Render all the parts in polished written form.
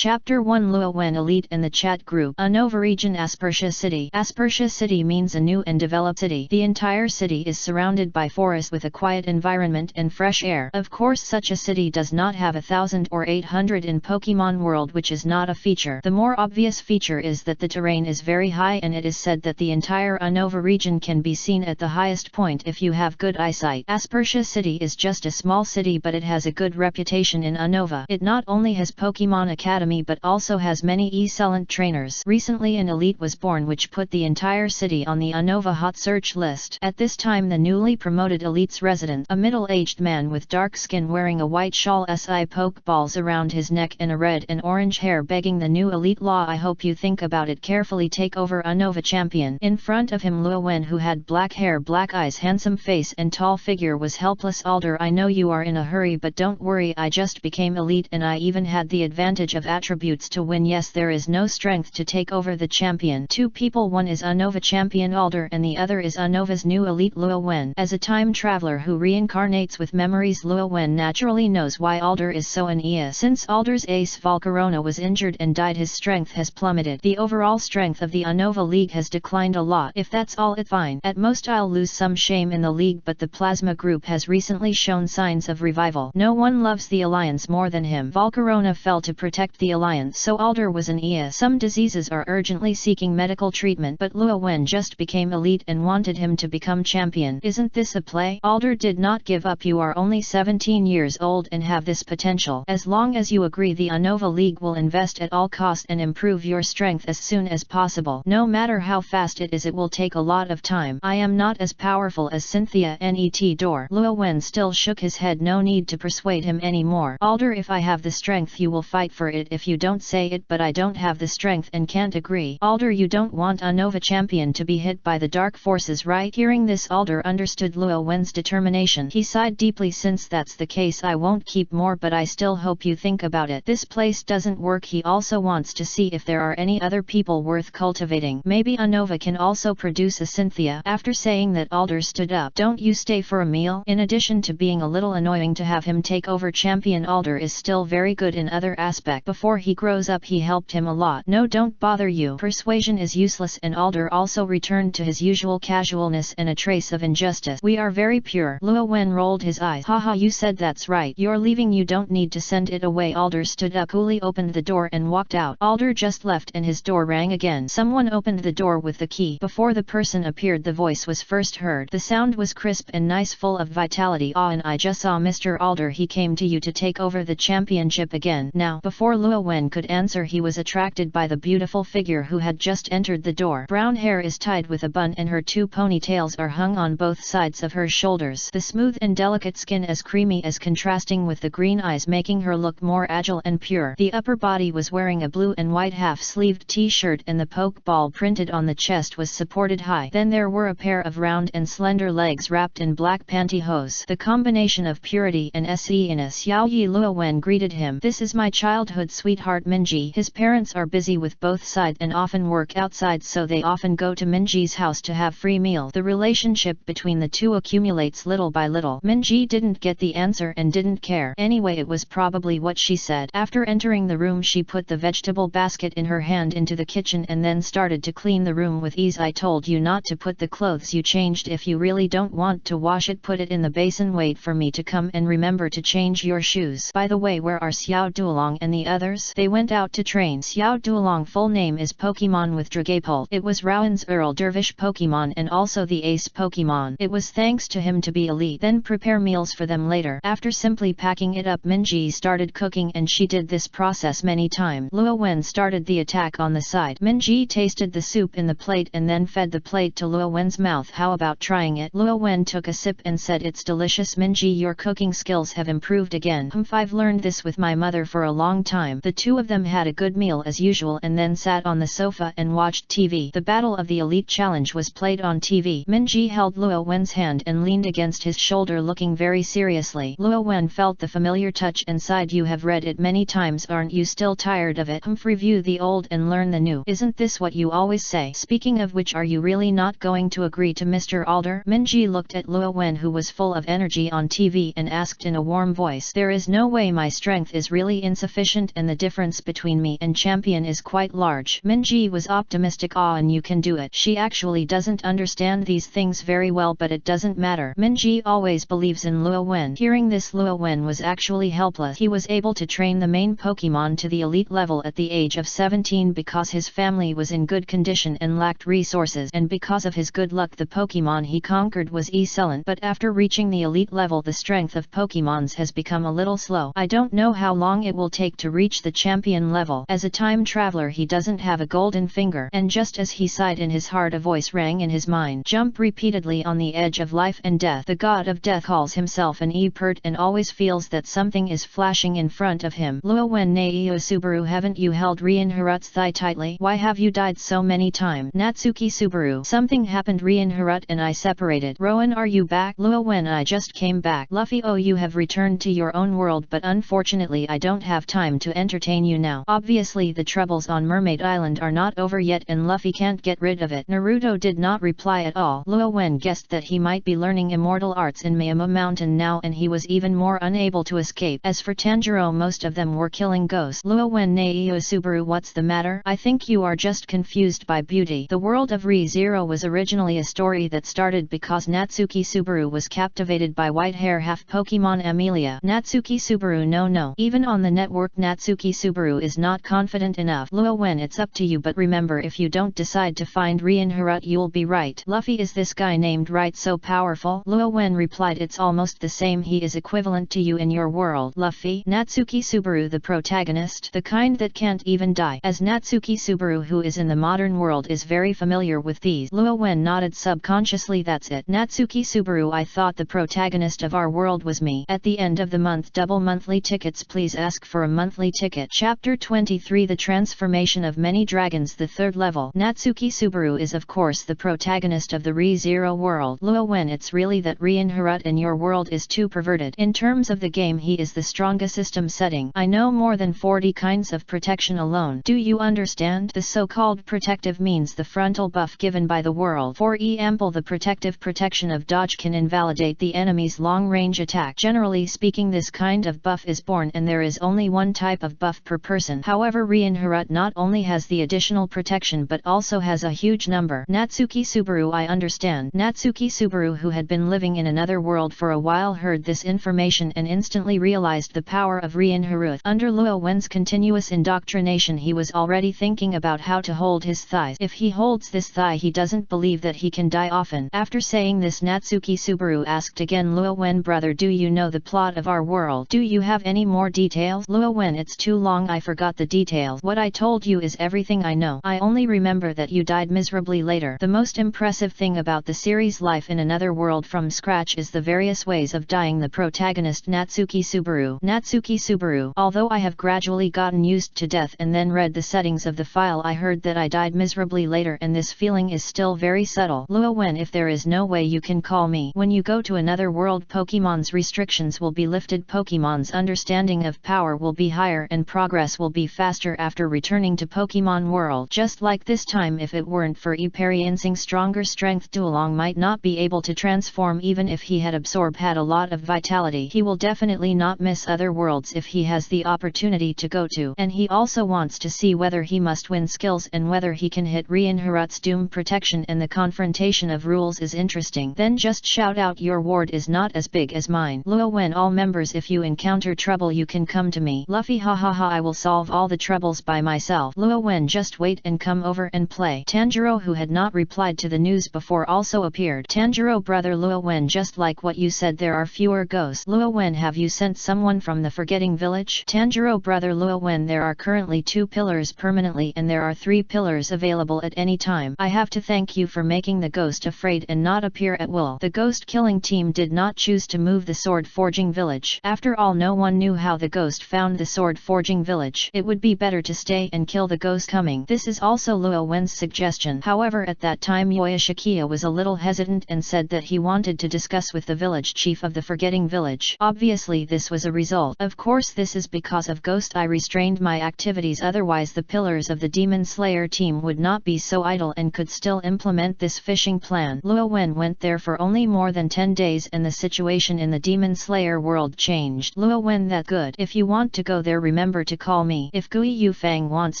Chapter 1 Luo Wen Elite and the Chat Group. Unova Region Aspersia City. Aspersia City means a new and developed city. The entire city is surrounded by forests with a quiet environment and fresh air. Of course such a city does not have 1,000 or 800 in Pokemon World, which is not a feature. The more obvious feature is that the terrain is very high, and it is said that the entire Unova region can be seen at the highest point if you have good eyesight. Aspersia City is just a small city, but it has a good reputation in Unova. It not only has Pokemon Academy but also has many excellent trainers. Recently an elite was born which put the entire city on the Unova hot search list. At this time the newly promoted elite's resident, a middle-aged man with dark skin wearing a white shawl, pokeballs around his neck and a red and orange hair, begging the new elite law, I hope you think about it carefully, take over Unova champion. In front of him Luo Wen, who had black hair, black eyes, handsome face and tall figure, was helpless. Alder, I know you are in a hurry, but don't worry, I just became elite and I even had the advantage of attributes to win. Yes, there is no strength to take over the champion. Two people, one is Unova champion Alder and the other is Unova's new elite Luo Wen. As a time traveler who reincarnates with memories, Luo Wen naturally knows why Alder is so uneasy. Since Alder's ace Volcarona was injured and died, his strength has plummeted. The overall strength of the Unova League has declined a lot. If that's all, it's fine. At most I'll lose some shame in the league, but the Plasma Group has recently shown signs of revival. No one loves the Alliance more than him. Volcarona fell to protect the Alliance, so Alder was an EA. Some diseases are urgently seeking medical treatment, but Luo Wen just became elite and wanted him to become champion. Isn't this a play? Alder did not give up. You are only 17 years old and have this potential. As long as you agree, the Unova League will invest at all costs and improve your strength as soon as possible. No matter how fast it is, it will take a lot of time. I am not as powerful as Cynthia Net Door. Luo Wen still shook his head. No need to persuade him anymore. Alder, if I have the strength you will fight for it. If you don't say it, but I don't have the strength and can't agree. Alder, you don't want Unova champion to be hit by the dark forces, right? Hearing this, Alder understood Luo Wen's determination. He sighed deeply. Since that's the case, I won't keep more, but I still hope you think about it. This place doesn't work. He also wants to see if there are any other people worth cultivating. Maybe Unova can also produce a Cynthia. After saying that, Alder stood up. Don't you stay for a meal? In addition to being a little annoying to have him take over champion, Alder is still very good in other aspects. Before he grows up he helped him a lot. No, don't bother you. Persuasion is useless, and Alder also returned to his usual casualness and a trace of injustice. We are very pure. Luo Wen rolled his eyes. Haha, you said that's right. You're leaving. You don't need to send it away. Alder stood up, coolly opened the door and walked out. Alder just left and his door rang again. Someone opened the door with the key. Before the person appeared, the voice was first heard. The sound was crisp and nice, full of vitality. Ah, and I just saw Mr. Alder. He came to you to take over the championship again. Now, before Luo Wen could answer, he was attracted by the beautiful figure who had just entered the door. Brown hair is tied with a bun and her two ponytails are hung on both sides of her shoulders. The smooth and delicate skin as creamy as, contrasting with the green eyes, making her look more agile and pure. The upper body was wearing a blue and white half-sleeved t-shirt and the Pokeball printed on the chest was supported high. Then there were a pair of round and slender legs wrapped in black pantyhose. The combination of purity and sexiness. Xiao Yi. Luo Wen greeted him. This is my childhood sweetheart Minji. His parents are busy with both sides and often work outside, so they often go to Minji's house to have free meal. The relationship between the two accumulates little by little. Minji didn't get the answer and didn't care. Anyway, it was probably what she said. After entering the room, she put the vegetable basket in her hand into the kitchen and then started to clean the room with ease. I told you not to put the clothes you changed. If you really don't want to wash it, put it in the basin. Wait for me to come and remember to change your shoes. By the way, where are Xiao Duolong and the others? They went out to train. Xiao Duolong full name is Pokemon with Dragapult. It was Rowan's Earl Dervish Pokemon and also the ace Pokemon. It was thanks to him to be elite. Then prepare meals for them later. After simply packing it up, Minji started cooking, and she did this process many times. Luo Wen started the attack on the side. Minji tasted the soup in the plate and then fed the plate to Luo Wen's mouth. How about trying it? Luo Wen took a sip and said, it's delicious. Minji, your cooking skills have improved again. I've learned this with my mother for a long time. The two of them had a good meal as usual and then sat on the sofa and watched TV. The Battle of the Elite Challenge was played on TV. Minji held Luo Wen's hand and leaned against his shoulder, looking very seriously. Luo Wen felt the familiar touch and sighed. You have read it many times. Aren't you still tired of it? Review the old and learn the new. Isn't this what you always say? Speaking of which, are you really not going to agree to Mr. Alder? Minji looked at Luo Wen, who was full of energy on TV, and asked in a warm voice. There is no way. My strength is really insufficient, and and the difference between me and champion is quite large. Minji was optimistic. And you can do it. She actually doesn't understand these things very well, but it doesn't matter. Minji always believes in Luo Wen. Hearing this, Luo Wen was actually helpless. He was able to train the main Pokemon to the elite level at the age of 17 because his family was in good condition and lacked resources, and because of his good luck the Pokemon he conquered was excellent. But after reaching the elite level the strength of Pokemons has become a little slow. I don't know how long it will take to reach the champion level. As a time traveler he doesn't have a golden finger. And just as he sighed in his heart a voice rang in his mind. Jump repeatedly on the edge of life and death. The god of death calls himself an Epert and always feels that something is flashing in front of him. Luo Wen Naio Subaru, haven't you held Rien Harut's thigh tightly? Why have you died so many times? Natsuki Subaru, something happened. Rien Harut and I separated. Rowan, are you back? Luo Wen, I just came back. Luffy, oh, you have returned to your own world, but unfortunately I don't have time to entertain you now. Obviously the troubles on Mermaid Island are not over yet and Luffy can't get rid of it. Naruto did not reply at all. Luo Wen guessed that he might be learning immortal arts in Miyama Mountain now, and he was even more unable to escape. As for Tanjiro, most of them were killing ghosts. Luo Wen Naio Subaru, what's the matter? I think you are just confused by beauty. The world of Re:Zero was originally a story that started because Natsuki Subaru was captivated by white-hair half-Pokemon Amelia. Natsuki Subaru, no. Even on the network Natsuki Subaru is not confident enough. Luo Wen, it's up to you, but remember, if you don't decide to find Rien Harut you'll be right. Luffy, is this guy named Right so powerful? Luo Wen replied, it's almost the same. He is equivalent to you in your world. Luffy? Natsuki Subaru, the protagonist, the kind that can't even die. As Natsuki Subaru, who is in the modern world, is very familiar with these. Luo Wen nodded subconsciously. That's it. Natsuki Subaru, I thought the protagonist of our world was me. At the end of the month, double monthly tickets. Please ask for a monthly ticket. Chapter 23, The Transformation of Many Dragons, the third level. Natsuki Subaru is of course the protagonist of the Re:Zero world. Luo Wen, it's really that Rien Harut in your world is too perverted. In terms of the game he is the strongest system setting. I know more than 40 kinds of protection alone. Do you understand? The so-called protective means the frontal buff given by the world. For example, the protective protection of dodge can invalidate the enemy's long-range attack. Generally speaking, this kind of buff is born and there is only one type of buff per person. However, Rien Harut not only has the additional protection but also has a huge number. Natsuki Subaru, I understand. Natsuki Subaru, who had been living in another world for a while, heard this information and instantly realized the power of Rien Harut. Under Luo Wen's continuous indoctrination he was already thinking about how to hold his thighs. If he holds this thigh he doesn't believe that he can die often. After saying this, Natsuki Subaru asked again, Luo Wen, brother, do you know the plot of our world? Do you have any more details? Luo Wen, it's too long, I forgot the details. What I told you is everything I know. I only remember that you died miserably later. The most impressive thing about the series Life in Another World from Scratch is the various ways of dying. The protagonist Natsuki Subaru. Natsuki Subaru, although I have gradually gotten used to death and then read the settings of the file, I heard that I died miserably later and this feeling is still very subtle. Luo Wen, if there is no way you can call me. When you go to another world, Pokemon's restrictions will be lifted, Pokemon's understanding of power will be higher and progress will be faster after returning to Pokemon world. Just like this time, if it weren't for experiencing stronger strength, Duolong might not be able to transform. Even if he had had a lot of vitality, he will definitely not miss other worlds if he has the opportunity to go to. And he also wants to see whether he must win skills and whether he can hit Rien Harut's doom protection, and the confrontation of rules is interesting. Then just shout out, your ward is not as big as mine. Luo Wen, all members, if you encounter trouble you can come to me. Luffy, hahaha, I will solve all the troubles by myself. Luo Wen, just wait and come over and play. Tanjiro, who had not replied to the news before, also appeared. Tanjiro, brother Luo Wen, just like what you said, there are fewer ghosts. Luo Wen, have you sent someone from the Forgetting Village? Tanjiro, brother Luo Wen, there are currently 2 pillars permanently and there are 3 pillars available at any time. I have to thank you for making the ghost afraid and not appear at will. The ghost killing team did not choose to move the sword forging village. After all, no one knew how the ghost found the sword forging village. It would be better to stay and kill the ghost coming. This is also Luo Wen's suggestion. However, at that time Yoyashikiya was a little hesitant and said that he wanted to discuss with the village chief of the Forgetting Village. Obviously this was a result. Of course this is because of Ghost I restrained my activities, otherwise the pillars of the Demon Slayer team would not be so idle and could still implement this fishing plan. Luo Wen went there for only more than 10 days and the situation in the Demon Slayer world changed. Luo Wen, that good. If you want to go there, remember to call me. If Gui Yufang wants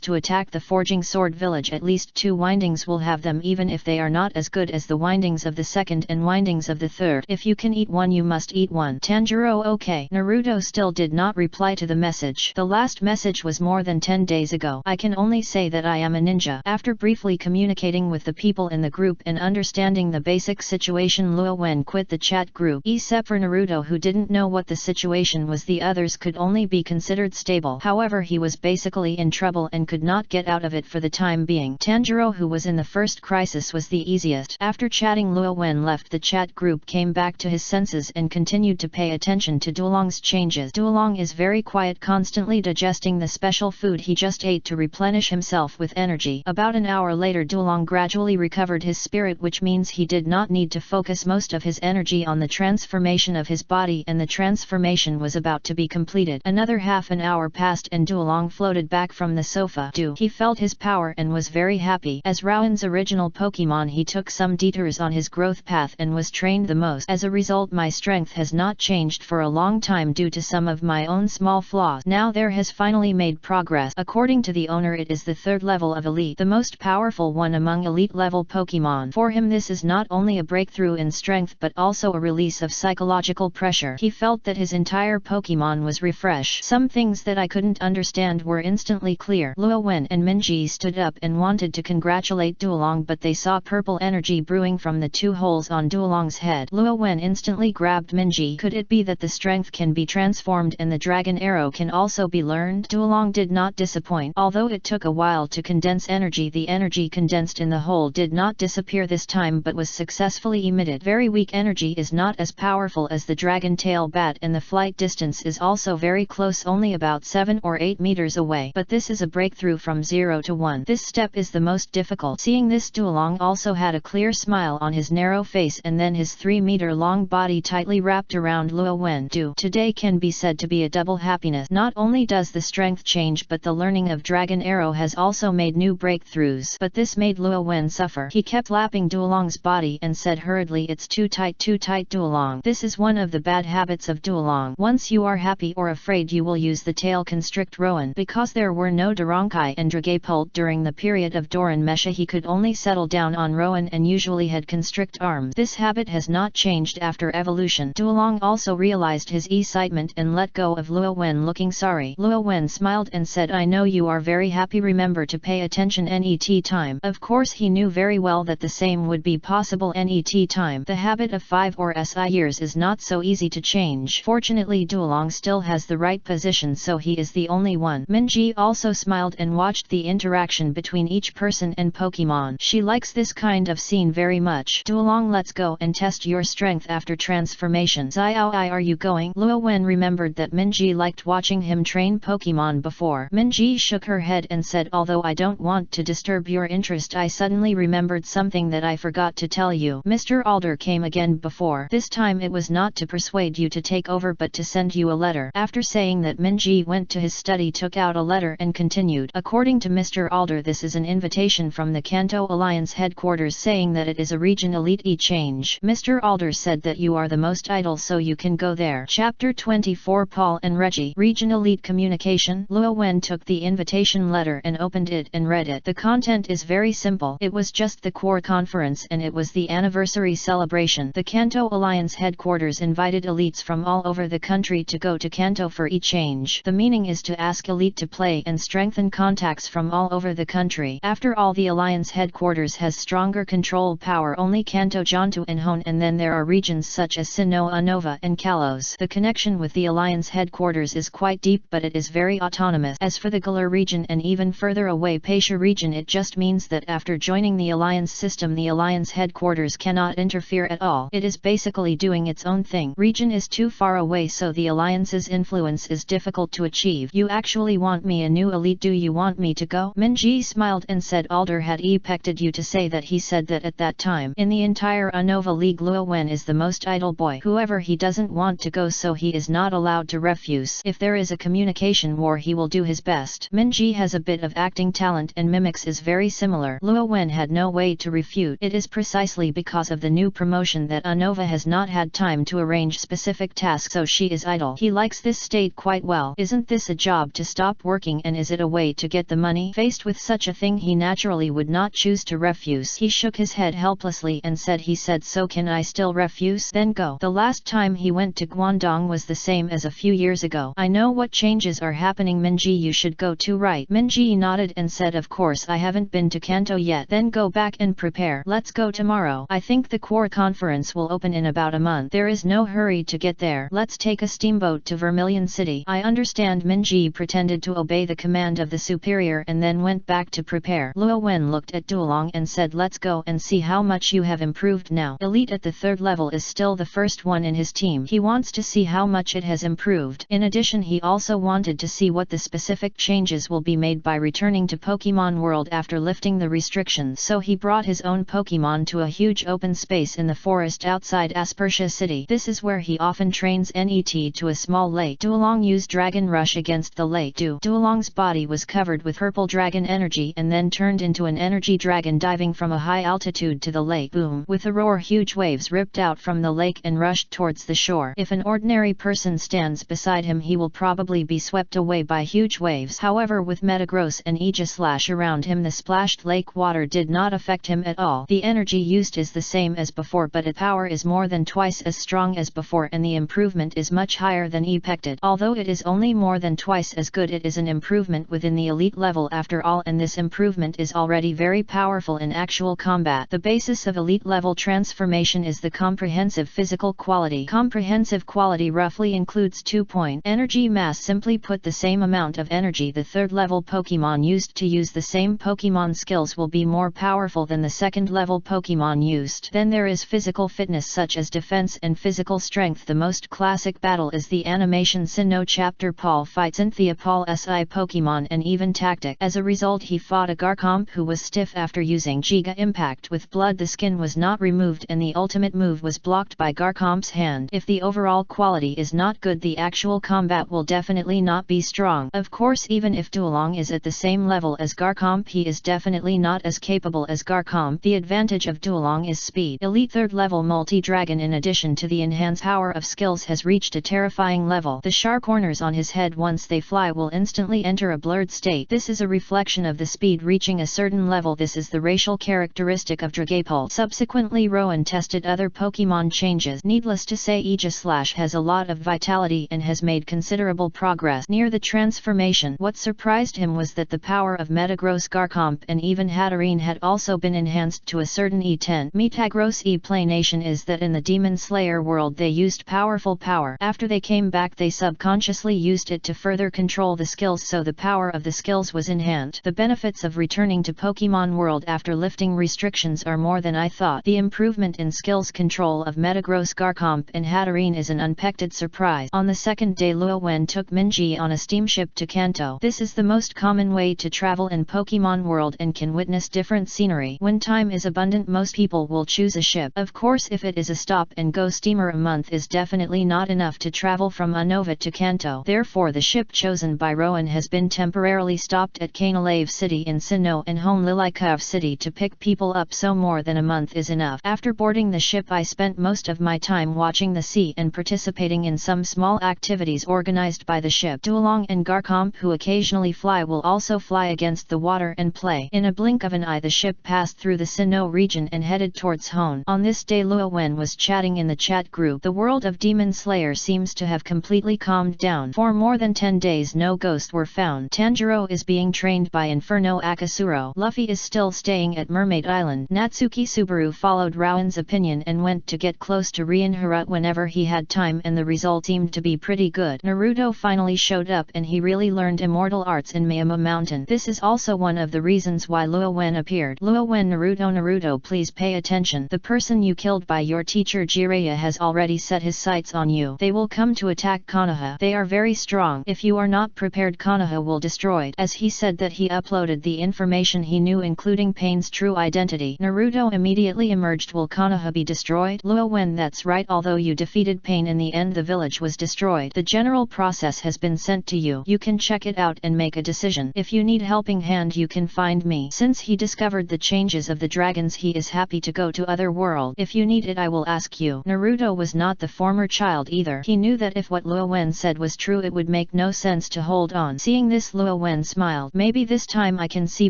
to attack the Forging Sword Village, at least 2 windings will have them, even if they are not as good as the windings of the second and windings of the third. If you can eat one, you must eat one. Tanjiro, okay. Naruto still did not reply to the message. The last message was more than 10 days ago. I can only say that I am a ninja. After briefly communicating with the people in the group and understanding the basic situation, Luo Wen quit the chat group. Except for Naruto, who didn't know what the situation was, the others could only be considered stable. However, he was basically in trouble and could not get out of it for the time being. Tanjiro, who was in the first crisis, was the easiest. After chatting, Luo Wen left the chat group, came back to his senses and continued to pay attention to Duolong's changes. Duolong is very quiet, constantly digesting the special food he just ate to replenish himself with energy. About an hour later, Duolong gradually recovered his spirit, which means he did not need to focus most of his energy on the transformation of his body, and the transformation was about to be completed. Another half an hour passed and Duolong floated back from the sofa. He felt his power and was very happy. As Rowan's original Pokemon, he took some detours on his growth path and was trained the most. As a result, my strength has not changed for a long time due to some of my own small flaws. Now there has finally made progress. According to the owner, it is the 3rd level of Elite, the most powerful one among Elite level Pokemon. For him, this is not only a breakthrough in strength but also a release of psychological pressure. He felt that his entire Pokemon was refreshed. Some things that I couldn't understand were instantly clear. Luo Wen and Minji stood up and wanted to congratulate Duolong, but they saw purple energy brewing from the 2 holes on Duolong's head. Luo Wen instantly grabbed Minji. Could it be that the strength can be transformed and the dragon arrow can also be learned? Duolong did not disappoint. Although it took a while to condense energy, the energy condensed in the hole did not disappear this time but was successfully emitted. Very weak energy is not as powerful as the dragon tail bat, and the flight distance is also very close, only about 7 or 8 meters away. But this is a breakthrough from 0 to 1. This step is the most difficult. Seeing this, Duolong also had a clear smile on his narrow face, and then his 3-meter-long body tightly wrapped around Luo Wen. Today can be said to be a double happiness. Not only does the strength change, but the learning of Dragon Arrow has also made new breakthroughs. But this made Luo Wen suffer. He kept lapping Duolong's body and said hurriedly, "It's too tight, Duolong." This is one of the bad habits of Duolong. Once you are happy or afraid, you will use the tail constrict Rowan. Because there were no Doronkai and Dragapult during the period of Doran Mesha, he could only settle down on Rowan and usually had constrict arms. This habit has not changed after evolution. Duolong also realized his excitement and let go of Luo Wen, looking sorry. Luo Wen smiled and said, "I know you are very happy. Remember to pay attention NET time." Of course, he knew very well that the same would be possible NET time. The habit of 5 or SI years is not so easy to change. Fortunately, Duolong still has the right position, so he is the only one. Minji also smiled and watched the interaction between each person and Pokemon. She likes this kind of scene very much. "Duolong, let's go and test your strength after transformation." "Xiao, are you going?" Luo Wen remembered that Minji liked watching him train Pokemon before. Minji shook her head and said, "Although I don't want to disturb your interest, I suddenly remembered something that I forgot to tell you. Mr. Alder came again before. This time it was not to persuade you to take over but to send you a letter." After saying that, Minji went to his study, took out a letter and continued. "According to Mr. Alder, this is an invitation from the Kanto Alliance headquarters saying that it is a region elite e-change. Mr. Alder said that you are the most idle, so you can go there." Chapter 24, Paul and Reggie. Region Elite Communication. Luo Wen took the invitation letter and opened it and read it. The content is very simple. It was just the core conference and it was the anniversary celebration. The Kanto Alliance headquarters invited elites from all over the country to go to Kanto for e-change. The meaning is to ask elite to play and strengthen contacts from all over the country. After all, the Alliance headquarters has stronger control power only Kanto, Johto and Hone, and then there are regions such as Sinnoh, Nova and Kalos. The connection with the Alliance headquarters is quite deep, but it is very autonomous. As for the Galar region and even further away Paisha region, it just means that after joining the Alliance system, the Alliance headquarters cannot interfere at all. It is basically doing its own thing. Region is too far away, so the Alliance's influence is difficult to achieve. "You actually want me a new elite? Do you want me to go?" Minji smiled and said, "Alder had expected you to say that. He said that at that time. In the entire Unova League, Luo Wen is the most idle boy. Whoever he doesn't want to go, so he is not allowed to refuse. If there is a communication war, he will do his best." Minji has a bit of acting talent and mimics is very similar. Luo Wen had no way to refute. It is precisely because of the new promotion that Unova has not had time to arrange specific tasks, so she is idle. He likes this state quite well. "Isn't Isn't this a job to stop working, and is it a way to get the money? Faced with such a thing, he naturally would not choose to refuse. He shook his head helplessly and said, so can I still refuse? Then go. The last time he went to Guangdong was the same as a few years ago. I know what changes are happening, Minji, you should go too, right? Minji nodded and said, of course, I haven't been to Kanto yet. Then go back and prepare. Let's go tomorrow. I think the core conference will open in about a month. There is no hurry to get there. Let's take a steamboat to Vermilion City. I understand. Minji pretended to obey the command of the superior and then went back to prepare. Luo Wen looked at Duolong and said, let's go and see how much you have improved now. Elite at the 3rd level is still the first one in his team. He wants to see how much it has improved. In addition, he also wanted to see what the specific changes will be made by returning to Pokemon World after lifting the restrictions. So he brought his own Pokemon to a huge open space in the forest outside Aspertia City. This is where he often trains NET to a small lake. Duolong used Dragon Rush against the lake. Duolong's body was covered with purple dragon energy and then turned into an energy dragon, diving from a high altitude to the lake. Boom! With a roar, huge waves ripped out from the lake and rushed towards the shore. If an ordinary person stands beside him, he will probably be swept away by huge waves. However, with Metagross and Aegislash around him, the splashed lake water did not affect him at all. The energy used is the same as before, but its power is more than twice as strong as before, and the improvement is much higher than expected. Although it is only more than twice as good, it is an improvement within the elite level after all, and this improvement is already very powerful in actual combat. The basis of elite level transformation is the comprehensive physical quality. Comprehensive quality roughly includes 2 points. Energy mass, simply put, the same amount of energy the 3rd level Pokemon used to use the same Pokemon skills will be more powerful than the 2nd level Pokemon used. Then there is physical fitness such as defense and physical strength. The most classic battle is the animation Sinnoh chapter. Paul fights Cynthia Paul SI Pokemon, and even tactic. As a result, he fought a Garchomp who was stiff after using Giga Impact with blood. The skin was not removed and the ultimate move was blocked by Garchomp's hand. If the overall quality is not good, the actual combat will definitely not be strong. Of course, even if Duolong is at the same level as Garchomp, he is definitely not as capable as Garchomp. The advantage of Duolong is speed. Elite 3rd level multi-dragon, in addition to the enhanced power of skills, has reached a terrifying level. The sharp corners on his head once they fly will instantly enter a blurred state. This is a reflection of the speed reaching a certain level. This is the racial characteristic of Dragapult. Subsequently, Rowan tested other Pokemon changes. Needless to say, Aegislash has a lot of vitality and has made considerable progress near the transformation. What surprised him was that the power of Metagross, Garchomp and even Hatterene had also been enhanced to a certain E10. Metagross' explanation is that in the Demon Slayer world they used powerful power. After they came back, they subconsciously used it to further control the skills, so the power of the skills was enhanced. The benefits of returning to Pokemon World after lifting restrictions are more than I thought. The improvement in skills control of Metagross, Garchomp and Hatterene is an unexpected surprise. On the 2nd day, Luo Wen took Minji on a steamship to Kanto. This is the most common way to travel in Pokemon World and can witness different scenery. When time is abundant, most people will choose a ship. Of course, if it is a stop-and-go steamer, a month is definitely not enough to travel from Unova to Kanto. Therefore, the ship chosen by Rowan has been temporarily stopped at Canalave City in Sinnoh and Home Lilikov City to pick people up, so more than a month is enough. After boarding the ship, I spent most of my time watching the sea and participating in some small activities organized by the ship. Duolong and Garchomp, who occasionally fly, will also fly against the water and play. In a blink of an eye, the ship passed through the Sinnoh region and headed towards Hone. On this day, Luo Wen was chatting in the chat group. The world of Demon Slayer seems to have completely calmed down. For more than 10 days no ghosts were found. Tanjiro is being trained by Inferno Akasuro. Luffy is still staying at Mermaid Island. Natsuki Subaru followed Rowan's opinion and went to get close to Rienhara whenever he had time, and the result seemed to be pretty good. Naruto finally showed up and he really learned immortal arts in Mayama Mountain. This is also one of the reasons why Luo Wen appeared. Luo Wen, Naruto, please pay attention. The person you killed by your teacher Jiraiya has already set his sights on you. They will come to attack Konoha. They are very strong. If you are not prepared, Konoha will destroyed. As he said that, he uploaded the information he knew, including Pain's true identity. Naruto immediately emerged. Will Konoha be destroyed? Luo Wen, that's right. Although you defeated Pain in the end, the village was destroyed. The general process has been sent to you. You can check it out and make a decision. If you need helping hand, you can find me. Since he discovered the changes of the dragons, he is happy to go to other world. If you need it, I will ask you. Naruto was not the former child either. He knew that if what Luo Wen said was true, it would would make no sense to hold on. Seeing this, Luo Wen smiled. Maybe this time I can see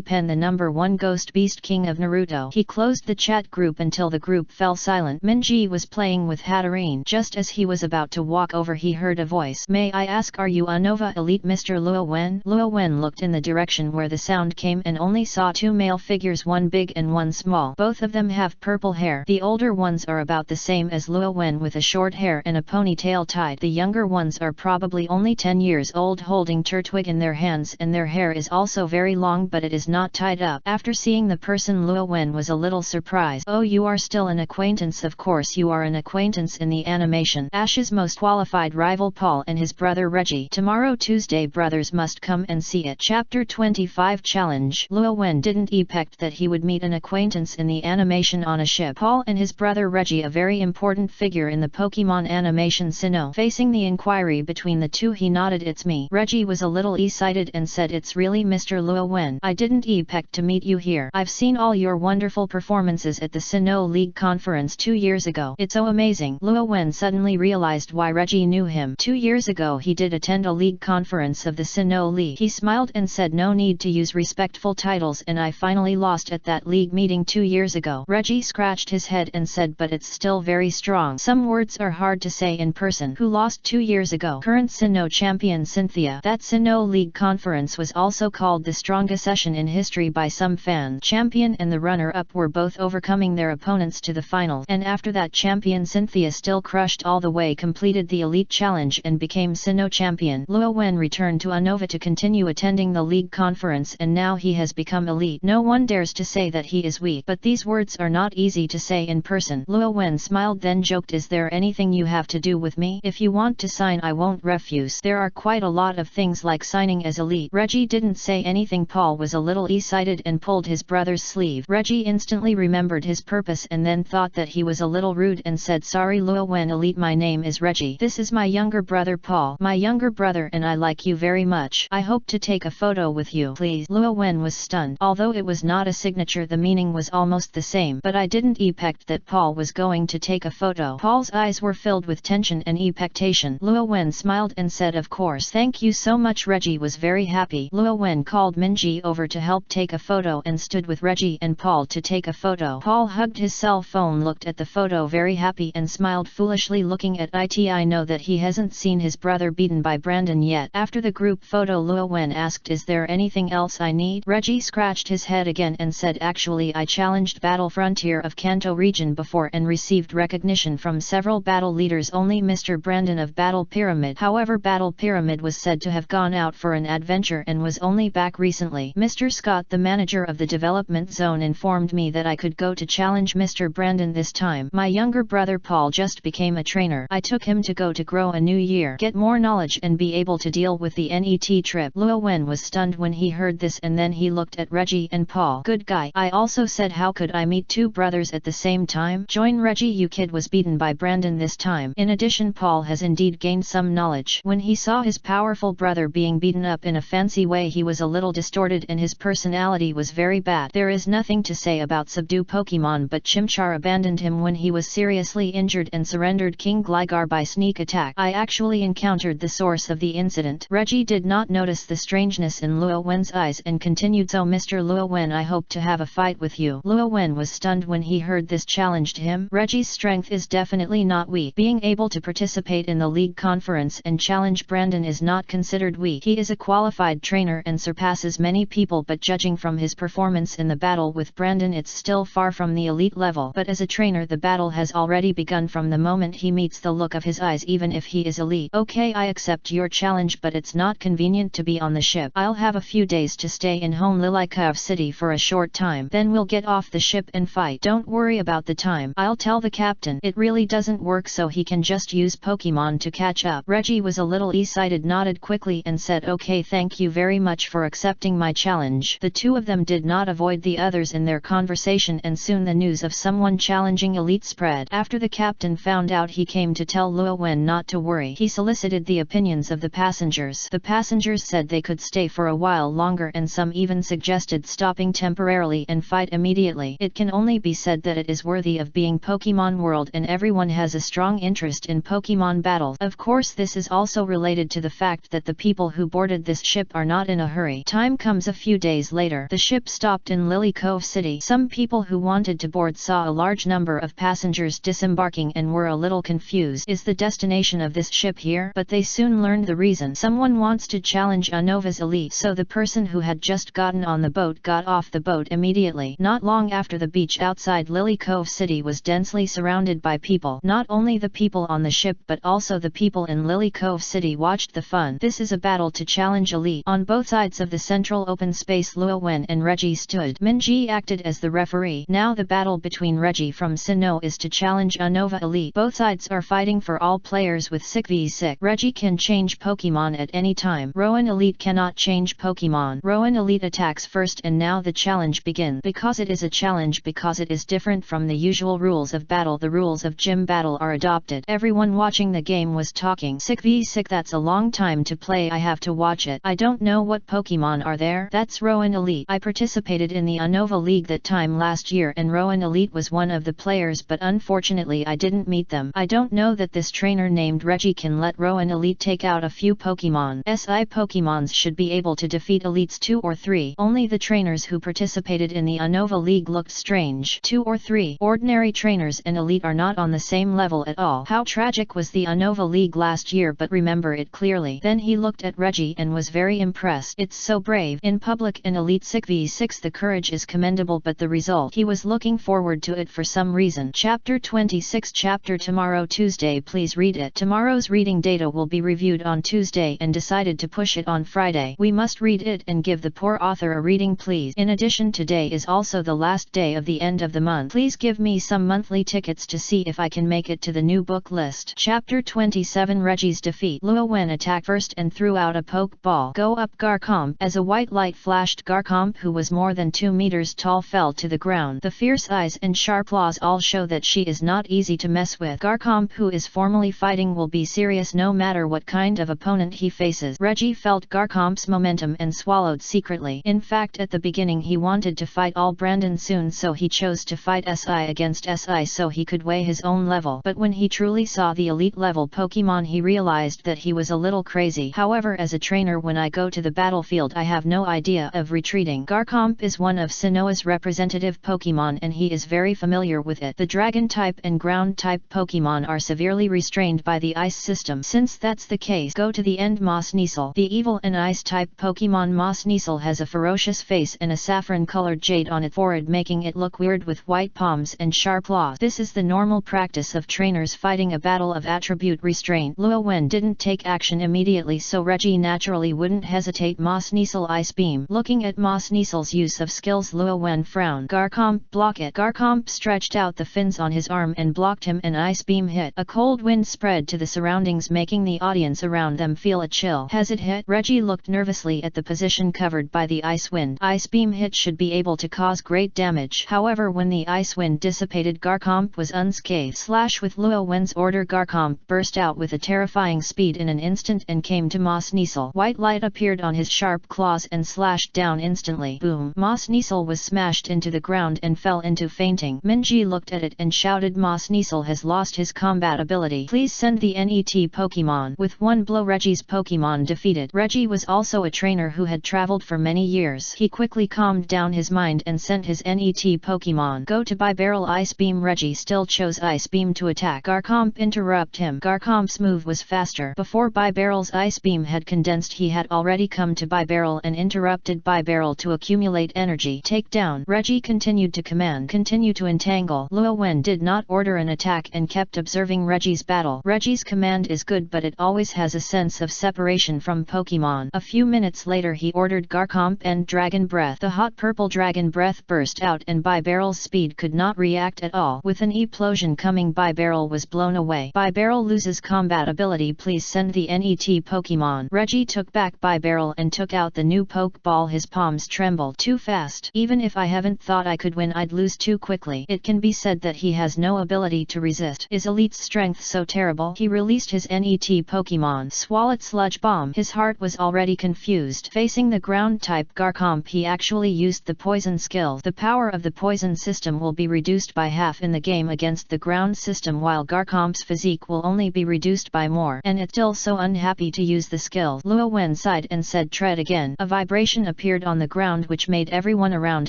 Pen, the number 1 ghost beast king of Naruto. He closed the chat group until the group fell silent. Minji was playing with Hatterene. Just as he was about to walk over, he heard a voice. May I ask, are you a Nova Elite Mr. Luo Wen? Luo Wen looked in the direction where the sound came and only saw 2 male figures, one big and one small. Both of them have purple hair. The older ones are about the same as Luo Wen with a short hair and a ponytail tied. The younger ones are probably only 10 years old, holding turtwig in their hands, and their hair is also very long but it is not tied up. After seeing the person, Luo Wen was a little surprised. Oh, you are still an acquaintance? Of course you are an acquaintance in the animation. Ash's most qualified rival Paul and his brother Reggie. Tomorrow Tuesday, brothers must come and see it. Chapter 25 Challenge. Luo Wen didn't expect that he would meet an acquaintance in the animation on a ship. Paul and his brother Reggie, a very important figure in the Pokemon animation Sinnoh. Facing the inquiry between the two, he nodded. It's me. Reggie was a little excited and said, it's really Mr. Luo Wen. I didn't expect to meet you here. I've seen all your wonderful performances at the Sinnoh League conference 2 years ago. It's so amazing. Luo Wen suddenly realized why Reggie knew him. 2 years ago he did attend a league conference of the Sinnoh League. He smiled and said, no need to use respectful titles, and I finally lost at that league meeting 2 years ago. Reggie scratched his head and said, but it's still very strong. Some words are hard to say in person. Who lost 2 years ago? Current Sinnoh champion Cynthia. That Sinnoh League conference was also called the strongest session in history by some fans. Champion and the runner-up were both overcoming their opponents to the final, and after that, champion Cynthia still crushed all the way, completed the elite challenge and became Sinnoh champion. Luo Wen returned to Unova to continue attending the league conference, and now he has become elite. No one dares to say that he is weak, but these words are not easy to say in person. Luo Wen smiled, then joked, is there anything you have to do with me? If you want to sign, I won't refuse. There are quite a lot of things like signing as elite. Reggie didn't say anything. Paul was a little excited and pulled his brother's sleeve. Reggie instantly remembered his purpose and then thought that he was a little rude and said, sorry Luo Wen Elite, my name is Reggie. This is my younger brother Paul. My younger brother and I like you very much. I hope to take a photo with you, please. Luo Wen was stunned. Although it was not a signature, the meaning was almost the same. But I didn't expect that Paul was going to take a photo. Paul's eyes were filled with tension and expectation. Luo Wen smiled and said, of course. Thank you so much. Reggie was very happy. Luo Wen called Minji over to help take a photo and stood with Reggie and Paul to take a photo. Paul hugged his cell phone, looked at the photo very happy and smiled foolishly, looking at it. I know that he hasn't seen his brother beaten by Brandon yet. After the group photo, Luo Wen asked, is there anything else I need? Reggie scratched his head again and said, actually I challenged Battle Frontier of Kanto region before and received recognition from several battle leaders. Only Mr. Brandon of Battle Pyramid. However, Battle Pyramid was said to have gone out for an adventure and was only back recently. Mr. Scott, the manager of the development zone, informed me that I could go to challenge Mr. Brandon this time. My younger brother Paul just became a trainer. I took him to go to grow a new year, get more knowledge and be able to deal with the NET trip. Luo Wen was stunned when he heard this, and then he looked at Reggie and Paul. Good guy. I also said, how could I meet two brothers at the same time? Join Reggie. You kid was beaten by Brandon this time. In addition, Paul has indeed gained some knowledge. When he saw his powerful brother being beaten up in a fancy way, he was a little distorted and his personality was very bad. There is nothing to say about subdue Pokemon, but Chimchar abandoned him when he was seriously injured and surrendered King Gligar by sneak attack. I actually encountered the source of the incident. Reggie did not notice the strangeness in Luo Wen's eyes and continued, so Mr. Luo Wen, I hope to have a fight with you. Luo Wen was stunned when he heard this challenged him. Reggie's strength is definitely not weak. Being able to participate in the league conference and challenge Brandon is not considered weak. He is a qualified trainer and surpasses many people, but judging from his performance in the battle with Brandon, it's still far from the elite level. But as a trainer, the battle has already begun from the moment he meets the look of his eyes, even if he is elite. Okay, I accept your challenge, but it's not convenient to be on the ship. I'll have a few days to stay in home Lilikov City for a short time. Then we'll get off the ship and fight. Don't worry about the time. I'll tell the captain. It really doesn't work, so he can just use Pokemon to catch up. Reggie was a little excited, nodded quickly and said, okay, thank you very much for accepting my challenge. The two of them did not avoid the others in their conversation, and soon the news of someone challenging elite spread. After the captain found out, he came to tell Luo Wen not to worry. He solicited the opinions of the passengers. The passengers said they could stay for a while longer, and some even suggested stopping temporarily and fight immediately. It can only be said that it is worthy of being Pokemon World, and everyone has a strong interest in Pokemon battles. Of course, this is also related related to the fact that the people who boarded this ship are not in a hurry. Time comes a few days later. The ship stopped in Lily Cove City. Some people who wanted to board saw a large number of passengers disembarking and were a little confused. Is the destination of this ship here? But they soon learned the reason. Someone wants to challenge Nova's elite, so the person who had just gotten on the boat got off the boat immediately. Not long after, the beach outside Lily Cove City was densely surrounded by people. Not only the people on the ship but also the people in Lily Cove City watched the fun. This is a battle to challenge elite. On both sides of the central open space, Luo Wen and Reggie stood. Minji acted as the referee. Now the battle between Reggie from Sinnoh is to challenge Nova elite. Both sides are fighting for all players with 6v6. Reggie can change Pokemon at any time. Rowan elite cannot change Pokemon. Rowan elite attacks first, and now the challenge begins. Because it is a challenge, because it is different from the usual rules of battle, the rules of gym battle are adopted. Everyone watching the game was talking. 6v6, that's a long time to play. I have to watch it. I don't know what Pokemon are there. That's Rowan elite. I participated in the Unova League that time last year, and Rowan elite was one of the players, but unfortunately I didn't meet them. I don't know that this trainer named Reggie can let Rowan elite take out a few Pokemon. SI Pokemons should be able to defeat elites 2 or 3. Only the trainers who participated in the Unova League looked strange. 2 or 3 ordinary trainers and elite are not on the same level at all. How tragic was the Unova League last year, but remember it clearly. Then he looked at Reggie and was very impressed. It's so brave. In public in Elite 6v6 the courage is commendable, but the result, he was looking forward to it for some reason. Chapter 26. Chapter tomorrow, Tuesday. Please read it. Tomorrow's reading data will be reviewed on Tuesday and decided to push it on Friday. We must read it and give the poor author a reading, please. In addition, today is also the last day of the end of the month. Please give me some monthly tickets to see if I can make it to the new book list. Chapter 27. Reggie's defeat. Luo Wen attacked first and threw out a poke ball. Go up Garcomp. As a white light flashed, Garcomp, who was more than 2 meters tall, fell to the ground. The fierce eyes and sharp claws all show that she is not easy to mess with. Garcomp, who is formally fighting, will be serious no matter what kind of opponent he faces. Reggie felt Garcomp's momentum and swallowed secretly. In fact, at the beginning he wanted to fight all Brandon soon, so he chose to fight SI against SI so he could weigh his own level. But when he truly saw the elite level Pokemon, he realized that he was a little crazy. However, as a trainer, when I go to the battlefield I have no idea of retreating. Garcomp is one of Sinnoh's representative Pokemon and he is very familiar with it. The dragon type and ground type Pokemon are severely restrained by the ice system. Since that's the case, go to the end. Moss Sneasel. The evil and ice type Pokemon Moss Sneasel has a ferocious face and a saffron colored jade on its forehead, making it look weird with white palms and sharp claws. This is the normal practice of trainers fighting a battle of attribute restraint. Luo Wen didn't take action immediately, so Reggie naturally wouldn't hesitate. Moss Sneasel Ice Beam. Looking at Moss Sneasel's use of skills, Luo Wen frowned. Garcomp, block it. Garcomp stretched out the fins on his arm and blocked him. An ice beam hit. A cold wind spread to the surroundings, making the audience around them feel a chill. Has it hit? Reggie looked nervously at the position covered by the ice wind. Ice beam hit should be able to cause great damage. However, when the ice wind dissipated, Garcomp was unscathed. Slash! With Luo Wen's order, Garcomp burst out with a terrifying speed in an instant and came to Moss Sneasel. White light appeared on his sharp claws and slashed down instantly. Boom! Moss Sneasel was smashed into the ground and fell into fainting. Minji looked at it and shouted, Moss Sneasel has lost his combat ability. Please send the NET Pokemon. With one blow, Reggie's Pokemon defeated. Reggie was also a trainer who had traveled for many years. He quickly calmed down his mind and sent his NET Pokemon. Go to Bibarrel Ice Beam. Reggie still chose Ice Beam to attack. Garcomp interrupt him. Garcomp's move was faster. Before Bibarrel's Ice Beam had condensed, he had already come to Bibarrel and interrupted Bibarrel to accumulate energy. Take down. Reggie continued to command. Continue to entangle. Luo Wen did not order an attack and kept observing Reggie's battle. Reggie's command is good, but it always has a sense of separation from Pokemon. A few minutes later he ordered Garcomp and Dragon Breath. The hot purple Dragon Breath burst out and Bibarrel's speed could not react at all. With an explosion coming, Bibarrel was blown away. Bibarrel loses combat ability. Please send the NET Pokemon. Reggie took back Bibarrel and took out the new Pokeball. His palms trembled. Too fast. Even if I haven't thought I could win, I'd lose too quickly. It can be said that he has no ability to resist. Is Elite's strength so terrible? He released his NET Pokemon. Swalot Sludge Bomb. His heart was already confused. Facing the ground type Garcomp, he actually used the poison skill. The power of the poison system will be reduced by half in the game against the ground system, while Garcomp's physique will only be reduced by more, and it still so unhappy to use the skill. Luo Wen sighed and said tread again. A vibration appeared on the ground which made everyone around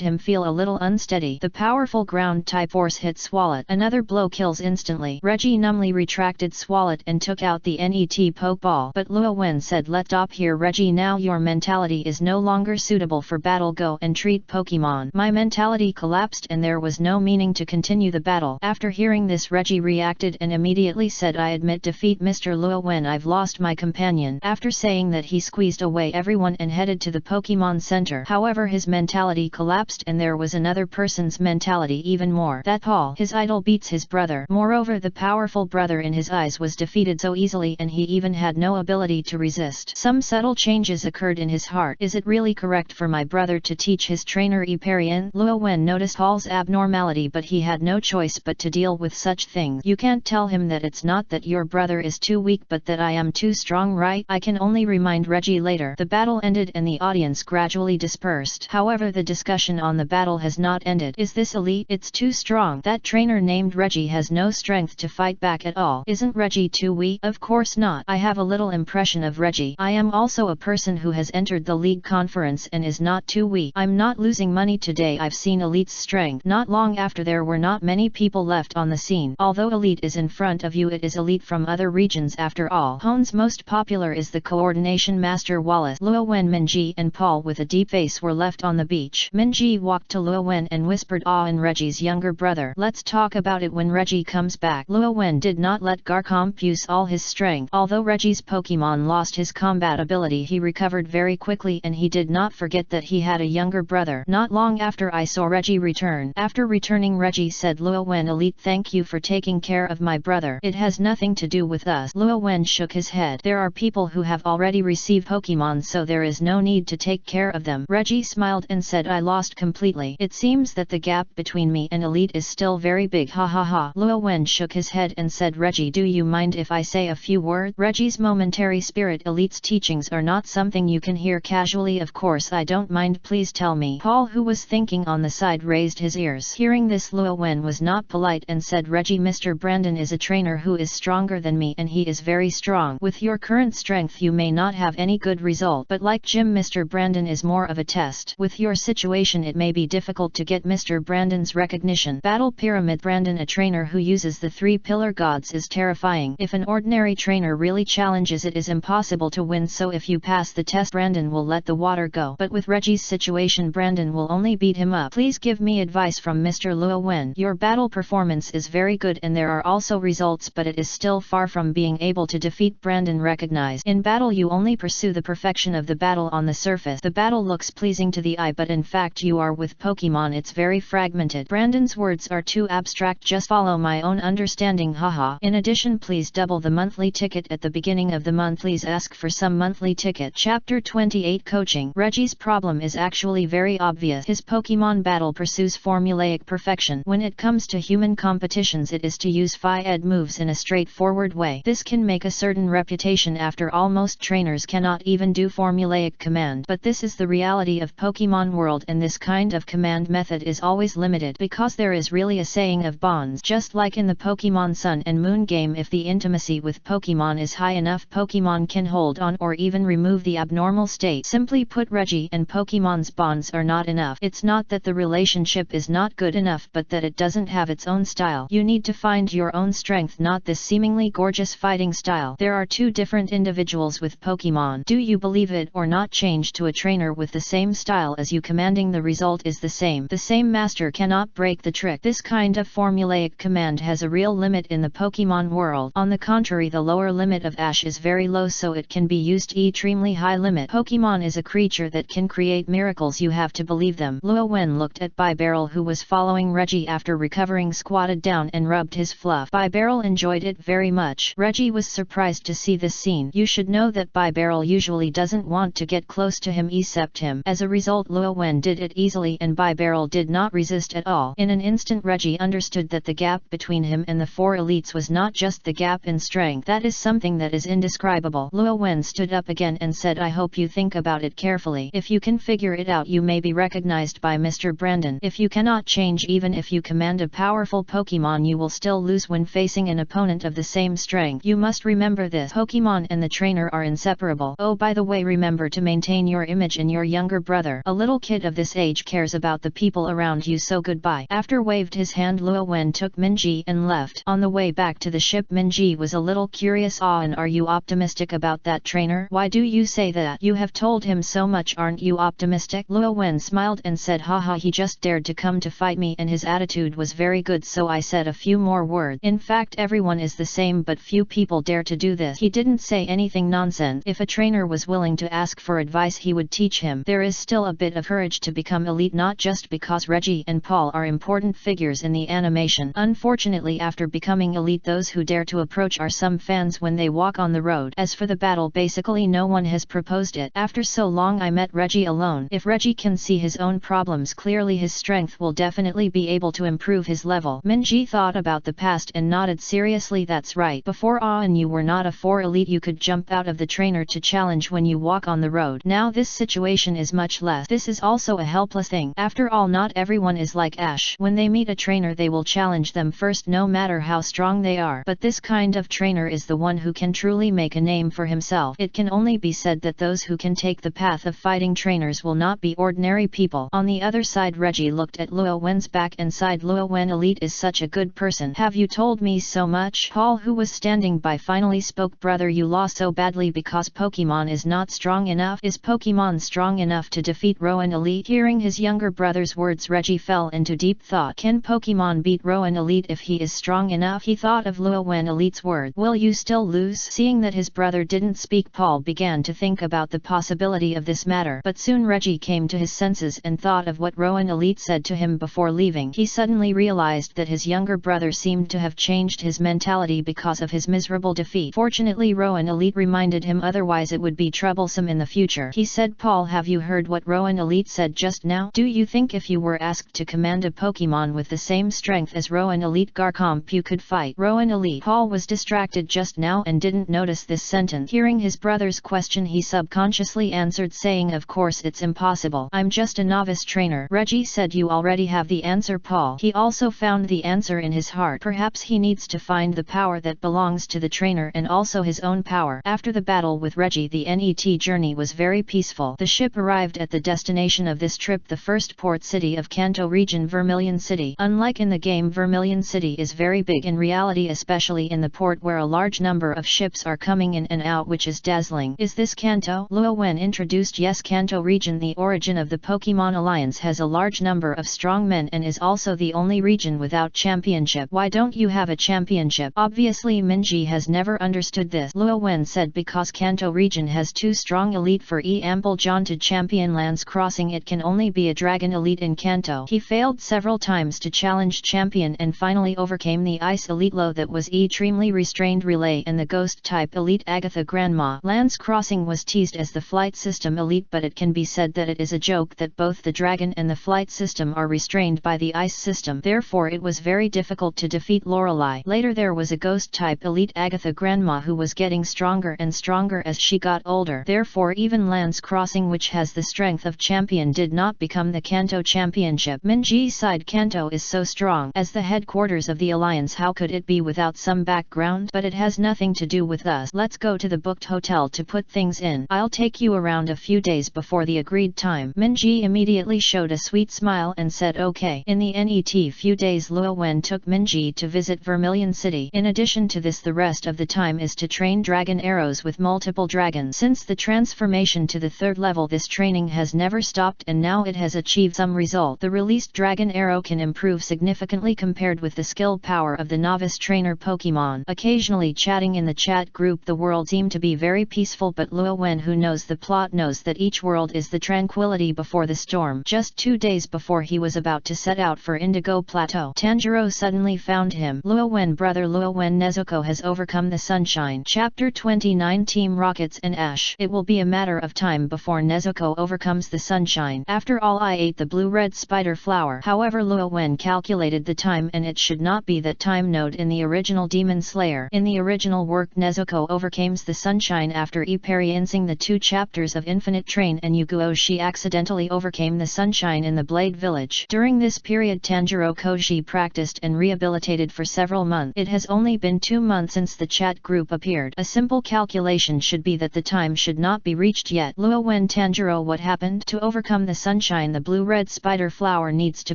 him feel a little unsteady. The powerful ground type force hit Swalot. Another blow kills instantly. Reggie numbly retracted Swalot and took out the net pokeball. But Luo Wen said let's stop here Reggie, now your mentality is no longer suitable for battle, go and treat Pokemon. My mentality collapsed and there was no meaning to continue the battle. After hearing this Reggie reacted and immediately said I admit defeat Mr. Luo Wen, I've lost my companion. After saying that he squeezed away everyone and headed to the Pokemon Center. However his mentality collapsed and there was another person's mentality even more. That Paul, his idol, beats his brother. Moreover the powerful brother in his eyes was defeated so easily and he even had no ability to resist. Some subtle changes occurred in his heart. Is it really correct for my brother to teach his trainer Iparian? Luo Wen noticed Paul's abnormality but he had no choice but to deal with such things. You can't tell him that it's not that your brother is too weak but that I am too strong, right? I can only remind Reggie later. The battle ended and the audience gradually dispersed. However the discussion on the battle has not ended. Is this elite? It's too strong. That trainer named Reggie has no strength to fight back at all. Isn't Reggie too weak? Of course not. I have a little impression of Reggie. I am also a person who has entered the league conference and is not too weak. I'm not losing money today. I've seen Elite's strength. Not long after there were not many people left on the scene. Although Elite is in front of you, it is Elite from other regions after all. Hoen's most popular is the coordination master Wallace. Luo Wen, Minji and Paul with a deep face were left on the beach. Minji walked to Luo Wen and whispered awe in Reggie's younger brother. Let's talk about it when Reggie comes back. Luo Wen did not let Garchomp use all his strength. Although Reggie's Pokemon lost his combat ability, he recovered very quickly and he did not forget that he had a younger brother. Not long after I saw Reggie return. After returning Reggie said Luo Wen, Elite, thank you for taking care of my brother. It has nothing to do with us. Luo Wen shook his head. There are people who have already received Pokemon so there is no need to take care of them. Reggie smiled and said I lost completely. It seems that the gap between me and Elite is still very big, ha ha ha. Luo Wen shook his head and said Reggie, do you mind if I say a few words? Reggie's momentary spirit. Elite's teachings are not something you can hear casually. Of course I don't mind, please tell me. Paul, who was thinking on the side, raised his ears. Hearing this Luo Wen was not polite and said Reggie, Mr. Brandon is a trainer who is stronger than me and he is very strong. With your current strength you may not have any good result, but like Jim, Mr. Brandon is more of a test. With your situation it may be difficult to get Mr. Brandon's recognition. Battle Pyramid. Brandon, a trainer who uses the 3 pillar gods, is terrifying. If an ordinary trainer really challenges it is impossible to win, so if you pass the test Brandon will let the water go. But with Reggie's situation Brandon will only beat him up. Please give me advice from Mr. Luo Wen. Your battle performance is very good and there are also results, but it is still far from being able to defeat Brandon. Recognize in battle you only pursue the perfection of the battle on the surface. The battle looks pleasing to the eye but in fact you are with Pokemon it's very fragmented. Brandon's words are too abstract, just follow my own understanding, haha. In addition, please double the monthly ticket at the beginning of the month. Please ask for some monthly ticket. Chapter 28 Coaching. Reggie's problem is actually very obvious. His Pokemon battle pursues formulaic perfection. When it comes to human competitions it is to use Phi-Ed moves in a straightforward way. This can make a certain reputation. After all, most trainers cannot even do formulaic command. But this is the reality of Pokemon world and this kind of command method is always limited because there is really a saying of bonds. Just like in the Pokemon Sun and Moon game, if the intimacy with Pokemon is high enough Pokemon can hold on or even remove the abnormal state. Simply put, Reggie and Pokemon's bonds are not enough. It's not that the relationship is not good enough but that it doesn't have its own style. You need to find your own strength, not this seemingly gorgeous fighting style. There are 2 different individuals with Pokemon. Do you believe it or not? Change to a trainer with the same style as you, commanding the result is the same. The same master cannot break the trick. This kind of formulaic command has a real limit in the Pokemon world. On the contrary, the lower limit of Ash is very low so it can be used extremely high limit. Pokemon is a creature that can create miracles, you have to believe them. Luo Wen looked at Bibarel, who was following Reggie after recovering, squatted down and rubbed his fluff. Bibarel enjoyed it very much. Reggie was surprised to see this scene. You should know that Bibarel usually doesn't want to get close to him except him. As a result, Luo Wen did it easily and Bibarel did not resist at all. In an instant Reggie understood that the gap between him and the 4 elites was not just the gap in strength. That is something that is indescribable. Luo Wen stood up again and said, I hope you think about it carefully. If you can figure it out you may be recognized by Mr. Brandon. If you cannot change, even if you command a powerful Pokemon, you will still lose when facing an opponent of the same strength. You must remember this. Pokemon and the trainer are inseparable. Oh, by the way, remember to maintain your image in your younger brother. A little kid of this age cares about the people around you, so goodbye. After waved his hand, Luo Wen took Minji and left. On the way back to the ship, Minji was a little curious. And are you optimistic about that trainer? Why do you say that? You have told him so much, aren't you optimistic? Luo Wen smiled and said, haha, he just dared to come to fight me and his attitude was very good, so I said a few more words. In fact, everyone is the same, but few people dare to do this. He didn't say anything nonsense. If a trainer was willing to ask for advice, he would teach him. There is still a bit of courage to become elite, not just because Reggie and Paul are important figures in the animation. Unfortunately, after becoming elite, those who dare to approach are some fans when they walk on the road. As for the battle, basically no one has proposed it. After so long, I met Reggie alone. If Reggie can see his own problems clearly, his strength will definitely be able to improve his level. Minji thought about the past and nodded seriously. That's right. Before and you were not a 4 elite, you could jump out of the trainer to challenge when you walk on the road. Now this situation is much less. This is also a helpless thing. After all, not everyone is like Ash. When they meet a trainer, they will challenge them first, no matter how strong they are. But this kind of trainer is the one who can truly make a name for himself. It can only be said that those who can take the path of fighting trainers will not be ordinary people. On the other side, Reggie looked at Luo Wen's back and sighed. Luo Wen elite is such a good person. Have you told me so much? Paul, who was standing by, finally spoke. Brother, you lost so badly because Pokemon is not strong enough. Is Pokemon strong enough to defeat Rowan elite? Hearing his younger brother's words, Reggie fell into deep thought. Can Pokemon beat Rowan elite if he is strong enough? He thought of Luo Wen elite's words. Will you still lose? Seeing that his brother didn't speak, Paul began to think about the possibility of this matter. But soon Reggie came to his senses and thought of what Rowan elite said to him before leaving. He suddenly realized that his younger brother seemed to have changed his mentality because of his miserable defeat. Fortunately, Rowan elite reminded him, otherwise it would be troublesome in the future. He said, Paul, have you heard what Rowan elite said just now? Do you think if you were asked to command a Pokemon with the same strength as Rowan elite Garchomp, you could fight Rowan elite? Paul was distracted just now and didn't notice this sentence. Hearing his brother's question, he subconsciously answered, saying, of course it's impossible. I'm just a novice trainer. Reggie said, you already have the answer, Paul. He also found the answer in his heart. Perhaps he needs to find the power that belongs to the trainer and also his own power. After the battle with Reggie, the NET journey was very peaceful. The ship arrived at the destination of this trip, the first port city of Kanto region, Vermilion City. Unlike in the game, Vermilion City is very big in reality, especially in the port where a large number of ships are coming in and out, which is dazzling. Is this Kanto? Luo Wen introduced. Yes, Kanto region, the origin of the Pokemon Alliance, has a large number of strong men and is also the only region without championship. Why don't you have a championship? Obviously Minji has never understood this. Luo Wen said, because Kanto region has 2 strong elite for ample jaunted champion. Lands Crossing, it can only be a dragon elite in Kanto. He failed several times to challenge champion and finally overcame the ice elite Lo, that was extremely restrained Relay, and the ghost type elite Agatha Grandma. Lands Crossing was teased as the flight system elite, but it can be said that it is a joke that both the dragon and the flight system are restrained by the ice system. Therefore it was very difficult to defeat Lorelei. Later there was a ghost type elite Agatha Grandma who was getting stronger and stronger as she got older. Therefore even Lands Crossing, which has the strength of champion, did not become the Kanto championship. Minji sighed. Kanto is so strong. As the headquarters of the alliance, how could it be without some background? But it has nothing to do with us. Let's go to the booked hotel to put things in. I'll take you around a few days before the agreed time. Minji immediately showed a sweet smile and said okay. In the NET few days, Luo Wen took Minji to visit Vermilion City. In addition to this, the rest of the time is to train dragon arrows with multiple dragons. Since the transformation to the 3rd level, this training has never stopped and now it has achieved some result. The released dragon arrow can improve significantly compared with the skill power of the novice trainer Pokemon. Occasionally chatting in the chat group, the world seemed to be very peaceful, but Luo Wen, who knows the plot, knows that each world is the tranquility before the storm. Just 2 days before he was about to set out for Indigo Plateau, Tanjiro suddenly found him. Luo Wen, brother Luo Wen, Nezuko has overcome the sunshine. Chapter 29, Team Rockets and Ash. It will be a matter of time before Nezuko overcomes the sunshine. After all, I ate the blue-red spider flower. However, Luo Wen calculated the time and it should not be that time node in the original Demon Slayer. In the original work, Nezuko overcame the sunshine after experiencing the 2 chapters of Infinite Train and Yu-Gi-Oh! She accidentally overcame the sunshine in the Blade Village. During this period, Tanjiro Koji practiced and rehabilitated for several months. It has only been 2 months since the chat group group appeared. A simple calculation should be that the time should not be reached yet. Luo Wen Tanjiro, what happened? To overcome the sunshine, the blue-red spider flower needs to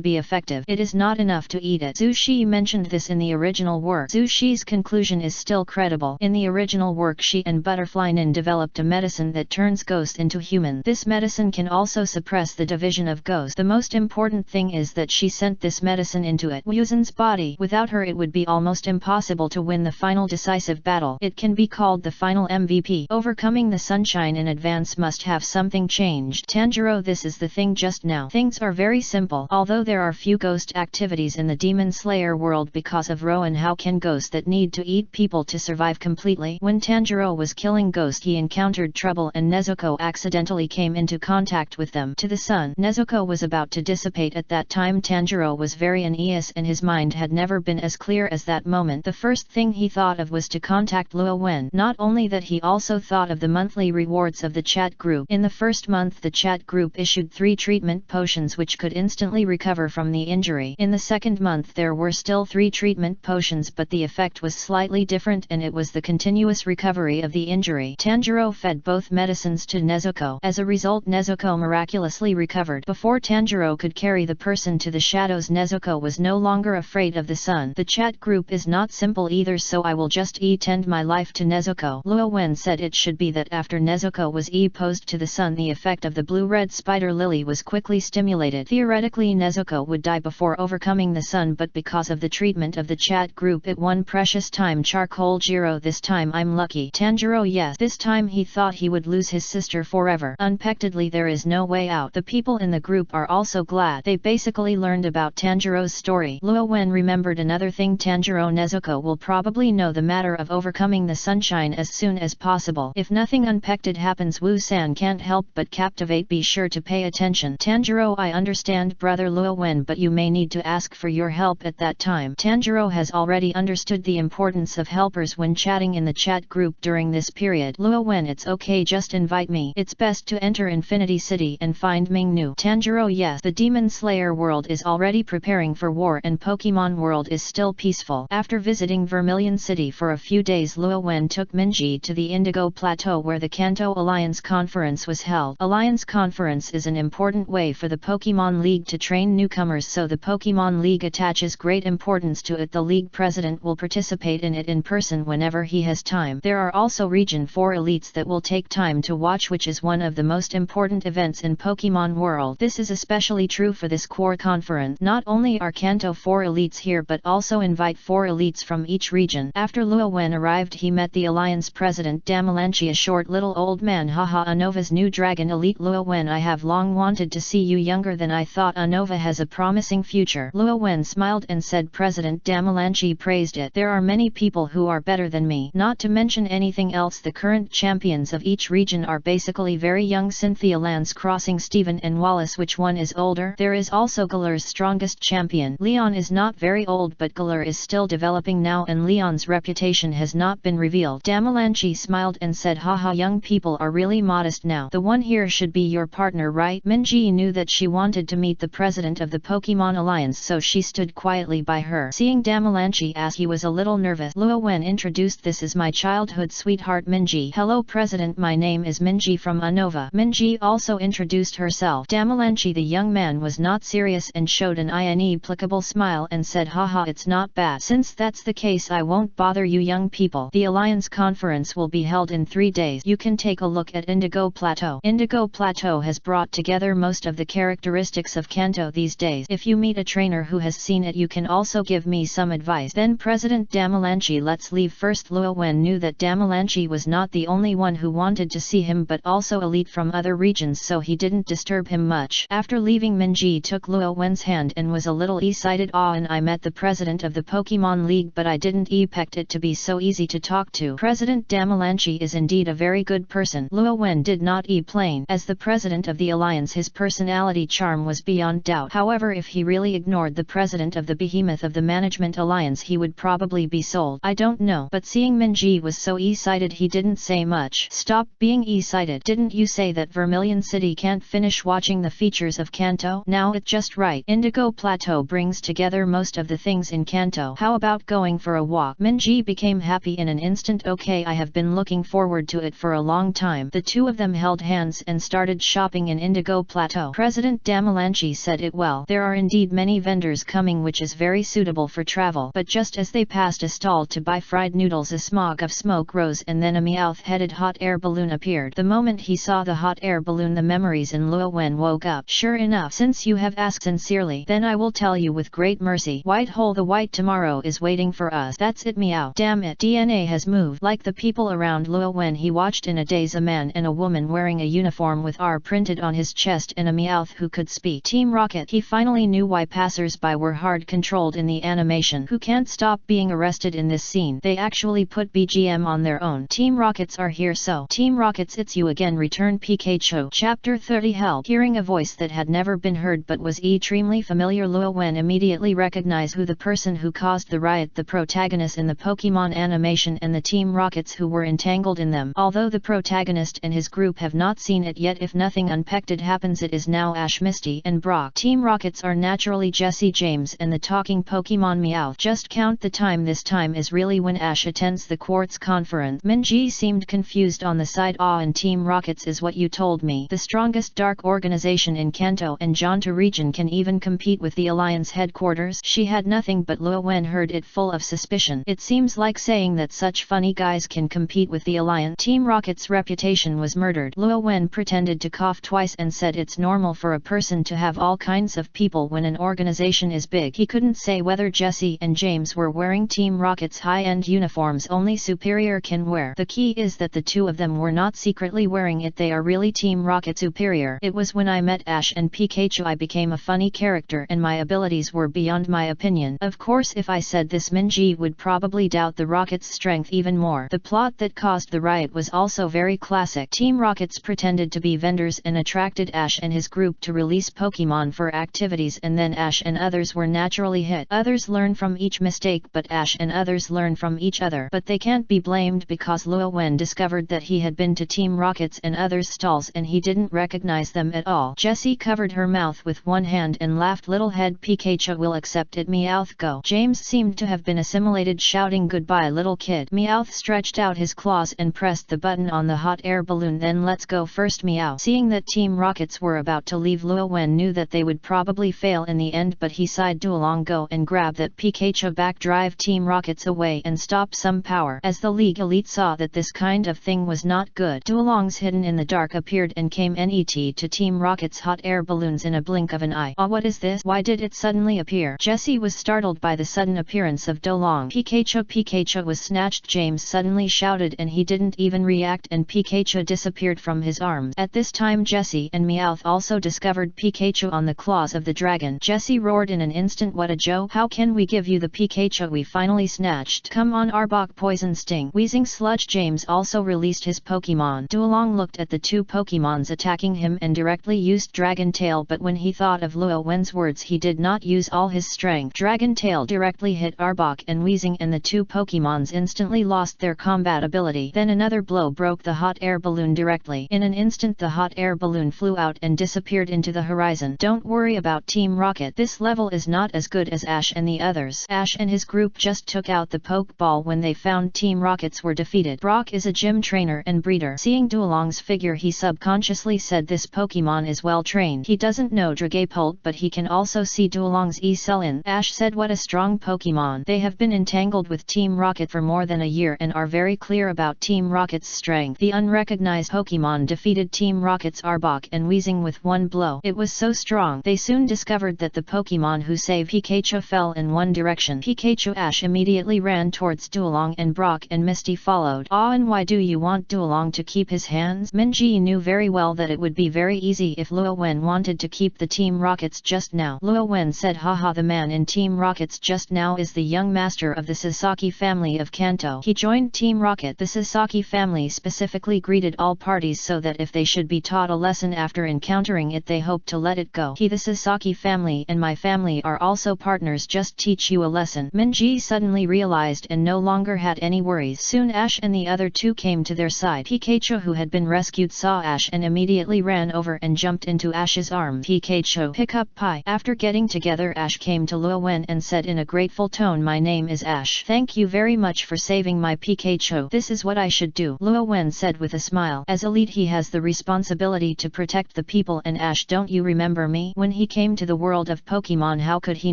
be effective. It is not enough to eat it. Zhu Shi mentioned this in the original work. Zhu Shi's conclusion is still credible. In the original work, Shi and Butterfly Nin developed a medicine that turns ghosts into human. This medicine can also suppress the division of ghosts. The most important thing is that she sent this medicine into it Wuzhen's body. Without her it would be almost impossible to win the final decisive battle. It can be called the final MVP. Overcoming the sunshine in advance must have something changed. Tanjiro, this is the thing just now. Things are very simple. Although there are few ghost activities in the Demon Slayer world because of Rowan, how can ghosts that need to eat people to survive completely? When Tanjiro was killing ghosts, he encountered trouble and Nezuko accidentally came into contact with them. To the sun, Nezuko was about to dissipate at that time. Tanjiro was very uneasy and his mind had never been as clear as that moment. The first thing he thought of was to contact Luo Wen. Not only that, he also thought of the monthly rewards of the chat group. In the first month, the chat group issued 3 treatment potions which could instantly recover from the injury. In the second month there were still 3 treatment potions, but the effect was slightly different and it was the continuous recovery of the injury. Tanjiro fed both medicines to Nezuko. As a result, Nezuko miraculously recovered. Before Tanjiro could carry the person to the shadows, Nezuko was no longer afraid of the sun. The chat group is not simple either, so I will just tend my life to Nezuko. Luo Wen said it should be that after Nezuko was posed to the sun, the effect of the blue-red spider lily was quickly stimulated. Theoretically, Nezuko would die before overcoming the sun, but because of the treatment of the chat group it won precious time. Charcoal Jiro, this time I'm lucky. Tanjiro, yes, this time he thought he would lose his sister forever. Unexpectedly there is no way out. The people in the group are also glad. They basically learned about Tanjiro's story. Luo Wen remembered another thing. Tanjiro, Nezuko will probably know the matter of overcoming the sunshine as soon as possible. If nothing unexpected happens, Wu-san can't help but captivate. Be sure to pay attention. Tanjiro, I understand brother Luo Wen, but you may need to ask for your help at that time. Tanjiro has already understood the importance of helpers when chatting in the chat group during this period. Luo Wen, it's okay, just invite me. It's best to enter Infinity City and find Mingnu. Tanjiro, yes, the Demon Slayer world is already preparing for war and Pokemon world is still peaceful. After visiting Vermilion City for a few days, Luo Wen took Minji to the Indigo Plateau where the Kanto Alliance Conference was held. Alliance Conference is an important way for the Pokemon League to train newcomers, so the Pokemon League attaches great importance to it. The League president will participate in it in person whenever he has time. There are also Region 4 elites that will take time to watch, which is one of the most important events in Pokemon world. This is especially true for this core conference. Not only are Kanto 4 elites here, but also invite 4 elites from each region. After Luo Wen arrived, he met the Alliance President Damalanchi, a short little old man. Haha, Unova's new dragon elite. Luo Wen, I have long wanted to see you. Younger than I thought. Unova has a promising future. Luo Wen smiled and said President Damalanchi praised it. There are many people who are better than me. Not to mention anything else, the current champions of each region are basically very young. Cynthia Lance crossing Steven and Wallace. Which one is older? There is also Galar's strongest champion. Leon is not very old, but Galar is still developing now and Leon's reputation has not been revealed. Damalanchi smiled and said, haha, young people are really modest now. The one here should be your partner, right? Minji knew that she wanted to meet the president of the Pokemon Alliance, so she stood quietly by her. Seeing Damalanchi as he was a little nervous, Luo Wen introduced, this is my childhood sweetheart Minji. Hello president, my name is Minji from Unova. Minji also introduced herself. Damalanchi, the young man, was not serious and showed an inexplicable smile and said, haha, it's not bad. Since that's the case, I won't bother you young people. The Alliance Conference will be held in 3 days. You can take a look at Indigo Plateau. Indigo Plateau has brought together most of the characteristics of Kanto these days. If you meet a trainer who has seen it, you can also give me some advice. Then President Damalanchi, let's leave first. Luo Wen knew that Damalanchi was not the only one who wanted to see him, but also elite from other regions, so he didn't disturb him much. After leaving, Minji took Luo Wen's hand and was a little excited. And I met the president of the Pokemon League, but I didn't expect it to be so easy to talk to. President Damalanchi is indeed a very good person. Luo Wen did not plain. As the president of the alliance, his personality charm was beyond doubt. However, if he really ignored the president of the behemoth of the management alliance, he would probably be sold. I don't know, but seeing Minji was so excited, he didn't say much. Stop being excited. Didn't you say that Vermilion City can't finish watching the features of Kanto? Now it's just right. Indigo Plateau brings together most of the things in Kanto. How about going for a walk? Minji became happy in an instant. Okay, I have been looking forward to it for a long time. The two of them held hands and started shopping in Indigo Plateau. President Damalanchi said it well. There are indeed many vendors coming, which is very suitable for travel. But just as they passed a stall to buy fried noodles, a smog of smoke rose and then a Meowth-headed hot air balloon appeared. The moment he saw the hot air balloon, the memories in Luo Wen woke up. Sure enough, since you have asked sincerely, then I will tell you with great mercy. White hole, the white tomorrow is waiting for us. That's it, Meow. Damn it, DNA has moved. Like the people around Luo Wen, he watched in a daze a man and a woman wearing a uniform with R printed on his chest and a Meowth who could speak. Team Rocket. He finally knew why passers-by were hard controlled in the animation. Who can't stop being arrested in this scene? They actually put BGM on their own. Team Rockets are here, so Team Rockets, it's you again, returned Pikachu. Chapter 30. Help. Hearing a voice that had never been heard but was extremely familiar, Luo Wen immediately recognized who the person who caused the riot, the protagonist in the Pokemon animation, and the Team Rockets who were entangled in them. Although the protagonist and his group have not seen it yet, if nothing unexpected happens, it is now Ash, Misty, and Brock. Team Rockets are naturally Jesse, James, and the talking Pokemon Meowth. Just count the time. This time is really when Ash attends the Quartz Conference. Minji seemed confused on the side. And Team Rockets is what you told me. The strongest dark organization in Kanto and Johto region can even compete with the Alliance headquarters. She had nothing, but Luo Wen heard it full of suspicion. It seems like saying that such funny guys can compete with the Alliance. Team Rocket's reputation was murdered. Luo Wen pretended to cough twice and said it's normal for a person to have all kinds of people when an organization is big. He couldn't say whether Jesse and James were wearing Team Rocket's high-end uniforms only Superior can wear. The key is that the two of them were not secretly wearing it. They are really Team Rocket Superior. It was when I met Ash and Pikachu I became a funny character and my abilities were beyond my opinion. Of course, if I said this, Minji would probably doubt the Rocket's strength even more. The plot that caused the riot was also very classic. Team Rockets pretended to be vendors and attracted Ash and his group to release Pokemon for activities, and then Ash and others were naturally hit. Others learn from each mistake, but Ash and others learn from each other. But they can't be blamed because Luo Wen discovered that he had been to Team Rockets and others' stalls and he didn't recognize them at all. Jessie covered her mouth with one hand and laughed. Little head Pikachu will accept it. Meowth, go. James seemed to have been assimilated, shouting goodbye little kid. Meowth stretched out his claws and pressed the button on the hot air balloon. Then let's go first, Meow. Seeing that Team Rockets were about to leave, Luo Wen knew that they would probably fail in the end, but he sighed. Duolong, go and grab that Pikachu back, drive Team Rockets away and stop some power. As the League Elite saw that this kind of thing was not good, Duolongs hidden in the dark appeared and came net to Team Rocket's hot air balloons in a blink of an eye. What is this? Why did it suddenly appear? Jessie was startled by the sudden appearance of Duolong. Pikachu was snatched, James suddenly shouted, and he didn't even react and Pikachu disappeared from his arms. At this time Jessie and Meowth also discovered Pikachu on the claws of the dragon. Jessie roared in an instant, what a joke! How can we give you the Pikachu we finally snatched? Come on, Arbok, poison sting. Wheezing sludge. James also released his Pokemon. Duolong looked at the two Pokemons attacking him and directly used Dragon Tail, but when he thought of Luo Wen's words he did not use all his strength. Dragon Tail directly hit Arbok and Wheezing, and the two Pokemons instantly lost their combat ability. Then another blow broke the hot air balloon directly. In an instant the hot air balloon flew out and disappeared into the horizon. Don't worry about Team Rocket. This level is not as good as Ash and the others. Ash and his group just took out the Pokeball when they found Team Rockets were defeated. Brock is a gym trainer and breeder. Seeing Duolong's figure he subconsciously said this Pokemon is well trained. He doesn't know Dragapult, but he can also see Duolong's E-Cellin. Ash said what a strong Pokemon. They have been entangled with Team Rocket for more than a year and are very clear about Team Rocket's strength. The unrecognized Pokemon defeated Team Rocket's Arbok and Wheezing with one blow. It was so strong. They soon discovered that the Pokemon who saved Pikachu fell in one direction. Pikachu. Ash immediately ran towards Duolong and Brock and Misty followed. And why do you want Duolong to keep his hands? Minji knew very well that it would be very easy if Luo Wen wanted to keep the Team Rockets just now. Luo Wen said, haha, the man in Team Rockets just now is the young master of the Sasaki family of Kanto. He joined Team Rocket. The Sasaki family specifically greeted all parties so that if they should be taught a lesson after encountering it they hope to let it go. The Sasaki family and my family are also partners, just teach you a lesson. Minji suddenly realized and no longer had any worries. Soon Ash and the other two came to their side. Pikachu, who had been rescued, saw Ash and immediately ran over and jumped into Ash's arms. Pikachu, pick up pie. After getting together, Ash came to Luo Wen and said in a grateful tone, my name is Ash. Thank you very much for saving my Pikachu. This is what I should do, Luo Wen said with a smile. As a lead he has the responsibility to protect the people, and Ash, don't you remember me? When he came to the world of Pokemon, how could he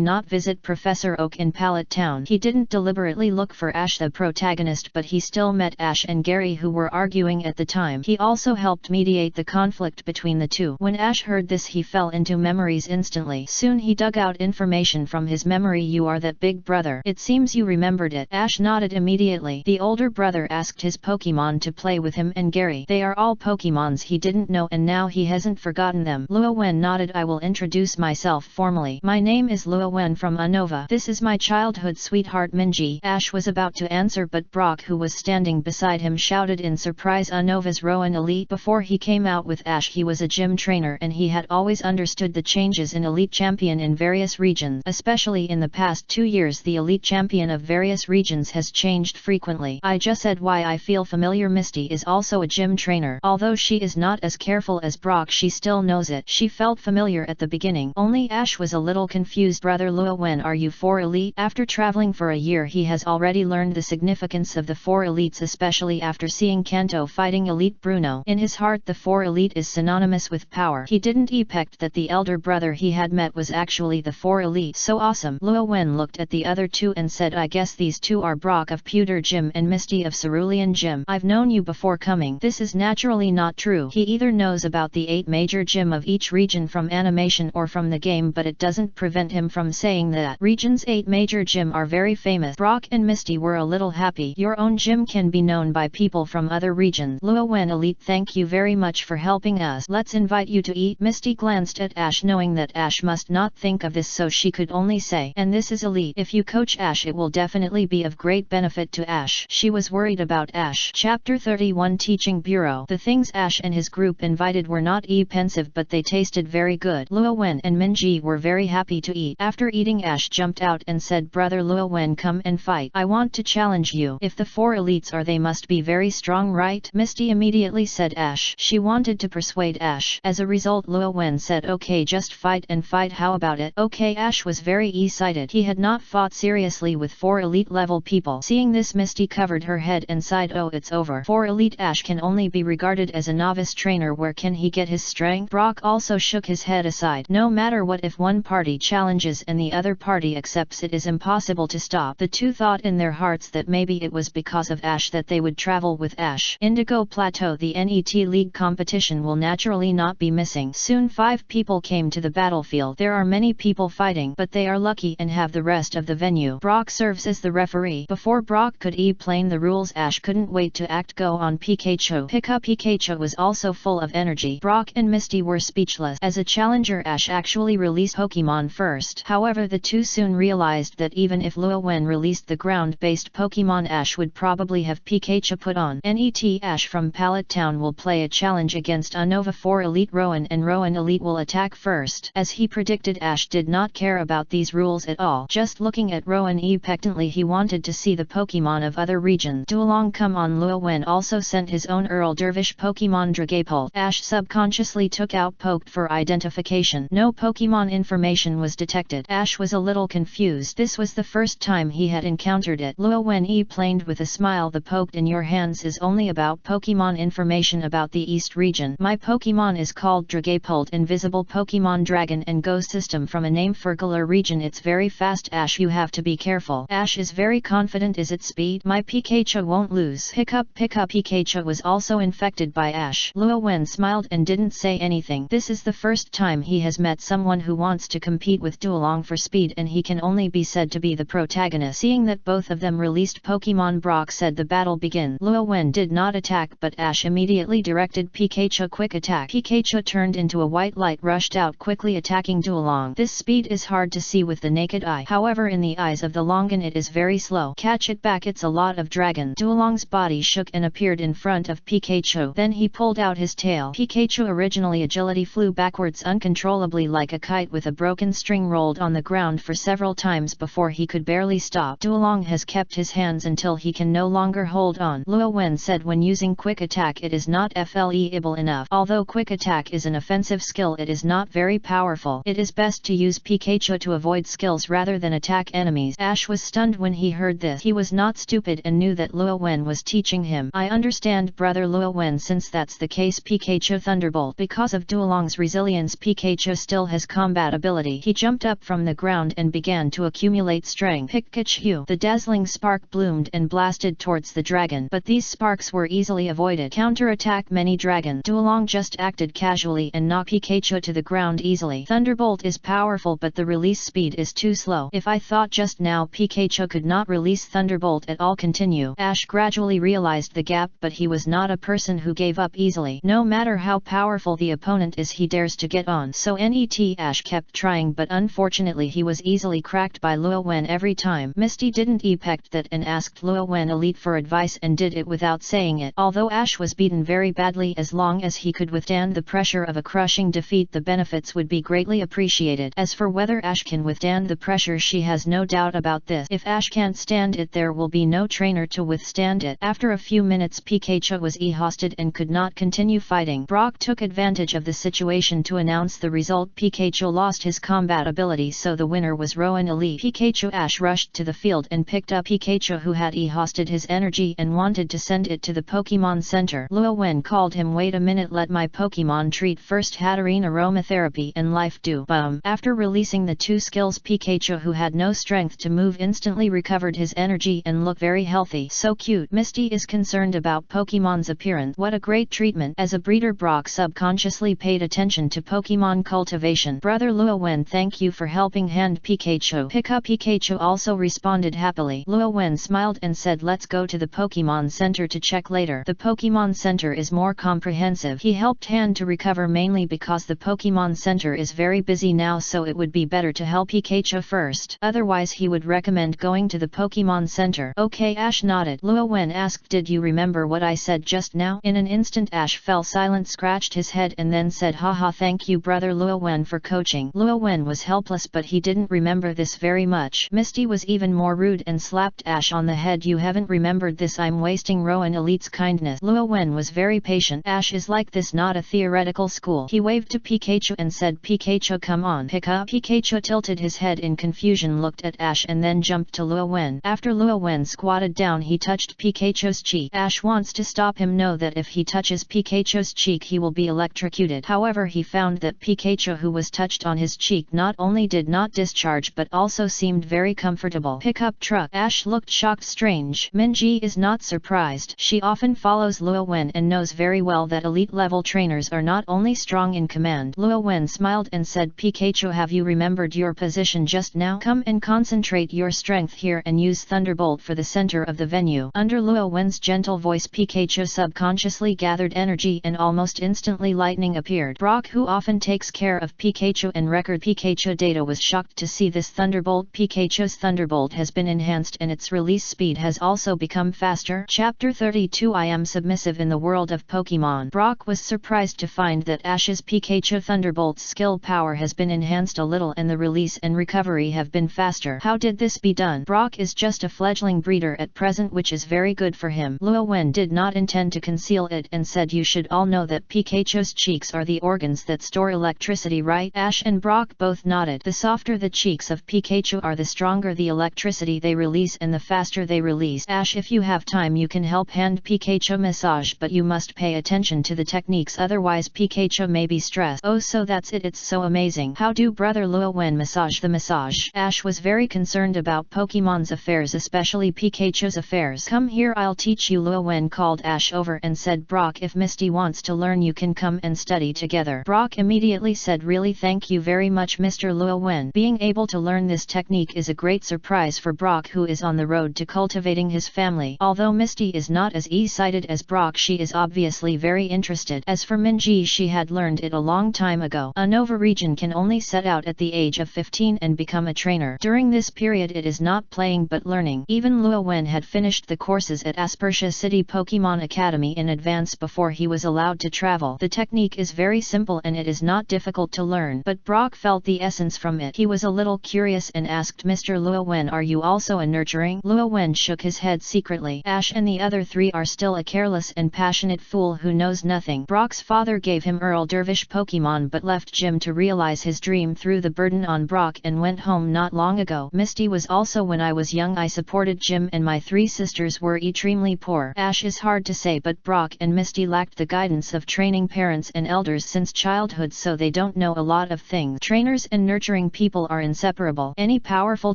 not visit Professor Oak in Pallet Town? He didn't deliberately look for Ash the protagonist, but he still met Ash and Gary, who were arguing at the time. He also helped mediate the conflict between the two. When Ash heard this he fell into memories instantly. Soon he dug out information from his memory. You are that big brother. It seems you remembered it. Ash nodded immediately. The older brother asked his Pokemon to play with him and Gary. They are all Pokemons he didn't know, and now he hasn't forgotten them. Luo Wen nodded. I will introduce myself formally. My name is Luo Wen from Unova. This is my childhood sweetheart Minji. Ash was about to answer, but Brock, who was standing beside him, shouted in surprise, Unova's Rowan Elite. Before he came out with Ash he was a gym trainer, and he had always understood the changes in Elite Champion in various regions. Especially in the past 2 years the Elite Champion of various regions has changed frequently. I just said why I feel familiar. Misty is also a gym trainer. Although she is not as careful as Brock, she still knows it. She felt familiar at the beginning. Only Ash was a little confused. Brother Luo, when are you 4 Elite? After traveling for a year he has already learned the significance of the 4 Elites, especially after seeing Kanto fighting Elite Bruno. In his heart the 4 Elite is synonymous with power. He didn't expect that the elder brother he had met was actually the 4 Elite. So awesome. Luo Wen looked at the other two and said, I guess these two are Brock of Pewter Gym and Misty of Cerulean Gym. I've known you before coming. This is naturally not true. He either knows about the 8 major gym of each region from animation or from the game, but it doesn't prevent him from saying that region's 8 major gym are very famous. Brock and Misty were a little happy. Your own gym can be known by people from other regions. Luo Wen Elite, thank you very much for helping us. Let's invite you to eat. Misty glanced at Ash, knowing that Ash must not think of this, so she could only say, and this is Elite. If you coach Ash it will definitely be of great benefit to Ash. She was worried about Ash. Chapter 31 Teaching Bureau. The things Ash and his group invited were not expensive, but they tasted very good. Luo Wen and Minji were very happy to eat. After eating, Ash jumped out and said, Brother Luo Wen, come and fight. I want to challenge you. If the 4 Elites are, they must be very strong, right? Misty immediately said Ash. She wanted to persuade Ash. As a result Luo Wen said, okay, just fight and fight, how about it? Okay. Ash was very excited. He had not fought seriously with 4 Elite level people. Seeing this, Misty covered her head and sighed, oh, it's over. 4 Elite Ash can only be regarded as a novice trainer. Where can he get his strength? Brock also shook his head aside. No matter what, if one party challenges and the other party accepts, it is impossible to stop. The two thought in their hearts that maybe it was because of Ash that they would travel with Ash. Indigo Plateau. The NET League competition will naturally not be missing. Soon 5 people came to the battlefield. There are many people fighting, but they are lucky and have the rest of the venue. Brock serves as the referee. Before Brock could explain the rules, Ash couldn't wait to act. Go on, Pikachu. Pick up. Pikachu was also full of energy. Brock and Misty were speechless. As a challenger, Ash actually released Pokemon first. However, the two soon realized that even if Luo Wen released the ground-based Pokemon, Ash would probably have Pikachu put on. NET Ash from Pallet Town will play a challenge against Unova 4 Elite Rowan, and Rowan Elite will attack first. As he predicted, Ash did not care about these rules at all. Just looking at Rowan expectantly, he wanted to see the Pokemon of other regions. Duolong, come on. Luo Wen also sent his own Earl Dervish Pokemon Dragapult. Ash subconsciously took out Poked for identification. No Pokemon information was detected. Ash was a little confused. This was the first time he had encountered it. Luo Wen explained with a smile, the Poked in your hands is only about Pokemon information about the East region. My Pokemon is called Dragapult, Invisible Pokemon Dragon and Go system from a name for Galar region. It's very fast. Ash, you have to be careful. Ash is very confident. Is it speed? My Pikachu won't lose. Pick up. Pikachu was also infected by Ash. Luo Wen smiled and didn't say anything. This is the first time he has met someone who wants to compete with Duolong for speed, and he can only be said to be the protagonist. Seeing that both of them released Pokemon, Brock said the battle begin. Luo Wen did not attack, but Ash immediately directed Pikachu quick attack. Pikachu turned into a white light, rushed out quickly attacking Duolong. This speed is hard to see with the naked eye. However, in the eyes of the Longan it is very slow. Catch it back, it's a lot of dragon. Duolong's body shook and appeared in front of Pikachu. Then he pulled out his tail. Pikachu originally agility flew backwards uncontrollably like a kite with a broken string, rolled on the ground for several times before he could barely stop. Duolong has kept his hands until he can no longer hold on. Luo Wen said when using quick attack it is not flexible enough. Although quick attack is an offensive skill, it is not very powerful. It is best to use Pikachu to avoid skills rather than attack enemies. Ash was stunned when he heard this. He was was not stupid and knew that Luo Wen was teaching him. I understand brother Luo Wen, since that's the case Pikachu Thunderbolt. Because of Duolong's resilience, Pikachu still has combat ability. He jumped up from the ground and began to accumulate strength. Pikachu! The dazzling spark bloomed and blasted towards the dragon, but these sparks were easily avoided. Counter-attack many dragon. Duolong just acted casually and knocked Pikachu to the ground easily. Thunderbolt is powerful, but the release speed is too slow. If I thought just now Pikachu could not release Thunderbolt at all. Continue. Ash gradually realized the gap, but he was not a person who gave up easily. No matter how powerful the opponent is, he dares to get on. So Net Ash kept trying, but unfortunately he was easily cracked by Luo Wen every time. Misty didn't expect that and asked Luo Wen Elite for advice and did it without saying it. Although Ash was beaten very badly, as long as he could withstand the pressure of a crushing defeat, the benefits would be greatly appreciated. As for whether Ash can withstand the pressure, she has no doubt about this. If Ash can't stand it, there will be no trainer to withstand it. After a few minutes, Pikachu was exhausted and could not continue fighting. Brock took advantage of the situation to announce the result. Pikachu lost his combat ability, so the winner was Rowan Elite. Pikachu Ash rushed to the field and picked up Pikachu, who had exhausted his energy and wanted to send it to the Pokemon Center. Luo Wen called him, wait a minute, let my Pokemon treat first. Hatterene aromatherapy and life dew. Boom. After releasing the two skills, Pikachu, who had no strength to move, instantly recovered his energy and looked very healthy. So cute. Misty is concerned about Pokemon's appearance. What a great treatment. As a breeder, Brock subconsciously paid attention to Pokemon cultivation. Brother Luo Wen, thank you for helping hand Pikachu pick up. Pikachu also responded happily. Luo Wen smiled and said, let's go to the Pokemon Center to check later. The Pokemon Center is more comprehensive. He helped hand to recover mainly because the Pokemon Center is very busy now, so it would be better to help Pikachu first. Otherwise he would recommend going to the Pokemon Center. Okay, Ash nodded. Luo Wen asked, did you remember what I said just now? In an instant Ash fell silent, scratched his head and then said, haha, thank you brother Luo Wen for coaching. Luo Wen was helpless, but he didn't remember this very much. Misty was even more rude and slapped Ash on the head. You haven't remembered this, I'm wasting Rowan Elite's kindness. Luo Wen was very patient. Ash is like this, not a theoretical school. He waved to Pikachu and said, Pikachu, come on, pick up. Pikachu tilted his head in confusion, looked at Ash and then jumped to Luo Wen. After Luo Wen squatted down, he touched Pikachu's cheek. Ash wants to stop him, know that if he touches Pikachu's cheek he will be electrocuted. However, he found that Pikachu, who was touched on his cheek, not only did not discharge but also seemed very comfortable. Pickup truck. Ash looked shocked. Strange. Minji is not surprised. She often follows Luo Wen and knows very well that elite level trainers are not only strong in command. Luo Wen smiled and said, Pikachu, have you remembered your position just now? Come and concentrate your strength here and use Thunderbolt for the center of the venue. Under Luo Wen's gentle voice, Pikachu subconsciously gathered energy and almost instantly lightning appeared. Brock, who often takes care of Pikachu and record Pikachu data, was shocked to see this Thunderbolt. Pikachu's Thunderbolt has been enhanced and its release speed has also become faster. Chapter 32. I am submissive in the world of Pokemon. Brock was surprised to find that Ash's Pikachu Thunderbolt's skill power has been enhanced a little and the release and recovery have been faster. How did this be done? Brock is just a fledgling breeder at present, which is very good for him. Luo Wen did not intend to conceal it and said, you should all know that Pikachu's cheeks are the organs that store electricity, right? Ash and Brock both nodded. The softer the cheeks of Pikachu are, the stronger the electricity they release and the faster they release. Ash, if you have time you can help hand Pikachu massage, but you must pay attention to the techniques, otherwise Pikachu may be stressed. Oh, so that's it, it's so amazing. How do brother Luo Wen massage the massage? Ash was very concerned about Pokemon's affairs, especially Pikachu's affairs. Come here, I'll teach you. Luo Wen called Ash over and said, Brock, if Misty wants to learn you can come and study together. Brock immediately said, really, thank you very much Mr. Luo Wen. Being able to learn this technique is a great surprise for Brock, who is on the road to cultivating his family. Although Misty is not as excited as Brock, she is obviously very interested. As for Minji, she had learned it a long time ago. A Nova region can only set out at the age of 15 and become a trainer. During this period it is not playing but learning. Even Luo Wen had finished the courses at Aspertia City Pokemon Academy in advance before he was allowed to travel. The technique is very simple and it is not difficult to learn, but Brock felt the essence from it. He was a little curious and asked, Mr. Luo Wen, are you also a nurturing? Luo Wen shook his head secretly. Ash and the other three are still a careless and passionate fool who knows nothing. Brock's father gave him Earl Dervish Pokemon but left Jim to realize his dream, threw the burden on Brock and went home not long ago. Misty was also when I was young, I supported Jim and my 3 sisters were extremely poor. Ash is hard to say, but Brock and Misty lacked the guidance of training parents and elders since childhood, so they don't know a lot of things. Trainers and nurturing people are inseparable. Any powerful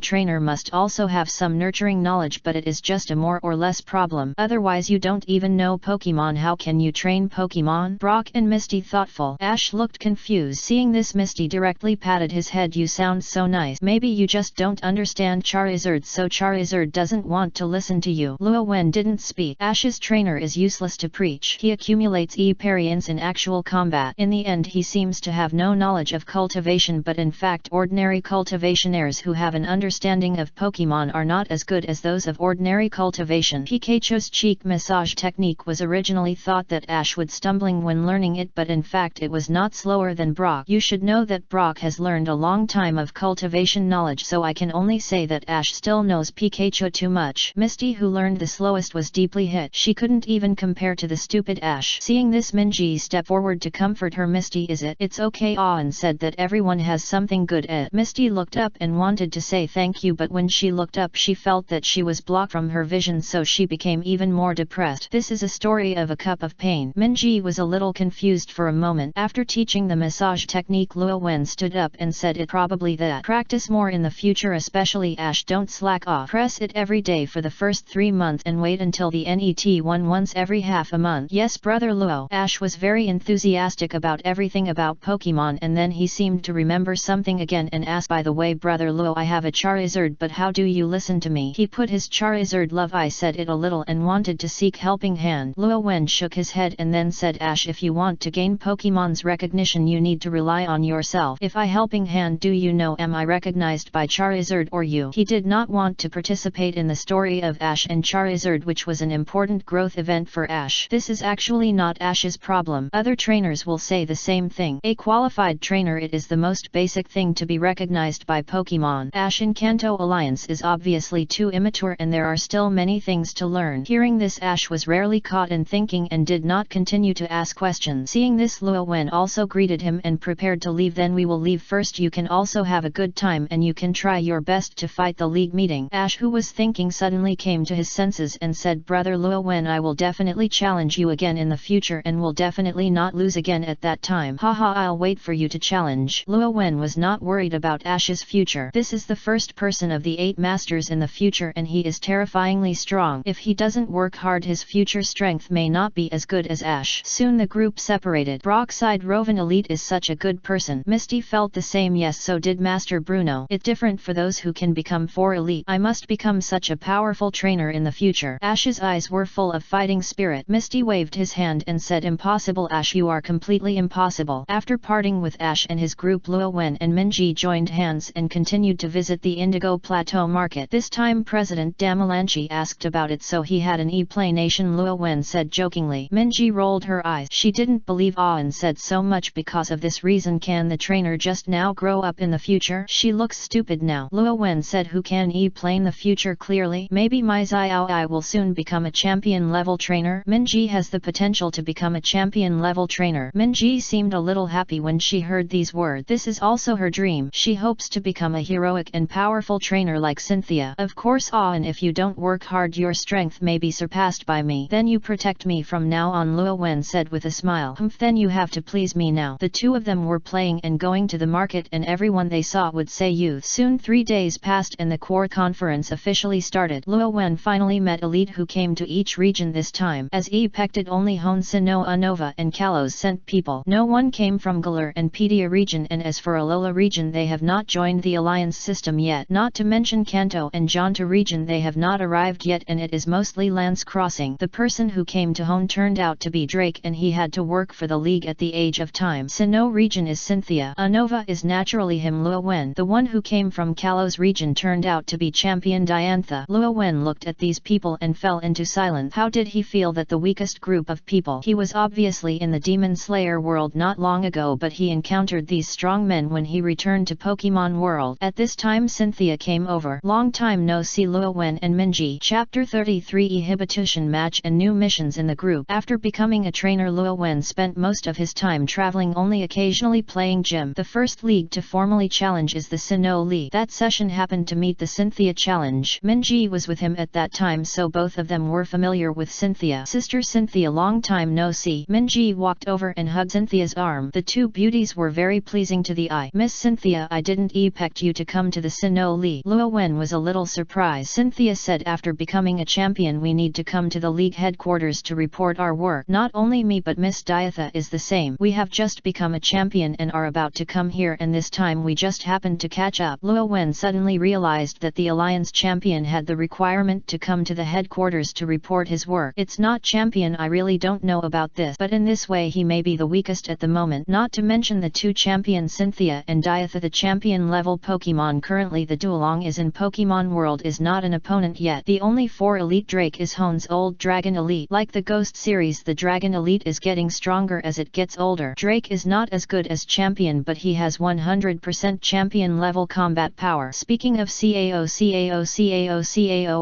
trainer must also have some nurturing knowledge, but it is just a more or less problem. Otherwise you don't even know Pokemon. How can you train Pokemon? Brock and Misty thoughtful. Ash looked confused. Seeing this, Misty directly patted his head. You sound so nice. Maybe you just don't understand Charizard, so Charizard doesn't want to listen to you. Luo Wen didn't speak. Ash's trainer is useless to preach. He accumulates experience in actual combat. In the end he seems to have no knowledge of cultivation, but in fact ordinary cultivationers who have an understanding of Pokemon are not as good as those of ordinary cultivation. Pikachu's cheek massage technique was originally thought that Ash would stumbling when learning it, but in fact it was not slower than Brock. You should know that Brock has learned a long time of cultivation knowledge, so I can only say that Ash still knows Pikachu too much. Misty, who learned the slowest, was deeply hit. She couldn't even compare to the stupid Ash. Seeing this, Minji stepped forward to comfort her. Misty, it's okay. Aon said that everyone has something good at. Misty looked up and wanted to say thank you, but when she looked up she felt that she was blocked from her vision, so she became even more depressed. This is a story of a cup of pain. Minji was a little confused for a moment. After teaching the massage technique, Luo Wen stood up and said it probably that practice more in the future, especially Ash. Don't slack off. Press it every day for the first 3 months and wait until the NET1 once every half a month. Yes, brother Luo. Ash was very enthusiastic about everything about Pokemon, and then he seemed to remember something again and asked, by the way brother Luo, I have a Charizard, but how do you listen to me? He put his Charizard love. I said it a little and wanted to seek helping hand. Luo Wen shook his head and then said, Ash, if you want to gain Pokemon's recognition you need to rely on yourself. If I helping hand, do you know, am I recognized by Charizard or you? He did not want to participate in the story of Ash and Charizard, which was an important growth event for Ash. This is actually not Ash's problem. Other trainers will say the same thing. A qualified trainer, it is the most basic thing to be recognized by Pokemon. Ash in Kanto Alliance is obviously too immature and there are still many things to learn. Hearing this, Ash was rarely caught in thinking and did not continue to ask questions. Seeing this, Luo Wen also greeted him and prepared to leave. Then we will leave first. You can also have a good time and you can try your best to fight the league meeting. Ash, who was thinking, suddenly came to his senses and said, brother Luo Wen, I will definitely challenge you again in the future and will definitely not lose again at that time. Haha, I'll wait for you to challenge. Luo Wen was not worried about Ash's future. This is the first person of the 8 masters in the future and he is terrifyingly strong. If he doesn't work hard, his future strength may not be as good as Ash. Soon the group separated. Brock sighed, Rovan Elite is such a good person. Misty felt the same. Yes, so did Master Bruno. It's different for those who can become 4 elite. I must become such a powerful trainer in the future. Ash's eyes were full of fighting spirit. Misty waved his hand and said, impossible Ash, you are completely impossible. After parting with Ash and his group, Luo Wen and Minji joined hands and continued to visit the Indigo Plateau Market. This time President Damalanchi asked about it, so he had an explanation, Luo Wen said jokingly. Minji rolled her eyes. She didn't believe and said, so much because of this reason can the trainer just now grow up in the future? She looks stupid now. Luo Wen said, who can explain the future clearly? Maybe my Xiao I will soon become a champion level trainer. Minji has the potential to become a champion level trainer. Minji seemed a little happy when she heard these words. This is also her dream. She hopes to become a heroic and powerful trainer like Cynthia. Of course, and if you don't work hard your strength may be surpassed by me. Then you protect me from now on, Luo Wen said with a smile. Then you have to please me now. The two of them were playing and going to the market and everyone they saw would say youth. Soon 3 days passed and the core conference officially started. Luo Wen finally met elite who came to each region this time. As expected, only Hon Sino Unova and Kalos sent people. No one came from Galar and Pedia region, and as for Alola region they have not joined the alliance system yet. Not to mention Kanto and Johto region, they have not arrived yet and it is mostly lands crossing. The person who came to Hon turned out to be Drake and he had to work for the league at the age of time. Sino region is Cynthia. Unova is naturally him. Luo Wen. The one who came from Kalos region turned out to be champion Diantha. Luo Wen looked at these people and fell into silence. How did he feel that the weakest group of people? He was obviously in the Demon Slayer world not long ago, but he encountered these strong men when he returned to Pokemon world. At this time Cynthia came over. Long time no see. Luo Wen and Minji. Chapter 33 Ehibition Match and New Missions in the group. After becoming a trainer, Luo Wen spent most of his time traveling, only occasionally playing gym. The first league to formally challenge is the Sinnoh League. That session happened to meet the Cynthia challenge. Minji was with him at that time, so both of them were familiar with Cynthia. Sister Cynthia, long time no see. Minji walked over and hugged Cynthia's arm. The two beauties were very pleasing to the eye. Miss Cynthia, I didn't expect you to come to the Sinnoh League. Luo Wen was a little surprised. Cynthia said, after becoming a champion we need to come to the league headquarters to report our work. Not only me but Miss Diatha is the same. We have just become a champion and are about to come here, and this time we just happened to catch up. Luo Wen suddenly realized that the alliance champion had the requirement to come to the headquarters to report his work. It's not champion, I really don't know about this, but in this way he may be the weakest at the moment. Not to mention the two champions Cynthia and Diatha, the champion level Pokemon currently the Duolong is in Pokemon World, is not an opponent yet. The only 4 Elite Drake is Hoen's old Dragon Elite. Like the Ghost series, the Dragon Elite is getting stronger as it gets older. Drake is not as good as champion, but he has 100% champion level combat power. Speaking of CAO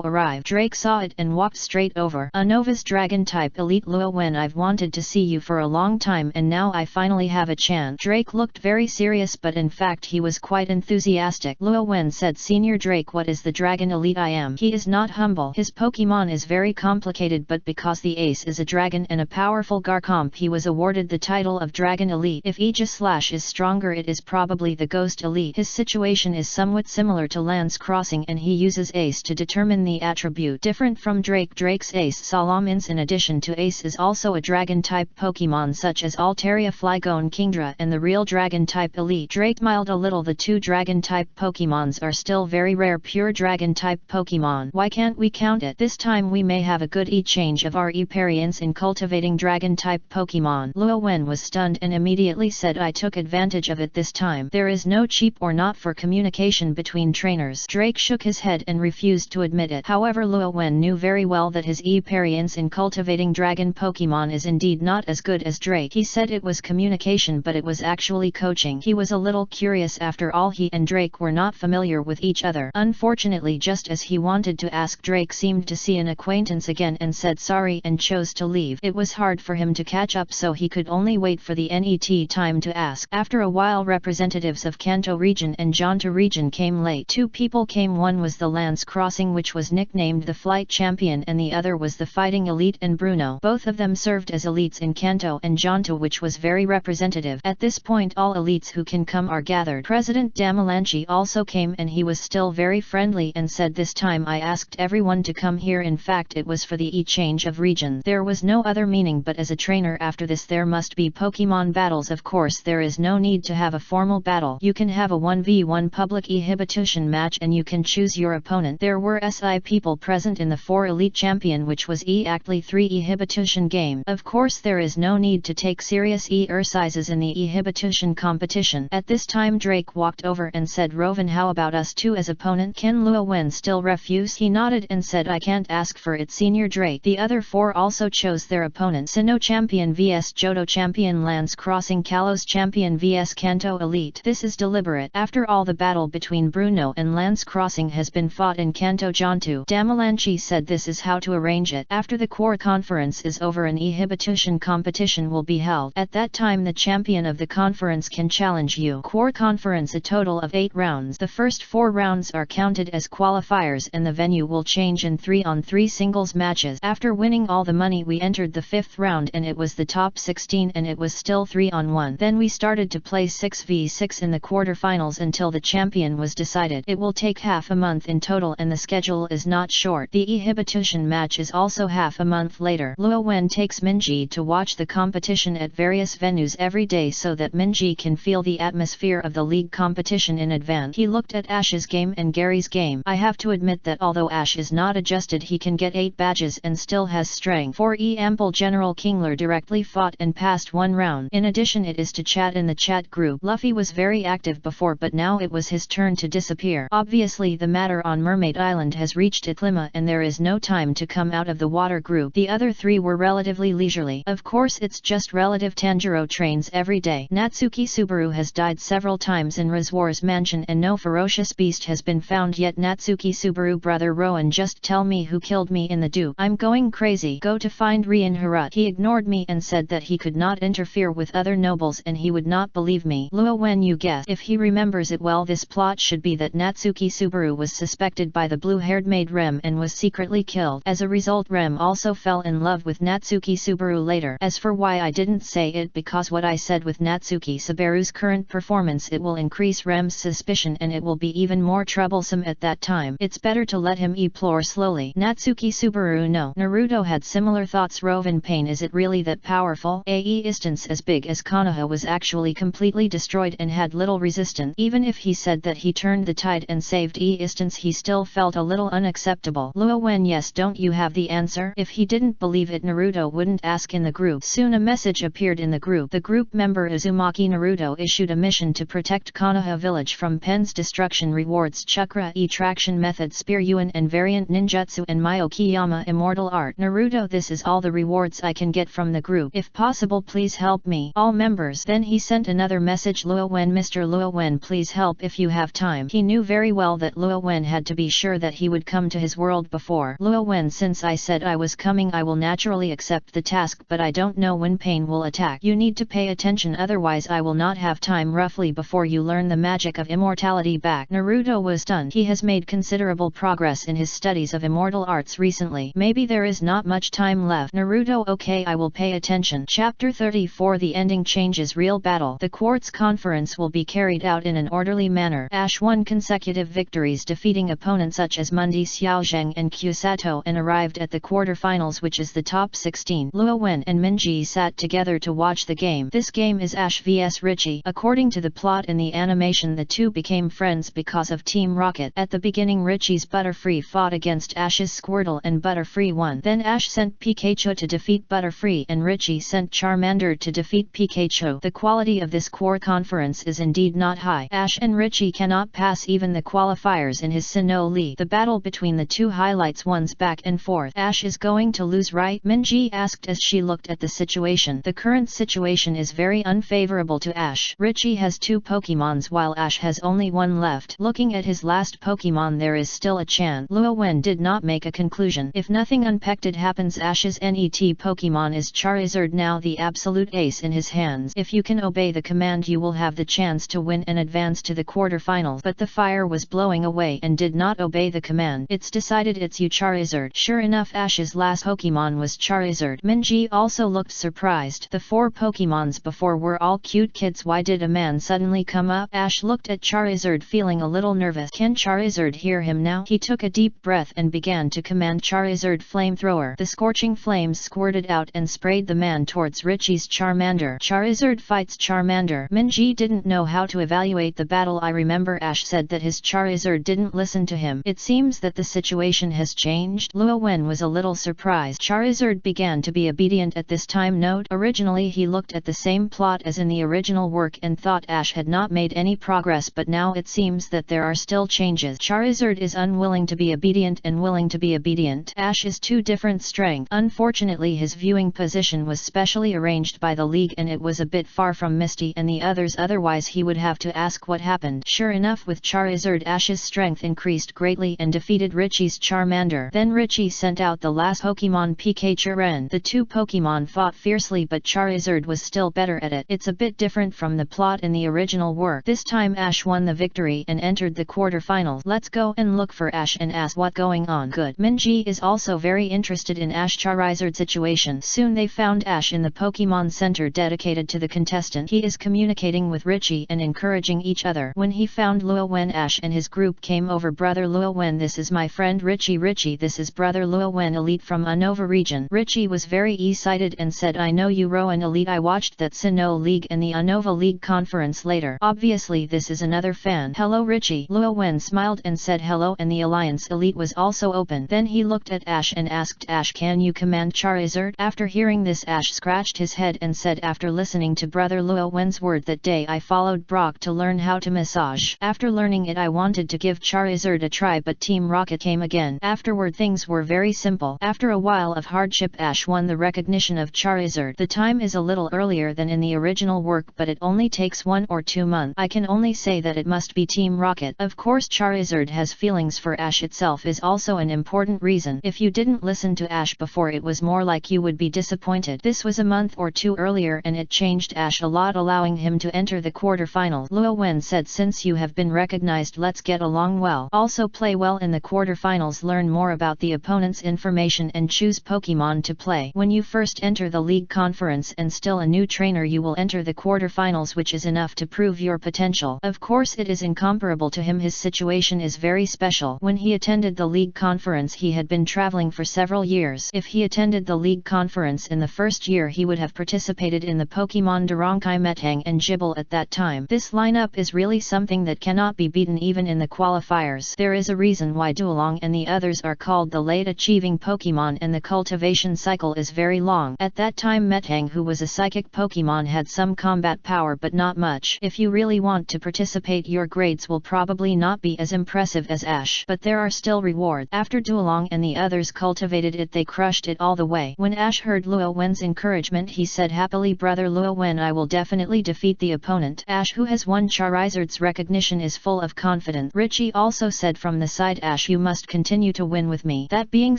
arrived. Drake saw it and walked straight over. A Nova's Dragon type Elite. Luo Wen, I've wanted to see you for a long time and now I finally have a chance. Drake looked very serious, but in fact he was quite enthusiastic. Luo Wen said, Senior Drake, what is the Dragon Elite I am? He is not humble. His Pokemon is very complicated, but because the ace is a dragon and a powerful Garchomp, he was awarded the title of Dragon Elite. If Aegislash is stronger, it is probably the Ghost Elite. His situation is somewhat similar to Lance Crossing and he uses ace to determine the attribute. Different from Drake, Drake's ace Salamence in addition to ace is also a dragon type Pokemon such as Altaria, Flygon, Kingdra and the real dragon type Elite. Drake mild a little. The two dragon type Pokemons are still very rare pure dragon type Pokemon. Why can't we count it? This time we may have a good exchange of our experience in cultivating dragon type Pokemon. Luo Wen was stunned and immediately said, I took advantage of it this time. There is no cheap or not for communication between trainers. Drake shook his head and refused to admit it. However, Luo Wen knew very well that his experience in cultivating dragon Pokemon is indeed not as good as Drake. He said it was communication, but it was actually coaching. He was a little curious. After all, he and Drake were not familiar with each other. Unfortunately, just as he wanted to ask, Drake seemed to see an acquaintance again and said sorry and chose to leave. It was hard for him to catch up, so he could only wait for the NET time to ask. After a while, representatives of Kanto region and Johto region came late. Two people came. One was the Lance Crossing, which was nicknamed the Flight Champion, and the other was the Fighting Elite and Bruno. Both of them served as elites in Kanto and Johto, which was very representative. At this point all elites who can come are gathered. President Damalanchi also came and he was still very friendly and said, this time I asked everyone to come here. In fact it was for the exchange of region. There was no other meaning, but as a trainer after this there must be Pokemon battles. Of course there is no need to have a formal battle. You can have a 1v1 public exhibition match and you can choose your opponent. There were SI people present in the 4 Elite Champion, which was exactly 3 exhibition game. Of course there is no need to take serious exercises in the exhibition competition. At this time Drake walked over and said, Rovan, how about us two as opponent? Can Luo Wen still refuse? He nodded and said, I can't ask for it, Senior Drake. The other 4 also chose their opponent. Sinnoh Champion vs Johto Champion, Lance Crossing Kalos Champion vs Kanto Elite. This is deliberate. After all, the battle between Bruno and Lance Crossing has been fought in Kanto Johto. Damalanchi said this is how to arrange it. After the core conference is over, an exhibition competition will be held. At that time the champion of the conference can challenge you. Core conference, a total of 8 rounds. The first 4 rounds are counted as qualifiers and the venue will change in 3-on-3 singles matches. After winning all the money we entered the 5th round and it was the top 16 and it was still 3-on-1. Then we started to play 6v6 in the quarterfinals until the champion was decided. It will take half a month in total and the schedule is not short. The exhibition match is also half a month later. Luo Wen takes Minji to watch the competition at various venues every day so that Minji can feel the atmosphere of the league competition in advance. He looked at Ash's game and Gary's game. I have to admit that although Ash is not adjusted, he can get 8 badges and still has strength. For example, General Kingler directly fought and passed 1 round. In addition, it is to chat in the chat group. Luffy was very active before, but now it was his turn to disappear. Obviously the matter on Mermaid Island has reached its limit and there is no time to come out of the water group. The other 3 were relatively leisurely. Of course it's just relative. Tanjiro trains every day. Natsuki Subaru has died several times in Razwar's mansion and no ferocious beast has been found yet. Natsuki Subaru, brother Rowan, just tell me who killed me in the dupe. I'm going crazy. Go to find Rian Harut. He ignored me and said that he could not interfere with other nobles and he would not believe me. Luo Wen, you guess. If he remembers it well, this plot should be that Natsuki Subaru was suspected infected by the blue-haired maid Rem and was secretly killed. As a result, Rem also fell in love with Natsuki Subaru later. As for why I didn't say it, because what I said with Natsuki Subaru's current performance, it will increase Rem's suspicion and it will be even more troublesome at that time. It's better to let him explore slowly. Natsuki Subaru. No. Naruto had similar thoughts. Rovan pain, is it really that powerful? A instance as big as Konoha was actually completely destroyed and had little resistance. Even if he said that he turned the tide and saved instance, he still felt a little unacceptable. Luo Wen, yes, don't you have the answer? If he didn't believe it, Naruto wouldn't ask in the group. Soon a message appeared in the group. The group member Uzumaki Naruto issued a mission to protect Konoha village from Pen's destruction. Rewards: Chakra E-Traction Method, Spear Yuan and Variant Ninjutsu and Myokiyama Immortal Art. Naruto, this is all the rewards I can get from the group. If possible, please help me. All members. Then he sent another message: Luo Wen, Mr. Luo Wen, please help if you have time. He knew very well that Luo Wen had to be sure that he would come to his world before. Luo Wen, since I said I was coming, I will naturally accept the task, but I don't know when pain will attack. You need to pay attention, otherwise I will not have time. Roughly before you learn the magic of immortality back. Naruto was stunned. He has made considerable progress in his studies of immortal arts recently. Maybe there is not much time left. Naruto, okay, I will pay attention. Chapter 34. The ending changes. Real battle. The Quartz Conference will be carried out in an orderly manner. Ash won consecutive victories, defeating opponents such as Mundi Xiaozheng and Kusato, and arrived at the quarterfinals, which is the top 16. Luo Wen and Minji sat together to watch the game. This game is Ash vs Richie. According to the plot in the animation, the two became friends because of Team Rocket. At the beginning, Richie's Butterfree fought against Ash's Squirtle and Butterfree won. Then Ash sent Pikachu to defeat Butterfree and Richie sent Charmander to defeat Pikachu. The quality of this core conference is indeed not high. Ash and Richie cannot pass even the qualifiers in his Sinnoh League. The battle between the two highlights one's back and forth. Ash is going to lose, right? Minji asked as she looked at the situation. The current situation is very unfavorable to Ash. Richie has 2 Pokemons while Ash has only 1 left. Looking at his last Pokemon, there is still a chance. Luo Wen did not make a conclusion. If nothing unexpected happens, Ash's NET Pokemon is Charizard, now the absolute ace in his hands. If you can obey the command, you will have the chance to win and advance to the quarterfinals. But the fire was blowing away and did not obey the command. It's decided, it's you, Charizard. Sure enough, Ash's last Pokemon was Charizard. Minji also looked surprised. The 4 Pokemons before were all cute kids. Why did a man suddenly come up? Ash looked at Charizard feeling a little nervous. Can Charizard hear him now? He took a deep breath and began to command Charizard Flamethrower. The scorching flames squirted out and sprayed the man towards Richie's Charmander. Charizard fights Charmander. Minji didn't know how to evaluate the battle. I remember Ash said that his Charizard didn't listen to him. It seems that the situation has changed. Luo Wen was a little surprised. Charizard began to be obedient at this time. Note: originally he looked at the same plot as in the original work and thought Ash had not made any progress, but now it seems that there are still changes. Charizard is unwilling to be obedient and willing to be obedient. Ash is 2 different strengths. Unfortunately, his viewing position was specially arranged by the league and it was a bit far from Misty and the others, otherwise he would have to ask what happened. Sure enough, with Charizard, Ash's strength increased greatly and defeated Richie's Charmander. Then Richie sent out the last Pokemon, Pikachu Ren. The 2 Pokemon fought fiercely, but Charizard was still better at it. It's a bit different from the plot in the original work. This time Ash won the victory and entered the quarterfinals. Let's go and look for Ash and ask what's going on. Good. Minji is also very interested in Ash Charizard situation. Soon they found Ash in the Pokemon Center dedicated to the contestant. He is communicating with Richie and encouraging each other. When he found Luo Wen, Ash and his group came over. Brother Luo Wen, this is my friend Richie. Richie, this is brother Luo Wen, elite from Unova region. Richie was very excited and said, I know you, Rowan elite. I watched that Sinnoh League and the Unova League conference later. Obviously this is another fan. Hello Richie. Luo Wen smiled and said hello, and the Alliance elite was also open. Then he looked at Ash and asked Ash, can you command Charizard? After hearing this, Ash scratched his head and said, after listening to brother Luo Wen's word that day, I followed Brock to learn how to massage. After learning it, I wanted to give Charizard a try, but Team Rocket came again. Afterward things were very simple. After a while of hardship, Ash won the recognition of Charizard. The time is a little earlier than in the original work, but it only takes 1 or 2 months. I can only say that it must be Team Rocket. Of course Charizard has feelings for Ash itself is also an important reason. If you didn't listen to Ash before, it was more like you would be disappointed. This was a month or 2 earlier and it changed Ash a lot, allowing him to enter the quarterfinals. Luo Wen said, since you have been recognized, let's get along well. Also play well in the quarterfinals, learn more about the opponent's information and choose Pokemon to play. When you first enter the league conference and still a new trainer, you will enter the quarterfinals, which is enough to prove your potential. Of course it is incomparable to him, his situation is very special. When he attended the league conference he had been traveling for several years. If he attended the league conference in the first year he would have participated in the Pokemon Durangkai Metang and Gible at that time. This lineup is really something that cannot be beaten even in the qualifiers. There is a reason why Duolong and the others are called the late achieving Pokemon, and the cultivation cycle is very long. At that time Metang, who was a psychic Pokemon, had some combat power but not much. If you really want to participate your grades will probably not be as impressive as Ash, but there are still rewards. After Duolong and the others cultivated it they crushed it all the way. When Ash heard Luo Wen's encouragement he said happily, brother Luo Wen, I will definitely defeat the opponent. Ash, who has won Charizard's recognition, is full of confidence. Richie also said from the side, Ash, you must continue to win with me. That being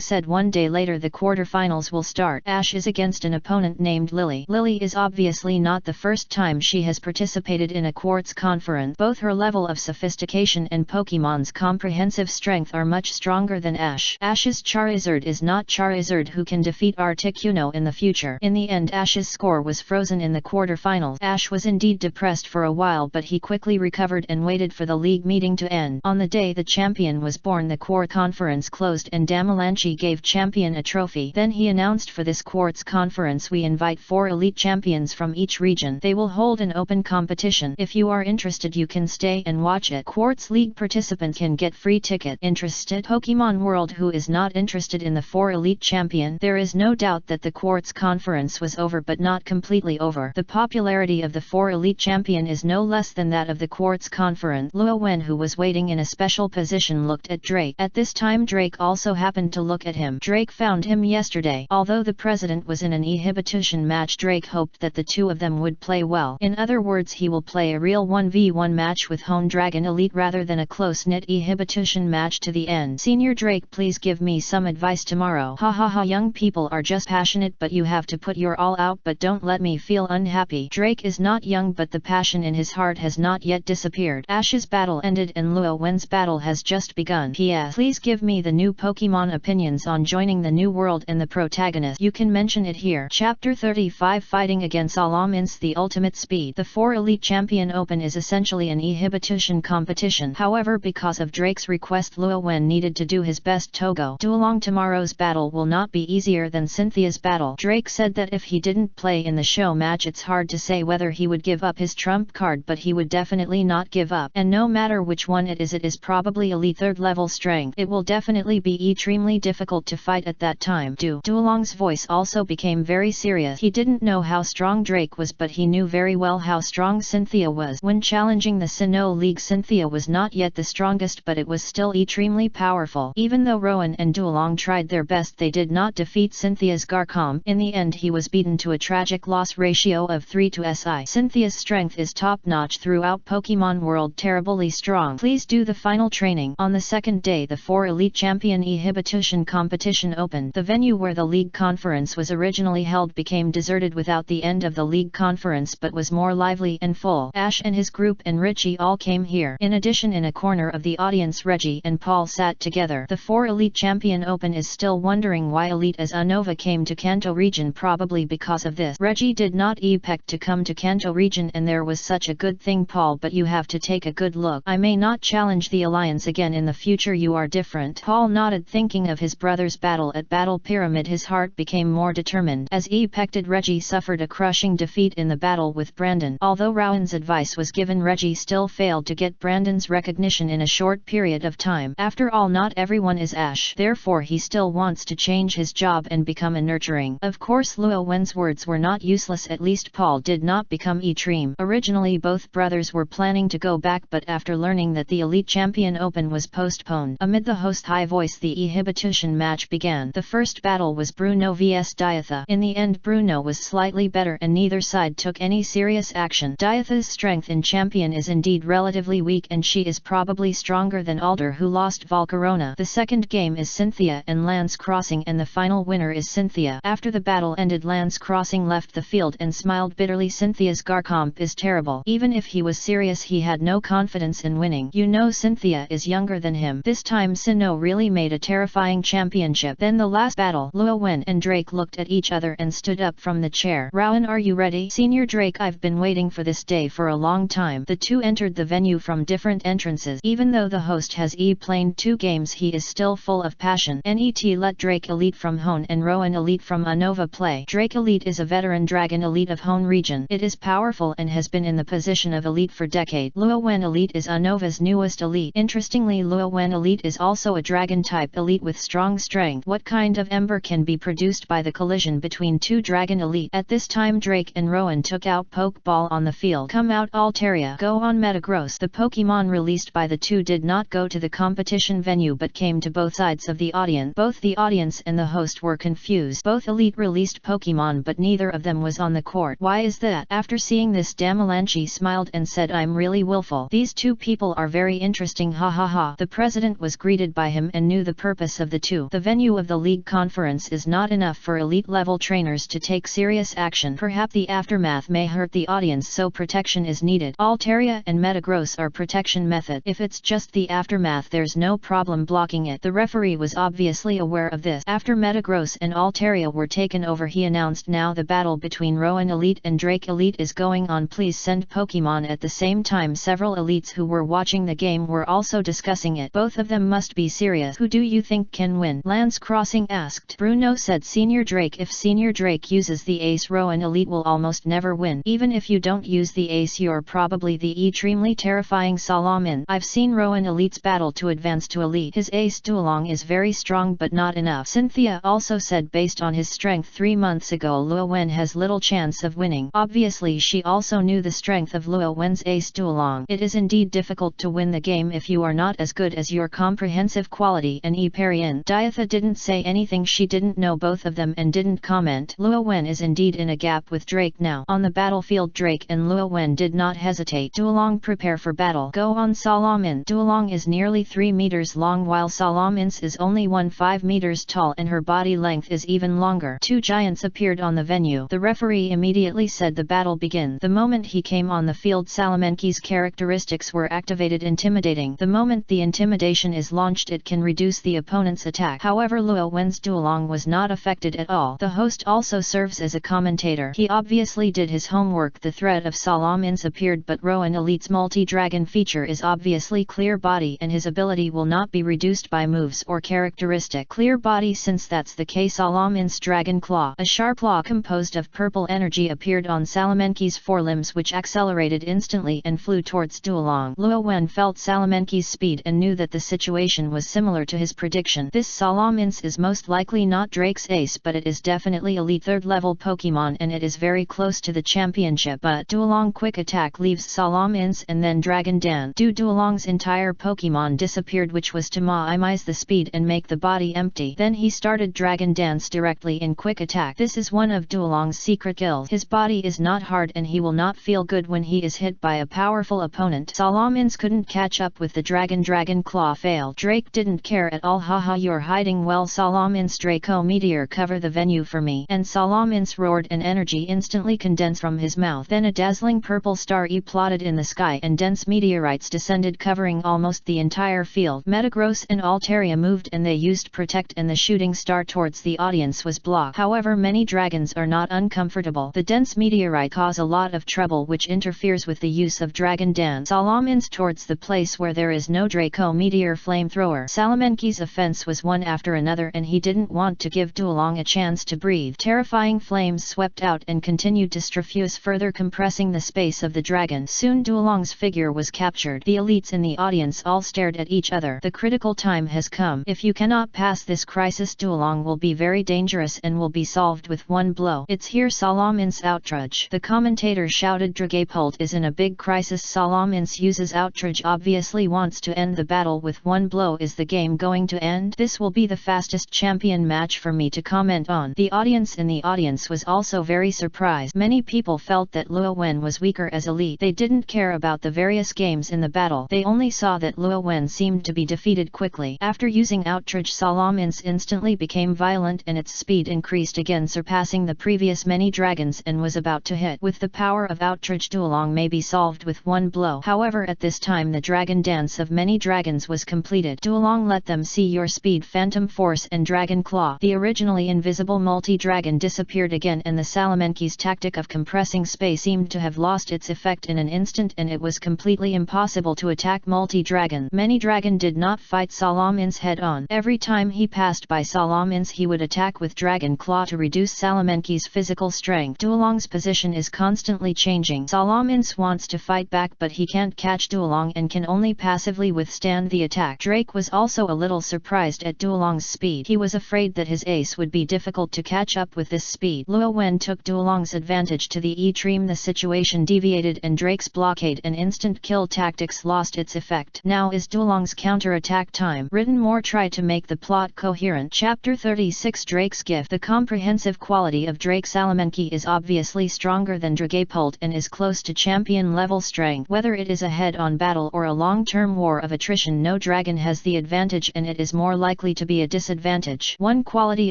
said, one day later the quarterfinals will start. Ash is against an opponent named Lily. Lily is obviously not the first time she has participated in a quartz conference. Both her level of sophistication and Pokemon's comprehensive strength are much stronger than Ash. Ash's Charizard is not Charizard who can defeat Articuno in the future. In the end Ash's score was frozen in the quarterfinals. Ash was indeed depressed for a while, but he quickly recovered and waited for the league meeting to end. On the day the champion was born the quartz conference closed and Damalanchi gave champion a trophy. Then he announced, for this quartz conference we invite 4 elite champions from each region. They will hold an open competition. If you are interested you can stay and watch it. Quartz League participants can get free ticket. Interested? Pokemon World, who is not interested in the 4 elite champion? There is no doubt that the quartz conference was over, but not completely over. The popularity of the 4 elite champion is no less than that of the quartz conference. Luo Wen, who was waiting in a special position, looked at Drake. At this time Drake also happened to look at him. Drake found him yesterday. Although the president was in an inhibition match, Drake hoped that the two of them would play well. In other words, he will play a real 1v1 match with Hone Dragon Elite rather than a close-knit inhibition match to the end. Senior Drake, please give me some advice tomorrow. Ha ha ha, young people are just passionate, but you have to put your all out, but don't let me feel unhappy. Drake is not young, but the passion in his heart has not yet disappeared. Ash's battle ended and Luo Wen's battle has just begun. P.S. Please give me the new Pokemon opinions on joining the new world and the protagonist. You can mention it here. Chapter 35, Fighting Against Alamins, the Ultimate Speed. The 4 Elite Champion Open is essentially an inhibition competition. However, because of Drake's request, Luo Wen needed to do his best to go. Duolong, tomorrow's battle will not be easier than Cynthia's battle. Drake said that if he didn't play in the show match it's hard to say whether he would give up his trump card, but he would definitely not give up. And no matter which one it is probably elite 3rd level strength. It will definitely be extremely difficult to fight at that time. Duolong's voice also became very serious. He didn't know how strong Drake was, but he knew very well how strong Cynthia was. When challenging the Sinnoh League, Cynthia was not yet the strongest, but it was still extremely powerful. Even though Rowan and Duolong tried their best, they did not defeat Cynthia's Garchomp. In the end he was beaten to a tragic loss ratio of 3-SI. Cynthia's strength is top-notch throughout Pokemon World, terribly strong. Please do the final training. On the second day the 4 Elite Champion inhibition competition opened. The venue where the league conference was originally held became deserted without the end of the league conference, but was more lively and full. Ash and his group and Richie all came here. In addition, in a corner of the audience Reggie and Paul sat together. The 4 Elite Champion Open is still wondering why Elite as Unova came to Kanto region. Probably because of this. Reggie did not expect to come to Kanto region, and there was such a good thing, Paul, but you have to take a good look. I may not challenge the alliance again in the future. You are different. Paul nodded, thinking of his brother's battle at Battle Pyramid. His heart became more determined. As expected, Reggie suffered a crushing defeat in the battle with Brandon. Although Rowan's advice was given, Reggie still failed to get Brandon's recognition in a short period of time. After all, not everyone is Ash. Therefore he still wants to change his job and become a nurturing. Of course Luo Wen's words were not useless. At least Paul did not become extreme. Originally both brothers were planning to go back, but after learning that the Elite Champion Open was postponed, amid the host's high voice the inhibition match began. The first battle was Bruno vs Diatha. In the end Bruno was slightly better and neither side took any serious action. Diatha's strength in champion is indeed relatively weak, and she is probably stronger than Alder, who lost Volcarona. The second game is Cynthia and Lance Crossing, and the final winner is Cynthia. After the battle ended, Lance Crossing left the field and smiled bitterly. Cynthia's Garchomp is terrible. Even if he was serious, he had no confidence in winning. You know Cynthia is younger than him. This time Sinnoh really made a terrifying championship. Then the last battle. Luo Wen and Drake looked at each other and stood up from the chair. Rowan, are you ready? Senior Drake, I've been waiting for this day for a long time. The two entered the venue from different entrances. Even though the host has played 2 games, he is still full of passion. NET let Drake Elite from Hone and Rowan Elite from Unova play. Drake Elite is a veteran dragon elite of Hone region. It is powerful and has been in the position of elite for decades. Luo Wen Elite is Unova's newest elite. Interestingly, Luo Wen Elite is also a dragon type elite with strong strength. What kind of ember can be produced by the collision between 2 dragon elite? At this time Drake and Rowan took out Pokeball on the field. Come out Altaria. Go on Metagross. The Pokemon released by the two did not go to the competition venue but came to both sides of the audience. Both the audience and the host were confused. Both elite released Pokemon but neither of them was on the court. Why is that? After seeing this, Damalanchi smiled and said, I'm really willful. These two people are very interesting, ha ha ha. The president was greeted by him and knew the purpose of the two. The venue of the league conference is not enough for elite level trainers to take serious action. Perhaps the aftermath may hurt the audience, so protection is needed. Altaria and Metagross are protection method. If it's just the aftermath, there's no problem blocking it. The referee was obviously aware of this. After Metagross and Altaria were taken over, he announced, now the battle between Rowan Elite and Drake Elite is going on. Please send Pokemon. At the same time, several elites who were watching the game were also discussing it. Both of them must be serious. Who do you think can win? Lance Crossing asked. Bruno said Senior Drake. If Senior Drake uses the ace, Rowan Elite will almost never win. Even if you don't use the ace, you're probably the extremely terrifying Salamin. I've seen Rowan Elite's battle to advance to elite. His ace Duolong is very strong but not enough. Cynthia also said based on his strength 3 months ago, Luo Wen has little chance of winning. Obviously she also knew the strength of Luo Wen's ace Duolong. It is indeed difficult to win the game if you are not as good as your comprehensive quality and Iparian. Diatha didn't say anything. She didn't know both of them and didn't comment. Luo Wen is indeed in a gap with Drake now. On the battlefield, Drake and Luo Wen did not hesitate. Duolong, prepare for battle. Go on Salamin. Duolong is nearly 3 meters long while Salamins is only 1.5 meters tall and her body length is even longer. Two giants appeared on the venue. The referee immediately said the battle begin. The moment he came on the field, Salamenki's characteristics were activated. Intimidating. The moment the intimidation is launched, it can reduce the opponent's attack. However, Luo Wen's Duolong was not affected at all. The host also serves as a commentator. He obviously did his homework. The threat of Salamins appeared, but Rowan Elite's multi-dragon feature is obviously clear body and his ability will not be reduced by moves or characteristic. Clear body. Since that's the case, Salamin's Dragon Claw, a sharp claw composed of purple energy, appeared on Salamenki's forelimbs, which accelerated instantly and flew towards Duolong. Luo Wen felt Salamenki's speed and knew that the situation was similar to his prediction. This Salamins is most likely not Drake's ace, but it is definitely elite 3rd level Pokemon and it is very close to the championship. But Duolong quick attack leaves Salamins and then Dragon Dance. Duolong's entire Pokemon disappeared, which was to minimize the speed and make the body empty. Then he started Dragon Dance directly in quick attack. This is one of Duolong's secret skills. His body is not hard and he will not feel good when he is hit by a powerful opponent. Salamins couldn't catch up with the Dragon Claw failed. Drake didn't care at all. Haha, you're hiding well. Salamins, Draco Meteor, cover the venue for me. And Salamins roared and energy instantly condensed from his mouth. Then a dazzling purple star plotted in the sky and dense meteorites descended, covering almost the entire field. Metagross and Altaria moved and they used Protect and the shooting star towards the audience was blocked. However, many dragons are not uncomfortable. The dense meteorite cause a lot of trouble, which interferes with the use of Dragon Dance. Salamins towards the place where there is no Draco Meteor flamethrower. Salamenki's offense was one after another and he didn't want to give Duolong a chance to breathe. Terrifying flames swept out and continued to strafuse, further compressing the space of the dragon. Soon Duolong's figure was captured. The elites in the audience all stared at each other. The critical time has come. If you cannot pass this crisis, Duolong will be very dangerous and will be solved with one blow. It's here Salamins outrage. The commentator shouted Dragapult is in a big crisis. Salamins uses outrage, obviously wants to end the battle with one blow. Is the game going to end? This will be the fastest champion match for me to comment on. The audience in the audience was also very surprised. Many people felt that Luo Wen was weaker as elite. They didn't care about the various games in the battle. They only saw that Luo Wen seemed to be defeated quickly. After using outrage, Salamins instantly became violent and its speed increased again, surpassing the previous many dragons, and was about to hit. With the power of outrage, Duolong may be solved with one blow. However, at this time the Dragon Dance sequence of many dragons was completed. Duolong let them see your speed, Phantom Force and Dragon Claw. The originally invisible multi-dragon disappeared again, and the Salamanquis tactic of compressing space seemed to have lost its effect in an instant, and it was completely impossible to attack multi-dragon. Many dragon did not fight Salamins head-on. Every time he passed by Salamins he would attack with Dragon Claw to reduce Salamanquis' physical strength. Duolong's position is constantly changing. Salamins wants to fight back, but he can't catch Duolong and can only passively withstand the attack. Drake was also a little surprised at Duolong's speed. He was afraid that his ace would be difficult to catch up with this speed. Luo Wen took Duolong's advantage to the extreme. The situation deviated and Drake's blockade and instant kill tactics lost its effect. Now is Duolong's counter-attack time. Written more try to make the plot coherent. Chapter 36 Drake's Gift. The comprehensive quality of Drake Salamanqui is obviously stronger than Dragapult and is close to champion level strength. Whether it is a head-on battle or a long-term war of attrition, no dragon has the advantage and it is more likely to be a disadvantage. One quality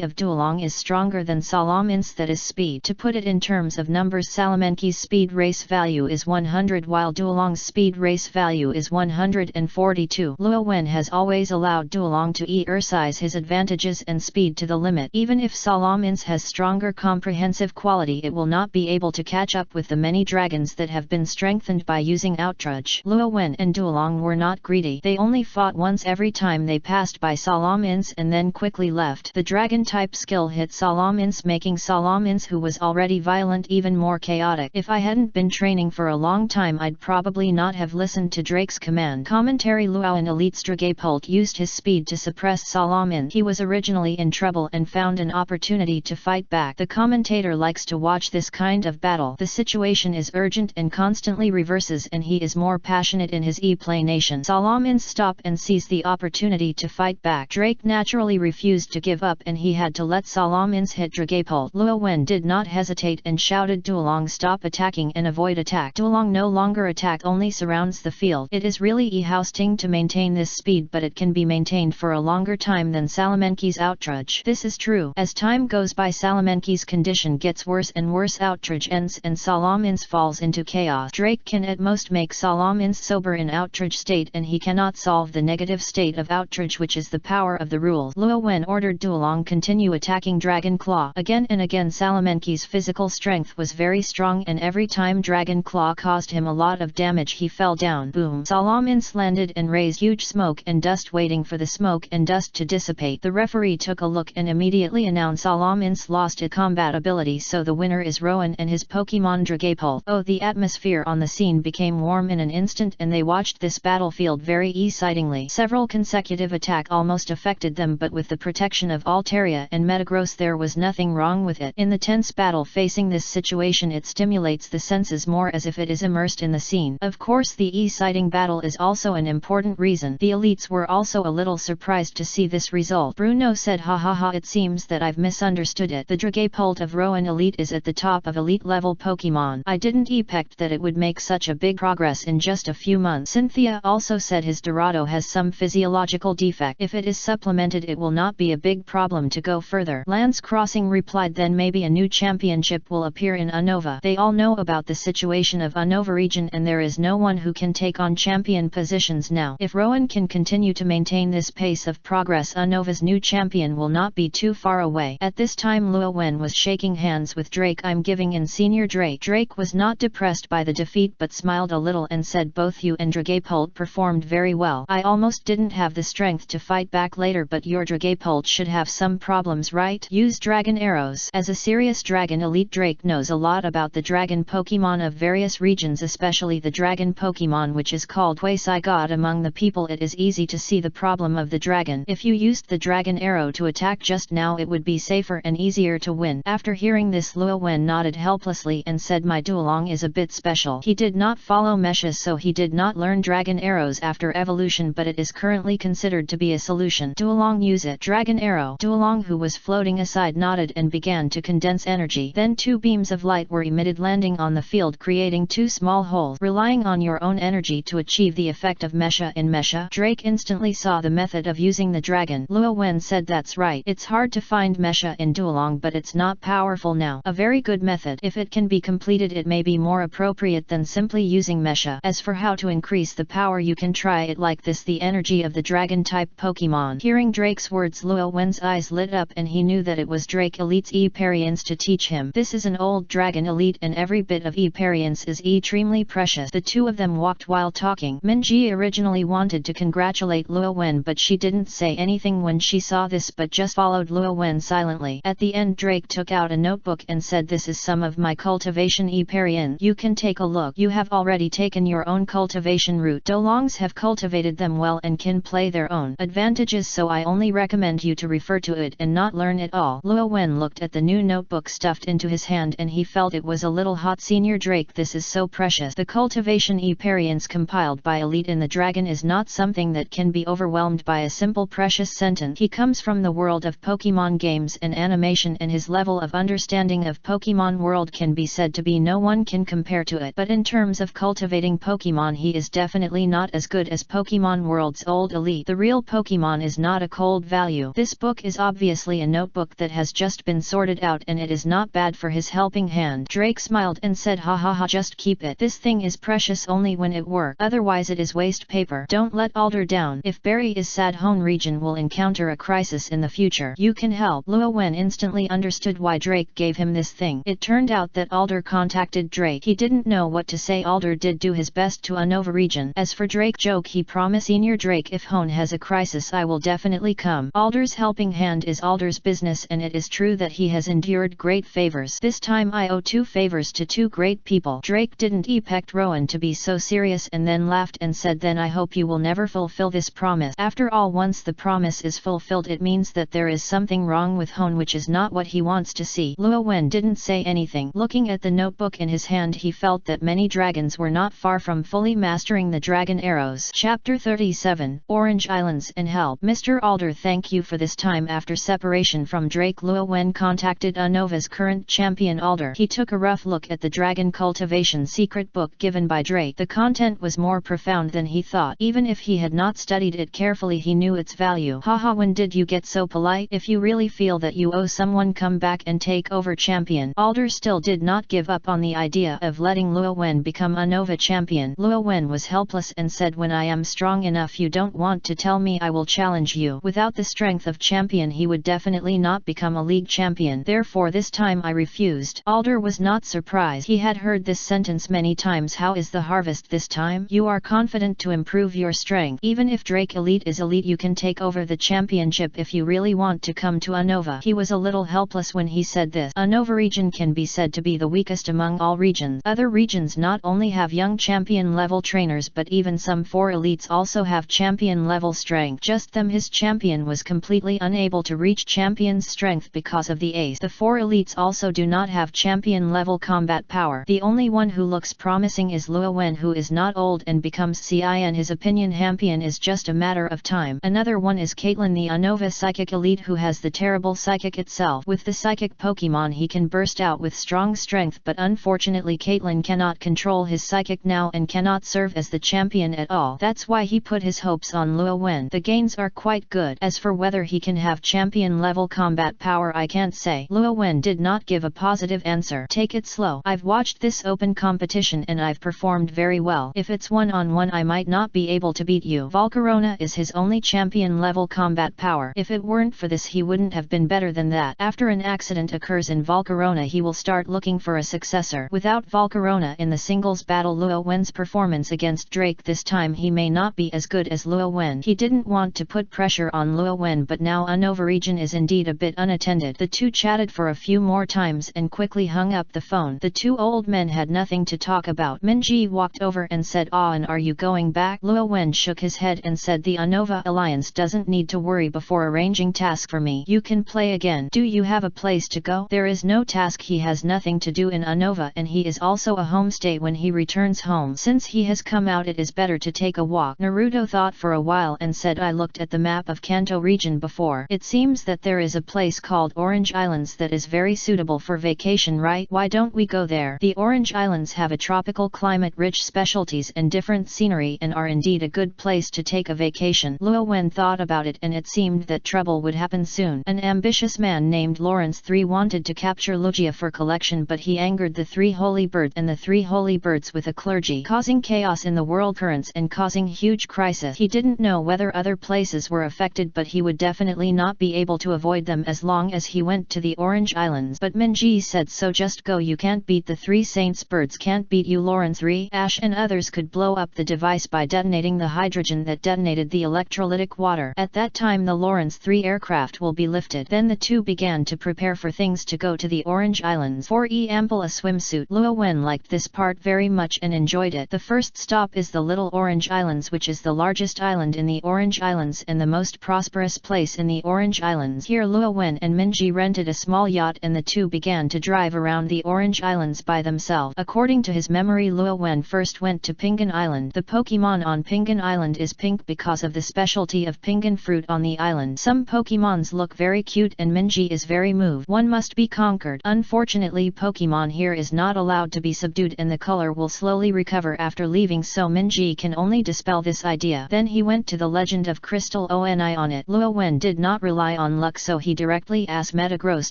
of Duolong is stronger than Salamins, that is speed. To put it in terms of numbers, Salamanqui's speed race value is 100 while Duolong's speed race value is 142. Luo Wen has always allowed Duolong to exercise his advantages and speed to the limit. Even if Salamins has stronger comprehensive quality, it will not be able to catch up with the many dragons that have been strengthened by using outrage. Luo Wen and Duolong were not greedy. They only fought once every time they passed by Salamins and then quickly left. The dragon type skill hit Salamins, making Salamins, who was already violent, even more chaotic. If I hadn't been training for a long time, I'd probably not have listened to Drake's command. Commentary. Luo and Elite's Dragapult used his speed to suppress Salamins. He was originally in trouble and found an opportunity to fight back. The commentator likes to watch this kind of battle. The situation is urgent and constantly reverses, and he is more passionate in his explanation. Salamins stop and seize the opportunity to fight back. Drake naturally refused to give up and he had to let Salamins hit Dragapult. Luo Wen did not hesitate and shouted, Duolong, stop attacking and avoid attack. Duolong no longer attack, only surrounds the field. It is really exhausting to maintain this speed, but it can be maintained for a longer time than Salamanqui's outrage. This is true. As time goes by, Salamanqui's condition gets worse and worse. Outrage ends and Salamins falls into chaos. Drake can at most make Salamins sober in outrage state, and he cannot solve the negative state of outrage, which is the power of the rule. Luo Wen ordered Duolong continue attacking Dragon Claw. Again and again Salamanqui's physical strength was very strong, and every time Dragon Claw caused him a lot of damage he fell down. Boom! Salamins landed and raised huge smoke and dust, waiting for the smoke and dust to dissipate. The referee took a look and immediately announced Salamins lost its combat ability, so the winner is Rowan and his Pokemon Dragapult. Oh, the atmosphere on the scene became warm in an instant and they watched this battlefield very excitingly. Several consecutive attacks almost affected them, but with the protection of Altaria and Metagross there was nothing wrong with it. In the tense battle facing this situation, it stimulates the senses more, as if it is immersed in the scene. Of course, the exciting battle is also an important reason. The elites were also a little surprised to see this result. Bruno said, ha ha ha, it seems that I've misunderstood it. The Dragapult of Rowan Elite is at the top of elite level Pokemon. I didn't expect that it would make such a big progress in just a few months. Cynthia also said his Dorado has some physiological defect. If it is supplemented it will not be a big problem to go further. Lance Crossing replied, then maybe a new championship will appear in Unova. They all know about the situation of Unova region and there is no one who can take on champion positions now. If Rowan can continue to maintain this pace of progress, Unova's new champion will not be too far away. At this time Luo Wen was shaking hands with Drake. I'm giving in Senior Drake. Drake was not depressed by the defeat but smiled a little and said, both you and Dragapult performed very well. I almost didn't have the strength to fight back later, but your Dragapult should have some problems, right? Use dragon arrows. As a serious dragon elite, Drake knows a lot about the dragon Pokemon of various regions, especially the dragon Pokemon which is called Huasai God. Among the people it is easy to see the problem of the dragon. If you used the dragon arrow to attack just now it would be safer and easier to win. After hearing this, Luo Wen nodded helplessly and said, my Duolong is a bit special. He did not follow meshes, so he did not learn dragon arrows after evolution, but it is currently considered to be a solution. Duolong use it. Dragon arrow. Duolong, who was floating aside, nodded and began to condense energy. Then two beams of light were emitted, landing on the field, creating two small holes. Relying on your own energy to achieve the effect of Mesha in Mesha. Drake instantly saw the method of using the dragon. Luo Wen said, that's right. It's hard to find Mesha in Duolong, but it's not powerful now. A very good method. If it can be completed it may be more appropriate than simply using Mesha. As for how to increase the power, you can try it like this, the energy of the dragon-type Pokemon. Hearing Drake's words, Luo Wen's eyes lit up and he knew that it was Drake Elite's experience to teach him. This is an old dragon elite and every bit of experience is extremely precious. The two of them walked while talking. Minji originally wanted to congratulate Luo Wen, but she didn't say anything when she saw this, but just followed Luo Wen silently. At the end, Drake took out a notebook and said, "This is some of my cultivation experience. You can take a look. You have already taken your own cultivation route. Dolongs have cultivated them well and can play their own advantages, so I only recommend you to refer to it and not learn it all." Luo Wen looked at the new notebook stuffed into his hand and he felt it was a little hot. "Senior Drake, this is so precious. The cultivation experience compiled by Elite in the Dragon is not something that can be overwhelmed by a simple precious sentence. He comes from the world of Pokemon games and animation and his level of understanding of Pokemon world can be said to be no one can compare to it. But in terms of cultivating Pokemon, he is definitely not as good as Pokemon world's old Elite. The real Pokemon is not a cold value. This book is obviously a notebook that has just been sorted out and it is not bad for his helping hand." Drake smiled and said, "Ha ha ha, just keep it. This thing is precious only when it works. Otherwise it is waste paper. Don't let Alder down. If Barry is sad, Hone region will encounter a crisis in the future. You can help." Luo Wen instantly understood why Drake gave him this thing. It turned out that Alder contacted Drake. He didn't know what to say. Alder did do his best to Unova region. As for Drake joke, he promised Senior Drake, "If Hone has a crisis I will definitely come." Alder's helping hand is Alder's business and it is true that he has endured great favors. "This time I owe 2 favors to 2 great people." Drake didn't expect Rowan to be so serious and then laughed and said, "Then I hope you will never fulfill this promise." After all, once the promise is fulfilled it means that there is something wrong with Hone, which is not what he wants to see. Luo Wen didn't say anything. Looking at the notebook in his hand, he felt that many dragons were not far from fully mastering the dragon arrows. Chapter 37, Orange Islands and Help. "Mr. Alder, thank you for this time." After separation from Drake, Luo Wen contacted Unova's current champion Alder. He took a rough look at the dragon cultivation secret book given by Drake. The content was more profound than he thought. Even if he had not studied it carefully, he knew its value. "Haha, when did you get so polite? If you really feel that you owe someone, come back and take over champion." Alder still did not give up on the idea of letting Luo Wen become Unova champion. Luo Wen was helpless and said, "When I am strong enough, you don't want to tell me I will challenge you." Without the strength of champion he would definitely not become a league champion. Therefore this time I refused. Alder was not surprised. He had heard this sentence many times. "How is the harvest this time? You are confident to improve your strength. Even if Drake Elite is elite, you can take over the championship if you really want to come to Unova." He was a little helpless when he said this. Unova region can be said to be the weakest among all regions. Other regions not only have young champion level trainers, but even some 4 elites also have champion level strength. Just them, his champion was completely unable to reach champion's strength because of the ace. The 4 elites also do not have champion level combat power. The only one who looks promising is Luo Wen, who is not old and becomes CI, in his opinion champion is just a matter of time. Another one is Caitlyn, the Unova psychic elite, who has the terrible psychic itself. With the psychic Pokemon he can burst out with strong strength, but unfortunately Caitlyn cannot control his psychic now and cannot serve as the champion at all. That's why he put his hopes on Luo Wen. The gains are quite good. As for whether he can have champion level combat power, I can't say. Luo Wen did not give a positive answer. "Take it slow. I've watched this open competition and I've performed very well. If it's one-on-one I might not be able to beat you." Volcarona is his only champion level combat power. If it weren't for this he wouldn't have been better than that. After an accident occurs in Volcarona he will start looking for a successor. Without Volcarona in the singles battle, Luo Wen's performance against Drake this time he may not be as good as Luo Wen. He didn't want to put pressure on Luo Wen, but now Unova region is indeed a bit unattended. The two chatted for a few more times and quickly hung up the phone. The 2 old men had nothing to talk about. Minji walked over and said, "Ah, and are you going back?" Luo Wen shook his head and said, "The Unova Alliance doesn't need to worry before arranging task for me. You can play again. Do you have a place to go?" "There is no task. He has nothing to do in Unova and he is also a homestay when he returns home. Since he has come out it is better to take a walk." Naruto thought for a while and said, "I looked at the map of Kanto region before. It seems that there is a place called Orange Islands that is very suitable for vacation, right? Why don't we go there?" The Orange Islands have a tropical climate, rich specialties and different scenery, and are indeed a good place to take a vacation. Luo Wen thought about it and it seemed that trouble would happen soon. An ambitious man named Lawrence III wanted to capture Lugia for collection, but he angered the 3 holy birds and the 3 holy birds with a clergy, causing chaos in the world current. interference and causing huge crisis. He didn't know whether other places were affected, but he would definitely not be able to avoid them as long as he went to the Orange Islands. But Minji said, so just go, you can't beat the three saints, birds can't beat you. Lawrence Ree, Ash and others could blow up the device by detonating the hydrogen that detonated the electrolytic water. At that time the Lawrence 3 aircraft will be lifted. Then the two began to prepare for things to go to the Orange Islands. For ample a swimsuit. Luo Wen liked this part very much and enjoyed it. The first stop is the Little Orange Islands, which is the largest island in the Orange Islands and the most prosperous place in the Orange Islands. Here Luo Wen and Minji rented a small yacht and the two began to drive around the Orange Islands by themselves. According to his memory, Luo Wen first went to Pingan Island. The Pokemon on Pingan Island is pink because of the specialty of pingan fruit on the island. Some Pokemons look very cute and Minji is very moved. One must be conquered. Unfortunately, Pokemon here is not allowed to be subdued and the color will slowly recover after leaving, so Minji can only dispel this idea. Then he went to the Legend of Crystal Oni on it. Luo Wen did not rely on luck, so he directly asked Metagross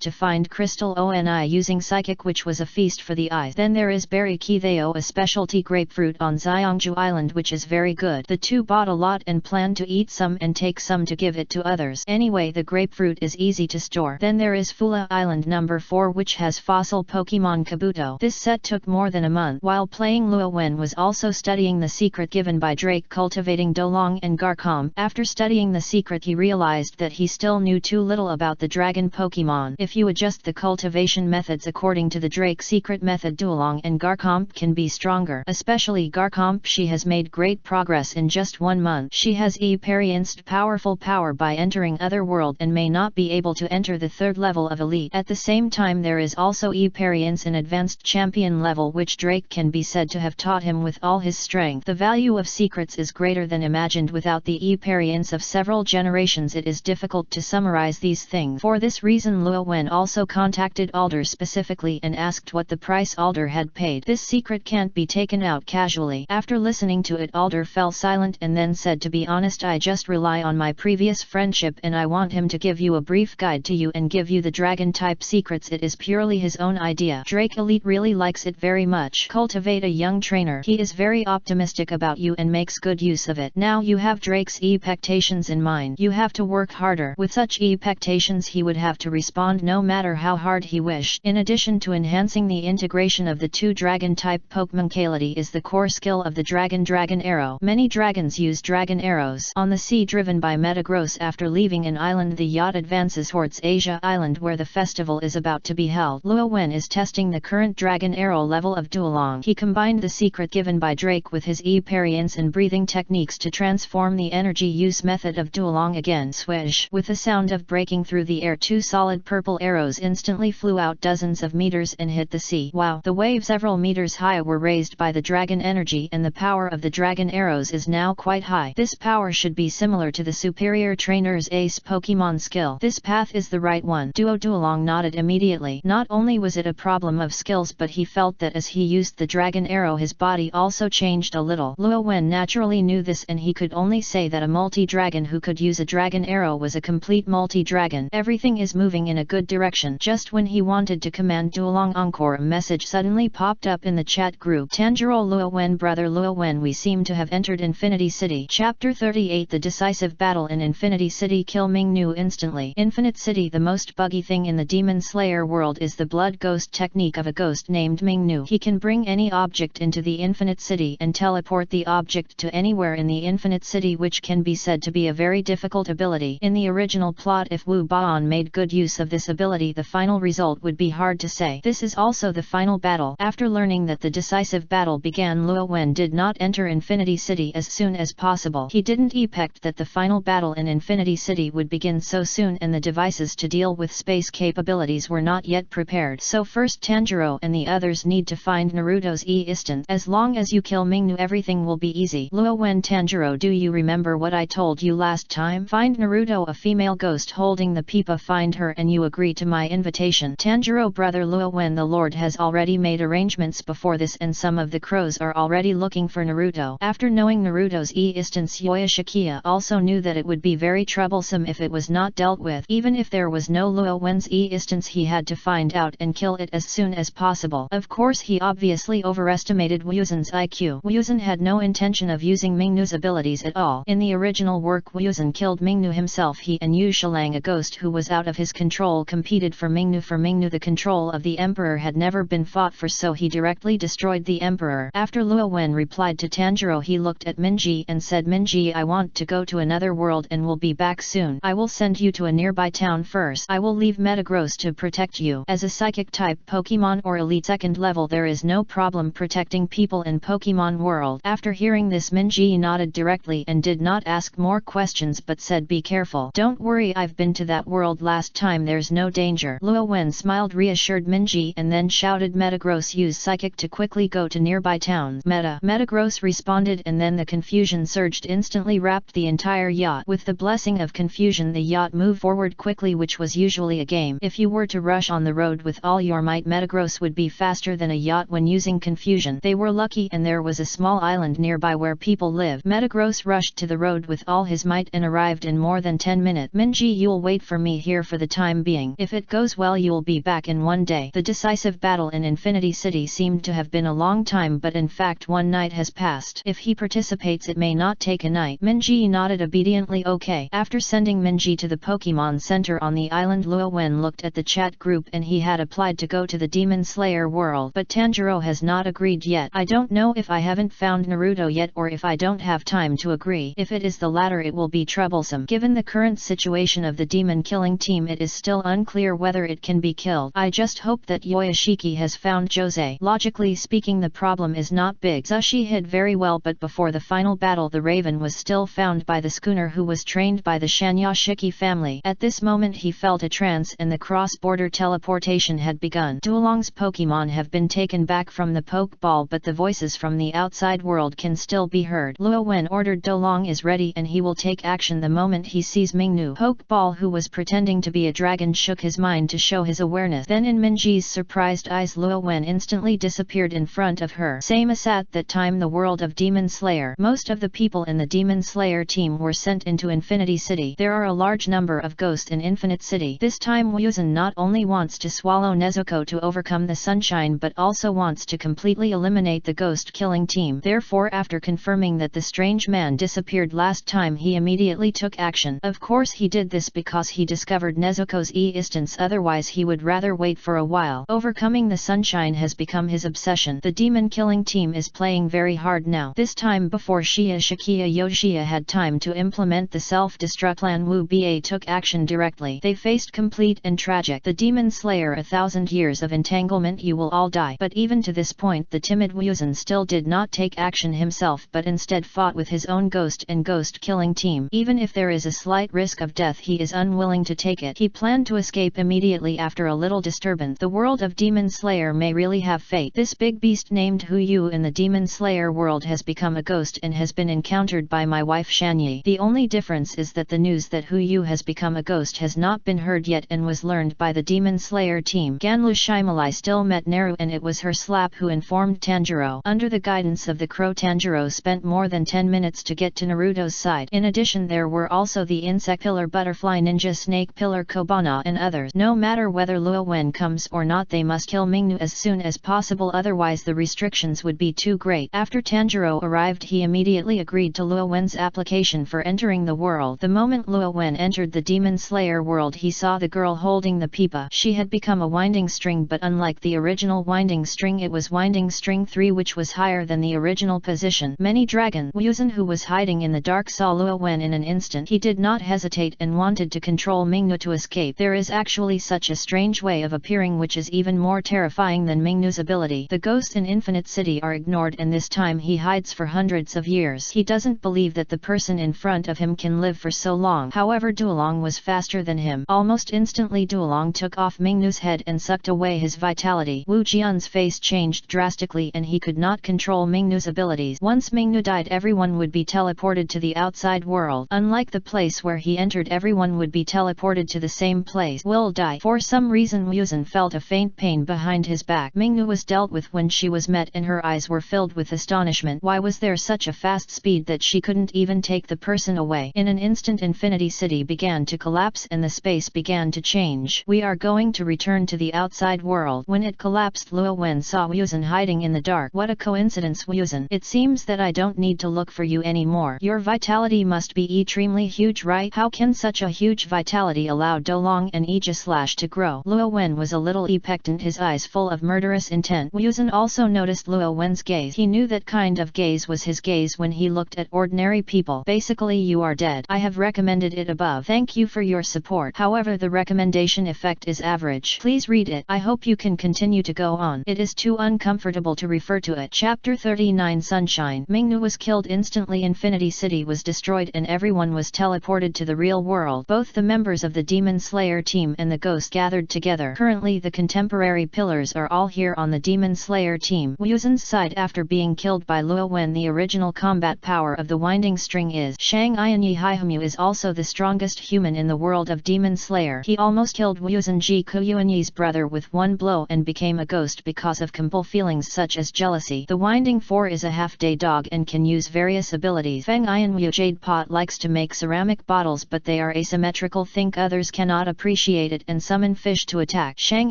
to find Crystal Oni using Psychic, which was a feast for the eyes. Then there is Berry Kithao, a specialty grapefruit on Xiongju Island, which is very good. The two bought a lot and planned to eat some and take some to give it to others. Anyway, the grapefruit is easy to store. Then there is Fula Island number 4, which has fossil Pokemon Kabuto. This set took more than a month. While playing, Luo Wen was also studying the secret given by Drake cultivating Dolong and Garchomp. After studying the secret, he realized that he still knew too little about the dragon Pokemon. If you adjust the cultivation methods according to the Drake secret method, Dolong and Garchomp can be stronger. Especially Garchomp, she has made great progress in just 1 month. She has experienced powerful power by entering other world and may not be able to enter the 3rd level of Elite. At the same time, there is also experience in advanced champion level, which Drake can be said to have taught him with all his strength. The value of secrets is greater than imagined. Without the experience of several generations, it is difficult to summarize these things. For this reason, Luo Wen also contacted Alder specifically and asked what the price Alder had paid. This secret can't be taken out casually. After listening to it, Alder fell silent and then said, to be honest, I just rely on my previous friendship and I want him to give you a brief guide to you and give you the dragon type secrets. It is purely his own idea. Drake Elite really likes it very much. Cultivate a young trainer. He is very optimistic about you and makes good use of it. Now you have Drake's expectations in mind. You have to work harder. With such expectations, he would have to respond no matter how hard he wished. In addition to enhancing the integration of the two dragon type Pokemon, Kality is the core skill of the dragon arrow. Many dragons use dragon arrows. On the sea, driven by Metagross after leaving an island, the yacht advances towards Asia Island where the festival is about to be held. Luo Wen is testing the current dragon arrow level of Duolong. He combined the secret given by Drake with his experience and breathing techniques to transform the energy use method of Duolong again. Swish! With the sound of breaking through the air, 2 solid purple arrows instantly flew out dozens of meters and hit the sea. Wow! The waves several meters high were raised by the dragon energy, and the power of the dragon arrows is now quite high. This power should be similar to the superior trainer's ace Pokemon skill. This path is the right one. Duolong nodded immediately. Not only was it a problem of skills, but he felt that as he used the dragon arrow, his body also changed a little. Luo Wen naturally knew this, and he could only say that a multi-dragon who could use a dragon arrow was a complete multi-dragon. Everything is moving in a good direction. Just when he wanted to command Duolong Encore, a message suddenly popped up in the chat group. Tanjiro Luo Wen, brother Luo Wen, we seem to have entered Infinity City. Chapter 38. The decisive battle in Infinity City. Kill Mingnu instantly. Infinite City. The most buggy thing in the Demon Slayer world is the blood ghost technique of a ghost named Mingnu. He can bring any object into the Infinite City and teleport the object to anywhere in the Infinite City, which can be said to be a very difficult ability. In the original plot, if Wu Baon made good use of this ability, the final result would be hard to say. This is also the final battle. After learning that the decisive battle began, Luo Wen did not enter Infinity City as soon as possible. He didn't expect that the final battle in Infinity City would begin so soon, and the devices to deal with space capabilities were not yet prepared. So first Tanjiro and the others need to find Naruto's E-Istan. As long as you kill Mingnu, everything will be easy. Luo Wen, Tanjiro, do you remember what I told you last time? Find Naruto, a female ghost holding the pipa. Find her and you agree to my invitation. Tanjiro, brother Luo Wen, the Lord has already made arrangements before this, and some of the crows are already looking for Naruto. After knowing Naruto's E-Istan, Yoyashikiya also knew that it would be very troublesome if it was not dealt with. Even if there was no Luo Wen's E-Istan, he had to find out and kill it as soon as possible. Of course, he obviously overestimated Wuzhen's IQ. Wuzhen had no no intention of using Mingnu's abilities at all. In the original work, Wu Yuzhen killed Mingnu himself. He and Yu Shilang, a ghost who was out of his control, competed for Mingnu. For Mingnu, the control of the emperor had never been fought for, so he directly destroyed the emperor. After Luo Wen replied to Tanjiro, he looked at Minji and said, Minji, I want to go to another world and will be back soon. I will send you to a nearby town first. I will leave Metagross to protect you. As a psychic type Pokemon or elite second level, there is no problem protecting people in Pokemon world. After hearing this, Minji nodded directly and did not ask more questions but said, be careful. Don't worry, I've been to that world last time, there's no danger. Luo Wen smiled, reassured Minji, and then shouted, Metagross, use psychic to quickly go to nearby towns. Metagross responded, and then the confusion surged, instantly wrapped the entire yacht. With the blessing of confusion, the yacht moved forward quickly, which was usually a game. If you were to rush on the road with all your might, Metagross would be faster than a yacht when using confusion. They were lucky, and there was a small island nearby where people live. Metagross rushed to the road with all his might and arrived in more than 10 minutes. Minji, you'll wait for me here for the time being. If it goes well, you'll be back in one day. The decisive battle in Infinity City seemed to have been a long time, but in fact one night has passed. If he participates, it may not take a night. Minji nodded obediently. Okay. After sending Minji to the Pokemon Center on the island, Luo Wen looked at the chat group, and he had applied to go to the Demon Slayer world, but Tanjiro has not agreed yet. I don't know if I haven't found Naruto yet or if I don't have time to agree. If it is the latter, it will be troublesome. Given the current situation of the demon killing team, it is still unclear whether it can be killed. I just hope that Yoshiki has found Jose. Logically speaking, the problem is not big. Zushi hid very well, but before the final battle, the Raven was still found by the schooner who was trained by the Shanyoshiki family. At this moment he felt a trance and the cross-border teleportation had begun. Duolong's Pokemon have been taken back from the Pokeball, but the voices from the outside world can still be heard. Luo Wen ordered Duolong is ready and he will take action the moment he sees Mingnu. Pokeball, who was pretending to be a dragon, shook his mind to show his awareness. Then in Minji's surprised eyes, Luo Wen instantly disappeared in front of her. Same as at that time, the world of Demon Slayer. Most of the people in the Demon Slayer team were sent into Infinity City. There are a large number of ghosts in Infinite City. This time Wu Yuzhen not only wants to swallow Nezuko to overcome the sunshine, but also wants to completely eliminate the ghost killing team. Therefore, after confirming that the strange man disappeared last time, he immediately took action. Of course he did this because he discovered Nezuko's existence, otherwise he would rather wait for a while. Overcoming the sunshine has become his obsession. The demon killing team is playing very hard now. This time, before Shiya Yoshia had time to implement the self-destruct plan, Wu Ba took action directly. They faced complete and tragic. The demon slayer, 1,000 years of entanglement, you will all die. But even to this point, the timid Wu Yuzhen still did not take action himself, but instead fought with his own ghost and ghost killing team. Even if there is a slight risk of death, he is unwilling to take it. He planned to escape immediately after a little disturbance. The world of Demon Slayer may really have fate. This big beast named Hu Yu in the Demon Slayer world has become a ghost and has been encountered by my wife Shanyi. The only difference is that the news that Hu Yu has become a ghost has not been heard yet and was learned by the Demon Slayer team. Ganlu Shimolai still met Naru, and it was her slap who informed Tanjiro. Under the guidance of the crow, Tanjiro spent more than 10 minutes to get to Naruto's side. In addition, there were also the insect pillar, butterfly ninja, snake pillar, Kobana, and others. No matter whether Luo Wen comes or not, they must kill Mingnu as soon as possible, otherwise the restrictions would be too great. After Tanjiro arrived, he immediately agreed to Luo Wen's application for entering the world. The moment Luo Wen entered the Demon Slayer world, he saw the girl holding the pipa. She had become a winding string, but unlike the original winding string, it was winding string 3, which was higher than the original position. Many Dragon Wu Yuzhen, who was hiding in the dark, saw Luo Wen in an instant. He did not hesitate and wanted to control Mingnu to escape. There is actually such a strange way of appearing which is even more terrifying than Mingnu's ability. The ghosts in Infinite City are ignored, and this time he hides for hundreds of years. He doesn't believe that the person in front of him can live for so long. However, Duolong was faster than him. Almost instantly, Duolong took off Mingnu's head and sucked away his vitality. Wu Jian's face changed drastically and he could not control Mingnu's abilities. Once Mingnu died, everyone would be teleported to the outside world. Unlike the place where he entered, everyone would be teleported to the same place. Will die. For some reason, Wu Yuzhen felt a faint pain behind his back. Mingnu was dealt with when she was met, and her eyes were filled with astonishment. Why was there such a fast speed that she couldn't even take the person away? In an instant, Infinity City began to collapse and the space began to change. We are going to return to the outside world. When it collapsed, Luo Wen saw Wu Yuzhen hiding in the dark. What a coincidence, Wu Yuzhen. It Seems that I don't need to look for you anymore. Your vitality must be extremely huge, right? How can such a huge vitality allow Dolong and Aegis to grow? Luo Wen was a little expectant, his eyes full of murderous intent. Wu Yuzhen also noticed Luo Wen's gaze. He knew that kind of gaze was his gaze when he looked at ordinary people. Basically, you are dead. I have recommended it above. Thank you for your support. However, the recommendation effect is average. Please read it. I hope you can continue to go on. It is too uncomfortable to refer to it. Chapter 39 Sunshine. Mingnu was killed instantly. Infinity City was destroyed and everyone was teleported to the real world. Both the members of the Demon Slayer team and the Ghost gathered together. Currently the contemporary pillars are all here on the Demon Slayer team. Wu Yuzhen's side after being killed by Luo Wen. The original combat power of the Winding String is Shang Ianyi Haihumu is also the strongest human in the world of Demon Slayer. He almost killed Wu Yuzhen Ji Kuyuanyi's brother with one blow and became a ghost because of compulsive feelings such as jealousy. The Winding Four is a half-day dog and can use various abilities. Feng Ianwu Jade Pot likes to make ceramic bottles, but they are asymmetrical. Think others cannot appreciate it and summon fish to attack. Shang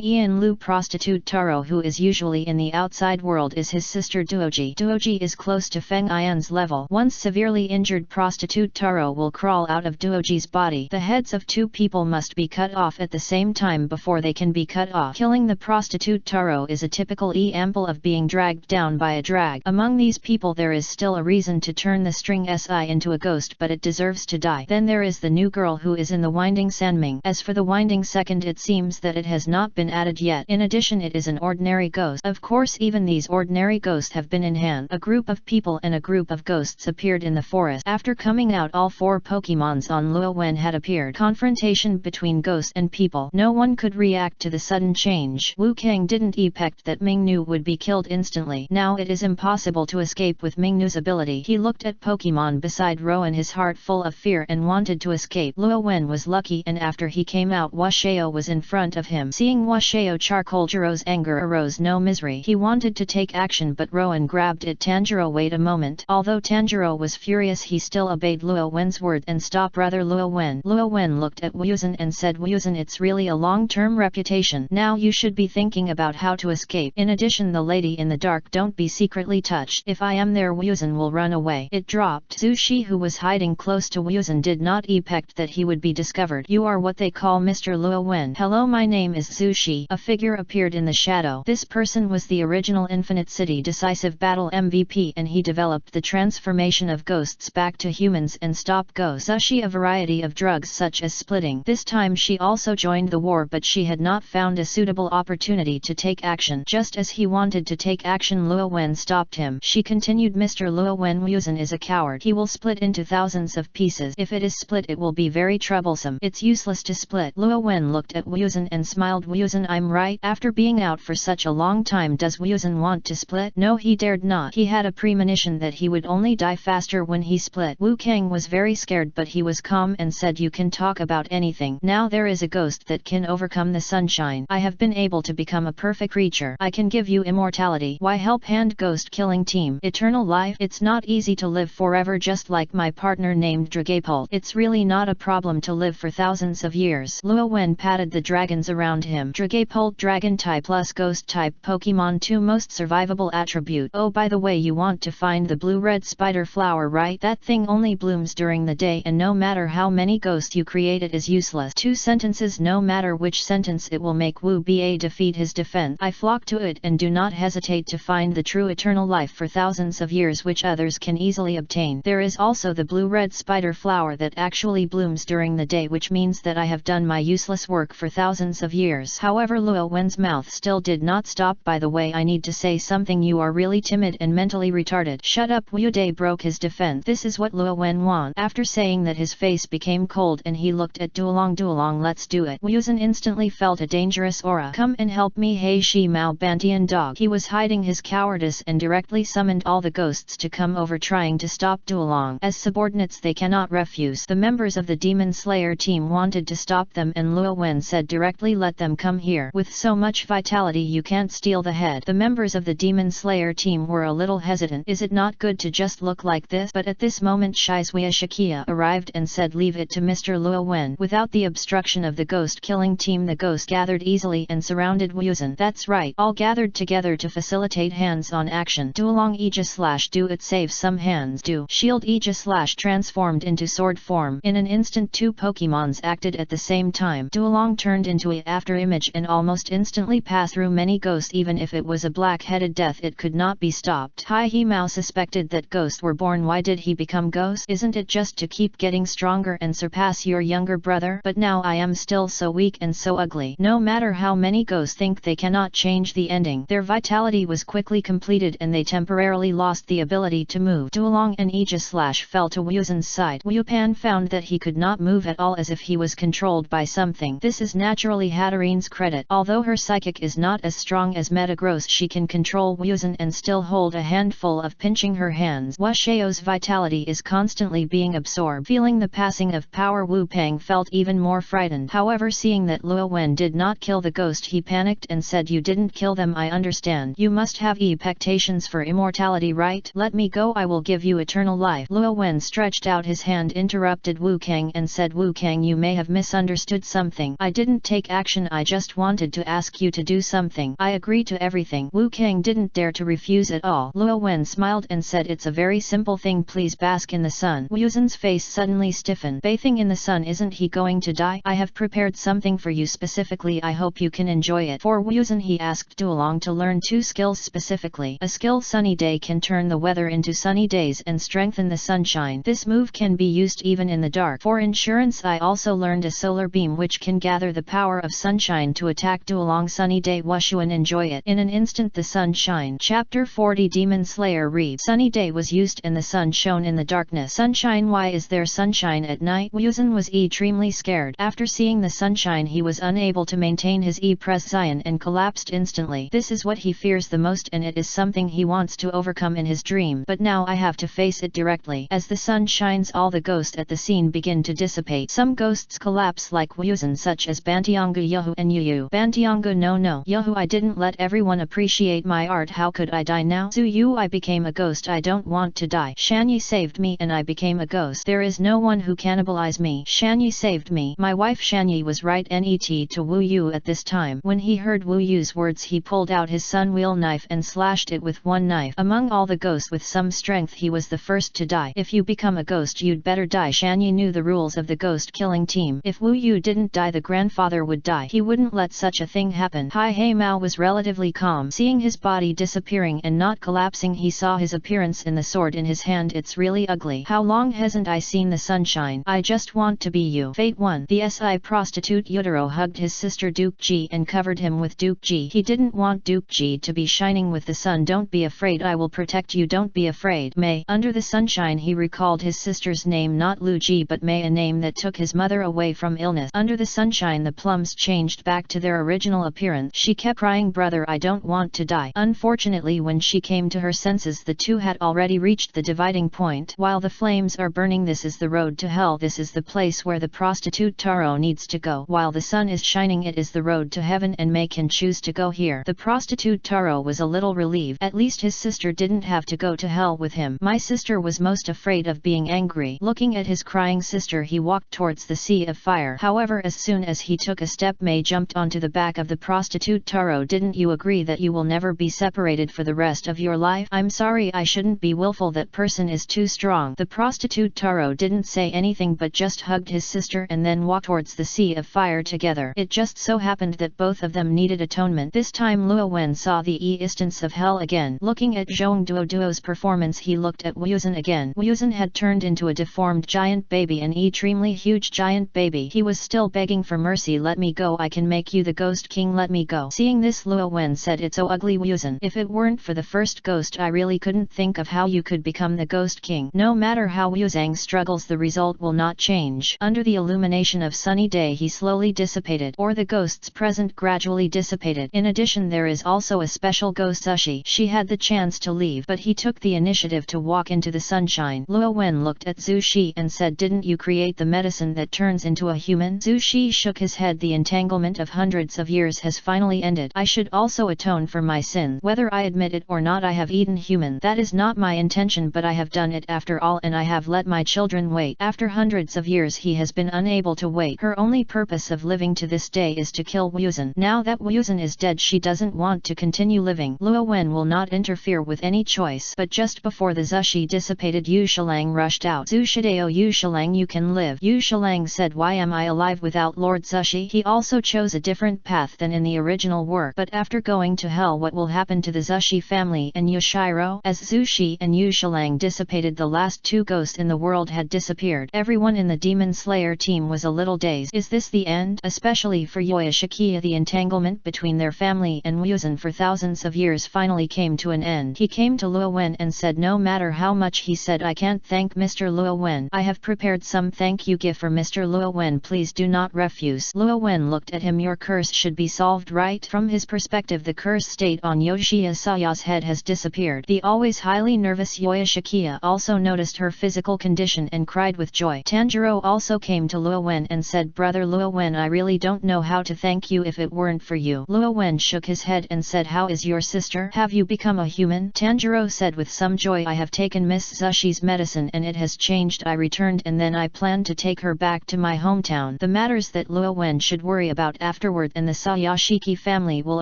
Ian Lu prostitute Taro, who is usually in the outside world, is his sister Duoji. Duoji is close to Feng Ian's level. Once severely injured, prostitute Taro will crawl out of Duoji's body. The heads of two people must be cut off at the same time before they can be cut off. Killing the prostitute Taro is a typical example of being dragged down by a drag. Among these people there is still a reason to turn the string Si into a ghost, but it deserves to die. Then there is the new girl who is in the Winding Sanming. As for the Winding Second, it seems that it has not been added yet. In addition, it is an ordinary ghost. Of course, even these ordinary ghosts have been in hand. A group of people and a group of ghosts appeared in the forest. After coming out, all four Pokemons on Luo Wen had appeared. Confrontation between ghosts and people. No one could react to the sudden change. Wu Kang didn't expect that Mingnu would be killed instantly. Now it is impossible to escape with Mingnu's ability. He looked at Pokemon beside Rowan, his heart full of fear, and wanted to escape. Luo Wen was lucky, and after he came out, Washeo was in front of him. Seeing Washeo, Charcoaljiro's anger arose. No misery. He wanted to take action, but Rowan grabbed it. Tanjiro, wait a moment. Although Tanjiro was furious, he still obeyed Luo Wen's word and stopped brother Luo Wen. Luo Wen looked at Wu Yuzhen and said, Wu Yuzhen, it's really a long-term reputation. Now you should be thinking about how to escape. In addition, the lady in the dark, don't be secretly touched. If I am there, Wu Yuzhen will run away. It dropped. Zhu Shi, who was hiding close to Wu Yuzhen, did not expect that he would be discovered. You are what they call Mr. Luo Wen. Hello, my name is Zhu Shi. A figure appeared in the shadow. This person was the original Infinite City Decisive Battle MVP, and he developed the transformation of ghosts back to humans and stopped ghosts. Zushi, a variety of drugs such as splitting. This time she also joined the war, but she had not found a suitable opportunity to take action. Just as he wanted to take action, Luo Wen stopped him. She continued, Mr. Luo Wen, Wu Yuzhen is a coward. He will split into thousands of pieces. If it is split, it will be very troublesome. It's useless to split. Luo Wen looked at Wu Yuzhen and smiled. Wu Yuzhen, I'm right. After being out for such a long time, does Wu Yuzhen want to split? No, he dared not. He had a premonition that he would only die faster when he split. Wu Kang was very scared, but he was calm and said, you can talk about anything. Now there is a ghost that can overcome the sunshine. I have been able to become a perfect creature. I can give you immortality. Why help hand ghost killing team? Eternal life. It's not easy to live forever, just like my partner named Dragapult. It's really not a problem to live for thousands of years. Luo Wen patted the dragons around him. Dragapult, dragon type plus ghost type Pokemon, 2 most survivable attribute. Oh, by the way, you want to find the blue-red spider flower, right? That thing only blooms during the day, and no matter how many ghosts you create, it is useless. 2 sentences. No matter which sentence it will make Wu Ba defeat his defense. I flock to it and do not hesitate to find the true eternal life for thousands of years, which others can easily obtain. There is also the blue-red spider flower that actually blooms during the day, which means that I have done my useless work for thousands of years. However, Luo Wen's mouth still did not stop. By the way, I need to say something. You are really timid and mentally retarded. Shut up. Wu Dai broke his defense. This is what Luo Wen wants. After saying that, his face became cold and he looked at Duolong. Duolong, let's do it. Wu Yuzhen instantly felt a dangerous aura. Come and help me. Hey Shi Mao Bantian dog. He was hiding his cowardice and directly summoned all the ghosts to come over, trying to stop Duolong. As subordinates they cannot refuse. The members of the Demon Slayer team wanted to stop them, and Luo Wen said directly, let them come here. With so much vitality you can't steal the head. The members of the Demon Slayer team were a little hesitant. Is it not good to just look like this? But at this moment Shizuya Shikia arrived and said, leave it to Mr. Luo Wen. Without the obstruction of the ghost killing team, the ghosts gathered easily and surrounded Wu Yuzhen. That's right, all gathered together to facilitate hands-on action. Duolong Aegis / do it save some hands do. Shield Aegis / transformed into sword form. In an instant 2 Pokemons acted at the same time. Duolong turned into a after image and almost instantly passed through many ghosts. Even if it was a black-headed death it could not be stopped. He-Mao suspected that ghosts were born. Why did he become ghost? Isn't it just to keep getting stronger and surpass your younger brother? But now I am still so weak and so ugly. No matter how many ghosts think they cannot change the ending, their vitality was quickly completed and they temporarily lost the ability to move. Duolong and Aegis / fell to Wuzhen's side. Wu Pan found that he could not move at all, as if he was controlled by something. This is naturally Hatarine's credit. Although her psychic is not as strong as Metagross, she can control Wuzhen and still hold a handful of pinching her hands. Wu Xiao's vitality is constantly being absorbed. Feeling the passing of power, Wu Peng felt even more frightened. However, seeing that Luo Wen did not kill the ghost, he panicked and said, "You didn't kill them, I understand. You must have expectations for immortality, right? Let me go, I will give you eternal life." Luo Wen stretched out his hand, interrupted Wu Kang and said, "Wu Kang, you may have misunderstood something. I didn't take action, I just wanted to ask you to do something. I agree to everything." Wu Kang didn't dare to refuse at all. Luo Wen smiled and said, "It's a very simple thing, please bask in the sun." Wuzhen's face suddenly stiffened. "Bathing in the sun, isn't he going to die? I have prepared something for you specifically, I hope you can enjoy it." For Wuzhen, he asked Duolong to learn 2 skills specifically. A skill, Sunny Day, can turn the weather into sunny days and strengthen the sunshine. This move can be used even in the dark. For insurance, I also learned a solar beam which can gather the power of sunshine to attack Duolong. Sunny Day, Wushuan, enjoy it. In an instant the sun shined. Chapter 40 Demon Slayer reads. Sunny Day was used and the sun shone in the darkness. Sunshine, why is there sunshine at night? Wuzhen was extremely scared. After seeing the sunshine he was unable to maintain his presence and collapsed instantly. This is what he fears the most and it is something he wants to overcome in his dream. But now I have to face it directly. As the sun shines, all the ghosts at the scene begin to dissipate. Some ghosts collapse like Wuzhen, such as Bantianga, Yohu and Yu. Bantianga, no. Yohu, I didn't let everyone appreciate my art, how could I die now? Zuyu, I became a ghost, I don't want to die. Shanyi saved me and I became a ghost. There is no one who cannibalize me. Shanyi saved me. My wife Shanyi was right. Net to Wu Yu at this time. When he heard Wu Yu's words he pulled out his sun wheel knife and slashed it with one knife. Among all the ghosts with some strength he was the first to die. If you become a ghost you'd better die. Shanyi knew the rules of the ghost killing team. If Wu Yu didn't die the grandfather would die. He wouldn't let such a thing happen. He-Mao was relatively calm. Seeing his body disappearing and not collapsing, he saw his appearance in the sword in his hand. It's really ugly. How long hasn't I seen the sunshine? I just want to be you. Fate 1. The SI prostitute Yutaro hugged his sister Duke Ji and covered him with Duke Ji. He didn't want Duke Ji to be shining with the sun. Don't be afraid, I will protect you. Don't be afraid. Mei. Under the sunshine he recalled his sister's name, not Lu Ji but Mei, a name that took his mother away from illness. Under the sunshine the plums changed back to their original appearance. She kept crying, "Brother, I don't want to die." Unfortunately, when she came to her senses the two had already reached the dividing point. While the flames are burning, this is the road to hell. This is the place where the prostitute Taro needs to go. While the sun is shining, it is the road to heaven and Mei can choose to go here. The prostitute Taro was a little relieved. At least his sister didn't have to go to hell with him. My sister was most afraid of being angry. Looking at his crying sister he walked towards the sea of fire. However, as soon as he took a step Mei jumped onto the back of the prostitute Taro. Didn't you agree that you will never be separated for the rest of your life? I'm sorry, I shouldn't be willful, that person is too strong. The prostitute Taro didn't say anything but just hugged his sister and then walked towards the sea of fire together. It just so happened that both of them needed atonement. This time Luo Wen saw the instance of hell again. Looking at Zhong Duo's performance he looked at Wuzhen again. Wuzhen had turned into a deformed giant baby, an extremely huge giant baby. He was still begging for mercy. "Let me go, I can make you the ghost king, let me go." Seeing this Luo Wen said, "It's so ugly, Wuzhen. If it weren't for the first ghost I really couldn't think of how you could become the ghost king." No matter how Wuzhang struggles the result will not change. Under the illumination of Sunny Day he slowly dissipated, or the ghosts present gradually dissipated. In addition there is also a special ghost Ushi. She had the chance to leave but he took the initiative to walk into the sunshine. Luo Wen looked at Zhu Shi and said, "Didn't you create the medicine that turns into a human?" Zhu Shi shook his head. "The entanglement of hundreds of years has finally ended. I should also atone for my sins. Whether I admit it or not, I have eaten human. That is not my intention, but I have done it after all, and I have let my children wait." After hundreds of years he has been unable to wait. Her only purpose of living to this day is to kill Wuzhen. Now that Wuzhen is dead she doesn't want to continue living. Luo Wen will not interfere with any choice. But just before the zushi dissipated, Yu Shilang rushed out. Zushideo Yu Shilang, you can live. Yu Shilang said, why am I alive without Lord Zushi? He also chose a different path than in the original work. But after going to hell, what will happen to the Zushi family and Yoshiro? As Zushi and Yu Shilang dissipated, the last two ghosts in the world had disappeared. Everyone in the Demon Slayer team was a little dazed. Is this the end? Especially for Yoyashikiya, the entanglement between their family and Muzan for thousands of years finally came to an end. He came to Luo Wen and said, no matter how much he said, I can't thank Mr. Luo Wen. I have prepared some thank you gift for Mr. Luo Wen, please do not refuse. Luo Wen looked at him. Your curse should be solved, right? From his perspective, the curse state on Yoshia Saya's head has disappeared. The always highly nervous Yoyashikiya also noticed her physical condition and cried with joy. Tanjiro also came to Luo Wen and said, brother Luo Wen, I really don't know how to thank you if it weren't for you. Luo Wen shook his head and said, how is your sister? Have you become a human? Tanjiro said with some joy, I have taken Miss Zushi's medicine and it has changed. I returned and then I plan to take her back to my hometown. The matters that Luo Wen should worry about afterward, and the Sayashiki family will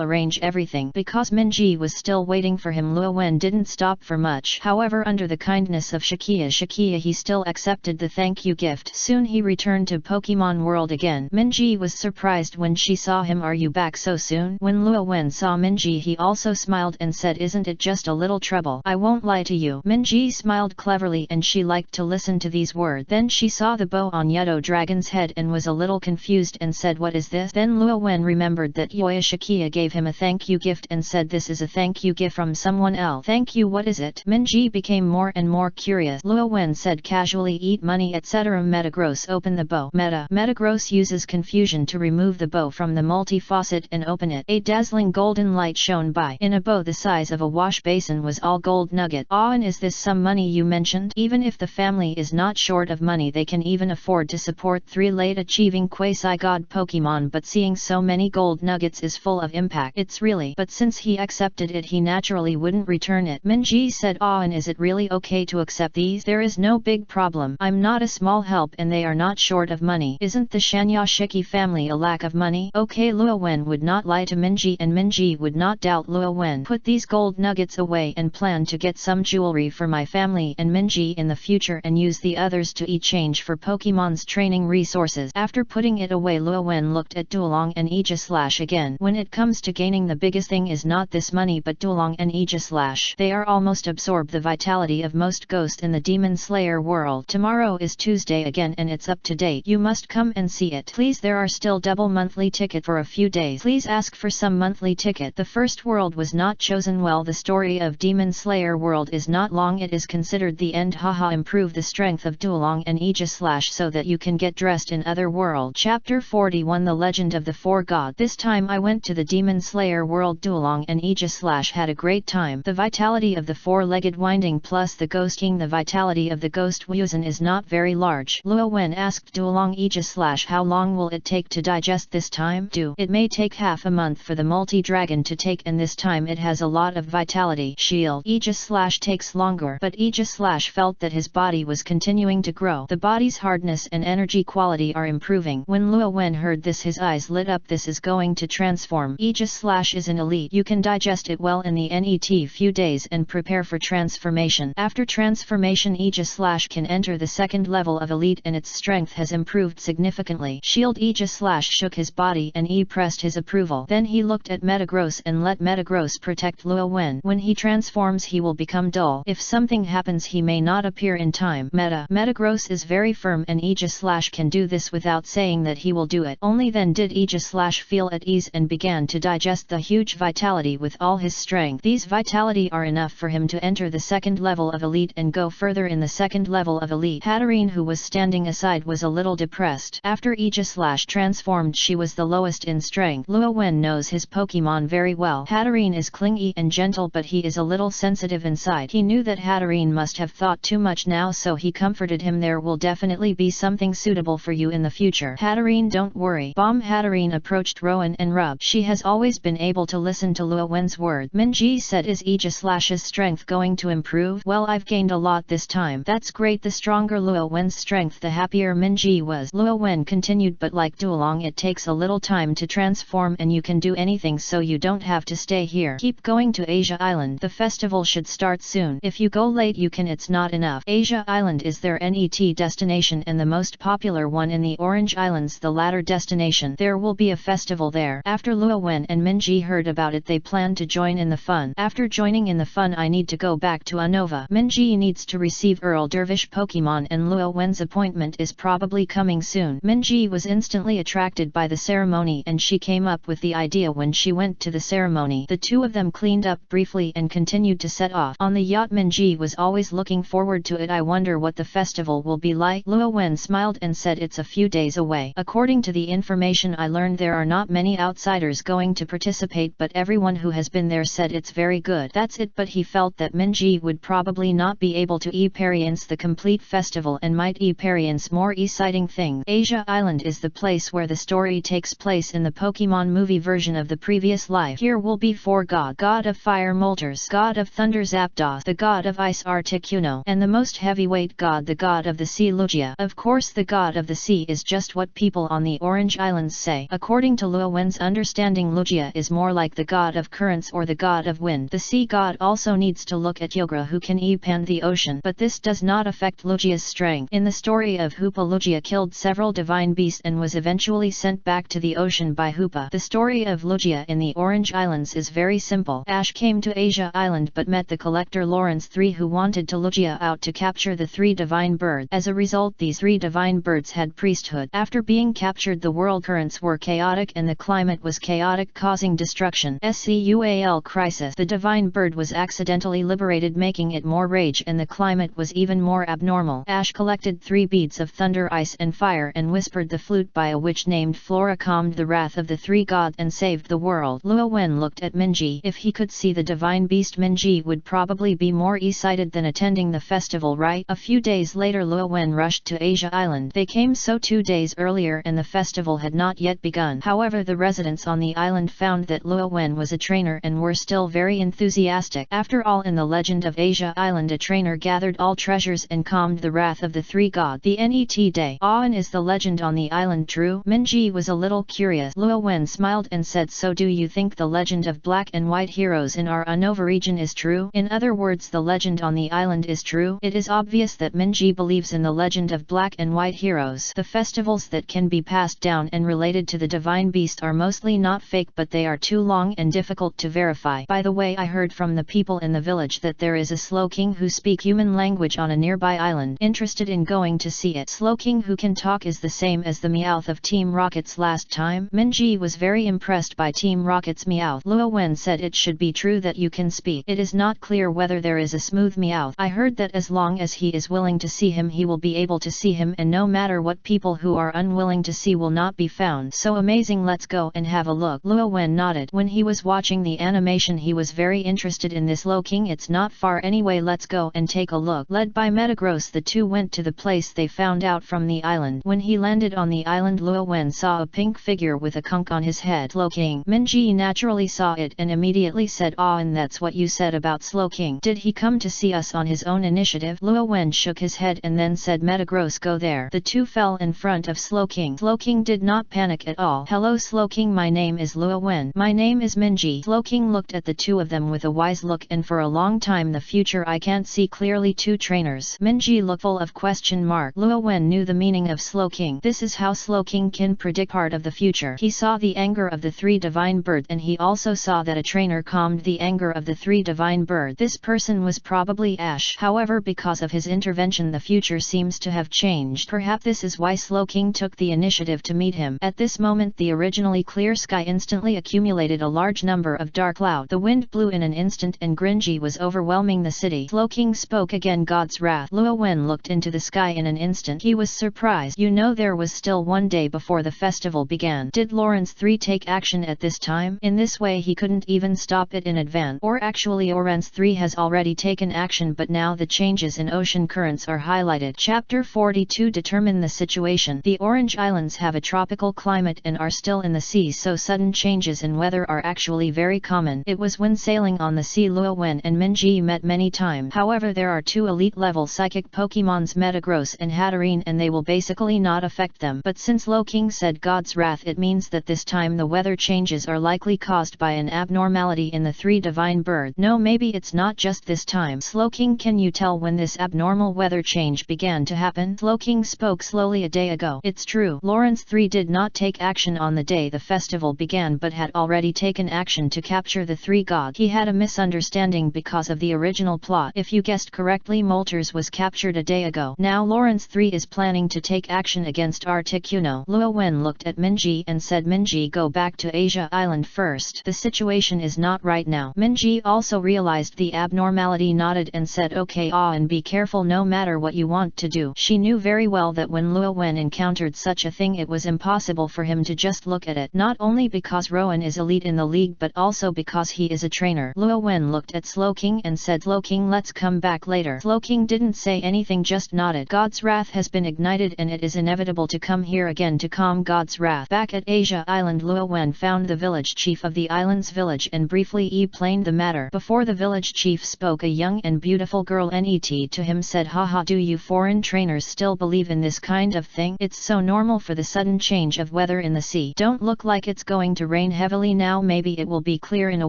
arrange everything. Because Minji was still waiting for him, Luo Wen didn't stop for much. However, under the kindness of Shikiya, he still accepted the thank you gift. Soon he returned to Pokemon World again. Minji was surprised when she saw him. Are you back so soon? When Luo Wen saw Minji, he also smiled and said, isn't it just a little trouble? I won't lie to you. Minji smiled cleverly and she liked to listen to these words. Then she saw the bow on Yedo Dragon's head and was a little confused and said, what is this? Then Luo Wen remembered that Yoyashikiya gave him a thank you gift and said, this is a thank you gift from someone else. Thank you, what is it? Minji became more and more curious. Luo Wen said casually, eat money etc. Metagross, open the bow. Metagross uses confusion to remove the bow from the multi-faucet and open it. A dazzling golden light shone by. In a bow the size of a wash basin was all gold nugget. Ah, and is this some money you mentioned? Even if the family is not short of money, they can even afford to support 3 late achieving quasi-god Pokemon, but seeing so many gold nuggets is full of impact. It's really. But since he accepted it, he naturally wouldn't return it. Minji said, ah, and is it really okay to accept these? There is no big problem. I'm not a small help and they are not short of money. Isn't the Shanyashiki family a lack of money? Okay, Luo Wen would not lie to Minji and Minji would not doubt Luo Wen. Put these gold nuggets away and plan to get some jewelry for my family and Minji in the future and use the others to exchange for Pokemon's training resources. After putting it away, Luo Wen looked at Duolong and Aegislash again. When it comes to gaining, the biggest thing is not this money but Duolong and Aegislash. They are almost absorb the vitality of most ghosts in the Demon Slayer world. Tomorrow is Tuesday again and it's up to date. You must come and see it. Please, there are still double monthly ticket for a few days. Please ask for some monthly ticket. The first world was not chosen well. The story of Demon Slayer world is not long. It is considered the end. Haha, improve the strength of Duolong and Aegislash so that you can get dressed in other world. Chapter 41, The Legend of the Four Gods. This time I went to the Demon Slayer world. Duolong and Aegislash had a great time. The vitality of the four-legged winding plus the ghost king, the vitality of the ghost Wuzan is not very large. Luo Wen asked Duolong Aegislash, how long will it take to digest this time? It may take half a month for the multi-dragon to take, and this time it has a lot of vitality. Shield. Aegislash takes longer, but Aegislash felt that his body was continuing to grow. The body's hardness and energy quality are improving. When Luo Wen heard this, his eyes lit up. This is going to transform. Aegislash is an elite. You can digest it well in the NET few days and prepare for transformation. After transformation, Aegislash can enter the second level of elite and its strength has improved significantly. Shield. Aegislash shook his body and pressed his approval. Then he looked at Metagross and let Metagross protect Luo Wen. When he transforms, he will become dull. If something happens, he may not appear in time. Metagross is very firm and Aegislash can do this without saying that he will do it. Only then did Aegislash feel at ease and began to digest the huge vitality with all his strength. These vitality are enough for him to enter the second level of elite and go further in the second level of elite. Hatterene, who was standing aside, was a little depressed. After Aegislash transformed, she was the lowest in strength. Luo Wen knows his Pokemon very well. Hatterene is clingy and gentle, but he is a little sensitive inside. He knew that Hatterene must have thought too much now, so he comforted him. There will definitely be something suitable for you in the future. Hatterene, don't worry. Bomb. Hatterene approached Rowan and rubbed. She has always been able to listen to Luo Wen's word. Minji said, is Aegislash's strength going to improve? Well, I've gained a lot this time. That's great. The stronger Luo Wen's strength, the happier Minji was. Luo Wen continued, but like Duolong, it takes a little time to transform and you can do anything, so you don't have to stay here. Keep going to Asia Island. Island. The festival should start soon. If you go late you can, it's not enough. Asia Island is their NET destination and the most popular one in the Orange Islands, the latter destination. There will be a festival there. After Luo Wen and Minji heard about it, they planned to join in the fun. After joining in the fun, I need to go back to Unova. Minji needs to receive Earl Dervish Pokemon and Luo Wen's appointment is probably coming soon. Minji was instantly attracted by the ceremony and she came up with the idea when she went to the ceremony. The two of them cleaned up briefly and continued to set off. On the yacht, Minji was always looking forward to it. I wonder what the festival will be like. Luo Wen smiled and said it's a few days away. According to the information I learned, there are not many outsiders going to participate, but everyone who has been there said it's very good. That's it, but he felt that Minji would probably not be able to experience the complete festival and might experience more exciting things. Asia Island is the place where the story takes place in the Pokemon movie version of the previous life. Here will be four gods: God of Fire Moltres, God of Thunder Zapdos, the God of Ice Articuno, and the most heavyweight god, the God of the Sea Lugia. Of course, the God of the Sea is just what people on the Orange Islands say. According to Luo Wen's understanding, Lugia is more like the God of Currents or the God of Wind. The Sea God also needs to look at Yogra, who can expand the ocean, but this does not affect Lugia's strength. In the story of Hoopa, Lugia killed several divine beasts and was eventually sent back to the ocean by Hoopa. The story of Lugia in the Orange Islands is very simple. Ash came to Asia Island but met the collector Lawrence III, who wanted to Lugia out to capture the three divine birds. As a result, these three divine birds had priesthood. After being captured, the world currents were chaotic and the climate was chaotic, causing destruction. SCUAL crisis. The divine bird was accidentally liberated, making it more rage, and the climate was even more abnormal. Ash collected 3 beads of thunder, ice and fire and whispered the flute by a witch named Flora calmed the wrath of the 3 gods and saved the world. Luo Wen looked at Minji. If he could see the divine beast, Minji would probably be more excited than attending the festival, right? A few days later, Luo Wen rushed to Asia Island. They came so 2 days earlier and the festival had not yet begun. However, the residents on the island found that Luo Wen was a trainer and were still very enthusiastic. After all, in the legend of Asia Island, a trainer gathered all treasures and calmed the wrath of the 3 gods. The NET Day. And is the legend on the island true? Minji was a little curious. Luo Wen smiled and said, so do you think the legend of black and white heroes in our Unova region is true? In other words, the legend on the island is true? It is obvious that Minji believes in the legend of black and white heroes. The festivals that can be passed down and related to the divine beast are mostly not fake, but they are too long and difficult to verify. By the way, I heard from the people in the village that there is a Slowking who speak human language on a nearby island. Interested in going to see it? Slowking who can talk is the same as the Meowth of Team Rocket's last time. Minji was very impressed by Team Rocket's Meowth. Luo Wen said it should be true that you can speak. It is not clear whether there is a smooth Meowth. I heard that as long as he is willing to see him, he will be able to see him, and no matter what, people who are unwilling to see will not be found. So amazing, let's go and have a look. Luo Wen nodded. When he was watching the animation, he was very interested in this Slowking. It's not far anyway, let's go and take a look. Led by Metagross, the two went to the place they found out from the island. When he landed on the island, Luo Wen saw a pink figure with a conch on his head. Slowking. Minji naturally saw it and immediately said, and that's what you said about Slowking. Did he come to see us on his own initiative? Luo Wen shook his head and then said, Metagross, go there. The two fell in front of Slowking. Slowking did not panic at all. Hello Slowking, my name is Luo Wen. My name is Minji. Slowking looked at the two of them with a wise look, and for a long time the future I can't see clearly. 2 trainers. Minji looked full of question mark. Luo Wen knew the meaning of Slowking. This is how Slowking can predict part of the future. He saw the anger of the 3 divine birds, and he also saw that a trainer calmed the anger of the 3 divine birds. This person was probably Ash. However, because of his intervention, the future seems to have changed. Perhaps this is why Slowking took the initiative to meet him. At this moment, the originally clear sky instantly accumulated a large number of dark clouds. The wind blew in an instant and Gringy was overwhelming the city. Slowking spoke again, God's wrath. Luo Wen looked into the sky in an instant. He was surprised. You know, there was still 1 day before the festival began. Did Lawrence III take action at this time? In this way he couldn't even stop it in advance. Or actually, Lawrence III has already taken action, but now the changes in ocean currents are highlighted. Chapter 42. Determine the situation. The Orange Islands have a tropical climate and are still in the sea, so sudden changes in weather are actually very common. It was when sailing on the sea Luo Wen and Minji met many times. However, there are 2 elite level psychic Pokemons, Metagross and Hatterene, and they will basically not affect them. But since Slowking said God's wrath, it means that this time the weather changes are likely caused by an abnormality in the 3 divine bird. No, maybe it's not just this time. Slowking, can you tell when this abnormal weather change began to happen? Slowking spoke slowly. A day ago. It's true. Lawrence 3 did not take action on the day the festival began but had already taken action to capture the three gods. He had a misunderstanding because of the original plot. If you guessed correctly, Moltres was captured a day ago. Now Lawrence 3 is planning to take action against Articuno. Luo Wen looked at Minji and said, Minji, go back to Asia Island first. The situation is not right now. Minji also realized the abnormality, nodded and said, okay, and be careful no matter what you want to do. She knew very well that when Luo Wen encountered such a thing, it was impossible for him to just look at it. Not only because Rowan is elite in the league but also because he is a trainer. Luo Wen looked at Slowking and said, Slowking, let's come back later. Slowking didn't say anything, just nodded. God's wrath has been ignited and it is inevitable to come here again to calm God's wrath. Back at Asia Island, Luo Wen found the village chief of the island's village and briefly explained the matter. Before the village chief spoke, a young and beautiful girl Net to him said, haha, do you foreign trainers still believe in this kind of thing? It's so normal for the sudden change of weather in the sea. Don't look like it's going to rain heavily now, maybe it will be clear in a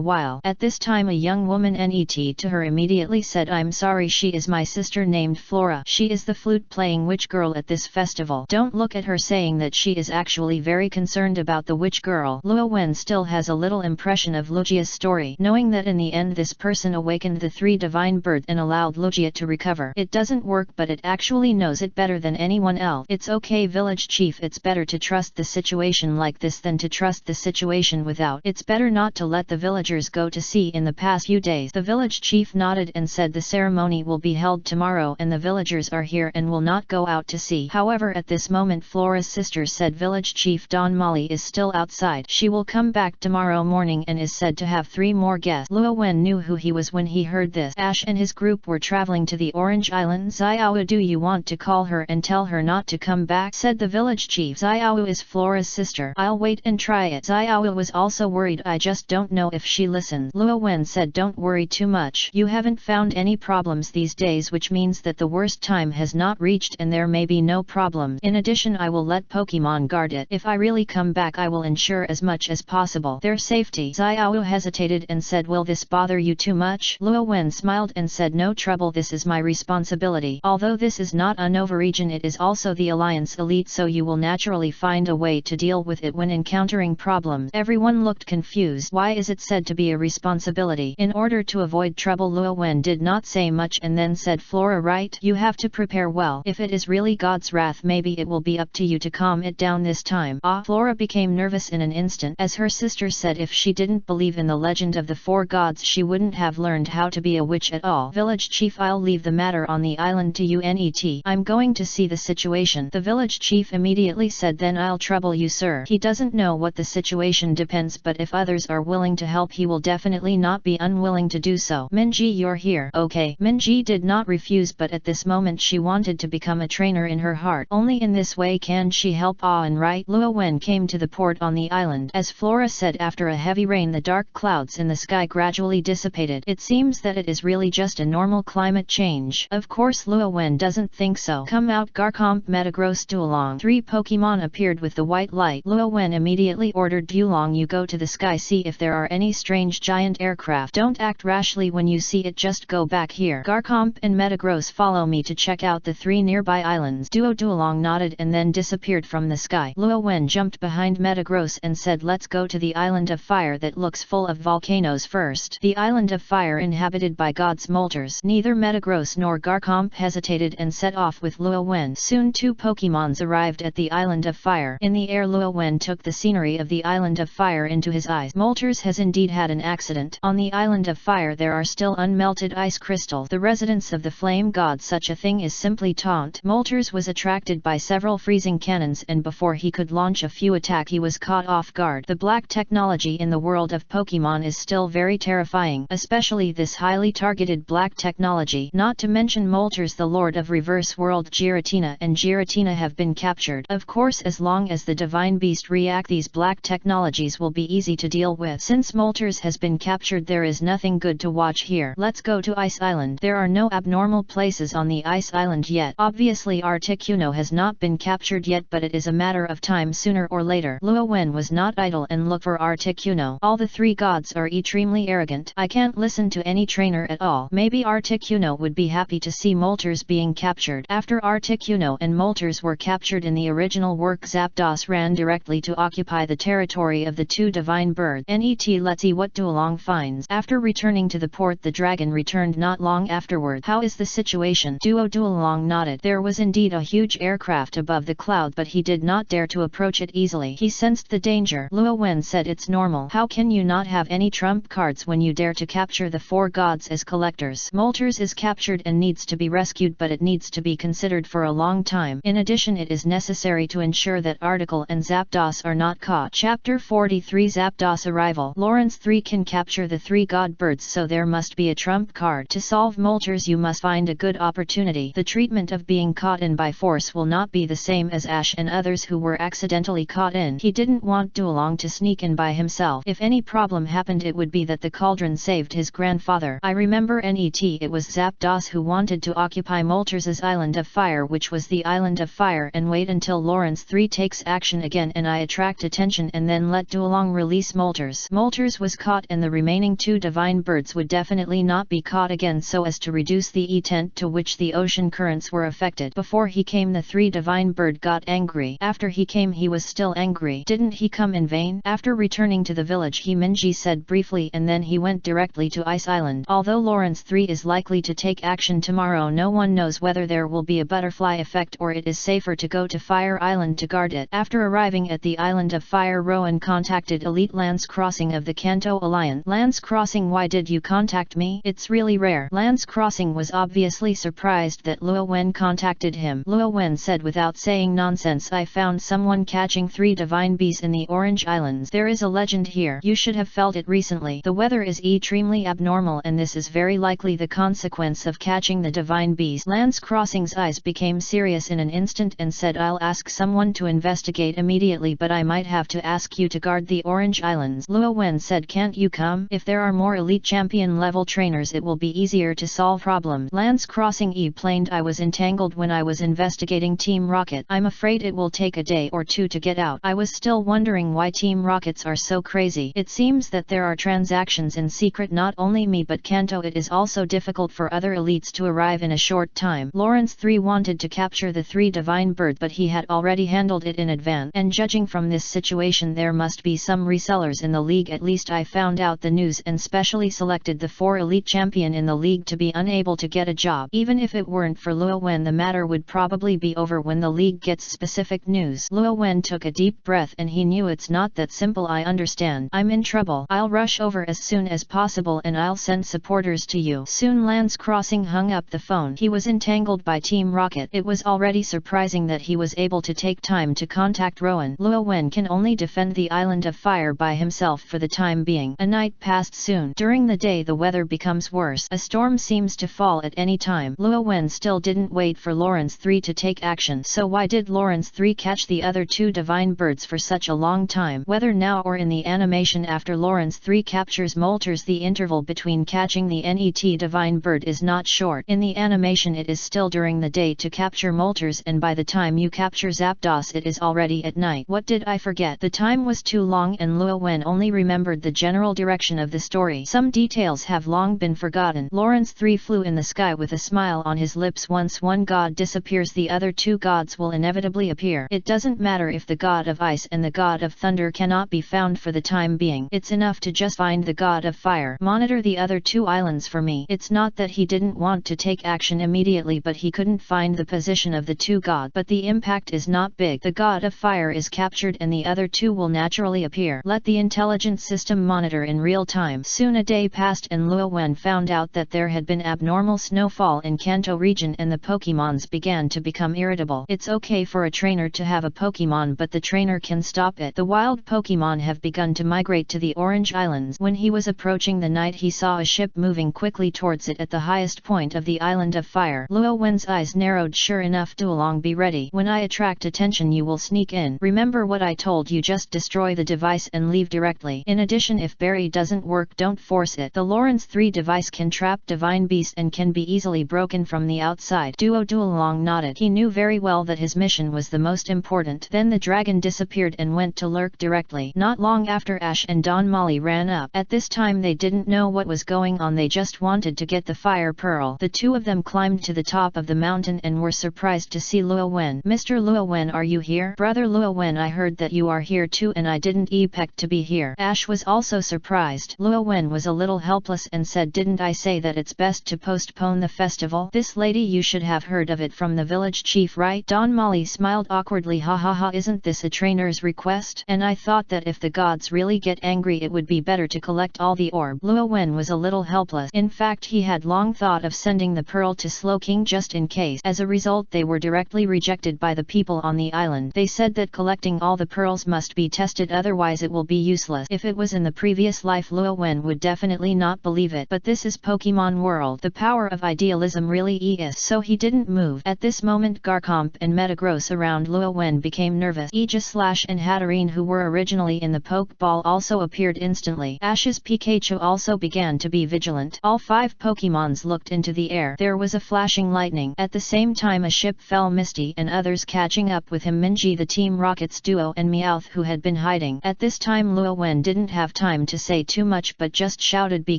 while. At this time a young woman Net to her immediately said, I'm sorry, she is my sister named Flora. She is the flute playing witch girl at this festival. Don't look at her, saying that she is actually very concerned about the witch girl. Luo Wen still has a little impression of Lugia's story, knowing that in the end this person awakened the three divine birds and allowed Lugia to recover. It doesn't work, but it actually knows it better than anyone else. It's okay, village chief, it's better to trust the situation like this than to trust the situation without. It's better not to let the villagers go to sea in the past few days. The village chief nodded and said, the ceremony will be held tomorrow and the villagers are here and will not go out to sea. However, at this moment Flora's sister said, village chief, Don Molly is still outside. She will come back tomorrow morning and is said to have 3 more guests. Luo Wen knew who he was when he heard this. Ash and his group were traveling to the Orange Island. Xiao, do you want to call her and tell her not to come back? Said the village chief. Xiao is Flora's sister. I'll wait and try it. Xiao was also worried. I just don't know if she listens. Luo Wen said, don't worry too much. You haven't found any problems these days, which means that the worst time has not reached and there may be no problem. In addition, I will let Pokemon guard it. If I really come back, I will ensure as much as possible their safety. Xiao hesitated and said, will this bother you too much? Luo Wen smiled and said, no trouble, this is my responsibility. Although this is not a Nova region, it is also the Alliance elite, so you will naturally find a way to deal with it when encountering problems. Everyone looked confused. Why is it said to be a responsibility? In order to avoid trouble, Luo Wen did not say much and then said, Flora, right? You have to prepare well. If it is really God's wrath, maybe it will be up to you to calm it down this time. Flora became nervous in an instant. As her sister said, if she didn't believe in the legend of the 4 gods, she wouldn't have learned how to be a witch at all. Village chief, I'll leave the matter on the island to you. Net, I'm going to see the situation. The village chief immediately said, then I'll trouble you, sir. He doesn't know what the situation depends, but if others are willing to help, he will definitely not be unwilling to do so. Minji, you're here. Okay. Minji did not refuse, but at this moment she wanted to become a trainer in her heart. Only in this way can she help. And right. Luo Wen came to the port on the island. As Flora said, after a heavy rain the dark clouds in the sky gradually dissipated. It seems that it is really just a normal climate change. Of course Luo Wen doesn't think so. Come out, Garchomp, Metagross, Duolong. 3 Pokemon appeared with the white light. Luo Wen immediately ordered Duolong, you go to the sky, see if there are any strange giant aircraft. Don't act rashly when you see it, just go back here. Garchomp and Metagross, follow me to check out the 3 nearby islands. Duolong nodded and then disappeared from the sky. Luo Wen jumped behind Metagross and said, let's go to the island of fire that looks full of volcanoes first. The island of fire inhabited by gods Moltres. Neither Metagross nor Garchomp hesitated and set off with Luo Wen. Soon 2 Pokemons arrived at the island of fire. In the air, Luo Wen took the scenery of the island of fire into his eyes. Moltres has indeed had an accident. On the island of fire there are still unmelted ice crystals, the residents of the flame god. Such a thing is simply taunt. Moltres was attracted by several freezing cannons, and before he could launch a few attacks he was caught off guard. The black technology in the world of Pokemon is still very terrifying, especially this highly targeted black technology. Not to mention Moltres, the lord of reverse world Giratina and Giratina have been captured. Of course, as long as the divine beast react, these black technologies will be easy to deal with. Since Moltres has been captured, there is nothing good to watch here. Let's go to Ice Island. There are no abnormal places on the Ice Island yet. Obviously Articuno has not been captured yet, but it is a matter of time. Sooner or later Luo Wen was not idle and looked for Articuno. All the 3 gods are extremely arrogant arrogant. I can't listen to any trainer at all. Maybe Articuno would be happy to see Moltres being captured. After Articuno and Moltres were captured in the original work, Zapdos ran directly to occupy the territory of the two divine birds. Let's see what Duolong finds. After returning to the port, the dragon returned not long afterward. How is the situation? Duolong nodded. There was indeed a huge aircraft above the cloud, but he did not dare to approach it easily. He sensed the danger. Luo Wen said, it's normal. How can you not have any trump cards when you dare to capture the four gods as collectors? Moltres is captured and needs to be rescued, but it needs to be considered for a long time. In addition, it is necessary to ensure that Article and Zapdos are not caught. Chapter 43 Zapdos Arrival. Lawrence 3 can capture the three god birds, so there must be a trump card. To solve Moltres, you must find a good opportunity. The treatment of being caught in by force will not be the same as Ash and others who were accidentally caught in. He didn't want Duolong to sneak in by himself. If any problem happened, it would be that the cauldron saved his grandfather. I remember it was Zapdos who wanted to occupy Moltres' Island of Fire, which was the Island of Fire, and wait until Lawrence 3 takes action again and I attract attention and then let Duolong release Moltres. Moltres was caught and the remaining two divine birds would definitely not be caught again, so as to reduce the extent to which the ocean currents were affected. Before he came, the three divine bird got angry. After he came, he was still angry. Didn't he come in vain? After returning to the village, Minji said briefly, and then he went directly to Ice Island. Although Lawrence 3 is likely to take action tomorrow, no one knows whether there will be a butterfly effect or it is safer to go to Fire Island to guard it. After arriving at the Island of Fire, Rowan contacted Elite Lance Crossing of the Kanto Alliance. Lance Crossing, why did you contact me? It's really rare. Lance Crossing was obviously surprised that Luo Wen contacted him. Luo Wen said without saying nonsense, I found someone catching three divine bees in the Orange Islands. There is a legend here. You should have felt it recently. The weather is extremely abnormal and this is very likely the consequence of catching the divine bees. Lance Crossing's eyes became serious in an instant and said, I'll ask someone to investigate immediately, but I might have to ask you to guard the Orange Islands. Luo Wen said, can't you come? If there are more elite champion level trainers, it will be easier to solve problems. Lance Crossing explained, I was entangled when I was investigating Team Rocket. I'm afraid it will take a day or two to get out. I was still wondering why Team Rockets are so crazy. It seems that there are transactions in secret, not only me but Kanto. It is also difficult for other elites to arrive in a short time. Lawrence 3 wanted to capture the three divine birds, but he had already handled it in advance, and judging from this situation there must be some resellers in the league. At least I found out the news and specially selected the four elite champion in the league to be unable to get a job. Even if it weren't for Luo Wen, the matter would probably be over when the league gets specific news. Luo Wen took a deep breath and he knew it's not that simple. I understand. I'm in trouble. I'll rush over as soon as possible and I'll send supporters to you. Soon Lance Crossing hung up the phone. He was entangled by Team Rocket. It was already surprising that he was able to take time to contact Rowan. Luo Wen can only defend the Island of Fire by himself for the time being. A night passed soon. During the day the weather becomes worse. A storm seems to fall at any time. Luo Wen still didn't wait for Lawrence 3 to take action. So why did Lawrence 3 catch the other two divine birds for such a long time? Whether now or in the animation after Lawrence 3 captures Moltres, the interval between catching the NET divine bird is not short. In the animation it is still during the day to capture Moltres, and by the time you capture Zapdos it is already at night. What did I forget? The time was too long and Luo Wen only remembered the general direction of the story. Some details have long been forgotten. Lawrence 3 flew in the sky with a smile on his lips. Once one god disappears, the other two gods will inevitably appear. It doesn't matter if the god of ice and the god of thunder cannot be found for the time being. It's enough to just find the god of fire. Monitor the other two islands for me. It's not that he didn't want to take action immediately, but he couldn't find the position of the two gods. But the impact is not big. The god of fire is captured and the other two will naturally appear. Let the intelligence system monitor in real time. Soon a day passed and Luo Wen found out that there had been abnormal snowfall in Kanto region and the Pokemons began to become irritable. It's okay for a trainer to have a Pokemon, but the trainer can stop it. The wild Pokemon have begun to migrate to the Orange Islands. When he was approaching the night, he saw a ship moving quickly towards it at the highest point of the Island of Fire. Luo Wen's eyes narrowed. Sure enough, Duolong, be ready. When I attract attention you will sneak in. Remember what I told you, just destroy the device and leave directly. In addition, if Berry doesn't work, don't force it. The Lawrence 3 device can trap divine beast and can be easily broken from the outside. Duolong nodded. He knew very well that his mission was the most important. Then the dragon disappeared and went to lurk directly. Not long after, Ash and Don Molly ran up. At this this time they didn't know what was going on, they just wanted to get the fire pearl. The two of them climbed to the top of the mountain and were surprised to see Luo Wen. Mr. Luo Wen, are you here? Brother Luo Wen, I heard that you are here too and I didn't expect to be here. Ash was also surprised. Luo Wen was a little helpless and said, didn't I say that it's best to postpone the festival? This lady, you should have heard of it from the village chief, right? Don Molly smiled awkwardly. Ha ha ha, isn't this a trainer's request? And I thought that if the gods really get angry it would be better to collect all the orb. Luo Wen was a little helpless. In fact, he had long thought of sending the pearl to Slow King just in case. As a result, they were directly rejected by the people on the island. They said that collecting all the pearls must be tested, otherwise it will be useless. If it was in the previous life, Luo Wen would definitely not believe it. But this is Pokemon world. The power of idealism really is. So he didn't move. At this moment, Garchomp and Metagross around Luo Wen became nervous. Aegis and Hatterene, who were originally in the Pokeball, also appeared instantly. Ash's Pikachu also began to be vigilant. All 5 Pokemons looked into the air. There was a flashing lightning. At the same time, a ship fell. Misty and others catching up with him. Minji, the Team Rocket's duo, and Meowth, who had been hiding. At this time, Luo Wen didn't have time to say too much but just shouted, be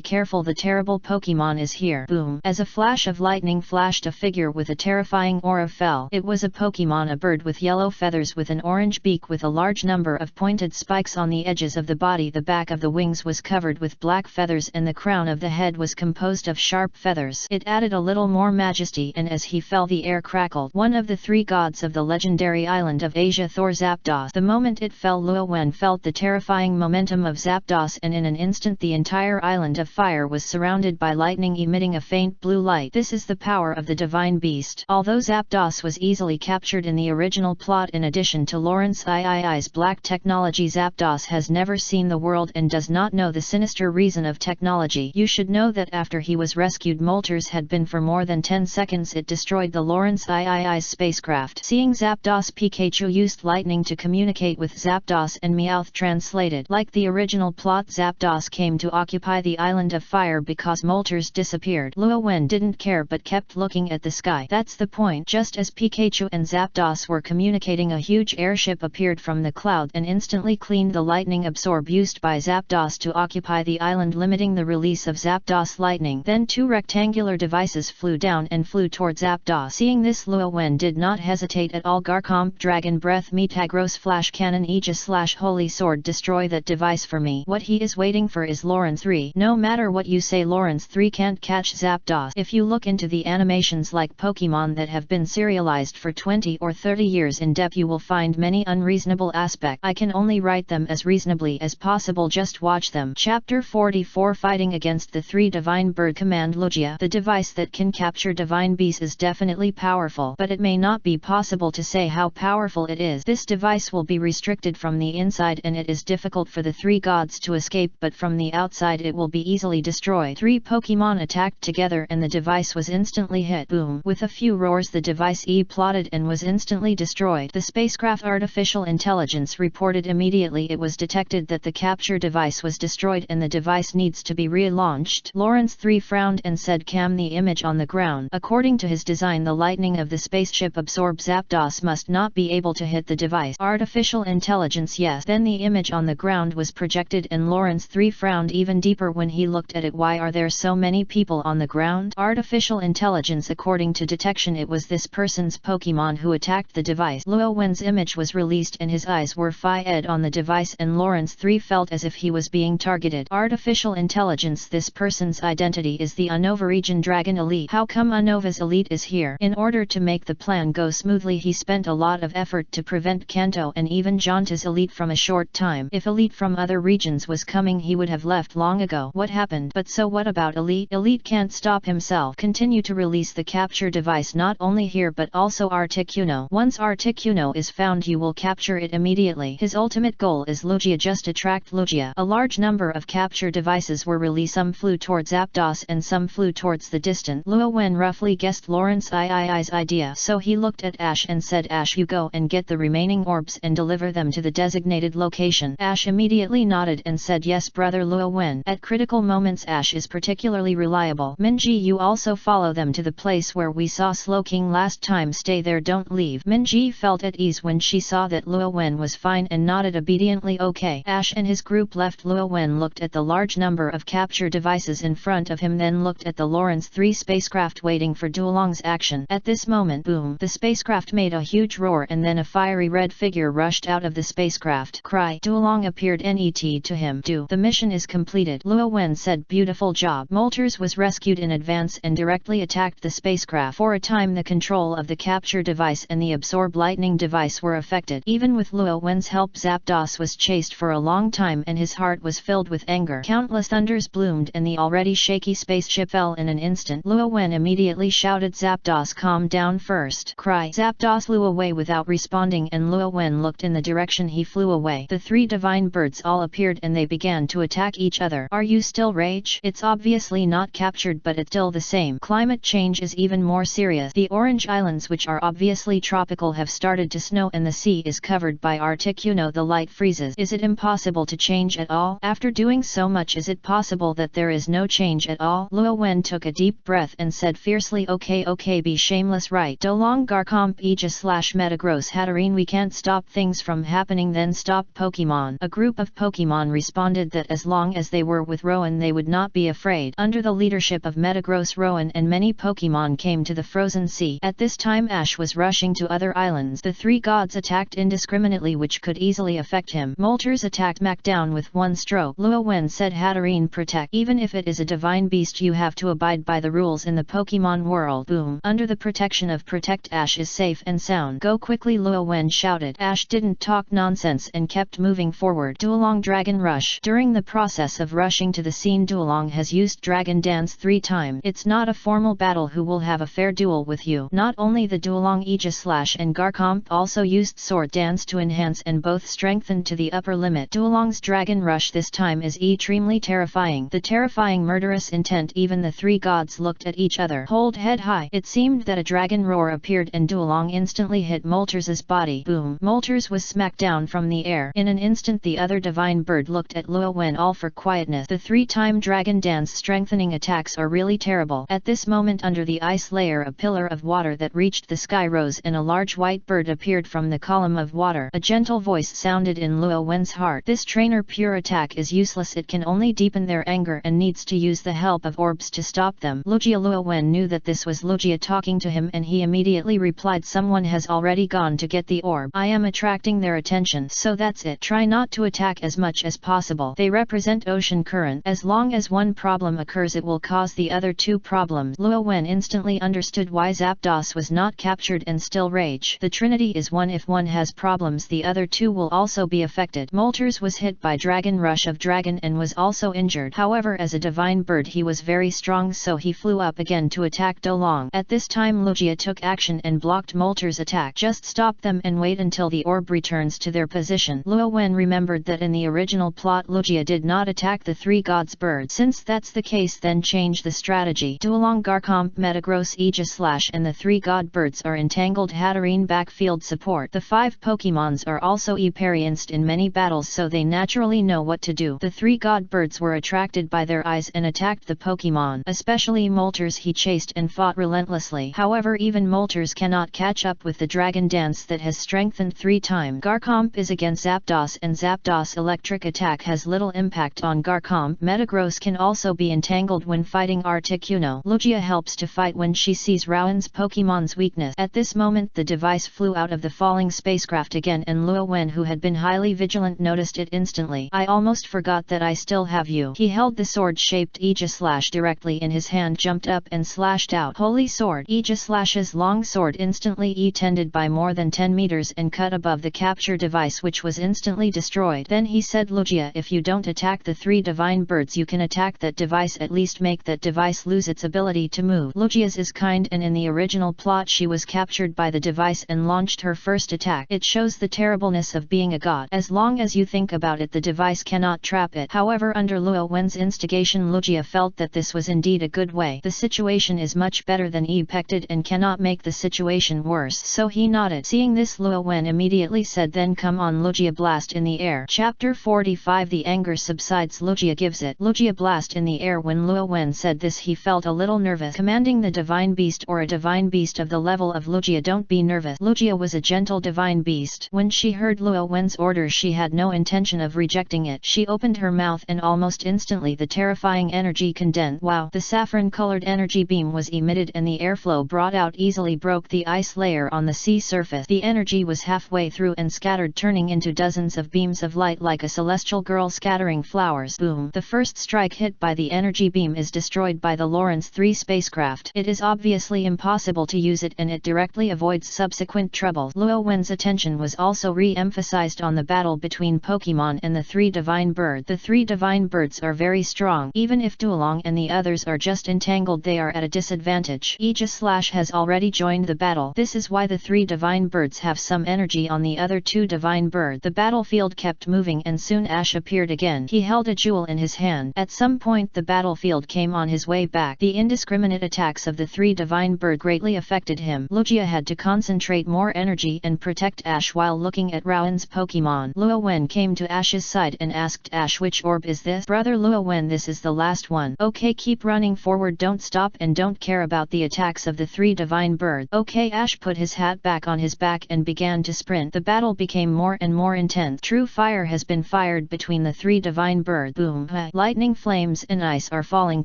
careful, the terrible Pokemon is here. Boom! As a flash of lightning flashed, a figure with a terrifying aura fell. It was a Pokemon, a bird with yellow feathers with an orange beak with a large number of pointed spikes on the edges of the body. The back of the wings was covered with black feathers and the crown of the head was composed of sharp feathers. It added a little more majesty, and as he fell the air crackled. One of the 3 gods of the legendary island of Asia, Thor Zapdos. The moment it fell, Luo Wen felt the terrifying momentum of Zapdos, and in an instant the entire island of fire was surrounded by lightning emitting a faint blue light. This is the power of the divine beast. Although Zapdos was easily captured in the original plot, in addition to Lawrence III's black technology, Zapdos has never seen the world and does not know the sinister reason of technology. You should know that after he was rescued, Moltres had been for more than 10 seconds. It destroyed the Lawrence III's spacecraft. Seeing Zapdos, Pikachu used lightning to communicate with Zapdos, and Meowth translated. Like the original plot, Zapdos came to occupy the island of fire because Moltres disappeared. Luo Wen didn't care but kept looking at the sky. That's the point. Just as Pikachu and Zapdos were communicating, a huge airship appeared from the cloud and instantly cleaned the lightning absorb used by Zapdos to occupy the island, limiting the release of Zapdos lightning. Then 2 rectangular devices flew down and flew towards Zapdos. Seeing this, Luo Wen did not hesitate at all. Garchomp, Dragon Breath, Metagross, Flash Cannon, Aegis/Holy Sword, destroy that device for me. What he is waiting for is Lawrence 3. No matter what you say, Lawrence 3 can't catch Zapdos. If you look into the animations like Pokemon that have been serialized for 20 or 30 years in depth, you will find many unreasonable aspects. I can only write them as reasonably as possible, just watch them. Chapter 44, Fighting Against the 3 Divine Bird. Command Logia. The device that can capture divine beasts is definitely powerful, but it may not be possible to say how powerful it is. This device will be restricted from the inside and it is difficult for the 3 gods to escape, but from the outside it will be easily destroyed. 3 Pokemon attacked together and the device was instantly hit. Boom! With a few roars, the device plotted and was instantly destroyed. The spacecraft artificial intelligence reported immediately. It was detected that the capture device was destroyed and the device needs to be relaunched. Lawrence 3 frowned and said, "Cam, the image on the ground. According to his design, the lightning of the spaceship absorbed. Zapdos must not be able to hit the device." Artificial intelligence, yes. Then the image on the ground was projected and Lawrence 3 frowned even deeper when he looked at it. Why are there so many people on the ground? Artificial intelligence, according to detection, it was this person's Pokemon who attacked the device. Luo Wen's image was released and his eyes were fixed on the device and Lawrence 3 felt as if he was being targeted. Artificial intelligence, this person's identity is the Unova Region Dragon Elite. How come Unova's Elite is here? In order to make the plan go smoothly, he spent a lot of effort to prevent Kanto and even Jonta's Elite from a short time. If Elite from other regions was coming, he would have left long ago. What happened? But so what about Elite? Elite can't stop himself. Continue to release the capture device not only here but also Articuno. Once Articuno is found, you will capture it immediately. His ultimate goal is Lugia. Just attract Lugia. A large number of capture devices were released. Some flew towards Zapdos and some flew towards the distant. Luo Wen roughly guessed Lawrence III's idea, so he looked at Ash and said, "Ash, you go and get the remaining orbs and deliver them to the designated location." Ash immediately nodded and said, "Yes, brother Luo Wen." At critical moments, Ash is particularly reliable. Minji, you also follow them to the place where we saw Slow King last time. Stay there, don't leave. Minji felt at ease when she saw that Luo Wen was fine and nodded obediently. Okay. Ash and his group left. Luo Wen looked looked at the large number of capture devices in front of him, then looked at the Lawrence 3 spacecraft waiting for Duolong's action. At this moment, boom, the spacecraft made a huge roar and then a fiery red figure rushed out of the spacecraft. Cry. Duolong appeared net to him. The mission is completed. Luo Wen said, beautiful job. Molters was rescued in advance and directly attacked the spacecraft. For a time the control of the capture device and the absorb lightning device were affected. Even with Luo Wen's help, Zapdos was chased for a long time and his heart was filled with anger. Countless thunders bloomed and the already shaky spaceship fell in an instant. Luo Wen immediately shouted, Zapdos, calm down first. Cry. Zapdos flew away without responding and Luo Wen looked in the direction he flew away. The three divine birds all appeared and they began to attack each other. Are you still rage? It's obviously not captured, but it's still the same. Climate change is even more serious. The orange islands, which are obviously tropical, have started to snow and the sea is covered by Arctic. You know, the light freezes. Is it impossible to change at all? After doing so much, is it possible that there is no change at all? Luo Wen took a deep breath and said fiercely, okay, be shameless, right? Dolong Garcomp Aegis / Metagross Hatterene, we can't stop things from happening, then stop Pokemon. A group of Pokemon responded that as long as they were with Rowan they would not be afraid. Under the leadership of Metagross, Rowan and many Pokemon came to the frozen sea. At this time Ash was rushing to other islands. The three gods attacked indiscriminately, which could easily affect him. Molters attacked Mac down with one stroke. Luo Wen said, Hatterene, protect. Even if it is a divine beast, you have to abide by the rules in the Pokemon world. Boom. Under the protection of Protect, Ash is safe and sound. Go quickly, Luo Wen shouted. Ash didn't talk nonsense and kept moving forward. Duolong Dragon Rush. During the process of rushing to the scene, Duolong has used Dragon Dance 3 times. It's not a formal battle. Who will have a fair duel with you? Not only the Duolong Aegis / and Garcomp also used Sword Dance to enhance and both strengthened to the upper limit. Duolong's Dragon Rush this time is extremely terrifying. The terrifying murderous intent. Even the three gods looked at each other. Hold head high. It seemed that a dragon roar appeared and Duolong instantly hit Molters' body. Boom. Molters was smacked down from the air. In an instant the other divine bird looked at Luo Wen, all for quietness. The 3-time Dragon Dance strengthening attacks are really terrible. At this moment, under the ice layer, a pillar of water that reached the sky rose and a large white bird appeared from the column of water. A gentle voice sounded in Luo Wen's heart. This trainer pure attack is useless. It can only deepen their anger and needs to use the help of orbs to stop them. Lugia. Luo Wen knew that this was Lugia talking to him and he immediately replied, someone has already gone to get the orb. I am attracting their attention, so that's it. Try not to attack as much as possible. They represent ocean current. As long as one problem occurs, it will cause the other two problems. Luo Wen instantly understood why Zapdos was not captured and still rage. The Trinity is one. If one has problems, the other two will also be affected. Molters was hit by Dragon Rush of Dragon and was also injured. However, as a divine bird he was very strong, so he flew up again to attack Dolong. At this time Lugia took action and blocked Molters' attack. Just stop them and wait until the orb returns to their position. Luo Wen remembered that in the original plot Lugia did not attack the three gods' bird. Since that's the case, then change the strategy. Duolong Garcomp Metagross Aegis / and the three god birds are entangled. Hatterene backfield support. The 5 Pokemons are also experienced in many battles, so they naturally know what to do. The three god birds were attracted by their eyes and attacked the Pokemon, especially Molters. He chased and fought relentlessly. However, even Molters cannot catch up with the Dragon Dance that has strengthened 3 times. Garcomp is against Zapdos and Zapdos' electric attack has little impact on Garcomp. Metagross can also be entangled when fighting Articuno. Lugia helps to fight when she sees Rowan's Pokemon's weakness. At this moment the device flew out of the falling spacecraft again and Luo Wen, who had been highly vigilant, noticed it instantly. I almost forgot that I still have you. He held the sword-shaped Aegis / directly in his hand, jumped up and slashed out. Holy Sword. Aegis / long sword instantly extended by more than 10 meters and cut above the capture device, which was instantly destroyed. Then he said, Lugia, if you don't attack the 3 divine birds, you can attack that device, at least make that device lose its ability to move. Lugia's is kind, and in the original plot she was captured by the device and launched her first attack. It shows the terribleness of being a god. As long as you think about it, the device cannot trap it. However, under Luo Wen's instigation, Lugia felt that this was indeed a good way. The situation is much better than expected and cannot make the situation worse, so he nodded. Seeing this, Luo Wen immediately said, then come on Lugia, blast in the air. Chapter 45. The anger subsides. Lugia gives it. Lugia blast in the air. When Luo Wen said this, he felt a little nervous. Commanding the divine beast or a divine beast of the level of Lugia, don't be nervous. Lugia was a gentle divine beast. When she heard Luo Wen's order, she had no intention of rejecting it. She opened her her mouth, and almost instantly the terrifying energy condensed. Wow! The saffron-colored energy beam was emitted and the airflow brought out easily broke the ice layer on the sea surface. The energy was halfway through and scattered, turning into dozens of beams of light like a celestial girl scattering flowers. Boom! The first strike hit by the energy beam is destroyed by the Lawrence 3 spacecraft. It is obviously impossible to use it, and it directly avoids subsequent trouble. Luo Wen's attention was also re-emphasized on the battle between Pokemon and the 3 divine birds. The 3 divine birds are very strong. Even if Duolong and the others are just entangled, they are at a disadvantage. Aegis has already joined the battle. This is why the 3 divine birds have some energy on the other 2 divine birds. The battlefield kept moving and soon Ash appeared again. He held a jewel in his hand. At some point the battlefield came on his way back. The indiscriminate attacks of the 3 divine birds greatly affected him. Lugia had to concentrate more energy and protect Ash while looking at Rowan's Pokemon. Luo Wen came to Ash's side and asked Ash, which orb is this? Brother Luo Wen, this is the last one. Okay, keep running forward, don't stop and don't care about the attacks of the 3 divine birds. Okay. Ash put his hat back on his back and began to sprint. The battle became more and more intense. True fire has been fired between the 3 divine birds. Boom! Lightning, flames and ice are falling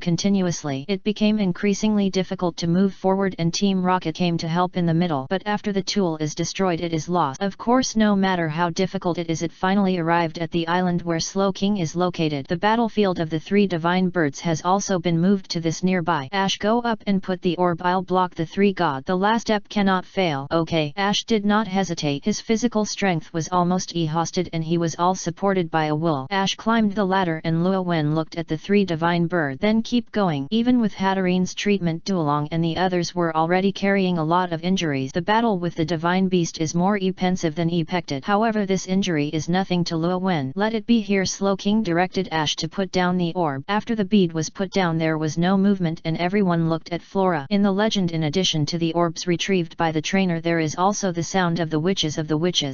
continuously. It became increasingly difficult to move forward and Team Rocket came to help in the middle. But after the tool is destroyed, it is lost. Of course, no matter how difficult it is, it finally arrived at the island where Slow King is located. The battlefield of the 3 divine birds has also been moved to this nearby. Ash, go up and put the orb. I'll block the 3 gods. The last step cannot fail. Okay. Ash did not hesitate. His physical strength was almost exhausted and he was all supported by a wool. Ash climbed the ladder and Luo Wen looked at the 3 divine birds. Then keep going. Even with Hattarine's treatment, Duolong and the others were already carrying a lot of injuries. The battle with the divine beast is more pensive than expected. However, this injury is nothing to Luo Wen. Let it be here. Slow King directed Ash to put down the orb. After the bead was put down, there was no movement and everyone looked at Flora. In the legend, in addition to the orbs retrieved by the trainer, there is also the sound of the witches.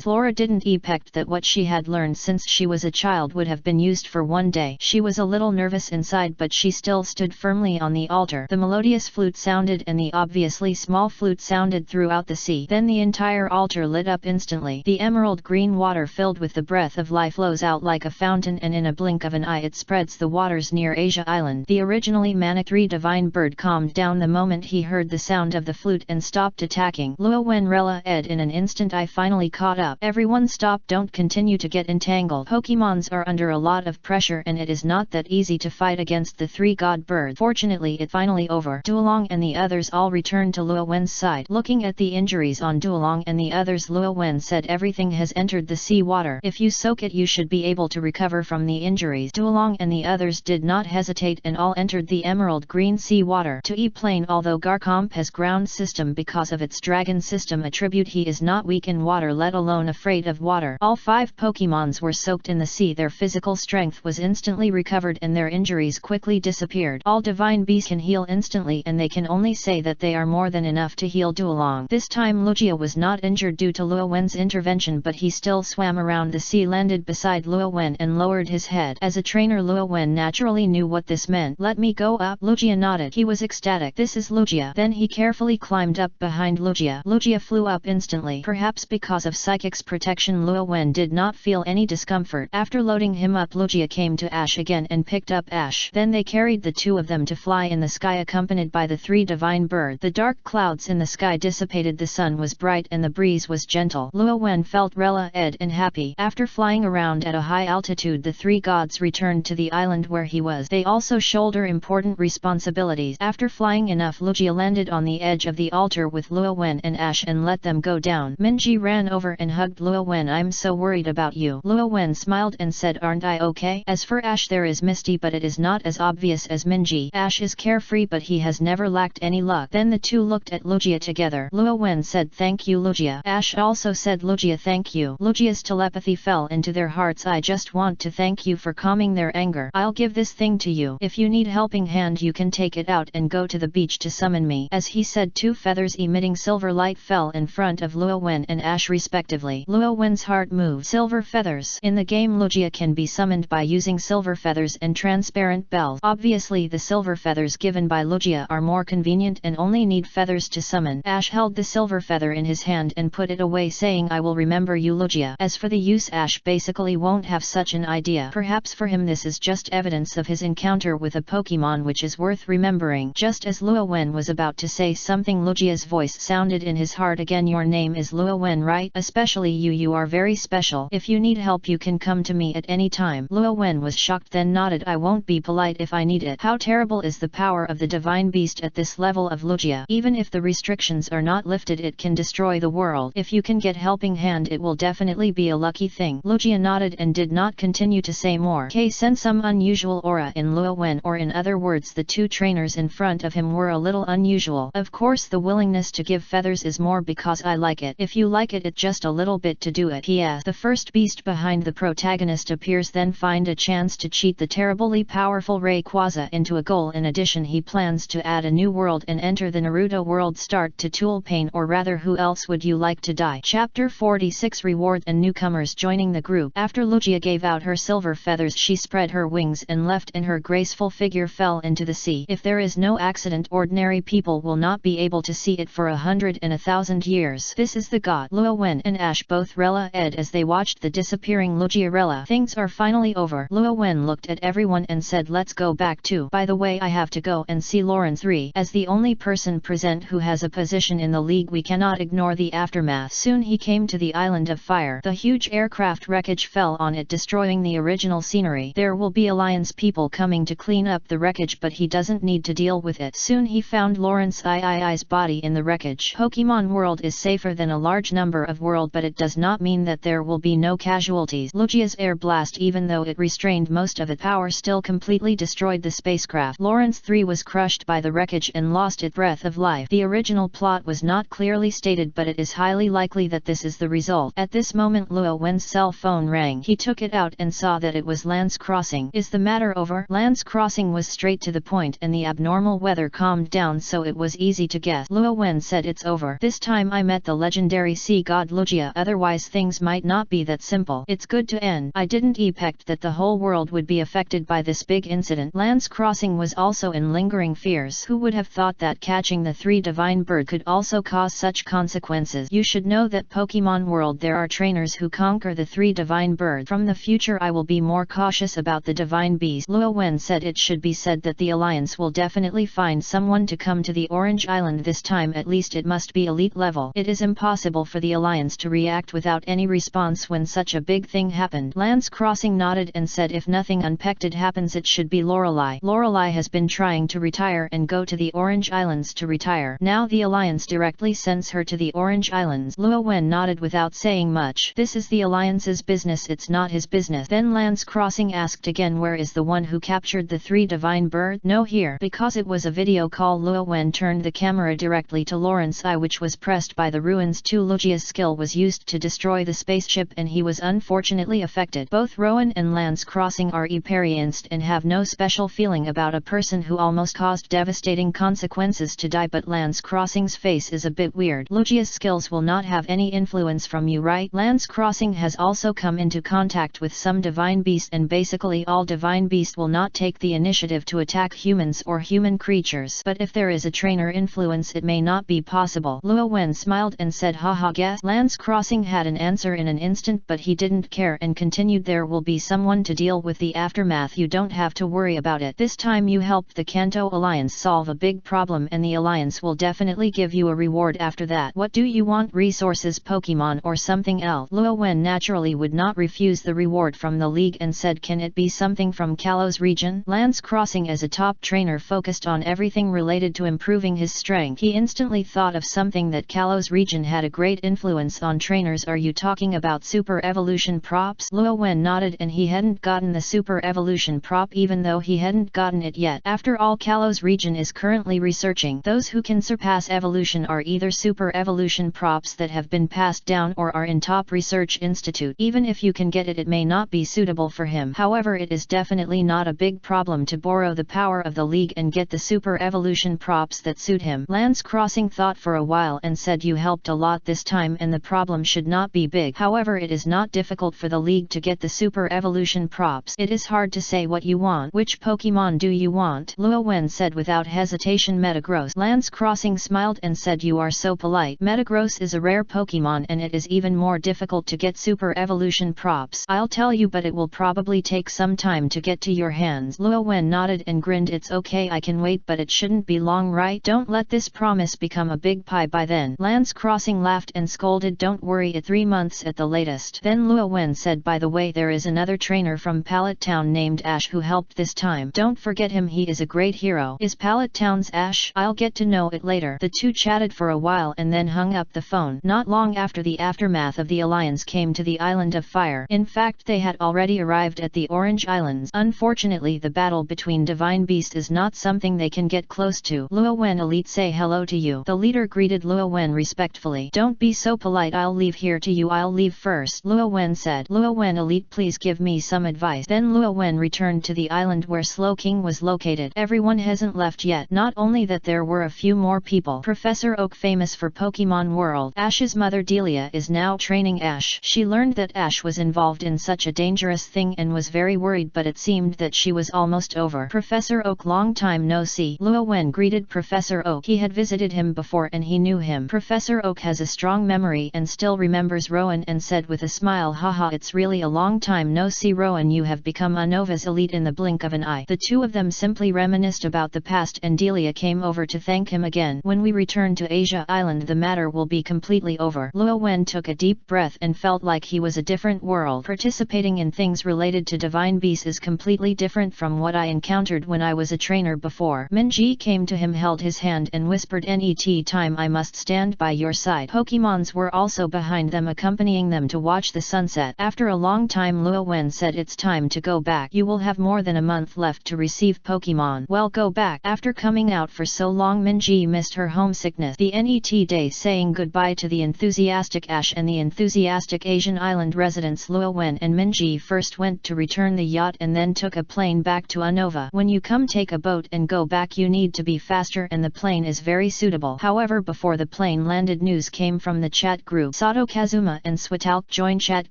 Flora didn't expect that what she had learned since she was a child would have been used for one day. She was a little nervous inside, but she still stood firmly on the altar. The melodious flute sounded and the obviously small flute sounded throughout the sea. Then the entire altar lit up instantly. The emerald green water filled with the breath of life flows out like a fountain, and in a blink of an eye it spreads the waters near Asia Island. The originally manic 3 divine bird calmed down the moment he heard the sound of the flute and stopped attacking. Luo Wen Rella Ed, in an instant I finally caught up. Everyone stop, don't continue to get entangled. Pokemons are under a lot of pressure and it is not that easy to fight against the 3 god birds. Fortunately it finally over. Duolong and the others all returned to Luo Wen's side. Looking at the injuries on Duolong and the others, Luo Wen said, everything has entered the sea water. If you soak it you should be able to recover from the injuries. Duolong and the others did not hesitate and all entered the emerald green sea water. To E-Plane, although Garchomp has ground system because of its dragon system attribute, he is not weak in water, let alone afraid of water. All 5 Pokemons were soaked in the sea. Their physical strength was instantly recovered and their injuries quickly disappeared. All divine beasts can heal instantly and they can only say that they are more than enough to heal Duolong. This time Lugia was not injured due to Luo Wen's intervention, but he still swam around the sea, landed beside Luo Wen and lowered his head. As a trainer, Luo Wen naturally knew what this meant. Let me go up. Lugia nodded. He was ecstatic. This is Lugia. Then he carefully climbed up behind Lugia. Lugia flew up instantly. Perhaps because of Psychic's protection, Luo Wen did not feel any discomfort. After loading him up, Lugia came to Ash again and picked up Ash. Then they carried the 2 of them to fly in the sky accompanied by the 3 divine birds. The dark clouds in the sky dissipated, the sun was bright and the breeze was gentle. Luo Wen felt Rella-ed and happy. After flying around at a high altitude, the 3 gods returned to the island where he was. They also shoulder important responsibilities. After flying enough, Lugia landed on the edge of the altar with Luo Wen and Ash and let them go down. Minji ran over and hugged Luo Wen. I'm so worried about you. Luo Wen smiled and said, aren't I okay? As for Ash, there is Misty, but it is not as obvious as Minji. Ash is carefree, but he has never lacked any luck. Then the 2 looked at Lugia together. Luo Wen said, thank you Lugia. Ash also said, Lugia, thank you. Lugia's telepathy fell into their hearts. I just want to thank you for calming their anger. I'll give this thing to you. If you need helping hand, you can take it out and go to the beach to summon me. As he said, 2 feathers emitting silver light fell in front of Luo Wen and Ash respectively. Luo Wen's heart moved. Silver feathers. In the game, Lugia can be summoned by using silver feathers and transparent bells. Obviously the silver feathers given by Lugia are more convenient and only need feathers to summon. Ash held the silver feather in his hand and put it away, saying, I will remember you Lugia. As for the use, Ash basically won't have such an idea. Perhaps for him this is just evidence of his encounter with a Pokemon which is worth remembering. Just as Luo Wen was about to say something, Lugia's voice sounded in his heart again. Your name is Luo Wen, right? Especially you are very special. If you need help you can come to me at any time. Luo Wen was shocked, then nodded. I won't be polite if I need it. How terrible is the power of the divine beast at this level of Lugia. Even if the restrictions are not lifted it can destroy the world. If you can get helping hand it will definitely be a lucky thing. Lugia nodded and did not continue to say more. K sensed some unusual aura in Luo Wen, or in other words the two trainers in front of him were a little unusual. Of course the willingness to give feathers is more because I like it. If you like it just a little bit to do it. P.S. The first beast behind the protagonist appears, then find a chance to cheat the terribly powerful Rayquaza into a goal. In addition he plans to add a new world and enter the Naruto world. Start to Tulpane, or rather who else would you like to die? Chapter 46 Reward and Newcomers joining the group. After Lugia gave out her silver feathers she spread her wings and left, and her graceful figure fell into the sea. If there is no accident ordinary people will not be able to see it for 100 and 1,000 years. This is the god. Luo Wen and Ash both rela-ed as they watched the disappearing Lugia. Rela, things are finally over. Luo Wen looked at everyone and said, let's go back too. By the way I have to go and see Lauren 3. As the only person present who has a position in the league we cannot ignore the aftermath. Soon he came to the island of fire. The huge aircraft wreckage fell on it, destroying the original scenery. There will be Alliance people coming to clean up the wreckage, but he doesn't need to deal with it. Soon he found Lawrence Ii's body in the wreckage. Pokemon World is safer than a large number of world, but it does not mean that there will be no casualties. Lugia's air blast, even though it restrained most of its power, still completely destroyed the spacecraft. Lawrence 3 was crushed by the wreckage and lost its breath of life. The original plot was not clearly stated, but it is highly likely that this is the result. At this moment Luo Wen's cell phone rang. He took it out and saw that it was Lance Crossing. Is the matter over? Lance Crossing was straight to the point, and the abnormal weather calmed down, so it was easy to guess. Luo Wen said, it's over. This time I met the legendary sea god Lugia, otherwise things might not be that simple. It's good to end. I didn't expect that the whole world would be affected by this big incident. Lance Crossing was also in lingering fears. Who would have thought that catching the 3 divine bird could also cause such consequences? You should know that Pokemon World there are trainers who conquer the 3 divine bird. From the future I will be more cautious about the divine beast. Luo Wen said, it should be said that the Alliance will definitely find someone to come to the Orange Island this time. At least it must be elite level. It is impossible for the Alliance to react without any response when such a big thing happened. Lance Crossing nodded and said, if nothing unexpected happens it should be Lorelei. Lorelei has been trying to retire and go to the Orange Islands to retire. Now the Alliance directly sends her to the Orange Islands. Luo Wen nodded without saying much. This is the Alliance's business, it's not his business. Then Lance Crossing asked again, where is the one who captured the 3 divine bird? No, here. Because it was a video call, Luo Wen turned the camera directly to Lawrence I, which was pressed by the ruins too. Lugia's skill was used to destroy the spaceship and he was unfortunately affected. Both Rowan and Lance Crossing are experienced and have no special feeling about a person who almost caused devastating consequences to die, but Lance Crossing's face is a bit weird. Lugia's skills will not have any influence from you, right? Lance Crossing has also come into contact with some divine beasts, and basically all divine beasts will not take the initiative to attack humans or human creatures. But if there is a trainer influence it may not be possible. Luo Wen smiled and said, haha, guess. Lance Crossing had an answer in an instant, but he didn't care and continued, there will be someone to deal with the aftermath, you don't have to worry about it. This time you helped the Kanto Alliance solve a big problem and the Alliance will definitely give you a reward after that. What do you want? Resources, Pokemon, or something else? Luo Wen naturally would not refuse the reward from the league and said, can it be something from Kalos region? Lance Crossing, as a top trainer, focused on everything related to improving his strength. He instantly thought of something that Kalos region had a great influence on trainers. Are you talking about super evolution props? Luo Wen nodded, and he hadn't gotten the super evolution prop even though he hadn't gotten it yet. After all, Kalos region is currently researching. Those who can surpass evolution are either super evolution props that have been passed down or are in top research institute. Even if you can get it, it may not be suitable for him. However, it is definitely not a big problem to borrow the power of the league and get the super evolution props that suit him. Lance Crossing thought for a while and said, you helped a lot this time and the problem should not be big. However, it is not difficult for the league to get the super evolution props. It is hard to say what you want. Which Pokemon do you want? Luo Wen said without hesitation, Metagross. Lance Crossing smiled and said, you are so polite. Metagross is a rare Pokemon and it is even more difficult to get super evolution props. I'll tell you, but it will probably take some time to get to your hands. Luo Wen nodded and grinned. It's okay, I can wait, but it shouldn't be long, right? Don't let this promise become a big pie by then. Lance Crossing laughed and scolded, don't worry, 3 months at the latest. Then Luo Wen said, by the way, there is another trainer from Pallet Town named Ash who helped this time. Don't forget him, he is a great hero. Is Pallet Town's Ash? I'll get to know it later. The two chatted for a while and then hung up the phone. Not long after, the aftermath of the alliance came to the Island of Fire. In fact, they had already arrived at the Orange Islands. Unfortunately, the battle between divine beasts is not something they can get close to. Luo Wen elite, say hello to you. The leader greeted Luo Wen respectfully. Don't be so polite, I'll leave here to you. I'll leave first, Luo Wen said. Luo Wen elite, please give me some advice. Then Luo Wen returned to the island where Slow King was located. Everyone hasn't left yet. Not only that, there were a few more people. Professor Oak, famous for Pokemon World. Ash's mother Delia is now training Ash. She learned that Ash was involved in such a dangerous thing and was very worried, but it seemed that she was almost over. Professor Oak, long time no see. Luo Wen greeted Professor Oak. He had visited him before and he knew him. Professor Oak has a strong memory and still remembers Rowan and said with a smile, haha, it's really a long time no see, Rowan, you have become a Nova's elite in the blink of an eye. The two of them simply reminisced about the past and Delia came over to thank him again. When we return to Asia Island, the matter will be completely over. Luo Wen took a deep breath and felt like he was a different world. Participating in things related to divine beasts is completely different from what I encountered when I was a trainer before. Minji came to him, held his hand and whispered, NET time, I must stand by your side. Pokemons were also behind them, accompanying them to watch the sunset. After a long time, Luo Wen said, it's time to go back. You will have more than a month left to receive Pokemon. Well, go back. After coming out for so long, Minji missed her homesickness. The NET day, saying goodbye to the enthusiastic Ash and the enthusiastic Asian island residents. Luo Wen and Minji first went to return the yacht and then took a plane back to Unova. When you come take a boat and go back, you need to be faster and the plane is very suitable. However, before the plane landed, news came from the chat group. Sato Kazuma and Switalk joined chat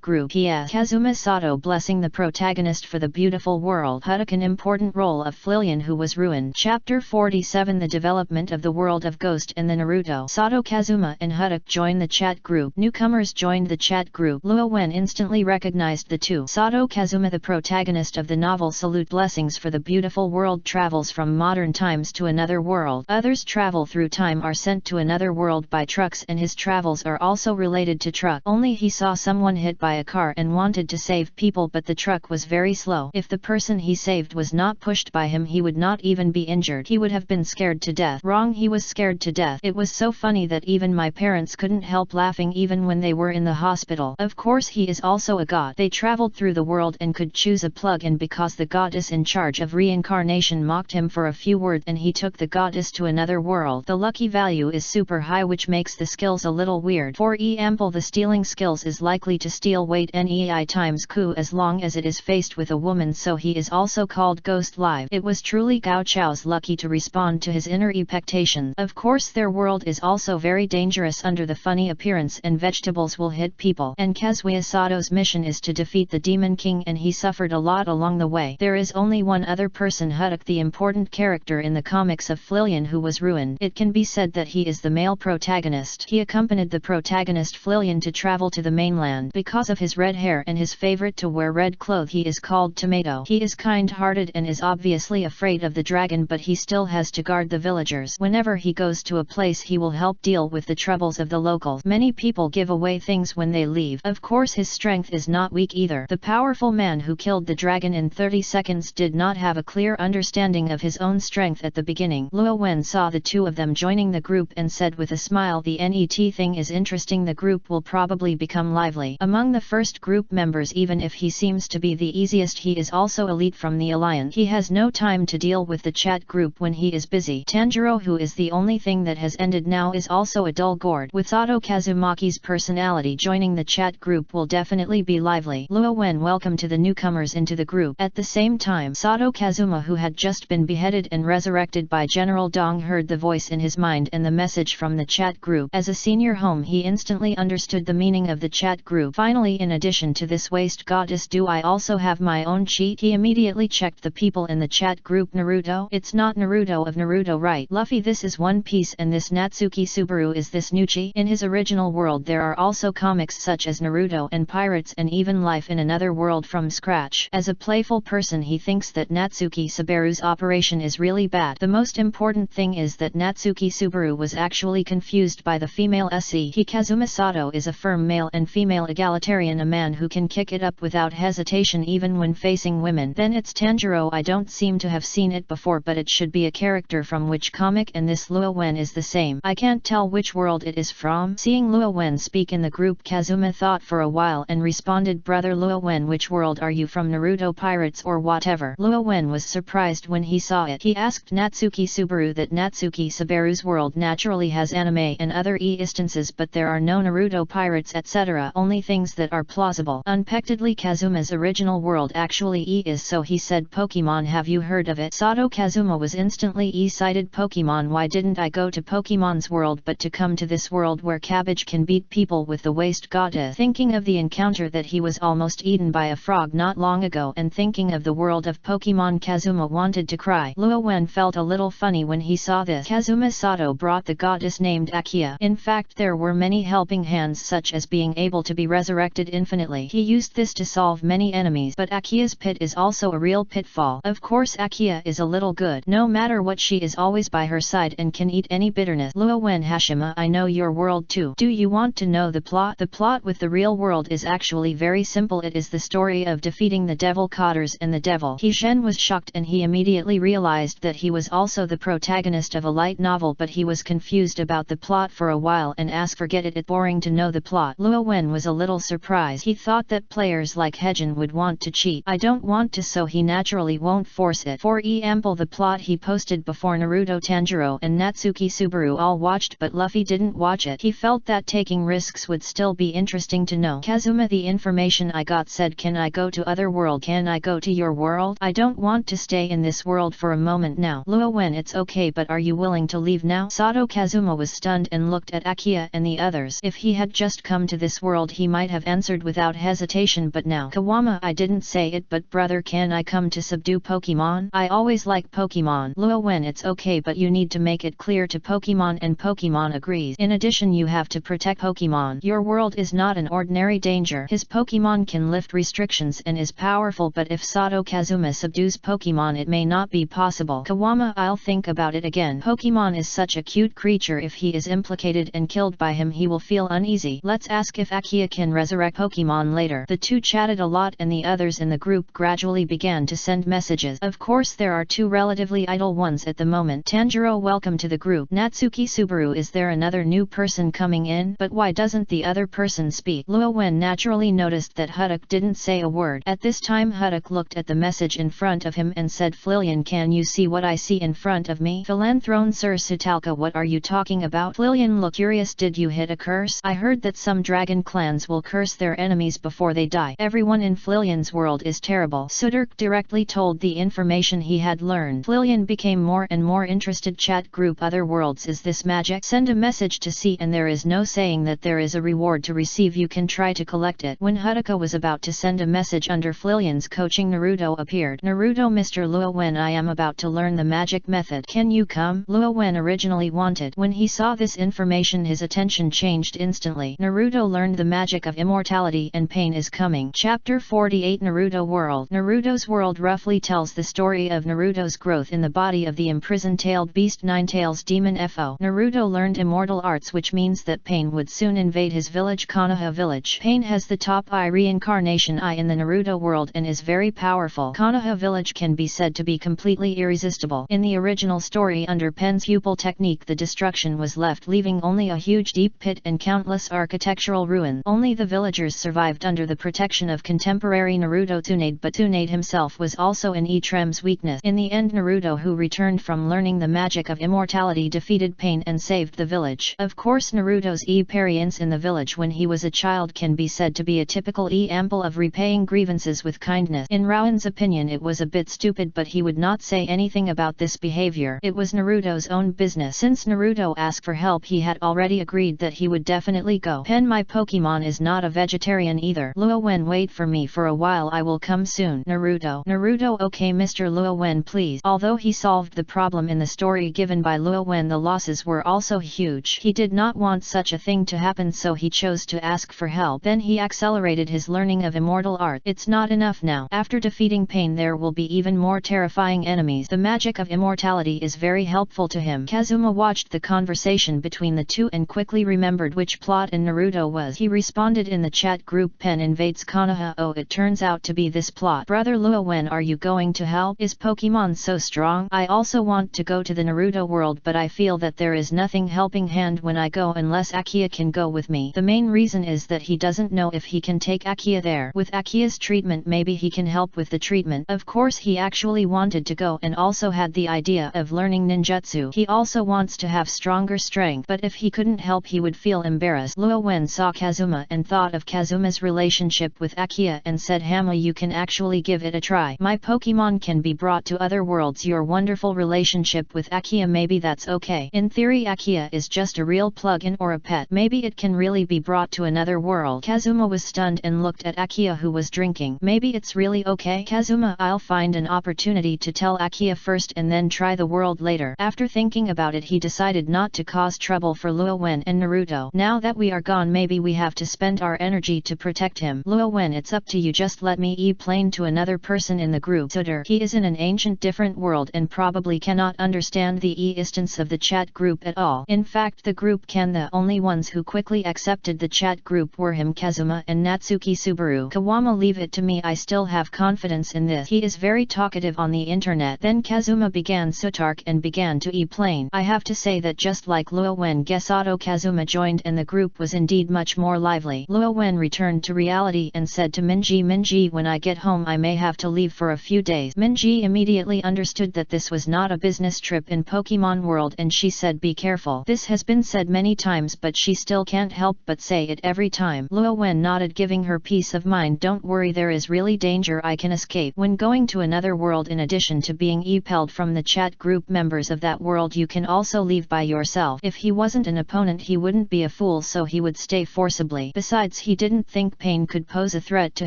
group. P.S. Kazuma Sato blessing the protagonist for the beautiful world. Hudok, an important role of Filion who was ruined. Chapter 47, the development of the world of Ghost and the Naruto. Sato Kazuma and Hudok joined the chat group. Newcomers joined the chat group. Luo Wen instantly recognized the two. Sato Kazuma, the protagonist of the novel Salute Blessings for the Beautiful World, travels from modern times to another world. Others travel through time, are sent to another world by trucks, and his travels are also related to truck. Only he saw someone hit by a car and wanted to save people, but the truck was very slow. If the person he saved was not pushed by him, he would not even be injured. He would have been scared to death. Wrong, he was scared to death. It was so funny that even my parents couldn't help laughing even when they were in the hospital. Of course, he is also a god. They traveled through the world and could choose a plug-in because the goddess in charge of reincarnation mocked him for a few words and he took the goddess to another world. The lucky value is super high, which makes the skills a little weird. For example, the stealing skills is likely to steal weight NEI times Q as long as it is faced with a woman, so he is also called Ghost Live. It was truly Gao Chao's lucky to respond to his inner expectations. Of course, their world is also very dangerous under the funny appearance and vegetables will hit people. And Kazuya Sato's mission is to defeat the Demon King, and he suffered a lot along the way. There is only one other person, Hudok, the important character in the comics of Filion, who was ruined. It can be said that he is the male protagonist. He accompanied the protagonist Filion to travel to the mainland. Because of his red hair and his favorite to wear red clothes, he is called Tomato. He is kind-hearted and is obviously afraid of the dragon, but he still has to guard the villagers. Whenever he goes to a place, he will help deal with the troubles of the locals. Many people give away things when they leave. Of course, his strength is not weak either. The powerful man who killed the dragon in 30 seconds did not have a clear understanding of his own strength at the beginning. Luo Wen saw the two of them joining the group and said with a smile, the NET thing is interesting. The group will probably become lively. Among the first group members, even if he seems to be the easiest, he is also elite from the alliance. He has no time to deal with the chat group when he is busy. Tanjiro, who is the only thing that has ended now, is also a dull gourd. With Sato Kazumaki's personality joining the chat group will definitely be lively. Luo Wen welcomed to the newcomers into the group. At the same time, Sato Kazuma, who had just been beheaded and resurrected by General Dong, heard the voice in his mind and the message from the chat group. As a senior home, he instantly understood the meaning of the chat group. Finally, in addition to this waste goddess, do I also have my own cheat? He immediately checked the people in the chat group. Naruto? It's not Naruto of Naruto, right? Luffy, this is One Piece, and this Natsuki Subaru is this Nuchi. In his original world there are also comics such as Naruto and Pirates and even Life in Another World. world from scratch. As a playful person he thinks that Natsuki Subaru's operation is really bad. The most important thing is that Natsuki Subaru was actually confused by the female SE. Kazuma Sato is a firm male and female egalitarian, a man who can kick it up without hesitation even when facing women. Then it's Tanjiro. I don't seem to have seen it before, but it should be a character from which comic, and this Luo Wen is the same. I can't tell which world it is from. Seeing Luo Wen speak in the group, Kazuma thought for a while and responded, brother Luo Wen, which world are you from, Naruto pirates or whatever? Luo Wen was surprised when he saw it. He asked Natsuki Subaru that Natsuki Subaru's world naturally has anime and other instances, but there are no Naruto pirates etc. Only things that are plausible. Unexpectedly Kazuma's original world actually is, so he said Pokemon, have you heard of it? Sato Kazuma was instantly cited Pokemon. Why didn't I go to Pokemon's world but to come to this world where Cabbage can beat people with the waist goddess? Thinking of the encounter that he was almost eaten by a frog not long ago and thinking of the world of Pokemon, Kazuma wanted to cry. Luo Wen felt a little funny when he saw this. Kazuma Sato brought the goddess named Akiya. In fact, there were many helping hands, such as being able to be resurrected infinitely. He used this to solve many enemies, but Akiya's pit is also a real pitfall. Of course Akiya is a little good. No matter what, she is always by her side and can eat any bitterness. Luo Wen, Hashima, I know your world too. Do you want to know the plot? The plot with the real world is actually very simple. It is the story of defeating the devil Cotters and the devil. Zhen was shocked and he immediately realized that he was also the protagonist of a light novel, but he was confused about the plot for a while and asked, forget it, it's boring to know the plot. Luo Wen was a little surprised. He thought that players like Hejin would want to cheat. I don't want to, so he naturally won't force it. For example, the plot he posted before Naruto, Tanjiro and Natsuki Subaru all watched, but Luffy didn't watch it. He felt that taking risks would still be interesting to know. Kazuma, the information I got said, can I go to other world? Can I go to your world? I don't want to stay in this world for a moment now. Luo Wen, it's okay, but are you willing to leave now? Sato Kazuma was stunned and looked at Akiya and the others. If he had just come to this world he might have answered without hesitation, but now, Kawama, I didn't say it, but brother, can I come to subdue Pokemon? I always like Pokemon. Luo Wen, it's okay, but you need to make it clear to Pokemon, and Pokemon agrees. In addition, you have to protect Pokemon. Your world is not an ordinary danger. His Pokemon can lift restrictions and is powerful, but if Sato Kazuma subdues Pokemon it may not be possible. Kawama, I'll think about it again. Pokemon is such a cute creature. If he is implicated and killed by him he will feel uneasy. Let's ask if Akiya can resurrect Pokemon later. The two chatted a lot and the others in the group gradually began to send messages. Of course there are two relatively idle ones at the moment. Tanjiro, welcome to the group. Natsuki Subaru, is there another new person coming in? But why doesn't the other person speak? Luo Wen naturally noticed that Hudok didn't say a word. At this time Hudok looked at the message in front of him and said, Flillian, can you see what I see in front of me? Philanthron Sir Sutalka, what are you talking about? Flillian looked curious. Did you hit a curse? I heard that some dragon clans will curse their enemies before they die. Everyone in Flillian's world is terrible. Sudirk directly told the information he had learned. Flillian became more and more interested. Chat group, other worlds, is this magic? Send a message to see, and there is no saying that there is a reward to receive. You can try to collect it. When Hudaka was about to send a message under Flillian's coaching, Naruto appeared. Naruto, Mr. Luo Wen, I am about to learn the magic method. Can you come? Luo Wen originally wanted. When he saw this information his attention changed instantly. Naruto learned the magic of immortality and pain is coming. Chapter 48, Naruto World. Naruto's world roughly tells the story of Naruto's growth in the body of the imprisoned tailed beast Ninetales demon FO. Naruto learned immortal arts, which means that Pain would soon invade his village, Konoha village. Pain has the top eye reincarnation eye in the Naruto world and is very powerful. Konoha village can be said to be completely irresistible. In the original story, under Pen's pupil technique, the destruction was left, leaving only a huge deep pit and countless architectural ruins. Only the villagers survived under the protection of contemporary Naruto Tsunade, but Tsunade himself was also in Etrem's weakness. In the end, Naruto, who returned from learning the magic of immortality, defeated Pain and saved the village. Of course, Naruto's appearance in the village when he was a child can be said to be a typical example of repaying grievances with kindness. In Rowan's opinion, it was a bit stupid, but he would not say anything about this behavior. It was Naruto's own business. Since Naruto asked for help, he had already agreed that he would definitely go. Pen, my Pokemon is not a vegetarian either. Luo Wen, wait for me for a while, I will come soon. Naruto, okay Mr. Luo Wen, please. Although he solved the problem in the story given by Luo Wen, the losses were also huge. He did not want such a thing to happen, so he chose to ask for help. Then he accelerated his learning of immortality immortal art. It's not enough now. After defeating pain there will be even more terrifying enemies. The magic of immortality is very helpful to him. Kazuma watched the conversation between the two and quickly remembered which plot in Naruto was. He responded in the chat group, Pen invades Konoha. Oh, it turns out to be this plot. Brother Luo, when are you going to help? Is Pokemon so strong? I also want to go to the Naruto world, but I feel that there is nothing helping hand when I go unless Akia can go with me. The main reason is that he doesn't know if he can take Akia there. With Akia's treatment maybe he can help with the treatment. Of course he actually wanted to go and also had the idea of learning ninjutsu. He also wants to have stronger strength, but if he couldn't help he would feel embarrassed. Luo Wen saw Kazuma and thought of Kazuma's relationship with Akia and said, Hama, you can actually give it a try. My Pokemon can be brought to other worlds. Your wonderful relationship with Akia, maybe that's okay. In theory Akia is just a real plug-in or a pet. Maybe it can really be brought to another world. Kazuma was stunned and looked at Akia who was drinking. Maybe it's really okay. Kazuma, I'll find an opportunity to tell Akia first and then try the world later. After thinking about it he decided not to cause trouble for Luo Wen and Naruto. Now that we are gone maybe we have to spend our energy to protect him. Luo Wen, it's up to you, just let me e-plane to another person in the group. Suder, he is in an ancient different world and probably cannot understand the e-instance of the chat group at all. In fact the group can. The only ones who quickly accepted the chat group were him, Kazuma and Natsuki Subaru. Kawama, leave it to me, I still have confidence in this. He is very talkative on the internet. Then Kazuma began Sutark and began to e-plane. I have to say that just like Luo Wen Gesato, Kazuma joined and the group was indeed much more lively. Luo Wen returned to reality and said to Minji, Minji, when I get home I may have to leave for a few days. Minji immediately understood that this was not a business trip in Pokemon World and she said, be careful. This has been said many times but she still can't help but say it every time. Luo Wen nodded, giving her peace of mind. Don't worry, there is really danger, I can escape. When going to another world, in addition to being e-pelled from the chat group members of that world, you can also leave by yourself. If he wasn't an opponent he wouldn't be a fool, so he would stay forcibly. Besides, he didn't think pain could pose a threat to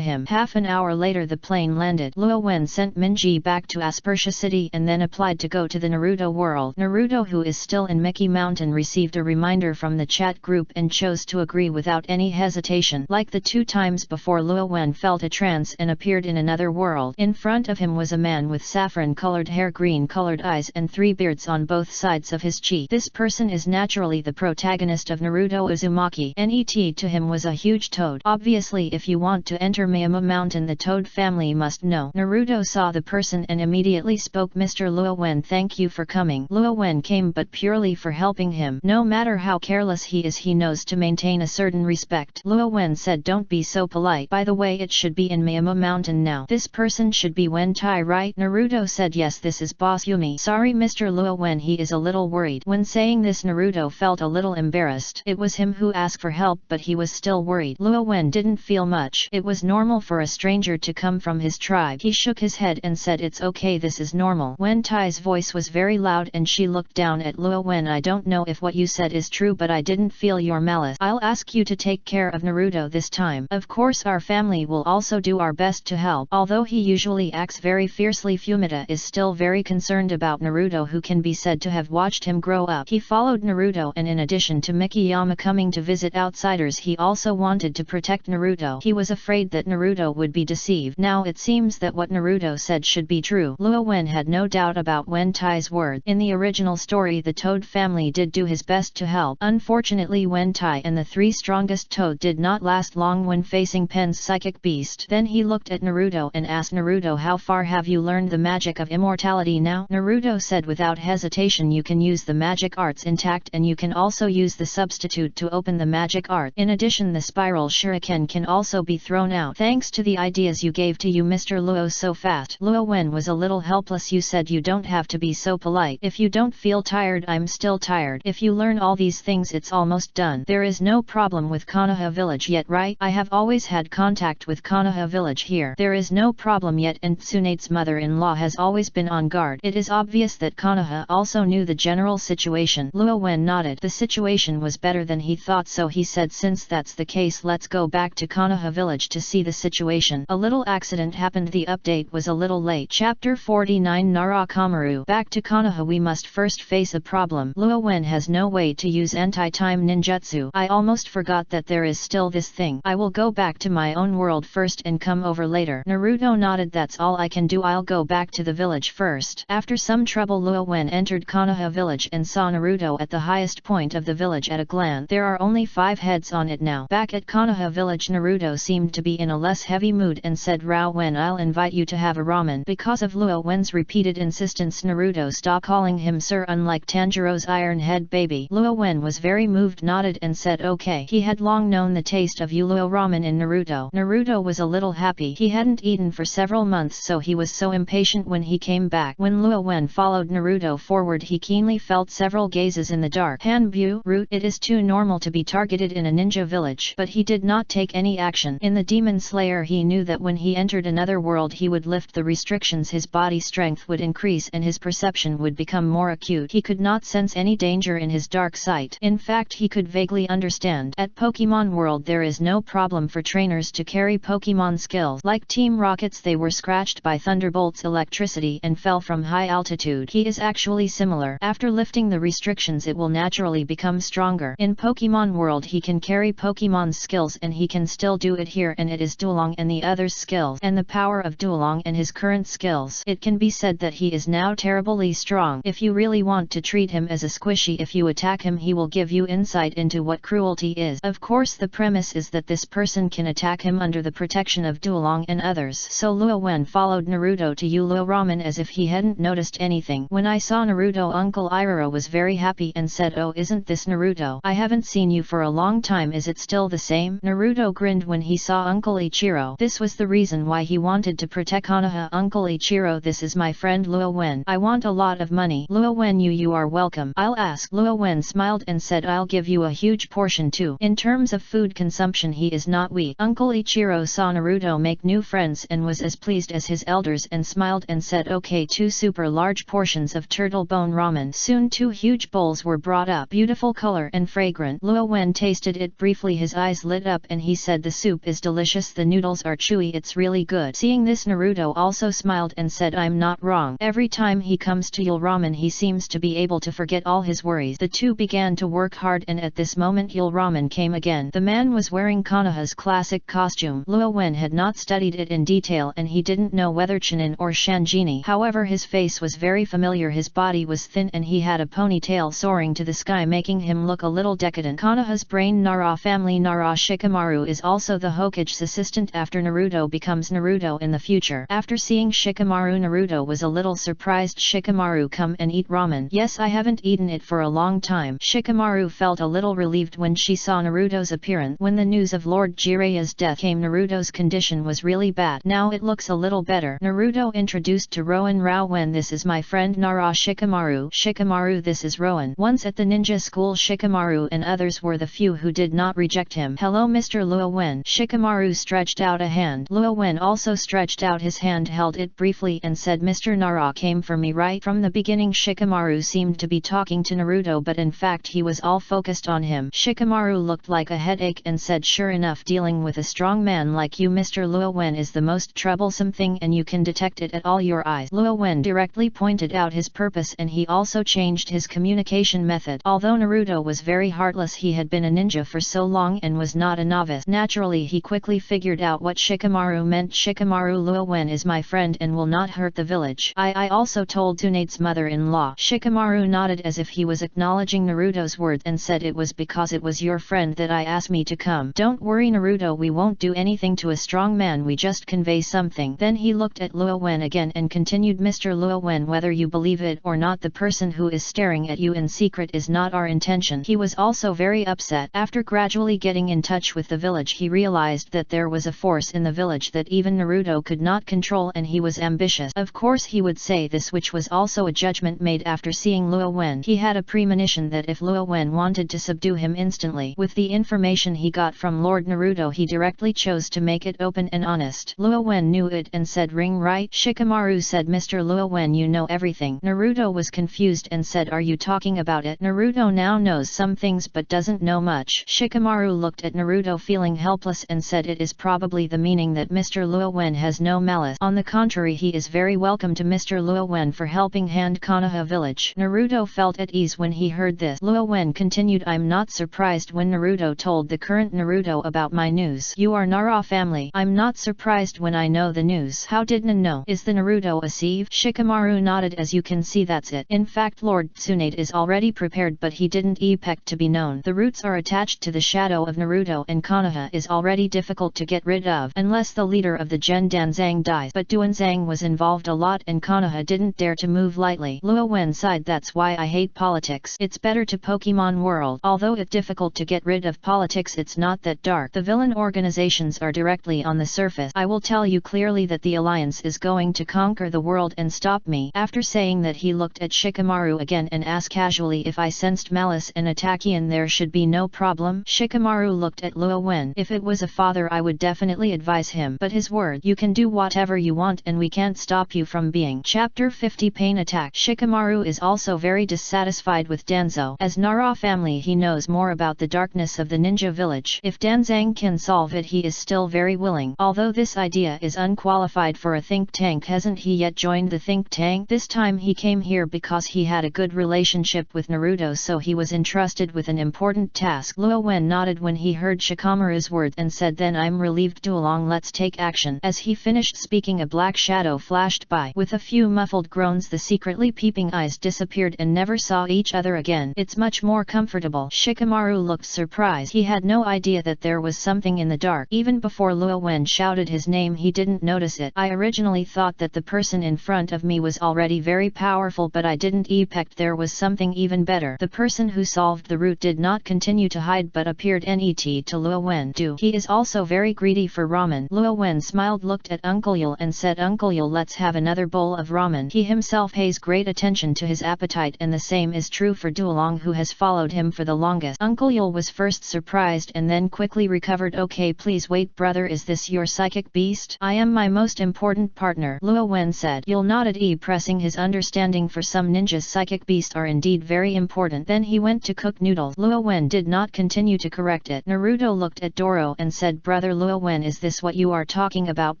him. Half an hour later the plane landed. Luo Wen sent Minji back to Aspertia City and then applied to go to the Naruto world. Naruto, who is still in Mickey Mountain, received a reminder from the chat group and chose to agree without any hesitation. Like the two times before, Luo Wen felt a trance and appeared in another world. In front of him was a man with saffron-colored hair, green-colored eyes and 3 beards on both sides of his cheek. This person is naturally the protagonist of Naruto Uzumaki. Net to him was a huge toad. Obviously, if you want to enter Miyama Mountain, the toad family must know. Naruto saw the person and immediately spoke, Mr. Luo Wen, thank you for coming. Luo Wen came but purely for helping him. No matter how careless he is, he knows to maintain a certain respect. Luo Wen said, don't be so polite. By the way, it should be in Miyama Mountain now. This person should be Wen Tai, right? Naruto said, yes, this is Boss Yumi. Sorry Mr. Luo Wen, he is a little worried. When saying this, Naruto felt a little embarrassed. It was him who asked for help but he was still worried. Luo Wen didn't feel much. It was normal for a stranger to come from his tribe. He shook his head and said, it's okay, this is normal. Wen Tai's voice was very loud and she looked down at Luo Wen. I don't know if what you said is true, but I didn't feel your malice. I'll ask you to take care of Naruto this time. Of course our family will also do our best to help. Although he usually acts very fiercely, Fumita is still very concerned about Naruto, who can be said to have watched him grow up. He followed Naruto, and in addition to Mikiyama coming to visit outsiders, he also wanted to protect Naruto. He was afraid that Naruto would be deceived. Now it seems that what Naruto said should be true. Luo Wen had no doubt about Wen Tai's word. In the original story, the Toad family did do his best to help. Unfortunately, Wen Tai and the 3 strongest Toad did not last long when facing Pen's psychic beast. Then he looked at Naruto and asked, Naruto, how far have you learned the magic of immortality now? Naruto said without hesitation, you can use the magic arts intact and you can also use the substitute to open the magic art. In addition, the spiral shuriken can also be thrown out. Thanks to the ideas you gave to you Mr. Luo so fast. Luo Wen was a little helpless. You said you don't have to be so polite. If you don't feel tired, I'm still tired. If you learn all these things, it's almost done. There is no problem with Konoha village yet, right? I have always had contact with Konoha village here. There is no problem yet, and Tsunade's mother-in-law has always been on guard. It is obvious that Konoha also knew the general situation. Luo Wen nodded. The situation was better than he thought, so he said, since that's the case, let's go back to Konoha village to see the situation. A little accident happened. The update was a little late. Chapter 49 Narakamaru. Back to Konoha, we must first face a problem. Luo Wen has no way to use anti-time ninjutsu. I almost forgot that there is still this thing. I will go back to my own Pokemon world first and come over later. Naruto nodded. That's all I can do. I'll go back to the village first. After some trouble, Luo Wen entered Konoha village and saw Naruto at the highest point of the village at a glance. There are only 5 heads on it now. Back at Konoha village, Naruto seemed to be in a less heavy mood and said, Rao Wen, I'll invite you to have a ramen. Because of Luo Wen's repeated insistence, Naruto stopped calling him sir, unlike Tanjiro's iron head baby. Luo Wen was very moved, nodded and said okay. He had long known the taste of Luo ramen in Naruto. Naruto was a little happy. He hadn't eaten for several months, so he was so impatient when he came back. When Luo Wen followed Naruto forward, he keenly felt several gazes in the dark. Hanbu route. It is too normal to be targeted in a ninja village, but he did not take any action. In the Demon Slayer, he knew that when he entered another world he would lift the restrictions, his body strength would increase and his perception would become more acute. He could not sense any danger in his dark sight. In fact, he could vaguely understand. At Pokemon World there is no problem for trainers to carry Pokemon skills. Like Team Rockets, they were scratched by Thunderbolt's electricity and fell from high altitude. He is actually similar. After lifting the restrictions, it will naturally become stronger. In Pokemon World he can carry Pokemon's skills, and he can still do it here, and it is Duolong and the others' skills and the power of Duolong and his current skills. It can be said that he is now terribly strong. If you really want to treat him as a squishy, if you attack him he will give you insight into what cruelty is. Of course the premise is that this person can attack him under the protection of Duolong and others. So Luo Wen followed Naruto to Luo Ramen as if he hadn't noticed anything. When I saw Naruto, Uncle Iroro was very happy and said, oh, isn't this Naruto? I haven't seen you for a long time. Is it still the same? Naruto grinned when he saw Uncle Ichiro. This was the reason why he wanted to protect Konoha. Uncle Ichiro, this is my friend Luo Wen. I want a lot of money. Luo Wen, you are welcome. I'll ask. Luo Wen smiled and said, I'll give you a huge portion too. In terms of food consumption he is not weak. Uncle Ichiro saw Naruto make new friends and was as pleased as his elders and smiled and said okay. 2 super large portions of turtle bone ramen. Soon 2 huge bowls were brought up, beautiful color and fragrant. Luo Wen tasted it briefly. His eyes lit up and he said, the soup is delicious, the noodles are chewy, it's really good. Seeing this, Naruto also smiled and said, I'm not wrong. Every time he comes to Yul Ramen he seems to be able to forget all his worries. The two began to work hard, and at this moment Yul Ramen came again. The man was wearing Konoha's classic costume. Luo Wen had not studied it in detail and he didn't know whether Chunin or Shanjini. However, his face was very familiar. His body was thin and he had a ponytail soaring to the sky, making him look a little decadent. Konoha's brain Nara family. Nara Shikamaru is also the Hokage's assistant after Naruto becomes Naruto in the future. After seeing Shikamaru, Naruto was a little surprised. Shikamaru, come and eat ramen. Yes, I haven't eaten it for a long time. Shikamaru felt a little relieved when she saw Naruto's appearance. When the news of Lord Jiraiya's death came, Naruto's condition was really bad. Now it looks a little better. Naruto introduced to Rowan, Rao Wen, this is my friend Nara Shikamaru. Shikamaru, this is Rowan. Once at the ninja school, Shikamaru and others were the few who did not reject him. Hello Mr. Luo Wen. Shikamaru stretched out a hand. Luo Wen also stretched out his hand, held it briefly and said, Mr. Nara came for me, right? From the beginning Shikamaru seemed to be talking to Naruto, but in fact he was all focused on him. Shikamaru looked like a headache and said, sure enough, dealing with a strong man like you Mr. Luo Wen is the most troublesome thing, and you can detect it at all your eyes. Luo Wen directly pointed out his purpose and he also changed his communication method. Although Naruto was very heartless, he had been a ninja for so long and was not a novice. Naturally he quickly figured out what Shikamaru meant. Shikamaru, Luo Wen is my friend and will not hurt the village. I also told Tsunade's mother-in-law. Shikamaru nodded as if he was acknowledging Naruto's words and said, it was because it was your friend that I asked me to come. Don't worry Naruto, we won't do anything to a strong man, we just convey something. Then he looked at Luo Wen again and continued, Mr. Luo Wen, whether you believe it or not, the person who is staring at you in secret is not our intention. He was also very upset. After gradually getting in touch with the village, he realized that there was a force in the village that even Naruto could not control, and he was ambitious. Of course he would say this, which was also a judgment made after seeing Luo Wen. He had a premonition that if Luo Wen wanted to subdue him instantly, with the information he got from Lord Naruto, he directly chose to make it open and honest. Luo Wen knew it and said, ring right? Shikamaru said, Mr. Luo Wen, you know everything. Naruto was confused and said, are you talking about it? Naruto now knows some things but doesn't know much. Shikamaru looked at Naruto feeling helpless and said, it is probably the meaning that Mr. Luo Wen has no malice. On the contrary, he is very welcome to Mr. Luo Wen for helping hand Konoha village. Naruto felt at ease when he heard this. Luo Wen continued, I'm not surprised when Naruto told the current Naruto about my news. You are are Nara family. I'm not surprised when I know the news. How didn't know? Is the Naruto a sieve? Shikamaru nodded. As you can see, that's it. In fact, Lord Tsunade is already prepared, but he didn't expect to be known. The roots are attached to the shadow of Naruto, and Konoha is already difficult to get rid of, unless the leader of the Gen Danzang dies. But Duanzang was involved a lot and Konoha didn't dare to move lightly. Luo Wen sighed. That's why I hate politics. It's better to Pokemon World. Although it's difficult to get rid of politics, it's not that dark. The villain organizations are directly on the surface. I will tell you clearly that the Alliance is going to conquer the world and stop me. After saying that, he looked at Shikamaru again and asked casually if I sensed malice and Attackian. There should be no problem. Shikamaru looked at Luo Wen. If it was a father, I would definitely advise him. But his word, you can do whatever you want and we can't stop you from being. Chapter 50 Pain Attack. Shikamaru is also very dissatisfied with Danzo. As Nara family, he knows more about the darkness of the ninja village. If Danzang can solve it, he is still very willing. Although this idea is unqualified for a think tank, hasn't he yet joined the think tank? This time he came here because he had a good relationship with Naruto, so he was entrusted with an important task. Luo Wen nodded when he heard Shikamaru's words and said, then I'm relieved. Duolong, let's take action. As he finished speaking, a black shadow flashed by. With a few muffled groans, the secretly peeping eyes disappeared and never saw each other again. It's much more comfortable. Shikamaru looked surprised. He had no idea that there was something in the dark. Even before Luo Wen shouted his name, he didn't notice it. I originally thought that the person in front of me was already very powerful, but I didn't expect there was something even better. The person who solved the root did not continue to hide but appeared net to Luo Wen. He is also very greedy for ramen. Luo Wen smiled, looked at Uncle Yul and said, Uncle Yul, let's have another bowl of ramen. He himself pays great attention to his appetite, and the same is true for Duolong, who has followed him for the longest. Uncle Yul was first surprised and then quickly recovered. Okay, please wait, brother, is this your psychic beast? I am my most important partner, Luo Wen said. Yul nodded, pressing his understanding. For some ninjas, psychic beasts are indeed very important. Then he went to cook noodles. Luo Wen did not continue to correct it. Naruto looked at Doro and said, brother Luo Wen, is this what you are talking about,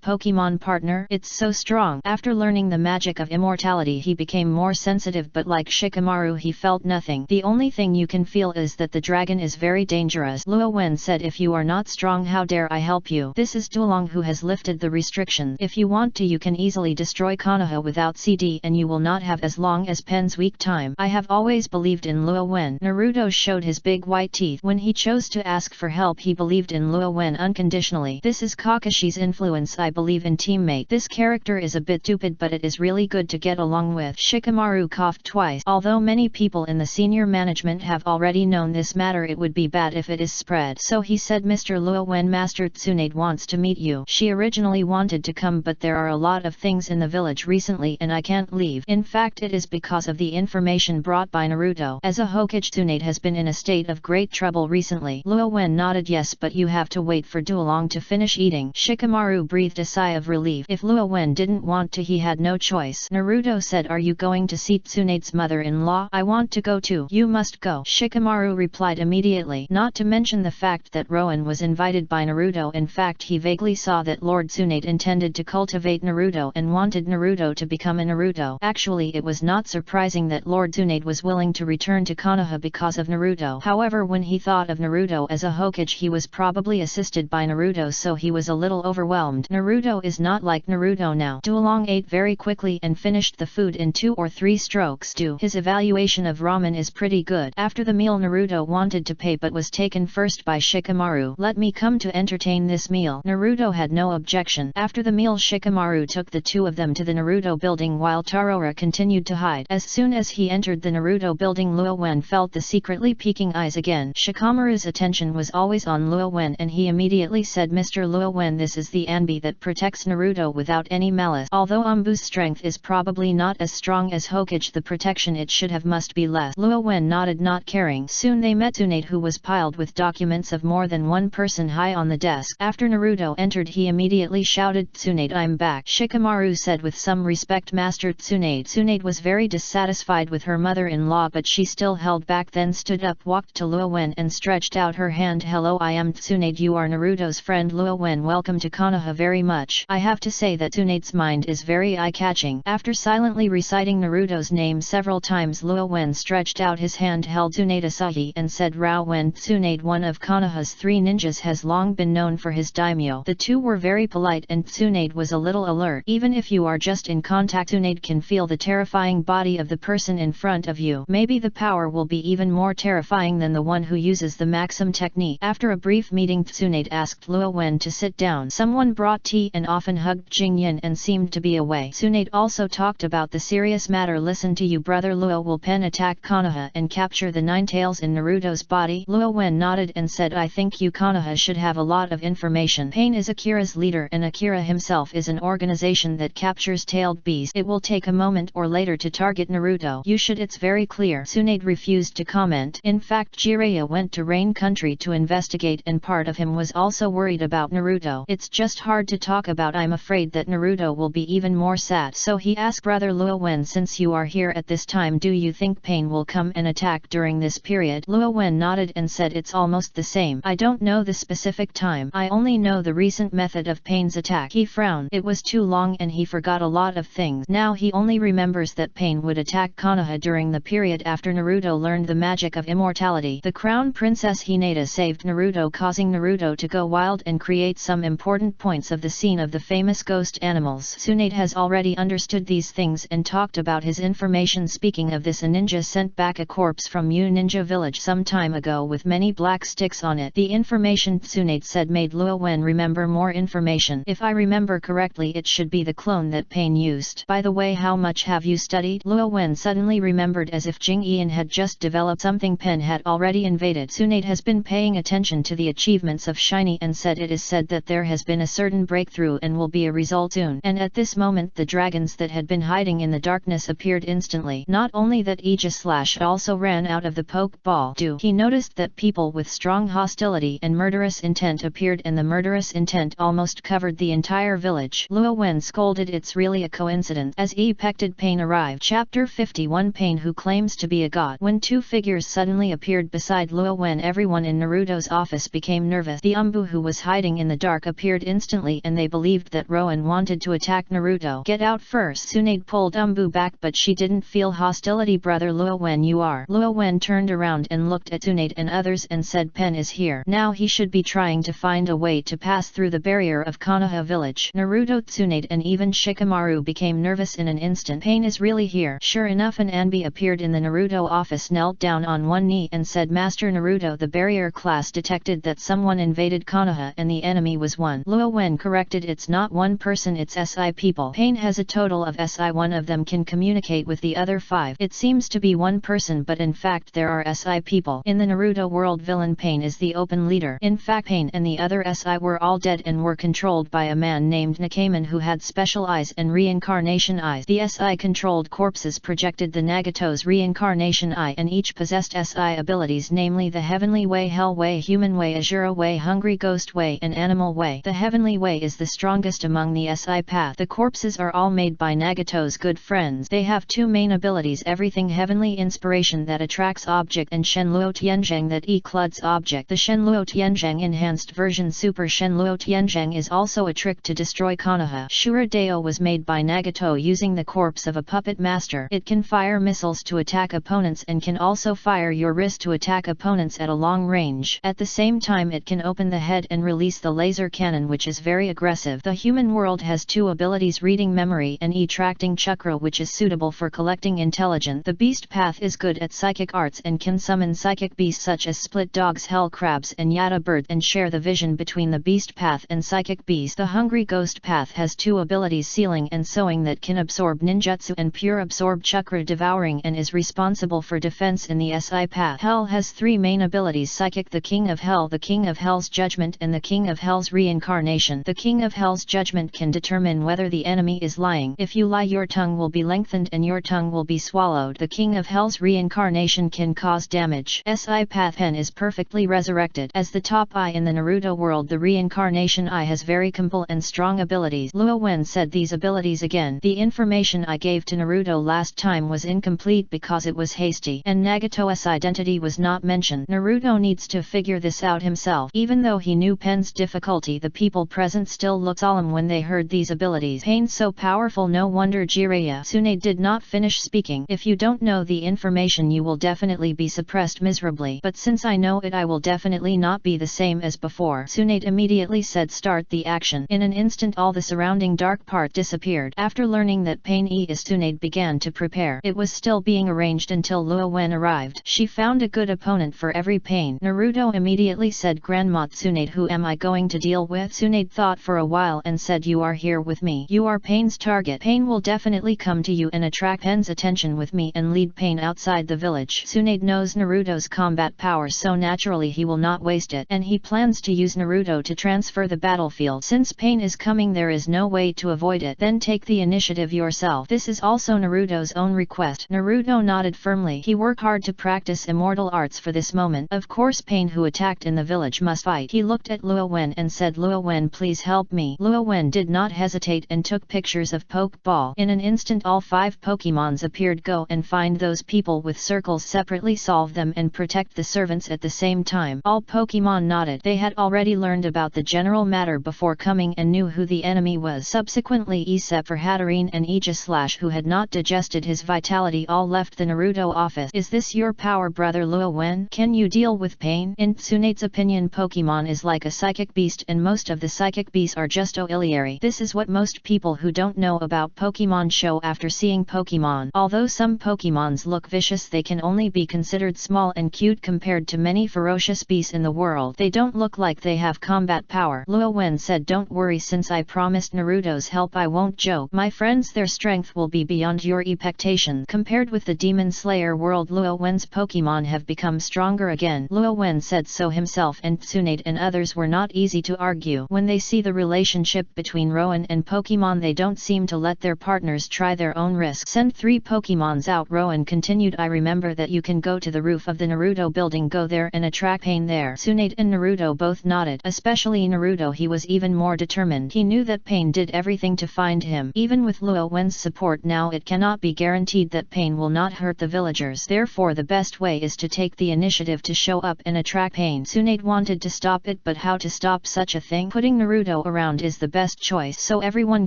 Pokemon partner? It's so strong. After learning the magic of immortality, he became more sensitive, but like Shikamaru, he felt nothing. The only thing you can feel is that the dragon is very dangerous. Luo Wen said, if you are not strong, how dare I help you? This is Duolong who has lifted the restrictions. If you want to, you can easily destroy Konoha without CD and you will not have as long as Pen's weak time. I have always believed in Luo Wen. Naruto showed his big white teeth. When he chose to ask for help, he believed in Luo Wen unconditionally. This is Kakashi's influence. I believe in teammate. This character is a bit stupid, but it is really good to get along with. Shikamaru coughed twice. Although many people in the senior management have already known this matter, it would be bad if it is spread. So he said, Mr. Luo Wen, Master Tsunade wants to meet you. She originally wanted to come, but there are a lot of things in the village recently and I can't leave. In fact, it is because of the information brought by Naruto. As a Hokage, Tsunade has been in a state of great trouble recently. Luo Wen nodded. Yes, but you have to wait for Duolong to finish eating. Shikamaru breathed a sigh of relief. If Luo Wen didn't want to, he had no choice. Naruto said, are you going to see Tsunade's mother-in-law? I want to go too. You must go. Shikamaru replied immediately, not to mention the fact that Rowan was invited by Naruto. In fact, he vaguely saw that Lord Tsunade intended to cultivate Naruto and wanted Naruto to become a Naruto. Actually, it was not surprising that Lord Tsunade was willing to return to Konoha because of Naruto. However, when he thought of Naruto as a Hokage, he was probably assisted by Naruto, so he was a little overwhelmed. Naruto is not like Naruto now. Duolong ate very quickly and finished the food in 2 or 3 strokes. His evaluation of ramen is pretty good. After the meal, Naruto wanted to pay but was taken first by Shikamaru. Let me come to entertain this meal. Naruto had no objection. After the meal, Shikamaru took the two of them to the Naruto building while Tarora continued to hide. As soon as he entered the Naruto building, Luo Wen felt the secretly peeking eyes again. Shikamaru's attention was always on Luo Wen and he immediately said, Mr. Luo Wen, this is the Anbi that protects Naruto without any malice. Although Anbu's strength is probably not as strong as Hokage, the protection it should have must be less. Luo Wen nodded, not caring. Soon they met Tsunade, who was piled with documents of more than one person high on the desk. After Naruto entered, he immediately shouted, Tsunade, I'm back. Shikamaru said with some respect, Master Tsunade. Tsunade was very dissatisfied with her mother-in-law, but she still held back, then stood up, walked to Luo Wen and stretched out her hand. Hello, I am Tsunade. You are Naruto's friend. Luo Wen, welcome to Konoha. Very much. I have to say that Tsunade's mind is very eye-catching. After silently reciting Naruto's name several times, Luo Wen stretched out his hand, held Tsunade Asahi and said, Rao Wen. Tsunade, one of Konoha's 3 ninjas, has long been known for his daimyo. The two were very polite and Tsunade was a little alert. Even if you are just in contact, Tsunade can feel the terrifying body of the person in front of you. Maybe the power will be even more terrifying than the one who uses the Maxim technique. After a brief meeting, Tsunade asked Luo Wen to sit down. Someone brought tea and often hugged Jingyan and seemed to be away. Tsunade also talked about the serious matter. Listen to you, brother. Luo will pen attack Konoha and capture the 9 tails in Naruto's body. Luo Wen nodded and said, I think you Konoha should have a lot of information. Pain is Akira's leader and Akira himself is an organization that captures tailed beasts. It will take a moment or later to target Naruto. You should, it's very clear. Tsunade refused to comment. In fact, Jiraiya went to Rain Country to investigate and part of him was also worried about Naruto. It's just hard to talk about. I'm afraid that Naruto will be even more sad. So he asked brother Luo Wen, since you are here at this time, do you think Pain will come and attack during this period? Luo Wen nodded and said, it's almost the same. I don't know the specific time. I only know the recent method of Pain's attack. He frowned. It was too long and he forgot a lot of things. Now he only remembers that Pain would attack Konoha during the period after Naruto learned the magic of immortality. The Crown Princess Hinata saved Naruto, causing Naruto to go wild and create some important points of the scene of the famous ghost animals. Tsunade has already understood these things and talked about his information. Speaking of this, a ninja sent back a corpse from Yu Ninja Village some time ago with many black sticks on it. The information Tsunade said made Luo Wen remember more information. If I remember correctly, it should be the clone that Pain used. By the way, how much have you studied? Luo Wen suddenly remembered, as if Jing Ian had just developed something Pen had already invaded. Tsunade has been paying attention to the achievements of Shiny and said it is said that there has been a certain breakthrough and will be a result soon. And at this moment the dragons that had been hiding in the darkness appeared instantly. Not only that, Aegis also ran out of the poke ball. He noticed that people with strong hostility and murderous intent appeared, and the murderous intent almost covered the entire village. Luo Wen scolded, it's really a coincidence. As Epected Pain arrived. Chapter 51, Pain who claims to be a god. When two figures suddenly appeared beside Luo Wen, everyone in Naruto's office became nervous. The Umbu who was hiding in the dark appeared instantly and they believed that Rowan wanted to attack Naruto. Get out first. Tsunade pulled Umbu back, but she didn't feel hostility. Brother Luo Wen, you are. Luo Wen turned around and looked at Tsunade and others and said, Pen is here. Now he should be trying to find a way to pass through the barrier of Konoha village. Naruto, Tsunade and even Shikamaru became nervous in an instant. Pain is really here. Sure enough, an Anbi appeared in the Naruto office, knelt down on one knee and said, Master Naruto, the barrier class detected that someone invaded Konoha and the enemy was one. Luo Wen corrected, it's not one person, it's SI people. Pain has a total of SI. One of them can communicate with the other 5. It seems to be one person, but in fact there are SI people. In the Naruto world, villain Pain is the open leader. In fact, Pain and the other SI were all dead and were controlled by a man named Nakaman who had special eyes and reincarnation eyes. The SI controlled corpses projected the Nagato's reincarnation eye, and each possessed SI abilities, namely the Heavenly Way, Hell Way, Human Way, Azura Way, Hungry Ghost Way and Animal Way. The Heavenly Way is the strongest among the SI path. The corpses are all made by Nagato's good friends. They have 2 main abilities: everything heavenly inspiration that attracts object and Shenluo Tianzhang that ecludes object. The Shenluo Tianzhang enhanced version Super Shenluo Tianzhang is also a trick to destroy Konoha. Shura Deo was made by Nagato using the corpse of a puppet master. It can fire missiles to attack opponents and can also fire your wrist to attack opponents at a long range. At the same time, it can open the head and release the laser cannon, which is very aggressive. The human world has 2 abilities: reading memory and attracting chakra, which is suitable for collecting intelligence. The beast path is good at psychic arts and can summon psychic beasts such as split dogs, hell crabs and yatta bird, and share the vision between the beast path and psychic beast. The hungry ghost path has 2 abilities: sealing and sewing, that can absorb ninjutsu and pure absorb chakra devouring, and is responsible for defense in the SI path. Hell has 3 main abilities: psychic, the king of hell, the king of hell's judgment and the king of hell's reincarnation. The king of hell's judgment can determine whether the enemy is lying. If you lie, your tongue will be lengthened and your tongue will be swallowed. The king of hell's reincarnation can cause damage. SI path Pen is perfectly resurrected. As the top eye in the Naruto world, the reincarnation eye has very compel and strong abilities. Luo Wen said these abilities again. The information I gave to Naruto last time was incomplete because it was hasty, and Nagato's identity was not mentioned. Naruto needs to figure this out himself. Even though he knew Pen's difficulty, the people present still looked solemn when they heard these abilities. Pain so powerful, no wonder Jiraiya. Tsunade did not finish speaking. If you don't know the information, you will definitely be suppressed miserably, but since I know it, I will definitely not be the same as before. before. Tsunade immediately said start the action. In an instant all the surrounding dark part disappeared. After learning that pain is Tsunade began to prepare. It was still being arranged until Luo Wen arrived. She found a good opponent for every pain. Naruto immediately said Grandma Tsunade, who am I going to deal with? Tsunade thought for a while and said you are here with me. You are Pain's target. Pain will definitely come to you and attract Pain's attention with me and lead Pain outside the village. Tsunade knows Naruto's combat power, so naturally he will not waste it, and he plans to use Naruto to transfer the battlefield. Since Pain is coming, there is no way to avoid it. Then take the initiative yourself. This is also Naruto's own request. Naruto nodded firmly. He worked hard to practice immortal arts for this moment. Of course Pain, who attacked in the village, must fight. He looked at Luo Wen and said, Luo Wen, please help me. Luo Wen did not hesitate and took pictures of Pokeball. In an instant all 5 Pokemons appeared. Go and find those people with circles separately, solve them and protect the servants at the same time. All Pokemon nodded. They had already learned about the general matter before coming and knew who the enemy was. Subsequently except for Hatterene and Aegis, who had not digested his vitality, all left the Naruto office. Is this your power, brother Luo Wen? Can you deal with Pain? In Tsunade's opinion, Pokemon is like a psychic beast, and most of the psychic beasts are just auxiliary. This is what most people who don't know about Pokemon show after seeing Pokemon. Although some Pokemons look vicious, they can only be considered small and cute compared to many ferocious beasts in the world. They don't look like they have combat power. Luo Wen said, don't worry, since I promised Naruto's help I won't joke. My friends, their strength will be beyond your expectations. Compared with the Demon Slayer world, Luo Wen's Pokemon have become stronger again. Luo Wen said so himself, and Tsunade and others were not easy to argue. When they see the relationship between Rowan and Pokemon, they don't seem to let their partners try their own risk. Send 3 Pokemons out. Rowan continued, I remember that you can go to the roof of the Naruto building. Go there and attract Pain there. Tsunade and Naruto both nodded. Especially Naruto, he was even more determined. He knew that Pain did everything to find him. Even with Luo Wen's support now, it cannot be guaranteed that Pain will not hurt the villagers. Therefore the best way is to take the initiative to show up and attract Pain. Tsunade wanted to stop it, but how to stop such a thing? Putting Naruto around is the best choice. So everyone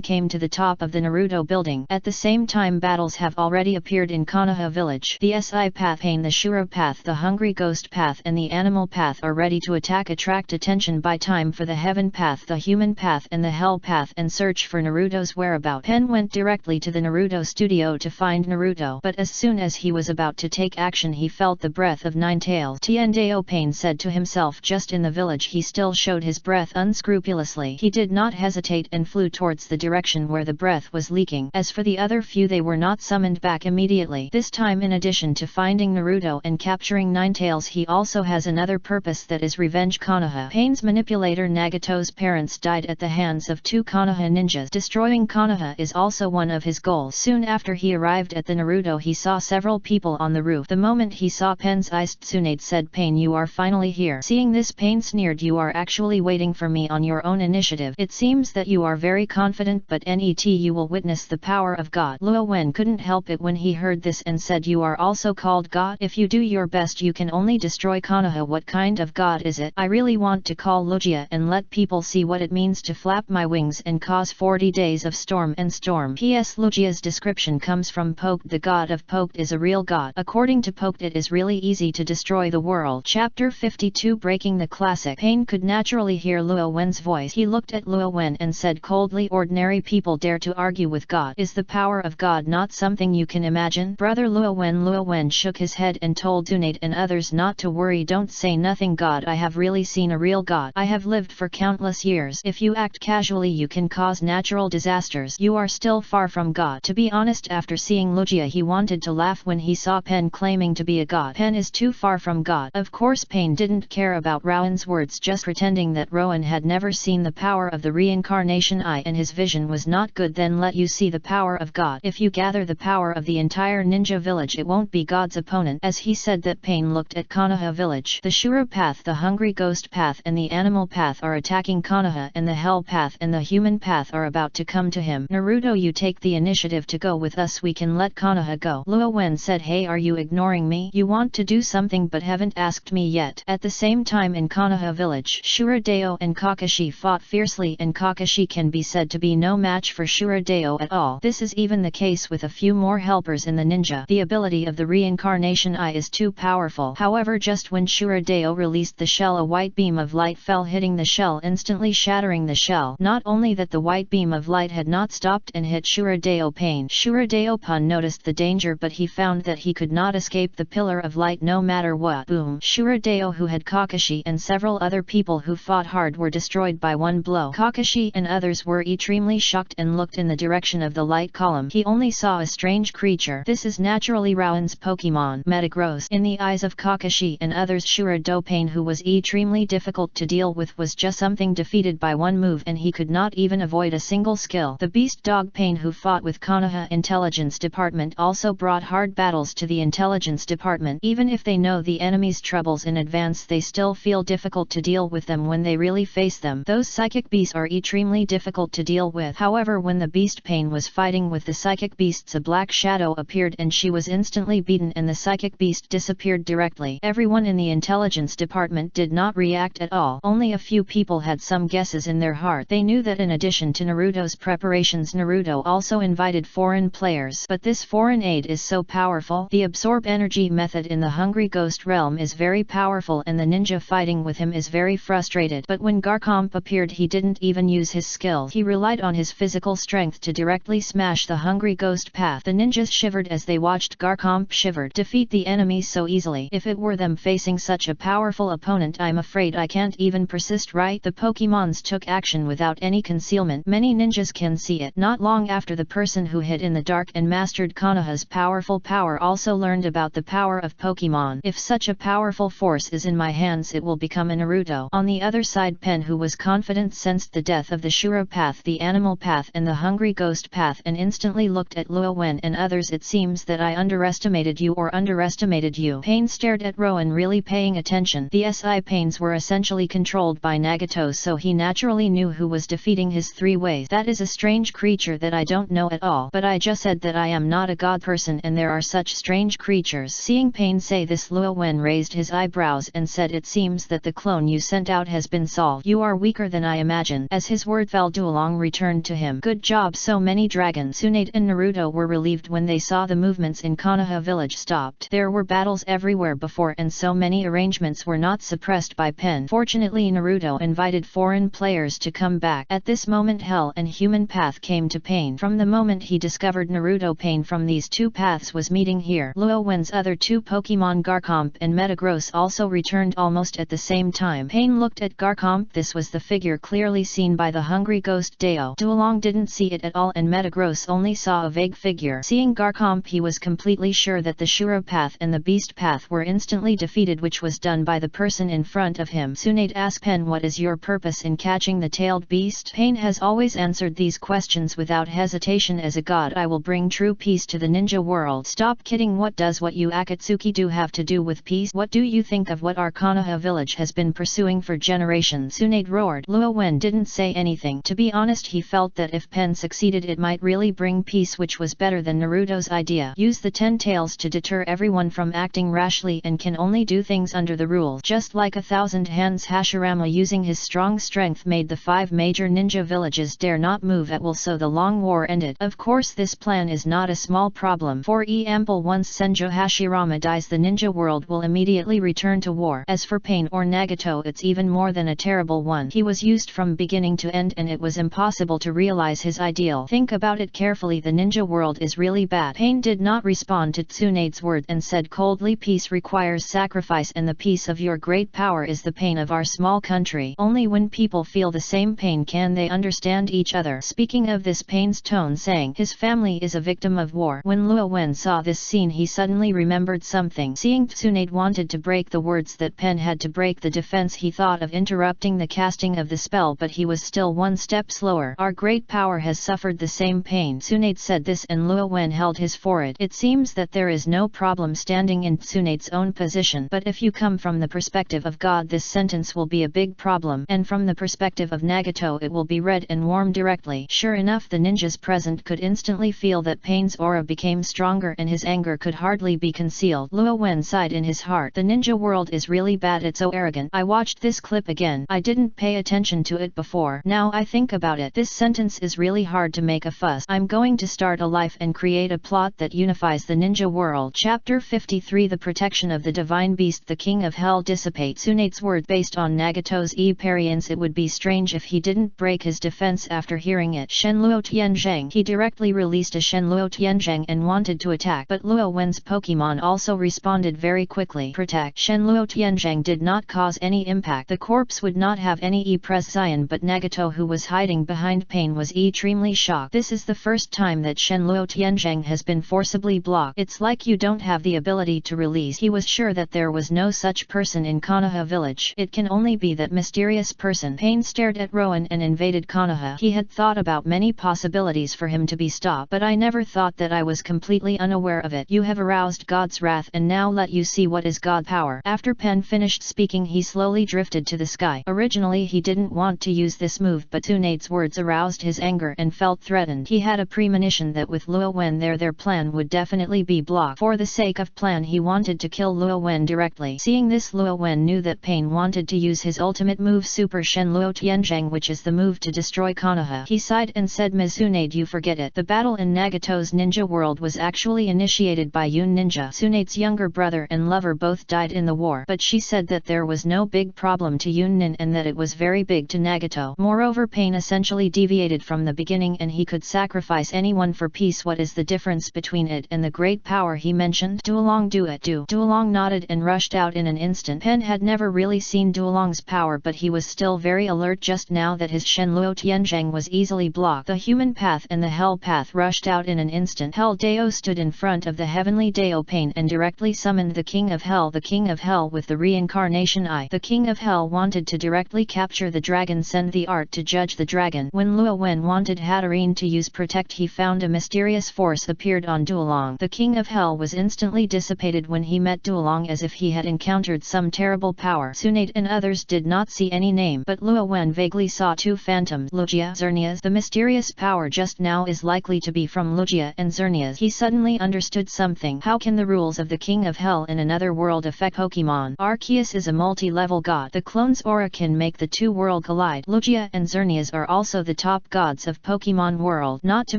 came to the top of the Naruto building. At the same time, battles have already appeared in Konoha village. The SI path, Pain, the Shuro path, the Hungry Ghost path and the Animal path are ready to attack. Attract attention by time for the Heaven path, the Human path and the Hell path, and search for Naruto's whereabouts. Pen went directly to the Naruto studio to find Naruto, but as soon as he was about to take action, he felt the breath of Ninetales. Tiendeo, Pain said to himself. Just in the village he still showed his breath unscrupulously. He did not hesitate and flew towards the direction where the breath was leaking. As for the other few, they were not summoned back immediately. This time, in addition to finding Naruto and capturing Ninetales, he also has another purpose, that is revenge. Konoha. Pain's manipulator Nagato's parents died at the hands of 2 Konoha ninjas. Destroying Konoha is also one of his goals. Soon after he arrived at the Naruto, he saw several people on the roof. The moment he saw Pain's eyes, Tsunade said, Pain, you are finally here. Seeing this, Pain sneered, you are actually waiting for me on your own initiative. It seems that you are very confident, but net you will witness the power of God. Luo Wen couldn't help it when he heard this and said, you are also called God? If you do your best, you can only destroy Konoha. What kind of God is it? I really want to call Logia and let people see what it means to flap my wings and cause 40 days of storm and storm. P.S. Logia's description comes from Poke. The god of Poke is a real god. According to Poke, it is really easy to destroy the world. Chapter 52, Breaking the Classic. Pain could naturally hear Luo Wen's voice. He looked at Luo Wen and said coldly, ordinary people dare to argue with God. Is the power of God not something you can imagine? Brother Luo Wen shook his head and told Tsunade and others not to worry. Don't say nothing. God, I have really seen a real God. I have lived for countless years. If you act casually, you can cause natural disasters. You are still far from God. To be honest, after seeing Logia, he wanted to laugh when he saw Pen claiming to be a god. Pen is too far from God. Of course, Pain didn't care about Rowan's words, just pretending that Rowan had never seen the power of the reincarnation eye and his vision was not good. Then let you see the power of God. If you gather the power of the entire ninja village, it won't be God's opponent. As he said that, Pain looked at Konoha village. The Shuro path, the Hungry Ghost path and the Animal path are attacking Konoha, and the Hell path and the Human path are about to come to him. Naruto, you take the initiative to go with us. We can let Konoha go. Luo Wen said, hey, are you ignoring me? You want to do something but haven't asked me yet. At the same time, in Konoha village, Shuradeo and Kakashi fought fiercely, and Kakashi can be said to be no match for Shuradeo at all. This is even the case with a few more helpers in the ninja. The ability of the reincarnation eye is too powerful. However, just when Shuradeo released the shell, a white beam of light fell, hitting the shell, instantly shattering the shell. Not only that, the white beam of light had not stopped and hit Shuradeo Pain. Shuradeo Pun noticed the danger, but he found that he could not escape the pillar of light no matter what. Boom! Shuradeo, who had Kakashi and several other people who fought hard, were destroyed by one blow. Kakashi and others were extremely shocked and looked in the direction of the light column. He only saw a strange creature. This is naturally Rowan's Pokemon, Metagross. In the eyes of Kakashi and others, Shuradeo Pain, who was extremely difficult to deal with, was just something defeated by one move, and he could not even avoid a single skill. The beast dog Pain, who fought with Konoha Intelligence Department, also brought hard battles to the Intelligence Department. Even if they know the enemy's troubles in advance, they still feel difficult to deal with them when they really face them. Those psychic beasts are extremely difficult to deal with. However, when the beast Pain was fighting with the psychic beasts, a black shadow appeared and she was instantly beaten and the psychic beast disappeared directly. Everyone in the Intelligence Department did not react at all. Only a few people had some guesses in their heart. They knew that in addition to Naruto's preparations, Naruto also invited foreign players. But this foreign aid is so powerful. The absorb energy method in the Hungry Ghost realm is very powerful, and the ninja fighting with him is very frustrated. But when Garchomp appeared, he didn't even use his skills. He relied on his physical strength to directly smash the Hungry Ghost path. The ninjas shivered as they watched Garchomp defeat the enemies so easily. If it were them facing such a powerful opponent, I'm afraid I can't even persist, right? The Pokemons took action without any concealment. Many ninjas can see it. Not long after, the person who hid in the dark and mastered Konoha's powerful power also learned about the power of Pokemon. If such a powerful force is in my hands, it will become a Naruto. On the other side, Pen, who was confident, sensed the death of the Shuro path, the animal path, and the Hungry Ghost path, and instantly looked at Luo Wen and others. It seems that I underestimated you, or underestimated you. Pain stared at Rowan, really paying attention. The SI Pains were essentially controlled by Nagato, so he naturally knew who was defeating his 3 ways. That is a strange creature that I don't know at all. But I just said that I am not a god person and there are such strange creatures. Seeing Pain say this, Luo Wen raised his eyebrows and said, it seems that the clone you sent out has been solved. You are weaker than I imagined. As his word fell, Duolong returned to him. Good job. So many dragons. Tsunade and Naruto were relieved when they saw the movements in Konoha village stopped. There were battles everywhere before, and so many arrangements were not suppressed by Pen. Fortunately, Naruto invited foreign players to come back. At this moment, Hell and Human Path came to Pain. From the moment he discovered Naruto, Pain from these 2 paths was meeting here. Luo Wen's other 2 Pokemon, Garchomp and Metagross, also returned almost at the same time. Pain looked at Garchomp. This was the figure clearly seen by the Hungry Ghost Deo. Duolong didn't see it at all, and Metagross only saw a vague figure. Seeing Garchomp, he was completely sure that the Shuro path and the Beast path were instantly defeated, which was done by the person in front of him. Tsunade asked Pen, what is your purpose in catching the tailed beast? Pain has always answered these questions without hesitation. As a god, I will bring true peace to the ninja world. Stop kidding. What does what you Akatsuki do have to do with peace? What do you think of what our Konoha village has been pursuing for generations? Tsunade roared. Luo Wen didn't say anything. To be honest, he felt that if Pen succeeded, it might really bring peace, which was better than Naruto's idea. Use the 10 tails to deter everyone from acting rashly and can only do things under the rules. Just like 1,000 hands, Hashirama using his strong strength made the 5 major ninja villages dare not move at will, so the long war ended. Of course, this plan is not a small problem. For example, once Senjo Hashirama dies, the ninja world will immediately return to war. As for Pain or Nagato, it's even more than a terrible one. He was used from beginning to end and it was impossible to realize his ideal. Think about it carefully. The ninja world is really bad. Pain did not respond to Tsunade's word and said coldly, peace requires sacrifice, and the peace of your great power is the pain of our small country. Only when people feel the same pain can they understand each other. Speaking of this, Pain's tone saying his family is a victim of war. When Luo Wen saw this scene, he suddenly remembered something. Seeing Tsunade wanted to break the words that Pen had to break the defense, he thought of interrupting the casting of the spell, but he was still one step slower. Our great power has suffered the same pain. Tsunade said this and Luo Wen held his forehead. It seems that there is no problem standing in Tsunade's own position, but if you come from the perspective of God, this sentence will be a big problem, and from the perspective of Nagato it will be red and warm directly. Sure enough, the ninjas present could instantly feel that Pain's aura became stronger and his anger could hardly be concealed. Luo Wen sighed in his heart. The ninja world is really bad. It's so arrogant. I watched this clip again. I didn't pay attention to it before. Now I think about it, this sentence is really hard to make a fuss. I'm going to start a life and create a plot that unifies the ninja world. Chapter 53, The Protection of the Divine Beast. The King of Hell dissipate. Tsunade's word based on Nagato's experience, it would be strange if he didn't break his defense after hearing it. Shenluo Tianzheng. He directly released a Shenluo Tianzheng and wanted to attack, but Luo Wen's Pokemon also responded very quickly. Protect. Shenluo Tianzheng did not cause any impact. The corpse would not have any presence, but Nagato, who was hiding behind Pain, was extremely shocked. This is the first time that Shenluo Tianzheng has been forcibly blocked. It's like you don't have the ability to release. He was sure that there was no such person in Konoha village. It can only be that mysterious person. Pain stared at Rowan and invaded Konoha. He had thought about many possibilities for him to be stopped, but I never thought that I was completely unaware of it. You have aroused God's wrath, and now let you see what is God power. After Pen finished speaking, he slowly drifted to the sky. Originally he didn't want to use this move, but Tsunade's words aroused his anger and felt threatened. He had a premonition that with Luo Wen there, their plan would definitely be blocked. For the sake of plan, he wanted to kill Luo Wen directly. Seeing this, Luo Wen knew that Pain wanted to use his ultimate move, Super Shenluo Tianzheng, which is the move to destroy Konoha. He sighed and said, Ms. Tsunade, you forget it. The battle in Nagato's ninja world was actually initiated by Yun Ninja. Tsunade's younger brother and lover both died in the war, but she said that there was no big problem to Yun Nin and that it was very big to Nagato. Moreover, Pain essentially deviated from the beginning and he could sacrifice anyone for peace. What is the difference between it and the great power he mentioned? Duolong, do it. Duolong nodded and rushed out in an instant. Pen had never really seen Duolong's power, but he was still very alert just now that his Shenluo Tianzheng was easily blocked. The human path and the hell path rushed out in an instant. Hell Dao stood in front of the heavenly Dao Pain and directly summoned the King of Hell. The King of Hell with the reincarnation eye. The King of Hell wanted to directly capture the dragon, send the art to judge the dragon. When Luo Wen wanted Hatterene to use protect, he found a mysterious force appeared on Duolong. The King of Hell was instantly dissipated when he met Duolong, as if he had encountered some terrible power. Tsunade and others did not see any name, but Luo Wen vaguely saw two phantoms, Lugia, Xerneas. The mysterious power just now is likely to be from Lugia and Xerneas. He suddenly understood something. How can the rules of the King of Hell in another world affect Pokemon? Arceus is a multi-level god. The clone's aura can make the two worlds collide. Lugia and Xerneas are also the top gods of Pokemon world. Not to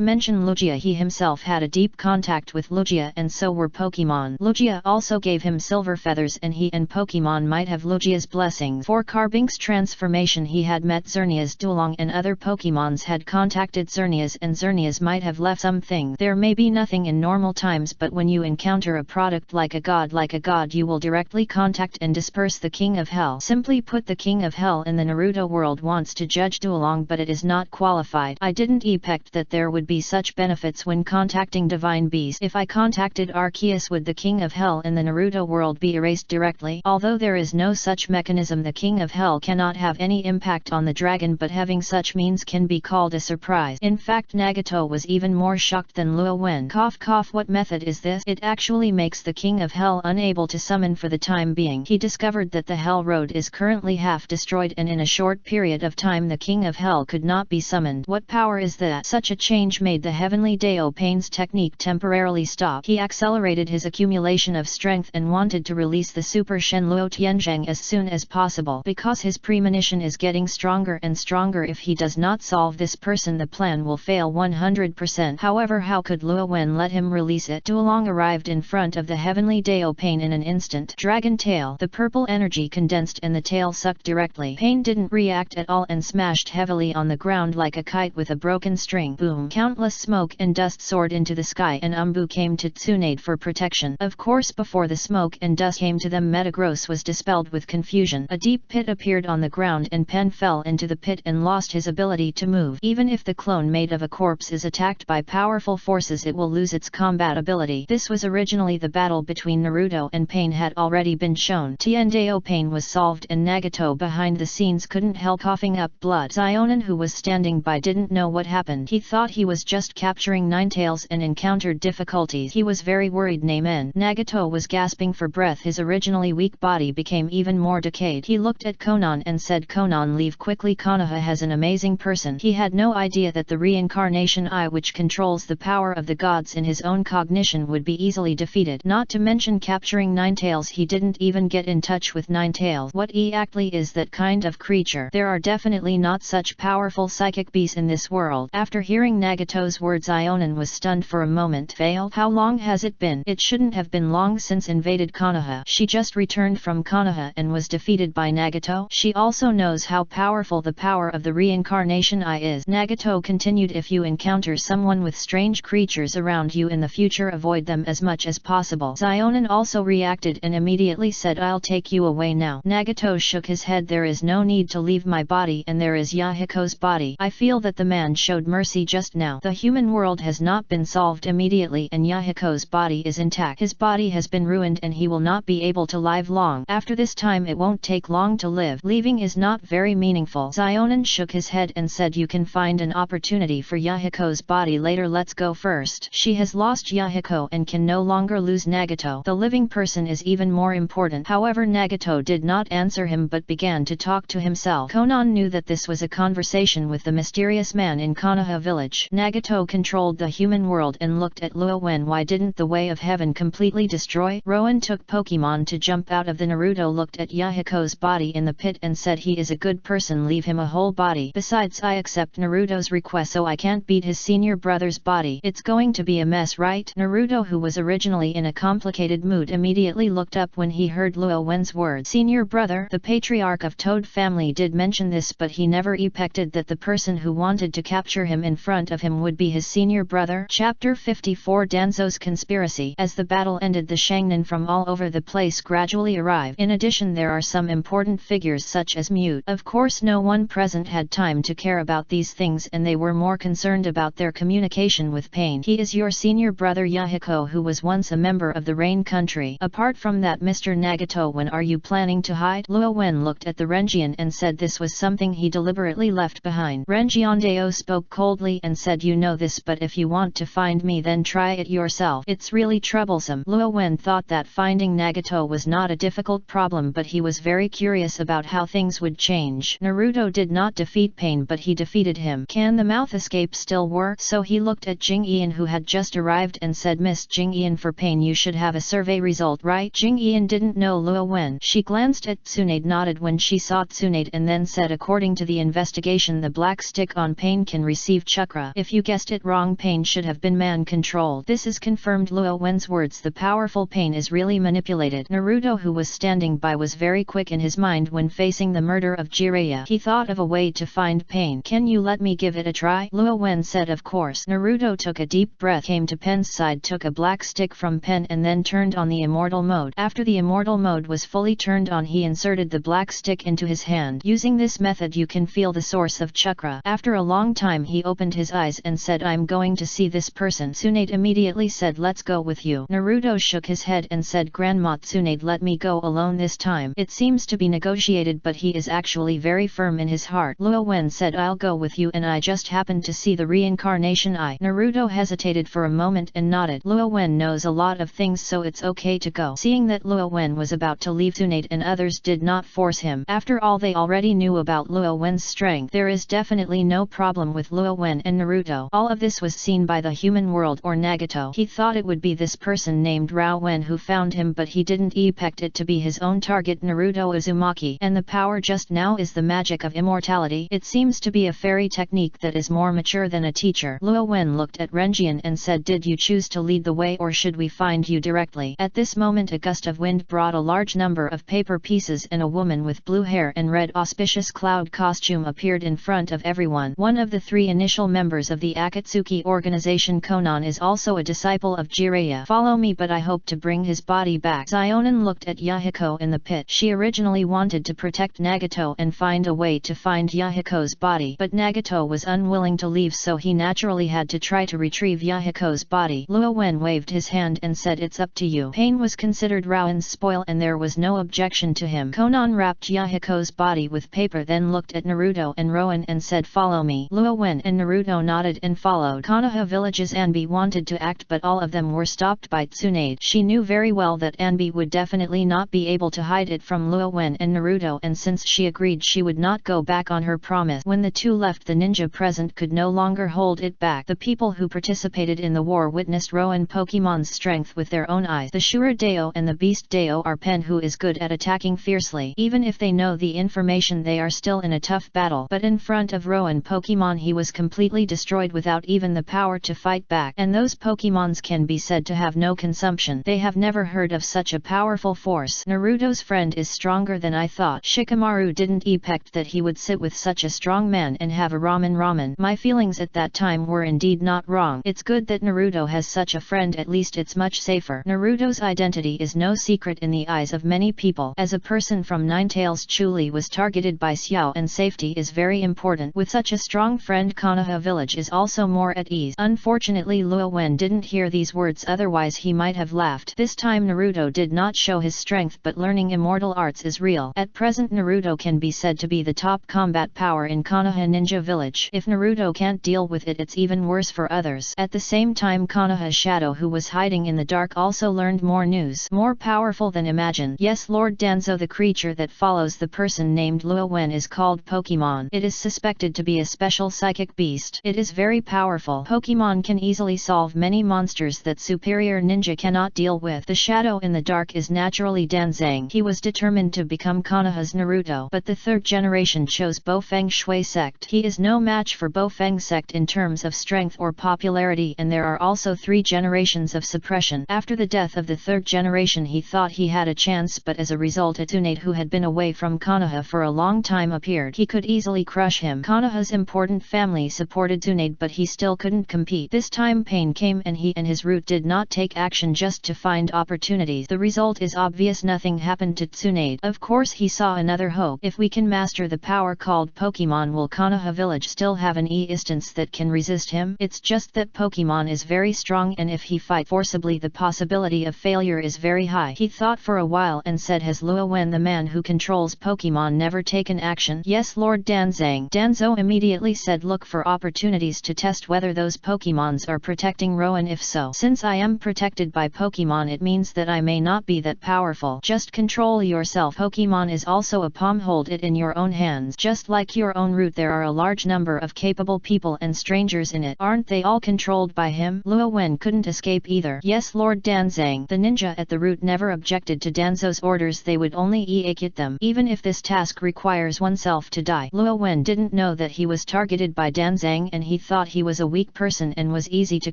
mention Lugia, he himself had a deep contact with Lugia, and so were Pokemon. Lugia also gave him silver feathers, and he and Pokemon might have Lugia's blessings. For Carbink's transformation, he had met Xerneas. Duolong and other Pokemons had contacted Xerneas, and Xerneas might have left something. There may be nothing in normal times, but when you encounter a product like a god, you will directly contact and disperse the King of Hell. Simply put, the King of Hell in the Naruto world wants to judge Duolong, but it is not qualified. I didn't expect that there would be such benefits when contacting Divine Beast. If I contacted Arceus, would the King of Hell in the Naruto world be erased directly? Although there is no such mechanism, the King of Hell cannot have any impact on the dragon, but having such means can be called a surprise. In fact, Nagato was even more shocked than Luo Wen. Cough cough, what method is this? It actually makes the King of Hell unable to summon for the time being. He discovered that the Hell Road is currently half destroyed, and in a short period of time the King of Hell could not be summoned. What power is that? Such a change made the heavenly Dao Pain's technique temporarily stop. He accelerated his accumulation of strength and wanted to release the Super Shenluo Tianzheng as soon as possible, because his premonition is getting stronger and stronger. If he does not solve this person, the plan will fail 100%. However, how could Luo Wen let him release it? Duolong arrived in front of the heavenly Dao Pain in an instant. Dragon tail. The purple energy condensed and the tail sucked directly. Pain didn't react at all and smashed heavily on the ground like a kite with a broken string. Boom! Countless smoke and dust soared into the sky, and Umbu came to Tsunade for protection. Of course, before the smoke and dust came to them, Metagross was dispelled with confusion. A deep pit appeared on the ground and Pen fell into the pit and lost his ability to move. Even if the clone made of a corpse is attacked by powerful forces, it will lose its combat ability. This was originally the battle between Naruto and Pain had already been shown. Tiandao Pain was solved and Nagato behind the scenes couldn't help coughing up blood. Xionin, who was standing by, didn't know what happened. He thought he was just capturing Ninetales and encountered difficulties. He was very worried. Nagato was gasping for breath. His originally weak body became even more decayed. He looked at Konan and said, Konan, leave quickly. Konoha has an amazing person. He had no idea that the reincarnation eye, which controls the power of the gods in his own cognition, would be easily defeated. Not to mention capturing Ninetales. He didn't even get in touch with Ninetales. What exactly is that kind of creature? There are definitely not such powerful psychic beasts in this world. After hearing Nagato's words, Ionin was stunned for a moment. Failed? How long has it been? It shouldn't have been long since invaded Konoha. She just returned from Konoha and was defeated defeated by Nagato? She also knows how powerful the power of the reincarnation eye is. Nagato continued, if you encounter someone with strange creatures around you in the future, avoid them as much as possible. Zionin also reacted and immediately said, I'll take you away now. Nagato shook his head. There is no need to leave my body, and there is Yahiko's body. I feel that the man showed mercy just now. The human world has not been solved immediately, and Yahiko's body is intact. His body has been ruined and he will not be able to live long. After this time it won't take long to live. Leaving is not very meaningful. Zionin shook his head and said, you can find an opportunity for Yahiko's body later. Let's go first. She has lost Yahiko and can no longer lose Nagato. The living person is even more important. However, Nagato did not answer him but began to talk to himself. Konan knew that this was a conversation with the mysterious man in Konoha village. Nagato controlled the human world and looked at Luo Wen. Why didn't the way of heaven completely destroy? Rowan took Pokemon to jump out of the Naruto looked at Yahiko's body in the pit and said, he is a good person, leave him a whole body. Besides, I accept Naruto's request, so I can't beat his senior brother's body. It's going to be a mess, right? Naruto, who was originally in a complicated mood, immediately looked up when he heard Luo Wen's words. Senior brother? The patriarch of Toad family did mention this, but he never expected that the person who wanted to capture him in front of him would be his senior brother. Chapter 54 Danzo's Conspiracy. As the battle ended, the Shangnin from all over the place gradually arrived. In addition, there are some important figures such as Mute. Of course, no one present had time to care about these things, and they were more concerned about their communication with Pain. He is your senior brother Yahiko, who was once a member of the Rain Country. Apart from that, Mr. Nagato, when are you planning to hide? Luo Wen looked at the Renjian and said this was something he deliberately left behind. Renjiandeo spoke coldly and said, you know this, but if you want to find me, then try it yourself. It's really troublesome. Luo Wen thought that finding Nagato was not a difficult problem, but he was very curious about how things would change. Naruto did not defeat Pain, but he defeated him. Can the mouth escape still work? So he looked at Jing Ian, who had just arrived, and said, Miss Jing Ian, for Pain you should have a survey result, right? Jing Ian didn't know Luo Wen. She glanced at Tsunade, nodded when she saw Tsunade, and then said, according to the investigation, the black stick on Pain can receive chakra. If you guessed it wrong, Pain should have been man-controlled. This is confirmed Luo Wen's words. The powerful Pain is really manipulated. Naruto, who was standing by, was very quick in his mind when facing the murder of Jiraiya. He thought of a way to find Pain. Can you let me give it a try? Luo Wen said, of course. Naruto took a deep breath, came to Pen's side, took a black stick from Pen, and then turned on the immortal mode. After the immortal mode was fully turned on, he inserted the black stick into his hand. Using this method, you can feel the source of chakra. After a long time, he opened his eyes and said, I'm going to see this person. Tsunade immediately said, let's go with you. Naruto shook his head and said, Grandma Tsunade, let me go alone this time. It seems to be negotiated, but he is actually very firm in his heart. Luo Wen said, I'll go with you, and I just happened to see the reincarnation eye. Naruto hesitated for a moment and nodded. Luo Wen knows a lot of things, so it's okay to go. Seeing that Luo Wen was about to leave, Tsunade and others did not force him. After all, they already knew about Luo Wen's strength. There is definitely no problem with Luo Wen and Naruto. All of this was seen by the human world or Nagato. He thought it would be this person named Rao Wen who found him, but he didn't expect it to be his own target, Naruto Uzumaki. And the power just now is the magic of immortality. It seems to be a fairy technique that is more mature than a teacher. Luo Wen looked at Renjian and said, did you choose to lead the way, or should we find you directly? At this moment, a gust of wind brought a large number of paper pieces, and a woman with blue hair and red auspicious cloud costume appeared in front of everyone. One of the three initial members of the Akatsuki organization, Konan, is also a disciple of Jiraiya. Follow me, but I hope to bring his body back. Zionin looked at Yahiko in the pit. She originally wanted to protect Nagato and find a way to find Yahiko's body, but Nagato was unwilling to leave, so he naturally had to try to retrieve Yahiko's body. Luo Wen waved his hand and said, it's up to you. Pain was considered Rowan's spoil, and there was no objection to him. Konan wrapped Yahiko's body with paper, then looked at Naruto and Rowan and said, follow me. Luo Wen and Naruto nodded and followed. Konoha village's Anbi wanted to act, but all of them were stopped by Tsunade. She knew very well that Anbi would definitely not be able to hide it from Luo Wen and Naruto, and since she agreed, she would not go back on her promise. When the two left, the ninja present could no longer hold it back. The people who participated in the war witnessed Rowan Pokemon's strength with their own eyes. The Shura Deo and the Beast Deo are Pen, who is good at attacking fiercely. Even if they know the information, they are still in a tough battle. But in front of Rowan Pokemon, he was completely destroyed without even the power to fight back. And those Pokemons can be said to have no consumption. They have never heard of such a powerful force. Naruto's friend is stronger than I thought. Shikamaru didn't expect that he would sit with such a strong man and have a ramen. My feelings at that time were indeed not wrong. It's good that Naruto has such a friend, at least it's much safer. Naruto's identity is no secret in the eyes of many people. As a person from Nine Tails, Chuli was targeted by Xiao, and safety is very important. With such a strong friend, Konoha village is also more at ease. Unfortunately, Luo Wen didn't hear these words, otherwise he might have laughed. This time Naruto did not show his strength, but learning immortal arts is real. At present Naruto can be said to be the top combat power in Konoha Ninja Village. If Naruto can't deal with it, it's even worse for others. At the same time, Konoha's shadow, who was hiding in the dark, also learned more news. More powerful than imagined. Yes, Lord Danzo, the creature that follows the person named Luo Wen is called Pokemon. It is suspected to be a special psychic beast. It is very powerful. Pokemon can easily solve many monsters that superior ninja cannot deal with. The shadow in the dark is naturally Danzang. He was determined to become Konoha's Naruto, but the third generation chose Bofeng Shui sect. He is no match for Bofeng sect in terms of strength or popularity, and there are also 3 generations of suppression. After the death of the third generation, he thought he had a chance, but as a result Tsunade, who had been away from Konoha for a long time, appeared. He could easily crush him. Konoha's important family supported Tsunade, but he still couldn't compete. This time pain came, and he and his root did not take action just to find opportunities. The result is obvious: nothing happened to Tsunade. Of course he saw another hope. If we can master the power called Pokemon, will Konoha village still have an instance that can resist him? It's just that Pokemon is very strong, and if he fight forcibly, the possibility of failure is very high. He thought for a while and said, has Luo Wen, the man who controls Pokemon, never taken action? Yes, Lord Danzang. Danzo immediately said, look for opportunities to test whether those Pokemons are protecting Rowan. If so, since I am protected by Pokemon, it means that I may not be that powerful. Just control yourself. Pokemon is also a palm, hold it in your own hands. Just like your own root, there are a large number of capable people and strangers in it. Aren't they all controlled by him? Luo Wen couldn't escape either. Yes, Lord Danzang. The ninja at the root never objected to Danzo's orders. They would only execute them, even if this task requires oneself to die. Luo Wen didn't know that he was targeted by Danzang, and he thought he was a weak person and was easy to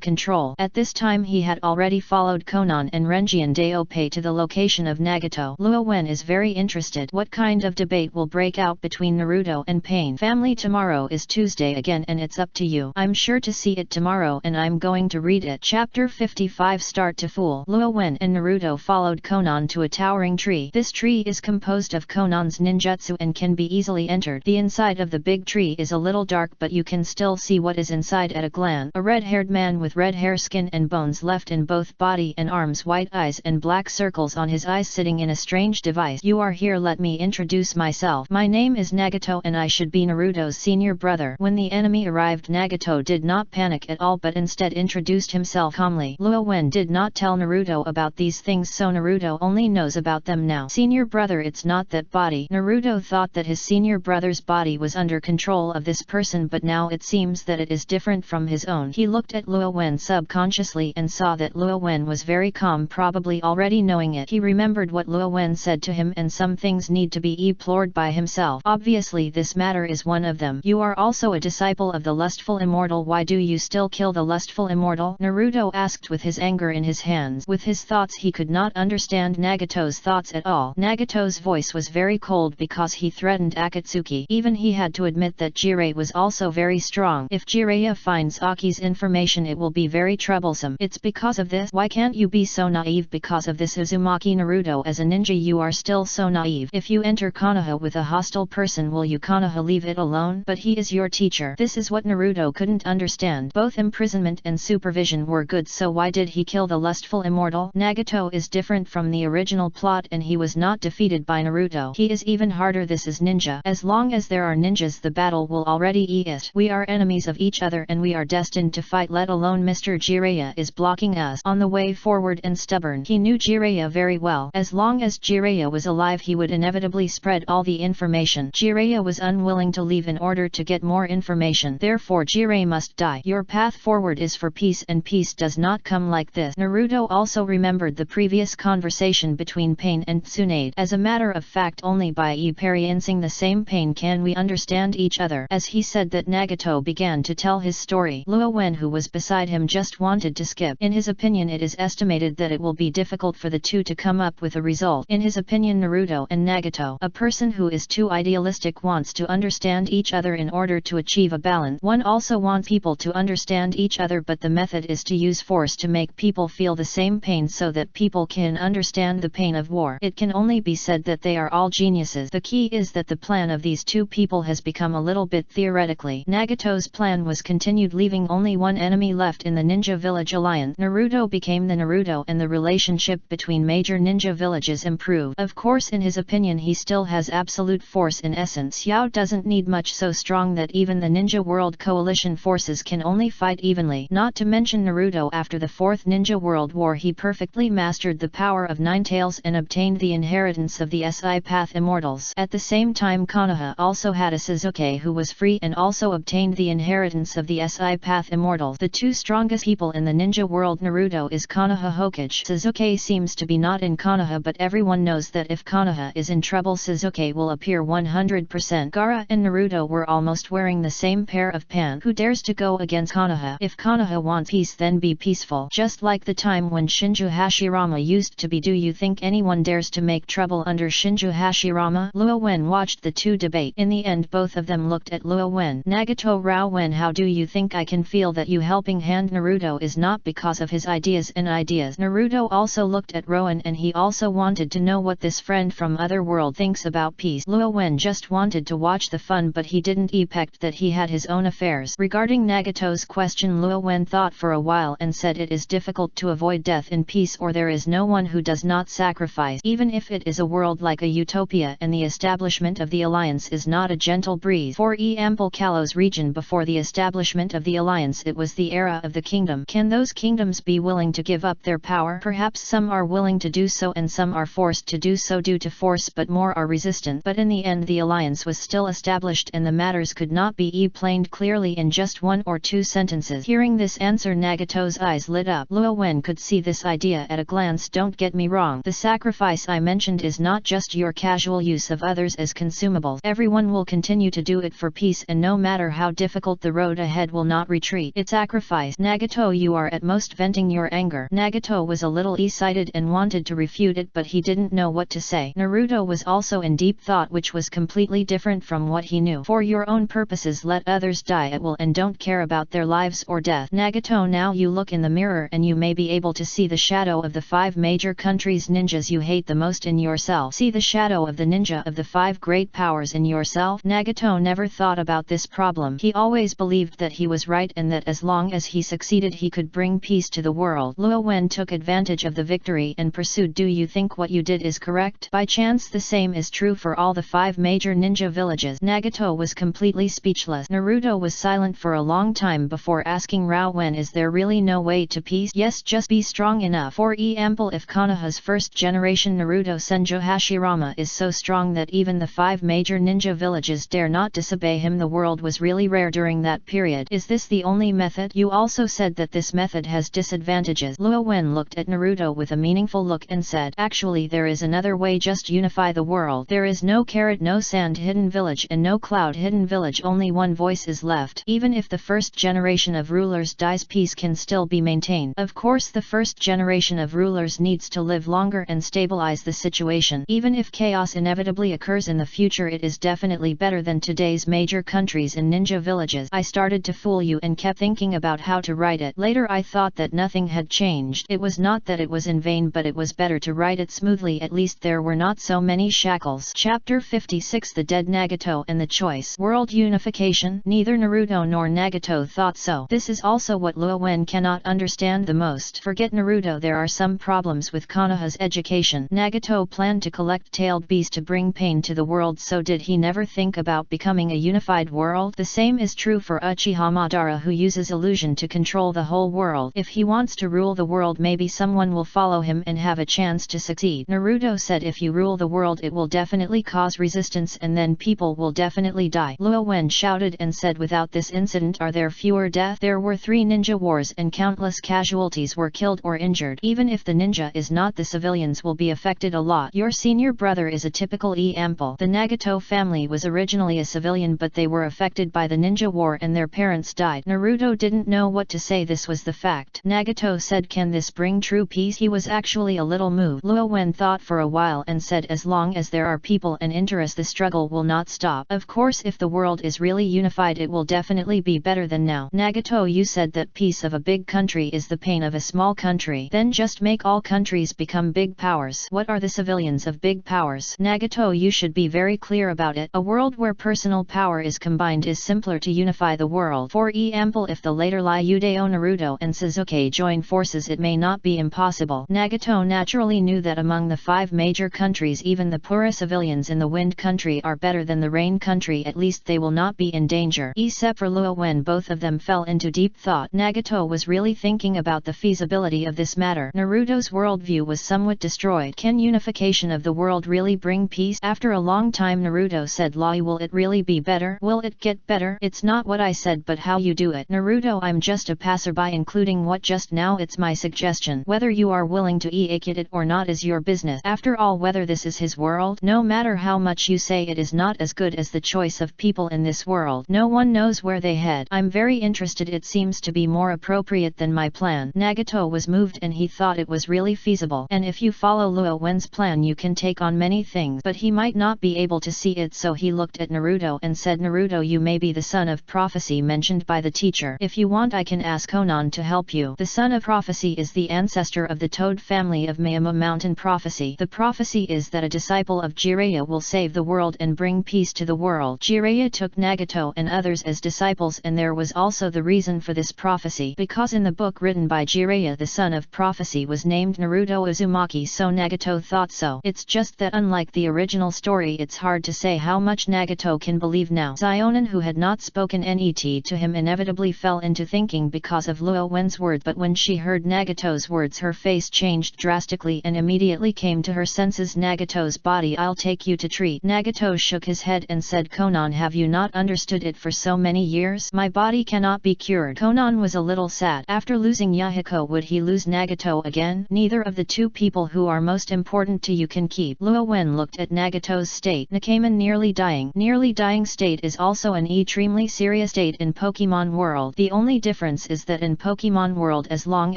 control. At this time he had already followed Konan and Renjian Daopei to the location of Nagato. Luo Wen is very interested. What kind of debate will break out between Naruto and Pain family? Tomorrow is Tuesday again, and it's up to you. I'm sure to see it tomorrow, and I'm going to read it. Chapter 55. Start to Fool. Luo Wen and Naruto followed Konan to a towering tree. This tree is composed of Konan's ninjutsu and can be easily entered. The inside of the big tree is a little dark, but you can still see what is inside at a glance. A red-haired man with red hair, skin and bones left in both body and arms, white eyes and black circles on his eyes, sitting in a strange device. You are here, let me introduce myself. My name is Nagato, and I should be Naruto's senior brother. When the enemy arrived, Nagato did not panic at all, but instead introduced himself calmly. Luo Wen did not tell Naruto about these things, so Naruto only knows about them now. Senior brother, it's not that body. Naruto thought that his senior brother's body was under control of this person, but now it seems that it is different from his own. He looked at Luo Wen subconsciously and saw that Luo Wen was very calm, probably already knowing it. He remembered what Luo Wen said to him, and some things need to be explored by himself. Obviously this matter is one of them. You are also a disciple of the lustful immortal. Why do you still kill the lustful immortal? Naruto asked with his anger in his hands. With his thoughts he could not understand Nagato's thoughts at all. Nagato's voice was very cold because he threatened Akatsuki. Even he had to admit that Jiraiya was also very strong. If Jiraiya finds Aki's information, it will be very troublesome. It's because of this. Why can't you be so naive? Because of this, Uzumaki. Naruto, as a ninja you are still so naive. If you enter Konoha with a hostile person, will you Konoha leave it alone? But he is your teacher. This is what Naruto couldn't understand. Both imprisonment and supervision were good, so why did he kill the lustful immortal? Nagato is different from the original plot, and he was not defeated by Naruto. He is even harder. This is ninja. As long as there are ninjas, the battle will already exist. We are enemies of each other, and we are destined to fight, let alone Mr. Jiraiya is blocking us on the way forward and stubborn. He knew Jiraiya very well. As long as Jiraiya was alive, he would inevitably spread all the information. Jiraiya was unwilling to leave in order to get more information. Therefore Jiraiya must die. Your path forward is for peace, and peace does not come like this. Naruto also remembered the previous conversation between Pain and Tsunade. As a matter of fact, only by experiencing the same pain can we understand each other. As he said that, Nagato began to tell his story. Luo Wen, who was beside him, just wanted to skip. In his opinion, it is estimated that it will be difficult for the two to come up with a result. In his opinion, opinion Naruto and Nagato. A person who is too idealistic wants to understand each other in order to achieve a balance. One also wants people to understand each other, but the method is to use force to make people feel the same pain so that people can understand the pain of war. It can only be said that they are all geniuses. The key is that the plan of these two people has become a little bit theoretically. Nagato's plan was continued, leaving only one enemy left in the Ninja Village Alliance. Naruto became the Naruto and the relationship between major ninja villages improved. Of course, in his opinion he still has absolute force in essence. Xiao doesn't need much, so strong that even the Ninja World Coalition forces can only fight evenly. Not to mention Naruto, after the Fourth Ninja World War he perfectly mastered the power of Nine Tails and obtained the inheritance of the SI Path Immortals. At the same time Konoha also had a Sasuke who was free and also obtained the inheritance of the SI Path Immortals. The two strongest people in the ninja world Naruto is Konoha Hokage. Sasuke seems to be not in Konoha, but everyone knows that if Konoha is in trouble Sasuke will appear 100%. Gaara and Naruto were almost wearing the same pair of pants. Who dares to go against Konoha? If Konoha wants peace, then be peaceful. Just like the time when Shinju Hashirama used to be. Do you think anyone dares to make trouble under Shinju Hashirama? Luo Wen watched the two debate. In the end both of them looked at Luo Wen. Nagato Rao Wen, how do you think I can feel that you helping hand Naruto is not because of his ideas and ideas. Naruto also looked at Rowan and he also wanted to know what this friend from other world thinks about peace. Luo Wen just wanted to watch the fun, but he didn't expect that he had his own affairs. Regarding Nagato's question, Luo Wen thought for a while and said it is difficult to avoid death in peace, or there is no one who does not sacrifice. Even if it is a world like a utopia and the establishment of the alliance is not a gentle breeze. For example, Kalos region before the establishment of the alliance it was the era of the kingdom. Can those kingdoms be willing to give up their power? Perhaps some are willing to do so and some are forced to do so due to force, but more are resistant. But in the end the alliance was still established and the matters could not be explained clearly in just one or two sentences. Hearing this answer Nagato's eyes lit up. Luo Wen could see this idea at a glance. Don't get me wrong, the sacrifice I mentioned is not just your casual use of others as consumables. Everyone will continue to do it for peace, and no matter how difficult the road ahead will not retreat. It's sacrifice. Nagato, you are at most venting your anger. Nagato was a little excited and wanted to refute it, but he didn't know what to say. Naruto was also in deep thought, which was completely different from what he knew. For your own purposes let others die at will and don't care about their lives or death. Nagato, now you look in the mirror and you may be able to see the shadow of the 5 major countries' ninjas you hate the most in yourself. See the shadow of the ninja of the 5 great powers in yourself. Nagato never thought about this problem. He always believed that he was right and that as long as he succeeded he could bring peace to the world. Luo Wen took advantage of the victory and pursued. Do you think what you did is correct? By chance the same is true for all the 5 major ninja villages. Nagato was completely speechless. Naruto was silent for a long time before asking Rao Wen, is there really no way to peace? Yes, just be strong enough. For example, if Konoha's first generation Naruto Senju Hashirama is so strong that even the 5 major ninja villages dare not disobey him, the world was really rare during that period. Is this the only method? You also said that this method has disadvantages. Luo Wen looked at Naruto with a meaningful look and said, actually there is another way, just unify the world. There is no carrot, no sand hidden village and no cloud hidden village, only one voice is left. Even if the first generation of rulers dies, peace can still be maintained. Of course the first generation of rulers needs to live longer and stabilize the situation. Even if chaos inevitably occurs in the future, it is definitely better than today's major countries and ninja villages. I started to fool you and kept thinking about how to write it. Later I thought that nothing had changed. It was not that it was in vain, but it was better to write it smoothly. At least there were not so many shackles. Chapter 56, The Dead Nagato and the Choice. World unification. Neither Naruto nor Nagato thought so. This is also what Luo Wen cannot understand the most. Forget Naruto, there are some problems with Konoha's education. Nagato planned to collect tailed bees to bring pain to the world, so did he never think about becoming a unified world? The same is true for Uchiha Madara, who uses illusion to control the whole world. If he wants to rule the world, maybe someone will follow him and have a chance to succeed. Naruto said if you rule the world it will definitely cause resistance and then people will definitely die. Luo Wen shouted and said, without this incident are there fewer deaths? There were 3 ninja wars and countless casualties were killed or injured. Even if the ninja is not, the civilians will be affected a lot. Your senior brother is a typical example. The Nagato family was originally a civilian, but they were affected by the ninja war and their parents died. Naruto didn't know what to say. This was the fact. Nagato said, can this bring true peace? He was actually a little moved. Luo Wen thought for a while and said, as long as there are people and interest the struggle will not stop. Of course if the world is really unified it will definitely be better than now. Nagato, you said that peace of a big country is the pain of a small country. Then just make all countries become big powers. What are the civilians of big powers? Nagato, you should be very clear about it. A world where personal power is combined is simpler to unify the world. For example, if the later Ryudeo Naruto and Sasuke join forces it may not be impossible. Nagato naturally knew that among the 5 major countries even the poorer civilians in the wind country are better than the rain country, at least they will not be in danger. Except for Luo when both of them fell into deep thought. Nagato was really thinking about the feasibility of this matter. Naruto's worldview was somewhat destroyed. Can unification of the world really bring peace? After a long time Naruto said, Lai, will it really be better? Will it get better? It's not what I said but how you do it. Naruto, I'm just a passerby including what just now, it's my suggestion. Whether you are willing to execute it or not is your business. After all, whether this is his world, no matter how much you say it is not as good as the choice of people in this world, no one knows where they head. I'm very interested, it seems to be more appropriate than my plan. Nagato was moved and he thought it was really feasible. And if you follow Luo Wen's plan you can take on many things, but he might not be able to see it, so he looked at Naruto and said, Naruto, you may be the son of prophecy mentioned by the teacher. If you want I can ask Konan to help you. The son of prophecy is the ancestor of the Toad family of Mayama Mountain prophecy. The prophecy is that a disciple of Jiraiya will save the world and bring peace to the world. Jiraiya took Nagato and others as disciples, and there was also the reason for this prophecy, because in the book written by Jiraiya the son of prophecy was named Naruto Uzumaki, so Nagato thought so. It's just that unlike the original story it's hard to say how much Nagato can believe now. Sionin, who had not spoken net to him, inevitably fell into thinking because of Luo Wen's words, but when she heard Nagato's words her face changed drastically and immediately came to her senses. Nagato's body, I'll take you to treat. Nagato shook his head and said, Konan, have you not understood it for so many years? My body cannot be cured. Konan was a little sad. After losing Yahiko would he lose Nagato again? Neither of the two people who are most important to you can keep. Luo Wen looked at Nagato's state. Nakaman nearly dying. Nearly dying state is also an extremely serious state in Pokemon world. The only difference is that in Pokemon world as long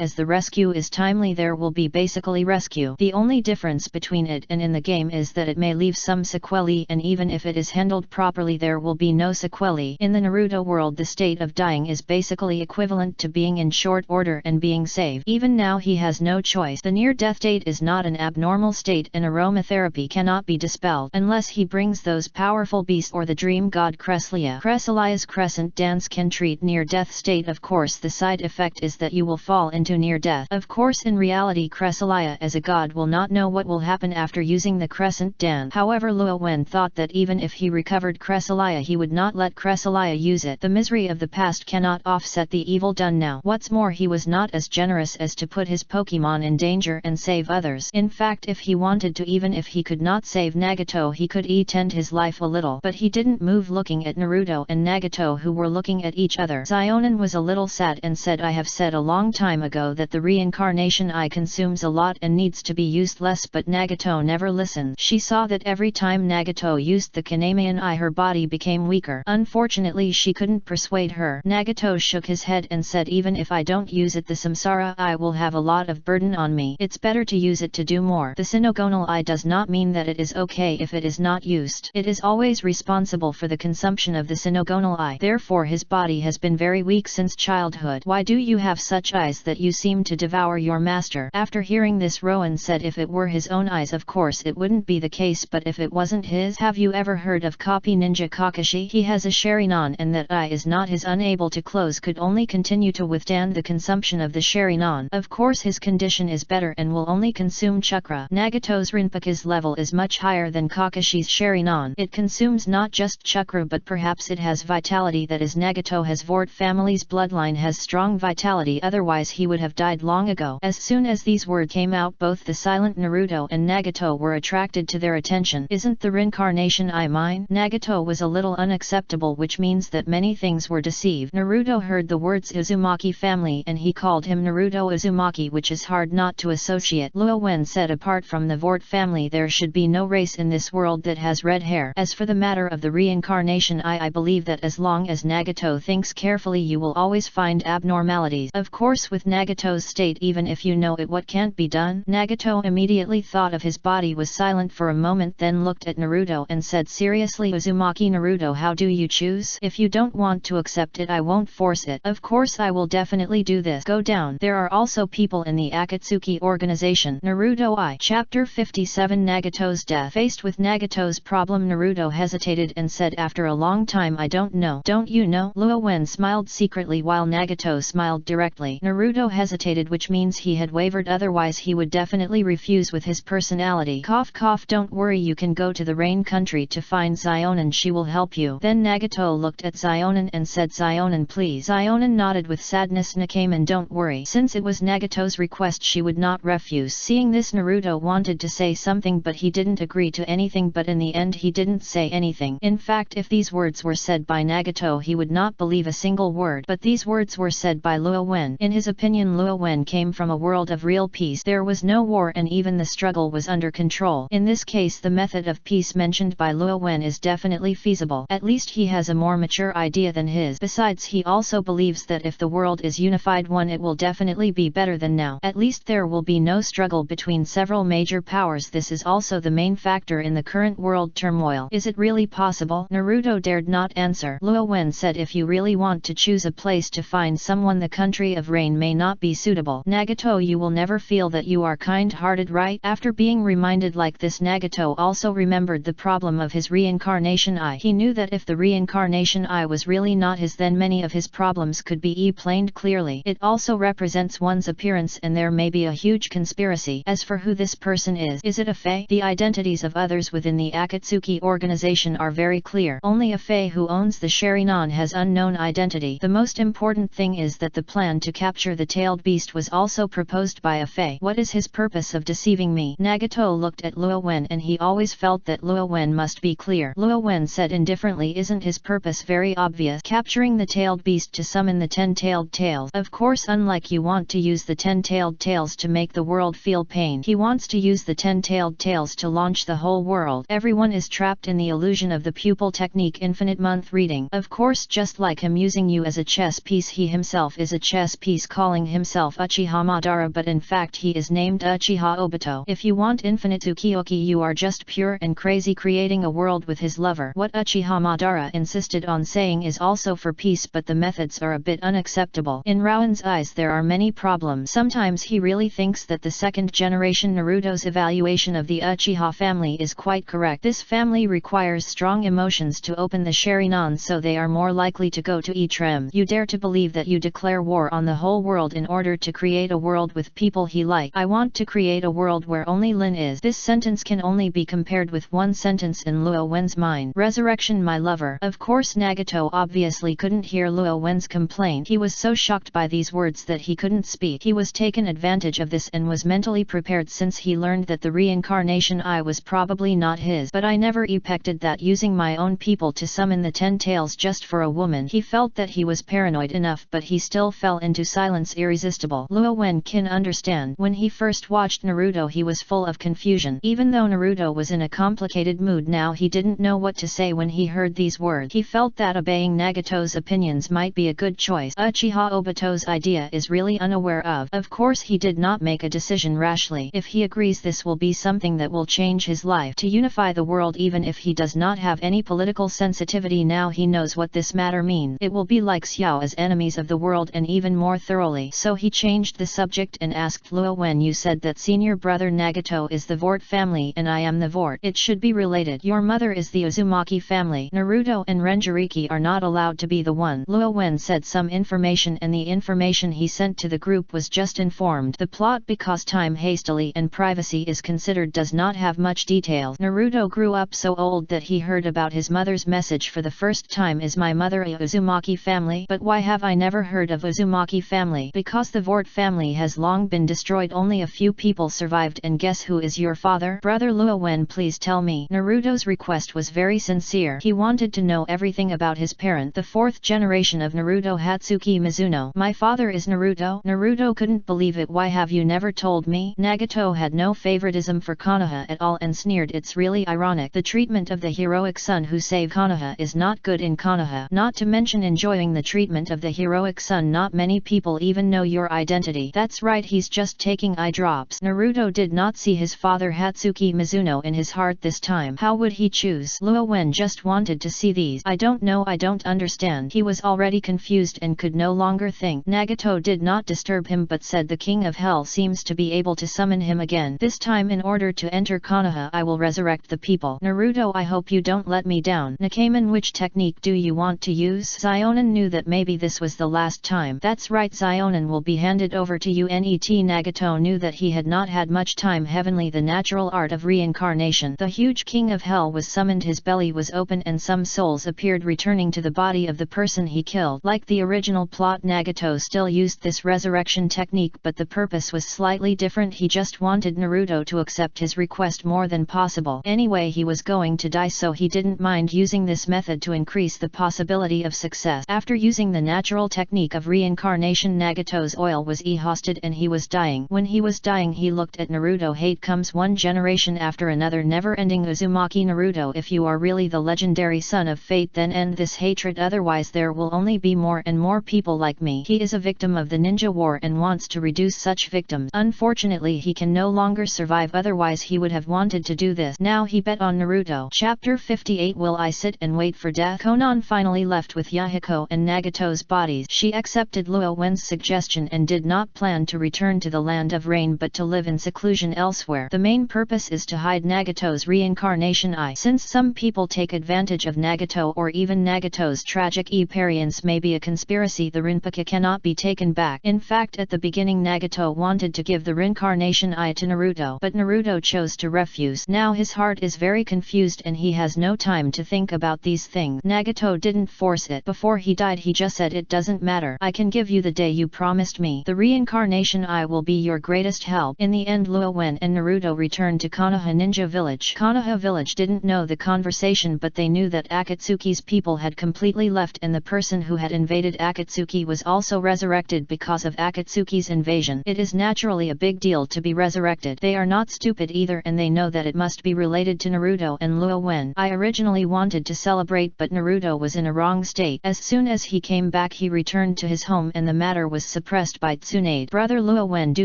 as the rescue is timely there will be basically rescue. The only difference between it and in the game is that it may leave some sequelae, and even if it is handled properly there will be no sequelae. In the Naruto world the state of dying is basically equivalent to being in short order and being saved. Even now he has no choice. The near-death state is not an abnormal state and aromatherapy cannot be dispelled unless he brings those powerful beasts or the dream god Cresselia. Cresselia's crescent dance can treat near-death state. Of course the side effect is that you will fall into near-death. Of course in reality Cresselia as a god will not know what will happen after using the crescent dance. However, Luo Wen thought that even if he recovered Cresselia he would not let Cresselia use it. The misery of the past cannot offset the evil done now. What's more, he was not as generous as to put his Pokemon in danger and save others. In fact, if he wanted to, even if he could not save Nagato, he could tend his life a little. But he didn't move, looking at Naruto and Nagato who were looking at each other. Sionin was a little sad and said, I have said a long time ago that the reincarnation eye consumes a lot and needs to be used less, but Nagato never listened. She saw that every time Nagato used the Kanamayan eye her body became weaker. Unfortunately she couldn't persuade her. Nagato shook his head and said, even if I don't use it the Samsara eye will have a lot of burden on me. It's better to use it to do more. The Synogonal eye does not mean that it is okay if it is not used. It is always responsible for the consumption of the Synogonal eye. Therefore his body has been very weak since childhood. Why do you have such eyes that you seem to devour your master? After hearing this, Rowan said if it were his own eyes of course it wouldn't be the case, but if it wasn't his, have you ever heard of Copy Ninja Kakashi? He has a Sharingan and that eye is not his. Unable to close, could only continue to withstand the consumption of the Sharingan. Of course his condition is better and will only consume chakra. Nagato's Rinpoche's level is much higher than Kakashi's Sharingan. It consumes not just chakra but perhaps it has vitality, that is Nagato has Vort family's bloodline has strong vitality, otherwise he would have died long ago. As soon as these words came out both the silent Naruto and Nagato were attracted to their attention. Isn't the reincarnation eye mine? Nagato was a little unacceptable, which means that many things were deceived. Naruto heard the words Uzumaki family and he called him Naruto Uzumaki, which is hard not to associate. Luo Wen said, apart from the Vort family there should be no race in this world that has red hair. As for the matter of the reincarnation I believe that as long as Nagato thinks carefully you will always find abnormalities. Of course with Nagato's state, even if you know it, what can't be done? Nagato immediately thought thought of his body was silent for a moment, then looked at Naruto and said seriously, Uzumaki Naruto, how do you choose? If you don't want to accept it, I won't force it. Of course I will definitely do this. Go down. There are also people in the Akatsuki organization. Naruto I. Chapter 57 Nagato's death. Faced with Nagato's problem, Naruto hesitated and said after a long time, I don't know. Don't you know? Luo Wen smiled secretly while Nagato smiled directly. Naruto hesitated, which means he had wavered, otherwise he would definitely refuse with his personality. Cough cough, don't worry, you can go to the rain country to find Xionin, she will help you. Then Nagato looked at Xionin and said, Xionin please. Xionin nodded with sadness. Nakamen, don't worry. Since it was Nagato's request, she would not refuse. Seeing this, Naruto wanted to say something but he didn't agree to anything, but in the end he didn't say anything. In fact, if these words were said by Nagato he would not believe a single word, but these words were said by Luo Wen. In his opinion, Luo Wen came from a world of real peace. There was no war and even the struggle was under control. In this case, the method of peace mentioned by Luo Wen is definitely feasible. At least he has a more mature idea than his. Besides, he also believes that if the world is unified one, it will definitely be better than now. At least there will be no struggle between several major powers. This is also the main factor in the current world turmoil. Is it really possible? Naruto dared not answer. Luo Wen said, if you really want to choose a place to find someone, the country of rain may not be suitable. Nagato, you will never feel that you are kind-hearted, right? After being reminded like this, Nagato also remembered the problem of his reincarnation eye. He knew that if the reincarnation eye was really not his, then many of his problems could be explained clearly. It also represents one's appearance and there may be a huge conspiracy. As for who this person is it a fae? The identities of others within the Akatsuki organization are very clear. Only a fae who owns the Sharingan has unknown identity. The most important thing is that the plan to capture the tailed beast was also proposed by a fae. What is his purpose of deceiving me? Nagato looked at Luo Wen and he always felt that Luo Wen must be clear. Luo Wen said indifferently, isn't his purpose very obvious? Capturing the tailed beast to summon the 10-tailed tails. Of course, unlike you want to use the 10-tailed tails to make the world feel pain, he wants to use the 10-tailed tails to launch the whole world. Everyone is trapped in the illusion of the pupil technique, infinite month reading. Of course, just like him using you as a chess piece, he himself is a chess piece, calling himself Uchiha Madara, but in fact he is named Uchiha Obito. If you want infinite Tsukioki, you are just pure and crazy, creating a world with his lover. What Uchiha Madara insisted on saying is also for peace, but the methods are a bit unacceptable. In Rowan's eyes there are many problems. Sometimes he really thinks that the second generation Naruto's evaluation of the Uchiha family is quite correct. This family requires strong emotions to open the Sharingan, so they are more likely to go to Etrem. You dare to believe that you declare war on the whole world in order to create a world with people he like. I want to create a world where only Lin is. This sentence can only be compared with one sentence in Luo Wen's mind. Resurrection, my lover. Of course, Nagato obviously couldn't hear Luo Wen's complaint. He was so shocked by these words that he couldn't speak. He was taken advantage of this and was mentally prepared since he learned that the reincarnation eye was probably not his. But I never expected that using my own people to summon the 10 tails just for a woman. He felt that he was paranoid enough, but he still fell into silence, irresistible. Luo Wen can understand. When he first watched Naruto he was full of confusion. Even though Naruto was in a complicated mood now, he didn't know what to say when he heard these words. He felt that obeying Nagato's opinions might be a good choice. Uchiha Obito's idea is really unaware of. Of course he did not make a decision rashly. If he agrees, this will be something that will change his life, to unify the world. Even if he does not have any political sensitivity, now he knows what this matter means. It will be like Xiao as enemies of the world, and even more thoroughly. So he changed the subject and asked Luo Wen, you said that senior brother Nagato is the Vort family and I am the Vort. It should be related. Your mother is the Uzumaki family. Naruto and Renjiriki are not allowed to be the one. Luo Wen said some information, and the information he sent to the group was just informed the plot because time hastily and privacy is considered does not have much detail. Naruto grew up so old that he heard about his mother's message for the first time. Is my mother a Uzumaki family? But why have I never heard of Uzumaki family? Because the Vort family has long been destroyed. Only a few people survived, and guess who is your father? Brother Luo Wen, please tell me. Naruto's request was very sincere. He wanted to know everything about his parent, the fourth generation of Naruto, Hatsuki Mizuno. My father is Naruto? Naruto couldn't believe it. Why have you never told me? Nagato had no favoritism for Konoha at all and sneered, it's really ironic. The treatment of the heroic son who saved Konoha is not good in Konoha. Not to mention enjoying the treatment of the heroic son. Not many people even know your identity. That's right, he's just taking eye drops. Naruto did not not see his father Hatsuki Mizuno in his heart this time. How would he choose? Luo Wen just wanted to see these. I don't know, I don't understand. He was already confused and could no longer think. Nagato did not disturb him but said, the king of hell seems to be able to summon him again. This time in order to enter Konoha I will resurrect the people. Naruto, I hope you don't let me down. Nakaman, which technique do you want to use? Zionin knew that maybe this was the last time. That's right, Zionin will be handed over to you. Nagato knew that he had not had much time. Heavenly, the natural art of reincarnation. The huge king of hell was summoned, his belly was open and some souls appeared returning to the body of the person he killed. Like the original plot, Nagato still used this resurrection technique, but the purpose was slightly different. He just wanted Naruto to accept his request more than possible. Anyway, he was going to die, so he didn't mind using this method to increase the possibility of success. After using the natural technique of reincarnation, Nagato's oil was exhausted and he was dying. When he was dying, he looked at Naruto. Hate comes one generation after another, never-ending. Uzumaki, Naruto, if you are really the legendary son of fate, then end this hatred, otherwise there will only be more and more people like me. He is a victim of the ninja war and wants to reduce such victims. Unfortunately, he can no longer survive, otherwise he would have wanted to do this. Now he bet on Naruto. Chapter 58. Will I sit and wait for death? Konan finally left with Yahiko and Nagato's bodies. She accepted Luo Wen's suggestion and did not plan to return to the land of rain but to live in seclusion elsewhere. The main purpose is to hide Nagato's reincarnation eye. Since some people take advantage of Nagato or even Nagato's tragic appearance may be a conspiracy, the Rinpoche cannot be taken back. In fact, at the beginning Nagato wanted to give the reincarnation eye to Naruto, but Naruto chose to refuse. Now his heart is very confused and he has no time to think about these things. Nagato didn't force it. Before he died he just said, it doesn't matter. I can give you the day you promised me. The reincarnation eye will be your greatest help. In the end, Luo Wen and Naruto returned to Konoha Ninja Village. Konoha Village didn't know the conversation, but they knew that Akatsuki's people had completely left and the person who had invaded Akatsuki was also resurrected because of Akatsuki's invasion. It is naturally a big deal to be resurrected. They are not stupid either and they know that it must be related to Naruto and Luo Wen. I originally wanted to celebrate, but Naruto was in a wrong state. As soon as he came back he returned to his home and the matter was suppressed by Tsunade. Brother Luo Wen, do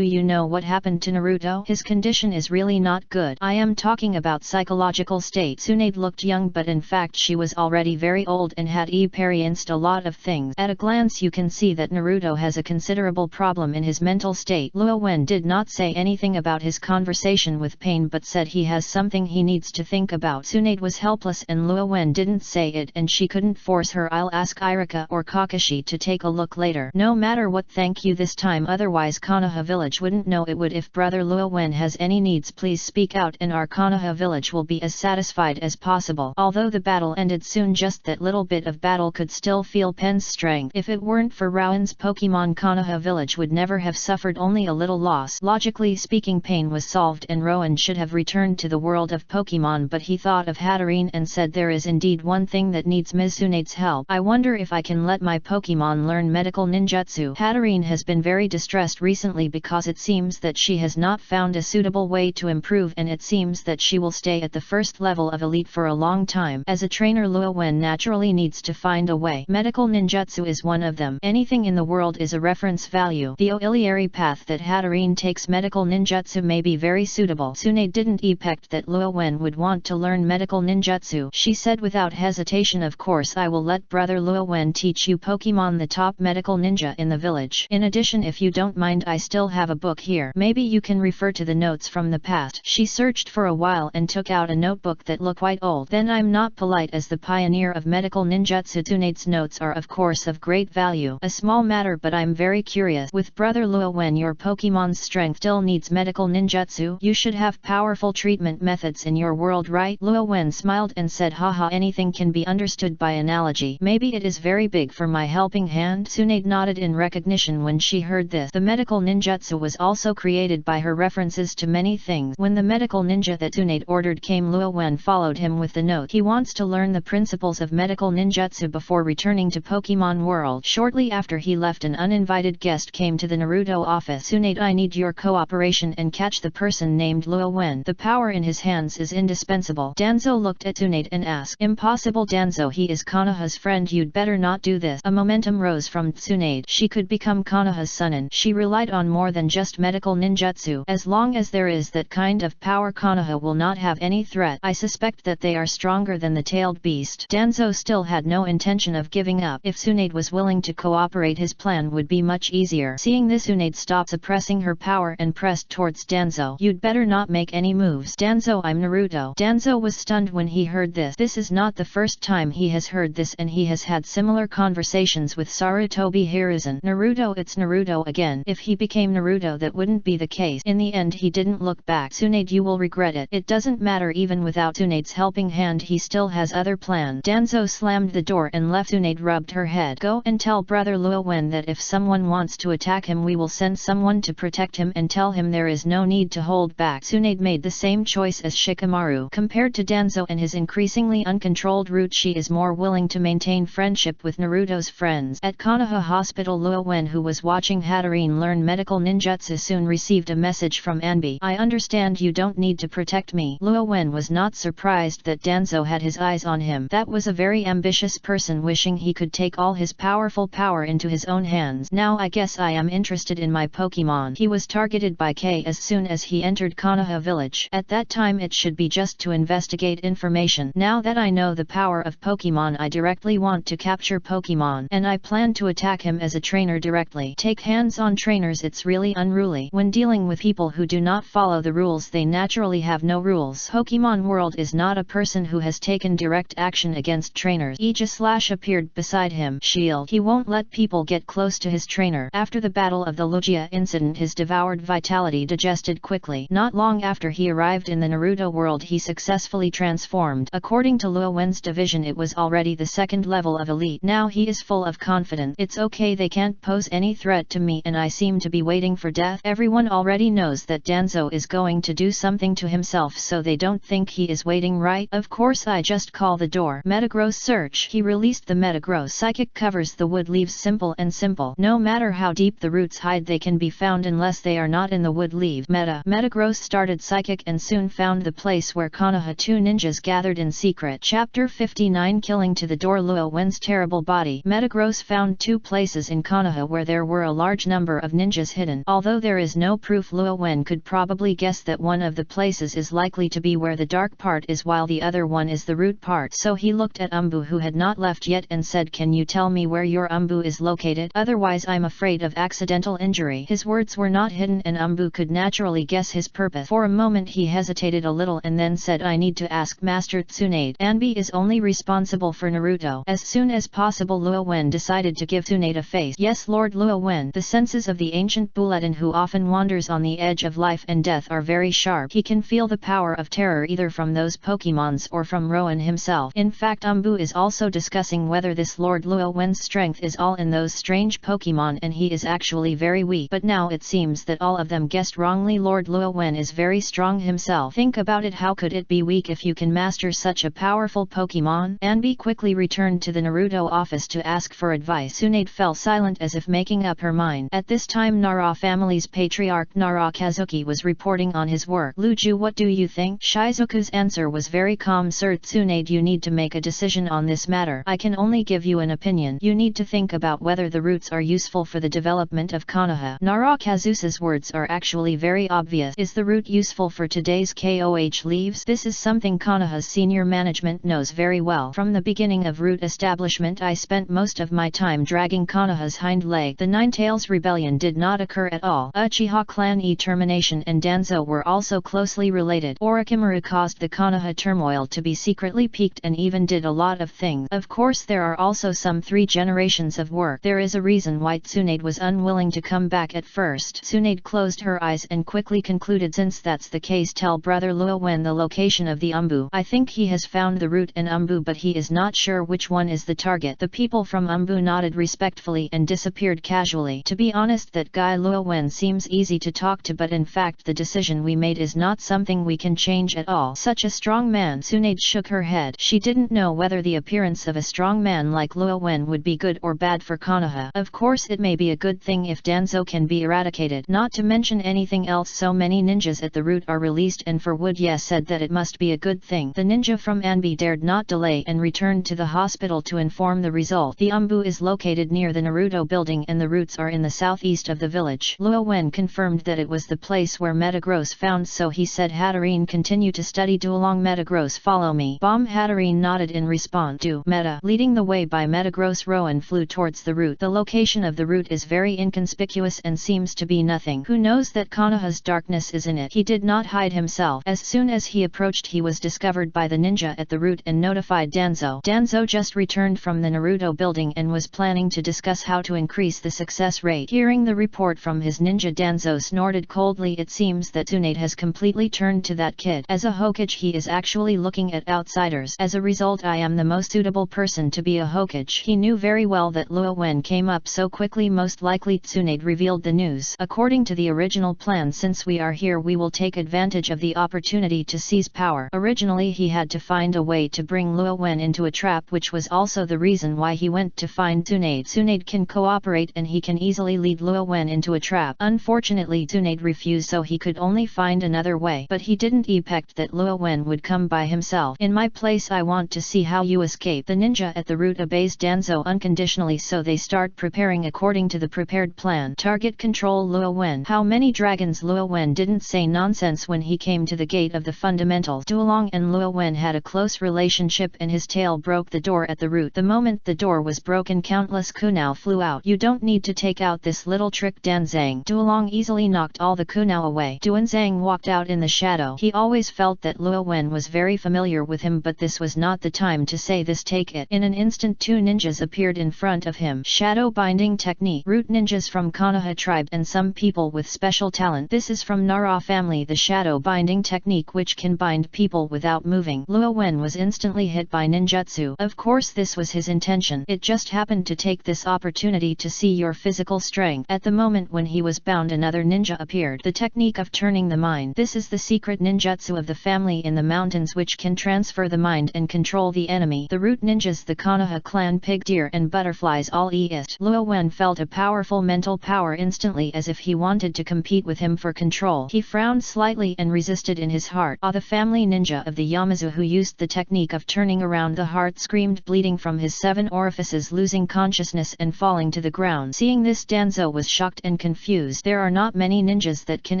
you know what happened to Naruto? His condition is really not good. I am talking about psychological state. Tsunade looked young, but in fact she was already very old and had experienced a lot of things. At a glance you can see that Naruto has a considerable problem in his mental state. Luo Wen did not say anything about his conversation with Pain but said he has something he needs to think about. Tsunade was helpless and Luo Wen didn't say it and she couldn't force her. I'll ask Irika or Kakashi to take a look later. No matter what, thank you this time, otherwise Konoha village wouldn't know it would. If Brother Luo Wen has any needs, please speak out and our Konoha village will be as satisfied as possible. Although the battle ended soon, just that little bit of battle could still feel Pen's strength. If it weren't for Rowan's Pokemon, Konoha village would never have suffered only a little loss. Logically speaking, Pain was solved and Rowan should have returned to the world of Pokemon, but he thought of Hatterene and said, there is indeed one thing that needs Mizune's help. I wonder if I can let my Pokemon learn medical ninjutsu. Hatterene has been very distressed recently because it seems that she has not found a suitable way to improve and it seems that she will stay at the first level of elite for a long time. As a trainer, Luo Wen naturally needs to find a way. Medical ninjutsu is one of them. Anything in the world is a reference value. The auxiliary path that Hatterene takes, medical ninjutsu, may be very suitable. Tsunade didn't expect that Luo Wen would want to learn medical ninjutsu. She said without hesitation, of course I will let Brother Luo Wen teach you Pokemon, the top medical ninja in the village. In addition, if you don't mind, I still have a book here. Maybe you can refer to the notes from the past. She searched for a while and took out a notebook that looked quite old. Then I'm not polite as the pioneer of medical ninjutsu. Tsunade's notes are of course of great value. A small matter, but I'm very curious. With Brother Luo Wen, your Pokemon's strength still needs medical ninjutsu. You should have powerful treatment methods in your world, right? Luo Wen smiled and said, haha, anything can be understood by analogy. Maybe it is very big for my helping hand. Tsunade nodded in recognition when she heard this. The medical ninjutsu was also created by her references to many things. When the medical ninja that Tsunade ordered came, Luo Wen followed him with the note. He wants to learn the principles of medical ninjutsu before returning to Pokemon World. Shortly after he left, an uninvited guest came to the Naruto office. Tsunade, I need your cooperation and catch the person named Luo Wen. The power in his hands is indispensable. Danzo looked at Tsunade and asked, impossible Danzo, he is Konoha's friend, you'd better not do this. A momentum rose from Tsunade. She could become Konoha's Sunin. She relied on more than just medical ninjutsu. As long as there is that kind of power, Konoha will not have any threat. I suspect that they are stronger than the tailed beast. Danzo still had no intention of giving up. If Tsunade was willing to cooperate, his plan would be much easier. Seeing this, Tsunade stopped suppressing her power and pressed towards Danzo. You'd better not make any moves. Danzo, I'm Naruto. Danzo was stunned when he heard this. This is not the first time he has heard this, and he has had similar conversations with Sarutobi Hiruzen. Naruto, it's Naruto again. If he became Naruto, that wouldn't be the case. In the end, he didn't look back. Tsunade, you will regret it. It doesn't matter, even without Tsunade's helping hand, he still has other plans. Danzo slammed the door and left. Tsunade rubbed her head. Go and tell brother Luo Wen that if someone wants to attack him, we will send someone to protect him, and tell him there is no need to hold back. Tsunade made the same choice as Shikamaru. Compared to Danzo and his increasingly uncontrolled route, she is more willing to maintain friendship with Naruto's friends. At Konoha Hospital, Luo Wen, who was watching Hatterene learn medical ninjutsu, soon received a message from Anbi. I understand you don't need to protect me. Luo Wen was not surprised that Danzo had his eyes on him. That was a very ambitious person wishing he could take all his powerful power into his own hands. Now I guess I am interested in my Pokemon. He was targeted by K as soon as he entered Konoha village. At that time it should be just to investigate information. Now that I know the power of Pokemon, I directly want to capture Pokemon, and I plan to attack him as a trainer directly. Take hands-on trainers, it's really unruly. When dealing with people who do not follow the rules, they naturally have no rules. Pokemon World is not a person who has taken direct action against trainers. Aegis appeared beside him. Shield. He won't let people get close to his trainer. After the Battle of the Lugia incident, his devoured vitality digested quickly. Not long after he arrived in the Naruto world, he successfully transformed. According to Luo Wen's division, it was already the second level of elite. Now he is full of confidence. It's okay, they can't pose any threat to me, and I seem to be waiting for death. Everyone already knows that Danzo is going to do something to himself, so they don't think he is waiting, right? Of course, I just call the door. Metagross search. He released the Metagross psychic covers the wood leaves. Simple and simple. No matter how deep the roots hide, they can be found unless they are not in the wood leaf. Metagross started psychic and soon found the place where Konoha 2 ninjas gathered in secret. Chapter 59, Killing to the Door. Luo Wen's terrible body. Metagross found 2 places in Konoha where there were a large number of ninjas hidden. Although there is no proof, Luo Wen could probably guess that one of the places is likely to be where the dark part is, while the other one is the root part. So he looked at Umbu, who had not left yet, and said, "Can you tell me where your Umbu is located? Otherwise I'm afraid of accidental injury." His words were not hidden, and Umbu could naturally guess his purpose. For a moment he hesitated a little and then said, "I need to ask Master Tsunade. Anbi is only responsible for Naruto." As soon as possible, Luo Wen decided to give Tsunade a face. "Yes, Lord Luo Wen." The senses of the ancient bulletin, who often wanders on the edge of life and death, are very sharp. He can feel the power of terror either from those Pokemons or from Rowan himself. In fact, Umbu is also discussing whether this Lord Luo Wen's strength is all in those strange Pokemon, and he is actually very weak. But now it seems that all of them guessed wrongly. Lord Luo Wen is very strong himself. Think about it, how could it be weak if you can master such a powerful Pokemon? Anbi quickly returned to the Naruto office to ask for advice. Tsunade fell silent as if making up her mind. At this time, Nara family's patriarch Nara Kazuki was reporting on his work. "Luju, what do you think?" Shizuku's answer was very calm. "Sir Tsunade, you need to make a decision on this matter. I can only give you an opinion. You need to think about whether the roots are useful for the development of Konoha." Nara Kazusa's words are actually very obvious. Is the root useful for today's KOH leaves? This is something Konoha's senior management knows very well. From the beginning of root establishment, I spent most of my time dragging Konoha's hind leg. The Ninetales rebellion did not occur at all. Uchiha clan termination and Danzo were also closely related. Orochimaru caused the Konoha turmoil to be secretly peaked and even did a lot of things. Of course, there are also some 3 generations of work. There is a reason why Tsunade was unwilling to come back at first. Tsunade closed her eyes and quickly concluded, "Since that's the case, tell brother Luo Wen the location of the Umbu. I think he has found the root and Umbu, but he is not sure which one is the target." The people from Umbu nodded respectfully and disappeared casually. "To be honest, that guy Luo Wen seems easy to talk to, but in fact the decision we made is not something we can change at all. Such a strong man." Tsunade shook her head. She didn't know whether the appearance of a strong man like Luo Wen would be good or bad for Konoha. Of course, it may be a good thing if Danzo can be eradicated. Not to mention anything else, so many ninjas at the root are released, and for Wood Ye said that it must be a good thing. The ninja from Anbi dared not delay and returned to the hospital to inform the result. The Umbu is located near the Naruto building and the roots are in the southeast of the village. Luo Wen confirmed that it was the place place where Metagross found, so he said, Hatterene, continue to study Duolong. Metagross, follow me. Bomb. Hatterene nodded in response to Meta. Leading the way by Metagross, Rowan flew towards the route. The location of the route is very inconspicuous and seems to be nothing. Who knows that Konoha's darkness is in it? He did not hide himself. As soon as he approached, he was discovered by the ninja at the route and notified Danzo. Danzo just returned from the Naruto building and was planning to discuss how to increase the success rate. Hearing the report from his ninja, Danzo snorted coldly. It seems that Tsunade has completely turned to that kid. As a Hokage, he is actually looking at outsiders. As a result, I am the most suitable person to be a Hokage. He knew very well that Luo Wen came up so quickly. Most likely Tsunade revealed the news. According to the original plan, since we are here, we will take advantage of the opportunity to seize power. Originally he had to find a way to bring Luo Wen into a trap, which was also the reason why he went to find Tsunade. Tsunade can cooperate and he can easily lead Luo Wen into a trap. Unfortunately Tsunade refused, so he could only find another way. But he didn't expect that Luo Wen would come by himself. In my place, I want to see how you escape. The ninja at the route obeys Danzo unconditionally, so they start preparing according to the prepared plan. Target: control Luo Wen. How many dragons? Luo Wen didn't say nonsense when he came to the gate of the fundamentals. Duolong and Luo Wen had a close relationship and his tail broke the door at the root. The moment the door was broken, countless kunao flew out. You don't need to take out this little trick, Danzang. Duolong easily knocked all the kunao away. Duanzang walked out in the shadow. He always felt that Luo Wen was very familiar with him, but this was not the time to say this. Take it. In an instant, two ninjas appeared in front of him. Shadow binding technique. Root ninjas from Konoha tribe and some people with special talent. This is from Nara family, the shadow binding technique, which can bind people without moving. Luo Wen was instantly hit by ninjutsu. Of course this was his intention. It just happened to take this opportunity to see your physical strength. At the moment when he was bound, another ninja appeared. The technique of turning the mind. This is the secret ninjutsu of the family in the mountains, which can transfer the mind and control the enemy. The root ninjas, the Konoha clan, pig, deer and butterflies all eat it. Luo Wen felt a powerful mental power instantly, as if he wanted to compete with him for control. He frowned slightly and resisted in his heart. The family ninja of the Yamazu who used the technique of turning around the heart screamed, bleeding from his 7 orifices, losing consciousness and falling to the ground. Seeing this, Danzo was shocked and confused. There are not many ninjas that can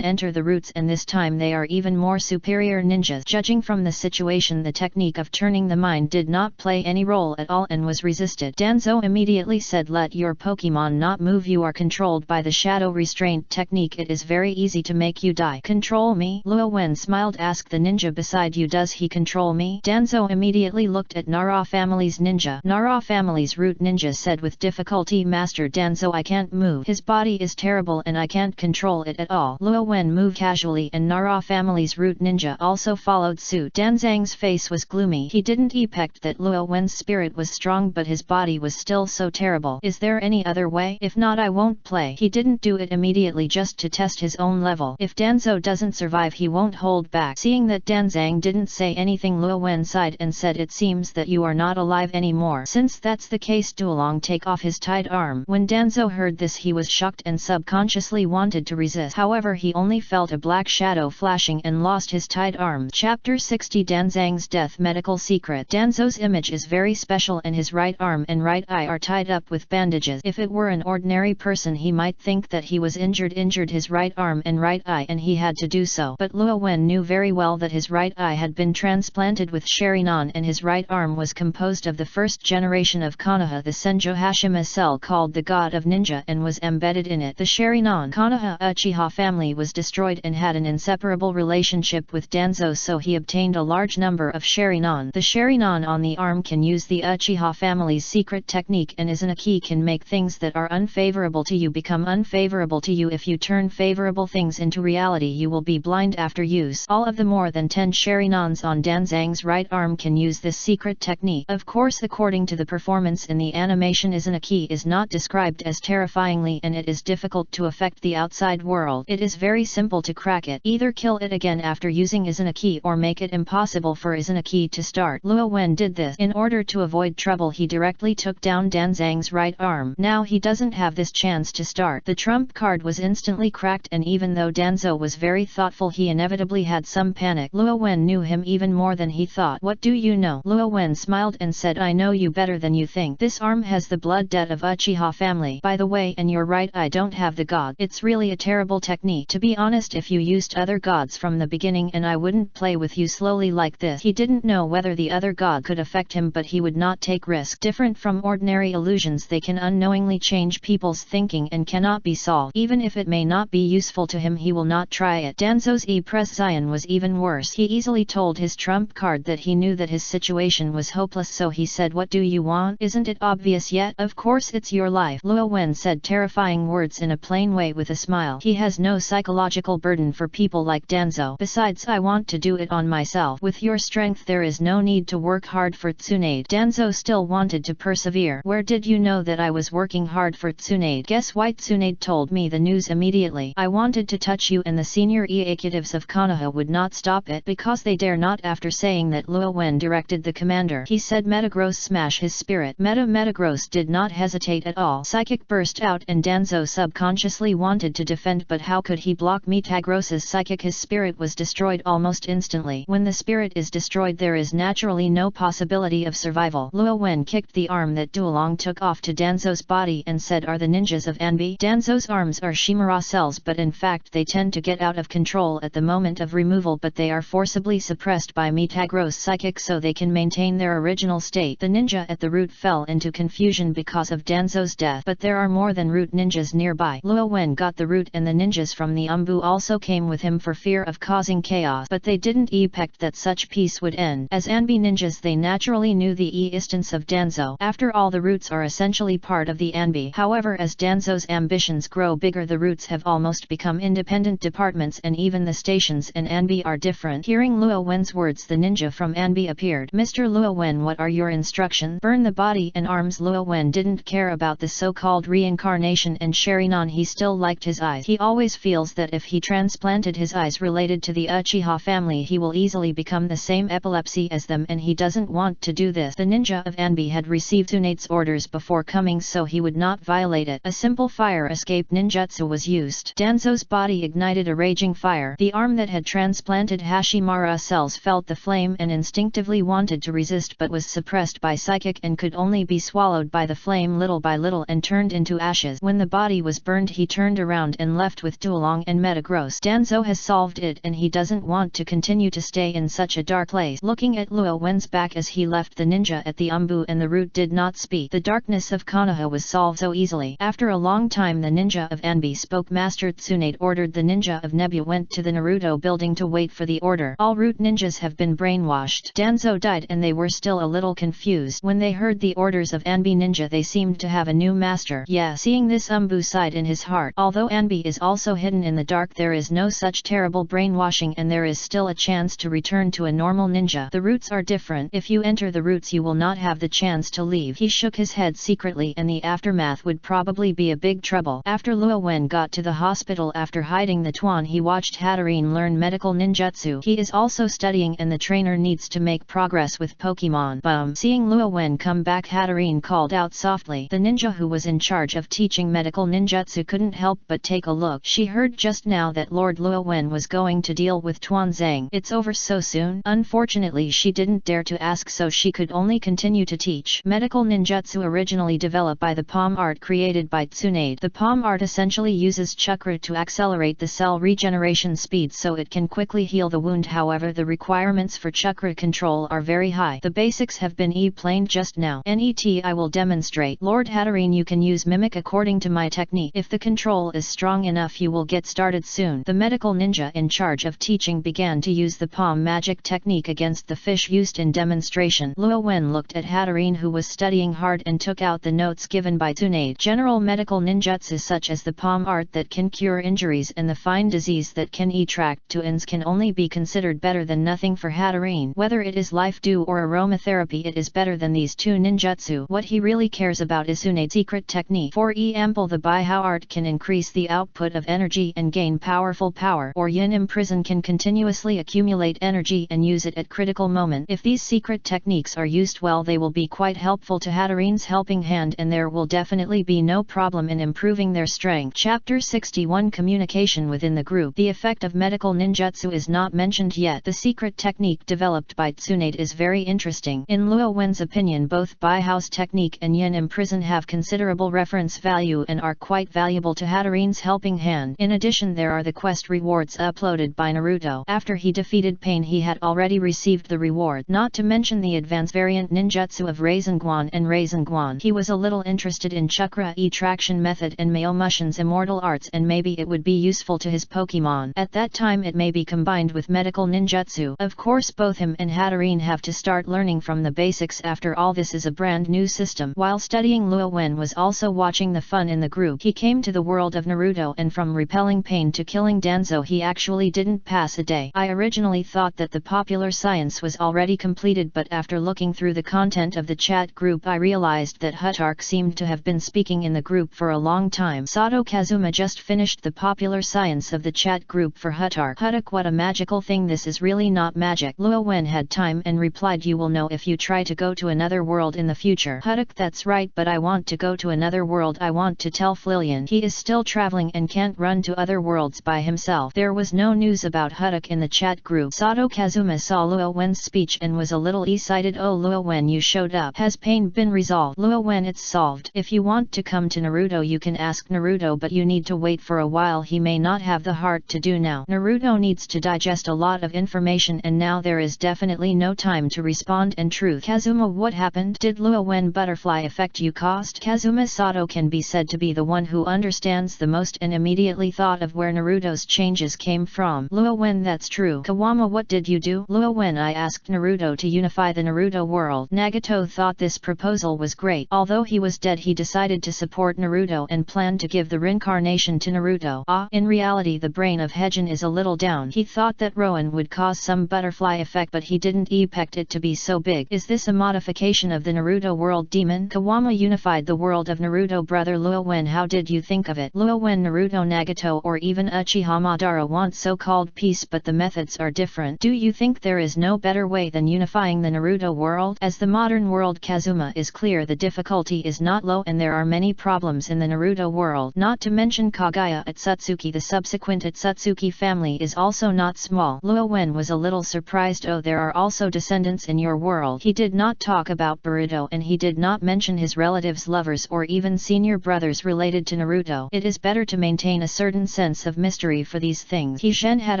enter the roots, and this time they are even more superior ninjas. Judging from the situation, the technique of turning the mind did not play any role at all and was resisted. Danzo immediately said, let your Pokemon not move. You are controlled by the shadow restraint technique. It is very easy to make you die. Control me? Luo Wen smiled. Asked the ninja beside you, does he control me? Danzo immediately looked at Nara family's ninja. Nara family's root ninja said with difficulty, Master Danzo, I can't move. His body is terrible and I can't control it at all. Luo Wen moved casually and Nara family's root ninja also followed suit. Danzang's face was gloomy. He didn't expect that Luo Wen's spirit was strong, but his body was still so terrible. Is there any other way? If not, I won't play. He didn't do it immediately just to test his own level. If Danzo doesn't survive, he won't hold back. Seeing that Danzang didn't say anything, Luo Wen sighed and said, it seems that you are not alive anymore. Since that's the case, Duolong, take off his tied arm. When Danzo heard this, he was shocked and subconsciously wanted to resist. However, he only felt a black shadow flashing and lost his tied arm. Chapter 60: Danzang's death. Medical secret. Danzo's image is very special and his right arm and right eye are tied up with bandages. If it were an ordinary person, he might think that he was injured his right arm and right eye and he had to do so. But Luo Wen knew very well that his right eye had been transplanted with Sharingan and his right arm was composed of the first generation of Konoha, the Senjo Hashima cell called the God of Ninja, and was embedded in it. The Sharingan Konoha Uchiha family was destroyed and had an inseparable relationship with Danzo, so he obtained a large number of Sharingan. The Sharingan on the arm can use the Uchiha family's secret technique, and as an Aki can make things that are unfavorable to you become unfavorable to you. If you turn favorable things into reality, you will be blind after use. All of the more than 10 Sharinans on Danzang's right arm can use this secret technique. Of course, according to the performance in the animation, Izanaki is not described as terrifyingly, and it is difficult to affect the outside world. It is very simple to crack it. Either kill it again after using Izanaki or make it impossible for Izanaki to start. Luo Wen did this. In order to avoid trouble, he directly took down Danzang's right arm. Now he doesn't have this chance to start. The trump card was instantly cracked, and even though Danzo was very thoughtful, he inevitably had some panic. Luo Wen knew him even more than he thought. What do you know? Luo Wen smiled and said, I know you better than you think. This arm has the blood debt of Uchiha family. By the way, and your right eye don't have the god. It's really a terrible technique. To be honest, if you used other gods from the beginning and I wouldn't play with you slowly like this. He didn't know whether the other god could affect him, but he would not take risk. Different from ordinary illusions, they can unknowingly change people's thinking and cannot be solved. Even if it may not be useful to him, he will not try it. Danzo's prescience was even worse. He easily told his trump card that he knew that his situation was hopeless, so he said, "What do you want? Isn't it obvious yet? Of course it's your life." Luo Wen said terrifying words in a plain way with a smile. He has no psychological burden for people like Danzo. Besides, I want to do it on myself. With your strength there is no need to work hard for Tsunade. Danzo still wanted to persevere. "Where did you know that I was working hard for Tsunade?" "Guess why Tsunade told me the news immediately. I wanted to touch you and the senior executives of Konoha would not stop it because they dare not." After saying that, Luo Wen directed the commander. He said, "Metagross, smash his spirit." Metagross did not hesitate at all. Psychic burst out and Danzo subconsciously wanted to defend, but how could he block Metagross's psychic? His spirit was destroyed almost instantly. When the spirit is destroyed, there is naturally no possibility of survival. Luo Wen kicked the arm that Duolong took off to Danzo's body and said, "Are the ninjas of Anbi?" Danzo's arms are Shimura cells, but in fact they tend to get out of control at the moment of removal, but they are forcibly suppressed by Metagross psychic so they can maintain their original state. The ninja at the root fell into confusion because of Danzo's death, but there are more than root ninjas nearby. Luo Wen got the root and the ninjas from the Umbu also came with him for fear of causing chaos, but they didn't expect that such peace would end. As Anbi ninjas, they naturally knew the existence of Danzo. After all, the roots are essentially part of the Anbi. However, as Danzo's ambitions grow bigger, the roots have almost become independent departments, and even the stations and Anbi are different. Hearing Luo Wen's words, the ninja from Anbi appeared. "Mr. Luo Wen, what are your instructions?" "Burn the body and arms." Luo Wen didn't care about the so-called reincarnation and Sharinon. He still liked his eyes. He always feels that if he transplanted his eyes related to the Uchiha family, he will easily become the same epilepsy as them, and he doesn't want to do this. The ninja of Anbi had received Tsunade's orders before coming, so he would not violate it. A simple fire escape ninjutsu was used. Danzo's body ignited a raging fire. The arm that had transplanted Hashimara cells felt the flame and instinctively wanted to resist, but was suppressed by psychic and could only be swallowed by the flame little by little and turned into ashes. When the body was burned, he turned around and left with Duolong and Metagross. Danzo has solved it and he doesn't want to continue to stay in such a dark place. Looking at Luo Wen's back as he left the ninja at the Umbu and the root did not speak. The darkness of Konoha was solved so easily. After a long time, the ninja of Anbi spoke. "Master Tsunade ordered." The ninja of Nebu went to the Naruto building to wait for the order. All root ninjas have been brainwashed. Danzo died and they were still a little confused. When they heard the orders of Anbi ninja, they seemed to have a new master. Yeah, seeing this, Umbu sighed in his heart. Although Anbi is also hidden in the dark, there is no such terrible brainwashing and there is still a chance to return to a normal ninja. The roots are different. If you enter the roots, you will not have the chance to leave. He shook his head secretly, and the aftermath would probably be a big trouble. After Luo Wen got to the hospital after hiding the Tuan, he watched Hatterene learn medical ninjutsu. He is also studying and the trainer needs to make progress with Pokemon. Bum! Seeing Luo Wen come back, Hatterene called out softly. The ninja who was in charge of teaching medical ninjutsu couldn't help but take a look. She heard just now that Lord Luo Wen was going to deal with Tuan Zhang. It's over so soon? Unfortunately, she didn't dare to ask, so she could only continue to teach. Medical ninjutsu originally developed by the palm art created by Tsunade. The palm art essentially uses chakra to accelerate the cell regeneration speed so it can quickly heal the wound. However, the requirements for chakra control are very high. The basics have been explained just now. I will demonstrate. Lord Hatterene, you can use mimic according to my technique. If the control is strong enough, you will get started soon. The medical ninja in charge of teaching began to use the palm magic technique against the fish used in demonstration. Luo Wen looked at Hatterene, who was studying hard, and took out the notes given by Tsunade. General medical ninjutsu such as the palm art that can cure injuries and the fine disease that can attract to ends can only be considered better than nothing for Hatterene. Whether it is life dew or aromatherapy, it is better than these two ninjutsu. What he really cares about is Tsunade's secret technique. For example, the Baihao art can increase the output of energy and gain powerful power, or Yin Imprison can continuously accumulate energy and use it at critical moment. If these secret techniques are used well, they will be quite helpful to Hatterene's helping hand, and there will definitely be no problem in improving their strength. Chapter 61 Communication within the group. The effect of medical ninjutsu is not mentioned yet. The secret technique developed by Tsunade is very interesting. In Luo Wen's opinion, both Baihao's technique and Yin Imprison have considerable reference value and are quite valuable to Hatterene's helping hand. In addition there are the quest rewards uploaded by Naruto. After he defeated Pain he had already received the reward, not to mention the advanced variant ninjutsu of Rasengan and Rasengan. He was a little interested in chakra e-traction method and Maomushin's immortal arts, and maybe it would be useful to his Pokemon. At that time it may be combined with medical ninjutsu. Of course both him and Hatterene have to start learning from the basics. After all, this is a brand new system. While studying, Luo Wen was also watching the fun in the group. He came to the world of Naruto, and from repelling Pain to killing Danzo he actually didn't pass a day. I originally thought that the popular science was already completed, but after looking through the content of the chat group I realized that Hutark seemed to have been speaking in the group for a long time. Sato Kazuma just finished the popular science of the chat group for Hutark. Hutark, what a magical thing, this is really not magic. Luo Wen had time and replied, you will know if you try to go to another world in the future. Hutark, that's right, but I want to go to another world. I want to tell Filion he is still traveling and can't run to other worlds by himself. There was no news about Hutark in the chat group. Sato Kazuma saw Luo Wen's speech and was a little excited. Oh Luo Wen, you showed up. Has Pain been resolved? Luo Wen, it's solved. If you want to come to Naruto you can ask Naruto, but you need to wait for a while. He may not have the heart to do now. Naruto needs to digest a lot of information and now there is definitely no time to respond. And truth, Kazuma, what happened? Did Luo Wen butterfly effect you caused? Kazuma Sato can be said to be the one who understands the most and immediately thought of where Naruto's changes came from. Luo Wen, that's true. Kawama, what did you do? Luo Wen, I asked Naruto to unify the Naruto world. Nagato thought this proposal was great. Although he was dead he decided to support Naruto and planned to give the reincarnation to Naruto. In reality the brain of Heijin is a little down. He thought that Rowan would cause some butterfly effect, but he didn't expect it to be so big. Is this a modification of the Naruto world demon? Kawama unified the world of Naruto. Brother Luo Wen, how did you think of it? Luo Wen, Naruto, Nagato or even Uchiha Madara want so-called peace, but the methods are different. Do you think there is no better way than unifying the Naruto world? As the modern world, Kazuma is clear the difficulty is not low and there are many problems in the Naruto world, not to mention Kagaya Atsutsuki. The subsequent Atsutsuki family is also not small. Luo Wen was a little surprised. Oh, there are also descendants in your world. He did not talk about Boruto and he did not mention his relatives, lovers or even senior brothers related to Naruto. It is better to maintain a certain sense of mystery for these things. Heijin had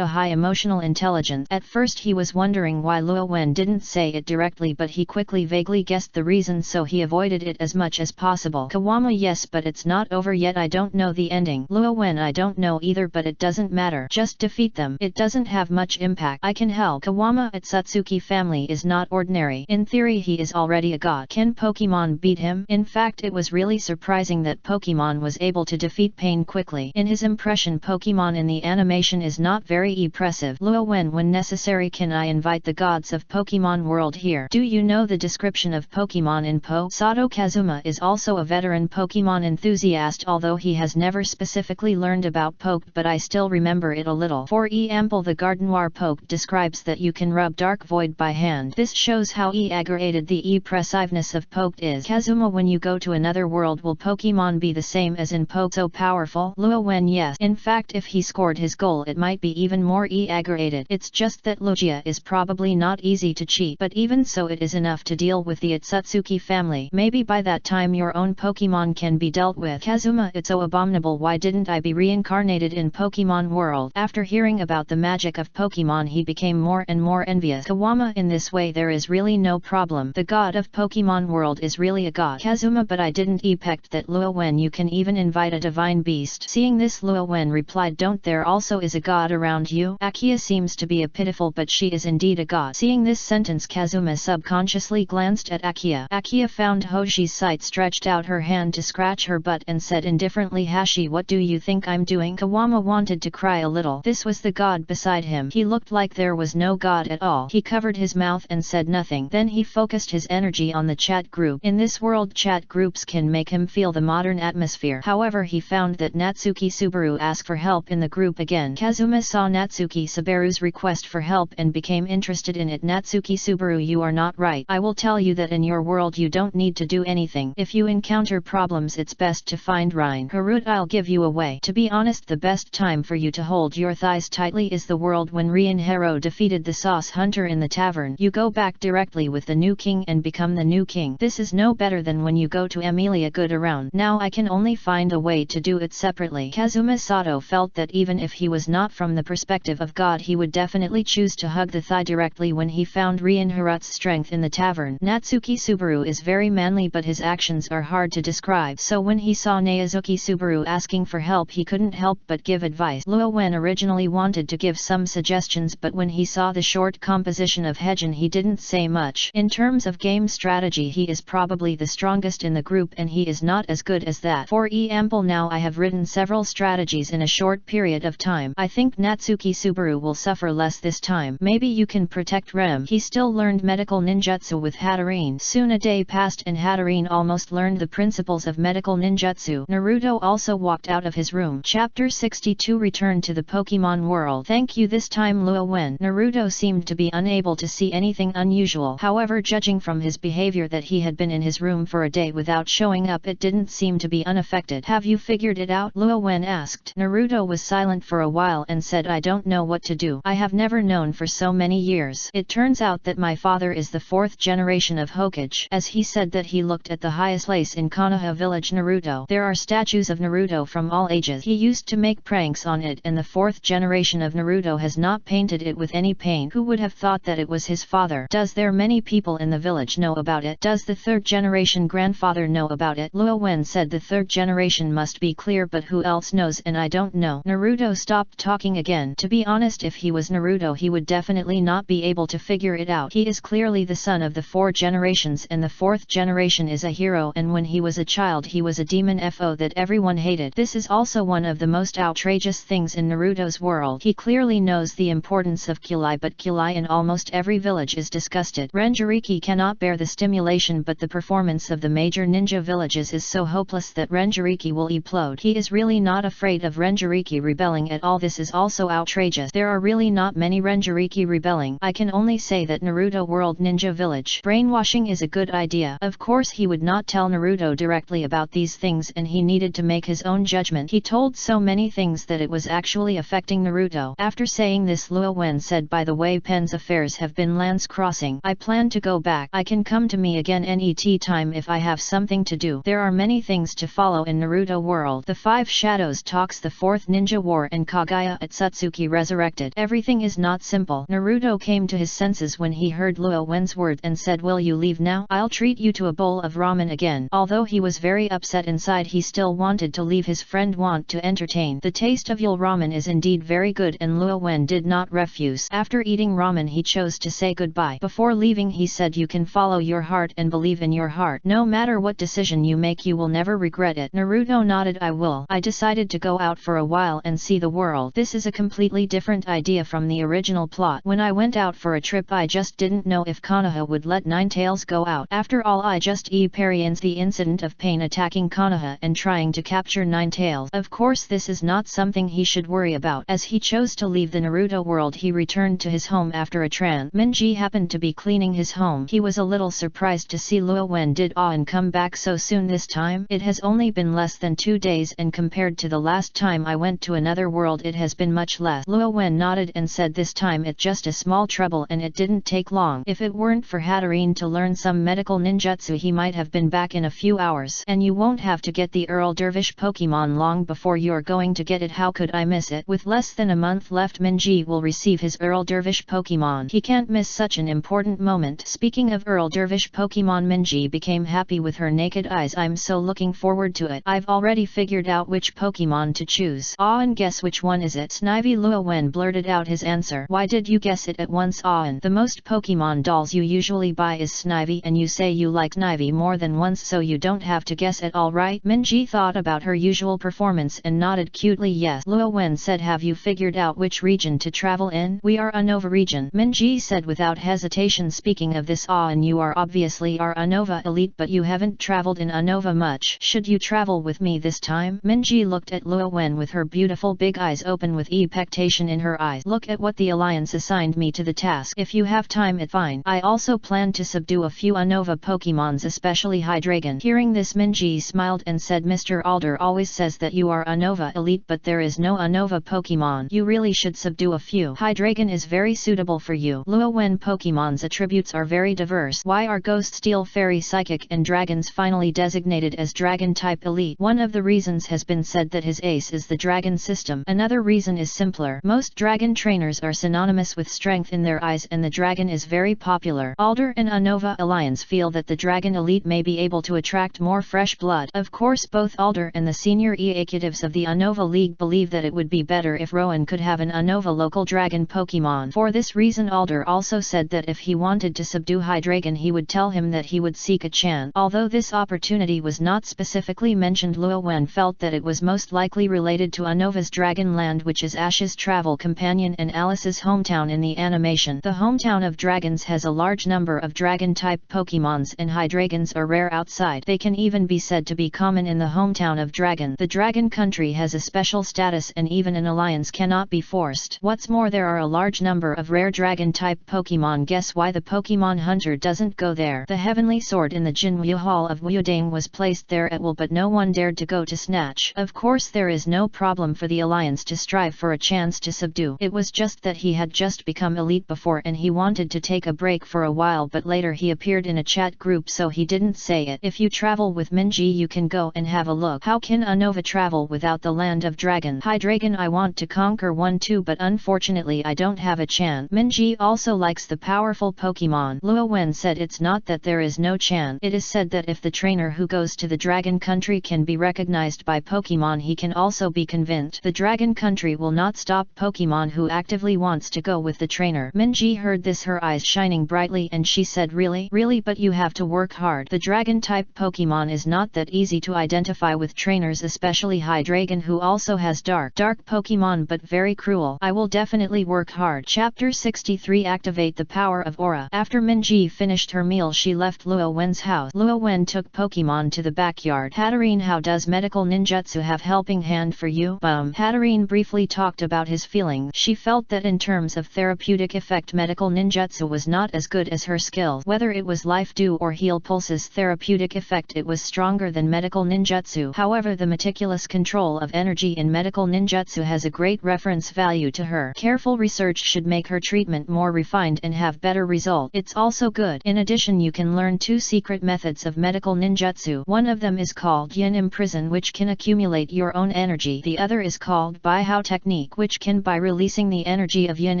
a high emotional intelligence. At first he was wondering why Luo Wen didn't say it directly, but he quickly vaguely guessed the reason, so he avoided it as much as possible. Kawama, yes, but it's not over yet. I don't know the ending. Luo Wen, I don't know either, but it doesn't matter. Just defeat them. It doesn't have much impact. I can help. Kawama, Atsutsuki family is not ordinary. In theory he is already a god. Can Pokemon beat him? In fact, it was really surprising that Pokemon was able to defeat Pain quickly. In his impression, Pokemon in the animation is not very impressive. Luo Wen, when necessary can I invite the gods of Pokemon world here? Do you know the description of Pokemon in Po? Sato Kazuma is also a veteran Pokemon enthusiast, although he has never specifically learned about Poke, but I still remember it a little. For example, the Gardevoir Poke describes that you can rub Dark Void by hand. This shows how aggregated the impressiveness of Poke is. Kazuma, when you go to another world will Pokemon be the same as in Poke, so powerful? Luo Wen, yes. In fact, if he scored his goal it might be even more aggregated. It's just that Logia is probably not easy to cheat, but even so it is enough to deal with the Atsutsuki family. Maybe by that time your own Pokemon can be dealt with. Kazuma, it's so abominable. Why didn't I be reincarnated in Pokemon world? After hearing about the magic of Pokemon he became more and more envious. Kawama, in this way there is really no problem. The god of Pokemon world is really a god. Kazuma, but I didn't expect that. Luo Wen, you can even invite a divine beast. Seeing this, Luo Wen replied, don't there also is a god around you? Akia seems to be a pitiful, but she is indeed a god. Seeing this sentence, Kazuma subconsciously glanced at Akia. Akia found Hoshi's sight, stretched out her hand to scratch her butt and said indifferently, Hashi, what do you think I'm doing? Kawama wanted to cry a little. This was the god beside him. He looked like there was no god at all. He covered his mouth and said nothing. Then he focused his energy on the chat group. In this world, chat groups can make him feel the modern atmosphere. However, he found that Natsuki Subaru asked for help in the group again. Kazuma saw Natsuki Subaru's request for help and became interested in it. Natsuki Subaru, you are not right. I will tell you that in your world you don't need to do anything. If you encounter problems it's best to find Rhine Harut. I'll give you a way. To be honest, the best time for you to hold your thighs tightly is the world when Rian Hero defeated the sauce hunter in the tavern. You go back directly with the new king and become the new king. This is no better than when you go to Amelia Good around. Now I can only find a way to do it separately. Kazuma Misato felt that even if he was not from the perspective of God, he would definitely choose to hug the thigh directly when he found Rin Harut's strength in the tavern. Natsuki Subaru is very manly, but his actions are hard to describe, so when he saw Naizuki Subaru asking for help, he couldn't help but give advice. Luo Wen originally wanted to give some suggestions, but when he saw the short composition of Hejin, he didn't say much. In terms of game strategy, he is probably the strongest in the group, and he is not as good as that. For example, now I have written several strategies in a short period of time. I think Natsuki Subaru will suffer less this time. Maybe you can protect Rem. He still learned medical ninjutsu with Hatterene. Soon a day passed and Hatterene almost learned the principles of medical ninjutsu. Naruto also walked out of his room. Chapter 62 Return to the Pokemon World. Thank you. This time Luo Wen. Naruto seemed to be unable to see anything unusual. However, judging from his behavior that he had been in his room for a day without showing up, it didn't seem to be unaffected. Have you figured it out? Luo Wen asked. Naruto was silent for a while and said, I don't know what to do. I have never known for so many years. It turns out that my father is the 4th generation of Hokage. As he said that, he looked at the highest place in Konoha village. Naruto. There are statues of Naruto from all ages. He used to make pranks on it, and the 4th generation of Naruto has not painted it with any paint. Who would have thought that it was his father? Does there many people in the village know about it? Does the 3rd generation grandfather know about it? Luo Wen said the 3rd generation must be clear, but who else knows? And I don't know. Naruto stopped talking again. To be honest, if he was Naruto, he would definitely not be able to figure it out. He is clearly the son of the 4 generations, and the 4th generation is a hero, and when he was a child he was a demon FO that everyone hated. This is also one of the most outrageous things in Naruto's world. He clearly knows the importance of Kyulai, but Kyulai in almost every village is disgusted. Renjiriki cannot bear the stimulation, but the performance of the major ninja villages is so hopeless that Renjiriki will implode. He is really not afraid of Renjiriki rebelling at all. This is also outrageous. There are really not many Renjiriki rebelling. I can only say that Naruto World Ninja Village brainwashing is a good idea. Of course he would not tell Naruto directly about these things, and he needed to make his own judgment. He told so many things that it was actually affecting Naruto. After saying this, Luo Wen said, by the way, Pen's affairs have been lance crossing. I plan to go back. I can come to me again any time if I have something to do. There are many things to follow in Naruto World. The 5 Shadows talks, the 4th Ninja War, and Kagaya Atsutsuki resurrected. Everything is not simple. Naruto came to his senses when he heard Luo Wen's word and said, will you leave now? I'll treat you to a bowl of ramen again. Although he was very upset inside, he still wanted to leave. His friend want to entertain. The taste of Yul ramen is indeed very good, and Luo Wen did not refuse. After eating ramen, he chose to say goodbye. Before leaving, he said, you can follow your heart and believe in your heart. No matter what decision you make, you will never regret it. Naruto nodded. I will. I decided to go out for a while and see the world. This is a completely different idea from the original plot. When I went out for a trip, I just didn't know if Konoha would let Ninetales go out. After all, I just experienced the incident of Pain attacking Konoha and trying to capture Ninetales. Of course this is not something he should worry about. As he chose to leave the Naruto world, he returned to his home after a trance. Minji happened to be cleaning his home. He was a little surprised to see Luo Wen did and come back so soon. This time, it has only been less than 2 days, and compared to the last time I went to another world, it has been much less. Luo Wen nodded and said, this time it's just a small trouble and it didn't take long. If it weren't for Hatterene to learn some medical ninjutsu, he might have been back in a few hours. And you won't have to get the Earl Dervish Pokemon long before you're going to get it. How could I miss it? With less than a month left, Minji will receive his Earl Dervish Pokemon. He can't miss such an important moment. Speaking of Earl Dervish Pokemon, Minji became happy with her naked eyes. I'm so looking forward to it. I've already figured out which Pokemon to choose. And guess which one is it? Snivy. Luo Wen blurted out his answer. Why did you guess it at once? And the most Pokemon dolls you usually buy is Snivy, and you say you like Snivy more than once, so you don't have to guess at all, right? Minji thought about her usual performance and nodded cutely. Yes. Luo Wen said, have you figured out which region to travel in? We are Unova region, Minji said without hesitation. Speaking of this, and you are obviously our Unova elite, but you haven't traveled in Unova much. Should you travel with me this time? Minji looked at Luo Wen with her beautiful big eyes open with expectation in her eyes. Look at what the Alliance assigned me to the task. If you have time, it's fine. I also plan to subdue a few Unova Pokemons, especially Hydreigon. Hearing this, Minji smiled and said, Mr. Alder always says that you are Unova elite, but there is no Unova Pokemon. You really should subdue a few. Hydreigon is very suitable for you. Luo Wen Pokemon's attributes are very diverse. Why are Ghost, Steel, Fairy, Psychic and Dragons finally designated as Dragon type elite? One of the reasons has been said that his choice is the dragon system. Another reason is simpler. Most dragon trainers are synonymous with strength in their eyes, and the dragon is very popular. Alder and Unova Alliance feel that the dragon elite may be able to attract more fresh blood. Of course, both Alder and the senior executives of the Unova League believe that it would be better if Rowan could have an Unova local dragon Pokemon. For this reason, Alder also said that if he wanted to subdue Hydreigon, he would tell him that he would seek a chance. Although this opportunity was not specifically mentioned, Luo Wen felt that it was most likely related to Unova's Dragon Land, which is Ash's travel companion and Alice's hometown in the animation. The hometown of dragons has a large number of dragon-type Pokemons, and Hydreigons are rare outside. They can even be said to be common in the hometown of Dragon. The Dragon Country has a special status, and even an alliance cannot be forced. What's more, there are a large number of rare dragon-type Pokemon. Guess why the Pokemon Hunter doesn't go there? The Heavenly Sword in the Jinwu Hall of Wudang was placed there at will, but no one dared to go to snatch. Of course, there is no problem for the alliance to strive for a chance to subdue. It was just that he had just become elite before and he wanted to take a break for a while, but later he appeared in a chat group, so he didn't say it. If you travel with Minji, you can go and have a look. How can Unova travel without the land of dragons? Hydreigon, I want to conquer one too, but unfortunately I don't have a chance. Minji also likes the powerful Pokemon. Luo Wen said it's not that there is no chance. It is said that if the trainer who goes to the Dragon Country can be recognized by Pokemon, he can also be convinced. The Dragon Country will not stop Pokemon who actively wants to go with the trainer. Minji heard this, her eyes shining brightly, and she said, really? Really? But you have to work hard. The Dragon-type Pokemon is not that easy to identify with trainers, especially Hydreigon, who also has dark Pokemon, but very cruel. I will definitely work hard. Chapter 63 Activate the Power of Aura. After Minji finished her meal, she left Luo Wen's house. Luo Wen took Pokemon to the backyard. Hatterene, how does medical ninjutsu have helping hand for you? Hatterene briefly talked about his feelings. She felt that in terms of therapeutic effect, medical ninjutsu was not as good as her skills. Whether it was Life Dew or Heal Pulse's therapeutic effect, it was stronger than medical ninjutsu. However, the meticulous control of energy in medical ninjutsu has a great reference value to her. Careful research should make her treatment more refined and have better results. It's also good. In addition, you can learn two secret methods of medical ninjutsu. One of them is called Yin Imprison, which can accumulate your own energy. The other is called Bai Hao Technique, which can, by releasing the energy of Yin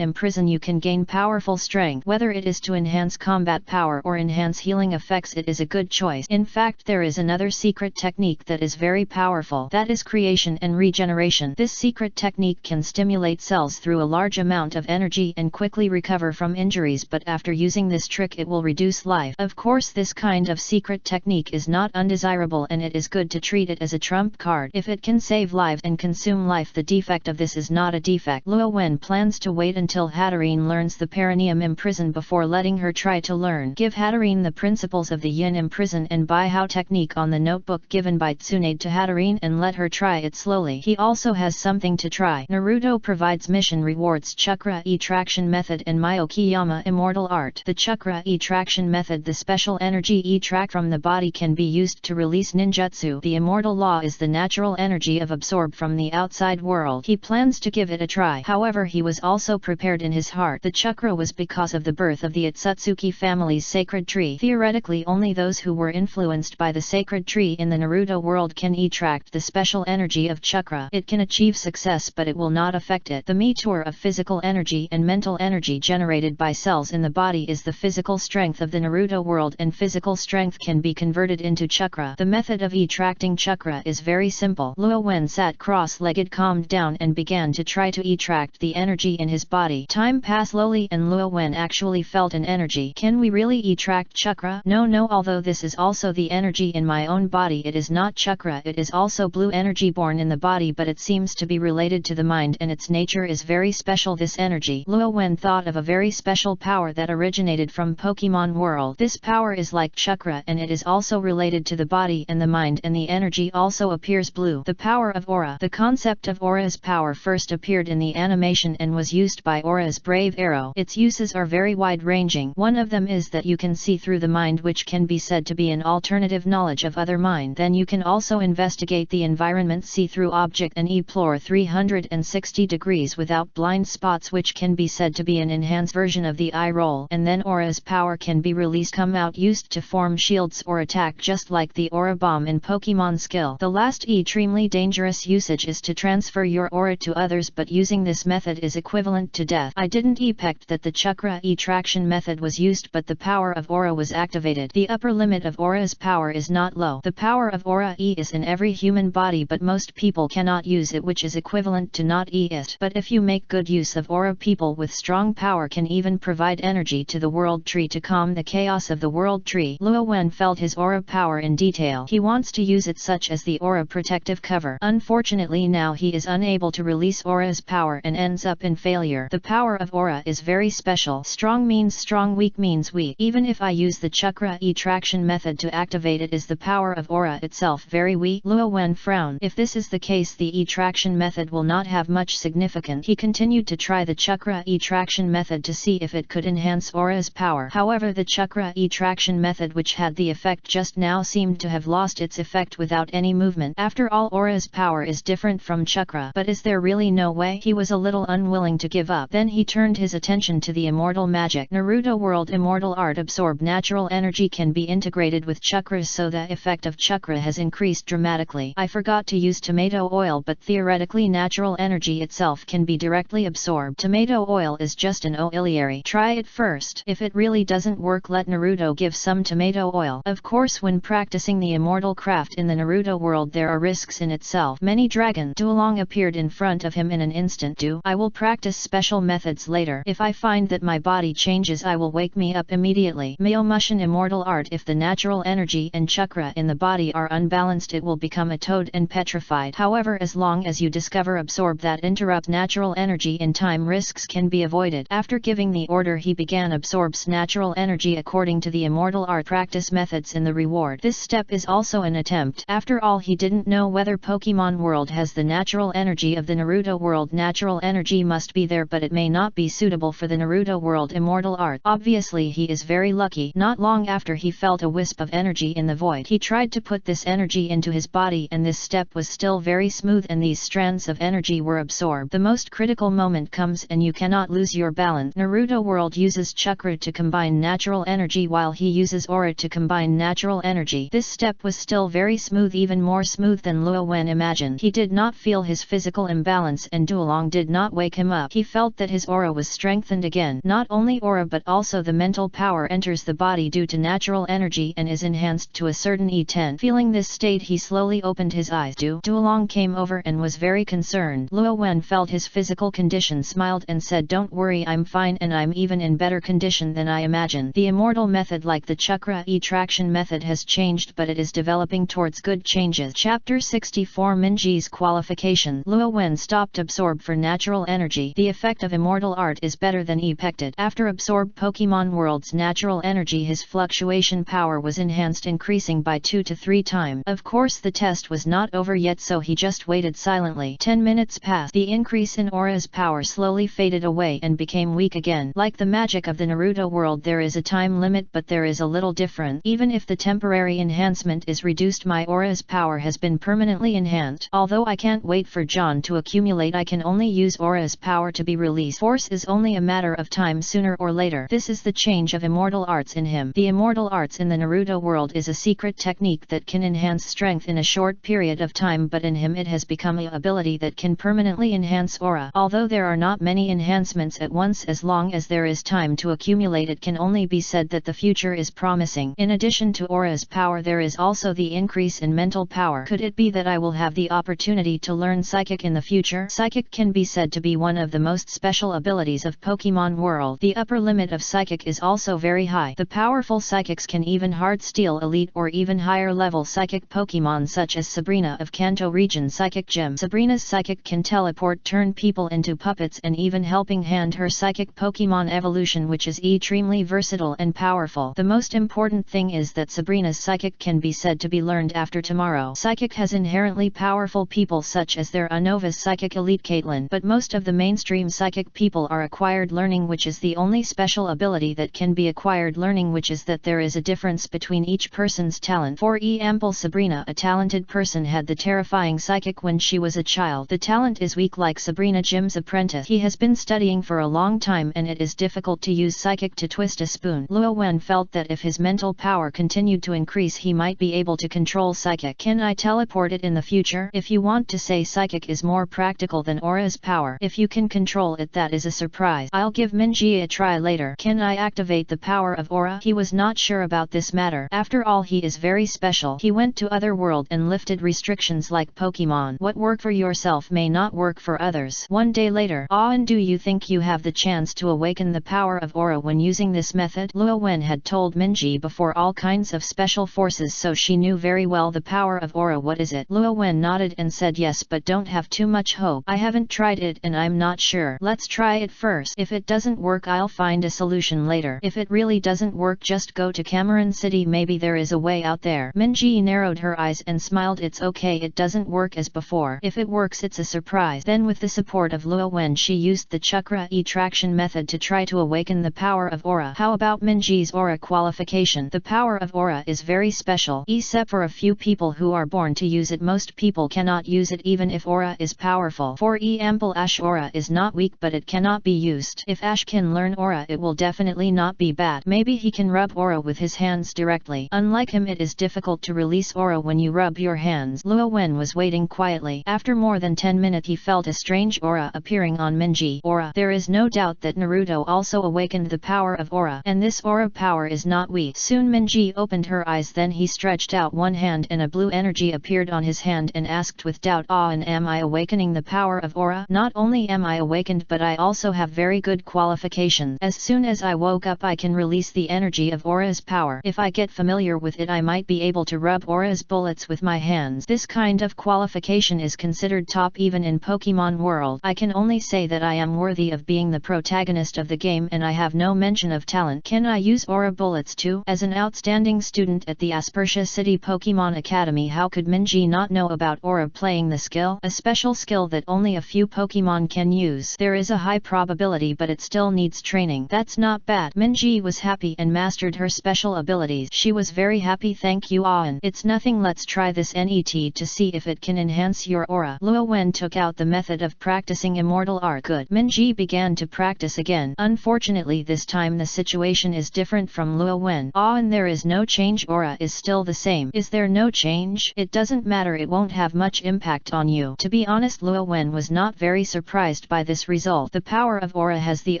Imprison, you can gain powerful strength. Whether it is to enhance combat power or enhance healing effects, it is a good choice. In fact, there is another secret technique that is very powerful. That is creation and regeneration. This secret technique can stimulate cells through a large amount of energy and quickly recover from injuries, but after using this trick it will reduce life. Of course, this kind of secret technique is not undesirable, and it is good to treat it as a trump card. If it can save lives and consume life, the defect of this is not a defect. Luo Wen plans to wait until Hatterene learns the perineum imprison before letting her try to learn. Give Hatterene the principles of the Yin Imprison and Bai Hao technique on the notebook given by Tsunade to Hatterene and let her try it slowly. He also has something to try. Naruto provides mission rewards, Chakra E-Traction Method and Myokiyama Immortal Art. The Chakra E-Traction Method, the special energy E-track from the body, can be used to release ninjutsu. The Immortal Law is the natural energy of absorb from the outside world. He plans to give it a try. However, he was also prepared in his heart. The chakra was because of the birth of the Otsutsuki family's sacred tree. Theoretically, only those who were influenced by the sacred tree in the Naruto world can extract the special energy of chakra. It can achieve success, but it will not affect it. The meter of physical energy and mental energy generated by cells in the body is the physical strength of the Naruto world, and physical strength can be converted into chakra. The method of extracting chakra is very simple. Luo Wen sat cross-legged, calmed down, and began to try to extract the energy in his body. Time passed slowly, and Luo Wen actually felt an energy. Can we really extract chakra? No, although this is also the energy in my own body, it is not chakra. It is also blue energy born in the body, but it seems to be related to the mind, and its nature is very special. This energy. Luo Wen thought of a very special power that originated from Pokemon world. This power is like chakra, and it is also related to the body and the mind, and the energy also appears blue. The power of aura. The concept of aura's power first appeared in the animation and was used by Aura's brave arrow. Its uses are very wide-ranging. One of them is that you can see through the mind, which can be said to be an alternative knowledge of other mind. Then you can also investigate the environment, see through object, and explore 360 degrees without blind spots, which can be said to be an enhanced version of the eye roll. And then aura's power can be released, come out, used to form shields or attack, just like the aura bomb in Pokemon skill. The last extremely dangerous dangerous usage is to transfer your aura to others, but using this method is equivalent to death. I didn't expect that the chakra attraction method was used, but the power of aura was activated. The upper limit of aura's power is not low. The power of aura is in every human body, but most people cannot use it, which is equivalent to not it. But if you make good use of aura, people with strong power can even provide energy to the world tree to calm the chaos of the world tree. Luo Wen felt his aura power in detail. He wants to use it, such as the aura protective cover. Unfortunately, now he is unable to release aura's power and ends up in failure. The power of aura is very special. Strong means strong, weak means weak. Even if I use the chakra attraction method to activate it, is the power of aura itself very weak? Luo Wen frowned. If this is the case, the attraction method will not have much significance. He continued to try the chakra attraction method to see if it could enhance aura's power. However, the chakra attraction method, which had the effect just now, seemed to have lost its effect without any movement. After all, aura's power is different from chakra. But is there really no way? He was a little unwilling to give up. Then he turned his attention to the immortal magic. Naruto World Immortal Art. Absorb natural energy can be integrated with chakras, so the effect of chakra has increased dramatically. I forgot to use tomato oil, but theoretically natural energy itself can be directly absorbed. Tomato oil is just an auxiliary. Try it first. If it really doesn't work, let Naruto give some tomato oil. Of course, when practicing the immortal craft in the Naruto world, there are risks in itself. Many dragon Duolong appeared in front of him in an instant. I will practice special methods later. If I find that my body changes, I will wake me up immediately. Myomushin Immortal Art. If the natural energy and chakra in the body are unbalanced, it will become a toad and petrified. However, as long as you discover absorb that interrupt natural energy in time, risks can be avoided. After giving the order, he began absorbs natural energy according to the immortal art practice methods in the reward. This step is also an attempt. After all, he didn't know whether Pokemon World has the natural energy of the Naruto world. Natural energy must be there, but it may not be suitable for the Naruto world immortal art. Obviously, he is very lucky. Not long after, he felt a wisp of energy in the void. He tried to put this energy into his body, and this step was still very smooth, and these strands of energy were absorbed. The most critical moment comes and you cannot lose your balance. Naruto World uses chakra to combine natural energy, while he uses aura to combine natural energy. This step was still very smooth, even more smooth than Luo Wen imagined. He did not feel his physical imbalance, and Duolong did not wake him up. He felt that his aura was strengthened again. Not only aura, but also the mental power enters the body due to natural energy and is enhanced to a certain E10. Feeling this state, he slowly opened his eyes. Duolong came over and was very concerned. Luo Wen felt his physical condition, smiled and said, "Don't worry, I'm fine, and I'm even in better condition than I imagined." The immortal method, like the chakra attraction method, has changed, but it is developing towards good changes. Chapter 64 Minji's Qualification. Luo Wen stopped absorb for natural energy. The effect of immortal art is better than expected. After absorb Pokemon World's natural energy, his fluctuation power was enhanced, increasing by 2 to 3 times. Of course, the test was not over yet, so he just waited silently. 10 minutes passed. The increase in aura's power slowly faded away and became weak again. Like the magic of the Naruto world, there is a time limit, but there is a little difference. Even if the temporary enhancement is reduced, my aura's power has been permanently enhanced. Although I can't wait for John to accumulate, I can only use aura's power to be released. Force is only a matter of time, sooner or later. This is the change of immortal arts in him. The immortal arts in the Naruto world is a secret technique that can enhance strength in a short period of time, but in him it has become an ability that can permanently enhance aura. Although there are not many enhancements at once, as long as there is time to accumulate, it can only be said that the future is promising. In addition to aura's power, there is also the increase in mental power. Could it be that I will have the opportunity to learn psychic in the future? Psychic can be said to be one of the most special abilities of Pokemon World. The upper limit of psychic is also very high. The powerful psychics can even hard steal elite or even higher level psychic Pokemon, such as Sabrina of Kanto region psychic gem. Sabrina's psychic can teleport, turn people into puppets, and even helping hand her psychic Pokemon evolution, which is extremely versatile and powerful. The most important thing is that Sabrina's psychic can be said to be learned after tomorrow. Psychic has inherently powerful people, such as their Unova's psychic elite Caitlyn, but most of the mainstream psychic people are acquired learning, which is the only special ability that can be acquired learning, which is that there is a difference between each person's talent. For example, Sabrina, a talented person, had the terrifying psychic when she was a child. The talent is weak like Sabrina, Jim's apprentice. He has been studying for a long time, and it is difficult to use psychic to twist a spoon. Luo Wen felt that if his mental power continued to increase, he might be able to control psychic. Can I teleport it in the future? nature? If you want to say psychic is more practical than aura's power, if you can control it, that is a surprise. I'll give Minji a try later. Can I activate the power of aura? He was not sure about this matter. After all, he is very special. He went to other world and lifted restrictions like Pokemon. What work for yourself may not work for others. One day later, and do you think you have the chance to awaken the power of aura when using this method? Luo Wen had told Minji before all kinds of special forces, so she knew very well the power of aura. What is it? Luo Wen nodded and said yes, but don't have too much hope. I haven't tried it and I'm not sure. Let's try it first. If it doesn't work, I'll find a solution later. If it really doesn't work, just go to Cameron City. Maybe there is a way out there. Minji narrowed her eyes and smiled. It's okay, it doesn't work as before. If it works, it's a surprise. Then with the support of Luo Wen, she used the chakra attraction method to try to awaken the power of aura. How about Minji's aura qualification? The power of aura is very special, except for a few people who are born to use it. Most people cannot use it even if aura is powerful. For example, Ash aura is not weak, but it cannot be used. If Ash can learn aura, it will definitely not be bad. Maybe he can rub aura with his hands directly. Unlike him, it is difficult to release aura when you rub your hands. Luo Wen was waiting quietly. After more than 10 minutes, he felt a strange aura appearing on Minji. Aura. There is no doubt that Naruto also awakened the power of aura, and this aura power is not weak. Soon Minji opened her eyes, then he stretched out one hand and a blue energy appeared on his hand and asked with doubt, and am I awakening the power of aura? Not only am I awakened, but I also have very good qualifications. As soon as I woke up, I can release the energy of aura's power. If I get familiar with it, I might be able to rub aura's bullets with my hands. This kind of qualification is considered top even in Pokemon world. I can only say that I am worthy of being the protagonist of the game, and I have no mention of talent. Can I use aura bullets too? As an outstanding student at the Aspersia City Pokemon Academy, how could Minji not know about aura playing the skill? A special skill that only a few Pokemon can use. There is a high probability, but it still needs training. That's not bad. Minji was happy and mastered her special abilities. She was very happy. Thank you, An. It's nothing. Let's try this net to see if it can enhance your aura. Luo Wen took out the method of practicing immortal art. Good. Minji began to practice again. Unfortunately, this time the situation is different from Luo Wen. And there is no change. Aura is still the same. Is there no change? It doesn't matter. It won't have much impact on you. To be honest, Luo Wen was not very surprised by this result. The power of aura has the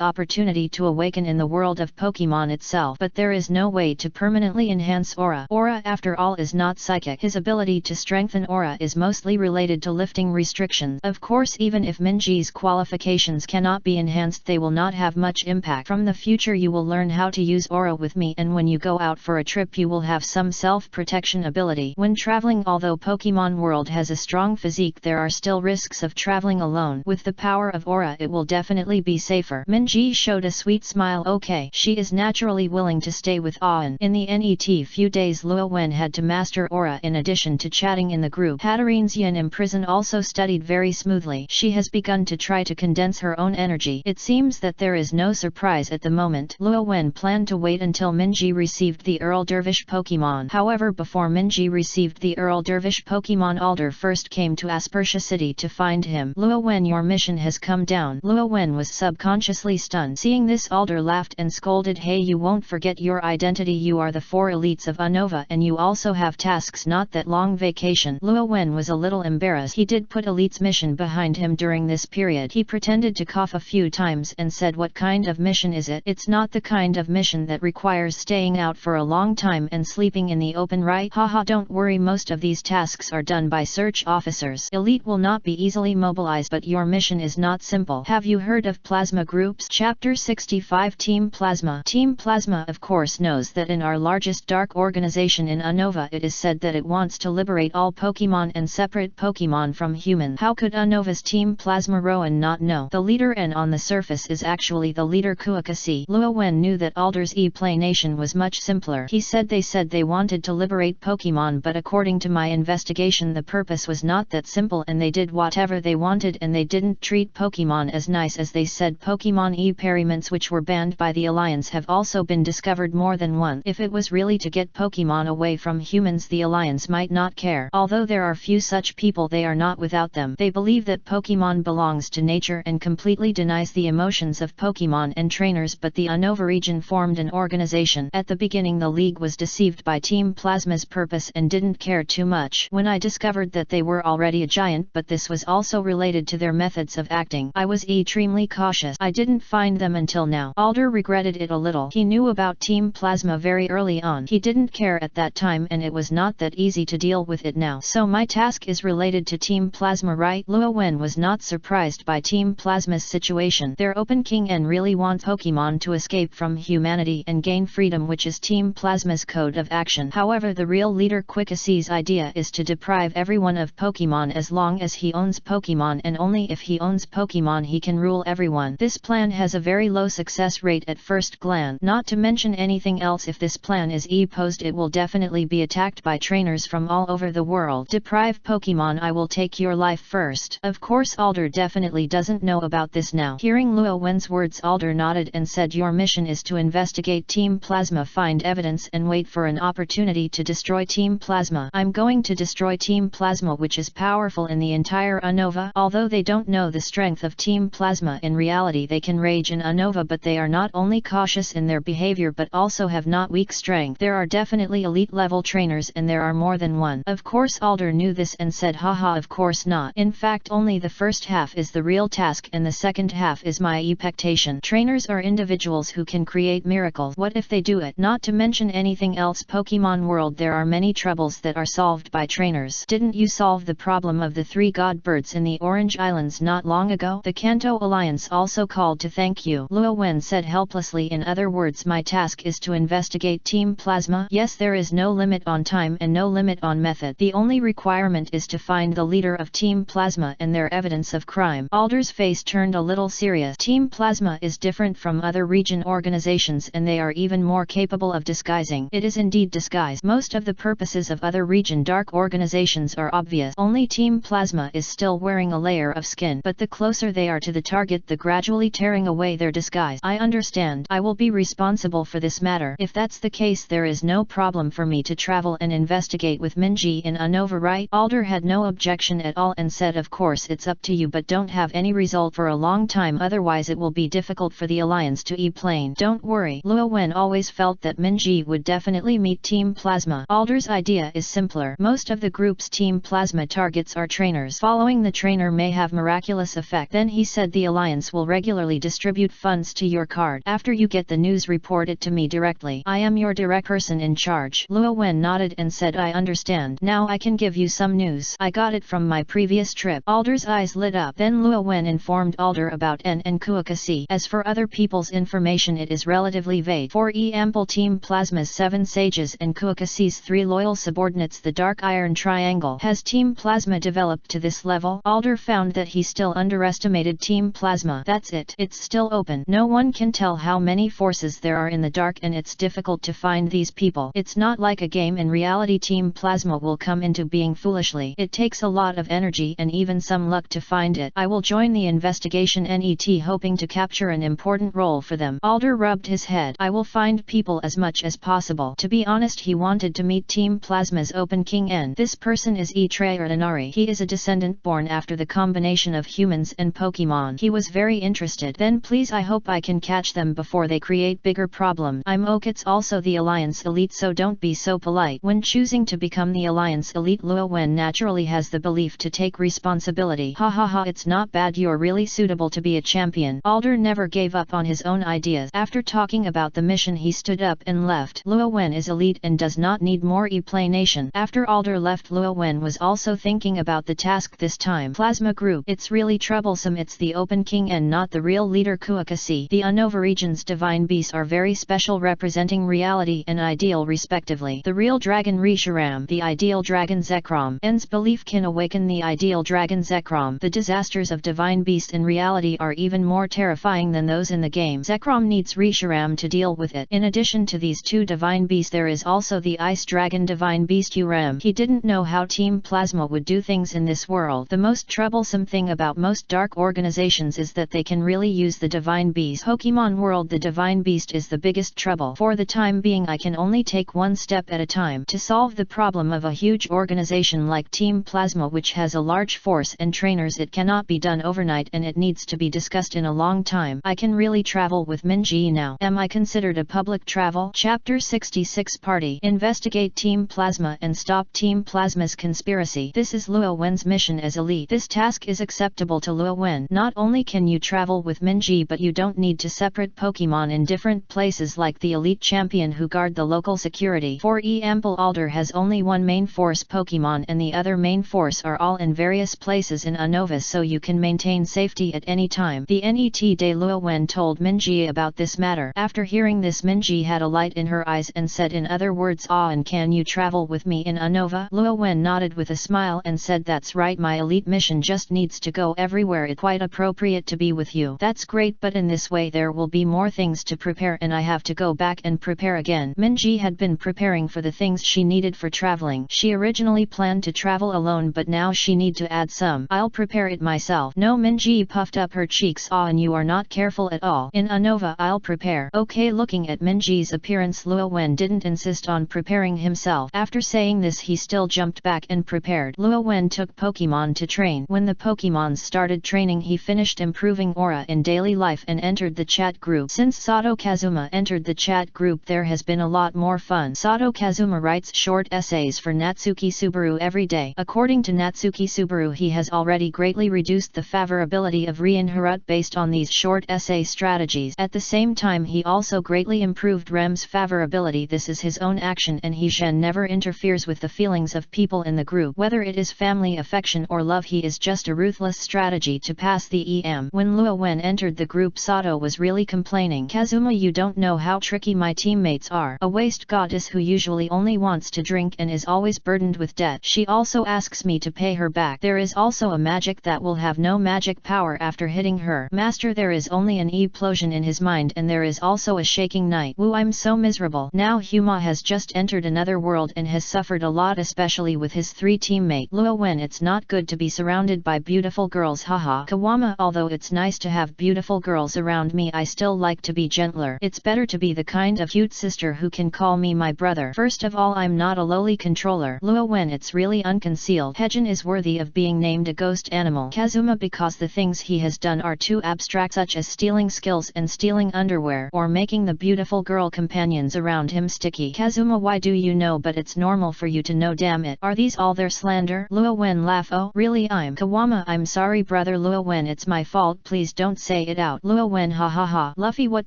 opportunity to awaken in the world of Pokemon itself, but there is no way to permanently enhance aura. Aura, after all, is not psychic. His ability to strengthen aura is mostly related to lifting restrictions. Of course, even if Minji's qualifications cannot be enhanced, they will not have much impact. From the future, you will learn how to use aura with me, and when you go out for a trip, you will have some self-protection ability. When traveling, although Pokemon world has a strong physique, there are still risks of traveling alone. With the power of aura, it will definitely be safer. Minji showed a sweet smile. Okay, she is naturally willing to stay with An. In the net few days, Luo Wen had to master aura in addition to chatting in the group. Hatterene Xian in prison also studied very smoothly. She has begun to try to condense her own energy. It seems that there is no surprise at the moment. Luo Wen planned to wait until Minji received the Earl Dervish Pokemon. However, before Minji received the Earl Dervish Pokemon, Alder first came to Aspersia City to find him. Luo Wen, your mission has come down. Luo Wen was subconsciously stunned. Seeing this, Alder laughed and scolded, hey, you won't forget your identity. You are the 4 elites of Unova, and you also have tasks, not that long vacation. Luo Wen was a little embarrassed. He did put Elite's mission behind him during this period. He pretended to cough a few times and said, what kind of mission is it? It's not the kind of mission that requires staying out for a long time and sleeping in the open, right? Haha, don't worry, most of these tasks are done by search officers. Elite will not be easily mobilized, but your mission is not simple. Have you heard of plasma groups? Chapter 65 Team Plasma. Team Plasma of course knows that in our largest dark organization in Unova, it is said that it wants to liberate all Pokemon and separate Pokemon from human. How could Unova's Team Plasma Rowan not know? The leader N on the surface is actually the leader Kuakasi. Luo Wen knew that Alder's explanation was much simpler. He said they wanted to liberate Pokemon, but according to my investigation, the purpose was not that simple, and they did whatever they wanted, and they didn't treat Pokemon as nice as they said. Pokemon experiments which were banned by the Alliance have also been discovered more than once. If it was really to get Pokemon away from humans, the Alliance might not care. Although there are few such people, they are not without them. They believe that Pokemon belongs to nature and completely denies the emotions of Pokemon and trainers, but the Unova region formed an organization. At the beginning, the League was deceived by Team Plasma's purpose and didn't care too much. When I discovered discovered that they were already a giant, but this was also related to their methods of acting. I was extremely cautious. I didn't find them until now. Alder regretted it a little. He knew about Team Plasma very early on. He didn't care at that time, and it was not that easy to deal with it now. So my task is related to Team Plasma, right? Luo Wen was not surprised by Team Plasma's situation. Their Open King N really want Pokemon to escape from humanity and gain freedom, which is Team Plasma's code of action. However, the real leader Quickasee's idea is to deprive everyone of Pokemon as long as he owns Pokemon, and only if he owns Pokemon he can rule everyone. This plan has a very low success rate at first glance. Not to mention anything else, if this plan is opposed it will definitely be attacked by trainers from all over the world. Deprive Pokemon, I will take your life first. Of course Alder definitely doesn't know about this now. Hearing Luo Wen's words, Alder nodded and said, your mission is to investigate Team Plasma, find evidence and wait for an opportunity to destroy Team Plasma. I'm going to destroy Team Plasma, which is powerful in the entire Unova. Although they don't know the strength of Team Plasma, in reality they can rage in Unova, but they are not only cautious in their behavior but also have not weak strength. There are definitely elite level trainers, and there are more than one. Of course Alder knew this and said, haha, of course not. In fact, only the first half is the real task and the second half is my expectation. Trainers are individuals who can create miracles. What if they do it? Not to mention anything else. Pokemon world, there are many troubles that are solved by trainers. Didn't you solve the problem of the 3 god birds in the Orange Islands not long ago? The Kanto Alliance also called to thank you, Luo Wen said helplessly. In other words, my task is to investigate Team Plasma. Yes, there is no limit on time and no limit on method. The only requirement is to find the leader of Team Plasma and their evidence of crime. Alder's face turned a little serious. Team Plasma is different from other region organizations, and they are even more capable of disguising. It is indeed disguise. Most of the purposes of other region dark organizations are obvious. Only Team Plasma is still wearing a layer of skin, but the closer they are to the target, the gradually tearing away their disguise. I understand. I will be responsible for this matter. If that's the case, there is no problem for me to travel and investigate with Minji in Unova, right? Alder had no objection at all and said, of course it's up to you, but don't have any result for a long time, otherwise it will be difficult for the alliance to e-plane. Don't worry. Luo Wen always felt that Minji would definitely meet Team Plasma. Alder's idea is simpler. Most of the group's Team Plasma targets are trainers. Following the trainer may have miraculous effect. Then he said, the alliance will regularly distribute funds to your card. After you get the news, report it to me directly. I am your direct person in charge. Luo Wen nodded and said, I understand. Now I can give you some news. I got it from my previous trip. Alder's eyes lit up. Then Luo Wen informed Alder about N and Quickassee. As for other people's information, it is relatively vague. For example, Team Plasma's 7 sages and Quickassee's 3 loyal subordinates, the Dark Iron Triangle. Has Team Plasma developed to this level? Alder found that he still underestimated Team Plasma. That's it. It's still open. No one can tell how many forces there are in the dark, and it's difficult to find these people. It's not like a game. In reality, Team Plasma will come into being foolishly. It takes a lot of energy and even some luck to find it. I will join the investigation NET, hoping to capture an important role for them. Alder rubbed his head. I will find people as much as possible. To be honest, he wanted to meet Team Plasma's Open King N. This person is Etraordinary. He is a descendant born after the combination of humans and Pokemon. He was very interested. Then please, I hope I can catch them before they create bigger problem. I'm Okits, also the Alliance Elite, so don't be so polite. When choosing to become the Alliance Elite, Luo Wen naturally has the belief to take responsibility. Ha ha ha, it's not bad. You're really suitable to be a champion. Alder never gave up on his own ideas. After talking about the mission, he stood up and left. Luo Wen is elite and does not need more explanation. After Alder left, Luo Wen was also thinking about the task this time. Plasma Group. It's really troublesome. It's the Open King and not the real leader Quickassee. The Unova region's divine beasts are very special, representing reality and ideal respectively. The real dragon Reshiram, the ideal dragon Zekrom. N's belief can awaken the ideal dragon Zekrom. The disasters of divine beasts in reality are even more terrifying than those in the game. Zekrom needs Reshiram to deal with it. In addition to these 2 divine beasts, there is also the ice dragon divine beast Uram. He didn't know how Team Plasma would do things in this world. The most troublesome thing about most dark organizations is that they can really use the divine beast. Pokemon world, the divine beast is the biggest trouble. For the time being, I can only take one step at a time to solve the problem of a huge organization like Team Plasma, which has a large force and trainers. It cannot be done overnight, and it needs to be discussed in a long time. I can really travel with Minji now. Am I considered a public travel? Chapter 66 Party. Investigate Team Plasma and stop Team Plasma's conspiracy. This is Luo Wen's mission as elite. This task is acceptable to Luo Wen. Not only can you travel with Minji, but you don't need to separate Pokemon in different places like the elite champion who guard the local security. For example, Alder has only one main force Pokemon and the other main force are all in various places in Unova, so you can maintain safety at any time. The Net de Luo Wen told Minji about this matter. After hearing this, Minji had a light in her eyes and said in other words, and can you travel with me in Unova? Luo Wen nodded with a smile and said, that's right, my elite mission just needs to go everywhere. It's quite appropriate to be with you. That's great, but in this way there will be more things to prepare and I have to go back and prepare again. Minji had been preparing for the things she needed for traveling. She originally planned to travel alone, but now she need to add some. I'll prepare it myself. No, Minji puffed up her cheeks. And you are not careful at all. In Unova I'll prepare. Okay. Looking at Minji's appearance, Luo Wen didn't insist on preparing himself. After saying this, he still jumped back and prepared. Luo Wen took Pokemon to train. When the Pokemon started training, he finished improving aura in daily life and entered the chat group. Since Sato Kazuma entered the chat group, there has been a lot more fun. Sato Kazuma writes short essays for Natsuki Subaru every day. According to Natsuki Subaru, he has already greatly reduced the favorability of Reinhardt based on these short essay strategies. At the same time, he also greatly improved Rem's favorability. This is his own action and he never interferes with the feelings of people in the group. Whether it is family, affection or love, he is just a ruthless strategy to pass the EM. When Luo Wen entered the group, Sato was really complaining. Kazuma, you don't know how tricky my teammates are. A waste goddess who usually only wants to drink and is always burdened with debt. She also asks me to pay her back. There is also a magic that will have no magic power after hitting her. Master, there is only an explosion in his mind and there is also a shaking night. Woo, I'm so miserable. Now Huma has just entered another world and has suffered a lot, especially with his 3 teammate. Luo Wen, it's not good to be surrounded by beautiful girls, haha. Kawama, although it's nice to have beautiful girls around me, I still like to be gentler. It's better to be the kind of cute sister who can call me my brother. First of all, I'm not a lowly controller. Luo Wen, it's really unconcealed. Hejin is worthy of being named a ghost animal. Kazuma, because the things he has done are too abstract, such as stealing skills and stealing underwear, or making the beautiful girl companions around him sticky. Kazuma, why do you know? But it's normal for you to know, damn it. Are these all their slander? Luo Wen laugh. Oh, really? I'm Kawama, I'm sorry brother. Luo Wen, it's my fault, please don't say it out. Luo Wen, ha ha ha. Luffy, what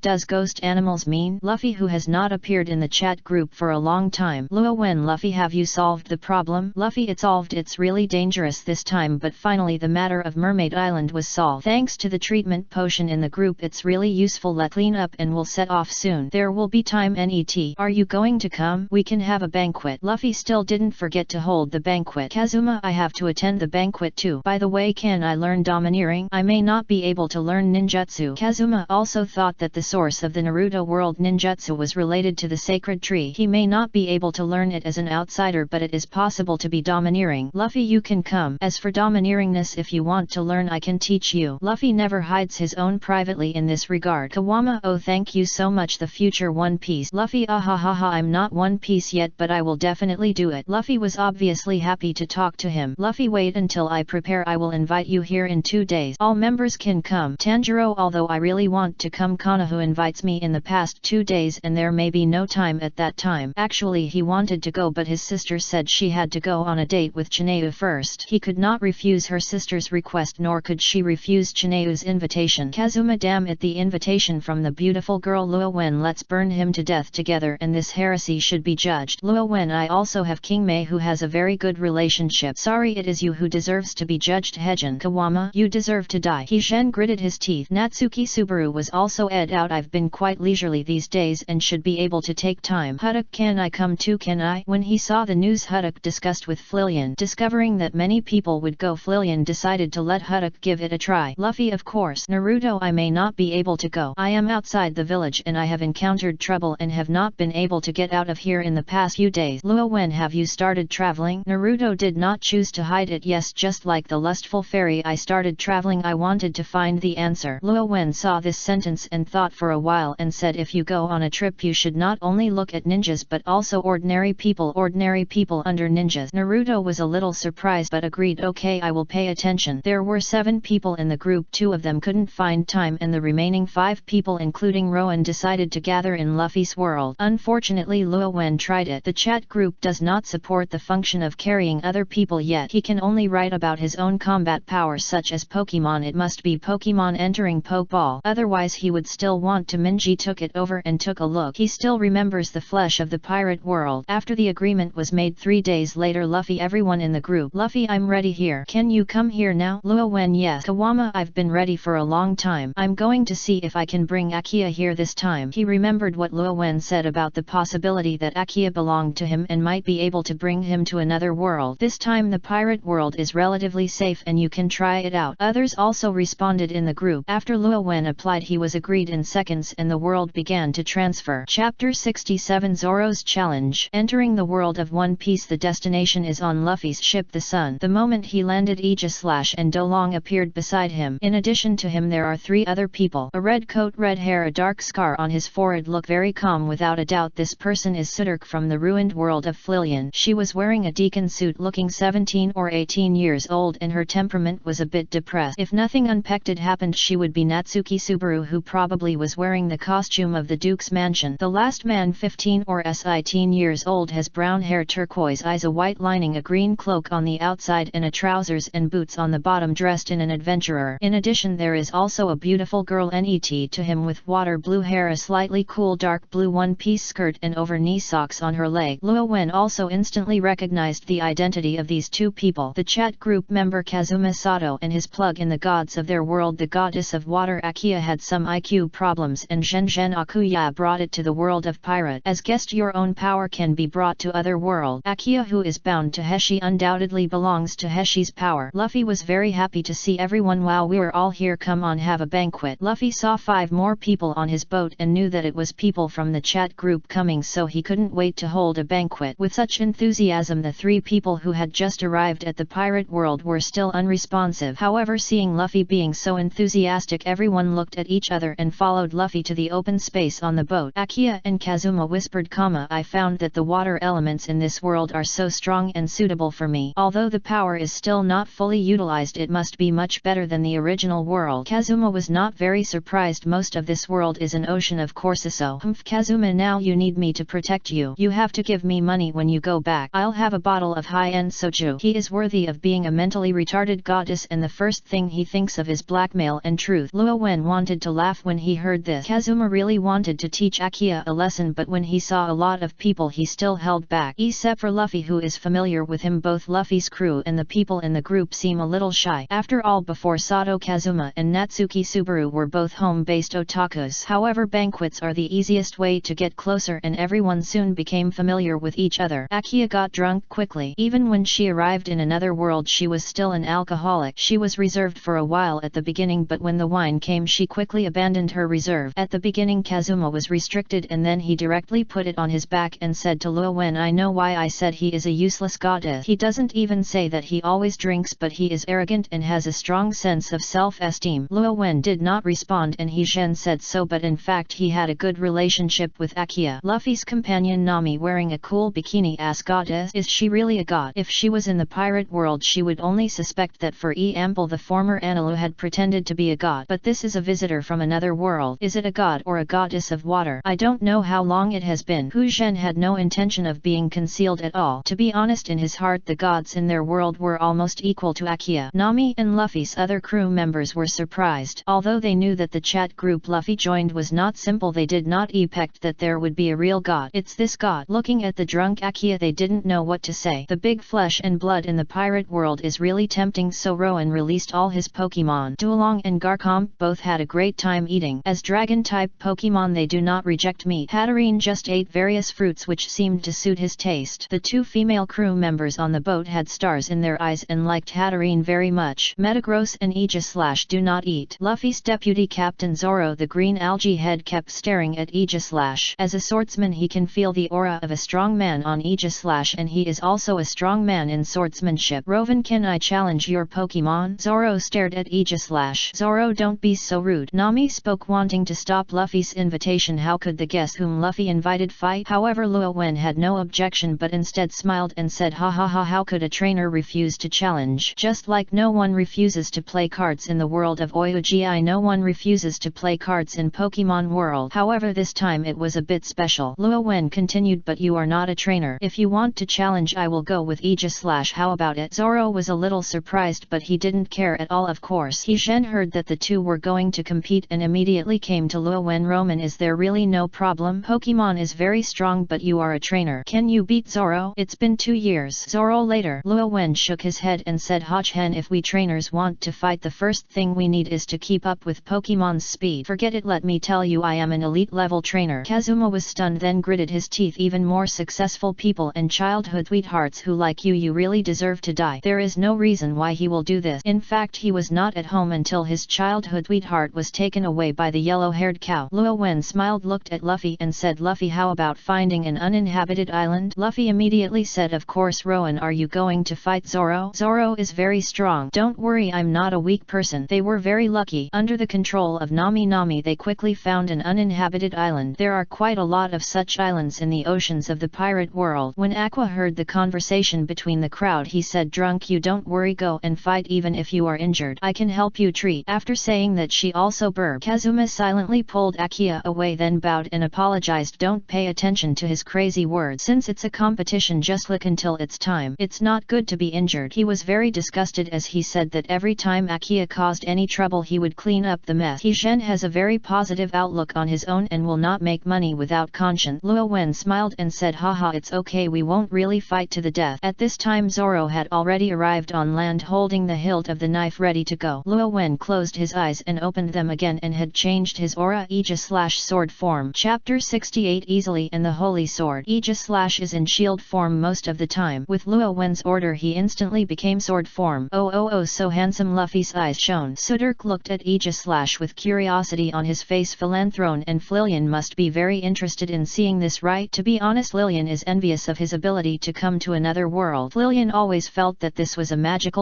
does ghost animals mean? Luffy, who has not appeared in the chat group for a long time. Luo Wen, Luffy, have you solved the problem? Luffy, it's solved. It's really dangerous this time, but finally the matter of Mermaid Island was solved. Thanks to the treatment potion in the group, it's really useful. Let's clean up and we'll set off soon. There will be time. Net, are you going to come? We can have a banquet. Luffy still didn't forget to hold the banquet. Kazuma, I have to attend the banquet too. By the way, can I learn domineering? I may not be able to learn ninjutsu. Kazuma also thought that the source of the Naruto world ninjutsu was related to the sacred tree. He may not be able to learn it as an outsider, but it is possible to be domineering. Luffy, you can come. As for domineeringness, if you want to learn, I can teach you. Luffy never hides his own privately in this regard. Kawama, oh thank you so much. The future One Piece. Luffy, ah ha ha ha, I'm not One Piece yet, but I will definitely do it. Luffy was obviously happy to talk to him. Luffy, wait until I prepare. I will invite you here in 2 days. All members can come. Tanjiro, although I really want to come. Konoha invites me in the past 2 days and there may be no time at that time. Actually he wanted to go, but his sister said she had to go on a date with Chineu first. He could not refuse her sister's request, nor could she refuse Chineu's invitation. Kazuma, damn it, the invitation from the beautiful girl. Luo Wen, let's burn him to death together, and this heresy should be judged. Luo Wen, I also have King Mei who has a very good relationship. Sorry, it is you who deserves to be judged. Hejin, Kawama, you deserve to die. Hishin gritted his teeth. Natsuki Subaru was also ed out. I've been quite leisurely these days and should be able to take time. Hudok, can I come too? Can I? When he saw the news Hudok discussed with Filion. Discovering that many people would go, Filion decided to let Hudok give it a try. Luffy, of course. Naruto, I may not be able to go. I am outside the village and I have encountered trouble and have not been able to get out of here in the past few days. Luo Wen, have you started traveling? Naruto did not choose to hide it. Yes, just like the lustful fairy, I started traveling. I wanted to find the answer. Luo Wen saw this sentence and thought for a while and said, if you go on a trip you should not only look at ninjas but also ordinary people under ninjas. Naruto was a little surprised but agreed, okay, I will pay attention. There were 7 people in the group. 2 of them couldn't find time and the remaining 5 people including Rowan decided to gather in Luffy's world. Unfortunately Luo Wen tried it. The chat group does not support the function of of carrying other people yet. He can only write about his own combat power such as Pokemon. It must be Pokemon entering Pokeball, otherwise he would still want to. Minji took it over and took a look. He still remembers the flesh of the pirate world. After the agreement was made 3 days later, Luffy, everyone in the group. Luffy, I'm ready here. Can you come here now? Luo Wen, yes. Kawama, I've been ready for a long time. I'm going to see if I can bring Akia here this time. He remembered what Luo Wen said about the possibility that Akia belonged to him and might be able to bring him to another world. This time the pirate world is relatively safe and you can try it out. Others also responded in the group. After Luo Wen applied, he was agreed in seconds and the world began to transfer. Chapter 67 Zoro's Challenge. Entering the world of One Piece, the destination is on Luffy's ship the Sun. The moment he landed, Aegis and Dolong appeared beside him. In addition to him there are 3 other people. A red coat, red hair, a dark scar on his forehead, look very calm. Without a doubt this person is Sudirk from the ruined world of Flillian. She was wearing a deacon suit, looking 17 or 18 years old, and her temperament was a bit depressed. If nothing unexpected happened, she would be Natsuki Subaru, who probably was wearing the costume of the Duke's mansion. The last man, 15 or 18 years old, has brown hair, turquoise eyes, a white lining, a green cloak on the outside and a trousers and boots on the bottom, dressed in an adventurer. In addition there is also a beautiful girl net to him with water blue hair, a slightly cool dark blue one-piece skirt and over-knee socks on her leg. Luo Wen also instantly recognized the identity of these 2 people. The chat group member Kazuma Sato and his plug-in, the gods of their world. The goddess of water Akia had some IQ problems and Zhen Akuya brought it to the world of pirate. As guest, your own power can be brought to other world. Akia, who is bound to Heshi, undoubtedly belongs to Heshi's power. Luffy was very happy to see everyone. Wow, we are all here, come on, have a banquet. Luffy saw 5 more people on his boat and knew that it was people from the chat group coming, so he couldn't wait to hold a banquet. With such enthusiasm, the 3 people who had just arrived at the pirate world were still unresponsive. However, seeing Luffy being so enthusiastic, everyone looked at each other and followed Luffy to the open space on the boat. Akia and Kazuma whispered, I found that the water elements in this world are so strong and suitable for me. Although the power is still not fully utilized, it must be much better than the original world. Kazuma was not very surprised. Most of this world is an ocean, of course. So, Kazuma, now you need me to protect you. You have to give me money when you go back. I'll have a bottle of high-end soju. He is worthy of being a mentally retarded goddess, and the first thing he thinks of is blackmail and truth. Luo Wen wanted to laugh when he heard this. Kazuma really wanted to teach Akia a lesson, but when he saw a lot of people he still held back. Except for Luffy, who is familiar with him. Both Luffy's crew and the people in the group seem a little shy. After all, before Sato, Kazuma and Natsuki Subaru were both home-based otakus. However, banquets are the easiest way to get closer, and everyone soon became familiar with each other. Akia got drunk quickly. Even when she arrived in another world, she was still an alcoholic. She was reserved for a while at the beginning, but when the wine came, she quickly abandoned her reserve. At the beginning, Kazuma was restricted, and then he directly put it on his back and said to Luo Wen, I know why I said he is a useless goddess. He doesn't even say that he always drinks, but he is arrogant and has a strong sense of self-esteem. Luo Wen did not respond, and he said so, but in fact he had a good relationship with Akia. Luffy's companion Nami, wearing a cool bikini, asked, goddess, is she really a god? If she was in the pirate world, she would only suspect that for example the former Anilu had pretended to be a god, but this is a visitor from another world. Is it a god or a goddess of water? I don't know how long it has been. Hu Zhen had no intention of being concealed at all. To be honest, in his heart the gods in their world were almost equal to Akia. Nami and Luffy's other crew members were surprised. Although they knew that the chat group Luffy joined was not simple, they did not expect that there would be a real god. It's this god. Looking at the drunk Akia, they didn't know what to say. The big flesh and blood in the pirate world is really tempting, so Rowan released all his Pokemon. Duolong and Garchomp both had a great time eating. As dragon-type Pokemon, they do not reject meat. Hatterene just ate various fruits which seemed to suit his taste. The 2 female crew members on the boat had stars in their eyes and liked Hatterene very much. Metagross and Aegis do not eat. Luffy's deputy captain Zoro, the green algae head, kept staring at Aegis. As a swordsman, he can feel the aura of a strong man on Aegis, and he is also a strong man in swordsmanship. Rovan, can I challenge your Pokemon? Zoro stared at Aegis. Zoro, don't be so rude. Nami spoke, wanting to stop Luffy's invitation. How could the guest whom Luffy invited fight? However, Luo Wen had no objection, but instead smiled and said, ha ha ha, how could a trainer refuse to challenge? Just like no one refuses to play cards in the world of Oyugi, no one refuses to play cards in Pokemon world. However, this time it was a bit special. Luo Wen continued, but you are not a trainer. If you want to challenge I will go with Aegis / how about it? Zoro was a little surprised, but he didn't care at all. Of course, He Zhen heard that the two were going to compete and immediately came to Luo Wen. Roman, is there really no problem? Pokemon is very strong, but you are a trainer. Can you beat Zoro? It's been 2 years. Zoro later. Luo Wen shook his head and said, Hachhen, if we trainers want to fight, the first thing we need is to keep up with Pokemon's speed. Forget it, let me tell you, I am an elite level trainer. Kazuma was stunned, then gritted his teeth. Even more successful people and childhood sweethearts who like you really deserve to die. There is no reason why he will do this. In fact, he was not at home until his childhood sweetheart was taken away by the yellow-haired cow. Luo Wen smiled, looked at Luffy and said, Luffy, how about finding an uninhabited island? Luffy immediately said, of course. Rowan, are you going to fight Zoro? Zoro is very strong. Don't worry, I'm not a weak person. They were very lucky. Under the control of Nami Nami, they quickly found an uninhabited island. There are quite a lot of such islands in the oceans of the pirate world. When Aqua heard the conversation between the crowd, he said, Drunk, you don't worry, go and fight. Even if you are injured, I can help you treat. After saying that, she also burped. Kazuma silently pulled Akia away, then bowed and apologized. Don't pay attention to his crazy words. Since it's a competition, just look until it's time. It's not good to be injured. He was very disgusted as he said that every time Akia caused any trouble, he would clean up the mess. He Zhen has a very positive outlook on his own and will not make money without conscience. Luo Wen smiled and said, haha, it's okay, we won't really fight to the death. At this time, Zoro had already arrived on land holding the hilt of the knife ready to go. Luo Wen closed his eyes and opened them again and had changed his aura Aegis / sword form. Chapter 68 Easily and the Holy Sword. Aegis / is in shield form most of the time. With Luo Wen's order, he instantly became sword form. Oh, so handsome. Luffy's eyes shone. Sudirk looked at Aegis / with curiosity on his face. Philanthrone and Lillian must be very interested in seeing this, right? To be honest, Lillian is envious of his ability to come to another world. Lillian always felt that this was a magic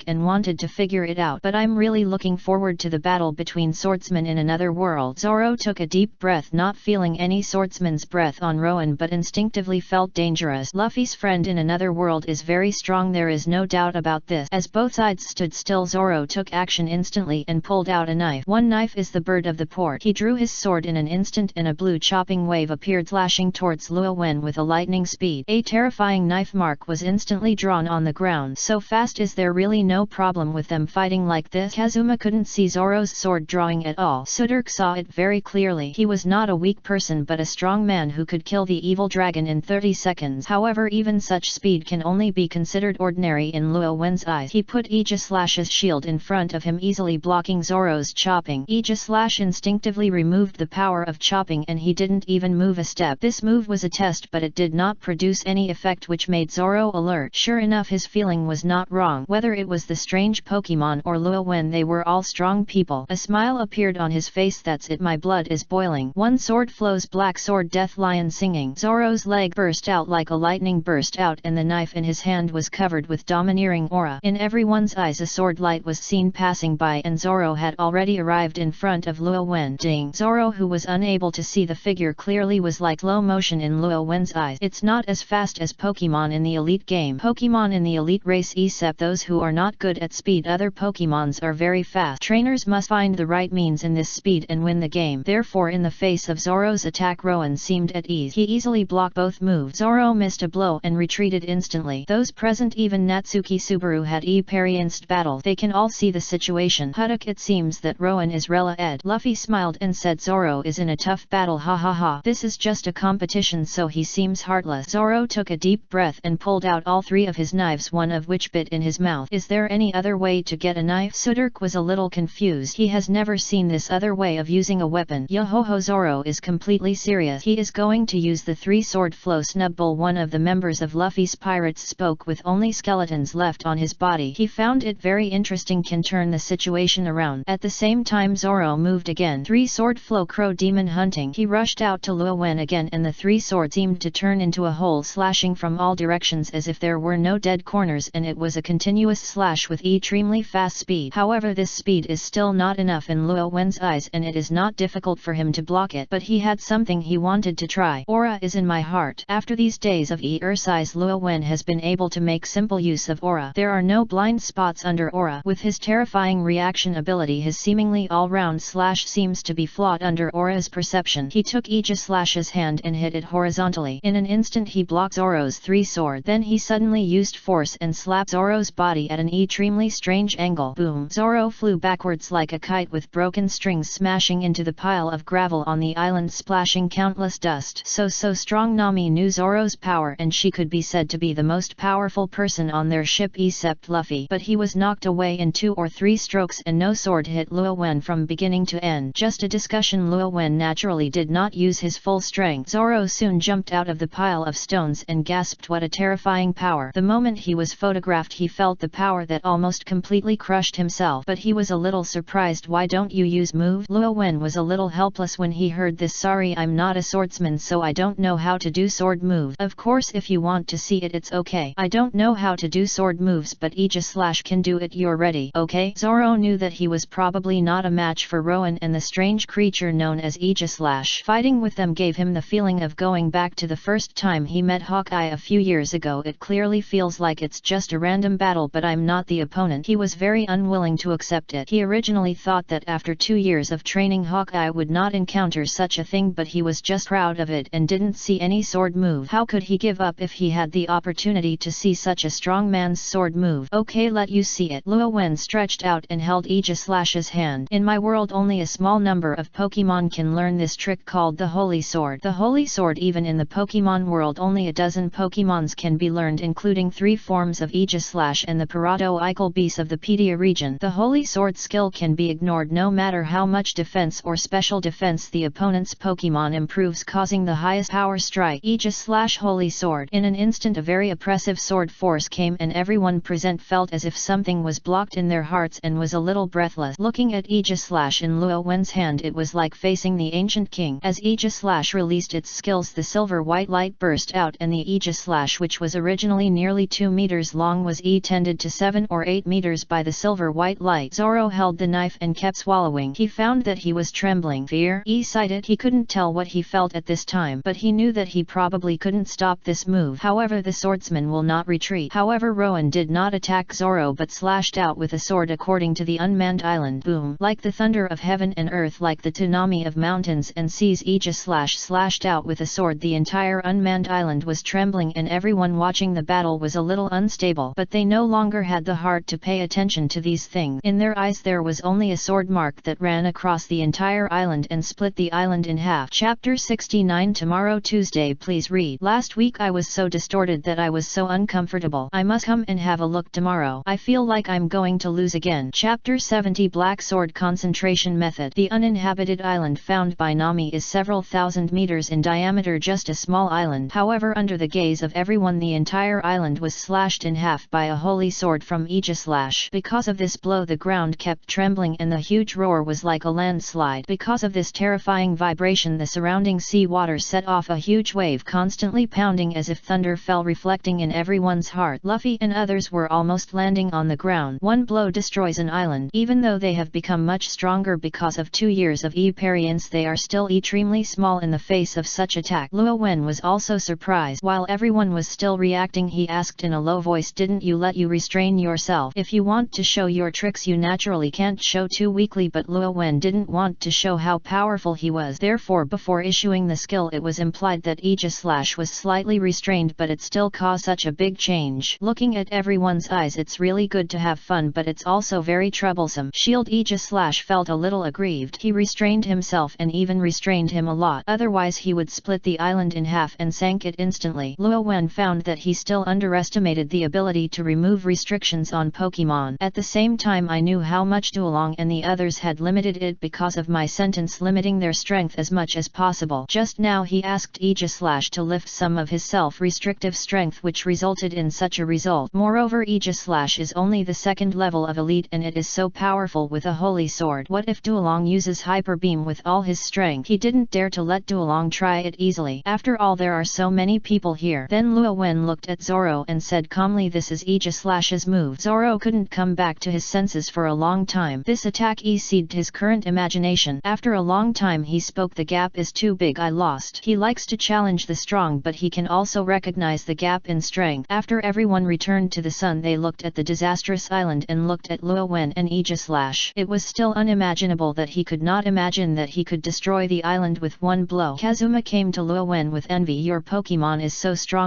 and wanted to figure it out, but I'm really looking forward to the battle between swordsmen in another world. Zoro took a deep breath, not feeling any swordsman's breath on Rowan, but instinctively felt dangerous. Luffy's friend in another world is very strong, there is no doubt about this. As both sides stood still, Zoro took action instantly and pulled out a knife. One knife is the bird of the port. He drew his sword in an instant and a blue chopping wave appeared, slashing towards Luo Wen with a lightning speed. A terrifying knife mark was instantly drawn on the ground. So fast, is there really no problem with them fighting like this? Kazuma couldn't see Zoro's sword drawing at all. Sudirk saw it very clearly. He was not a weak person but a strong man who could kill the evil dragon in 30 seconds. However, even such speed can only be considered ordinary in Luo Wen's eyes. He put Aegis / shield in front of him, easily blocking Zoro's chopping. Aegis / instinctively removed the power of chopping and he didn't even move a step. This move was a test, but it did not produce any effect, which made Zoro alert. Sure enough, his feeling was not wrong. Whether it was the strange Pokemon or Luo Wen, they were all strong people. A smile appeared on his face. That's it, my blood is boiling. One sword flows, black sword, death lion singing. Zoro's leg burst out like a lightning burst out and the knife in his hand was covered with domineering aura. In everyone's eyes, a sword light was seen passing by and Zoro had already arrived in front of Luo Wen. Ding! Zoro, who was unable to see the figure clearly, was like slow motion in Luo Wen's eyes. It's not as fast as Pokemon in the elite game. Pokemon in the elite race, except those who are not good at speed, other Pokemons are very fast. Trainers must find the right means in this speed and win the game. Therefore, in the face of Zoro's attack, Rowan seemed at ease. He easily blocked both moves. Zoro missed a blow and retreated instantly. Those present, even Natsuki Subaru, had experienced battle. They can all see the situation. Huduk, it seems that Rowan is Rella Ed. Luffy smiled and said, Zoro is in a tough battle, ha ha ha. This is just a competition, so he seems heartless. Zoro took a deep breath and pulled out all 3 of his knives, one of which bit in his mouth. Is there any other way to get a knife? Sudirk was a little confused. He has never seen this other way of using a weapon. Yohoho, Zoro is completely serious. He is going to use the 3-sword flow. Snubbull, one of the members of Luffy's pirates, spoke with only skeletons left on his body. He found it very interesting, can turn the situation around. At the same time, Zoro moved again. 3-sword flow, crow demon hunting. He rushed out to Luo Wen again and the 3 swords seemed to turn into a hole, slashing from all directions as if there were no dead corners, and it was a continuous slash with extremely fast speed. However, this speed is still not enough in Luo Wen's eyes and it is not difficult for him to block it, but he had something he wanted to try. Aura is in my heart. After these days of exercise, Luo Wen has been able to make simple use of aura. There are no blind spots under aura. With his terrifying reaction ability, his seemingly all-round slash seems to be flawed under aura's perception. He took Aegis / hand and hit it horizontally. In an instant he blocked Zoro's 3 free sword. Then he suddenly used force and slapped Zoro's body at an extremely strange angle. Boom! Zoro flew backwards like a kite with broken strings smashing into the pile of gravel on the island, splashing countless dust. So strong. Nami knew Zoro's power and she could be said to be the most powerful person on their ship except Luffy. But he was knocked away in 2 or 3 strokes and no sword hit Luo Wen from beginning to end. Just a discussion. Luo Wen naturally did not use his full strength. Zoro soon jumped out of the pile of stones and gasped, what a terrifying power. The moment he was photographed he felt the power that almost completely crushed himself. But he was a little surprised. Why don't you use move? Luo Wen was a little helpless when he heard this. Sorry, I'm not a swordsman so I don't know how to do sword move. Of course if you want to see it it's okay. I don't know how to do sword moves but Aegis Slash can do it. You're ready, okay? Zoro knew that he was probably not a match for Rowan and the strange creature known as Aegis Slash. Fighting with them gave him the feeling of going back to the first time he met Hawkeye a few years ago. It clearly feels like it's just a random battle but I'm not the opponent. He was very unwilling to accept it. He originally thought that after 2 years of training Hawkeye would not encounter such a thing, but he was just proud of it and didn't see any sword move. How could he give up if he had the opportunity to see such a strong man's sword move? Okay, let you see it. Luo Wen stretched out and held Aegis Slash's hand. In my world only a small number of Pokemon can learn this trick called the Holy Sword. The Holy Sword, even in the Pokemon world only a dozen Pokemons can be learned, including 3 forms of Aegis Slash and the Paradoical Beast of the Pedia region. The Holy Sword skill can be ignored no matter how much defense or special defense the opponent's Pokemon improves, causing the highest power strike. Aegis Slash Holy Sword. In an instant a very oppressive sword force came and everyone present felt as if something was blocked in their hearts and was a little breathless. Looking at Aegis Slash in Luo Wen's hand it was like facing the ancient king. As Aegis Slash released its skills the silver white light burst out and the Aegis Slash, which was originally nearly 2 meters long, was extended to 7 or 8 meters by the silver white light. Zoro held the knife and kept swallowing. He found that he was trembling. Fear? He sighed it. He couldn't tell what he felt at this time, but he knew that he probably couldn't stop this move. However, the swordsman will not retreat. However, Rowan did not attack Zoro but slashed out with a sword according to the unmanned island. Boom! Like the thunder of heaven and earth, like the tsunami of mountains and seas, Aegis Slash slashed out with a sword. The entire unmanned island was trembling and everyone watching the battle was a little unstable, but they no longer had the heart to pay attention to these things. In their eyes there was only a sword mark that ran across the entire island and split the island in half. Chapter 69. Tomorrow Tuesday. Please read. Last week I was so distorted that I was so uncomfortable. I must come and have a look tomorrow. I feel like I'm going to lose again. Chapter 70. Black Sword Concentration Method. The uninhabited island found by Nami is several thousand meters in diameter, just a small island. However, under the gaze of everyone the entire island was slashed in half by a holy sword from Aegis Slash. Because of this blow the ground kept trembling and the huge roar was like a landslide. Because of this terrifying vibration the surrounding sea water set off a huge wave, constantly pounding as if thunder fell, reflecting in everyone's heart. Luffy and others were almost landing on the ground. One blow destroys an island. Even though they have become much stronger because of 2 years of experience, they are still extremely small in the face of such attack. Luo Wen was also surprised. While everyone was still reacting, he asked in a low voice, didn't you let you restrain yourself? If you want to show your tricks you naturally can't show too weakly. But Luo Wen didn't want to show how powerful he was. Therefore before issuing the skill it was implied that Aegis Slash was slightly restrained, but it still caused such a big change. Looking at everyone's eyes, it's really good to have fun but it's also very troublesome. Shield. Aegis Slash felt a little aggrieved. He restrained himself and even restrained him a lot, otherwise he would split the island in half and sank it instantly. Luo Wen found that he still underestimated the ability to remove restrictions on Pokemon. At the same time I knew how much Duolong and the others had limited it because of my sentence limiting their strength as much as possible. Just now he asked Aegis Slash to lift some of his self-restrictive strength, which resulted in such a result. Moreover, Aegis Slash is only the 2nd level of elite and it is so powerful with a holy sword. What if Duolong uses Hyper Beam with all his strength? He didn't dare to let Duolong try it easily. After all, there are so many people here. Then Luo Wen looked at Zoro and said calmly, this is Aegis Slash's move. Zoro couldn't come back to his senses for a long time. This attack exceeded his current imagination. After a long time he spoke, the gap is too big, I lost. He likes to challenge the strong but he can also recognize the gap in strength. After everyone returned to the sun they looked at the disastrous island and looked at Luo Wen and Aegis Slash. It was still unimaginable that he could not imagine that he could destroy the island with one blow. Kazuma came to Luo Wen with envy. Your Pokemon is so strong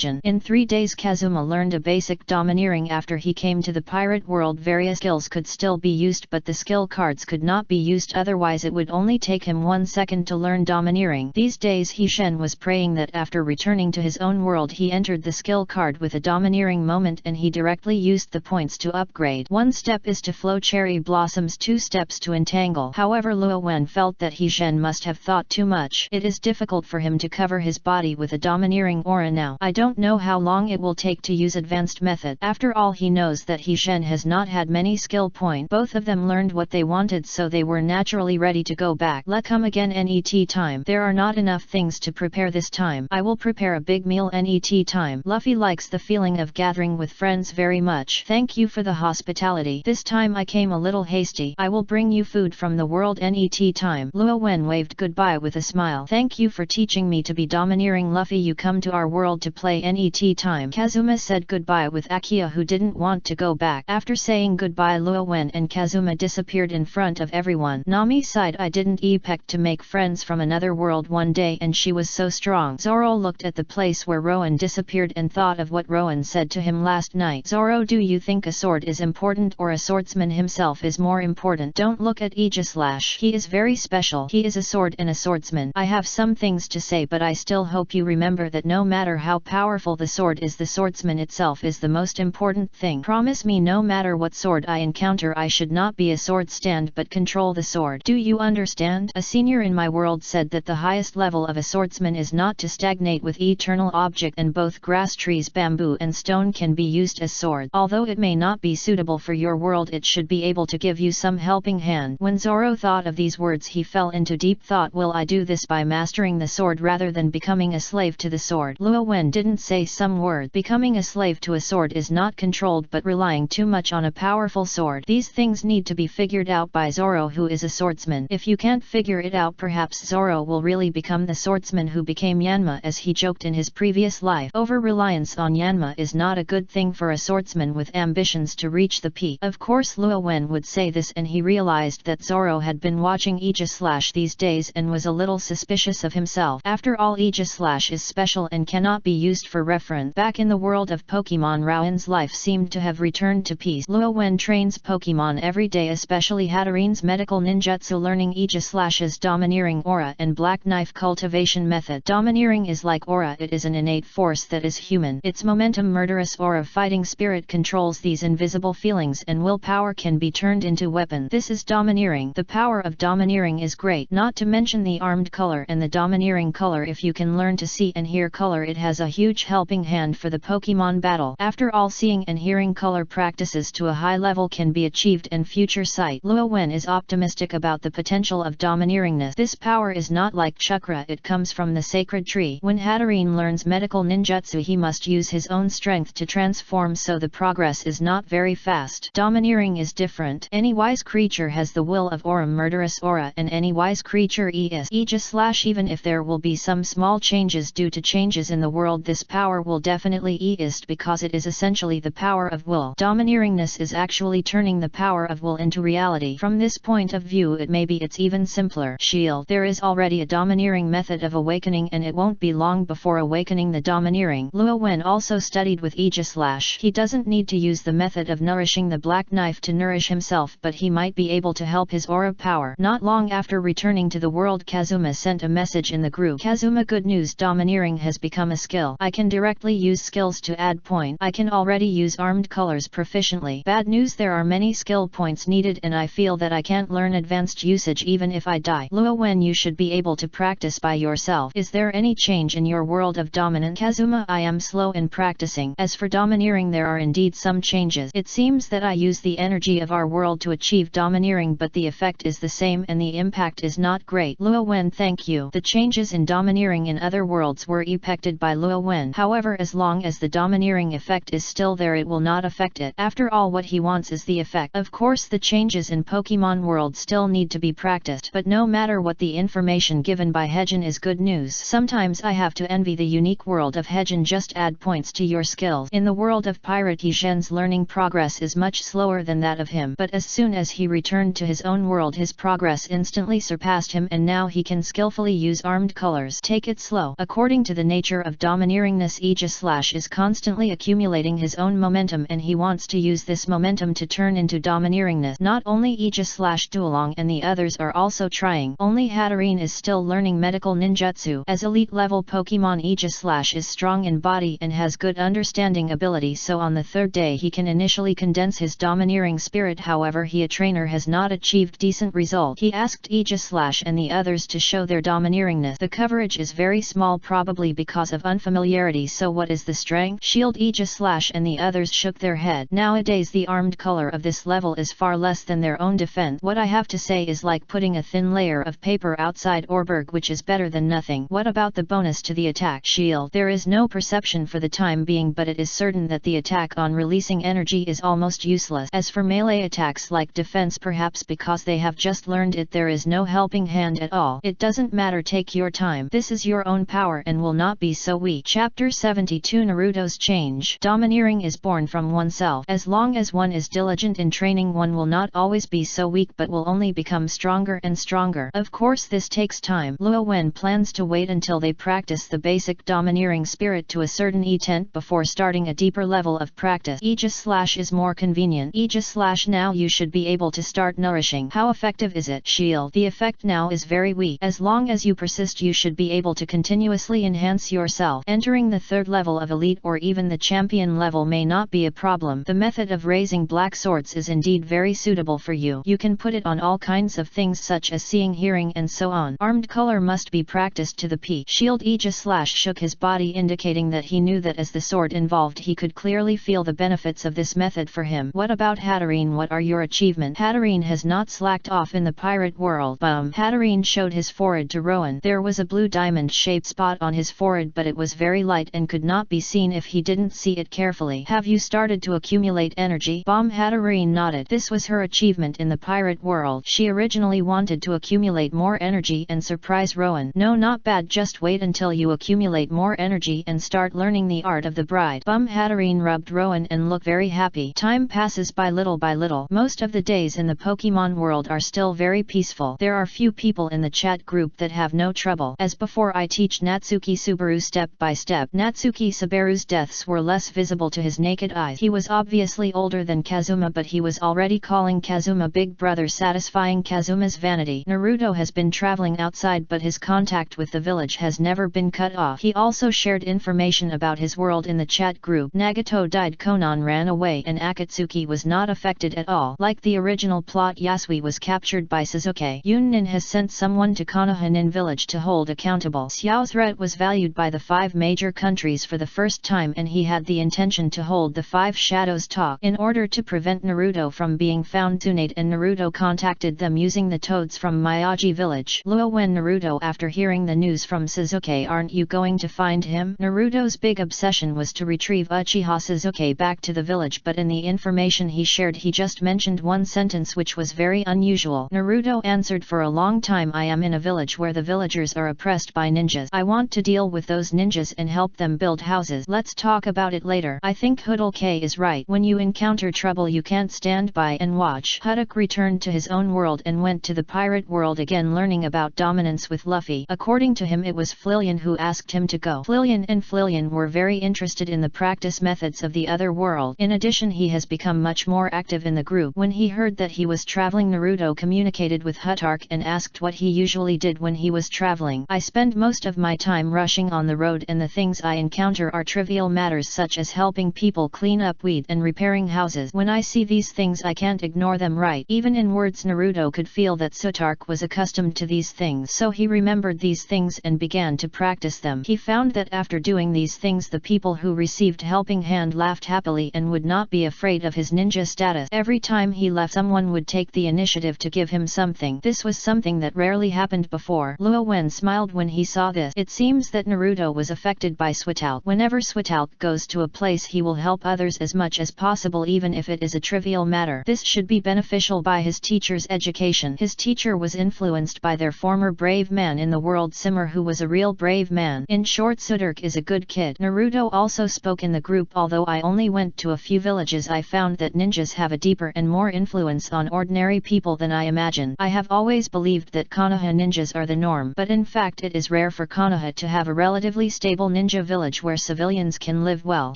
Hejin. In 3 days Kazuma learned a basic domineering. After he came to the pirate world, various skills could still be used, but the skill cards could not be used, otherwise it would only take him 1 second to learn domineering. These days Heshen was praying that after returning to his own world he entered the skill card with a domineering moment and he directly used the points to upgrade. 1 step is to flow cherry blossoms, 2 steps to entangle. However, Luo Wen felt that Heshen must have thought too much. It is difficult for him to cover his body with a domineering aura now. I don't know how long it will take to use advanced method. After all, he knows that Heshen has not had many skill points. Both of them learned what they wanted, so they were naturally ready to go back. Let come again NET time. There are not enough things to prepare this time. I will prepare a big meal NET time. Luffy likes the feeling of gathering with friends very much. Thank you for the hospitality. This time I came a little hasty. I will bring you food from the world NET time. Luo Wen waved goodbye with a smile. Thank you for teaching me to be domineering. Luffy, you come to our world to play NET time. Kazuma said goodbye with Akia, who didn't want to go back. After saying goodbye, Luo Wen and Kazuma disappeared in front of everyone. Nami sighed. I didn't expect to make friends from another world one day, and she was so strong. Zoro looked at the place where Rowan disappeared and thought of what Rowan said to him last night. Zoro, do you think a sword is important or a swordsman himself is more important? Don't look at Aegislash. He is very special. He is a sword and a swordsman. I have some things to say, but I still hope you remember that no matter how powerful the sword is, the swordsman itself is the most important thing. Promise me no matter what sword I encounter, I should not be a sword stand but control the sword. Do you understand? A senior in my world said that the highest level of a swordsman is not to stagnate with eternal object, and both grass, trees, bamboo and stone can be used as sword. Although it may not be suitable for your world, it should be able to give you some helping hand. When Zoro thought of these words, he fell into deep thought. Will I do this by mastering the sword rather than becoming a slave to the sword? Luo Wen didn't say some word. Becoming a slave to a sword is not controlled but relying too much on a powerful sword. These things need to be figured out by Zoro, who is a swordsman. If you can't figure it out, perhaps Zoro will really become the swordsman who became Yanma, as he joked in his previous life. Over-reliance on Yanma is not a good thing for a swordsman with ambitions to reach the peak. Of course Luo Wen would say this, and he realized that Zoro had been watching Aegislash these days and was a little suspicious of himself. After all, Aegislash is special and cannot be used for reference. Back in the world of Pokemon, Rowan's life seemed to have returned to peace. Luo Wen trains Pokemon every day, especially Hatarine's medical ninjutsu, learning Aegislash's domineering aura and black knife cultivation method. Domineering is like aura. It is an innate force that is human. Its momentum, murderous aura, fighting spirit controls these invisible feelings, and willpower can be turned into weapon. This is domineering. The power of domineering is great, not to mention the armed color and the domineering color. If you can learn to see and hear color, it has a huge helping hand for the Pokemon battle. After all, seeing and hearing color practices to a high level can be achieved in future sight. Luo Wen is optimistic about the potential of domineeringness. This power is not like chakra, it comes from the sacred tree. When Hatterene learns medical ninjutsu, he must use his own strength to transform, so the progress is not very fast. Domineering is different. Any wise creature has the will of aura, murderous aura, and any wise creature is Aegislash. Even if there will be some small changes due to changes in the world, this power will definitely exist because it is essentially the power of will. Domineeringness is actually turning the power of will into reality. From this point of view, it may be it's even simpler. Shield. There is already a domineering method of awakening, and it won't be long before awakening the domineering. Luo Wen also studied with Aegislash. He doesn't need to use the method of nourishing the black knife to nourish himself, but he might be able to help his aura power. Not long after returning to the world, Kazuma sent a message in the group. Kazuma, good news, domineering has become a skill. I can directly use skills to add point. I can already use armed colors proficiently. Bad news, there are many skill points needed and I feel that I can't learn advanced usage even if I die. Luo Wen, you should be able to practice by yourself. Is there any change in your world of dominant? Kazuma, I am slow in practicing. As for domineering, there are indeed some changes. It seems that I use the energy of our world to achieve domineering, but the effect is the same and the impact is not great. Luo Wen, thank you. The changes in domineering in other worlds were effected by Luo Wen. However, as long as the domineering effect is still there, it will not affect it. After all, what he wants is the effect. Of course, the changes in Pokemon world still need to be practiced, but no matter what, the information given by Hejin is good news. Sometimes I have to envy the unique world of Hejin. Just add points to your skills. In the world of Pirate, Hejin's learning progress is much slower than that of him, but as soon as he returned to his own world, his progress instantly surpassed him, and now he can skillfully use armed colors. Take it slow. According to the nature of domineering, domineeringness. Aegis/ is constantly accumulating his own momentum and he wants to use this momentum to turn into domineeringness. Not only Aegis/ Duolong and the others are also trying. Only Hatterene is still learning medical ninjutsu. As elite level Pokemon, Aegis/ is strong in body and has good understanding ability, so on the third day he can initially condense his domineering spirit. However, a trainer has not achieved decent result. He asked Aegis/ and the others to show their domineeringness. The coverage is very small, probably because of unfamiliarity. So what is the strength? Shield. Aegis/ and the others shook their head. Nowadays the armed color of this level is far less than their own defense. What I have to say is like putting a thin layer of paper outside Orberg, which is better than nothing. What about the bonus to the attack? Shield. There is no perception for the time being, but it is certain that the attack on releasing energy is almost useless. As for melee attacks like defense, perhaps because they have just learned it, there is no helping hand at all. It doesn't matter, take your time. This is your own power and will not be so weak. Chapter 72 Naruto's Change. Domineering is born from oneself. As long as one is diligent in training, one will not always be so weak but will only become stronger and stronger. Of course this takes time. Luo Wen plans to wait until they practice the basic domineering spirit to a certain extent before starting a deeper level of practice. Aegis/ is more convenient. Aegis/ now you should be able to start nourishing. How effective is it? Shield. The effect now is very weak. As long as you persist, you should be able to continuously enhance yourself. Entering the third level of elite or even the champion level may not be a problem. The method of raising black swords is indeed very suitable for you. You can put it on all kinds of things such as seeing, hearing and so on. Armed color must be practiced to the peak. Shield. Aegis/ shook his body, indicating that he knew that as the sword involved he could clearly feel the benefits of this method for him. What about Hatterene? What are your achievements? Hatterene has not slacked off in the pirate world. Hatterene showed his forehead to Rowan. There was a blue diamond-shaped spot on his forehead, but it was very light and could not be seen if he didn't see it carefully. Have you started to accumulate energy? Hatterene nodded. This was her achievement in the pirate world. She originally wanted to accumulate more energy and surprise Rowan. No, not bad, just wait until you accumulate more energy and start learning the art of the bride. Hatterene rubbed Rowan and looked very happy. Time passes by little by little. Most of the days in the Pokemon world are still very peaceful. There are few people in the chat group that have no trouble. As before, I teach Natsuki Subaru step by step. Natsuki Subaru's deaths were less visible to his naked eyes. He was obviously older than Kazuma, but he was already calling Kazuma big brother, satisfying Kazuma's vanity. Naruto has been traveling outside, but his contact with the village has never been cut off. He also shared information about his world in the chat group. Nagato died, Konan ran away, and Akatsuki was not affected at all. Like the original plot, Yasui was captured by Sasuke. Yunin has sent someone to Konohanin village to hold accountable. Xiao's threat was valued by the 5 major countries for the first time, and he had the intention to hold the 5 shadows talk. In order to prevent Naruto from being found, Tsunade and Naruto contacted them using the toads from Miyagi village. Luo Wen. Naruto, after hearing the news from Sasuke, aren't you going to find him? Naruto's big obsession was to retrieve Uchiha Sasuke back to the village, but in the information he shared he just mentioned one sentence which was very unusual. Naruto answered, for a long time I am in a village where the villagers are oppressed by ninjas. I want to deal with those ninjas and help them build houses. Let's talk about it later. I think Hoodle K is right. When you encounter trouble you can't stand by and watch. Hudok returned to his own world and went to the pirate world again, learning about dominance with Luffy. According to him, it was Flillian who asked him to go. Flillian were very interested in the practice methods of the other world. In addition, he has become much more active in the group. When he heard that he was traveling, Naruto communicated with Hutark and asked what he usually did when he was traveling. I spend most of my time rushing on the road, and the things I encounter are trivial matters such as helping people clean up weed and repairing houses. When I see these things I can't ignore them, right? Even in words, Naruto could feel that Sutark was accustomed to these things, so he remembered these things and began to practice them. He found that after doing these things the people who received helping hand laughed happily and would not be afraid of his ninja status. Every time he left, someone would take the initiative to give him something. This was something that rarely happened before. Luo Wen smiled when he saw this. It seems that Naruto was affected by Switalk. Whenever Switalk goes to a place he will help others as much as possible, even if it is a trivial matter. This should be beneficial by his teacher's education. His teacher was influenced by their former brave man in the world, Simmer, who was a real brave man. In short, Sutark is a good kid. Naruto also spoke in the group. Although I only went to a few villages, I found that ninjas have a deeper and more influence on ordinary people than I imagined. I have always believed that Konoha ninjas are the norm, but in fact it is rare for Konoha to have a relatively stable ninja village where civilians can live well.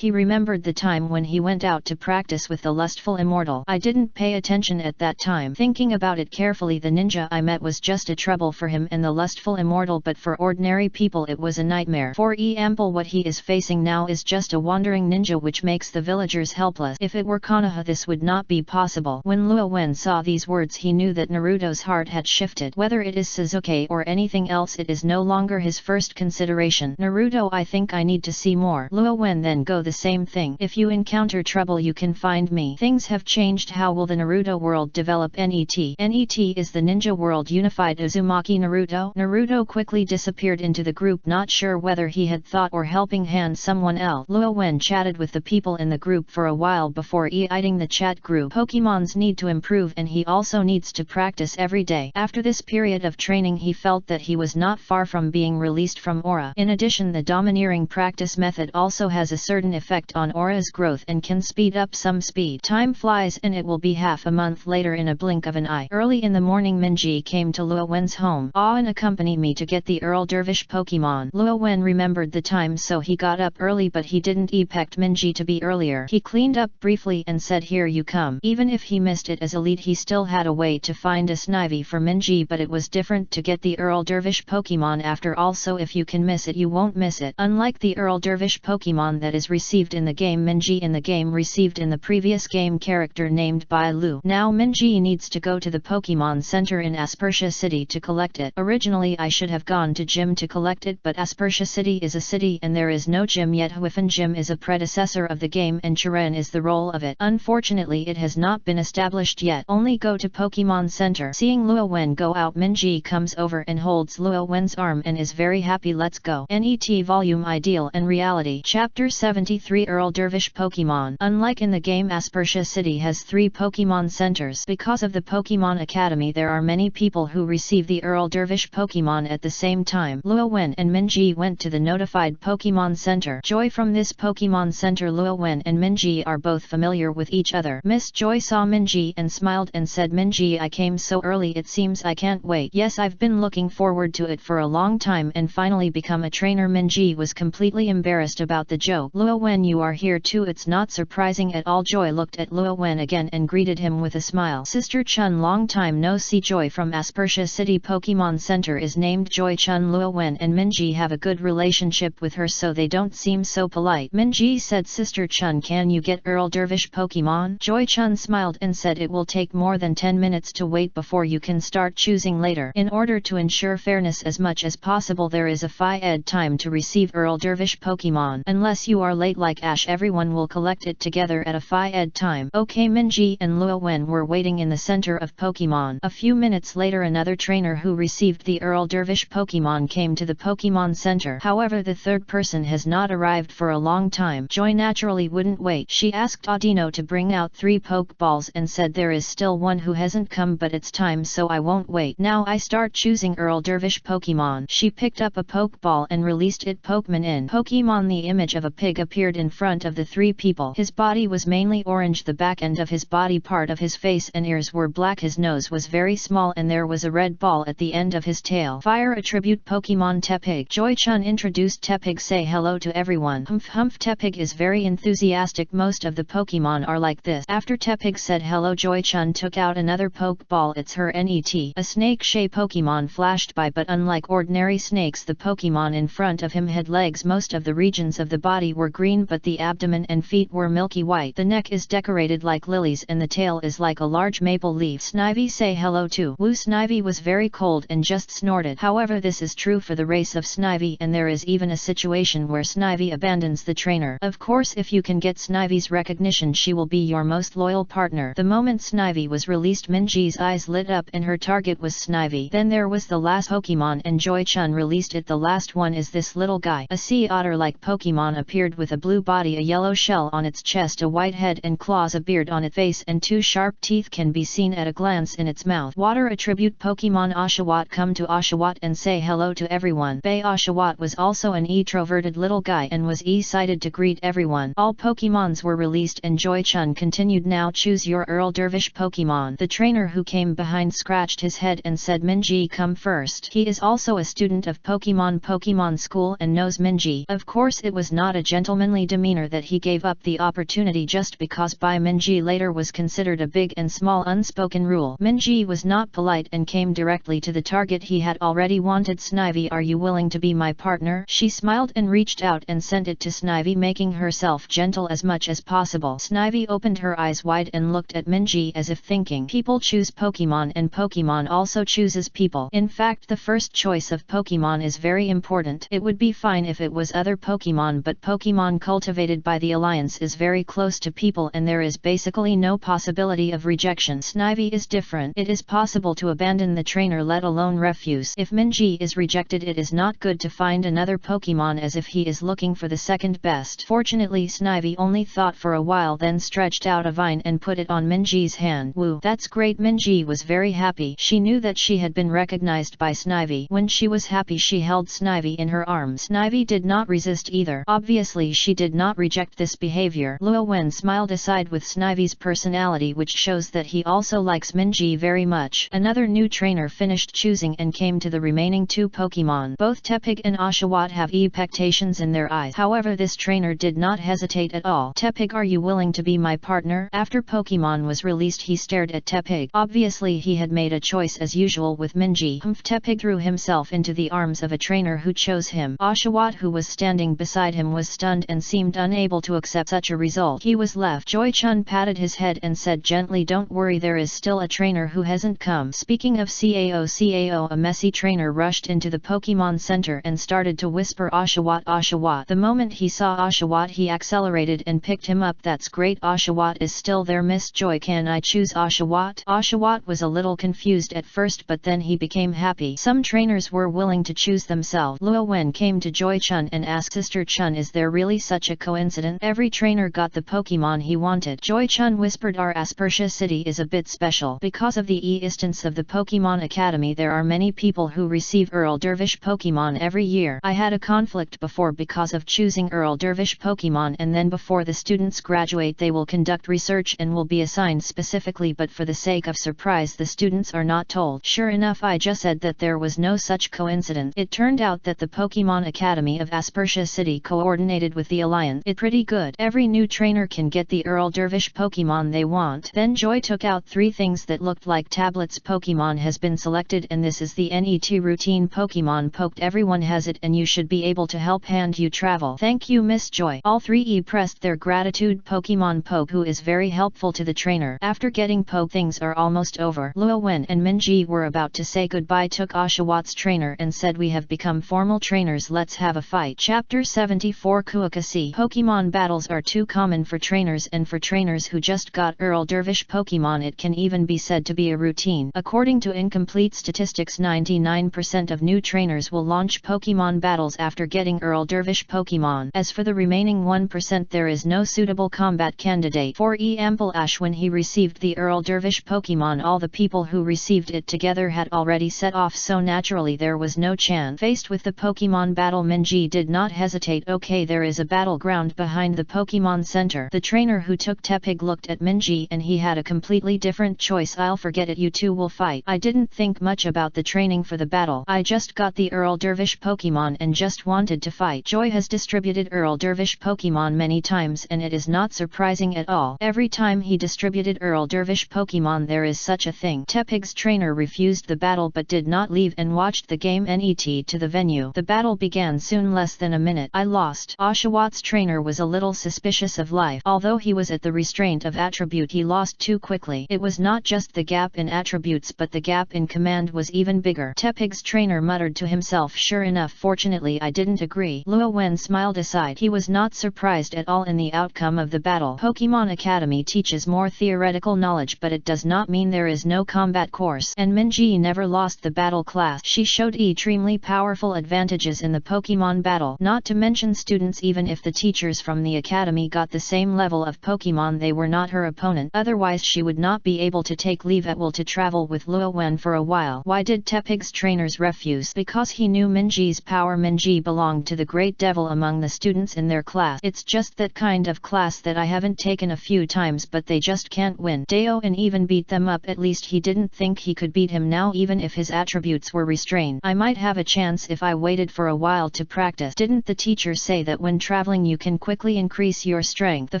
He remembered the time when he went out to practice with the lustful immortal. I didn't pay attention at that time. Thinking about it carefully, the ninja I met was just a trouble for him and the lustful immortal, but for ordinary people it was a nightmare. For example, what he is facing now is just a wandering ninja which makes the villagers helpless. If it were Konoha this would not be possible. When Luo Wen saw these words he knew that Naruto's heart had shifted. Whether it is Sasuke or anything else, it is no longer his first consideration. Naruto, I think I need to see more. Luo Wen, then go the same thing. If you encounter trouble you can find me. Things have changed. How will the Naruto world develop? NET is the ninja world unified Uzumaki Naruto. Naruto quickly disappeared into the group, not sure whether he had thought or helping hand someone else. Luo Wen chatted with the people in the group for a while before eating the chat group. Pokemons need to improve and he also needs to practice every day. After this period of training he felt that he was not far from being released from aura. In addition, the domineering practice method also has a certain effect on aura's growth and can speed up some speed. Time flies and it will be half a month later in a blink of an eye. Early in the morning Minji came to Luo Wen's home. And accompany me to get the Earl Dervish Pokemon. Luo Wen remembered the time so he got up early, but he didn't expect Minji to be earlier. He cleaned up briefly and said, here you come. Even if he missed it as elite he still had a way to find a Snivy for Minji, but it was different to get the Earl Dervish Pokemon after all, so if you can miss it you won't miss it. Unlike the Earl Dervish Pokemon that is received in the game, Minji in the game received in the previous game character named Bai Lu. Now Minji needs to go to the Pokemon Center in Aspertia City to collect it. Originally I should have gone to gym to collect it, but Aspertia City is a city and there is no gym yet. Huifan Gym is a predecessor of the game and Chiren is the role of it. Unfortunately it has not been established yet. Only go to Pokemon Center. Seeing Luo Wen go out, Minji comes over and holds Luo Wen's arm and is very happy. Let's go. NET Volume Ideal and Reality. Chapter 73 Earl Dervish Pokemon. Unlike in the game, Aspertia City has 3 Pokemon Centers. Because of the Pokemon Academy there are many people who receive the Earl Dervish Pokemon at the same time. Luo Wen and Minji went to the notified Pokemon Center. Joy. From this Pokemon Center, Luo Wen and Minji are both familiar with each other. Miss Joy saw Minji and smiled and said, Minji, I came so early, it seems I can't wait. Yes, I've been looking forward to it for a long time and finally become a trainer. Minji was completely embarrassed about the joke. Luo Wen, you are here too? It's not surprising at all. Joy looked at Luo Wen again and greeted him with a smile. Sister Chun, long time no see. Joy from Aspertia City Pokemon Center is named Joy Chun. Luo Wen and Minji have a good relationship with her so they don't seem so polite. Minji said, Sister Chun, can you get Earl Dervish Pokemon? Joy Chun smiled and said, it will take more than 10 minutes to wait before you can start choosing later. In order to ensure fairness as much as possible there is a FANFIC time to receive Earl Dervish Pokemon. Unless you are late like Ash, everyone will collect it together at a FANFIC time. Okay. Minji and Luo Wen were waiting in the center of Pokemon. A few minutes later another trainer who received the Earl Dervish Pokemon came to the Pokemon Center. However, the third person has not arrived for a long time. Joy naturally wouldn't wait. She asked Audino to bring out 3 Pokeballs and said, there is still one who hasn't come, but it's time so I won't wait. Now I start choosing Earl Dervish Pokemon. She picked up a Pokeball and released it. Pokemon in Pokemon. The image of a pig appeared in front of the 3 people. His body was mainly orange. The back end of his body, part of his face and ears were black. His nose was very small and there was a red ball at the end of his tail. Fire attribute Pokemon Tepig. Joy Chun introduced Tepig. Say hello to everyone. Humph. Tepig is very enthusiastic. Most of the Pokemon are like this. After Tepig said hello, Joy Chun took out another Pokeball. It's her NET. A snake-shaped Pokemon flashed by, but unlike ordinary snakes, the Pokemon in front of him had legs. Most of the regions of the body were green, but the abdomen and feet were milky white. The neck is decorated like lilies and the tail is like a large maple leaf. Snivy, say hello too. Woo. Snivy was very cold and just snorted. However, this is true for the race of Snivy, and there is even a situation where Snivy abandons the trainer. Of course, if you can get Snivy's recognition, she will be your most loyal partner. The moment Snivy was released, Minji's eyes lit up and her target was Snivy. Then there was the last Pokemon and Joy Chun released it. The last one is this little guy. A sea otter-like Pokemon appeared with a blue body, a yellow shell on its chest, a white head and claws, a beard on its face, and 2 sharp teeth can be seen at a glance in its mouth. Water attribute Pokemon Oshawott. Come to Oshawott and say hello to everyone. Bay Oshawott was also an introverted little guy and was excited to greet everyone. All Pokemons were released and Joy Chun continued. Now choose your Earl Dervish Pokemon. The trainer who came behind scratched his head and said, Minji, come first. He is also a student of Pokemon School and knows Minji. Of course it was not a gentlemanly demeanor that he gave up the opportunity just because by Minji later was considered a big and small unspoken rule. Minji was not polite and came directly to the target he had already wanted. Snivy, are you willing to be my partner? She smiled and reached out and sent it to Snivy, making herself gentle as much as possible. Snivy opened her eyes wide and looked at Minji as if thinking, people choose Pokemon and Pokemon also chooses people. In fact, the first choice of Pokemon is very important. It would be fine if it was other Pokemon, but Pokemon cultivated by the Alliance is very close to people and there is basically no possibility of rejection. Snivy is different. It is possible to abandon the trainer, let alone refuse. If Minji is rejected, it is not good to find another Pokemon as if he is looking for the second best. Fortunately, Snivy only thought for a while, then stretched out a vine and put it on Minji's hand. Woo, that's great. Minji was very happy. She knew that she had been recognized by Snivy. When she was happy, she held Snivy in her arms. Snivy did not resist either. Obviously she did not reject this behavior. Luo Wen smiled aside with Snivy's personality, which shows that he also likes Minji very much. Another new trainer finished choosing and came to the remaining two Pokemon. Both Tepig and Oshawott have expectations in their eyes. However, this trainer did not hesitate at all. Tepig, are you willing to be my partner? After Pokemon was released, he stared at Tepig. Obviously he had made a choice as usual with Minji. Tepig threw himself into the arms of a trainer who chose him. Oshawott, who was standing beside him, was stunned and seemed unable to accept such a result. He was left. Joy-chun patted his head and said gently, don't worry, there is still a trainer who hasn't come. Speaking of Cao, a messy trainer rushed into the Pokemon Center and started to whisper Oshawott, Oshawott. The moment he saw Oshawott, he accelerated and picked him up. That's great, Oshawott is still there. Miss Joy, can I choose Oshawott? Oshawott was a little confused at first, but then he became happy. Some trainers were willing to choose themselves. Luo Wen came to Joy-chun and asked, Sister Chun, is there really such a coincidence? Every trainer got the Pokemon he wanted. Joy-chun whispered, our Aspersia City is a bit special. Because of the existence of the Pokemon Academy, there are many people who receive Earl Dervish Pokemon every year. I had a conflict before because of choosing Earl Dervish Pokemon, and then before the students graduate they will conduct research and will be assigned specifically, but for the sake of surprise the students are not told. Sure enough, I just said that there was no such coincidence. It turned out that the Pokemon Academy of Aspersia City coordinated with the Alliance. It's pretty good. Every new trainer can get the Earl Dervish Pokemon they want. Then Joy took out 3 things that looked like tablets. Pokemon has been selected and this is the NET routine. Pokemon poked, everyone has it and you should be able to help hand you travel. Thank you, Miss Joy. All 3 pressed their gratitude. Pokemon Poke, who is very helpful to the trainer. After getting Poke, things are almost over. Luo Wen and Minji were about to say goodbye, took Oshawott's trainer and said, we have become formal trainers, let's have a fight. Chapter 74 Kuakasi. Pokemon battles are too common for trainers, and for trainers who just got Earl Dervish Pokemon it can even be said to be a routine. According to incomplete statistics, 99% of new trainers will launch Pokemon battles after getting Earl Dervish Pokemon. As for the remaining 1%, there is no suitable combat candidate. For example, Ash, when he received the Earl Dervish Pokemon, all the people who received it together had already set off, so naturally there was no chance. Faced with the Pokemon battle, Minji did not hesitate. Okay, there is a battleground behind the Pokemon Center. The trainer who took Tepig looked at Minji and he had a completely different choice. I'll forget it, you two will fight. I didn't think much about the training for the battle. I just got the Earl Dervish Pokemon and just wanted to fight. Joy has distributed Earl Dervish Pokemon many times and it is not surprising at all. Every time he distributed Earl Dervish Pokemon there is such a thing. Tepig's trainer refused the battle but did not leave and watched the game NET to the venue. The battle began soon, less than a minute. I lost. Oshawott's trainer was a little suspicious of life. Although he was at the restraint of attribute, he lost too quickly. It was not just the gap in attributes but the gap in command was even bigger. Tepig's trainer muttered to himself, sure enough, fortunately I didn't agree. Luo Wen smiled aside. He was not surprised at all in the outcome of the battle. Pokemon Academy teaches more theoretical knowledge, but it does not mean there is no combat course. And Minji never lost the battle class. She showed extremely powerful advantages in the Pokemon battle. Not to mention students, even if the teachers from the academy got the same level of Pokemon, they were not her opponent. Otherwise she would not be able to take leave at will to travel with Luo Wen for a while. Why did Tepig's trainers refuse? Because he knew Minji's power. Minji belonged to the great devil among the students in their class. It's just that kind of class that I haven't taken a few times, but they just can't win. Deo and even beat them up. At least he didn't think he could beat him now, even if his attributes were restrained. I might have a chance if I waited for a while. to practice. Didn't the teacher say that when traveling you can quickly increase your strength? The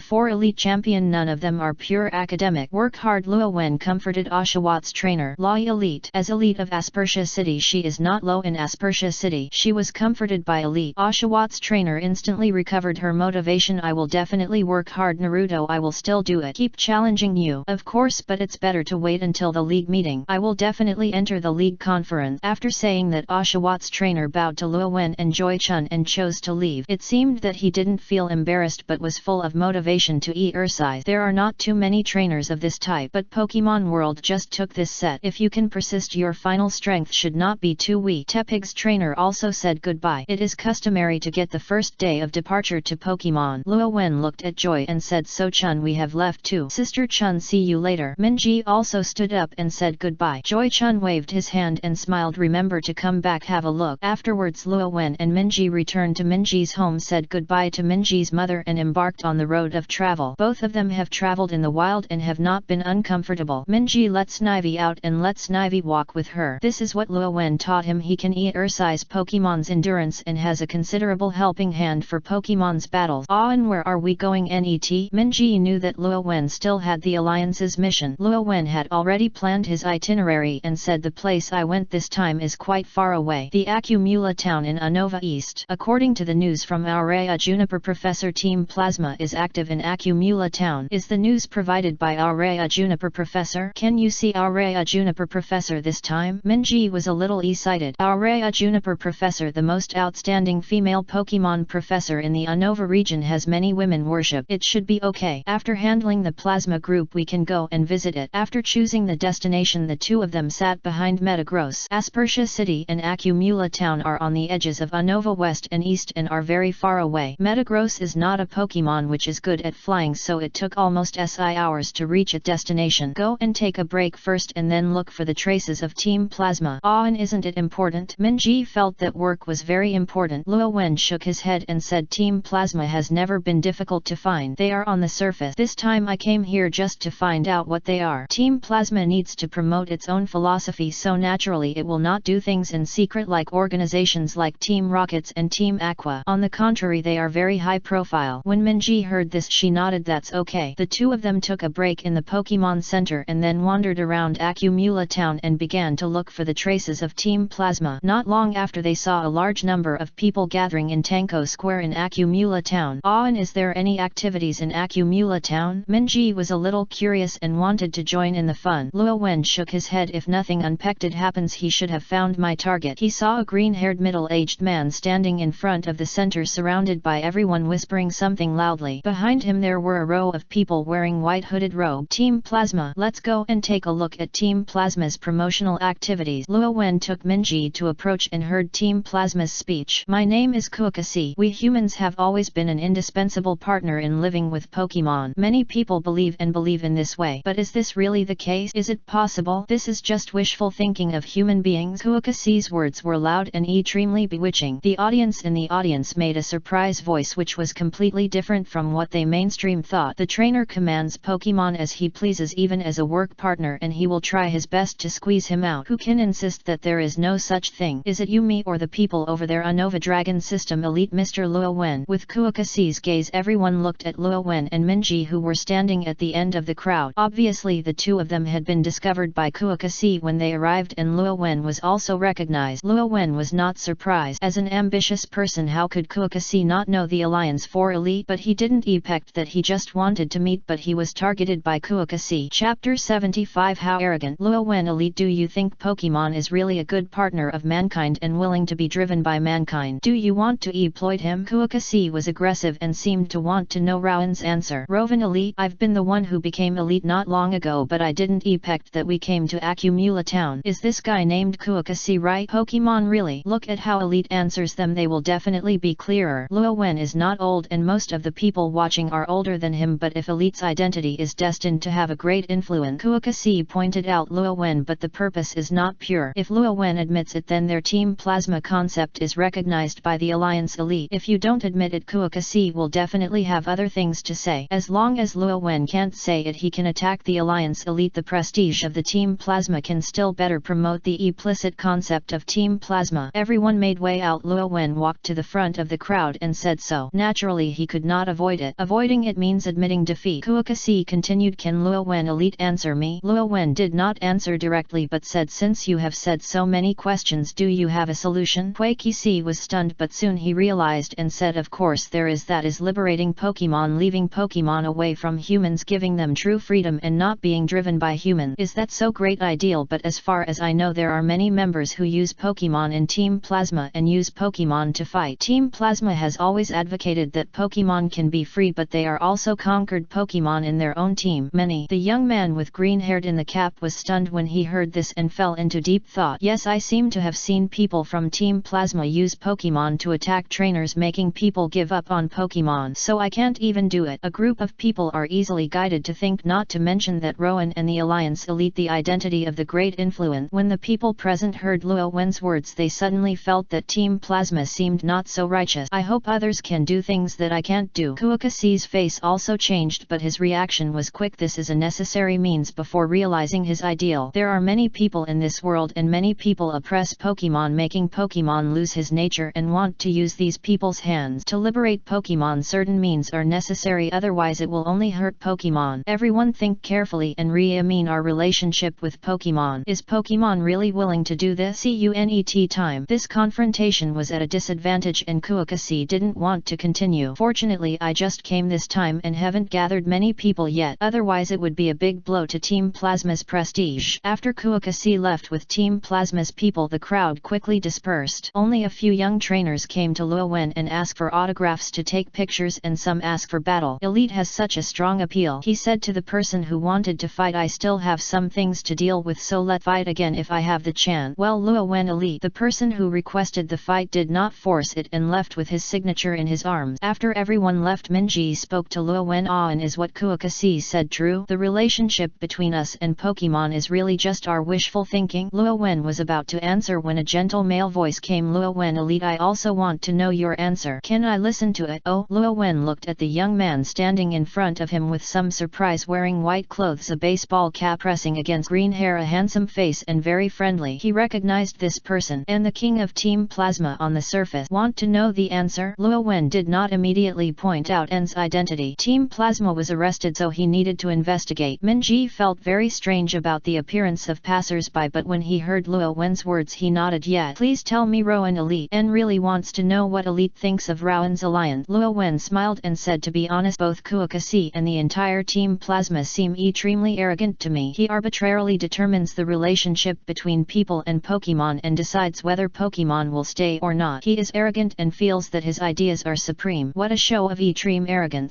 4 elite champion, none of them are pure academic. Work hard. Luo Wen comforted Oshawot's trainer. Lai elite. As elite of Aspersia City, she is not low in Aspersia City. She was comforted by elite. Oshawot's trainer instantly recovered her motivation. I will definitely work hard, Naruto. I will still do it. Keep challenging you. Of course, but it's better to wait until the league meeting. I will definitely enter the league conference. After saying that, Oshawot's trainer bowed to Luo Wen and Joy Chun and chose to leave. It seemed that he didn't feel embarrassed but was full of motivation to exercise. There are not too many trainers of this type, but Pokemon World just took this set. If you can persist, your final strength should not be too weak. Tepig's trainer also said goodbye. It is customary to get the first day of departure to Pokemon. Luo Wen looked at Joy and said, so Chun, we have left too. Sister Chun, see you later. Minji also stood up and said goodbye. Joy Chun waved his hand and smiled. Remember to come back, have a look. Afterwards, Luo Wen and Minji returned to Minji's home, said goodbye to Minji's mother and embarked on the road of travel. Both of them have traveled in the wild and have not been uncomfortable. Minji lets Snivy out and lets Snivy walk with her. This is what Luo Wen taught him. He can exercise Pokemon's endurance and has a considerable helping hand for Pokemon's battles. And where are we going, Net? Minji knew that Luo Wen still had the Alliance's mission. Luo Wen had already planned his itinerary and said, the place I went this time is quite far away. The Accumula town in Unova East. According to the news from Aurea Juniper, Professor Team Plasma is active in Accumula town. Is the news provided by Aurea Juniper Professor? Can you see Aurea Juniper Professor this time? Minji was a little excited. Aurea Juniper Professor, the most outstanding female Pokemon professor in the Unova region, has many women worship. It should be okay. After handling the plasma group we can go and visit it. After choosing the destination, the two of them sat behind Metagross. Aspersia City and Accumula town are on the edges of Unova West and East and are very far away. Metagross is not a Pokemon which is good at flying, so it took almost hours to reach its destination. Go and take a break first and then look for the traces of Team Plasma. And isn't it important? Minji felt that work was very important. Luo Wen shook his head and said, Team Plasma has never been difficult to find. They are on the surface. This time I came here just to find out what they are. Team Plasma needs to promote its own philosophy, so naturally it will not do things in secret like organizations like Team Rockets and Team Aqua. On the contrary, they are very high profile. When Minji heard this, she nodded. That's okay. The two of them took a break in the Pokemon Center and then wandered around Accumula town and began to look for the traces of Team Plasma. Not long after, they saw a large number of people gathering in Tanko Square in Accumula town. And is there any activities in Accumula town? Minji was a little curious and wanted to join in the fun. Luo Wen shook his head. If nothing unexpected happens, he should have found my target. He saw a green-haired middle-aged man standing in front of the center, surrounded by everyone whispering something loudly. Behind him there were a row of people wearing white hooded robe. Team Plasma. Let's go and take a look at Team Plasma's promotional activities. Luo Wen took Minji to approach and heard Team Plasma's speech. My name is Kuokasi. We humans have always been an indispensable partner in living with Pokemon. Many people believe in this way. But is this really the case? Is it possible? This is just wishful thinking of human beings. Kuokasi's words were loud and extremely bewitching. The audience in the audience made a surprise voice which was completely different from what they mainstream thought. The trainer commands Pokemon as he pleases, even as a work partner, and he will try his best to squeeze him out. Who can insist that there is no such thing? Is it you, me, or the people over there? Unova Dragon System Elite Mr. Luo Wen. With Kuokasi's gaze, everyone looked at Luo Wen and Minji, who were standing at the end of the crowd. Obviously the two of them had been discovered by Kuokasi when they arrived, and Luo Wen was also recognized. Luo Wen was not surprised. As an ambitious person, how could Kuokasi not know the Alliance 4 Elite? But he didn't expect that. He just wanted to meet, but he was targeted by Kuokasi. Chapter 75. How arrogant. Luo Wen Elite. Do you think Pokemon is really a good partner of mankind and willing to be driven by mankind? Do you want to exploit him? Kuokasi was aggressive and seemed to want to know Rowan's answer. Rowan Elite. I've been the one who became elite not long ago, but I didn't expect that we came to Accumula town. Is this guy named Kuokasi right? Pokemon really? Look at how Elite answers them. They will definitely be clearer. Luo Wen is not old and most of the people watching are older than him, but if Elite's identity is destined to have a great influence, Kuokasi pointed out Luo Wen, but the purpose is not pure. If Luo Wen admits it, then their Team Plasma concept is recognized by the Alliance Elite. If you don't admit it, Kuokasi will definitely have other things to say. As long as Luo Wen can't say it, he can attack the Alliance Elite. The prestige of the Team Plasma can still better promote the implicit concept of Team Plasma. Everyone made way out. Luo Wen walked to the front of the crowd and said so. Naturally he could not avoid it. Avoiding it means admitting defeat. Kuo Kasi continued, can Luo Wen elite answer me? Luo Wen did not answer directly but said, since you have said so many questions, do you have a solution? Kuo Kasi was stunned but soon he realized and said, of course there is, that is liberating Pokemon, leaving Pokemon away from humans, giving them true freedom and not being driven by humans. Is that so great ideal? But as far as I know there are many members who use Pokemon in Team Plasma and use Pokemon to fight. Team Plasma has always advocated that Pokemon can be free, but they are also conquered Pokemon in their own team. Many. The young man with green hair in the cap was stunned when he heard this and fell into deep thought. Yes, I seem to have seen people from Team Plasma use Pokemon to attack trainers, making people give up on Pokemon. So I can't even do it. A group of people are easily guided to think, not to mention that Rowan and the Alliance elite the identity of the great influence. When the people present heard Luo Wen's words, they suddenly felt that Team Plasma seemed not so righteous. I hope others can do things that I can't do. Kuo Kasi's face also changed, but his reaction was quick. This is a necessary means before realizing his ideal. There are many people in this world and many people oppress Pokemon, making Pokemon lose his nature and want to use these people's hands. To liberate Pokemon, certain means are necessary, otherwise it will only hurt Pokemon. Everyone think carefully and re-examine our relationship with Pokemon. Is Pokemon really willing to do this? CUNET time. This confrontation was at a disadvantage and Kuo Kasi didn't want to continue. Fortunately I just came this time and haven't gathered many people yet, otherwise it would be a big blow to Team Plasma's prestige. After Kuo Kasi left with Team Plasma's people, the crowd quickly dispersed. Only a few young trainers came to Luo Wen and asked for autographs to take pictures, and some asked for battle. Elite has such a strong appeal, he said to the person who wanted to fight. I still have some things to deal with, so let's fight again if I have the chance. Well, Luo Wen elite, the person who requested the fight, did not force it and left with his signature in his arms. After everyone left, Minji spoke to Luo Wen. And is what Kuo Kasi said true? The relationship between us and Pokemon is really just our wishful thinking. Luo Wen was about to answer when a gentle male voice came. Luo Wen elite, I also want to know your answer. Can I listen to it? Oh, Luo Wen looked at the young man standing in front of him with some surprise, wearing white clothes, a baseball cap, pressing against green hair, a handsome face and very friendly. He recognized this person and the king of Team Plasma on the surface. Want to know the answer? Luo Wen did not immediately point out N's identity. Team Plasma was arrested, so he needed to investigate. Minji felt very strange about the appearance of passers-by, but when he heard Luo Wen's words he nodded. Yet, please tell me, Rowan elite. N really wants to know what elite thinks of Rowan's alliance. Luo Wen smiled and said, to be honest, both Kuo Kasi and the entire Team Plasma seem extremely arrogant to me. He arbitrarily determines the relationship between people and Pokemon and decides whether Pokemon will stay or not. He is arrogant and feels that his ideas are supreme. What a show of extreme arrogance.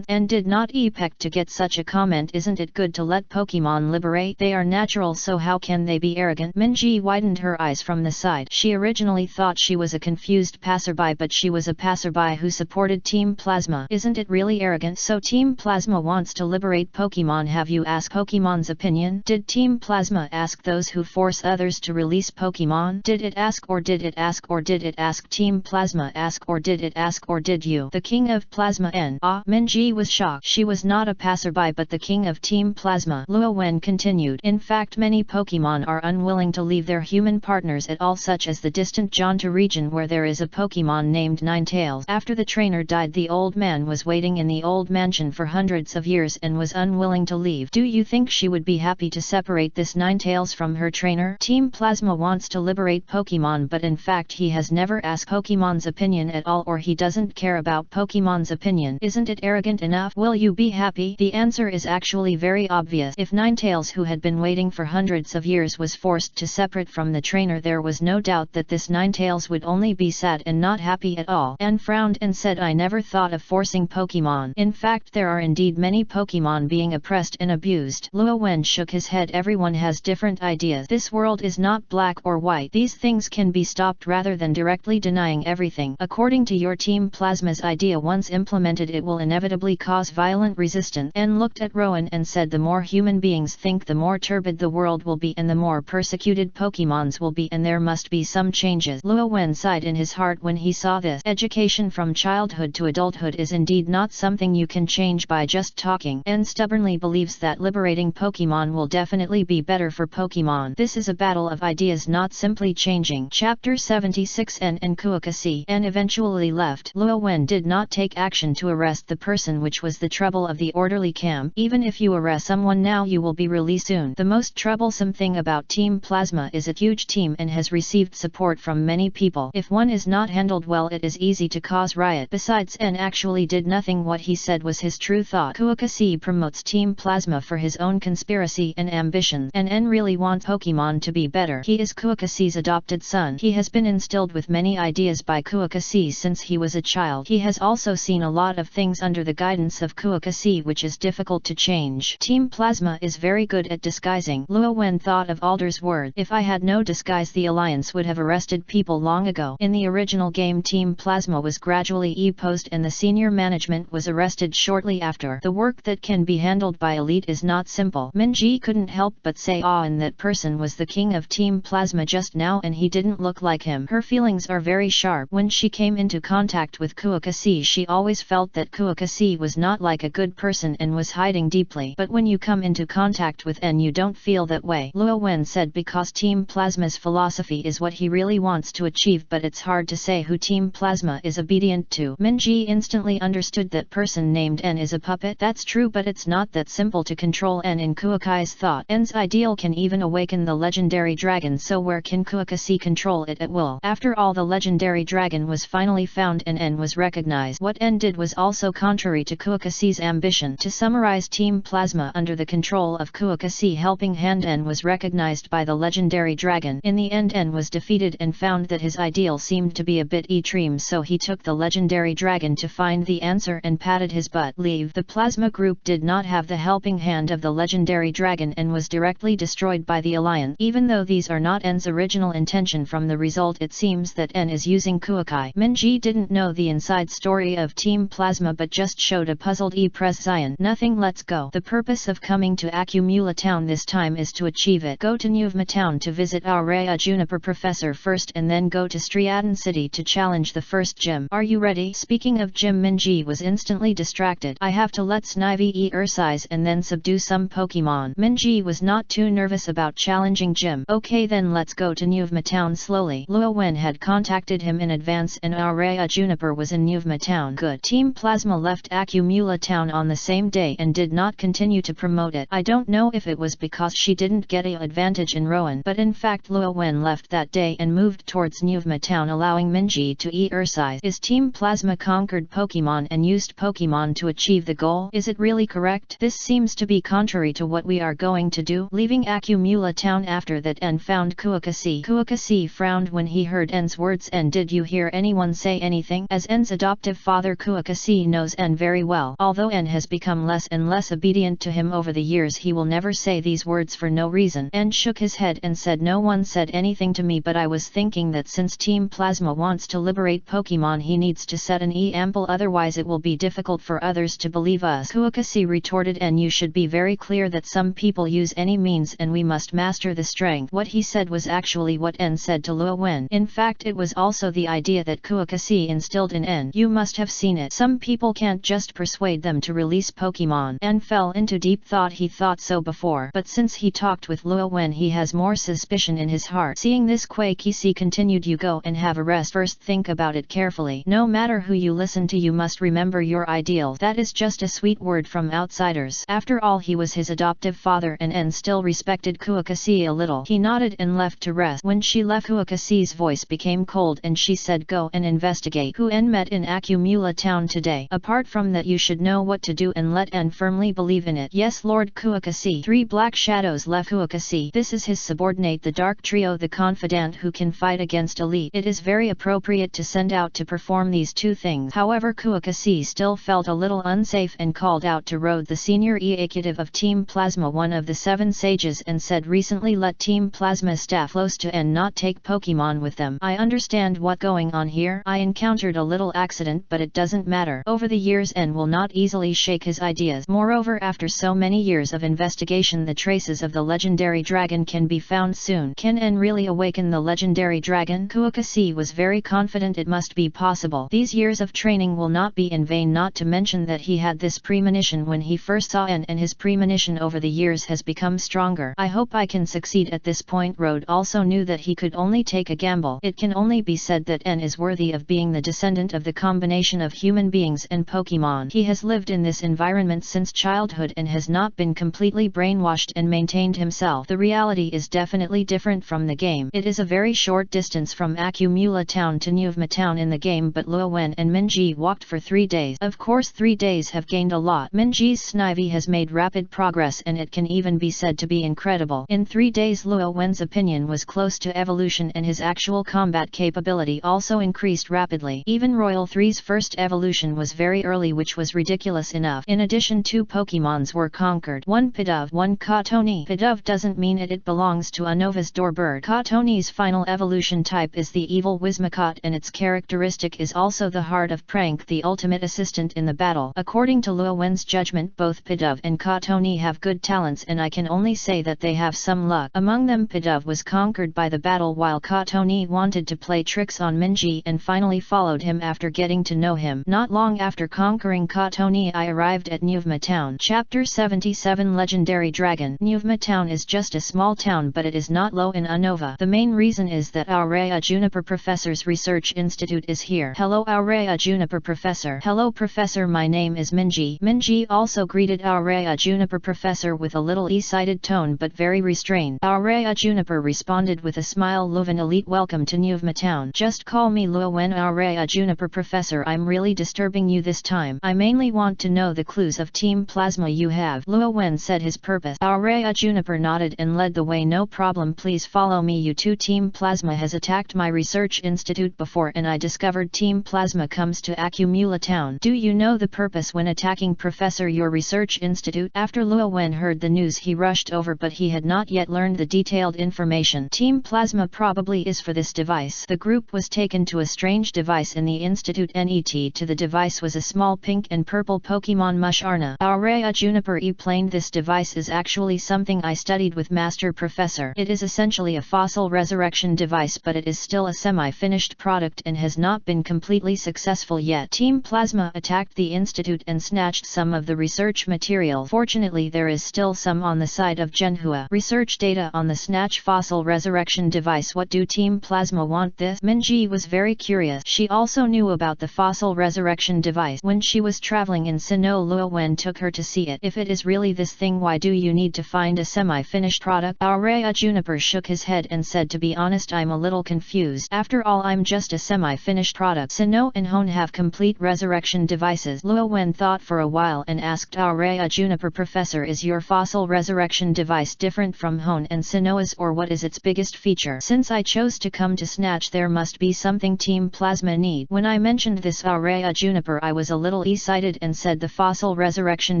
And did not expect to get such a comment. Isn't it good to let Pokemon liberate? They are natural, so how can they be arrogant? Minji widened her eyes from the side. She originally thought she was a confused passerby, but she was a passerby who supported Team Plasma. Isn't it really arrogant? So Team Plasma wants to liberate Pokemon. Have you asked Pokemon's opinion? Did Team Plasma ask those who force others to release Pokemon? Did it ask, or did it ask, or did it ask? Team Plasma ask, or did it ask, or did you? The king of Plasma N. Minji was shocked. She was not a passerby but the king of Team Plasma. Luo Wen continued. In fact, many Pokemon are unwilling to leave their human partners at all, such as the distant Johto region where there is a Pokemon named Ninetales. After the trainer died, the old man was waiting in the old mansion for hundreds of years and was unwilling to leave. Do you think she would be happy to separate this Ninetales from her trainer? Team Plasma wants to liberate Pokemon, but in fact he has never asked Pokemon's opinion at all, or he doesn't care about Pokemon's opinion. Isn't it arrogant enough? Will you be happy? The answer is actually very obvious. If Ninetales, who had been waiting for hundreds of years, was forced to separate from the trainer, there was no doubt that this Ninetales would only be sad and not happy at all. Anne frowned and said, I never thought of forcing Pokemon. In fact, there are indeed many Pokemon being oppressed and abused. Luo Wen shook his head. Everyone has different ideas. This world is not black or white. These things can be stopped rather than directly denying everything. According to your Team Plasma's idea, once implemented, it will inevitably cause violent resistance. Anne looked at Rowan and said, the more human beings think, the more turbid the world will be and the more persecuted Pokemons will be, and there must be some changes. Luo Wen sighed in his heart when he saw this. Education from childhood to adulthood is indeed not something you can change by just talking, and stubbornly believes that liberating Pokemon will definitely be better for Pokemon. This is a battle of ideas, not simply changing. Chapter 76. 6 N and Kuokasi. N eventually left. Luo Wen did not take action to arrest the person, which was the trouble of the orderly camp. Even if you arrest someone now, you will be released soon. The most troublesome thing about Team Plasma is a huge team and has received support from many people. If one is not handled well, it is easy to cause riot. Besides, N actually did nothing. What he said was his true thought. Kuokasi promotes Team Plasma for his own conspiracy and ambition, and N really wants Pokemon to be better. He is Kuokasi's adopted son. He has been instilled with many ideas by Kuokasi since he was a child. He has also seen a lot of things under the guidance of Kuokasi, which is difficult to change. Team Plasma is very good at disguising. Luo Wen thought of Alder's word. If I had no disguise, the Alliance would have arrested people long ago. In the original game, Team Plasma was gradually e-posed and the senior management was arrested shortly after. The work that can be handled by elite is not simple. Minji couldn't help but say, "Ah, and that person was the king of Team Plasma just now, and he didn't look like him." Her feelings are very sharp. When she came into contact with Kuokasi, she always felt that Kuokasi was not like a good person and was hiding deeply. But when you come into contact with N, you don't feel that way. Luo Wen said because Team Plasma's philosophy is what he really wants to achieve, but it's hard to say who Team Plasma is obedient to. Minji instantly understood that person named N is a puppet. That's true, but it's not that simple to control N. In Kuokai's thought, N's ideal can even awaken the legendary dragon, so where can Kuokasi control it at will? After all, the legendary dragon was finally found and N was recognized. What N did was also contrary to Kuokasi's ambition. To summarize, Team Plasma under the control of Kuokasi helping hand, N was recognized by the legendary dragon. In the end, N was defeated and found that his ideal seemed to be a bit extreme, so he took the legendary dragon to find the answer and patted his butt. Leave. The Plasma group did not have the helping hand of the legendary dragon and was directly destroyed by the Alliance. Even though these are not N's original intention, from the result it seems that N is using Kuokai. Minji didn't know the inside story of Team Plasma but just showed a puzzled Press Zion. Nothing, let's go. The purpose of coming to Akumula town this time is to achieve it. Go to Nyuvma town to visit our Raya Juniper professor first and then go to Striaton city to challenge the first gym. Are you ready? Speaking of gym, Minji was instantly distracted. I have to let Snivy exercise and then subdue some Pokemon. Minji was not too nervous about challenging gym. Okay, then let's go to Nyuvma town slowly. Luo Wen had contacted him in advance and our Raya Juniper was in Nyuvma town. Good. Team Plasma left Akumula town on the same day and did not continue to promote it. I don't know if it was because she didn't get an advantage in Rowan, but in fact Luo Wen left that day and moved towards Nyuvma town, allowing Minji to exercise. Is Team Plasma conquered Pokemon and used Pokemon to achieve the goal? Is it really correct? This seems to be contrary to what we are going to do. Leaving Akumula town after that, N found Kuokasi. Kuokasi frowned when he heard N's words. N, did you hear anyone say anything? As N's adoptive father, Kuokasi knows N very well. Although N has become less and less obedient to him over the years, he will never say these words for no reason. N shook his head and said, no one said anything to me, but I was thinking that since Team Plasma wants to liberate Pokemon, he needs to set an example, otherwise it will be difficult for others to believe us. Kuokasi retorted, and you should be very clear that some people use any means and we must master the strength. What he said was actually what N said to Luo Wen. In fact, it was also the idea that Kuokasi instilled in N. You must have seen it. Some people can't just persuade them to release Pokemon. N fell into deep thought. He thought so before, but since he talked with Luo Wen, he has more suspicion in his heart. Seeing this, Kuokasi continued, you go and have a rest. First think about it carefully. No matter who you listen to, you must remember your ideals. That is just a sweet word from outsiders. After all, he was his adoptive father and N still respected Kuokasi a little. He nodded and left to rest. When she left, Kuokasi's voice became cold and she said, go and investigate who N met in Akumula town today. Apart from that, you should know what to do and let N firmly believe in it. Yes, Lord Kuokasi. 3 black shadows left Kuokasi. This is his subordinate, the Dark Trio, the confidant who can fight against elite. It is very appropriate to send out to perform these 2 things. However, Kuokasi still felt a little unsafe and called out to Rode, the senior executive of Team Plasma, one of the 7 sages, and said, recently let Team Plasma staff close to N not take Pokemon with them. I understand what going on here. I encountered a little accident, but it doesn't matter. Over the years, N will not easily shake his ideas. Moreover, after so many years of investigation, the traces of the legendary dragon can be found soon. Can N really awaken the legendary dragon? Kuokasi was very confident it must be possible. These years of training will not be in vain, not to mention that he had this premonition when he first saw N, and his premonition over the years has become stronger. I hope I can succeed at this point. Rode also knew that he could only take a gamble. It can only be said that N is worthy of being the descendant of the combination of human beings and Pokemon. He has lived in this environment since childhood and has not been completely brainwashed and maintained himself. The reality is definitely different from the game. It is a very short distance from Akumula Town to Nyuvma Town in the game, but Luo Wen and Minji walked for 3 days. Of course 3 days have gained a lot. Minji's Snivy has made rapid progress and it can even be said to be incredible. In 3 days Luo Wen's opinion was close to evolution and his actual combat capability also increased rapidly. Even Royal 3's first evolution was very early, which was ridiculous enough. In addition, 2 Pokemons were conquered. 1 Pidove, 1 Katoni. Pidove doesn't mean it belongs to a Nova's door bird. Katoni's final evolution type is the evil Whimsicott and its characteristic is also the Heart of Prank, the ultimate assistant in the battle. According to Luo Wen's judgment, both Pidove and Katoni have good talents and I can only say that they have some luck. Among them, Pidove was conquered by the battle while Katoni wanted to play tricks on Minji and finally followed him after getting to know him. Not long after conquering Katoni, I arrived at Nyuvma Town. Chapter 77 Legendary Dragon. Nyuvma Town is just a small town, but it is not low in Unova. The main reason is that Aurea Juniper Professor's research institute is here. Hello Aurea Juniper Professor. Hello Professor, my name is Minji. Minji also greeted Aurea Juniper Professor with a little excited tone but very restrained. Aurea Juniper responded with a smile. Luoven Elite, welcome to Nyuvma Town. Just call me Luo Wen. Aurea Juniper Professor, I'm really disturbing you this time. I mainly want to know the clues of Team Plasma you have. Luo Wen said his purpose. Aurea Juniper nodded and led the way. No problem, please follow me. You two. Team Plasma has attacked my research institute before and I discovered Team Plasma comes to Akumula Town. Do you know the purpose when attacking Professor your research institute? After Luo Wen heard the news he rushed over, but he had not yet learned the detailed information. Team Plasma probably is for this device. The group was taken to a strange device in the institute. Net to the device was a small pink and purple Pokemon Musharna. Aurea Juniper explained this device is actually something I studied with Master Professor. It is essentially a fossil resurrection device, but it is still a semi-finished product and has not been completely successful yet. Team Plasma attacked the institute and snatched some of the research material. Fortunately, there is still some on the side of Genhua. Research data on the snatch fossil resurrection device. What do Team Plasma want this? Minji was very curious. She also knew about the fossil resurrection device. When she was traveling in Sinnoh, Luo Wen took her to see it. If it is really this thing, why do you need to find a semi-finished product? Aurea Juniper shook his head and said, to be honest, I'm a little confused. After all, I'm just a semi-finished product. Sinnoh and Hone have complete resurrection devices. Luo Wen thought for a while and asked Aurea Juniper, Professor, is your fossil resurrection device different from Hone and Sinnoh's, or what is its biggest feature? Since I chose to come to Snatch, there must be something Team Plasma need. When I mentioned this Aurea Juniper, I was a little excited and said the fossil resurrection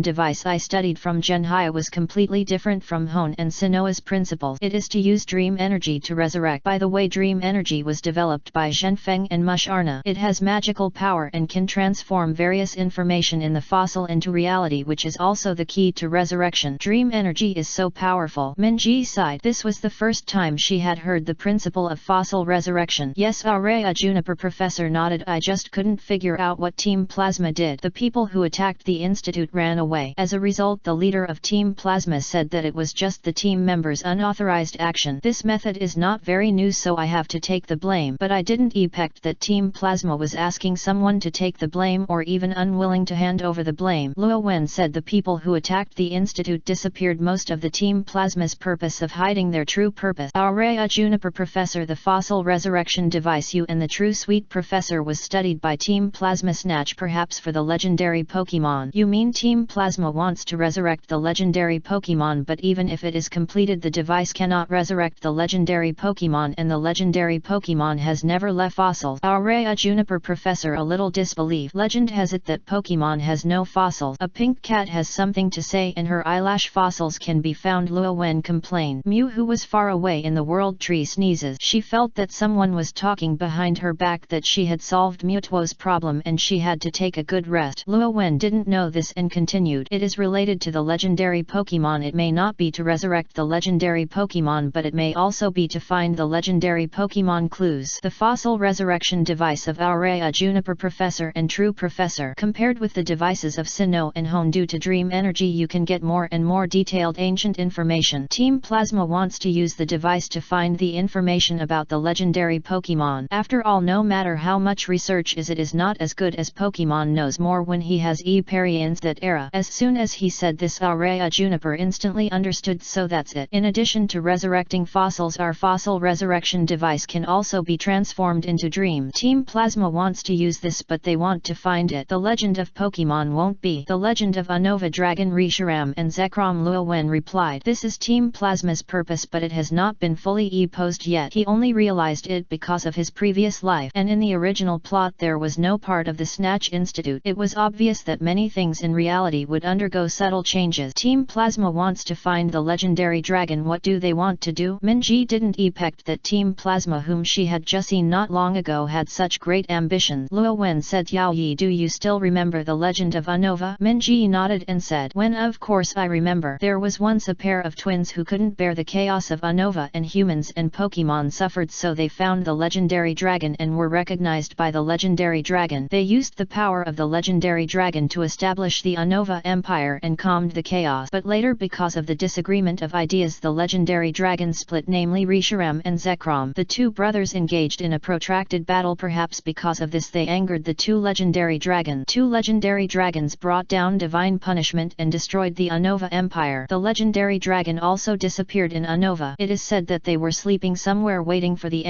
device I studied from Genhua was completely different from Hone and Sinnoh's principles. It is to use dream energy to resurrect. By the way, dream energy was developed by Zhenfeng and Musharna. It has magical power and can transform various information in the fossil into reality, which is also the key to resurrection. Dream energy is so powerful. Minji sighed. This was the first time she had heard the principle of fossil resurrection. Yes, Aurea Juniper Professor nodded. I just couldn't figure out what Team Plasma did. The people who attacked the institute ran away. As a result, the leader of Team Plasma said that it was just the team members' unauthorized action. This method is not very new, so I have to take the blame. But I didn't expect that Team Plasma was asking someone to take the blame or even unwilling to hand over the blame. Luo Wen said the people who attacked the institute disappeared. Most of the Team Plasma's purpose of hiding their true purpose. Aurea Juniper Professor, the fossil resurrection device you and the true sweet Professor was studied by Team Plasma Snatch, perhaps for the legendary Pokemon. You mean Team Plasma wants to resurrect the legendary Pokemon, but even if it is completed, the device cannot resurrect the legendary Pokemon, and the legendary Pokemon has never left fossils. Aurea Juniper Professor, a little disbelief. Legend has it that Pokemon has no fossils. A pink cat has something to say and her eyelash fossils can be found. Luo Wen complained. Mew, who was far away in the world tree, sneezes. She felt that someone was talking behind her back, that she had solved Mewtwo's problem and she had to take a good rest. Luo Wen didn't know this and continued. It is related to the legendary Pokemon. It may not be to resurrect the legendary Pokemon, but it may also be to find the legendary Pokemon clues. The fossil resurrection device of Aurea Juniper Professor and True Professor. Compared with the devices of Sinnoh and Hone, due to dream energy you can get more and more detailed ancient information. Team Plasma wants to use the device to find the information about the legendary Pokemon. After all, no matter how much research it is not as good as Pokemon knows more when he has experienced that era. As soon as he said this, Aurea Juniper instantly understood, so that's it. In addition to resurrecting fossils, our fossil resurrection device can also be transformed into dream. Team Plasma wants to use this, but they want to find it. The legend of Pokemon won't be the legend of Unova Dragon Reshiram and Zekrom. Luo Wen replied, this is Team Plasma's purpose, but it has not been fully posed yet. He only realized it because of his previous life, and in the original plot there was no part of the Snatch Institute. It was obvious that many things in reality would undergo subtle changes. Team Plasma wants to find the legendary dragon. What do they want to do? Minji didn't expect that Team Plasma, whom she had just seen not long ago, had such great ambitions. Luo Wen said, Yao Yi, do you still remember the legend of Unova? Minji nodded and said, When of course I remember. There was once a pair of twins who couldn't bear the chaos of Unova, and humans and Pokemon suffered, so they found the legendary dragon and were recognized by the legendary dragon. They used the power of the legendary dragon to establish the Unova Empire and calmed the chaos. But later, because of the disagreement of ideas, the legendary dragon split, namely Reshiram and Zekrom. The two brothers engaged in a protracted battle. Perhaps because of this they angered the two legendary dragons. Two legendary dragons brought down divine punishment and destroyed the Unova Empire. The legendary dragon also disappeared in Unova. It is said that they were sleeping somewhere waiting for the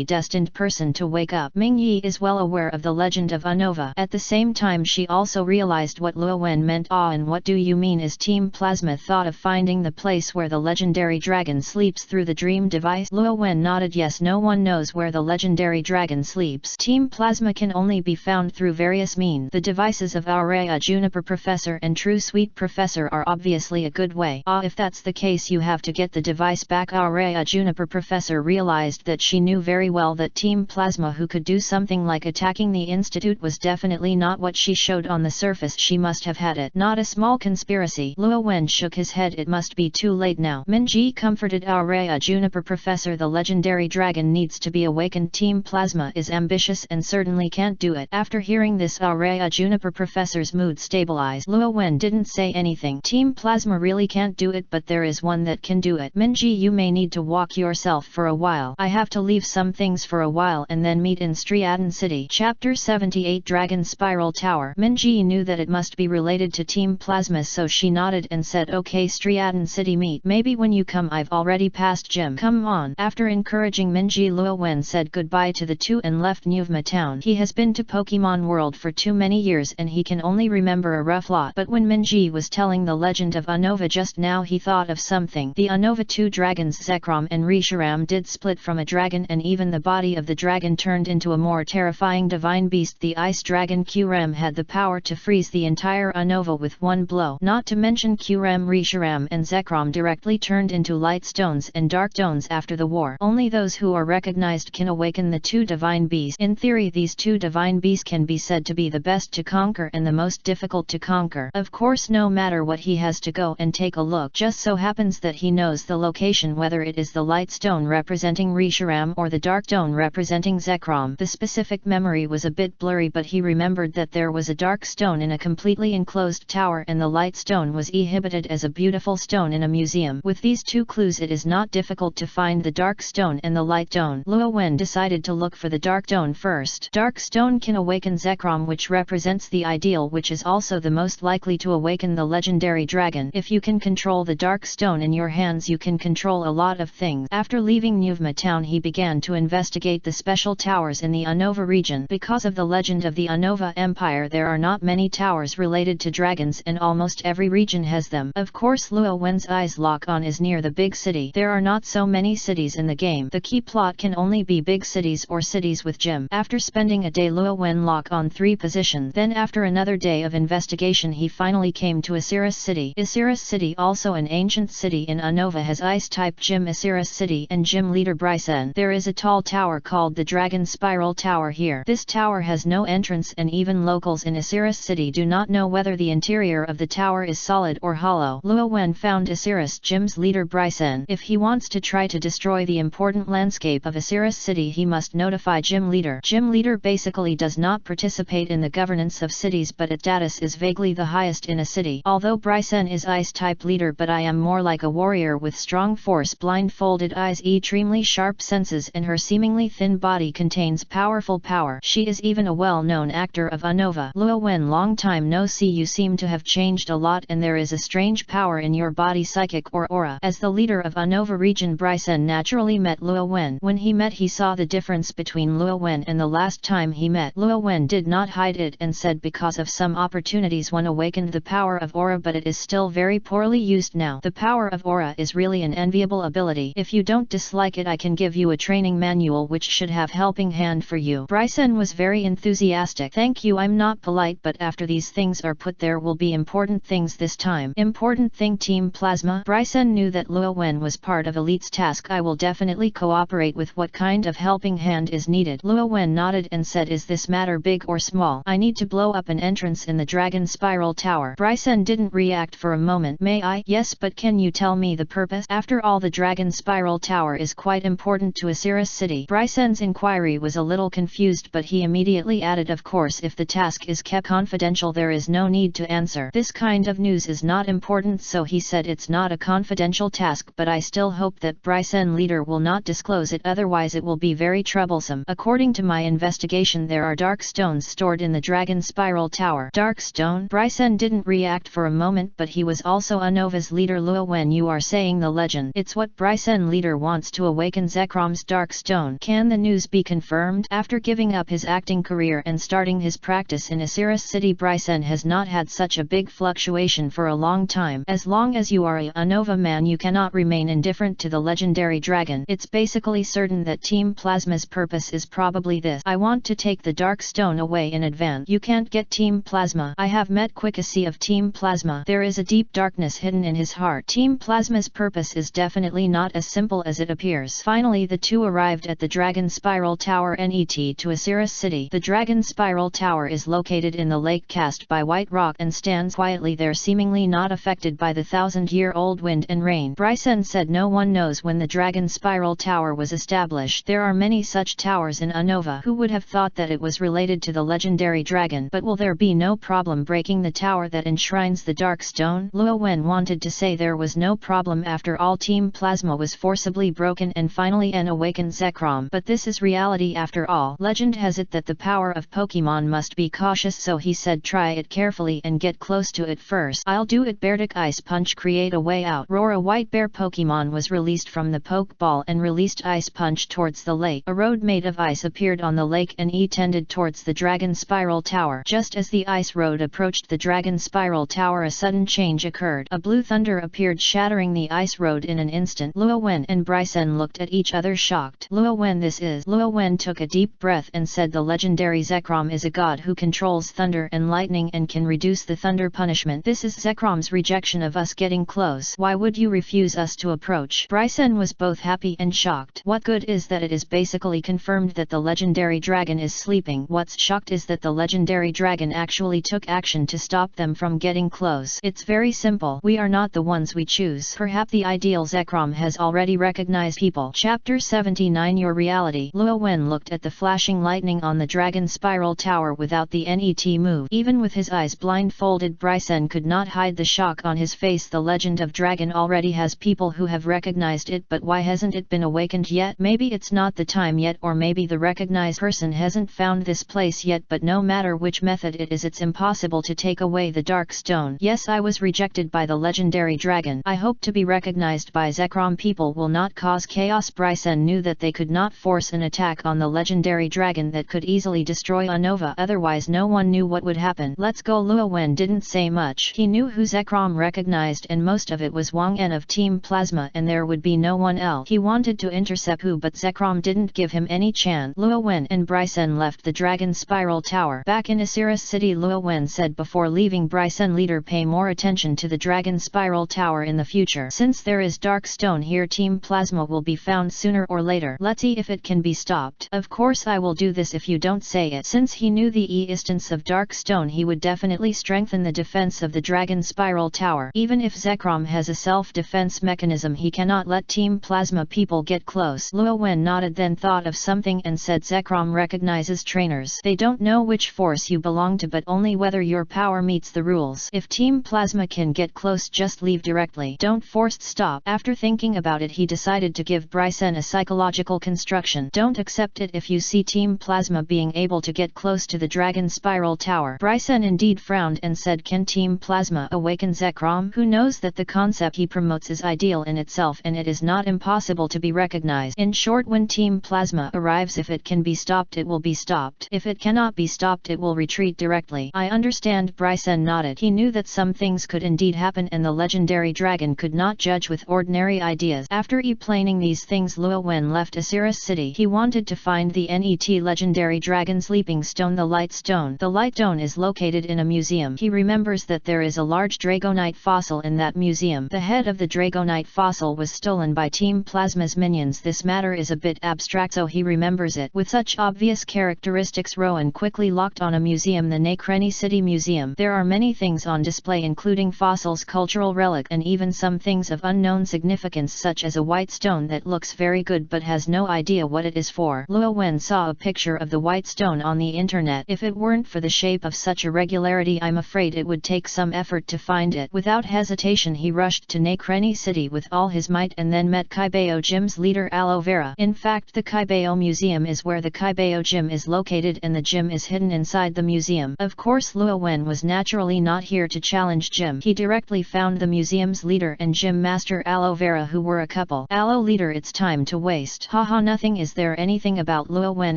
destined person to wake up. Ming Yi is well aware of the legend of Unova. At the same time, she also realized what Luo Wen meant. And what do you mean? Is Team Plasma thought of finding the place where the legendary dragon sleeps through the dream device? Luo Wen nodded. Yes, no one knows where the legendary dragon sleeps. Team Plasma can only be found through various means. The devices of Aurea Juniper Professor and True Sweet Professor are obviously a good way. If that's the case, you have to get the device back. Aurea Juniper Professor realized that she knew very well that Team Plasma, who could do something like attacking the Institute, was definitely not what she showed on the surface. She must have had it. Not a small conspiracy. Luo Wen shook his head. It must be too late now. Minji comforted Aurea Juniper Professor. The legendary dragon needs to be awakened. Team Plasma is ambitious and certainly can't do it. After hearing this, Aurea Juniper Professor's mood stabilized. Luo Wen didn't say anything. Team Plasma really can't do it, but there is one that can do it. Minji, you may need to walk yourself for a while. I have to leave some things for a while and then meet in Striaton City. Chapter 78 Dragon Spiral Tower. Minji knew that it must be related to Team Plasma, so she nodded and said, okay, Striaton City, meet. Maybe when you come. I've already passed gym. Come on. After encouraging Minji, Luo Wen said goodbye to the two and left Nuvma town. He has been to Pokemon World for too many years and he can only remember a rough lot. But when Minji was telling the legend of Unova just now, he thought of something. The Unova two dragons Zekrom and Reshiram did split from a dragon, and even the body of the dragon turned into a more terrifying divine beast. The ice dragon Qrem had the power to freeze the entire Unova with one blow. Not to mention Qrem, Reshiram and Zekrom directly turned into light stones and dark stones after the war. Only those who are recognized can awaken the two divine beasts. In theory, these two divine beasts can be said to be the best to conquer and the most difficult to conquer. Of course, no matter what, he has to go and take a look. Just so happens that he knows the location, whether it is the light stone representing Reshiram or the dark stone representing Zekrom. The specific memory was a bit blurry, but he remembered that there was a dark stone in a completely enclosed tower and the light stone was exhibited as a beautiful stone in a museum. With these two clues, it is not difficult to find the dark stone and the light stone. Luo Wen decided to look for the dark stone first. Dark stone can awaken Zekrom, which represents the ideal, which is also the most likely to awaken the legendary dragon. If you can control the dark stone in your hands, you can control a lot of things. After leaving Nuvma town, he began to investigate the special towers in the Unova region. Because of the legend of the Unova Empire, there are not many towers related to dragons, and almost every region has them. Of course, Luo Wen's eyes lock on is near the big city. There are not so many cities in the game. The key plot can only be big cities or cities with gym. After spending a day, Luo Wen lock on 3 positions. Then after another day of investigation, he finally came to Isiris City. Isiris City, also an ancient city in Unova, has ice-type gym. Isiris City and gym leader Bryson. There is a tall tower called the Dragon Spiral Tower here. This tower has no entrance, and even locals in Isiris City do not know whether the interior of the tower is solid or hollow. Luo Wen found Isiris gym's leader Bryson. If he wants to try to destroy the important landscape of Isiris City, he must notify gym leader. Gym leader basically does not participate in the governance of cities, but its status is vaguely the highest in a city. Although Bryson is ice-type leader, but I am more like a warrior with strong force, blindfolded eyes, extremely sharp sense senses and her seemingly thin body contains powerful power. She is even a well-known actor of Unova. Luo Wen, long time no see, you seem to have changed a lot and there is a strange power in your body, psychic or aura. As the leader of Unova region, Bryson naturally met Luo Wen. When he met, he saw the difference between Luo Wen and the last time he met. Luo Wen did not hide it and said because of some opportunities one awakened the power of aura, but it is still very poorly used now. The power of aura is really an enviable ability. If you don't dislike it, I can give you a training manual which should have helping hand for you. Bryson was very enthusiastic. Thank you, I'm not polite, but after these things are put there will be important things this time. Important thing, Team Plasma? Bryson knew that Luo Wen was part of Elite's task. I will definitely cooperate with what kind of helping hand is needed. Luo Wen nodded and said, is this matter big or small? I need to blow up an entrance in the Dragon Spiral Tower. Bryson didn't react for a moment. May I? Yes, but can you tell me the purpose? After all, the Dragon Spiral Tower is quite important to Osiris City. Bryson's inquiry was a little confused, but he immediately added, of course, if the task is kept confidential there is no need to answer. This kind of news is not important, so he said it's not a confidential task, but I still hope that Bryson leader will not disclose it, otherwise it will be very troublesome. According to my investigation, there are dark stones stored in the Dragon Spiral Tower. Dark stone? Bryson didn't react for a moment, but he was also Unova's leader. Luo Wen, you are saying the legend. It's what Bryson leader wants to awaken Zekrom's dark stone. Can the news be confirmed? After giving up his acting career and starting his practice in Osiris City, Bryson has not had such a big fluctuation for a long time. As long as you are a Unova man, you cannot remain indifferent to the legendary dragon. It's basically certain that Team Plasma's purpose is probably this. I want to take the dark stone away in advance. You can't get Team Plasma. I have met Quickacy of Team Plasma. There is a deep darkness hidden in his heart. Team Plasma's purpose is definitely not as simple as it appears. Finally, the two arrived at the Dragon Spiral Tower net to Osiris City. The Dragon Spiral Tower is located in the lake cast by white rock and stands quietly there, seemingly not affected by the 1,000-year-old wind and rain. Bryson said no one knows when the Dragon Spiral Tower was established. There are many such towers in Unova. Who would have thought that it was related to the legendary dragon? But will there be no problem breaking the tower that enshrines the dark stone? Luo Wen wanted to say there was no problem. After all, Team Plasma was forcibly broken and finally awakened Zekrom. But this is reality after all. Legend has it that the power of Pokemon must be cautious, so he said try it carefully and get close to it first. I'll do it. Beartic Ice Punch, create a way out. Roar. A white bear Pokemon was released from the Pokeball and released Ice Punch towards the lake. A road made of ice appeared on the lake and tended towards the Dragon Spiral Tower. Just as the ice road approached the Dragon Spiral Tower, a sudden change occurred. A blue thunder appeared, shattering the ice road in an instant. Luo Wen and Bryson looked at each other shocked. Luo Wen, this is... Luo Wen took a deep breath and said the legendary Zekrom is a god who controls thunder and lightning and can reduce the thunder punishment. This is Zekrom's rejection of us getting close. Why would you refuse us to approach? Bryson was both happy and shocked. What good is that it is basically confirmed that the legendary dragon is sleeping. What's shocked is that the legendary dragon actually took action to stop them from getting close. It's very simple. We are not the ones we choose. Perhaps the ideal Zekrom has already recognized people. Chapter 79, Your Reality. Luo Wen looked at the flashing lightning on the Dragon Spiral Tower without the net move. Even with his eyes blindfolded, Bryson could not hide the shock on his face. The legend of dragon already has people who have recognized it, but why hasn't it been awakened yet? Maybe it's not the time yet, or maybe the recognized person hasn't found this place yet, but no matter which method it is, it's impossible to take away the dark stone. Yes, I was rejected by the legendary dragon. I hope to be recognized by Zekrom. People will not cause chaos. Bryson knew that they could not force an attack on the legendary dragon that could easily destroy Unova, otherwise no one knew what would happen. Let's go. Luo Wen didn't say much. He knew who Zekrom recognized, and most of it was Wang En of Team Plasma, and there would be no one else. He wanted to intercept who, but Zekrom didn't give him any chance. Luo Wen and Bryson left the Dragon Spiral Tower. Back in Osiris City, Luo Wen said before leaving Bryson, leader, pay more attention to the Dragon Spiral Tower in the future. Since there is dark stone here, Team Plasma will be found sooner or later. Let's see if it can be stopped. Of course I will do this if you don't say it. Since he knew the existence of dark stone, he would definitely strengthen the defense of the Dragon Spiral Tower. Even if Zekrom has a self-defense mechanism, he cannot let Team Plasma people get close. Luo Wen nodded, then thought of something and said, Zekrom recognizes trainers. They don't know which force you belong to, but only whether your power meets the rules. If Team Plasma can get close, just leave directly. Don't force stop. After thinking about it, he decided to give Bryson a psychological construction. Don't accept it if you see Team Plasma being able to get close to the Dragon Spiral Tower. Bryson indeed frowned and said, can Team Plasma awaken Zekrom? Who knows that the concept he promotes is ideal in itself and it is not impossible to be recognized. In short, when Team Plasma arrives, if it can be stopped it will be stopped. If it cannot be stopped it will retreat directly. I understand. Bryson nodded. He knew that some things could indeed happen and the legendary dragon could not judge with ordinary ideas. After explaining these things, Luo Wen left Osiris City. He wanted to find the NET legendary dragon's leaping stone, the Light Stone. The Light Stone is located in a museum. He remembers that there is a large Dragonite fossil in that museum. The head of the Dragonite fossil was stolen by Team Plasma's minions. This matter is a bit abstract, so he remembers it. With such obvious characteristics, Rowan quickly locked on a museum, the Nakreni City Museum. There are many things on display, including fossils, cultural relic, and even some things of unknown significance, such as a white stone that looks very good but has no idea what it is for. Luo Wen saw a picture of the white stone on the internet. If it weren't for the shape of such irregularity, I'm afraid it would take some effort to find it. Without hesitation he rushed to Nakreni City with all his might and then met Kaibao Gym's leader Aloe Vera. In fact, the Kaibao Museum is where the Kaibao Gym is located and the gym is hidden inside the museum. Of course, Luo Wen was naturally not here to challenge Gym. He directly found the museum's leader and Gym master Aloe Vera, who were a couple. Aloe leader, it's time to waste. Haha, nothing. Is there anything about Luo Wen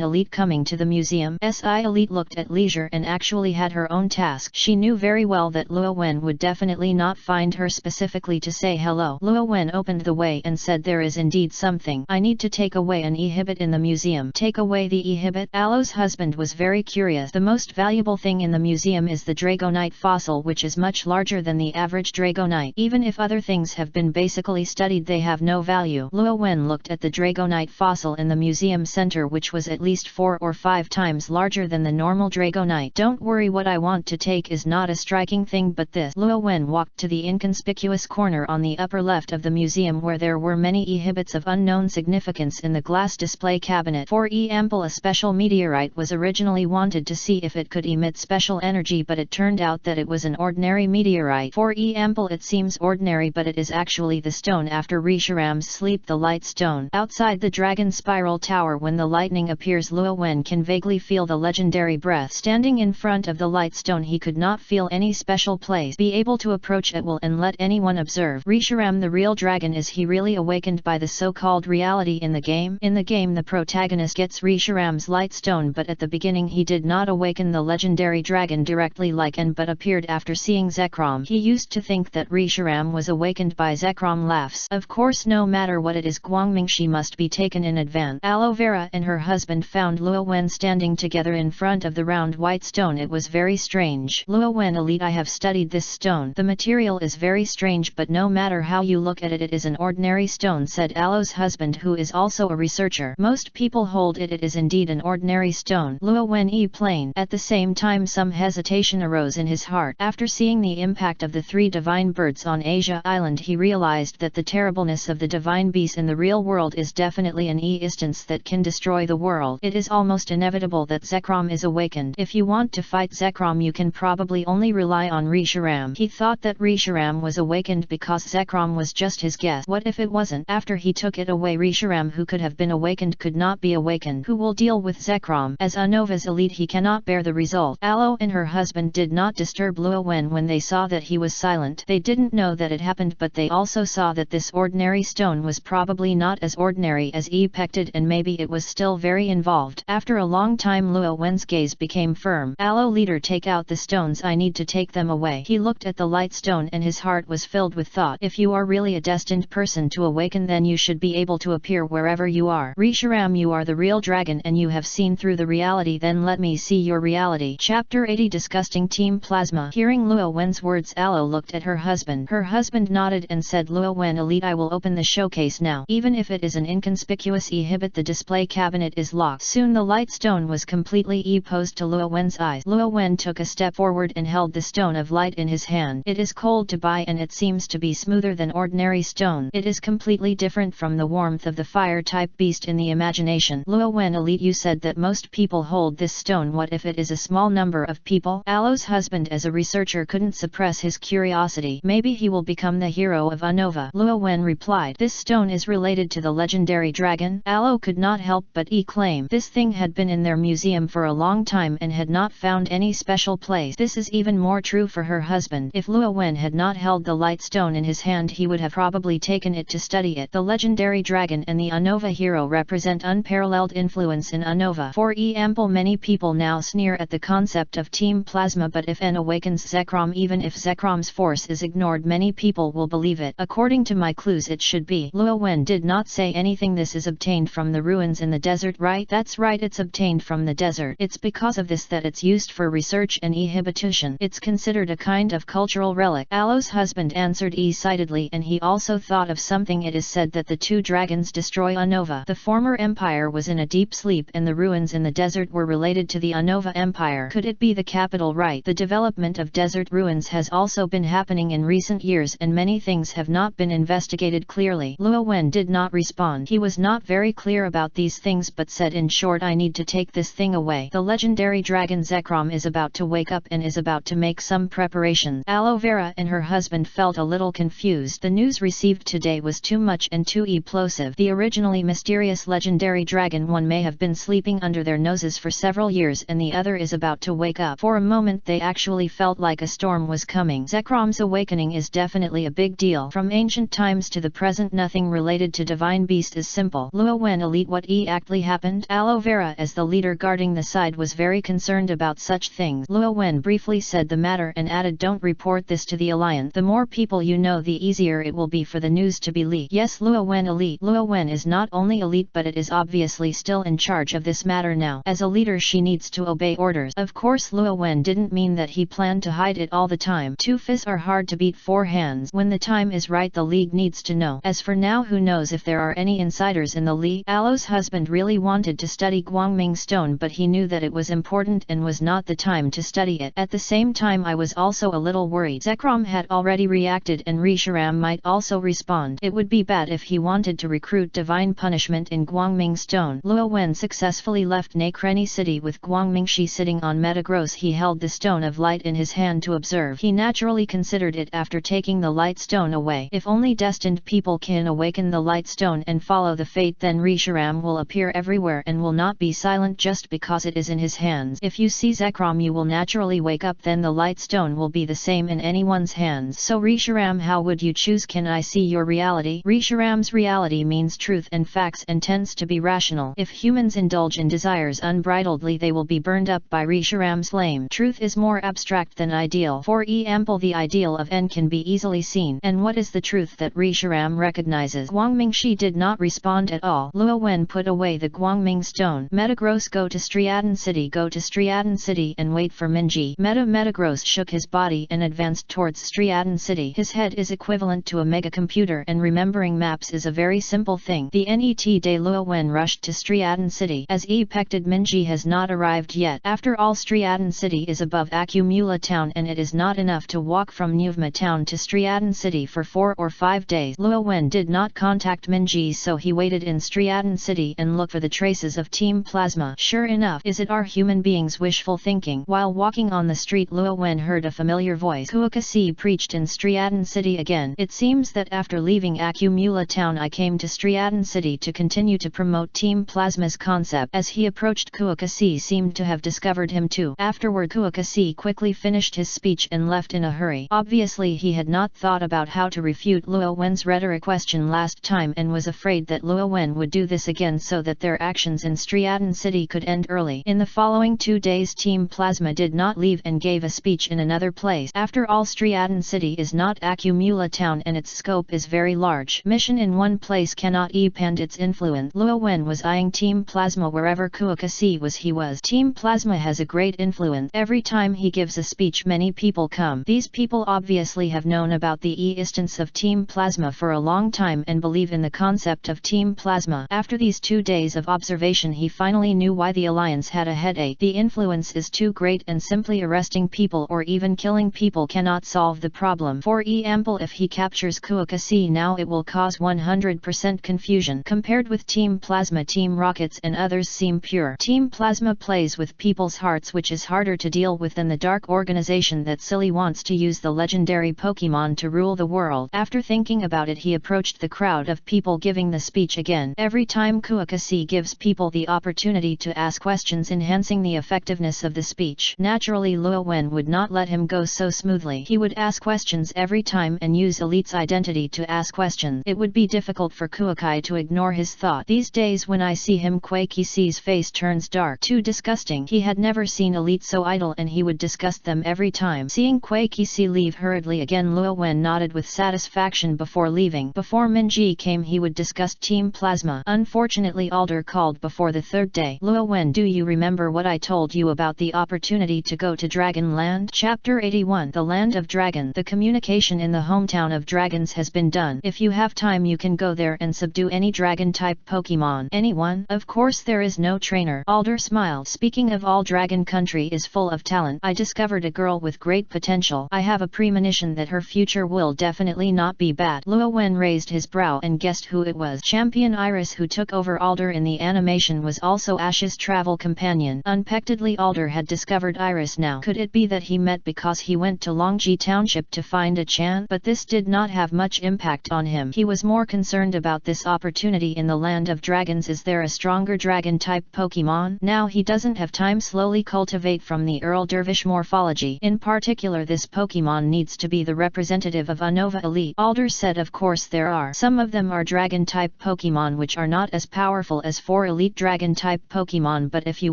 elite coming to the museum? SI elite looked at leisure and actually had her own task. She knew very well that Luo Wen would definitely not find her specifically to say hello. Luo Wen opened the way and said, there is indeed something. I need to take away an exhibit in the museum. Take away the exhibit? Aloe's husband was very curious. The most valuable thing in the museum is the Dragonite fossil, which is much larger than the average Dragonite. Even if other things have been basically studied, they have no value. Luo Wen looked at the Dragonite fossil in the museum center, which was at least 4 or 5 times larger than the normal Dragonite. Don't worry, what I want to take is not a striking thing but this. Luo Wen walked to the inconspicuous corner on the upper left of the museum where there were many exhibits of unknown significance in the glass display cabinet. For example, a special meteorite was originally wanted to see if it could emit special energy, but it turned out that it was an ordinary meteorite. For example, it seems ordinary but it is actually the stone after Risharam's sleep, the Light Stone. Outside the Dragon Spiral Tower, when the lightning appears, Luo Wen can vaguely feel the legendary breath. Standing in front of the Light Stone, he could not feel any special place, be able to approach at will and let anyone observe. Risharam, the real dragon, is he really awakened by the so-called reality in the game? In the game, the protagonist gets Risharam's Light Stone, but at the beginning he did not awaken the legendary dragon directly like N, but appeared after seeing Zekrom. He used to think that Risharam was awakened by Zekrom. Laughs. Of course, no matter what it is, Guangming, she must be taken in advance. Aloe Vera and her husband found Luo Wen standing together in front of the round white stone. It was very strange. Luo Wen elite, I have studied this stone. The material is very strange, but no matter how you look at it, it is an ordinary stone, said Aloe's husband, who is also a researcher. Most people hold it. It is indeed an ordinary stone. Luo Wen explained. At the same time, some hesitation arose in his heart. After seeing the impact of the 3 divine birds on Asia Island, he realized that the terribleness of the divine beasts in the real world is definitely an instance that can destroy the world. It is almost inevitable that Zekrom is awakened. If you want to fight Zekrom, you can probably only rely on Risharam. He thought that Risharam was awakened because Zekrom was just his guess. What if it wasn't? After he took it away, Risharam, who could have been awakened, could not be awakened. Who will deal with Zekrom? As Unova's elite, he cannot bear the result. Aloe and her husband did not disturb Luo Wen when they saw that he was silent. They didn't know that it happened, but they also saw that this ordinary stone was probably not as ordinary as expected, and maybe it was still very involved. After a long time, Luo Wen's gaze became firm. Aloe leader, take out the stones. I need to take them away. He looked at the light stone and his heart was filled with thought. If you are really a destined person to awaken, then you should be able to appear wherever you are. Risharam, you are the real dragon and you have seen through the reality, then let me see your reality. Chapter 80, Disgusting Team Plasma. Hearing Luo Wen's words, Aloe looked at her husband. Her husband nodded and said, Luo Wen elite, I will open the showcase now. Even if it is an inconspicuous exhibit, the display cabinet is locked. Soon the light stone was completely exposed to Luo Wen's eyes. Luo Wen took a step forward and held the stone of light in his hand. It is cold to buy and it seems to be smoother than ordinary stone. It is completely different from the warmth of the fire type beast in the imagination. Luo Wen elite, you said that most people hold this stone. What if it is a small number of people? Aloe's husband, as a researcher, couldn't suppress his curiosity. Maybe he will become the hero of Unova. Luo Wen replied, this stone is related to the legendary dragon? Aloe could not help but claim this thing had been in their museum for a long time and had not found any special place. This is even more true for her husband. If Luo Wen had not held the light stone in his hand, he would have probably taken it to study it. The legendary dragon and the Unova hero represent unparalleled influence in Unova. For example, many people now sneer at the concept of Team Plasma, but if N awakens Zekrom, even if Zekrom's force is ignored, many people will believe it. According to my clues, it should be. Luo Wen did not say anything. This is obtained from the ruins in the desert, right? That's right, it's obtained from the desert. It's because of this that it's used for research and inhibition. It's considered a kind of cultural relic. Aloe's husband answered excitedly, and he also thought of something. It is said that the two dragons destroy Unova. The former empire was in a deep sleep, and the ruins in the desert were related to the Unova Empire. Could it be the capital? Right. The development of desert ruins has also been happening in recent years, and many things have not been investigated clearly. Luo Wen did not respond. He was not very clear about these things, but said in short, I need to take this thing away. The legendary dragon Zekrom is about to wake up and is about to make some preparation. Aloe Vera and her husband felt a little confused. The news received today was too much and too explosive. The originally mysterious legendary dragon, one may have been sleeping under their noses for several years, and the other is about to wake up. For a moment they actually felt like a storm was coming. Zekrom's awakening is definitely a big deal. From ancient times to the present, nothing related to divine beast is simple. Luo Wen elite, what exactly happened? Aloe Vera, as the leader guarding the side, was very concerned about such things. Luo Wen briefly said the matter and added, don't report this to the alliance. The more people you know, the easier it will be for the news to be leaked. Yes, Luo Wen elite. Luo Wen is not only elite, but it is obviously still in charge of this matter now. As a leader, she needs to obey orders. Of course, Luo Wen didn't mean that he planned to hide it all the time. Two fists are hard to beat four hands. When the time is right, the league needs to know. As for now, who knows if there are any insiders in the league? Aloe's husband really wanted to study Guangming Stone, but he knew that it was important and was not the time to study it. At the same time, I was also a little worried. Zekrom had already reacted, and Risharam might also respond. It would be bad if he wanted to recruit divine punishment in Guangming Stone. Luo Wen successfully left Nakreni City with Guangmingshi sitting on Metagross. He held the stone of light in his hand to observe. He naturally considered it after taking the light stone away. If only destined people can awaken the light stone and follow the fate, then Risharam will appear everywhere and will not be silent just because it is in his hands. If you see Zekrom, you will naturally wake up, then the light stone will be the same in anyone's hands. So Risharam, how would you choose? Can I see your reality? Risharam's reality means truth and facts and tends to be rational. If humans indulge in desires unbridledly, they will be burned up by Risharam's flame. Truth is more abstract than ideal. For example, the ideal of N can be easily seen. And what is the truth that Risharam recognizes? Guangmingshi did not respond at all. Luo Wen put away the Guangming stone. Metagross, go to Striaton City. Go to Striaton City and wait for Minji. Metagross shook his body and advanced towards Striaton City. His head is equivalent to a mega computer, and remembering maps is a very simple thing. The NET day Luo Wen rushed to Striaton City. As expected, Minji has not arrived yet. After all, Striaton City is above Akumula town, and it is not enough to walk from Nyuvma town to Striaton City for 4 or 5 days. Luo Wen did not contact Minji, so he waited in Striaton City and looked for the traces of Team Plasma. Sure enough, is it our human beings' wishful thinking? While walking on the street, Luo Wen heard a familiar voice. Kuokasi preached in Striaton City again. It seems that after leaving Akumula town, I came to Striaton City to continue to promote Team Plasma's concept. As he approached, Kuokasi seemed to have discovered him too. Afterward, Kuokasi quickly finished his speech and left in a hurry. Obviously, he had not thought about how to refute Luo Wen's rhetoric question last time and was afraid that Luo Wen would do this again, so that their actions in Striaton City could end early. In the following 2 days, Team Plasma did not leave and gave a speech in another place. After all, Striaton City is not Akumula town and its scope is very large. Mission in one place cannot expand its influence. Luo Wen was eyeing Team Plasma wherever Kuokasi was. Team Plasma has a great influence. Every time he gives a speech, many people come. These people obviously have known about the existence of Team Plasma for a long time and believe in the concept of Team Plasma. After these 2 days of observation, he finally knew why the alliance had a headache. The influence is too great, and simply arresting people or even killing people cannot solve the problem. For example, if he captures Kuokasi now, it will cause 100% confusion. Compared with Team Plasma, Team Rockets and others seem pure. Team Plasma plays with people's hearts, which is harder to deal with than the dark organization that silly wants to use the legendary Pokemon to rule the world. After thinking about it, he approached the crowd of people giving giving the speech again. Every time Kuakasi gives people the opportunity to ask questions, enhancing the effectiveness of the speech. Naturally, Luo Wen would not let him go so smoothly. He would ask questions every time and use Elite's identity to ask questions. It would be difficult for Kuakai to ignore his thought. These days when I see him, Kuakisi's face turns dark. Too disgusting. He had never seen Elite so idle, and he would disgust them every time. Seeing Kuakisi leave hurriedly again, Luo Wen nodded with satisfaction before leaving. Before Minji came, he would discuss Team Plasma. Unfortunately, Alder called before the third day. Luo Wen, do you remember what I told you about the opportunity to go to Dragon Land? Chapter 81. The Land of Dragon. The communication in the hometown of dragons has been done. If you have time, you can go there and subdue any dragon-type Pokemon. Anyone? Of course there is no trainer. Alder smiled. Speaking of, all Dragon Country is full of talent. I discovered a girl with great potential. I have a premonition that her future will definitely not be bad. Luo Wen raised his brow and guessed who it was. Champion Iris, who took over Alder in the animation, was also Ash's travel companion. Unexpectedly, Alder had discovered Iris now. Could it be that he met because he went to Longji Township to find a Chan? But this did not have much impact on him. He was more concerned about this opportunity in the Land of Dragons. Is there a stronger dragon-type Pokemon? Now he doesn't have time. Slowly cultivate from the Earl Dervish morphology. In particular, this Pokemon needs to be the representative of Unova Elite. Alder said, of course there are. Some of them are dragon-type Pokemon which are not as powerful as 4 elite dragon-type Pokemon, but if you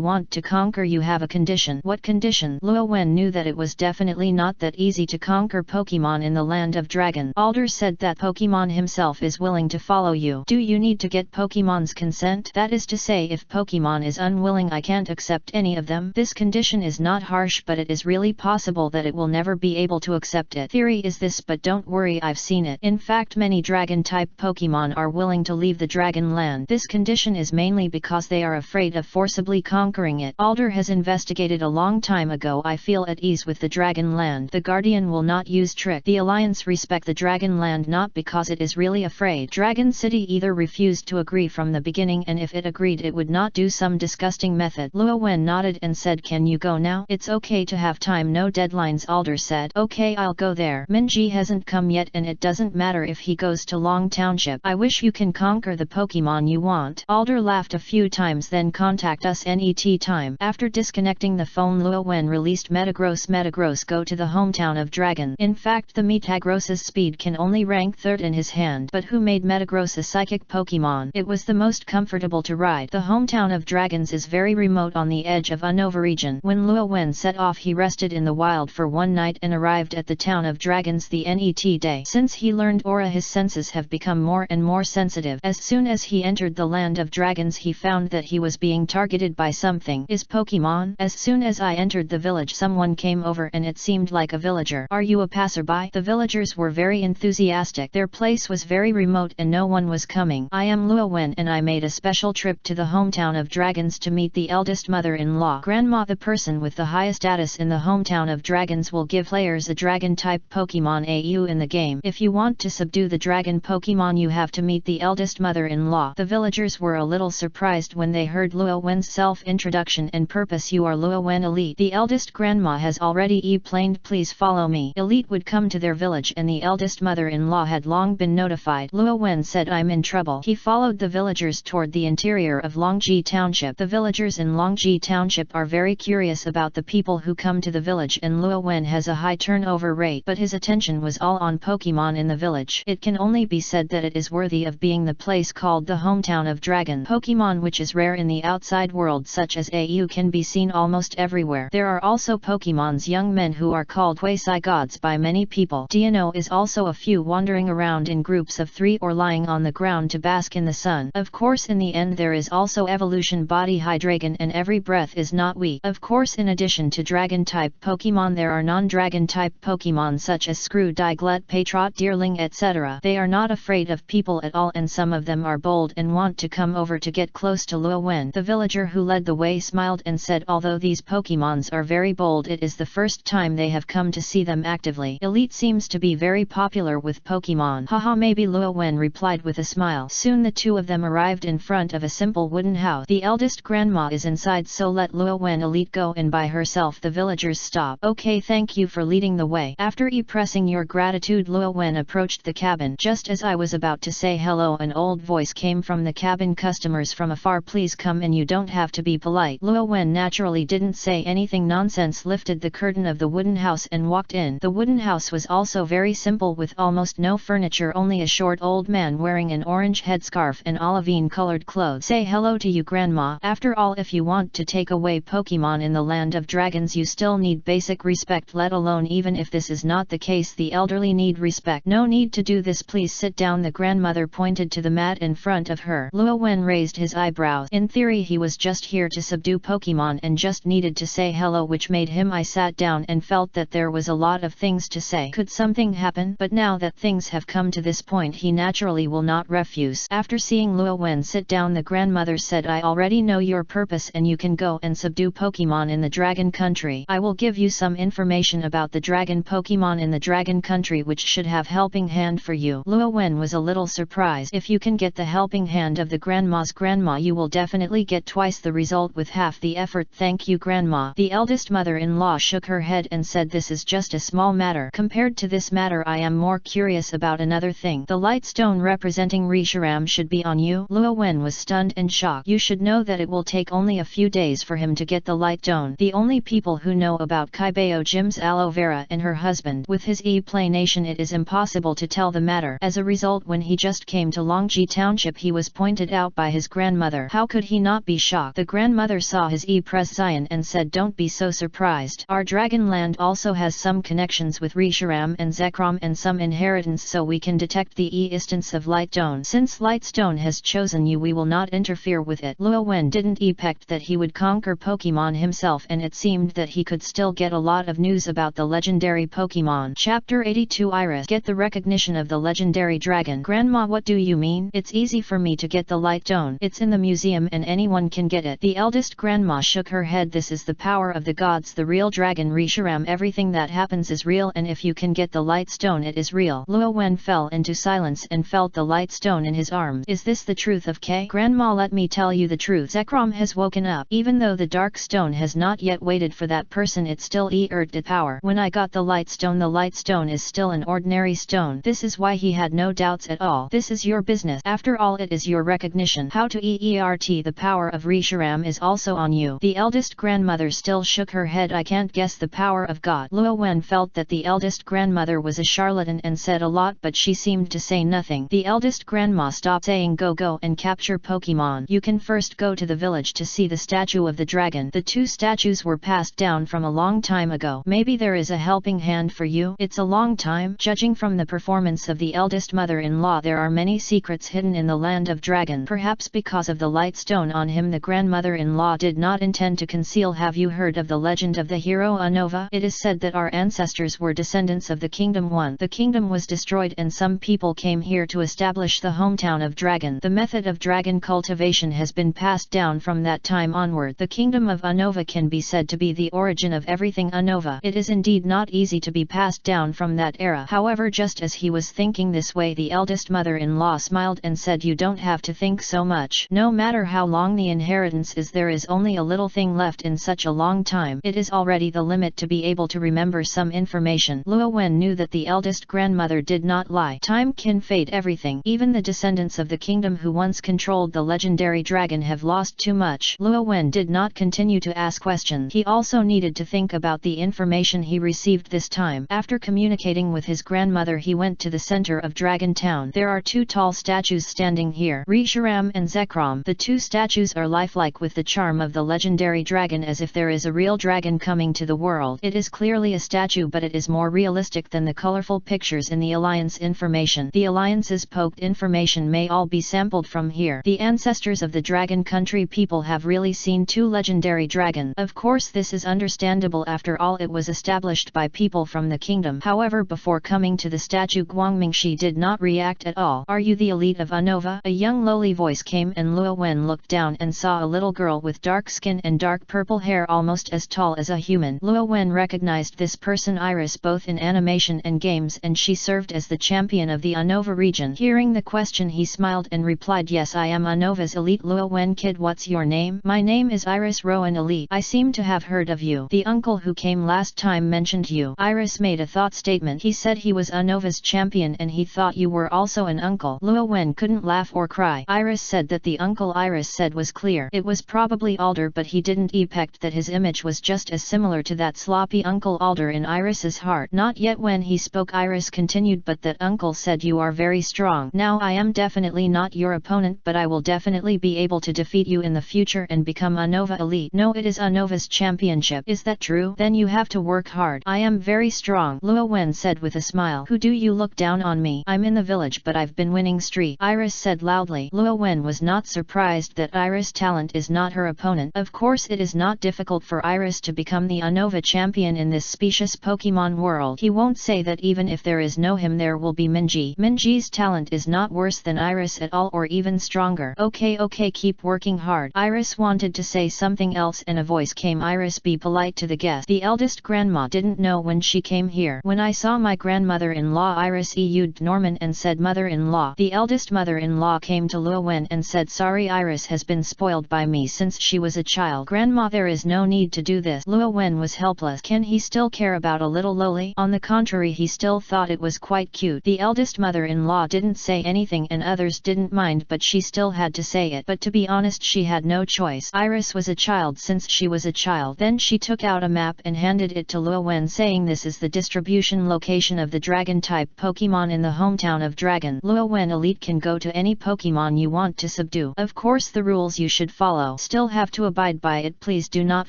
want to conquer, you have a condition. What condition? Luo Wen knew that it was definitely not that easy to conquer Pokemon in the Land of Dragon. Alder said that Pokemon himself is willing to follow you. Do you need to get Pokemon's consent? That is to say, if Pokemon is unwilling, I can't accept any of them. This condition is not harsh, but it is really possible that it will never be able to accept it. Theory is this, but don't worry, I've seen it. In fact, many dragon-type Pokemon are willing to leave the Dragon Land. This condition is mainly because they are afraid of forcibly conquering it. Alder has investigated a long time ago. I feel at ease with the Dragon Land. The Guardian will not use trick. The Alliance respect the Dragon Land not because it is really afraid. Dragon City either refused to agree from the beginning, and if it agreed, it would not do some disgusting method. Luo Wen nodded and said, can you go now? It's okay to have time, no deadlines. Alder said, okay, I'll go there. Minji hasn't come yet, and it doesn't matter if he goes to Long Township. I wish you can conquer the Pokemon you want. Alder laughed a few times, then contact us NET time. After disconnecting the phone, Luo Wen released Metagross. Metagross go to the hometown of Dragon. In fact, the Metagross's speed can only rank 3rd in his hand. But who made Metagross a psychic Pokemon? It was the most comfortable to ride. The hometown of Dragons is very remote on the edge of Unova region. When Luo Wen set off, he rested in the wild for one night and arrived at the town of Dragons the NET day. Since he learned Aura, his senses have become more and more sensitive. As soon as he entered the Land of Dragons, he found that he was being targeted by something. Is Pokemon? As soon as I entered the village, someone came over and it seemed like a villager. Are you a passerby? The villagers were very enthusiastic. Their place was very remote and no one was coming. I am Luo Wen and I made a special trip to the hometown of Dragons to meet the eldest mother-in-law. Grandma, the person with the highest status in the hometown of Dragons, will give players a dragon-type Pokemon AU in the game. If you want to subdue the dragon Pokemon, you have to meet the eldest mother-in-law. The villagers were a little surprised when they heard Luo Wen's self-introduction and purpose. You are Luo Wen Elite. The eldest grandma has already e-planed. Please follow me. Elite would come to their village and the eldest mother-in-law had long been notified. Luo Wen said, I'm in trouble. He followed the villagers toward the interior of Longji Township. The villagers in Longji Township are very curious about the people who come to the village, and Luo Wen has a high turnover rate, but his attention was all on Pokemon in the village. It can only be said that it is worthy of being the place called the hometown of Dragon. Pokemon which is rare in the outside world, such as AU, can be seen almost everywhere. There are also Pokemon's young men who are called quasi-gods by many people. Dino is also a few wandering around in groups of 3 or lying on the ground to bask in the sun. Of course, in the end there is also evolution body Hydreigon, and every breath is not weak. Of course, in addition to dragon-type Pokemon, there are non-dragon-type Pokemon such as Screw, Diglett, Patrot, Deerling, etc. They are not afraid of people at all, and some of them are bold and want to come over to get close to Luo Wen. The villager who led the way smiled and said, although these Pokemons are very bold, it is the first time they have come to see them actively. Elite seems to be very popular with Pokemon. Haha, maybe, Luo Wen replied with a smile. Soon the two of them arrived in front of a simple wooden house. The eldest grandma is inside, so let Luo Wen Elite go in by herself. The villagers stop. Okay, thank you for leading the way. After expressing your gratitude, Luo Wen approached the cabin. Just as I was about to say hello. An old voice came from the cabin. Customers from afar, please come in, you don't have to be polite. Luo Wen naturally didn't say anything nonsense, lifted the curtain of the wooden house and walked in. The wooden house was also very simple with almost no furniture, only a short old man wearing an orange headscarf and olivine colored clothes. Say hello to you, Grandma. After all, if you want to take away Pokemon in the land of dragons, you still need basic respect, let alone even if this is not the case, the elderly need respect. No need to do this, please sit down. The grandmother pointed to the mat in front of her. Luo Wen raised his eyebrows. In theory he was just here to subdue Pokemon and just needed to say hello, which made him. I sat down and felt that there was a lot of things to say. Could something happen? But now that things have come to this point, he naturally will not refuse. After seeing Luo Wen sit down, the grandmother said, I already know your purpose and you can go and subdue Pokemon in the Dragon Country. I will give you some information about the Dragon Pokemon in the Dragon Country which should have helping hand for you. Luo Wen was a little surprised. If you can get the helping hand of the grandma's grandma, you will definitely get twice the result with half the effort. Thank you, Grandma. The eldest mother-in-law shook her head and said, this is just a small matter. Compared to this matter, I am more curious about another thing. The light stone representing Reshiram should be on you. Luo Wen was stunned and shocked. You should know that it will take only a few days for him to get the light stone. The only people who know about Kaibao Jim's aloe vera and her husband. With his explanation, it is impossible to tell the matter. As a result, when he just came to Longji Township, he was pointed out by his grandmother. How could he not be shocked? The grandmother saw his prescience and said, don't be so surprised. Our dragon land also has some connections with Reshiram and Zekrom and some inheritance, so we can detect the existence of light stone. Since light stone has chosen you, we will not interfere with it. Luo Wen didn't expect that he would conquer Pokemon himself, and it seemed that he could still get a lot of news about the legendary Pokemon. Chapter 82 Iris. Get the recognition of the legendary dragon. Grandma, what do you mean? It's easy for me to get the light stone. It's in the museum and anyone can get it. The eldest grandma shook her head. This is the power of the gods, the real dragon Reshiram. Everything that happens is real, and if you can get the light stone, it is real. Luo Wen fell into silence and felt the light stone in his arms. Is this the truth of K? Grandma, let me tell you the truth. Zekrom has woken up. Even though the dark stone has not yet waited for that person, it still earned the power. When I got the light stone is still an ordinary stone. This is why he had no doubts at all. This is your business. After all, it is your recognition. How to the power of Reshiram is also on you. The eldest grandmother still shook her head. I can't guess the power of God. Luo Wen felt that the eldest grandmother was a charlatan and said a lot, but she seemed to say nothing. The eldest grandma stopped saying, go and capture Pokemon. You can first go to the village to see the statue of the dragon. The two statues were passed down from a long time ago. Maybe there is a helping hand for you. It's a long time. Judging from the performance of the eldest mother-in-law, there are many secrets hidden in the land of dragon. Perhaps because of the light stone on him, the grandmother-in-law did not intend to conceal. Have you heard of the legend of the hero Unova? It is said that our ancestors were descendants of the Kingdom 1. The kingdom was destroyed and some people came here to establish the hometown of dragon. The method of dragon cultivation has been passed down from that time onward. The kingdom of Unova can be said to be the origin of everything Unova. It is indeed not easy to be passed down from that era. However, just as he was thinking this way, the eldest mother-in-law smiled and said, you don't have to think so much. No matter how long the inheritance is, there is only a little thing left in such a long time. It is already the limit to be able to remember some information. Luo Wen knew that the eldest grandmother did not lie. Time can fade everything. Even the descendants of the kingdom who once controlled the legendary dragon have lost too much. Luo Wen did not continue to ask questions. He also needed to think about the information he received this time. After communicating with his grandmother, he went to the center of Dragon Town. There are two tall statues standing here, Reshiram and Zekrom. The two statues are lifelike with the charm of the legendary dragon, as if there is a real dragon coming to the world. It is clearly a statue, but it is more realistic than the colorful pictures in the Alliance information. The Alliance's poked information may all be sampled from here. The ancestors of the Dragon Country people have really seen two legendary dragons. Of course, this is understandable. After all, it was established by people from the kingdom. However, before coming to the statue, Guangmingshi did not react at all. Are you the elite of Unova? A young lowly voice came, and Luo Wen looked down and saw a little girl with dark skin and dark purple hair, almost as tall as a human. Luo Wen recognized this person, Iris, both in animation and games, and she served as the champion of the Unova region. Hearing the question, he smiled and replied, yes, I am Unova's elite. Luo Wen, kid, what's your name? My name is Iris Rowan Elite. I seem to have heard of you. The uncle who came last time mentioned you. Iris made a thought statement. He said he was Unova's champion and he thought you were also an uncle. uncle. Luo Wen couldn't laugh or cry. Iris said that the uncle Iris said was clear. It was probably Alder, but he didn't expect that his image was just as similar to that sloppy Uncle Alder in Iris's heart. Not yet. When he spoke, Iris continued, but that uncle said you are very strong. Now I am definitely not your opponent, but I will definitely be able to defeat you in the future and become a Nova Elite. No, it is a Nova's championship. Is that true? Then you have to work hard. I am very strong, Luo Wen said with a smile. Who do you look down on me? I'm in the village, but I've been winning streak, Iris said loudly. Luo Wen was not surprised that Iris' talent is not her opponent. Of course it is not difficult for Iris to become the Unova champion in this specious Pokemon world. He won't say that even if there is no him there will be Minji. Minji's talent is not worse than Iris at all, or even stronger. Okay, keep working hard. Iris wanted to say something else and a voice came. Iris, be polite to the guest. The eldest grandma didn't know when she came here. When I saw my grandmother-in-law, Iris EU'd Norman and said mother-in-law. The eldest mother-in-law came to Luo Wen and said, sorry, Iris has been spoiled by me since she was a child. Grandma, there is no need to do this. Luo Wen was helpless. Can he still care about a little lowly? On the contrary, he still thought it was quite cute. The eldest mother-in-law didn't say anything and others didn't mind, but she still had to say it. But to be honest, she had no choice. Iris was a child since she was a child. Then she took out a map and handed it to Luo Wen, saying this is the distribution location of the dragon-type Pokemon in the hometown of Dragon. Luo Wen Elite can go to any Pokemon you want to subdue. Of course the rules you should follow still have to abide by it. Please do not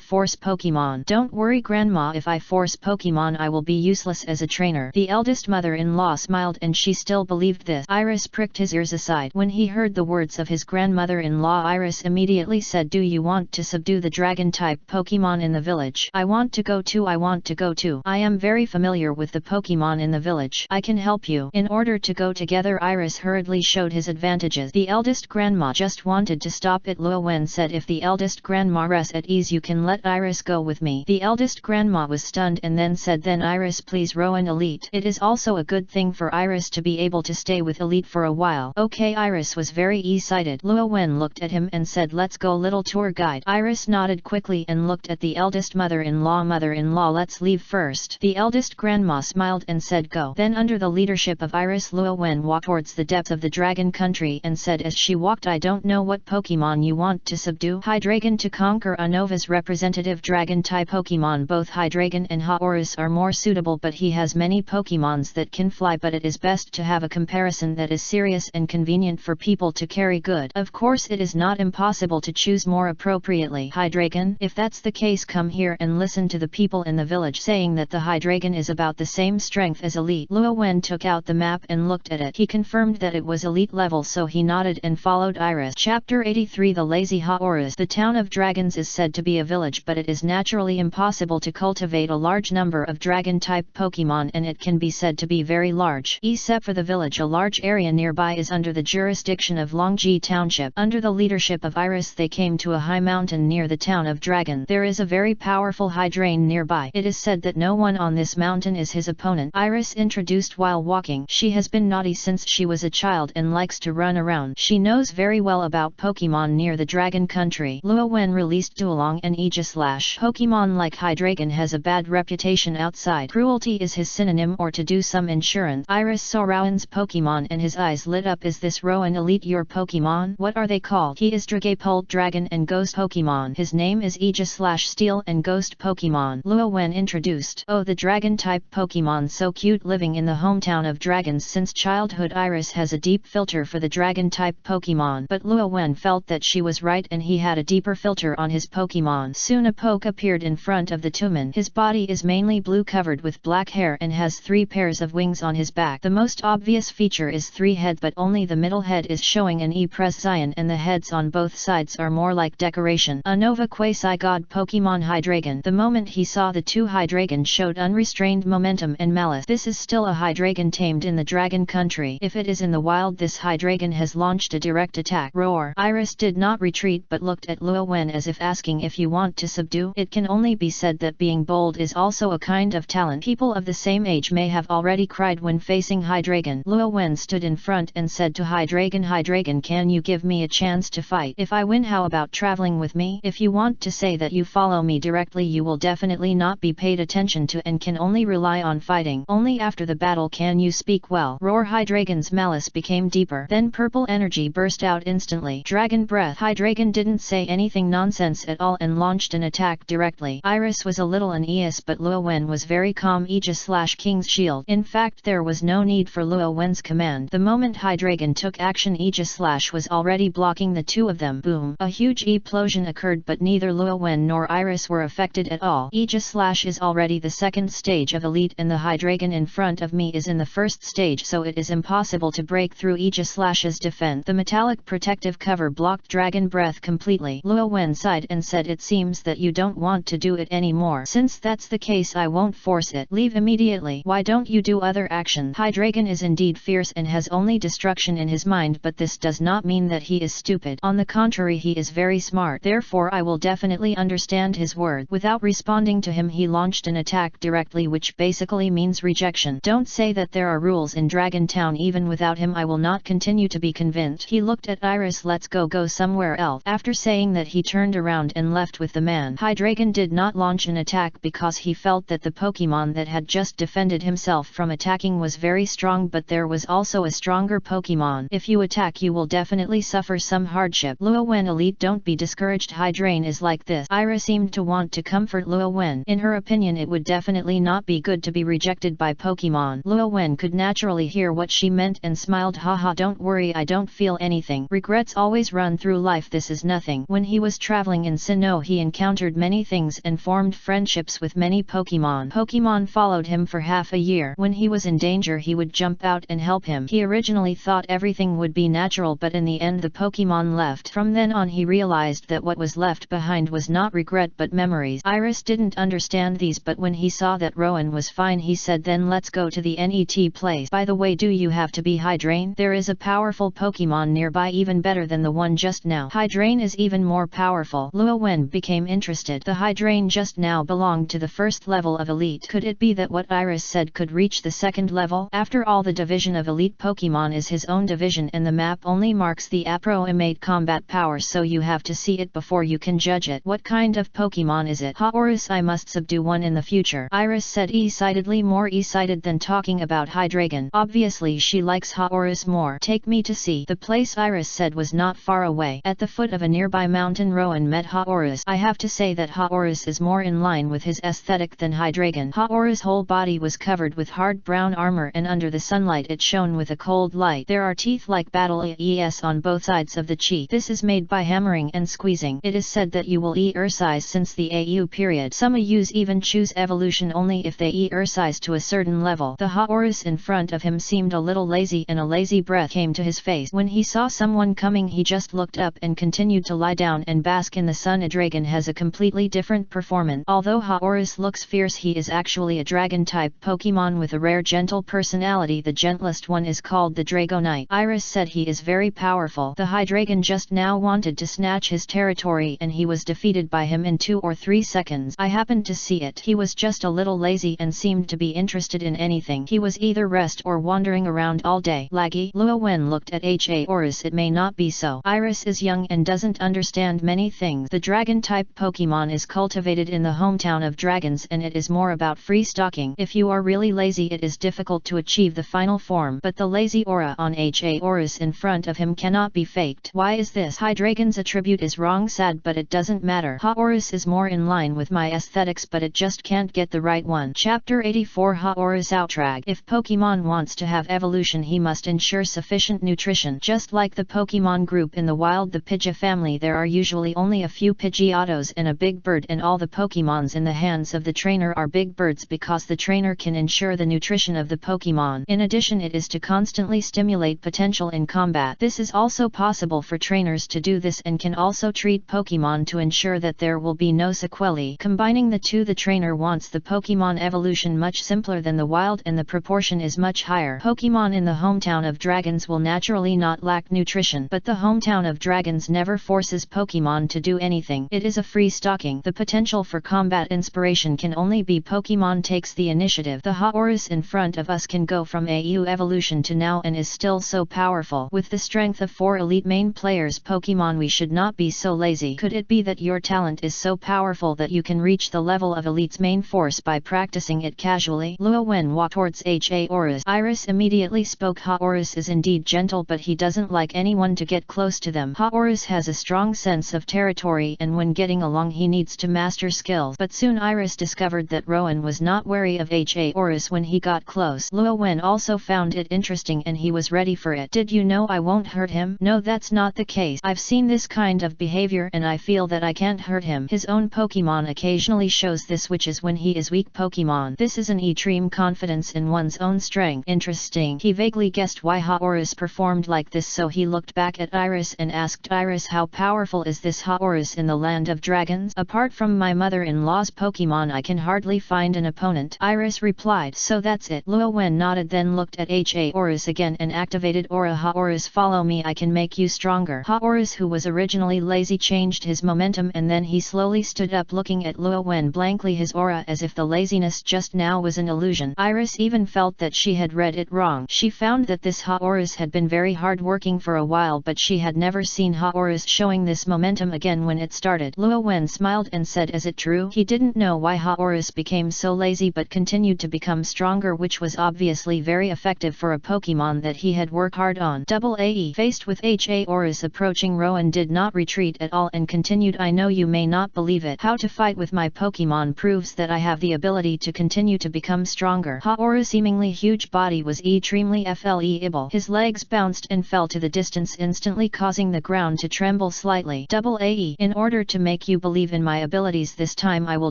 force Pokemon. Don't worry grandma, if I force Pokemon I will be useless as a trainer. The eldest mother-in-law smiled and she still believed this. Iris pricked his ears aside. When he heard the words of his grandmother-in-law, Iris immediately said, do you want to subdue the dragon-type Pokemon in the village? I want to go too. I am very familiar with the Pokemon in the village. I can help you. In order to go together, Iris hurriedly showed his advantages. The eldest grandma just wanted to stop it. Luo Wen said, if the eldest grandma rests at ease, you can let Iris go with me. The eldest grandma was stunned and then said, then Iris, please Rowan Elite. It is also a good thing for Iris to be able to stay with Elite for a while. Okay, Iris was very excited. Luo Wen looked at him and said, let's go, little tour guide. Iris nodded quickly and looked at the eldest mother-in-law. Mother-in-law, let's leave first. The eldest grandma smiled and said, go. Then under the leadership of Iris, Luo Wen walked towards the depths of the dragon country and said as she walked, I don't know what Pokemon you want to subdue. Hydreigon to conquer Unova's representative dragon-type Pokemon. Both Hydreigon and Haorus are more suitable, but he has many Pokemons that can fly, but it is best to have a comparison that is serious and convenient for people to carry. Good. Of course it is not impossible to choose more appropriately. Hydreigon, if that's the case, come here and listen to the people in the village saying that the Hydreigon is about the same strength as Elite. Luo Wen took out the map and looked at it. He confirmed that it was Elite level, so he nodded and followed Iris. Chapter 83 The Lazy Haorus. The town of dragons is said to be a village, but it is naturally impossible to cultivate a large number of dragon-type Pokemon, and it can be said to be very large. Except for the village, a large area nearby is under the jurisdiction of Longji Township. Under the leadership of Iris, they came to a high mountain near the town of Dragon. There is a very powerful Hydrain nearby. It is said that no one on this mountain is his opponent. Iris introduced while walking. She has been naughty since she was a child and likes to run around. She knows very well about Pokemon near the Dragon Country. Luo Wen released Duolong and Aegislash. Pokemon like Hydreigon has a bad reputation outside. Cruelty is his synonym, or to do some insurance. Iris saw Rowan's Pokemon and his eyes lit up. Is this Rowan Elite your Pokemon? What are they called? He is Dragapult Dragon and Ghost Pokemon. His name is Aegislash Steel and Ghost Pokemon. Luo Wen introduced. Oh, the dragon type Pokemon, so cute, living in the hometown of dragons since childhood. Iris has a deep filter for the dragon type Pokemon, but Luo Wen felt that she was right and he had a deeper filter on his Pokemon. Soon a Poke appeared in front of the Tumen. His body is mainly blue, covered with black hair, and has 3 pairs of wings on his back. The most obvious feature is 3 heads, but only the middle head is showing an E-Pression, and the heads on both sides are more like decoration. A Nova Quasi-God Pokemon Hydreigon. The moment he saw the 2 Hydreigon showed unrestrained momentum and malice. This is still a Hydreigon tamed in the Dragon Country. If it is in the wild, this Hydreigon has launched a direct attack. Roar. Iris did not retreat but looked at Luo Wen as if asking, if you want to subdue. It can only be said that being bold is also a kind of talent. People of the same age may have already cried when facing Hydreigon. Luo Wen stood in front and said to Hydreigon, Hydreigon, can you give me a chance to fight? If I win, how about traveling with me? If you want to say that you follow me directly, you will definitely not be paid attention to and can only rely on fighting. Only after the battle can you speak well. Roar. Hydreigon's malice became deeper. Then purple energy burst out instantly. Dragon breath. Hydreigon didn't say anything nonsense at all and launched an attack directly. Iris was a little uneasy, but Luo Wen was very calm. Aegis/King's Shield. In fact, there was no need for Luo Wen's command. The moment Hydreigon took action, Aegis/ was already blocking the two of them. Boom! A huge explosion occurred, but neither Luo Wen nor Iris were affected at all. Aegis/ is already the second stage of elite, and the Hydreigon in front of me is in the first stage, so it is impossible to break through Aegis/'s defense. The metallic protective cover blocked Dragon Breath completely. Luo Wen sighed and said, "It seems that you don't want to do it anymore. Since that's the case, I won't force it. Leave immediately. Why don't you do other actions?" Hydreigon is indeed fierce and has only destruction in his mind, but this does not mean that he is stupid. On the contrary, he is very smart. Therefore I will definitely understand his word. Without responding to him, he launched an attack directly, which basically means rejection. Don't say that there are rules in Dragon Town. Even without him I will not continue to be convinced. He looked at Iris. "Let's go somewhere else." After saying that, he turned around and left with the man. Hydreigon did not launch an attack because he felt that the Pokemon that had just defended himself from attacking was very strong, but there was also a stronger Pokemon. If you attack, you will definitely suffer some hardship. Luo Wen elite, don't be discouraged. Hydreigon is like this. Iris seemed to want to comfort Luo Wen. In her opinion, it would definitely not be good to be rejected by Pokemon. Luo Wen could naturally hear what she meant and smiled. "Haha, don't worry, I don't feel anything. Regrets always run through life. This is nothing." When he was traveling in Sinnoh, he encountered many things and formed friendships with many Pokemon. Pokemon followed him for half a year. When he was in danger, he would jump out and help him. He originally thought everything would be natural, but in the end the Pokemon left. From then on, he realized that what was left behind was not regret but memories. Iris didn't understand these, but when he saw that Rowan was fine, he said, "Then let's go to the NET place. By the way, do you have to be Hydreigon? There is a powerful Pokemon nearby, even better than the one just now." Hydreigon is even more powerful. Luo Wen became interested. The Hydreigon just now belonged to the first level of elite. Could it be that what Iris said could reach the second level? After all, the division of elite Pokemon is his own division, and the map only marks the approximate combat power, so you have to see it before you can judge it. What kind of Pokemon is it? Haorus, I must subdue one in the future. Iris said, excitedly, more excited than talking about Hydreigon. Obviously she likes Haorus more. "Take me to see." The place Iris said was not far away. At the foot of a nearby mountain, Rowan met Haorus. I have to say that Haorus is more in line with his aesthetic than Hydreigon. Haorus' whole body was covered with hard brown armor, and under the sunlight it shone with a cold light. There are teeth like battle AES on both sides of the cheek. This is made by hammering and squeezing. It is said that you will exercise since the AU period. Some AUs even choose evolution only if they exercise to a certain level. The Haorus in front of him seemed a little lazy, and a lazy breath came to his face. When he saw someone coming, he just looked up and continued to lie down and bask in the sun. A dragon has a completely different performance. Although Haorus looks fierce, he is actually a dragon-type Pokemon with a rare gentle personality. The gentlest one is called the Dragonite. Iris said he is very powerful. The Hydreigon just now wanted to snatch his territory, and he was defeated by him in 2 or 3 seconds. I happened to see it. He was just a little lazy and seemed to be interested in anything. He was either rest or wandering around all day. Laggy. Luo Wen looked at Haorus. It may not be so. Iris is young and doesn't understand many things. The dragon-type Pokemon is cultivated in the hometown of dragons, and it is more about free stocking. If you are really lazy, it is difficult to achieve the final form, but the lazy aura on Haorus in front of him cannot be faked. Why is this? Hydreigon's attribute is wrong. Sad, but it doesn't matter. Haorus is more in line with my aesthetics, but it just can't get the right one. Chapter 84 Haorus Outrag. If Pokemon wants to have evolution, he must ensure sufficient nutrition. Just like the Pokemon group in the wild, the Pidgeot family, there are usually only a few Pidgeotos and a big bird, and all the Pokemons in the hands of the trainer are big birds because the trainer can ensure the nutrition of the Pokemon. In addition, it is to constantly stimulate potential in combat. This is also possible for trainers to do this, and can also treat Pokemon to ensure that there will be no sequelae. Combining the two, the trainer wants the Pokemon evolution much simpler than the wild, and the proportion is much higher. Pokemon in the hometown of dragons will naturally not lack nutrition, but the hometown of dragons never forces Pokemon to do anything. It is a free stocking. The potential for combat inspiration can only be Pokemon takes the initiative. The Haorus in front of us can go from AU evolution to now and is still so powerful. With the strength of 4 elite main players Pokemon, we should not be so lazy. Could it be that your talent is so powerful that you can reach the level of elite's main force by practicing it casually? Luo Wen walked towards Haorus. Iris immediately spoke Slowpoke Haoris is indeed gentle, but he doesn't like anyone to get close to them. Haoris has a strong sense of territory, and when getting along he needs to master skills. But soon Iris discovered that Rowan was not wary of Haoris when he got close. Luo Wen also found it interesting and he was ready for it. Did you know I won't hurt him? No, that's not the case. I've seen this kind of behavior and I feel that I can't hurt him. His own Pokemon occasionally shows this, which is when he is weak Pokemon. This is an extreme confidence in one's own strength. Interesting. He vaguely guessed why Haoris performed like this, so he looked back at Iris and asked Iris, how powerful is this Haoris in the land of dragons? Apart from my mother-in-law's Pokemon I can hardly find an opponent, Iris replied. So that's it. Luo Wen nodded, then looked at Haoris again and activated Aura. Haoris, follow me, I can make you stronger. Haoris, who was originally lazy, changed his momentum and then he slowly stood up, looking at Luo Wen blankly, his aura as if the laziness just now was an illusion. Iris even felt that she had read it wrong. She found that this Haoris had been very hard working for a while, but she had never seen Haoris showing this momentum again when it started. Luo Wen smiled and said, is it true? He didn't know why Haoris became so lazy but continued to become stronger, which was obviously very effective for a Pokemon that he had worked hard on. AE. Faced with Haoris approaching, Rowan did not retreat at all and continued, I know you may not believe it. How to fight with my Pokemon proves that I have the ability to continue to become stronger. Haoris' seemingly huge body was extremely flexible. His legs bounced and fell to the distance, instantly causing the ground to tremble slightly. AE. In order to make you believe in my abilities this time I will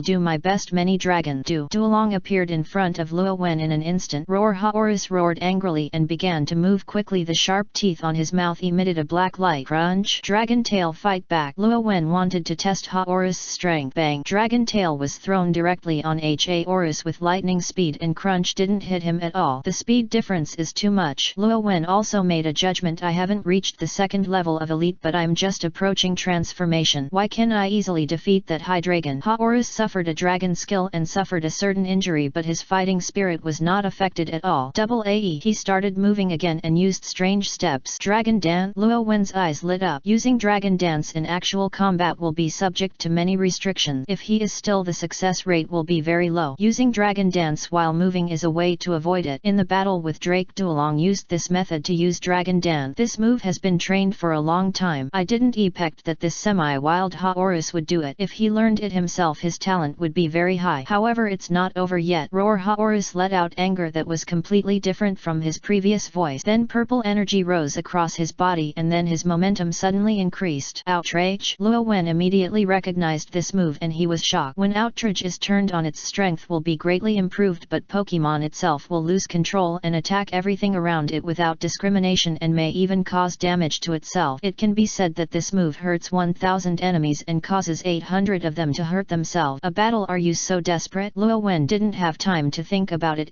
do my best. Many dragon Duolong appeared in front of Luo Wen in an instant. Roar! Haoris roared angrily and began to move quickly. The sharp teeth on his mouth emitted a black light. Crunch! Dragon Tail, fight back! Luo Wen wanted to test Haoris' strength. Bang! Dragon Tail was thrown directly on Haoris with lightning speed and Crunch didn't hit him at all. The speed difference is too much. Luo Wen also made a judgment. I haven't reached the second level of elite, but I'm just approaching transformation. Why can I easily defeat that Hydreigon? Haoris suffered a dragon skill and suffered a certain injury, but his fighting spirit was not affected at all. AE. He started moving again and used strange steps. Dragon Dance. Luo Wen's eyes lit up. Using Dragon Dance in actual combat will be subject to many restrictions. If he is still, the success rate will be very low. Using Dragon Dance while moving is a way to avoid it. In the battle with Drake, Duolong used this method to use Dragon Dance. This move has been trained for a long time. I didn't expect that this semi-wild Haoris would do it. If he learned it himself, his talent would be very high. However, it's not over yet. Roar! Haoris let out anger that was completely different from his previous voice. Then purple energy rose across his body and then his momentum suddenly increased. Outrage! Luo Wen immediately recognized this move and he was shocked. When outrage is turned on, its strength will be greatly improved, but Pokemon itself will lose control and attack everything around it without discrimination and may even cause damage to itself. It can be said that this move hurts 1000 enemies and causes 800 of them to hurt themselves. A battle? Are you so desperate? Luo Wen didn't have time to think about it.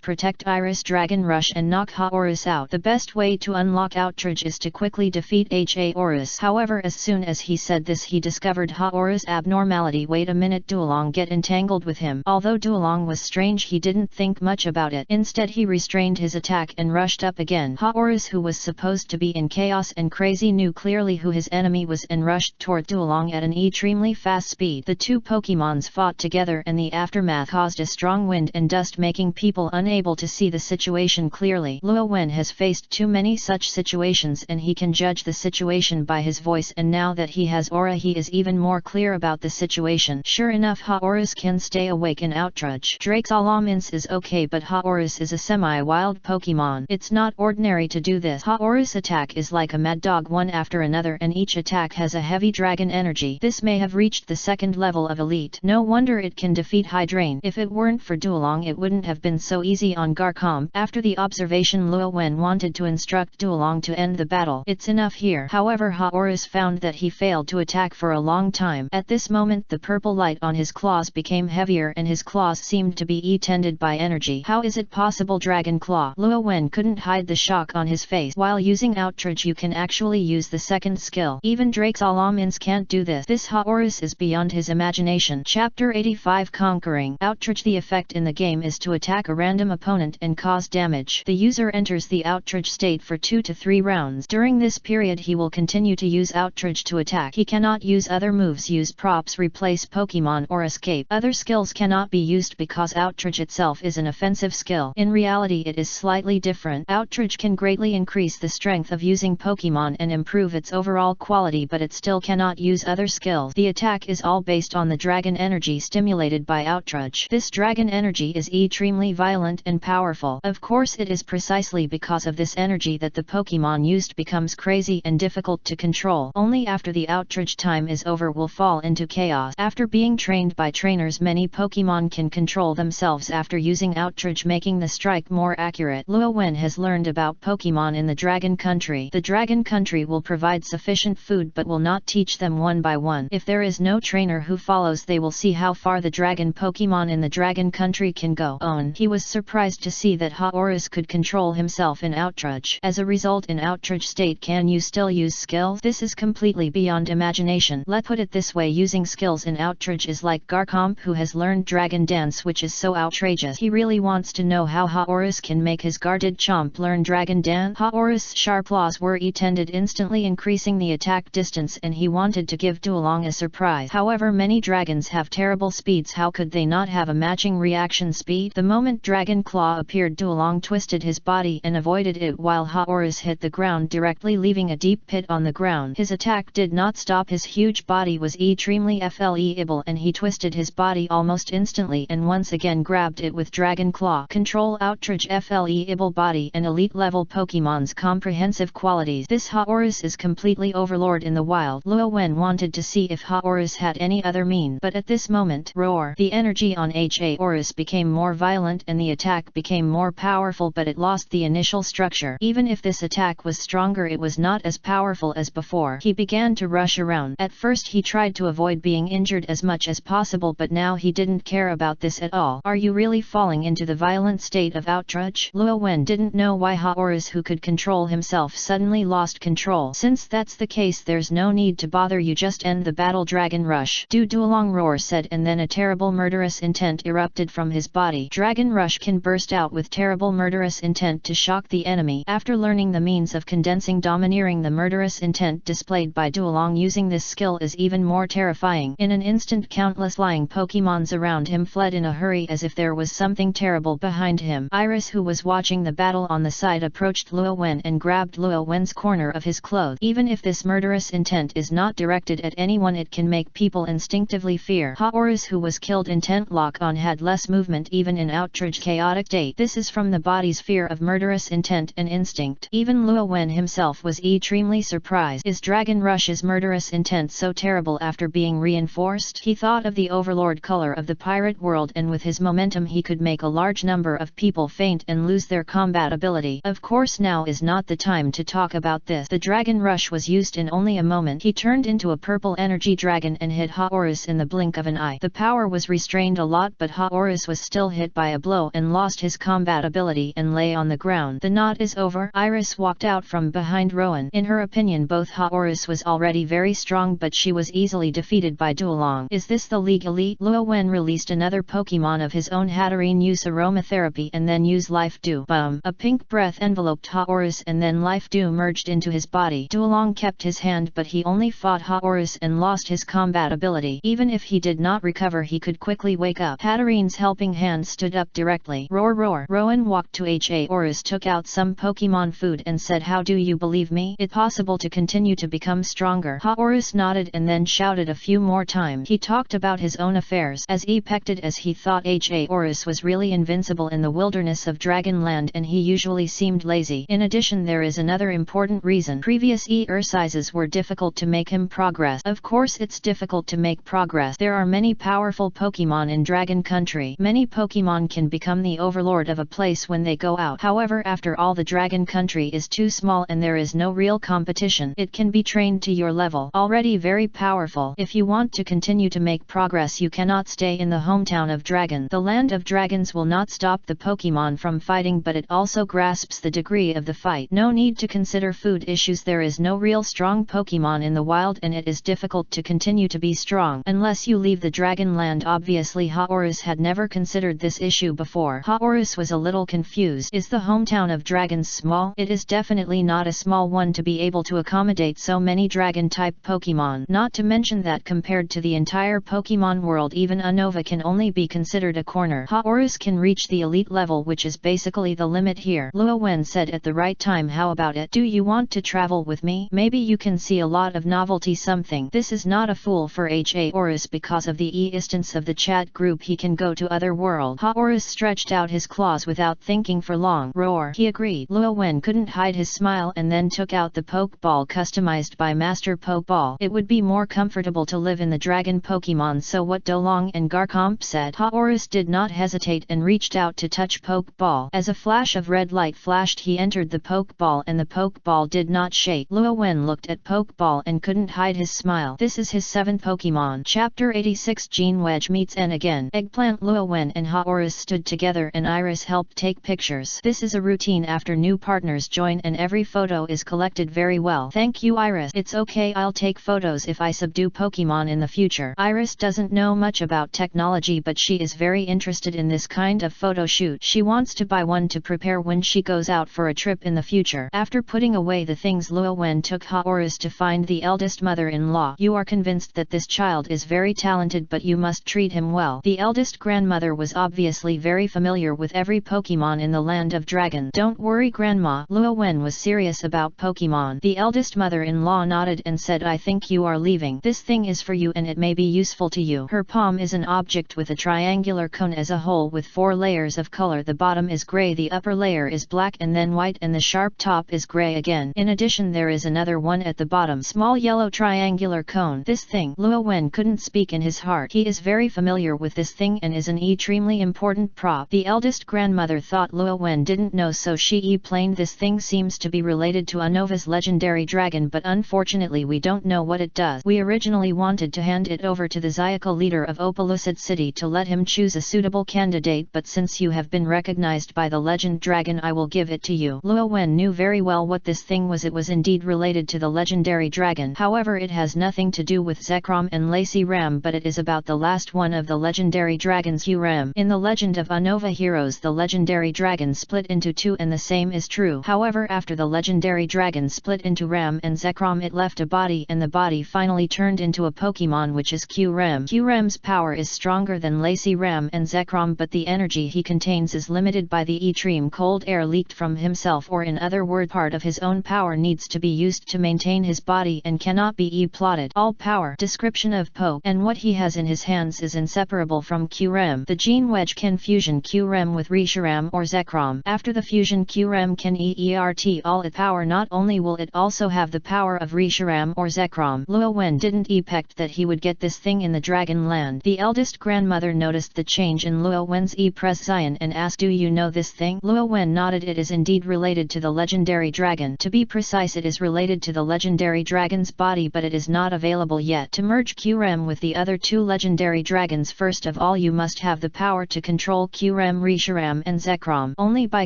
Protect Iris, Dragon Rush and knock Haoris out. The best way to unlock outrage is to quickly defeat Haoris. However, as soon as he said this, he discovered Haoris' abnormality. Wait a minute, Duolong get entangled with him. Although Duolong was strange, he didn't think much about it. Instead, he restrained his attack and rushed up again. Haoris, who was supposed to be in chaos and crazy, knew clearly who his enemy was and rushed toward Duolong at an extremely fast speed. The two Pokemons fought together and the aftermath caused a strong wind and dust, making people unable to see the situation clearly. Luo Wen has faced too many such situations and he can judge the situation by his voice, and now that he has aura he is even more clear about the situation. Sure enough, Haoris can stay awake in outrage. Drake's Alamance is okay, but Haoris is a semi-wild Pokemon. It's not ordinary to do this. Haoris' attack is like a mad dog, one after another, and each attack has a heavy dragon energy. This may have reached the second level of elite. No wonder it can defeat Hydreigon. If it weren't for Duolong, it wouldn't have been so easy on Garchomp. After the observation, Luo Wen wanted to instruct Duolong to end the battle. It's enough here. However, Haoris found that he failed to attack for a long time. At this moment, the purple light on his claws became heavier and his claws seemed to be tended by energy. How is it possible? Dragon Claw! Luo Wen couldn't hide the shock on his face. While using outrage, you can actually use the second skill. Even Drake's Alamance can't do this. This Haoris is beyond his imagination. Chapter 85 Conquering Outrage. The effect in the game is to attack a random opponent and cause damage. The user enters the outrage state for 2 to 3 rounds. During this period, he will continue to use outrage to attack. He cannot use other moves, use props, replace Pokemon, or escape. Other skills cannot be used because outrage itself is an offensive skill. In reality, it is slightly slightly different. Outrage can greatly increase the strength of using Pokemon and improve its overall quality, but it still cannot use other skills. The attack is all based on the dragon energy stimulated by Outrage. This dragon energy is extremely violent and powerful. Of course, it is precisely because of this energy that the Pokemon used becomes crazy and difficult to control. Only after the Outrage time is over will fall into chaos. After being trained by trainers, many Pokemon can control themselves after using Outrage, making the strike more accurate. Luo Wen has learned about Pokemon in the Dragon Country. The Dragon Country will provide sufficient food but will not teach them one by one. If there is no trainer who follows, they will see how far the dragon Pokemon in the Dragon Country can go. He was surprised to see that Haoris could control himself in Outrage. As a result, in Outrage state, can you still use skills? This is completely beyond imagination. Let's put it this way, using skills in Outrage is like Garchomp who has learned Dragon Dance, which is so outrageous. He really wants to know how Haoris can make his guarded Chomp learn Dragon Dance. Haoris' sharp claws were intended instantly increasing the attack distance, and he wanted to give Duolong a surprise. However, many dragons have terrible speeds. How could they not have a matching reaction speed? The moment Dragon Claw appeared, Duolong twisted his body and avoided it while Haoris hit the ground directly, leaving a deep pit on the ground. His attack did not stop. His huge body was extremely flexible and he twisted his body almost instantly and once again grabbed it with Dragon Claw. Control Outrage flexible body and elite level Pokemon's comprehensive qualities. This Haoris is completely overlord in the wild. Luo Wen wanted to see if Haoris had any other mean, but at this moment, roar! The energy on Haoris became more violent and the attack became more powerful, but it lost the initial structure. Even if this attack was stronger, it was not as powerful as before. He began to rush around. At first he tried to avoid being injured as much as possible, but now he didn't care about this at all. Are you really falling into the violent state of Outrage? Luo Wen didn't know why Haoris, who could control himself, suddenly lost control. Since that's the case, there's no need to bother, you just end the battle. Dragon Rush. Duolong roar said, and then a terrible murderous intent erupted from his body. Dragon Rush can burst out with terrible murderous intent to shock the enemy. After learning the means of condensing domineering, the murderous intent displayed by Duolong using this skill is even more terrifying. In an instant, countless lying Pokemons around him fled in a hurry as if there was something terrible behind him. Iris, who was watching the battle on the side, approached Luo Wen and grabbed Luo Wen's corner of his clothes. Even if this murderous intent is not directed at anyone, it can make people instinctively fear. Haoris, who was killed intent lock on, had less movement even in Outrage chaotic state. This is from the body's fear of murderous intent and instinct. Even Luo Wen himself was extremely surprised. Is Dragon Rush's murderous intent so terrible after being reinforced? He thought of the overlord color of the pirate world, and with his momentum he could make a large number of people faint and lose their combat ability. Of course, now is not the time to talk about this. The Dragon Rush was used in only a moment. He turned into a purple energy dragon and hit Haoris in the blink of an eye. The power was restrained a lot, but Haoris was still hit by a blow and lost his combat ability and lay on the ground. The knot is over. Iris walked out from behind Rowan. In her opinion, both Haoris was already very strong, but she was easily defeated by Duolong. Is this the League Elite? Luo Wen released another Pokemon of his own. Hatterene use aromatherapy and then use Life Dew. Bum! A pink breath enveloped Haoris and then Life Dew merged into his body. Duolong kept his hand, but he only fought Haoris and lost his combat ability. Even if he did not recover, he could quickly wake up. Hatterene's helping hand stood up directly. Roar roar! Rowan walked to Haoris, took out some Pokemon food and said, "How do you believe me? It's possible to continue to become stronger." Haoris nodded and then shouted a few more times. He talked about his own affairs. As affected as he thought, Haoris was really invincible in the wilderness of Dragonland, and he usually seemed lazy. In addition, there is another important reason. Previous exercises were difficult to make him progress. Of course, it's difficult to make progress. There are many powerful Pokemon in Dragon Country. Many Pokemon can become the overlord of a place when they go out. However, after all, the Dragon Country is too small and there is no real competition. It can be trained to your level. Already very powerful. If you want to continue to make progress, you cannot stay in the hometown of Dragon. The land of dragons will not stop the Pokemon from fighting, but it also grasps the degree of the fight. No need to consider food issues. There is no real strong Pokemon in the wild, and it is difficult to continue to be strong unless you leave the Dragon Land. Obviously, Haoris had never considered this issue before. Haoris was a little confused. Is the hometown of dragons small? It is definitely not a small one to be able to accommodate so many dragon-type Pokemon. Not to mention that compared to the entire Pokemon world, even Unova can only be considered a corner. Haoris can reach the elite level, which is basically definitely the limit here. Luo Wen said at the right time. How about it? Do you want to travel with me? Maybe you can see a lot of novelty something. This is not a fool for Horus because of the existence of the chat group. He can go to other world. Horus stretched out his claws without thinking for long. Roar. He agreed. Luo Wen couldn't hide his smile and then took out the Pokeball customized by Master Pokeball. It would be more comfortable to live in the dragon Pokemon, so what Dolong and Garchomp said. Horus did not hesitate and reached out to touch Pokeball. As a flash of red light flashed, he entered the Pokeball and the Pokeball did not shake. Luo Wen looked at Pokeball and couldn't hide his smile. This is his 7th Pokemon. Chapter 86 Gene Wedge meets N again. Eggplant. Luo Wen and Horus stood together and Iris helped take pictures. This is a routine after new partners join and every photo is collected very well. Thank you, Iris. It's okay, I'll take photos if I subdue Pokemon in the future. Iris doesn't know much about technology, but she is very interested in this kind of photo shoot. She wants to buy one to prepare when she goes out for a trip in the future. After putting away the things, Luo Wen took Horus to find the eldest mother-in-law. You are convinced that this child is very talented, but you must treat him well. The eldest grandmother was obviously very familiar with every Pokemon in the land of dragons. Don't worry, Grandma. Luo Wen was serious about Pokemon. The eldest mother-in-law nodded and said, I think you are leaving. This thing is for you and it may be useful to you. Her palm is an object with a triangular cone as a whole with 4 layers of color. The bottom is gray, the upper layer is black and then white, and the sharp top is gray again. In addition, there is another one at the bottom, small yellow triangular cone. This thing. Luo Wen couldn't speak in his heart. He is very familiar with this thing and is an extremely important prop. The eldest grandmother thought Luo Wen didn't know, so she explained this thing seems to be related to Unova's legendary dragon, but unfortunately we don't know what it does. We originally wanted to hand it over to the Zyaka leader of Opalucid City to let him choose a suitable candidate, but since you have been recognized by the legend dragon, I will give it to you. Luo Wen knew very well what this thing was. It was indeed related to the legendary dragon. However, it has nothing to do with Zekrom and Lacey Ram, but it is about the last one of the legendary dragons, Ram. In the legend of Unova Heroes, the legendary dragon split into 2 and the same is true. However, after the legendary dragon split into Ram and Zekrom, it left a body and the body finally turned into a Pokemon, which is Ram. Ram's power is stronger than Lacey Ram and Zekrom, but the energy he contains is limited by the extreme cold air leaked from himself, or in other words, part of his own power needs to be used to maintain his body and cannot be plotted. All power. Description of Poke and what he has in his hands is inseparable from Ram. The Gene Wedge can fusion Ram with Reshiram or Zekrom. After the fusion, Ram can EERT all its power. Not only will it also have the power of Reshiram or Zekrom. Luo Wen didn't expect that he would get this thing in the Dragon Land. The eldest grandmother noticed the change in Luo Wen's presence and asked, do you know this thing? Luo Wen nodded. It is indeed related to the legendary dragon. To be precise, it is related to the legendary dragon's body, but it is not available yet. To merge Ram with the other 2 legendary dragons, first of all you must have the power to control Ram, Reshiram and Zekrom. Only by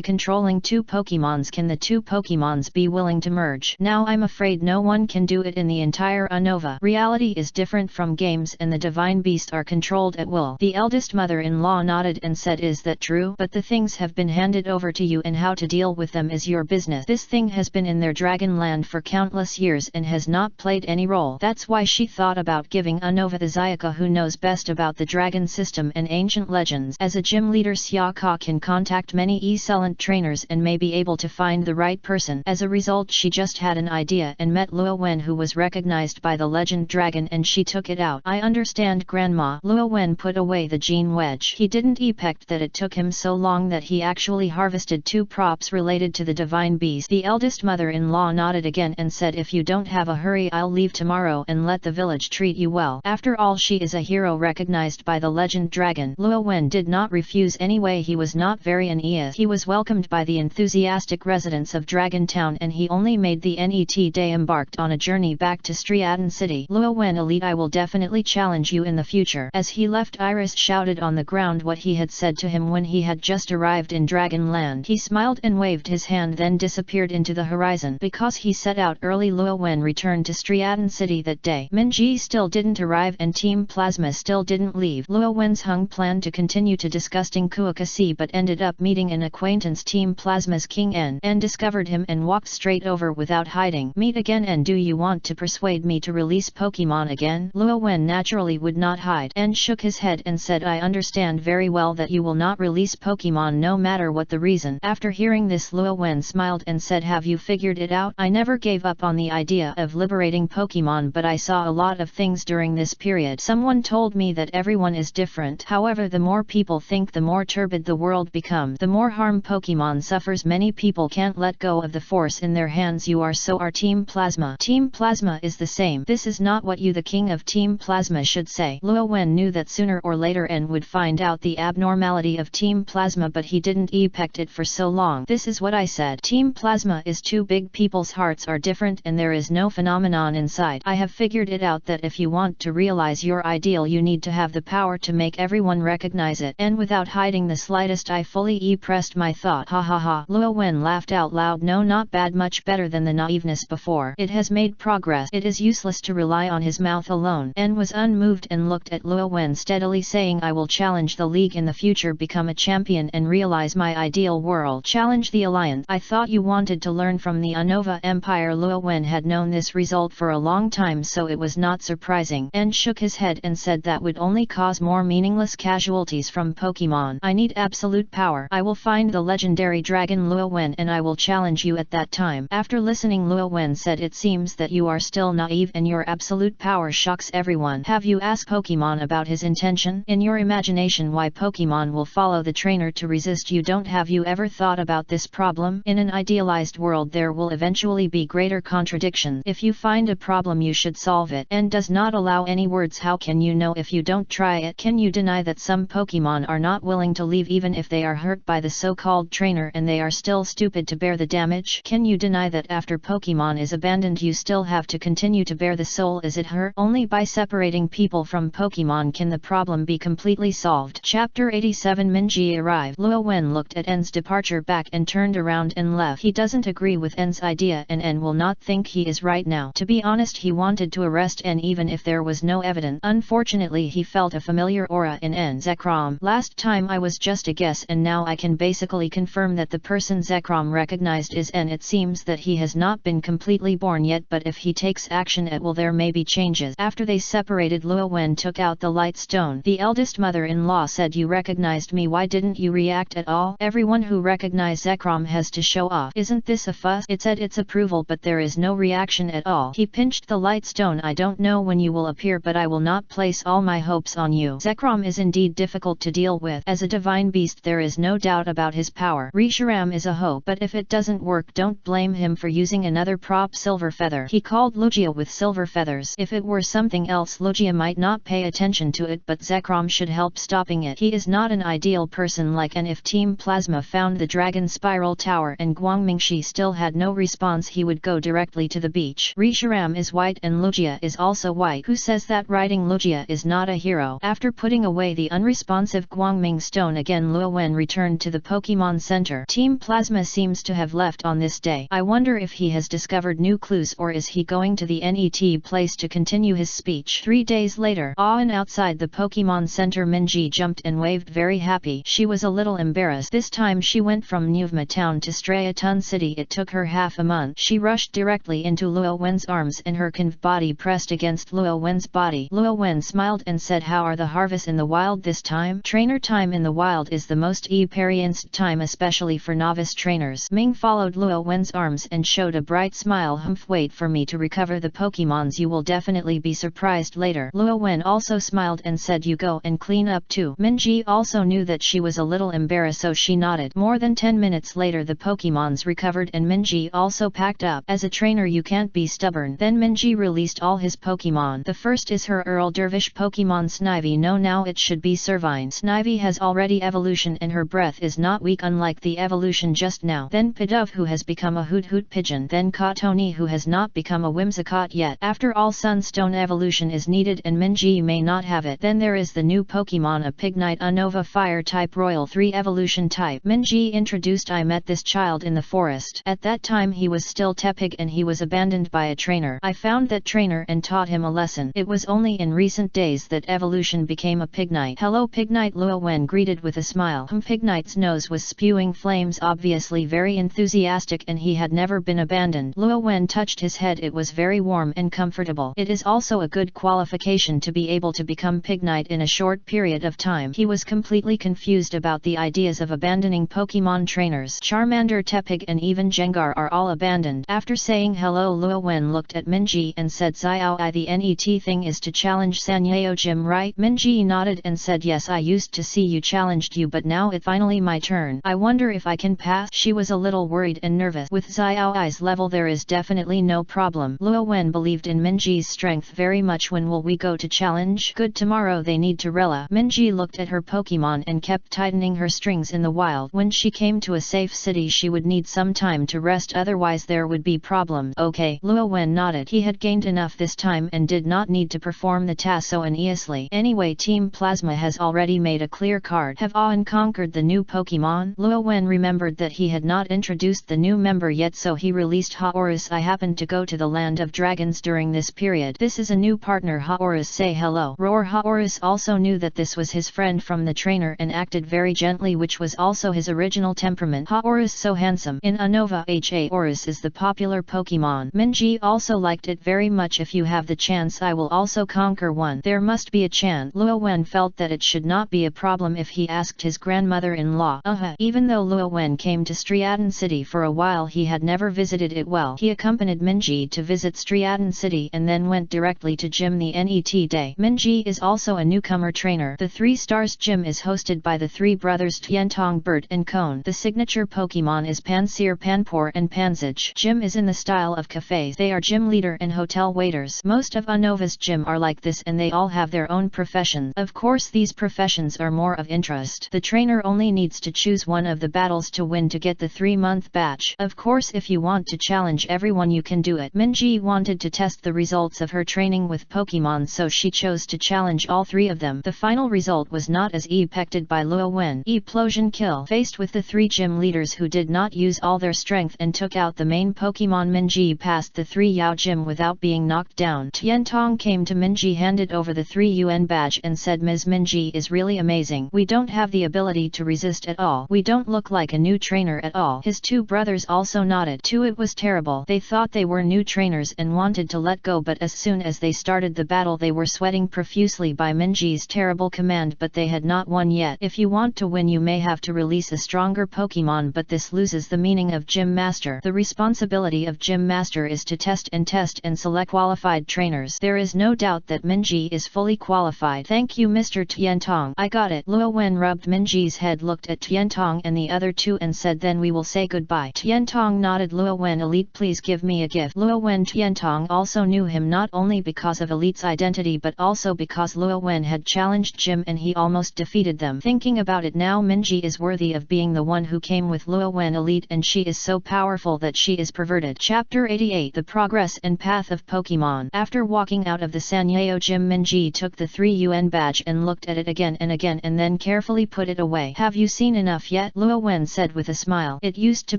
controlling 2 Pokemons can the 2 Pokemons be willing to merge. Now I'm afraid no one can do it in the entire Unova. Reality is different from games and the divine beasts are controlled at will. The eldest mother-in-law nodded and said, is that true? But the things have been handed over to you and how to deal with them is your business. This thing has been in their Dragon Land for countless years and has not played any role. That's why she thought about giving Unova the Zyaka, who knows best about the dragon system and ancient legends. As a gym leader, Xiaka can contact many excellent trainers and may be able to find the right person. As a result, she just had an idea and met Luo Wen, who was recognized by the legend dragon, and she took it out. I understand, Grandma. Luo Wen put away the Gene Wedge. He didn't expect that it took him so long that he actually harvested 2 props related to the divine beast. The eldest mother-in-law nodded again and said, if you don't have a hurry, I'll leave tomorrow and let the village treat you well. After all, she is a hero recognized by the legend dragon. Luo Wen did not refuse anyway. He was not very uneasy. He was welcomed by the enthusiastic residents of Dragon Town and he only made the NET day embarked on a journey back to Striaton City. Luo Wen, elite, I will definitely challenge you in the future. As he left, Iris shouted on the ground what he had said to him when he had just arrived in Dragon Land. He smiled and waved his hand, then disappeared into the horizon. Because he set out early, Luo Wen returned to Striaton City that day. Minji still didn't arrive and Team Plasma still didn't leave. Luo Wen's Hung planned to continue to disgusting Kuakasi, but ended up meeting an acquaintance, Team Plasma's King N, discovered him and walked straight over without hiding. Meet again, and do you want to persuade me to release Pokemon again? Luo Wen naturally would not hide and shook his head and said, I understand very well that you will not release Pokemon no matter what the reason. After hearing this, Luo Wen smiled and said, have you figured it out? I never gave up on the idea of liberating Pokemon, but I saw a lot of things during this period. Someone told me that everyone is different. However, the more people think, the more turbid the world becomes. The more harm Pokemon suffers. Many people can't let go of the force in their hands. You are so our Team Plasma. Team Plasma is the same. This is not what you, the king of Team Plasma, should say. Luo Wen knew that sooner or later N would find out the abnormality of Team Plasma, but he didn't expect it for so long. This is what I said. Team Plasma is too big. People's hearts are different and there is no phenomenon inside. I have figured it out that if you want to realize your ideal, you need to have the power to make everyone recognize it. And without hiding the slightest, I fully expressed my thought. Ha ha ha. Luo Wen laughed out loud. No, not bad, much better than the naiveness before. It has made progress. It is useless to rely on his mouth alone. N was unmoved and looked at Luo Wen steadily, saying, I will challenge the league in the future, become a champion and realize my ideal world. Challenge the alliance. I thought you wanted to learn from the Unova Empire. Luo Wen had known this result for a long time, so it was not surprising. N shook his head and said that would only cause more meaningless casualties from Pokemon. I need absolute power. I will find the legendary dragon Luo Wen and I will challenge you at that time. After listening, Luo Wen said, it seems that you are still naive and your absolute power shocks everyone. Have you asked Pokemon about his intention? In your imagination, why Pokemon will follow the trainer to resist you? Don't have you ever thought about this problem? In an idealized world there will eventually be greater contradictions. If you find a problem, you should solve it. And does not allow any words. How can you know if you don't try it? Can you deny that some Pokemon are not willing to leave even if they are hurt by the so-called trainer and they are still stupid to bear the damage? Can you deny that after Pokemon is abandoned you still have to continue to bear the soul? Is it her? Only by separating people from Pokemon can the problem be completely solved. Chapter 87. Minji arrived. Luo Wen looked at N's departure back and turned around and left. He doesn't agree with N's idea and N will not think he is right now. To be honest, he wanted to arrest N even if there was no evidence. Unfortunately, he felt a familiar aura in N. Zekrom. Last time I was just a guess and now I can basically confirm that the person Zekrom recognized is N. It seems that he has not been completely born yet, but if he takes action it will, there may be changes. After they separated, Luo Wen took out the light stone. The eldest mother-in-law said, you recognized me, why didn't you react at all? Everyone who recognized Zekrom has to show off. Isn't this a fuss? It said its approval, but there is no reaction at all. He pinched the light stone. I don't know when you will appear, but I will not place all my hopes on you. Zekrom is indeed difficult to deal with. As a divine beast there is no doubt about his power. Reshiram is a hope, but if it doesn't work don't blame him for using another prop. Silver Feather. He called Lugia with silver feathers. If it were something else Lugia might not pay attention to it, but Zekrom should help stopping it. He is not an ideal person like N. If Team Plasma found the Dragon Spiral Tower and Guangmingshi still had no response, he would go directly to the beach. Reshiram is white and Lugia is also white. Who says that riding Lugia is not a hero? After putting away the unresponsive Guangming stone again, Luo Wen returned to the Pokemon Center. Team Plasma seems to have left on this day. I wonder if he has discovered new clues, or is he going to the NET place to continue his speech? 3 days later, and outside the Pokemon Center, Minji jumped and waved very happy. She was a little embarrassed. This time she went from Nuvma town to Strayatun city. It took her half a month. She rushed directly into Luo Wen's arms and her conved body pressed against Luo Wen's body. Luo Wen smiled and said, how are the harvests in the wild this time? Trainer time in the wild is the most experienced time, especially for novice trainers. Ming followed Luo Wen's arms and showed a bright smile. Humph, wait for me to recover the Pokemons, you will definitely be surprised later. Luo Wen also smiled and said, you go and clean up too. Minji also knew that she was a little embarrassed, so she nodded. More than 10 minutes later the Pokemons recovered and Minji also packed up. As a trainer you can't be stubborn. Then Minji released all his Pokemon. The first is her Earl Dervish Pokemon Snivy. No, now it should be Servine. Snivy has already evolution and her breath is not weak unlike the evolution just now. Then Pidove, who has become a Hoot Hoot Pigeon. Then Katoni, who has not become a Whimsicott yet. After all, Sunstone evolution is needed and Minji may not have it. Then there is the new Pokemon, a Pignite, a Nova Fire type, Royal 3 evolution type. Minji introduced, I met this child in the forest. At that time he was still tepig and he was abandoned by a trainer. I found that trainer and taught him a lesson. It was only in recent days that evolution became a Pignite. Hello Pignite, Luo Wen greeted with a smile. Pignite's nose was spewing flames, obviously very enthusiastic, and he had never been abandoned. Luo Wen touched his head. It was very warm and comfortable. It is also a good qualification to be able to become Pignite in a short period of time. He was completely confused about the ideas of abandonment abandoning Pokemon trainers. Charmander, Tepig and even Gengar are all abandoned. After saying hello, Luo Wen looked at Minji and said, Xiao, the NET thing is to challenge Sanyaeo Gym, right? Minji nodded and said, yes, I used to see you challenged you, but now it's finally my turn. I wonder if I can pass. She was a little worried and nervous. With Xiao's level there is definitely no problem. Luo Wen believed in Minji's strength very much. When will we go to challenge? Good, tomorrow they need to rela. Minji looked at her Pokemon and kept tightening her strings in the wild. When she came to a safe city she would need some time to rest, otherwise there would be problems. Okay, Luo Wen nodded. He had gained enough this time and did not need to perform the task so easily. Anyway, Team Plasma has already made a clear card. Have Aon conquered the new Pokemon? Luo Wen remembered that he had not introduced the new member yet, so he released Haorus. I happened to go to the land of dragons during this period. This is a new partner. Haorus, say hello. Roar. Haorus also knew that this was his friend from the trainer and acted very gently, which was also his original temperament. Haorus so handsome. In Unova, Haorus is the popular Pokemon. Minji also liked it very much. If you have the chance, I will also conquer one. There must be a chance. Luo Wen felt that it should not be a problem if he asked his grandmother-in-law. Even though Luo Wen came to Striaton City for a while, he had never visited it well. He accompanied Minji to visit Striaton City and then went directly to gym the NET day. Minji is also a newcomer trainer. The 3 Stars Gym is hosted by the 3 brothers Tiantong, Bert and Cone. The signature Pokemon is Pansear, Panpour and Panzage. Gym is in the style of cafes. They are gym leader and hotel waiters. Most of Unova's gym are like this and they all have their own professions. Of course these professions are more of interest. The trainer only needs to choose one of the battles to win to get the 3-month badge. Of course if you want to challenge everyone you can do it. Minji wanted to test the results of her training with Pokemon, so she chose to challenge all 3 of them. The final result was not as expected by Luo Wen. Explosion kill. Faced with the 3 gym leaders who did not use all their strength and took out the main Pokemon, Minji passed the 3 Yao gym without being knocked down. Tiantong came to Minji, handed over the 3 UN badge and said, Ms. Minji is really amazing. We don't have the ability to resist at all. We don't look like a new trainer at all. His 2 brothers also nodded too. It was terrible. They thought they were new trainers and wanted to let go, but as soon as they started the battle they were sweating profusely by Minji's terrible command, but they had not won yet. If you want to win you may have to release a stronger Pokemon, but this loses the meaning of Gym Master. The responsibility of Gym Master is to test and select qualified trainers. There is no doubt that Minji is fully qualified. Thank you, Mr. Tiantong. I got it. Luo Wen rubbed Minji's head, looked at Tiantong and the other 2 and said, then we will say goodbye. Tiantong nodded. Luo Wen, Elite, please give me a gift. Luo Wen. Tiantong also knew him not only because of Elite's identity but also because Luo Wen had challenged Jim and he almost defeated them. Thinking about it now, Minji is worthy of being the one who came with Luo Wen Elite, and she is so powerful that she is perverted. Chapter 88. The Progress and Path of Pokemon. After walking out of the Sanyaeo Gym, Minji took the 3 UN badge and looked at it again and again and then carefully put it away. Have you seen enough yet? Luo Wen said with a smile. It used to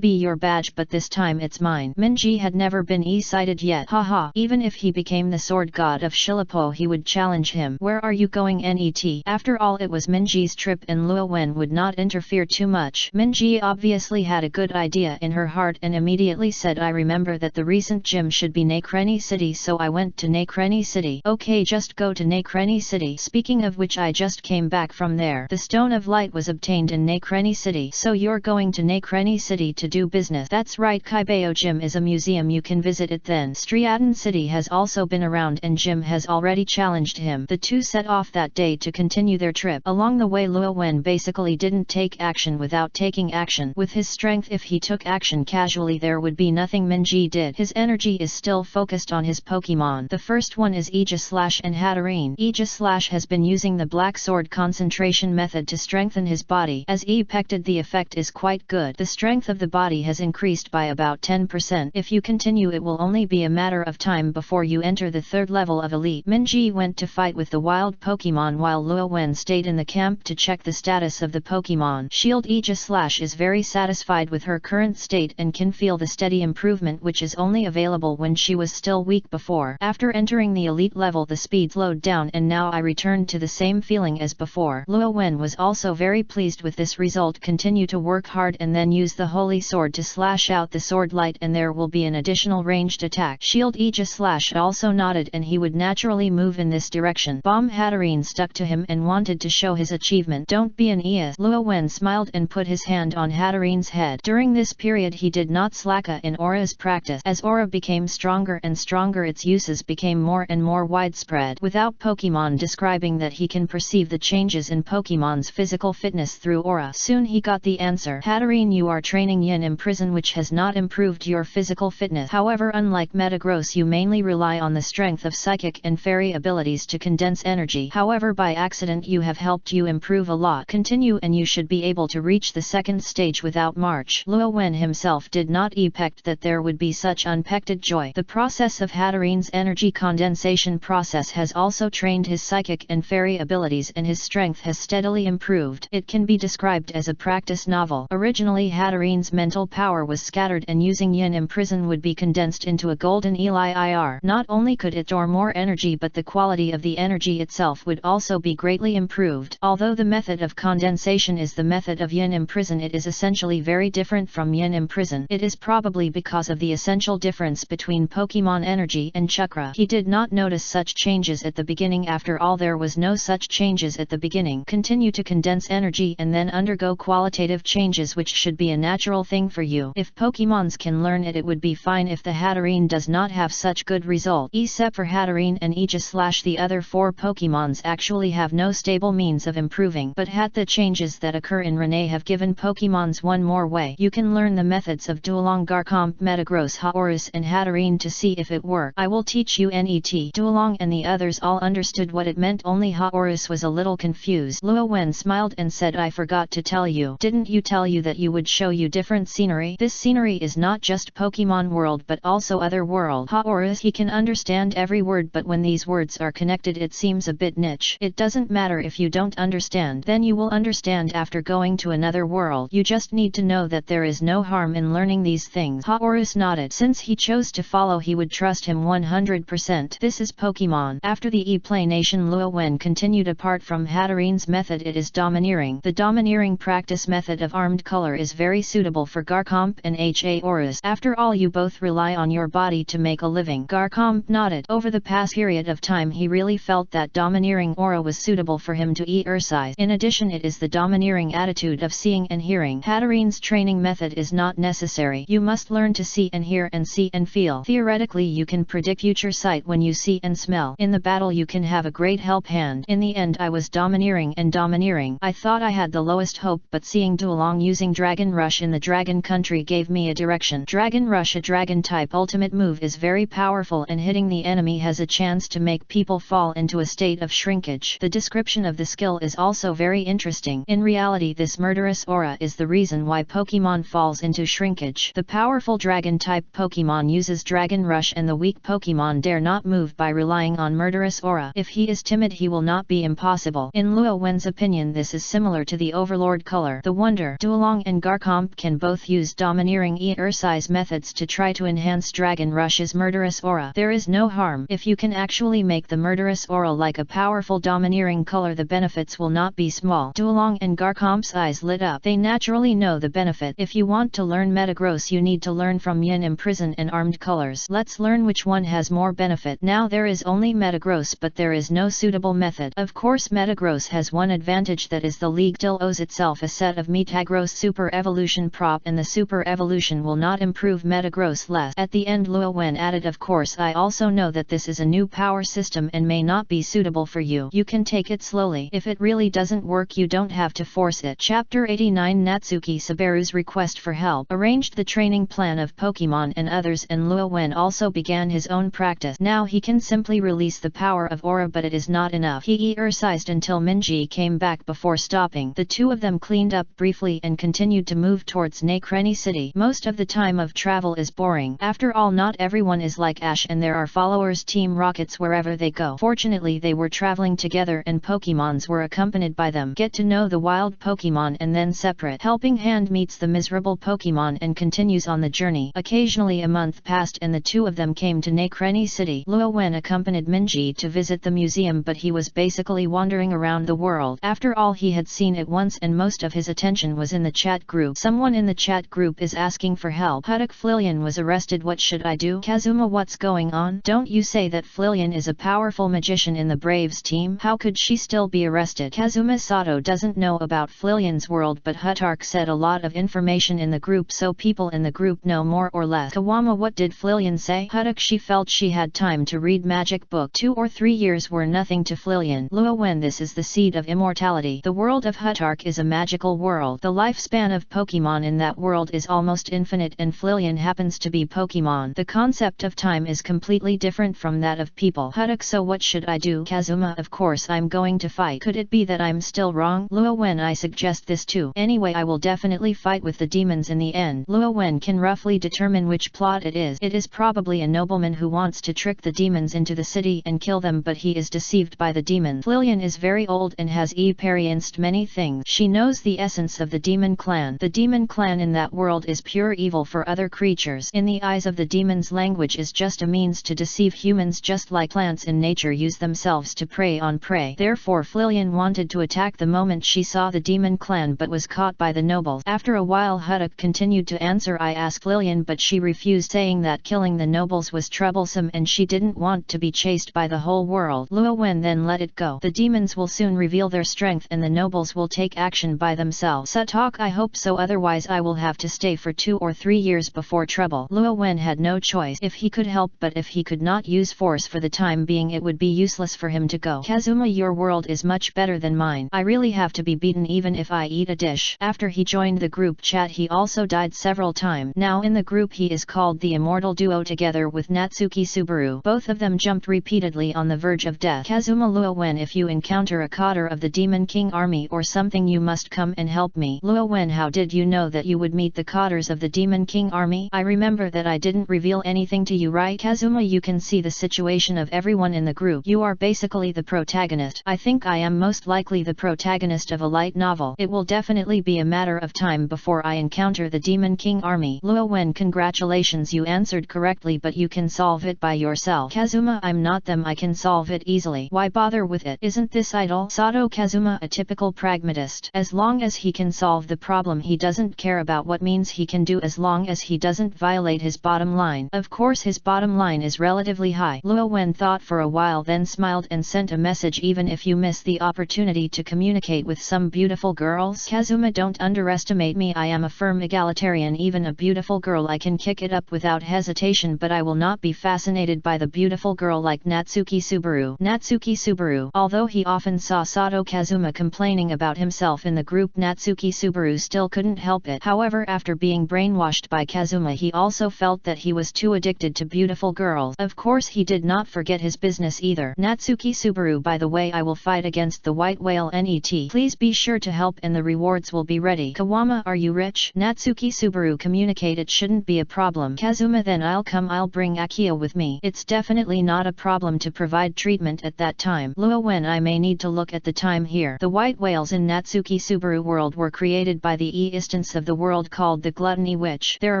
be your badge, but this time it's mine. Minji had never been E-sighted yet. Haha. Even if he became the sword god of Shilapo he would challenge him. Where are you going, NET? After all, it was Minji's trip and Luo Wen would not interfere too much. Minji obviously had a good idea in her heart and immediately said, I remember that the recent gym should be Nakreni City, so I went to Nakreni City. Okay, just go to Nakreni City. Speaking of which, I just came back from there. The Stone of Light was obtained in Nakreni City. So you're going to Nakreni City to do business? That's right, Kaibao Gym is a museum, you can visit it then. Striaton City has also been around and Jim has already challenged him. The 2 set off that day to continue their trip. Along the way, Luo Wen basically didn't take action without taking action. With his strength, if he took action casually there would be nothing Minji did. His energy is still focused on his Pokemon. The first one is Aegislash and Hatterene. Aegislash has been using the Black Sword concentration method to strengthen his body. As expected, the effect is quite good. The strength of the body has increased by about 10%. If you continue it will only be a matter of time before you enter the 3rd level of Elite. Minji went to fight with the wild Pokemon while Luo Wen stayed in the camp to check the status of the Pokemon. Shield. Aegislash is very satisfied with her current state and can feel the steady improvement which is only available when she was still weak before. After entering the Elite level the speed slowed down and now I returned to the same feeling as before. Luo Wen was also very pleased with this result. Continue to work hard and then use the Holy Sword to slash out the sword light and there will be an additional ranged attack. Shield. Aegislash also nodded and he would naturally move in this direction. Bomb. Hatterene stuck to him and wanted to show his achievement. Don't be an ES. Luo Wen smiled and put his hand on Hatarine's head. During this period he did not slack in Aura's practice. As Aura became stronger and stronger, its uses became more and more widespread. Without Pokemon describing that he can perceive the changes in Pokemon's physical fitness through Aura. Soon he got the answer. Hatarine, you are training Yin Imprison, which has not improved your physical fitness. However, unlike Metagross, you mainly rely on the strength of psychic and fairy abilities to condense energy. However, by accident you have helped you improve a lot. Continue and you should be able to reach the second stage without March. Luo Wen himself did not expect that there would be such unexpected joy. The process of Hatarine's energy condensation process has also trained his psychic and fairy abilities, and his strength has steadily improved. It can be described as a practice novel. Originally Hatarine's mental power was scattered, and using Yin Imprison would be condensed into a golden Elir. Not only could it store more energy, but the quality of the energy itself would also be greatly improved. Although the method of condensation is the method of Yin Imprison, it is essentially very different from Yin Imprison. It is probably because of the essential difference between Pokemon energy and chakra. He did not notice such changes at the beginning. After all, there was no such changes at the beginning. Continue to condense energy and then undergo qualitative changes, which should be a natural thing for you. If Pokemons can learn it, it would be fine. If the Hatarine does not have such good result, except for Hatarine and Aegis, the other 4 Pokemons actually have no stable means of improving. But the changes that occur in Renee have given Pokemons one more way. You can learn the methods of Duolong, Garchomp, Metagross, Haoris and Hatarine to see if it works. I will teach you. Net. Duolong and the others all understood what it meant, only Haoris was a little confused. Luo Wen smiled and said, I forgot to tell you. Didn't you tell you that you would show you different scenery? This scenery is not just Pokemon world but also other world. Haoris, he can understand every word, but when these words are connected it seems a bit niche. It doesn't matter if you don't understand, then you will understand after going to another world. You just need to know that there is no harm in learning these things. Haoris nodded. Since he chose to follow, he would trust him 100%. This is Pokemon. After the explanation, Luo Wen continued. Apart from Hatarine's method, it is domineering. The domineering practice method of armed color is very suitable for Garchomp and Haoris. After all, you both rely on your body to make a living. Garchomp nodded. Over the past period of time he really felt that domineering aura was suitable for him to exercise. In addition, it is the domineering attitude of seeing and hearing. Hatarine's training method is not necessary. You must learn to see and hear and see and feel. Theoretically, you can predict future sight when you see and smell. In the battle you can have a great help hand. In the end I was domineering and domineering. I thought I had the lowest hope, but seeing Duolong using Dragon Rush in the Dragon Country gave me a direction. Dragon Rush, a dragon type ultimate move, is very powerful, and hitting the enemy has a chance to make people fall into a state of shrinkage. The description of the skill is also very interesting. In reality, this murderous aura is the reason why Pokemon falls into shrinkage. The powerful dragon type Pokemon uses Dragon Rush, and the weak Pokemon dare not move by relying on murderous aura. If he is timid, he will not be impossible. In Luo Wen's opinion, this is similar to the Overlord color. The Wonder, Duolong and Garchomp can both use domineering exercise methods to try to enhance Dragon Rush's murderous aura. There is no harm. If you can actually make the murderous aura like a powerful domineering color, the benefits will not be small. Duolong and Garchomp's eyes lit up. They naturally know the benefit. If you want to learn Metagross, you need to learn from Yin Imprison and Armed Colors. Let's learn which one has more benefit. Now there is only Metagross, but there is no suitable method. Of course, Metagross has one advantage, that is the League still owes itself a set of Metagross Super Evolution prop, and the Super Evolution will not improve Metagross less. At the end, Luo Wen added, of course I also know that this is a new power system and may not be suitable for you. You can take it slowly. If it really doesn't work, you don't have to force it. Chapter 89 Natsuki Sabaru's request for help arranged the training plan of Pokemon and others, and Luo Wen also began his own practice. Now he can simply release the power of aura, but it is not enough. He exercised until Minji came back before stopping. The two of them cleaned up briefly and continued to move towards Nakreni City. Most of the time of travel is boring. After all, not everyone is like Ash, and there are followers Team Rockets wherever they go. Fortunately, they were traveling together and Pokemons were accompanied by them. Get to know the wild Pokemon and then separate. Helping Hand meets the miserable Pokemon and continues on the journey. Occasionally a month passed and the two of them came to Nakreni City. Luo Wen accompanied Minji to visit the museum, but he was basically wandering around the world. After all, he had seen it once and most of his attention was in the chat group. Someone in the chat group is asking for help. Hudok Flillian was arrested. What should I do? Kazuma, what's going on? Don't you say that Flillian is a powerful magician in the Braves team? How could she still be arrested? Kazuma Sato doesn't know about Flillian's world, but Hutark said a lot of information in the group so people in the group know more or less. Kawama, what did Flillian say? Hutark, she felt she had time to read magic book. 2 or 3 years were nothing to Flillian. Lua Wen, this is the seed of immortality. The world of Hutark is a magical world. The lifespan of Pokemon in that world is almost infinite, and Flillian happens to be Pokemon. The concept of time is completely different from that of people. Hutark, so what should I do? Kazuma, of course I'm going to fight. Could it be that I'm still wrong? Lua Wen, I suggest this too. Anyway, I will definitely fight with the demons in the end. Lua Wen can roughly determine which plot it is. It is probably a nobleman who wants to trick the demons into the city and kill them, but he is deceived by the demons. Flillian is very old and has experienced many things. She knows the essence of the demon clan. The demon clan in that world is pure evil for other creatures. In the eyes of the demons, language is just a means to deceive humans, just like plants in nature use themselves to prey on prey. Therefore Flillian wanted to attack the moment she saw the demon clan, but was caught by the nobles. After a while Hutark continued to answer. I asked Flillian, but she refused, saying that killing the nobles was troublesome and she didn't want to be chased by the whole world. Lua Wen, then let it go. The demons will soon reveal their strength and the nobles will take action by themselves. Sutalk, I hope so, otherwise I will have to stay for 2 or 3 years before trouble. Lua Wen had no choice if he could help, but if he could not use force for the time being it would be useless for him to go. Kazuma, your world is much better than mine. I really have to be beaten even if I eat a dish. After he joined the group chat he also died several times. Now in the group he is called the Immortal Duo together with Natsuki Subaru. Both of them jumped repeatedly on the verge of death. Kazuma, Lua Wen, if you encounter a cadre of the Demon King army or something you must come and help me. Lua Wen, how did you know that you would meet the cadres of the Demon King army? I remember that I didn't reveal anything to you, right? Kazuma, you can see the situation of everyone in the group. You are basically the protagonist. I think I am most likely the protagonist of a light novel. It will definitely be a matter of time before I encounter the Demon King army. Lua Wen, congratulations, you answered correctly, but you can solve it by yourself. Kazuma, I'm not them, I can solve it easily. Why bother with it? Isn't this idle? Sato, Kazuma, a typical pragmatist. As long as he can solve the problem he doesn't care about what means he can do, as long as he doesn't violate his bottom line. Of course his bottom line is relatively high. Lua Wen thought for a while, then smiled and sent a message. Even if you miss the opportunity to communicate with some beautiful girls, Kazuma, don't underestimate me. I am a firm egalitarian. Even a beautiful girl I can kick it up without hesitation, but I will not be fascinated by the beautiful girl like Natsuki Subaru. Natsuki Subaru. Although he often saw Sato Kazuma complaining about himself in the group, Natsuki Subaru still couldn't help it. However, after being brainwashed by Kazuma he also felt that he was too addicted to beautiful girls. Of course he did not forget his business either. Natsuki Subaru, by the way, I will fight against the white whale NET. Please be sure to help and the rewards will be ready. Kawama, are you rich? Natsuki Subaru, communicate, it shouldn't be a problem. Kazuma, then I'll come, I'll bring Akio with me. It's definitely not a problem to provide treatment at that time. Lua Wen, I may need to look at the time here. The white whales in Natsuki Subaru world were created by the instance of the world called the Gluttony Witch. Their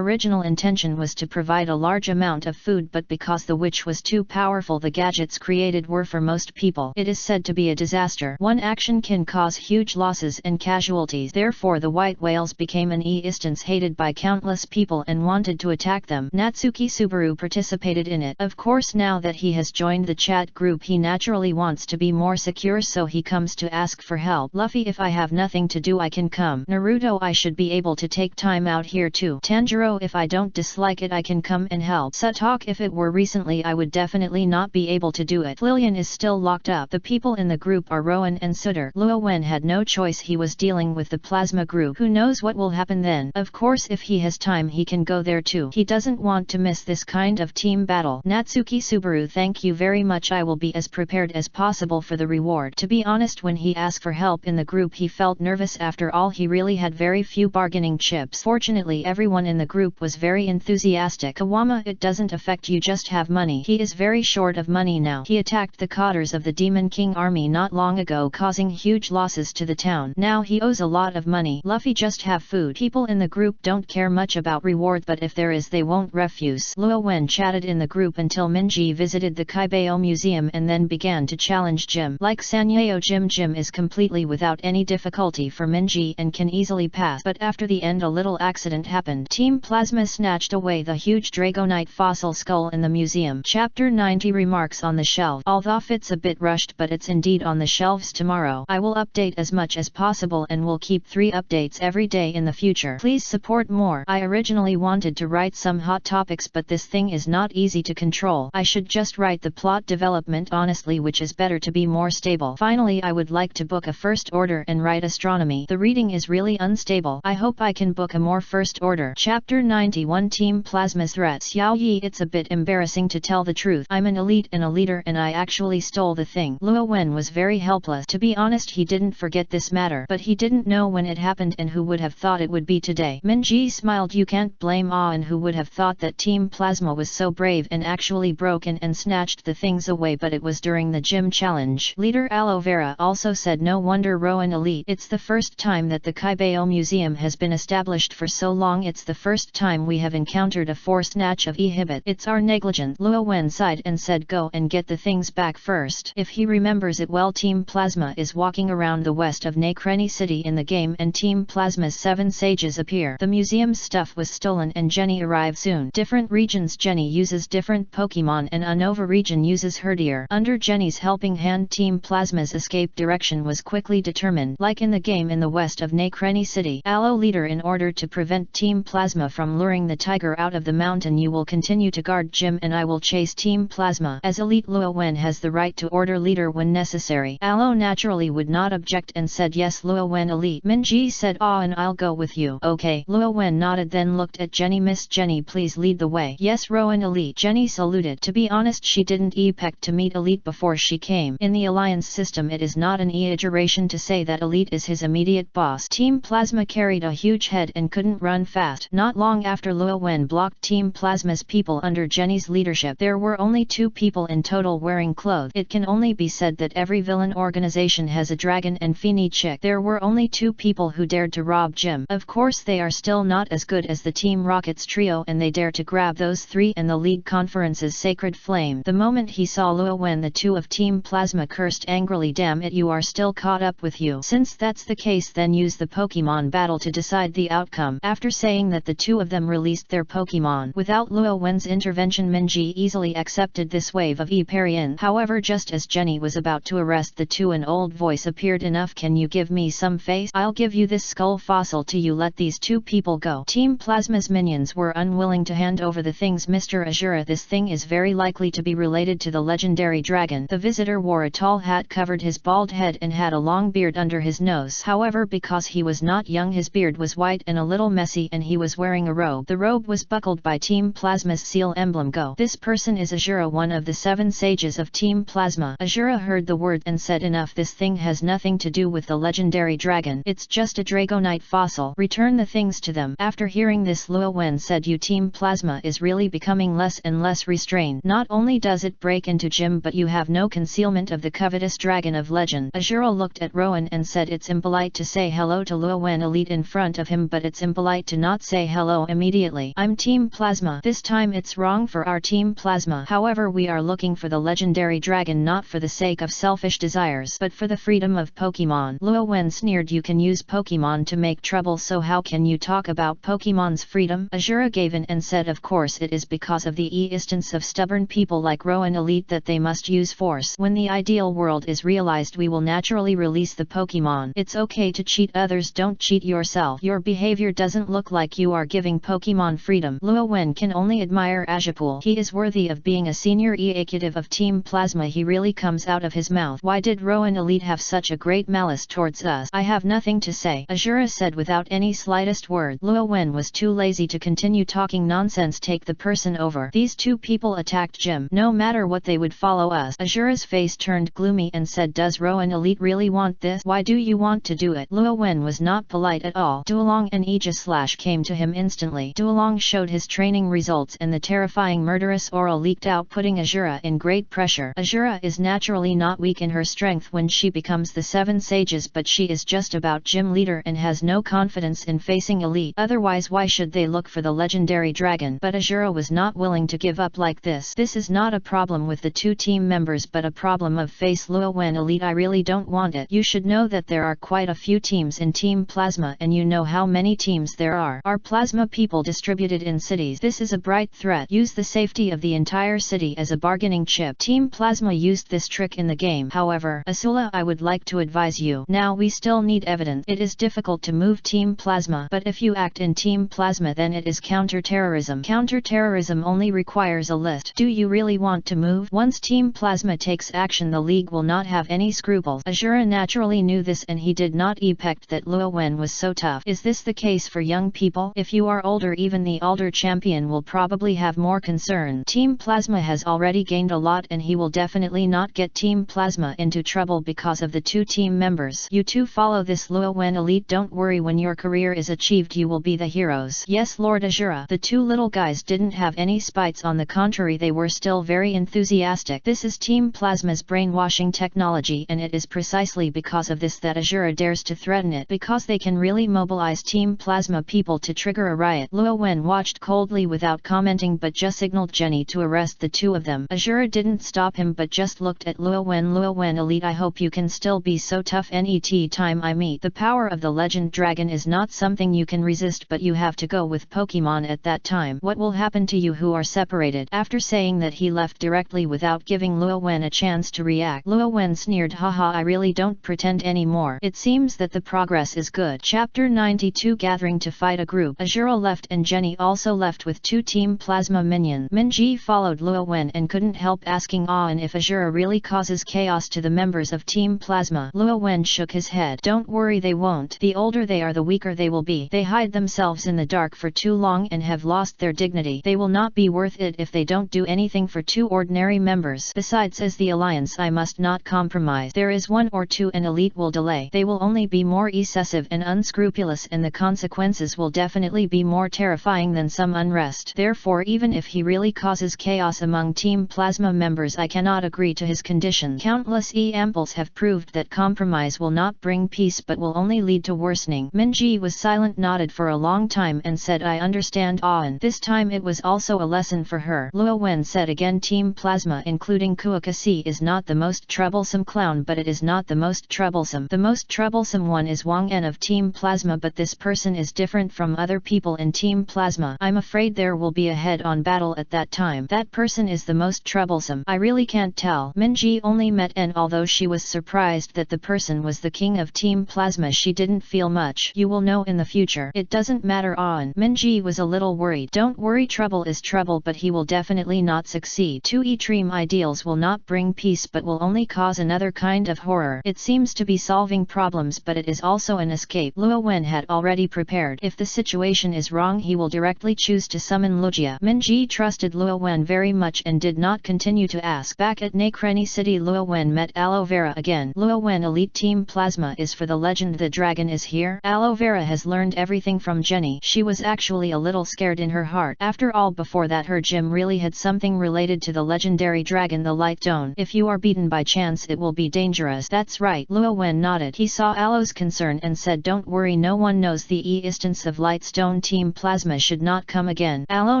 original intention was to provide a large amount of food, but because the witch was too powerful the gadgets created were for most people. It is said to be a disaster. One action can cause huge losses and casualties. Therefore the white whales became an instance hated by countless people and wanted to attack them. Natsuki Subaru participated in it. Of course now that he has joined the chat group he naturally wants to be more secure, so he comes to ask for help. Luffy, if I have nothing to do I can come. Naruto, I should be able to take time out here too. Tanjiro, if I don't dislike it I can come and help. Sutalk, if it were recently I would definitely not be able to do it. Flillian is still locked up. The people in the group are Rowan and Sutter. Lua Wen had no choice, he was dealing with the plasma group. Who knows what will happen then? Of course if he has time he can go there too. He doesn't want to miss this kind of team battle. Natsuki Subaru, thank you very much, I will be as prepared as possible for the reward. To be honest, when he asked for help in the group he felt nervous. After all, he really had very few bargaining chips. Fortunately everyone in the group was very enthusiastic. Kawama, it doesn't affect you, just have money. He is very short of money now. He attacked the cadres of the Demon King army not long ago, causing huge losses to the town. Now he owes a lot of money. Luffy, just have food. People in the group don't care much about reward, but if there is they won't refuse. Lua Wen chatted in the group until Minji visited the Kaibao Museum and then began to challenge Jim. Like Sanyeo, Jim is completely without any difficulty for Minji and can easily pass, but after the end a little accident happened. Team Plasma snatched away the huge Dragonite fossil skull in the museum. Chapter 90 Remarks on the shelf. Although it's a bit rushed, but it's indeed on the shelves tomorrow. I will update as much as possible possible and will keep 3 updates every day in the future. Please support more. I originally wanted to write some hot topics, but this thing is not easy to control. I should just write the plot development honestly, which is better to be more stable. Finally, I would like to book a first order and write astronomy. The reading is really unstable. I hope I can book a more first order. Chapter 91 Team Plasma's Threats. Yao Yi, it's a bit embarrassing to tell the truth. I'm an elite and a leader and I actually stole the thing. Luo Wen was very helpless. To be honest, he didn't forget this matter, but he didn't know when it happened and who would have thought it would be today. Minji smiled. You can't blame Ah, and who would have thought that Team Plasma was so brave and actually broke in and snatched the things away, but it was during the gym challenge. Leader Aloe Vera also said no wonder Rowan elite. It's the first time that the Kaibao Museum has been established for so long. It's the first time we have encountered a forced snatch of Ehibit. It's our negligence. Luo Wen sighed and said go and get the things back first. If he remembers it well, Team Plasma is walking around the west of Nakreni City in the game and Team Plasma's 7 sages appear. The museum's stuff was stolen and Jenny arrives soon. Different regions Jenny uses different Pokemon and Unova region uses Herdier. Under Jenny's helping hand, Team Plasma's escape direction was quickly determined. Like in the game in the west of Nakreni City. Aloe leader, in order to prevent Team Plasma from luring the tiger out of the mountain, you will continue to guard Jim and I will chase Team Plasma. As elite, Luo Wen has the right to order leader when necessary. Aloe naturally would not object and said yes. Luo Wen elite. Minji said ah, and I'll go with you. Okay. Luo Wen nodded, then looked at Jenny. Miss Jenny, please lead the way. Yes, Rowan elite. Jenny saluted. To be honest, she didn't expect to meet elite before she came. In the alliance system it is not an exaggeration to say that elite is his immediate boss. Team Plasma carried a huge head and couldn't run fast. Not long after, Luo Wen blocked Team Plasma's people under Jenny's leadership. There were only 2 people in total wearing clothes. It can only be said that every villain organization has a dragon and Feeny chick. There were only 2 people who dared to rob Jim. Of course they are still not as good as the Team Rocket's trio, and they dare to grab those 3 and the League Conference's Sacred Flame. The moment he saw Luo Wen, the 2 of Team Plasma cursed angrily. Damn it, you are still caught up with you. Since that's the case, then use the Pokemon battle to decide the outcome. After saying that, the 2 of them released their Pokemon. Without Luo Wen's intervention, Minji easily accepted this wave of Eparian. However, just as Jenny was about to arrest the 2, an old voice appeared. Enough, can you give me some face? I'll give you this skull fossil to you. Let these 2 people go. Team Plasma's minions were unwilling to hand over the things. Mr. Azura, this thing is very likely to be related to the legendary dragon. The visitor wore a tall hat, covered his bald head and had a long beard under his nose. However, because he was not young, his beard was white and a little messy, and he was wearing a robe. The robe was buckled by Team Plasma's seal emblem. Go. This person is Azura, one of the 7 sages of Team Plasma. Azura heard the word and said enough, this thing has nothing to do with the legendary dragon. It's just a Dragonite fossil. Return the things to them. After hearing this, Luo Wen said, you Team Plasma is really becoming less and less restrained. Not only does it break into Jim, but you have no concealment of the covetous dragon of legend. Azura looked at Rowan and said, it's impolite to say hello to Luo Wen elite in front of him, but it's impolite to not say hello immediately. I'm Team Plasma. This time it's wrong for our Team Plasma. However, we are looking for the legendary dragon, not for the sake of selfish desires, but for the freedom of Pokemon. Luo Wen sneered, you can use Pokemon to make trouble, so how can you talk about Pokemon's freedom? Azura gave in and said, of course it is because of the existence of stubborn people like Rowan elite that they must use force. When the ideal world is realized, we will naturally release the Pokemon. It's okay to cheat others, don't cheat yourself. Your behavior doesn't look like you are giving Pokemon freedom. Luo Wen can only admire Azapul. He is worthy of being a senior executive of Team Plasma. He really comes out of his mouth. Why did Rowan elite have such a great malice towards us? I have nothing to say, Azura said without any slightest word. Luo Wen was too lazy to continue talking nonsense. Take the person over. These 2 people attacked Jim. No matter what, they would follow us. Azura's face turned gloomy and said, does Rowan elite really want this? Why do you want to do it? Luo Wen was not polite at all. Duolong and Aegis came to him instantly. Duolong showed his training results and the terrifying murderous aura leaked out, putting Azura in great pressure. Azura is naturally not weak in her strength when she becomes the 7 sages, but she is just about gym leader and has no confidence in facing elite. Otherwise, why should they look for the legendary dragon? But Azura was not willing to give up like this. This is not a problem with the 2 team members, but a problem of face. Luo Wen elite, I really don't want it. You should know that there are quite a few teams in Team Plasma, and you know how many teams there are. Our Plasma people distributed in cities. This is a bright threat. Use the safety of the entire city as a bargaining chip. Team Plasma used this trick in the game. However, Asula, I would like to advise you. Now, we still need evidence. It is difficult to move Team Plasma, but if you act in Team Plasma then it is counter-terrorism. Counter-terrorism only requires a list. Do you really want to move? Once Team Plasma takes action, the League will not have any scruples. Azura naturally knew this and he did not expect that Luo Wen was so tough. Is this the case for young people? If you are older, even the older champion will probably have more concern. Team Plasma has already gained a lot and he will definitely not get Team Plasma into trouble because of the two team members. You two follow this Luo Wen elite. Don't worry, when your career is achieved you will be the heroes. Yes, Lord Azura. The two little guys didn't have any spites, on the contrary they were still very enthusiastic. This is Team Plasma's brainwashing technology and it is precisely because of this that Azura dares to threaten it, because they can really mobilize Team Plasma people to trigger a riot. Luo Wen watched coldly without commenting but just signaled Jenny to arrest the two of them. Azura didn't stop him but just looked at Luo Wen. Luo Wen elite, I hope you can still be so tough. Net time I meet. The power of the legend dragon is not something you can resist, but you have to go with Pokemon at that time. What will happen to you who are separated? After saying that, he left directly without giving Luo Wen a chance to react. Luo Wen sneered, haha, I really don't pretend anymore. It seems that the progress is good. Chapter 92, gathering to fight a group. Azura left and Jenny also left with two Team Plasma minions. Minji followed Luo Wen and couldn't help asking and if Azura really causes chaos to the members of Team Plasma. Luo Wen shook his head. Don't worry, they won't. The older they are the weaker they will be. They hide themselves in the dark for too long and have lost their dignity. They will not be worth it if they don't do anything for two ordinary members. Besides, as the alliance I must not compromise. There is one or two an elite will delay. They will only be more excessive and unscrupulous and the consequences will definitely be more terrifying than some unrest. Therefore, even if he really causes chaos among Team Plasma members, I cannot agree to his condition. Countless examples have proved that compromise will not bring peace but will only lead to worsening. Minji was silent, nodded for a long time and said, I understand. And this time it was also a lesson for her. Luo Wen said again, Team Plasma including Kuokasi is not the most troublesome clown, but it is not the most troublesome. The most troublesome one is Wang En of Team Plasma, but this person is different from other people in Team Plasma. I'm afraid there will be a head-on battle at that time. That person is the most troublesome. I really can't tell. Minji only met En. Although she was surprised that the person was the king of Team Plasma, she didn't feel much. You will know in the future. It doesn't matter. Minji was a little worried. Don't worry, trouble is trouble, but he will definitely not succeed. Two extreme ideals will not bring peace but will only cause another kind of horror. It seems to be solving problems, but it is also an escape. Luo Wen had already prepared. If the situation is wrong, he will directly choose to summon Lugia. Minji trusted Luo Wen very much and did not continue to ask. Back at Nakreni City, Luo Wen met Aloe Vera again. Luo Wen elite Team Plasma is for the legend the dragon is here. Aloe Vera has learned everything from Jenny. She was actually a little scared in her heart. After all, before that her gym really had something related to the legendary dragon, the Light Stone. If you are beaten by chance, it will be dangerous. That's right. Luo Wen nodded. He saw Aloe's concern and said, don't worry, no one knows the existence of Light Stone. Team Plasma should not come again. Aloe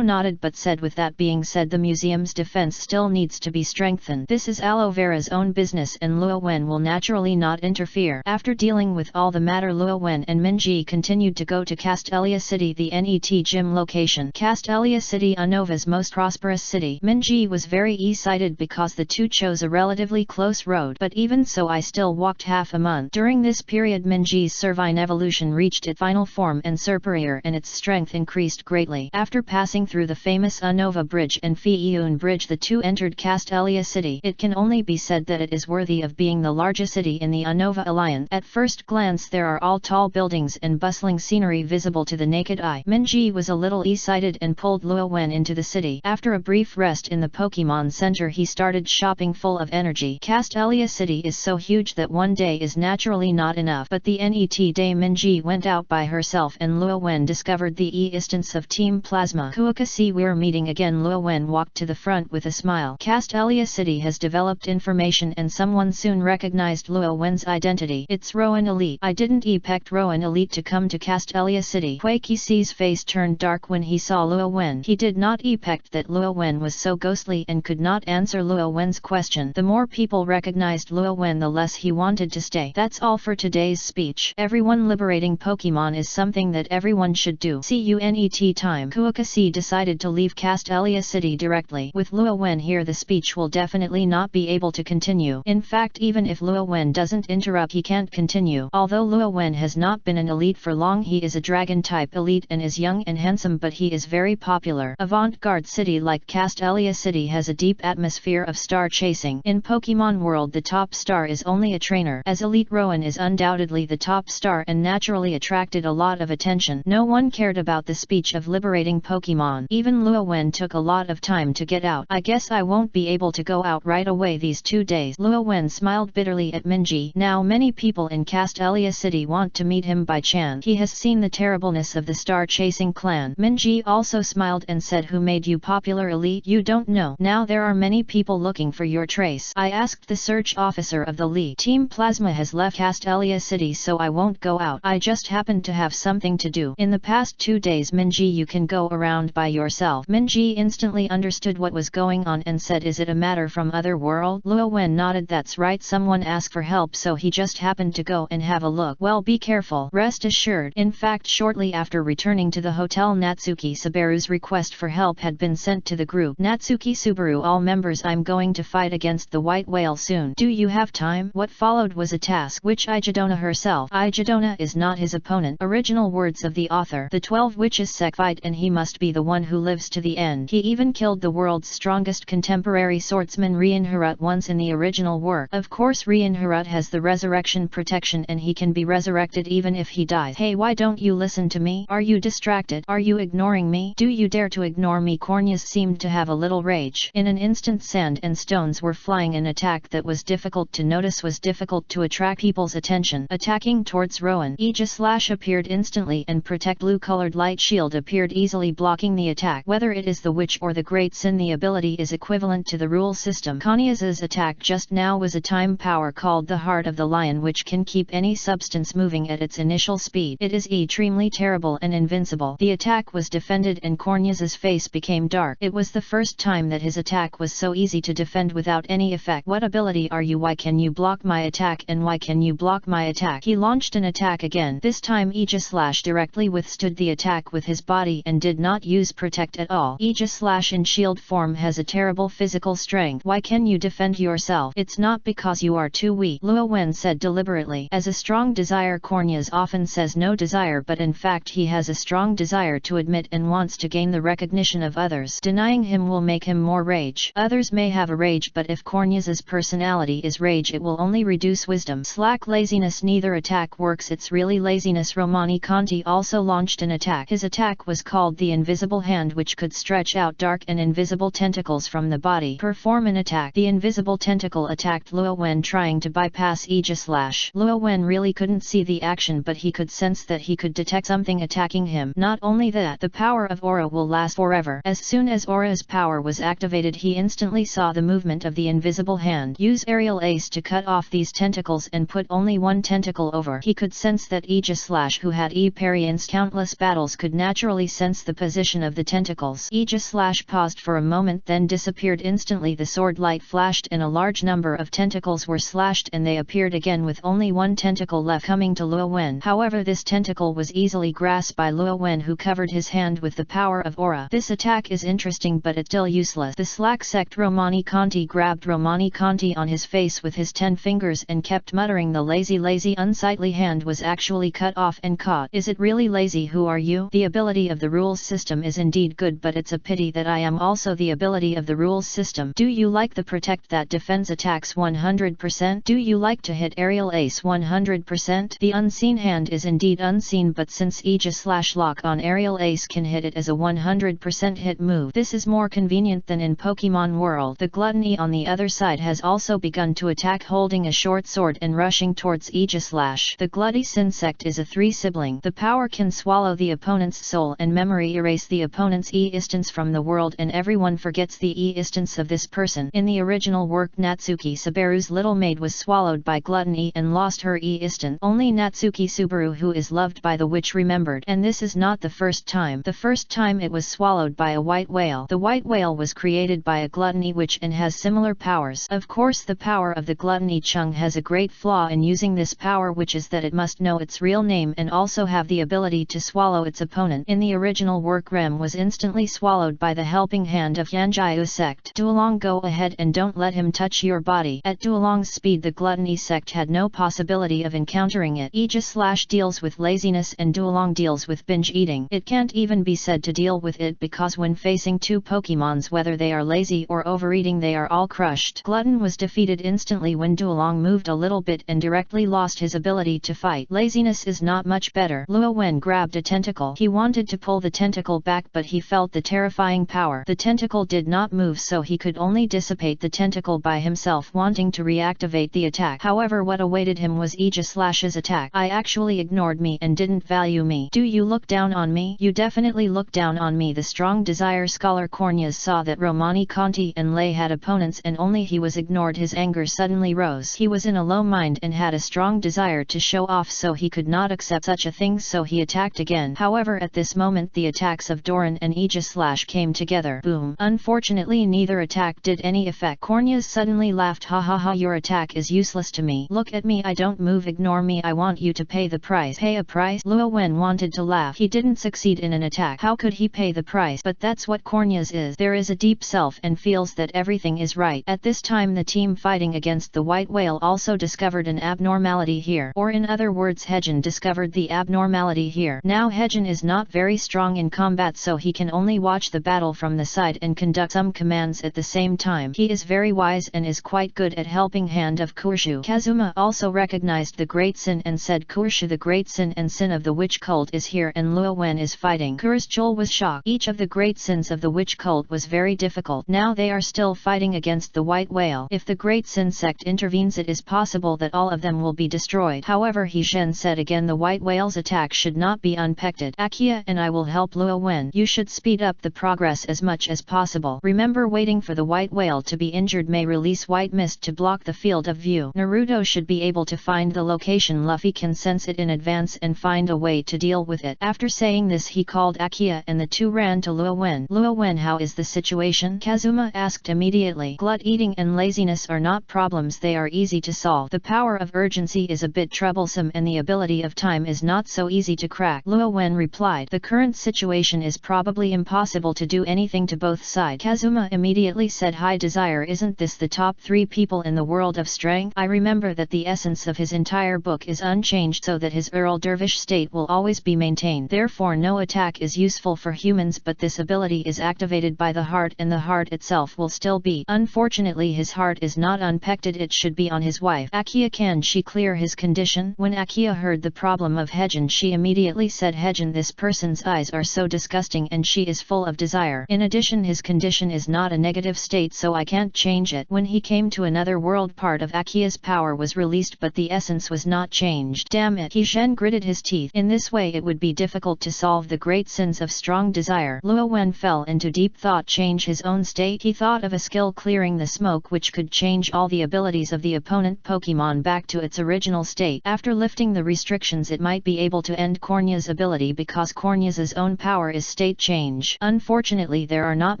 nodded but said, with that being said, the museum's defense still needs to be strengthened. This is Aloe Vera's own business and Luo Wen will naturally not interfere. After dealing with all the matter, Luo Wen and Minji continued to go to Castelia City, the NET gym location. Castelia City, Unova's most prosperous city. Minji was very excited because the two chose a relatively close road, but even so I still walked half a month. During this period Minji's Servine evolution reached its final form and superior, and its strength increased greatly. After passing through the famous Unova Bridge and Fiyun Bridge, the two entered Castelia City. It can only be said that it is worthy of being the largest city in the Unova Alliance. At first glance there are all tall buildings and bustling scenery visible to the naked eye. Minji was a little excited and pulled Luo Wen into the city. After a brief rest in the Pokemon Center, he started shopping full of energy. Castelia City is so huge that one day is naturally not enough, but the NET day Minji went out by herself and Luo Wen discovered the existence of Team Plasma. Kuokasi, we're meeting again. Luo Wen walked to the front with a smile. Castelia City has developed information and someone soon recognized Luo Wen's identity. It's Rowan Elite. I didn't expect Rowan Elite to come to Castelia City. Kuokasi's face turned dark when he saw Luo Wen. He did not expect that Luo Wen was so ghostly and could not answer Luo Wen's question. The more people recognized Luo Wen, the less he wanted to stay. That's all for today's speech. Everyone, liberating Pokemon is something that everyone should do. See you NET time. Kuokasi decided to leave Castelia City directly. With Luo Wen here, the speech will definitely not be able to continue. In fact, even if Luo Wen doesn't interrupt, he can't continue. Although Luo Wen has not been an elite for long, he is a dragon-type elite and is young and handsome, but he is very popular. Avant-garde city like Castelia City has a deep atmosphere of star chasing. In Pokemon world, the top star is only a trainer, as Elite Rowan is undoubtedly the top star and naturally attracted a lot of attention. No one cared about the speech of liberating Pokemon. Even Luo Wen took a lot of time to get out. I guess I won't be able to go out right away these 2 days. Luo Wen smiled bitterly at Minji. Now many people in Castelia City want to meet him by chance. He has seen the terribleness of the star-chasing clan. Minji also smiled and said, "Who made you popular, Elite? You don't know. Now there are many people looking for your trace. I asked the search officer of the league. Team Plasma has left Castelia City, so I won't go out. I just happened to have something to do. In the past 2 days, Minji, you can go around by yourself." Minji instantly understood what was going on and said, "Is it a matter from other world?" Luo Wen nodded. "That's right, someone asked for help, so he just happened to go and have a look." "Well, be careful. Rest assured." In fact, shortly after returning to the hotel, Natsuki Subaru's request for help had been sent to the group. "Natsuki Subaru, all members, I'm going to fight against the white whale soon. Do you have time?" What followed was a task which Ijidona herself. Ijidona is not his opponent. Original words of the author. The 12 witches sect fight and he must be the one who lives to the end. He even killed the world's strongest contemporary swordsman Rienharut once in the original work. Of course, Rienharut has the resurrection protection and he can be resurrected even if he dies. "Hey, why don't you listen to me? Are you distracted? Are you ignoring me? Do you dare to ignore me?" Cornelius seemed to have a little rage. In an instant, sand and stones were flying. An attack that was difficult to notice was difficult to attract people's attention. Attacking towards Rowan, Aegislash appeared instantly and protect blue-colored light shield appeared easily blocking the attack. Whether it is the witch or the great sin, the ability is equivalent to the rule system. Cornelius's attack just now was a time power called the Heart of the Lion, which can keep any substance moving at its initial speed. It is extremely terrible and invincible. The attack was defended and Cornelius's face became dark. It was the first time that his attack was so easy to defend without any effect. "What ability are you? Why can you block my attack, and why can you block my attack?" He launched an attack again. This time Aegislash directly withstood the attack with his body and did not use protect at all. Aegislash in shield form has a terrible physical strength. "Why can you defend yourself? It's not because you are too weak," Luo Wen said deliberately. As a strong desire, Cornelius often says no desire, but in fact he has a strong desire to admit and wants to gain the recognition of others. Denying him will make him more rage. Others may have a rage, but if Cornelius's personality is rage, it will only reduce wisdom. Slack laziness. Neither attack works, it's really laziness. Romani Conti also launched an attack. His attack was called the Invisible Hand, which could stretch out dark and invisible tentacles from the body. Perform an attack. The invisible tentacle attacked Luo Wen, trying to bypass Aegislash. Luo Wen really couldn't see the action, but he could sense that he could detect something attacking him. Not only that, the power of aura will last forever. As soon as aura's power was activated, he instantly saw the movement of the invisible hand. Use aerial ace to cut off these tentacles and put only one tentacle over. He could sense that Aegislash, who had experienced countless battles, could naturally sense the position of the tentacles. Aegislash paused for a moment, then disappeared instantly. The sword light flashed and a large number of tentacles were slashed, and they appeared again with only one tentacle left, coming to Luo Wen. However, this tentacle was easily grasped by Luo Wen, who covered his hand with the power of aura. This attack is interesting, but it's still useless. The slack sect Romani Conti grabbed Romani Conti on his face with his 10 fingers and kept muttering, "The lazy unsightly hand was actually cut off and caught. Is it really lazy? Who are you?" The ability of the rules system is indeed good, but it's a pity that I am also the ability of the rules system. Do you like the protect that defends attacks 100%? Do you like to hit aerial ace 100%? The unseen hand is indeed unseen, but since Aegislash lock on aerial ace can hit it as a 100% hit move, this is more convenient than in Pokemon world. The gluttony on the other side has also begun to attack, holding a short sword and rushing towards Aegislash. The Glutty Insect is a 3-sibling. The power can swallow the opponent's soul and memory, erase the opponent's e-istance from the world, and everyone forgets the e-istance of this person. In the original work, Natsuki Subaru's little maid was swallowed by gluttony and lost her e-istance. Only Natsuki Subaru, who is loved by the witch, remembered, and this is not the first time. The first time it was swallowed by a white whale. The white whale was created by a gluttony witch and has similar powers. Of course, the power of the gluttony chung has a great flaw in using this power, which is that it must know its real name and also have the ability to swallow its opponent. In the original work, Rem was instantly swallowed by the helping hand of Yanjiu sect. Duolong, go ahead and don't let him touch your body. At Duolong's speed, the gluttony sect had no possibility of encountering it. Aegis/ deals with laziness and Duolong deals with binge eating. It can't even be said to deal with it because when facing two Pokemons, whether they are lazy or overeating, they are all crushed. Glutton was defeated instantly when Duolong moved a little bit and directly lost his ability to fight. Laziness is not much better. Luo Wen grabbed a tentacle. He wanted to pull the tentacle back, but he felt the terrifying power. The tentacle did not move, so he could only dissipate the tentacle by himself, wanting to reactivate the attack. However, what awaited him was Aegis/'s attack. I actually ignored me and didn't value me. Do you look down on me? You definitely look down on me. The strong desire scholar Cornelius saw that Romani Conti and Lei had opponents and only he was ignored. His anger suddenly rose. He was in a low mind and had a strong desire to show off, so he could not accept such a thing, so he attacked again. However, at this moment the attacks of Doran and Aegis/ came together. Boom. Unfortunately, neither attack did any effect. Cornelius suddenly laughed. Ha ha ha, your attack is useless to me. Look at me, I don't move, ignore me, I want you to pay the price. Pay a price? Luo Wen wanted to laugh. He didn't succeed in an attack. How could he pay the price? But that's what Cornelius is. There is a deep self and feels that everything is right. At this time the team fighting against the white whale also discovered an abnormality here. Or in other words, Hejin discovered the abnormality here. Now Hejin is not very strong in combat, so he can only watch the battle from the side and conduct some commands at the same time. He is very wise and is quite good at helping hand of Kurshu. Kazuma also recognized the great sin and said, Kurshu, the great sin and sin of the witch cult is here and Luo Wen is fighting. Kurzjul was shocked. Each of the great sins of the witch cult was very difficult. Now they are still fighting against the white whale. If the great sin sect intervenes, it is possible that all of them will be destroyed. However, He Zhen said again, the white whale's attack should not be unpected. Akia and I will help Luo Wen. You should speed up the progress as much as possible. Remember, waiting for the white whale to be injured may release white mist to block the field of view. Naruto should be able to find the location. Luffy can sense it in advance and find a way to deal with it. After saying this, he called Akia and the two ran to Luo Wen. Luo Wen, how is the situation? Kazuma asked immediately. Glut eating and laziness are not problems, they are easy to solve. The power of urgency is a bit troublesome and the ability of time is not so easy to crack. Luo Wen replied, the current situation is probably impossible to do anything to both sides. Kazuma immediately said, High Desire, isn't this the top 3 people in the world of strength? I remember that the essence of his entire book is unchanged so that his Earl Dervish state will always be maintained. Therefore no attack is useful for humans, but this ability is activated by the heart and the heart itself will still beat. Unfortunately his heart is not unpected, it should be on his wife. Akia, can she clear his condition? When Akia heard the problem of Hejin, she immediately said, Hejin, this person's eyes are so disgusting and she is full of desire. In addition, his condition is not a negative state, so I can't change it. When he came to another world, part of Akia's power was released but the essence was not changed. Damn it. He Zhen gritted his teeth. In this way it would be difficult to solve the great sins of strong desire. Luo Wen fell into deep thought. Change his own state? He thought of a skill, clearing the smoke, which could change all the abilities of the opponent Pokemon back to its original state. After lifting the restrictions, it might be able to end Cornea's ability because Cornea's own power is state change. Unfortunately, there are not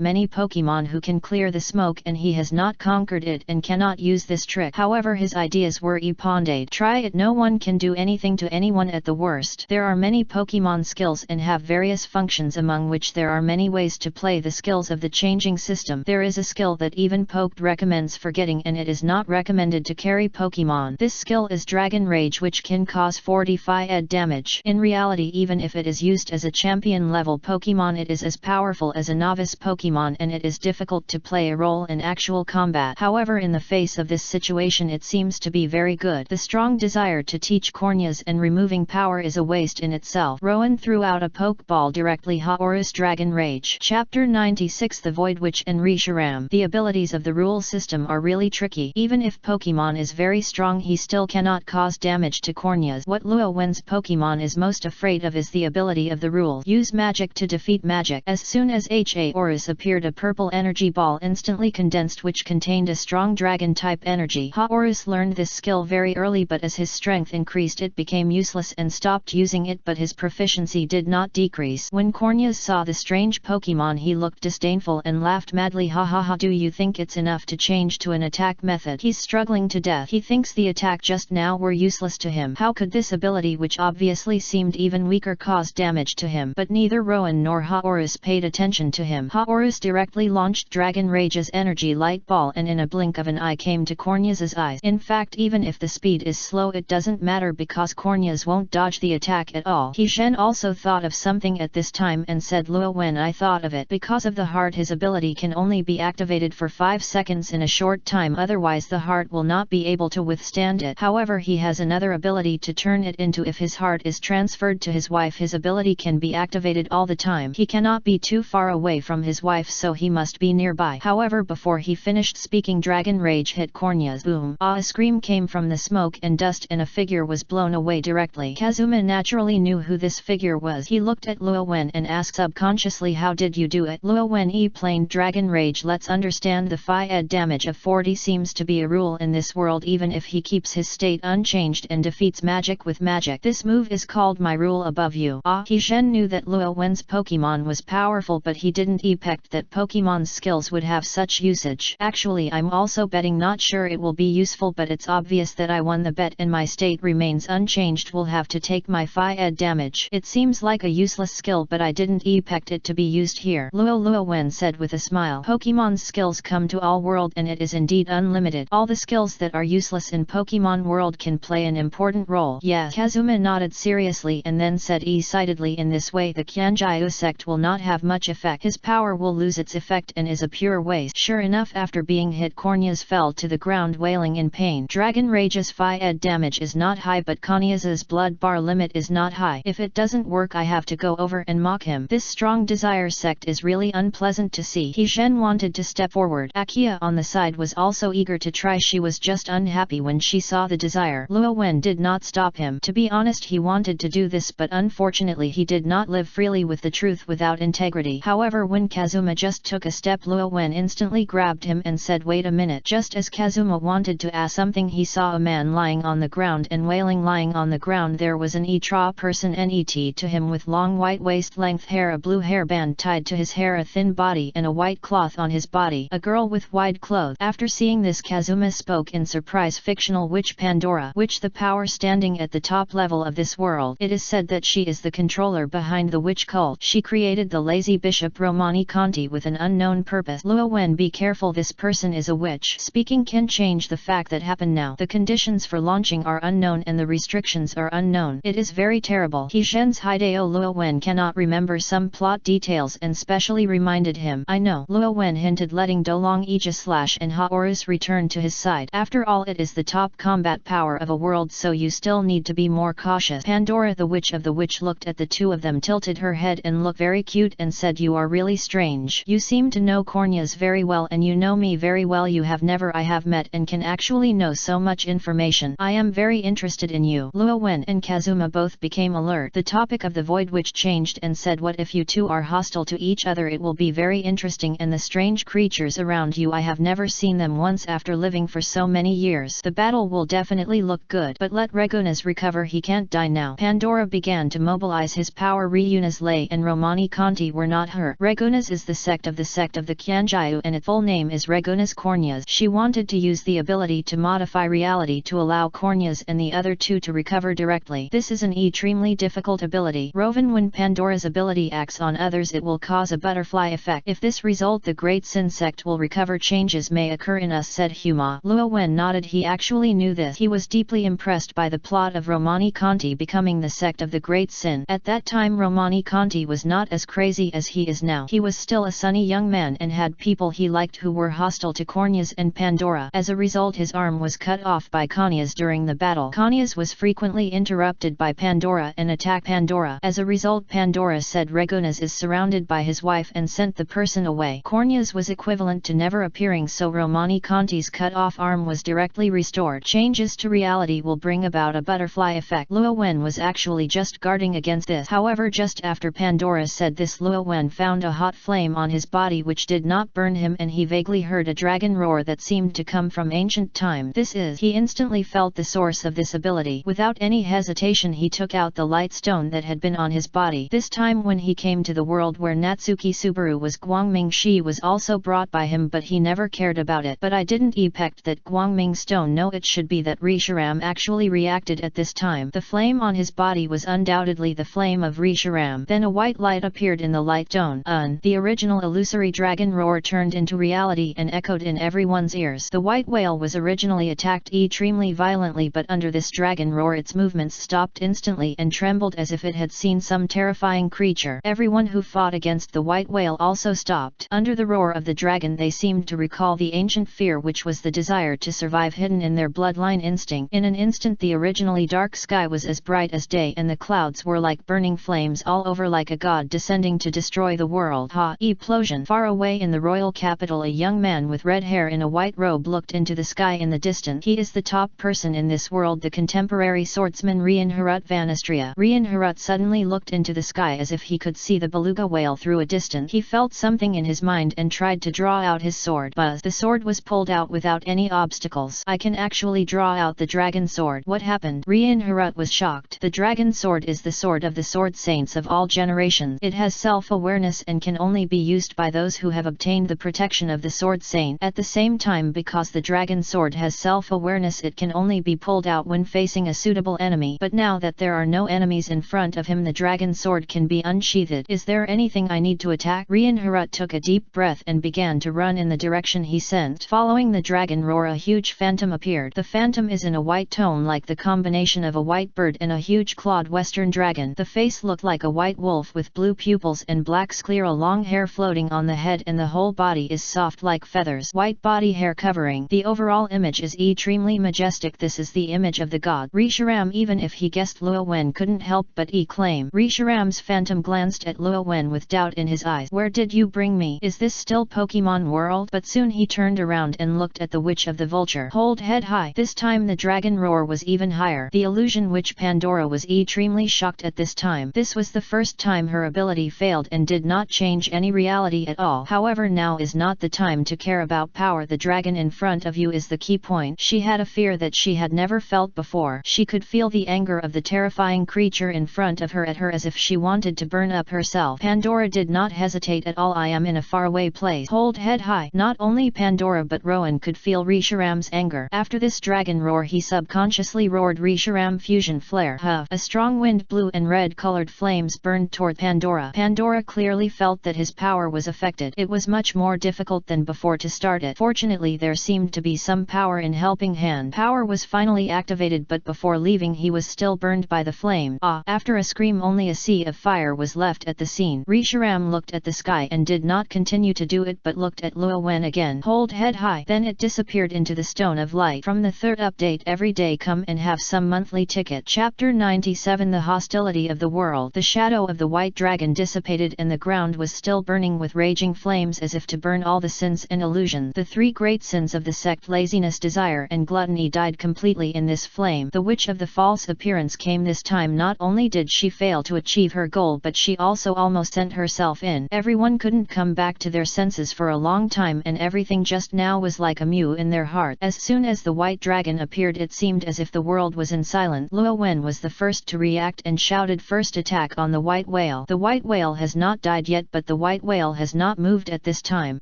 many Pokemon who can clear the smoke and he has not conquered it and cannot use this trick. However, his ideas were eponded. Try it, no one can do anything to anyone at the worst. There are many Pokemon skills and have various functions, among which there are many ways to play the skills of the changing system. There is a skill that even Poked recommends forgetting and it is not recommended to carry Pokemon. This skill is Dragon Rage, which can cause 45 ED damage. In reality, even if it is used as a champion level Pokemon, it is as powerful as a novice Pokemon and it is difficult to play a role in actual combat. However, in the face of this situation it seems to be very good. The strong desire to teach Corneas and removing power is a waste in itself. Rowan threw out a Pokeball directly. Haoru's Dragon Rage. Chapter 96, The Void Witch and Reshiram. The abilities of the rule system are really tricky. Even if Pokemon is very strong, he still cannot cause damage to Corneas. What Luo Wen's Pokemon is most afraid of is the ability of the rule. Use magic to defeat magic. As soon as Haorus appeared, a purple energy ball instantly condensed which contained a strong dragon type energy. Haorus learned this skill very early, but as his strength increased it became useless and stopped using it, but his proficiency did not decrease. When Corneas saw the strange Pokemon, he looked disdainful and laughed madly. Ha ha ha, do you think it's enough to change to an attack method? He's struggling to death. He thinks the attack just now were useless to him. How could this ability, which obviously seemed even weaker, cause damage to him? But neither Rowan nor Haorus paid attention to him. Haorus directly launched Dragon Rage's energy light ball and in a blink of an eye came to Corneas's eyes. In fact, even even if the speed is slow it doesn't matter because Corneas won't dodge the attack at all. He Shen also thought of something at this time and said, Luo Wen, I thought of it. Because of the heart his ability can only be activated for 5 seconds in a short time, otherwise the heart will not be able to withstand it. However, he has another ability to turn it into. If his heart is transferred to his wife, his ability can be activated all the time. He cannot be too far away from his wife, so he must be nearby. However, before he finished speaking, dragon rage hit Corneas. Boom! A scream came from the smoke and dust and a figure was blown away directly. Kazuma naturally knew who this figure was. He looked at Luo Wen and asked subconsciously, how did you do it? Luo Wen plain dragon rage. Let's understand the Phi damage of 40 seems to be a rule in this world, even if he keeps his state unchanged and defeats magic with magic. This move is called my rule above you. He Shen knew that Luo Wen's Pokemon was powerful, but he didn't expect that Pokemon's skills would have such usage. Actually, I'm also betting, not sure it will be useful, but it's obvious that I won the bet and my state remains unchanged. Will have to take my Phi damage. It seems like a useless skill, but I didn't expect it to be used here. Luo Wen said with a smile. Pokemon's skills come to all world and it is indeed unlimited. All the skills that are useless in Pokemon world can play an important role. Yeah. Kazuma nodded seriously and then said excitedly, in this way the Qianjiu sect will not have much effect. His power will lose its effect and is a pure waste. Sure enough, after being hit, Corneas fell to the ground wailing in pain. Dragon Rage's Phi damage is not high, but Corneas's blood bar limit is not high. If it doesn't work, I have to go over and mock him. This strong desire sect is really unpleasant to see. He Shen wanted to step forward. Akia on the side was also eager to try. She was just unhappy when she saw the desire. Luo Wen did not stop him. To be honest, he wanted to do this, but unfortunately he did not live freely with the truth without integrity. However, when Kazuma just took a step, Luo Wen instantly grabbed him and said, wait a minute. Just as Kazuma wanted to ask something, he saw a man lying on the ground and wailing. Lying on the ground there was an Etra person net to him with long white waist-length hair, a blue hairband tied to his hair, a thin body and a white cloth on his body, a girl with wide clothes. After seeing this, Kazuma spoke in surprise. Fictional witch Pandora, which the power standing at the top level of this world. It is said that she is the controller behind the witch cult. She created the lazy bishop Romani Conti with an unknown purpose. Luo Wen, be careful, this person is a witch. Speaking can change the fact that happen now. The conditions for launching are unknown and the restrictions are unknown. It is very terrible. He Shen's Hideo. Luo Wen cannot remember some plot details and specially reminded him. I know. Luo Wen hinted, letting Dolong Aegis Slash and Haorus return to his side. After all, it is the top combat power of a world, so you still need to be more cautious. Pandora, the witch of the witch, looked at the two of them, tilted her head and looked very cute and said, you are really strange. You seem to know Corneas very well and you know me very well. You have never I have met and can actually know so much information. I am very interested in you. Luo Wen and Kazuma both became alert. The topic of the Void Witch changed and said, what if you two are hostile to each other? It will be very interesting. And the strange creatures around you, I have never seen them once after living for so many years. The battle will definitely look good. But let Regunas recover, he can't die now. Pandora began to mobilize his power. Regunas Lei and Romani Conti were not her. Regunas is the sect of the Qianjiu and its full name is Regunas Corneas. She wanted to use the ability to modify reality to allow Corneas and the other two to recover directly. This is an extremely difficult ability. Roven, when Pandora's ability acts on others, it will cause a butterfly effect. If this result, the Great Sin sect will recover. Changes may occur in us, said Huma. Luo Wen nodded. He actually knew this. He was deeply impressed by the plot of Romani Conti becoming the sect of the Great Sin. At that time, Romani Conti was not as crazy as he is now. He was still a sunny young man and had people he liked who were hostile to Corneas and Pandora. As a result, his arm was cut off by Corneas during the battle. Corneas was frequently interrupted by Pandora and attacked Pandora. As a result, Pandora said Regunas is surrounded by his wife and sent the person away. Corneas was equivalent to never appearing, so Romani Conti's cut off arm was directly restored. Changes to reality will bring about a butterfly effect. Luo Wen was actually just guarding against this. However, just after Pandora said this, Luo Wen found a hot flame on his body which did not burn him, and he vaguely heard a dragon roar that seemed to come from ancient time. He instantly felt the source of this ability. Without any hesitation, he took out the light stone that had been on his body. This time when he came to the world where Natsuki Subaru was, Guangming Shi was also brought by him, but he never cared about it. But I didn't expect that Guangming stone. No, it should be that Risharam actually reacted at this time. The flame on his body was undoubtedly the flame of Risharam. Then a white light appeared in the light stone. The original illusory dragon roar turned into reality and echoed in everyone's ears. The white whale was originally attacked kicked extremely violently, but under this dragon roar its movements stopped instantly and trembled as if it had seen some terrifying creature. Everyone who fought against the white whale also stopped. Under the roar of the dragon they seemed to recall the ancient fear, which was the desire to survive hidden in their bloodline instinct. In an instant the originally dark sky was as bright as day, and the clouds were like burning flames all over, like a god descending to destroy the world. Explosion! Far away in the royal capital, a young man with red hair in a white robe looked into the sky in the distance. He is the top person in this world, the contemporary swordsman Rianharut Vanastria. Rianharut suddenly looked into the sky as if he could see the beluga whale through a distance. He felt something in his mind and tried to draw out his sword. Buzz! The sword was pulled out without any obstacles. I can actually draw out the dragon sword. What happened? Rianharut was shocked. The dragon sword is the sword of the sword saints of all generations. It has self-awareness and can only be used by those who have obtained the protection of the sword saint. At the same time, because the dragon sword has self-awareness, it can only be pulled out when facing a suitable enemy. But now that there are no enemies in front of him, the dragon sword can be unsheathed. Is there anything I need to attack? Rianharut took a deep breath and began to run in the direction he sensed. Following the dragon roar, a huge phantom appeared. The phantom is in a white tone, like the combination of a white bird and a huge clawed western dragon. The face looked like a white wolf with blue pupils and black sclera, long hair floating on the head, and the whole body is soft like feathers. White body hair covering. The overall image is extremely majestic. This is the image of the god Risharam. Even if he guessed, Luo Wen couldn't help but exclaim. Risharam's phantom glanced at Luo Wen with doubt in his eyes. Where did you bring me? Is this still Pokemon World? But soon he turned around and looked at the witch of the vulture. Hold head high. This time the dragon roar was even higher. The illusion witch Pandora was extremely shocked at this time. This was the first time her ability failed and did not change any reality at all. However, now is not the time to care about power. The dragon in front of you is the key point. She had a fear that she had never felt before. She could feel the anger of the terrifying creature in front of her at her, as if she wanted to burn up herself. Pandora did not hesitate at all. I am in a faraway place. Hold head high. Not only Pandora but Rowan could feel Risharam's anger. After this dragon roar, he subconsciously roared Risharam fusion flare. Huff! A strong wind blew and red-colored flames burned toward Pandora. Pandora clearly felt that his power was affected. It was much more difficult than before to start it. Fortunately, there seemed to be some power in helping hand. Power was finally activated, but before leaving he was still burned by the flame. After a scream, only a sea of fire was left at the scene. Risharam looked at the sky and did not continue to do it, but looked at Luo Wen again. Hold head high. Then it disappeared into the stone of light. From the third update, every day come and have some monthly ticket. Chapter 97. The hostility of the world. The shadow of the white dragon dissipated and the ground was still burning with raging flames, as if to burn all the sins and illusions. The three great sins of the sect, laziness, desire and gluttony, died completely in this flame. The witch of the false appearance came this time. Not only did she fail to achieve her goal, but she also almost sent herself in. Everyone couldn't come back to their senses for a long time, and everything just now was like a mew in their heart. As soon as the white dragon appeared, it seemed as if the world was in silence. Luo Wen was the first to react and shouted, first attack on the white whale. The white whale has not died yet, but the white whale has not moved at this time.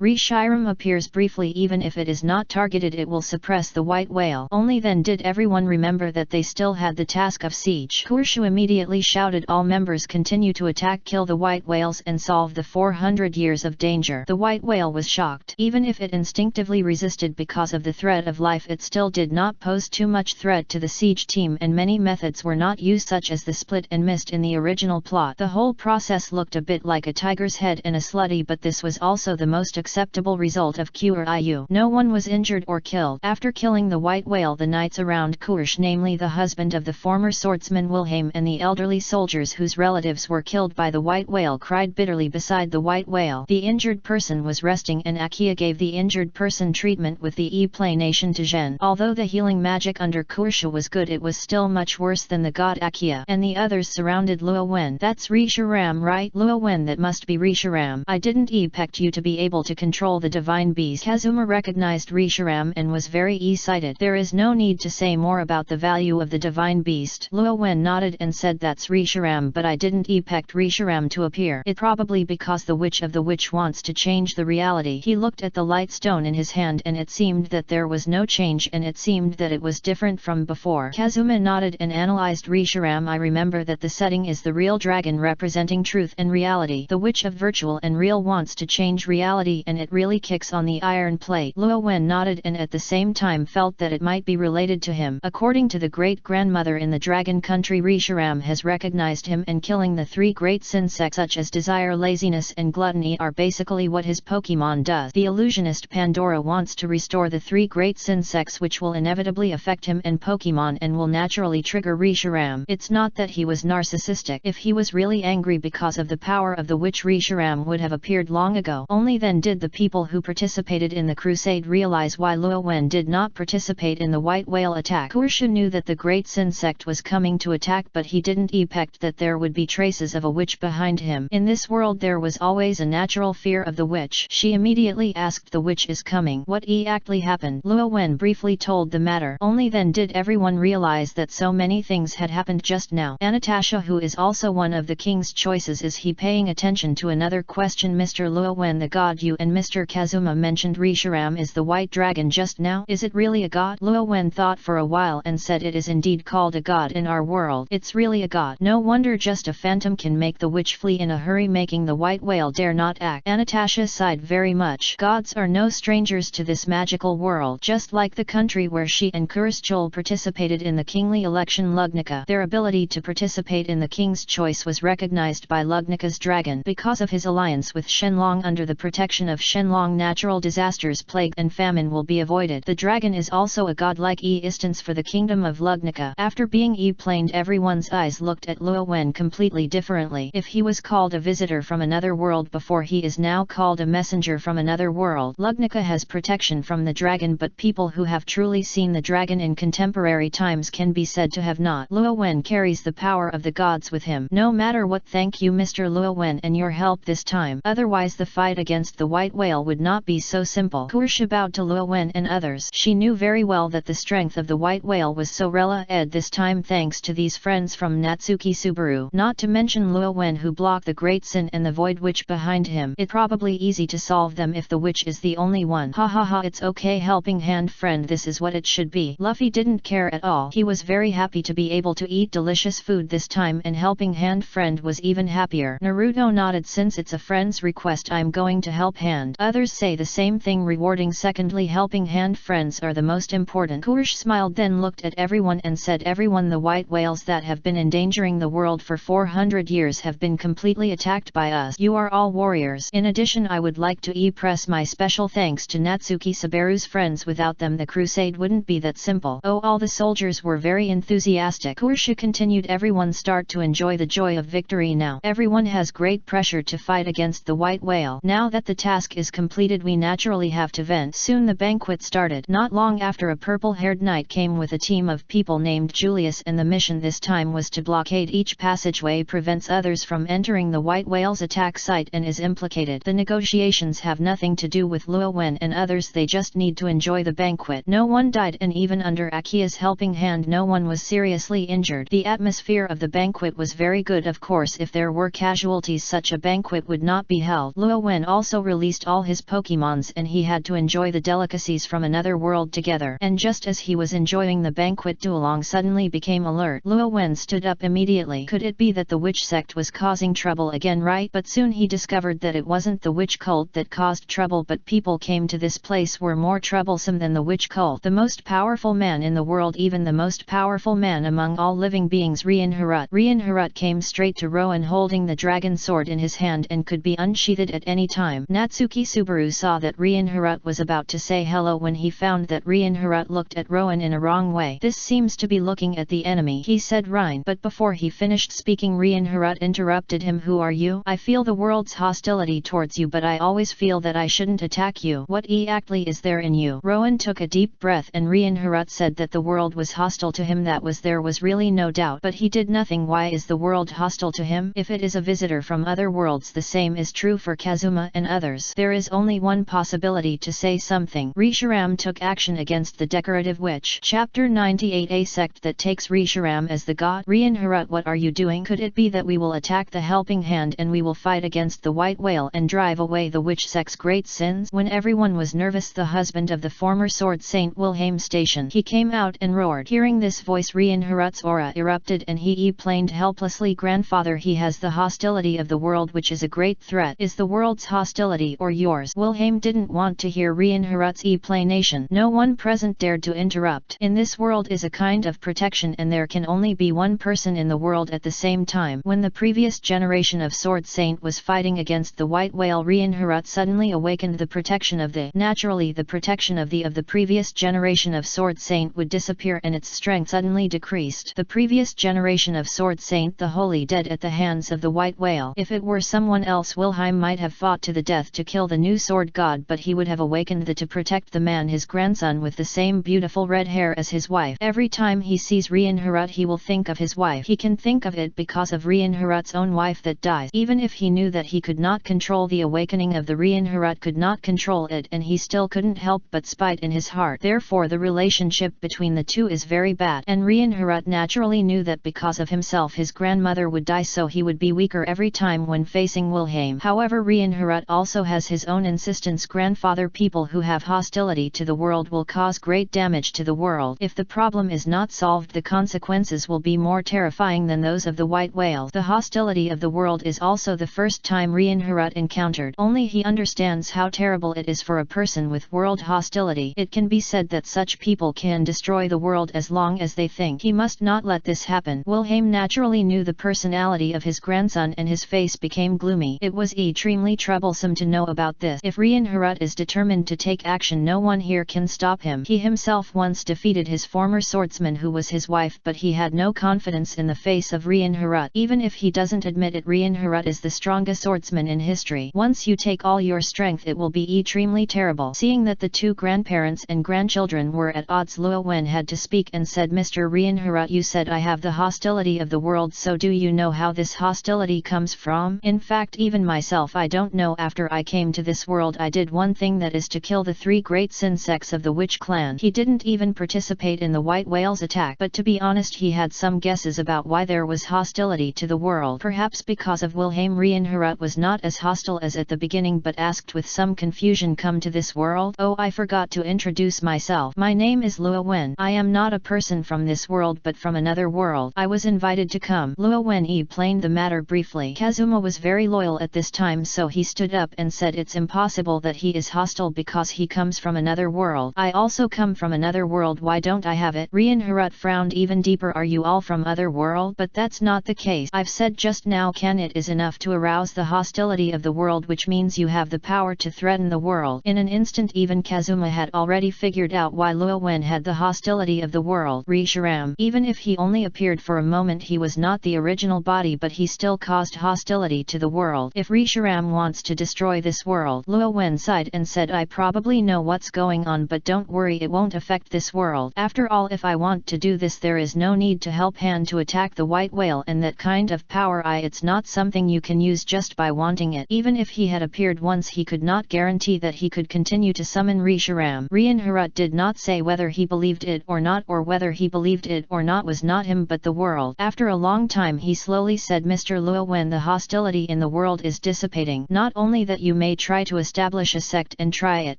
Rishiram appears briefly. Even if it is not targeted, it will suppress the white whale. Only then did everyone remember that they still had the task of siege. Kurshu immediately shouted, all members continue to attack, kill the white whales and solve the 400 years of danger. The white whale was shocked. Even if it instinctively resisted because of the threat of life, it still did not pose too much threat to the siege team, and many methods were not used, such as the split and mist in the original plot. The whole process looked a bit like a tiger's head and a slutty, but this was also the most acceptable result of Qur'u. No one was injured or killed. After killing the white whale, the knights around Kursh, namely the husband of the former swordsman Wilhelm and the elderly soldiers whose relatives were killed by the white whale, cried bitterly beside the white whale. The injured person was resting, and Akia gave the injured person treatment with the E-Planation to Zhen. Although the healing magic under Kursha was good, it was still much worse than the god Akia. And the others surrounded Luo Wen. That's Risharam, right? Luo Wen, that must be Risharam. I didn't expect you to be able to control the divine beast. Kazuma recognized Risharam and was very excited. There is no need to say more about the value of the divine beast. Luo Wen nodded and said, that's Risharam, but I didn't expect Risharam to appear. It probably because the witch of the witch wants to change the reality. He looked at the light stone in his hand and it seemed that there was no change, and it seemed that it was different from before. Kazuma nodded and analyzed Risharam. I remember that the setting is the real dragon representing truth and reality. The witch of virtual and real wants to change reality, and it really kicks on the iron plate. Luo Wen nodded and at the same time felt felt that it might be related to him. According to the great-grandmother in the dragon country, Reshiram has recognized him, and killing the 3 great sin sects such as desire, laziness and gluttony are basically what his Pokemon does. The illusionist Pandora wants to restore the 3 great sin sects, which will inevitably affect him and Pokemon and will naturally trigger Reshiram. It's not that he was narcissistic. If he was really angry because of the power of the witch, Reshiram would have appeared long ago. Only then did the people who participated in the crusade realize why Luo Wen did not participate in the white whale attack. Kursha knew that the great sin sect was coming to attack, but he didn't expect that there would be traces of a witch behind him. In this world there was always a natural fear of the witch. She immediately asked, the witch is coming. What exactly happened? Luo Wen briefly told the matter. Only then did everyone realize that so many things had happened just now. Anastasia, who is also one of the king's choices, is he paying attention to another question? Mr. Luo Wen, the god you and Mr. Kazuma mentioned Reshiram is the white dragon just now. Is it really a god? Luo Wen thought for a while and said, it is indeed called a god in our world. It's really a god. No wonder just a phantom can make the witch flee in a hurry, making the white whale dare not act. Anastasia sighed very much. Gods are no strangers to this magical world. Just like the country where she and Kurschul participated in the kingly election, Lugnica, their ability to participate in the king's choice was recognized by Lugnica's dragon. Because of his alliance with Shenlong, under the protection of Shenlong, natural disasters, plague and famine will be avoided. The dragon is also a godlike instance for the kingdom of Lugnica. After being planed, everyone's eyes looked at Luo Wen completely differently. If he was called a visitor from another world before, he is now called a messenger from another world. Lugnica has protection from the dragon, but people who have truly seen the dragon in contemporary times can be said to have not. Luo Wen carries the power of the gods with him. No matter what, thank you Mr. Luo Wen and your help this time. Otherwise the fight against the white whale would not be so simple. Kursha bowed to Luo Wen and others. She knew very well that the strength of the white whale was so related this time thanks to these friends from Natsuki Subaru, not to mention Luo Wen, who blocked the great sin and the void witch behind him. It's probably easy to solve them if the witch is the only one. Ha ha ha, it's okay helping hand friend, this is what it should be. Luffy didn't care at all. He was very happy to be able to eat delicious food this time, and helping hand friend was even happier. Naruto nodded. Since it's a friend's request, I'm going to help hand. Others say the same thing, rewarding. Secondly, helping hand friends are the most important. Kursh smiled, then looked at everyone and said, everyone, the white whales that have been endangering the world for 400 years have been completely attacked by us. You are all warriors. In addition, I would like to express my special thanks to Natsuki Sabaru's friends. Without them the crusade wouldn't be that simple. Oh, all the soldiers were very enthusiastic. Kursha continued, everyone start to enjoy the joy of victory now. Everyone has great pressure to fight against the white whale. Now that the task is completed, we naturally have to vent. Soon the banquet started. Not long after, a purple-haired knight came with a team of people named Julius, and the mission this time was to blockade each passageway prevents others from entering the white whale's attack site and is implicated. The negotiations have nothing to do with Luo Wen and others, they just need to enjoy the banquet. No one died, and even under Akia's helping hand no one was seriously injured. The atmosphere of the banquet was very good. Of course, if there were casualties, such a banquet would not be held. Luo Wen also released all his Pokemons, and he had to enjoy the delicacies from another world together. And just as he was enjoying the banquet, Duolong suddenly became alert. Luo Wen stood up immediately. Could it be that the witch sect was causing trouble again, right? But soon he discovered that it wasn't the witch cult that caused trouble, but people came to this place were more troublesome than the witch cult. The most powerful man in the world, even the most powerful man among all living beings, Rienharut. Rienharut came straight to Rowan holding the dragon sword in his hand and could be unsheathed at any time. Natsuki Subaru saw that Rienharut was about to say hello when he found that Rienharut looked at Rowan in a wrong way. This seems to be looking at the enemy, he said Rhine. But before he finished speaking, Rienharut interrupted him. Who are you? I feel the world's hostility towards you, but I always feel that I shouldn't attack you. What exactly is there in you? Rowan took a deep breath, and Rienharut said that the world was hostile to him. There was really no doubt, but he did nothing. Why is the world hostile to him? If it is a visitor from other worlds, the same is true for Kazuma and others. There is only one possibility to say something. Reshiram took action against the decorative witch. Chapter 98. A sect that takes Reshiram as the god. Rienharut, what are you doing? Could it be that we will attack the helping hand and we will fight against the white whale and drive away the witch sect's great sins? When everyone was nervous, the husband of the former sword saint Wilhelm Station, he came out and roared. Hearing this voice, Rienharut's aura erupted and he explained helplessly, grandfather, he has the hostility of the world, which is a great threat. Is the world's hostility or yours? Wilhelm didn't want to hear Rienharut's explanation. No one present dared to interrupt. In this world is a kind of protection, and there can only be one person in the world at the same time. When the previous generation of Sword Saint was fighting against the white whale, Rianharut suddenly awakened the protection of the. Naturally, the protection of the previous generation of Sword Saint would disappear and its strength suddenly decreased. The previous generation of Sword Saint, the holy dead at the hands of the white whale. If it were someone else, Wilhelm might have fought to the death to kill the new sword god, but he would have awakened the to protect the man, his grandson with the same beautiful red hair as his wife. Every time he sees Rianharut he will think of his wife. He can think of it because of Rianharut's own wife that dies. Even if he knew that he could not control the awakening of the Rianharut could not control it, and he still couldn't help but spite in his heart. Therefore the relationship between the two is very bad, and Rianharut naturally knew that because of himself his grandmother would die, so he would be weaker every time when facing Wilhelm. However, Rianharut also has his own insistence. Grandfather, people who have hostility to the world will cause great damage to the world. If the problem is not solved, the consequences will be more terrifying than those of the white whale. The hostility of the world is also the first time Rianharut encountered. Only he understands how terrible it is for a person with world hostility. It can be said that such people can destroy the world as long as they think. He must not let this happen. Wilhelm naturally knew the personality of his grandson, and his face became gloomy. It was extremely troublesome to know about this. If Rianharut is determined to take action, no one here can stop him. He himself once defeated his former swordsman who was his wife, but he had no confidence in the face of Rianharut. Even if he doesn't admit it, Rianharut is the strongest swordsman in history. Once you take all your strength, it will be extremely terrible. Seeing that the two grandparents and grandchildren were at odds, Luo Wen had to speak and said, Mr. Rianharut, you said I have the hostility of the world, so do you know how this hostility comes from? In fact, even myself I don't know. After I came to this world I did one thing, that is to kill the three great insects of the witch clan. He didn't even participate in the white whale's attack, but to be honest he had some guesses about why there was hostility to the world. Perhaps because of Wilhelm, Rianharut was not as hostile as at the beginning, but asked with some confusion, come to this world? Oh, I forgot to introduce myself. My name is Luo Wen. I am not a person from this world but from another world. I was invited to come. Luo Wen explained the matter briefly. Kazuma was very loyal at this time, so he stood up and said, it's impossible that he is hostile because he comes from another world. I also come from another world. Why don't I have it? Rianharut frowned even deeper. Are you all from other world? But that's not the case. I've said just now, can it is enough to arouse the hostility of the world, which means you have the power to threaten the world. In an instant even Kazuma had already figured out why Luo Wen had the hostility of the world. Risharam, even if he only appeared for a moment, he was not the original body, but he still caused hostility to the world. If Risharam wants to destroy this world, Luo Wen sighed and said, I probably know what's going on, but don't worry, it won't affect this world. After all, if I want to do this, there is no need to help hand to attack the white whale, and that kind of power it's not something you can use just by wanting it. Even if he had appeared once, he could not guarantee that he could continue to summon Risharam. Rianharut did not say whether he believed it or not, or whether he believed it or not was not him but the world. After a long time he slowly said, Mr. Luo Wen, the hostility in the world is dissipating. Not only that, you may try to establish a sect and try it.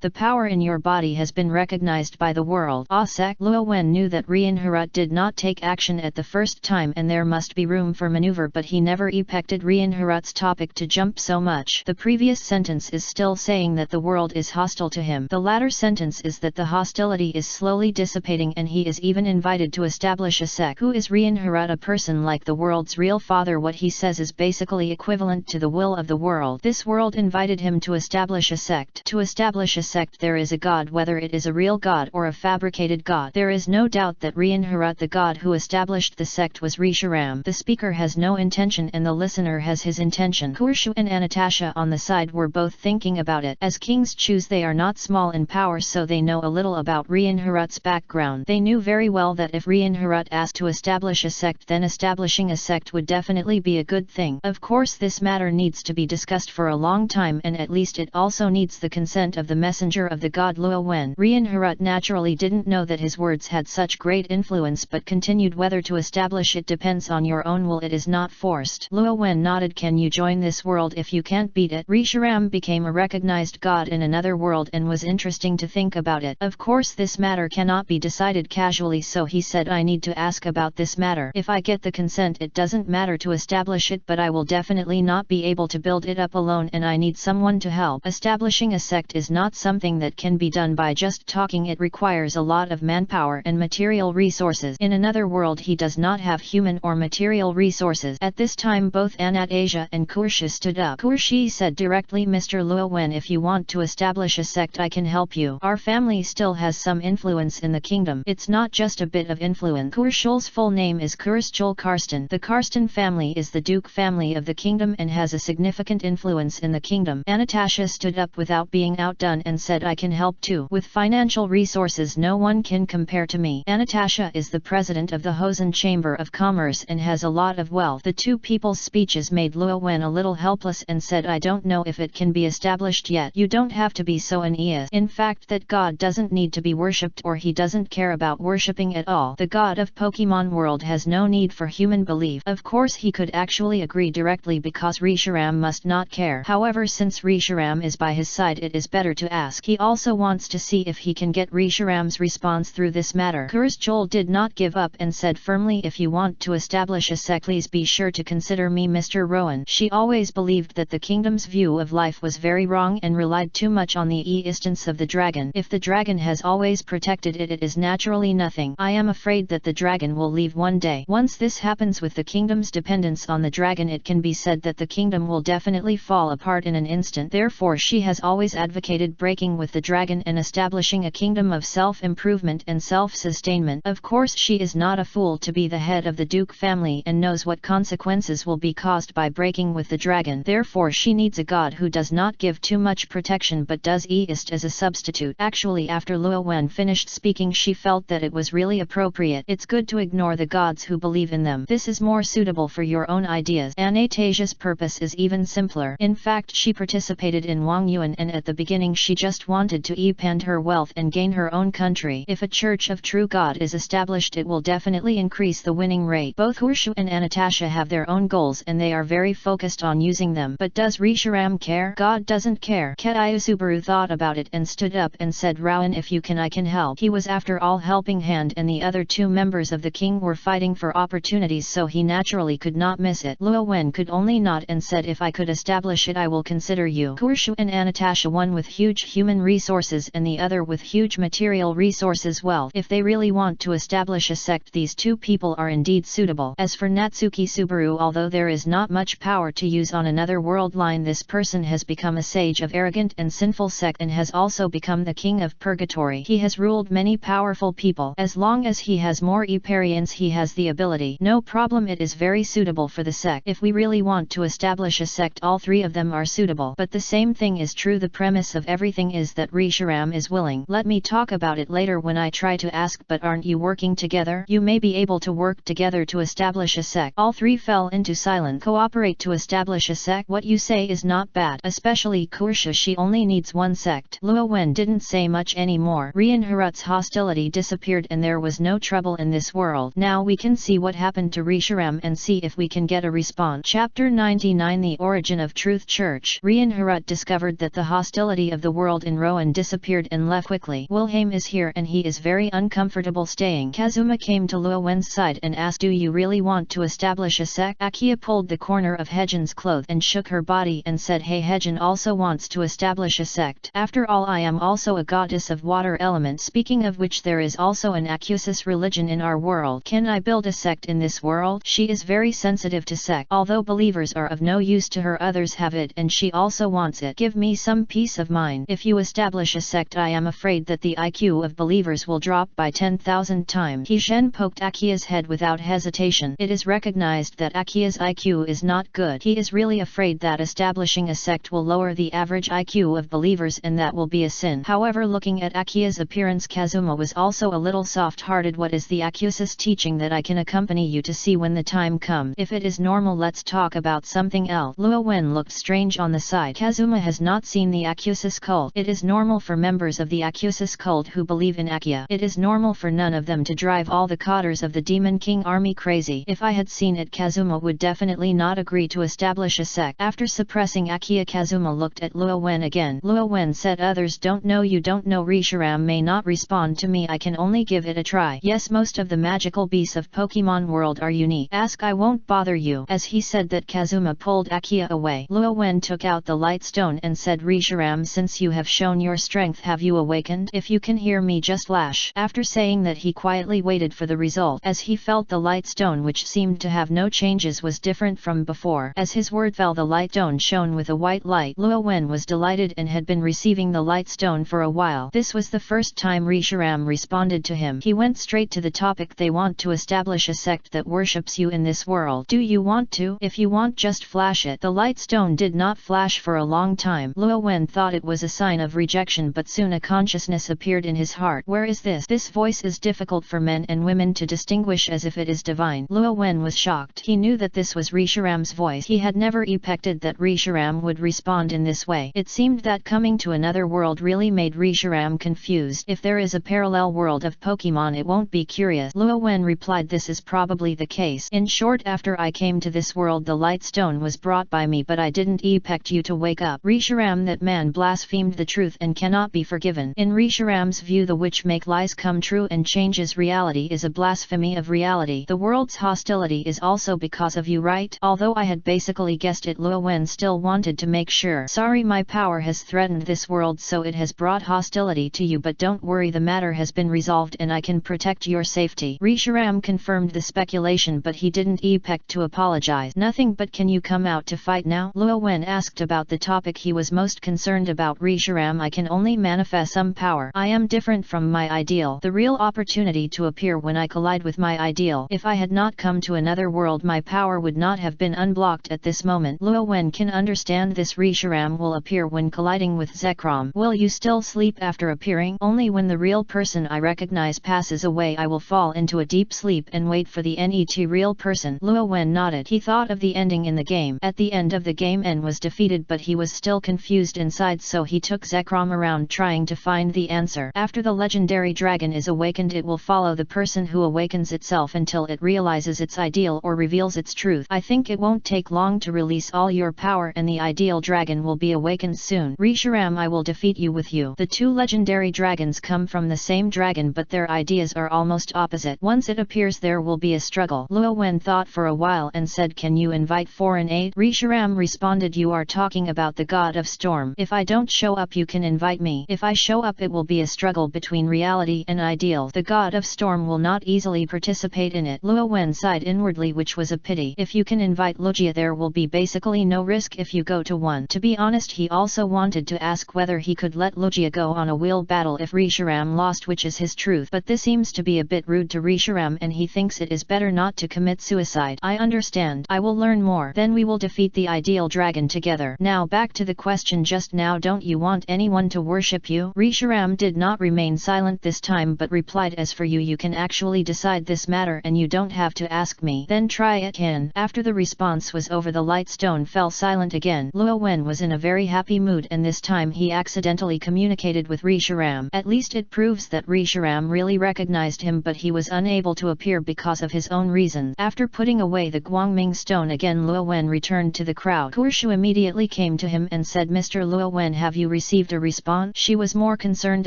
The power in your body has been recognized by the world. A sect? Luo Wen knew that Rianharut did not take action at the first time and there must be room for maneuver, but he never expected Rianharut's topic to jump so much. The previous sentence is still saying that the world is hostile to him. The latter sentence is that the hostility is slowly dissipating and he is even invited to establish a sect. Who is Rianharut? A person like the world's real father. What he says is basically equivalent to the will of the world. This world invited him to establish a sect. To establish a sect, there is a god, whether it is a real god or a fabricated god. There is no doubt that Rianharut, the god who established the sect, was Risharam. The speaker has no intention and the listener has his intention. Kurshu and Anastasia on the side were both thinking about it. As kings choose, they are not small in power, so they know a little about Rianharut's background. They knew very well that if Rianharut asked to establish a sect, then establishing a sect would definitely be a good thing. Of course, this matter needs to be discussed for a long time, and at least it also needs the consent of the messenger of the god Luo Wen. Rianharut naturally didn't know that his words had such great influence, but continued, whether to establish it depends on your own will, it is not forced. Luo Wen nodded. Can you join this world if you can't beat it? Risharam became a recognized god in another world and was interesting to think about it. Of course this matter cannot be decided casually, so he said, I need to ask about this matter. If I get the consent, it doesn't matter to establish it, but I will definitely not be able to build it up alone and I need someone to help. Establishing a sect is not something that can be done by just talking making it requires a lot of manpower and material resources. In another world he does not have human or material resources. At this time both Anastasia and Kursha stood up. Kurshi said directly, Mr. Luo Wen, if you want to establish a sect I can help you. Our family still has some influence in the kingdom. It's not just a bit of influence. Kurshul's full name is Kurshul Karsten. The Karsten family is the Duke family of the kingdom and has a significant influence in the kingdom. Anastasia stood up without being outdone and said, I can help too. With financial resources no one can compare to me. Anastasia is the president of the Hosen Chamber of Commerce and has a lot of wealth. The two people's speeches made Luo Wen a little helpless and said, I don't know if it can be established yet. You don't have to be so aeneas. In fact, that God doesn't need to be worshipped, or he doesn't care about worshipping at all. The God of Pokemon world has no need for human belief. Of course he could actually agree directly because Risharam must not care. However, since Risharam is by his side it is better to ask. He also wants to see if he can get Risharam's response through this matter. Kurshul did not give up and said firmly, if you want to establish a sect please be sure to consider me, Mr. Rowan. She always believed that the kingdom's view of life was very wrong and relied too much on the existence of the dragon. If the dragon has always protected it, it is naturally nothing. I am afraid that the dragon will leave one day. Once this happens with the kingdom's dependence on the dragon, it can be said that the kingdom will definitely fall apart in an instant. Therefore she has always advocated breaking with the dragon and establishing a kingdom of self-improvement and self-sustainment. Of course she is not a fool to be the head of the Duke family and knows what consequences will be caused by breaking with the dragon. Therefore she needs a god who does not give too much protection but does east as a substitute. Actually, after Luo Wen finished speaking she felt that it was really appropriate. It's good to ignore the gods who believe in them. This is more suitable for your own ideas. Anastasia's purpose is even simpler. In fact, she participated in Wang Yuan and at the beginning she just wanted to expand her wealth and gain her own country. If a church of true God is established it will definitely increase the winning rate. Both Kurshu and Anastasia have their own goals and they are very focused on using them. But does Risharam care? God doesn't care. Ketayasubaru thought about it and stood up and said, Rowan, if you can I can help. He was after all helping hand and the other two members of the king were fighting for opportunities, so he naturally could not miss it. Luo Wen could only nod and said, if I could establish it I will consider you. Kurshu and Anastasia, one with huge human resources and the other with huge material resources, well, if they really want to establish a sect these two people are indeed suitable. As for Natsuki Subaru, although there is not much power to use on another world line, this person has become a sage of arrogant and sinful sect and has also become the king of purgatory. He has ruled many powerful people. As long as he has more experience he has the ability. No problem, it is very suitable for the sect. If we really want to establish a sect all three of them are suitable. But the same thing is true, the premise of everything is that Risharam is willing. Let me talk about it later when I try to ask, but aren't you working together? You may be able to work together to establish a sect. All three fell into silence. Cooperate to establish a sect? What you say is not bad. Especially Kursha, she only needs one sect. Luo Wen didn't say much anymore. Rian Harut's hostility disappeared and there was no trouble in this world. Now we can see what happened to Risharam and see if we can get a response. Chapter 99, The Origin of Truth Church. Rian Harut discovered that the hostility of the world in Rowan disappeared and left quickly. Wilhelm is here and he is very uncomfortable staying. Kazuma came to Luo Wen's side and asked, do you really want to establish a sect? Akia pulled the corner of Hejin's cloth and shook her body and said, hey, Hejin also wants to establish a sect. After all, I am also a goddess of water element. Speaking of which, there is also an Acusis religion in our world. Can I build a sect in this world? She is very sensitive to sect. Although believers are of no use to her, others have it and she also wants it. Give me some peace of mind. If you establish a sect I am afraid that the IQ of believers will drop by 10,000 times. He poked Akia's head without hesitation. It is recognized that Akia's IQ is not good. He is really afraid that establishing a sect will lower the average IQ of believers and that will be a sin. However, looking at Akia's appearance, Kazuma was also a little soft-hearted. What is the Acusis teaching that I can accompany you to see when the time comes? If it is normal, let's talk about something else. Luo Wen looked strange on the side. Kazuma has not seen the Acusis cult. It is normal for members of the Acusis cult who believe in Akia. It is normal for none of them to drive all the cotters of the Demon King army crazy. If I had seen it, Kazuma would definitely not agree to establish a sect. After suppressing Akia, Kazuma looked at Luo Wen again. Luo Wen said, others don't know, you don't know. Risharam may not respond to me, I can only give it a try. Yes, most of the magical beasts of Pokemon world are unique. Ask, I won't bother you. As he said that, Kazuma pulled Akia away. Luo Wen took out the light stone and said, Risharam, since you have shown your strength, have you awakened? end? If you can hear me, just flash." After saying that, he quietly waited for the result, as he felt the light stone, which seemed to have no changes, was different from before. As his word fell, the light stone shone with a white light. Luo Wen was delighted and had been receiving the light stone for a while. This was the first time Risharam responded to him. He went straight to the topic. "They want to establish a sect that worships you in this world. Do you want to? If you want, just flash it." The light stone did not flash for a long time. Luo Wen thought it was a sign of rejection, but soon a consciousness appeared in his heart. Where is this? This voice is difficult for men and women to distinguish, as if it is divine. Luo Wen was shocked. He knew that this was Risharam's voice. He had never expected that Risharam would respond in this way. It seemed that coming to another world really made Risharam confused. If there is a parallel world of Pokemon, it won't be curious. Luo Wen replied, "This is probably the case. In short, after I came to this world, the light stone was brought by me, but I didn't expect you to wake up." Risharam, that man blasphemed the truth and cannot be forgiven. In Risharam's view, the which make lies come true and changes reality is a blasphemy of reality. The world's hostility is also because of you, right? Although I had basically guessed it, Luo Wen still wanted to make sure. "Sorry, my power has threatened this world, so it has brought hostility to you, but don't worry, the matter has been resolved and I can protect your safety." Risharam confirmed the speculation, but he didn't expect to apologize. "Nothing, but can you come out to fight now?" Luo Wen asked about the topic he was most concerned about. Risharam, "I can only manifest some power. I am different from my ideal. The real opportunity to appear when I collide with my ideal. If I had not come to another world, my power would not have been unblocked at this moment." Luo Wen can understand this. Risharam will appear when colliding with Zekrom. "Will you still sleep after appearing?" "Only when the real person I recognize passes away, I will fall into a deep sleep and wait for the net real person." Luo Wen nodded. He thought of the ending in the game. At the end of the game, N was defeated, but he was still confused inside, so he took Zekrom around trying to find the answer. After the legendary dragon is awakened, it will follow the person who awakens itself until it realizes its ideal or reveals its truth. "I think it won't take long to release all your power and the ideal dragon will be awakened soon. Risharam, I will defeat you with you." The two legendary dragons come from the same dragon, but their ideas are almost opposite. Once it appears, there will be a struggle. Luo Wen thought for a while and said, "Can you invite foreign aid?" Risharam responded, "You are talking about the god of storm. If I don't show up, you can invite me. If I show up, it will be a struggle between reality and ideal. The god of storm will not easily participate in it." Luo Wen sighed inwardly, which was a pity. If you can invite Lugia, there will be basically no risk if you go to one. To be honest, he also wanted to ask whether he could let Lugia go on a wheel battle if Risharam lost, which is his truth, but this seems to be a bit rude to Risharam and he thinks it is better not to commit suicide. "I understand. I will learn more. Then we will defeat the ideal dragon together." Now back to the question just now, don't you want anyone to worship you? Risharam did not remain silent this time but replied, "As for you, you can actually decide this matter and you don't have to ask me." "Then try it, Ken." After the response was over, the light stone fell silent again. Luo Wen was in a very happy mood, and this time he accidentally communicated with Risharam. At least it proves that Risharam really recognized him, but he was unable to appear because of his own reasons. After putting away the Guangming stone again, Luo Wen returned to the crowd. Kurshu immediately came to him and said, "Mr. Luo Wen, have you received a response?" She was more concerned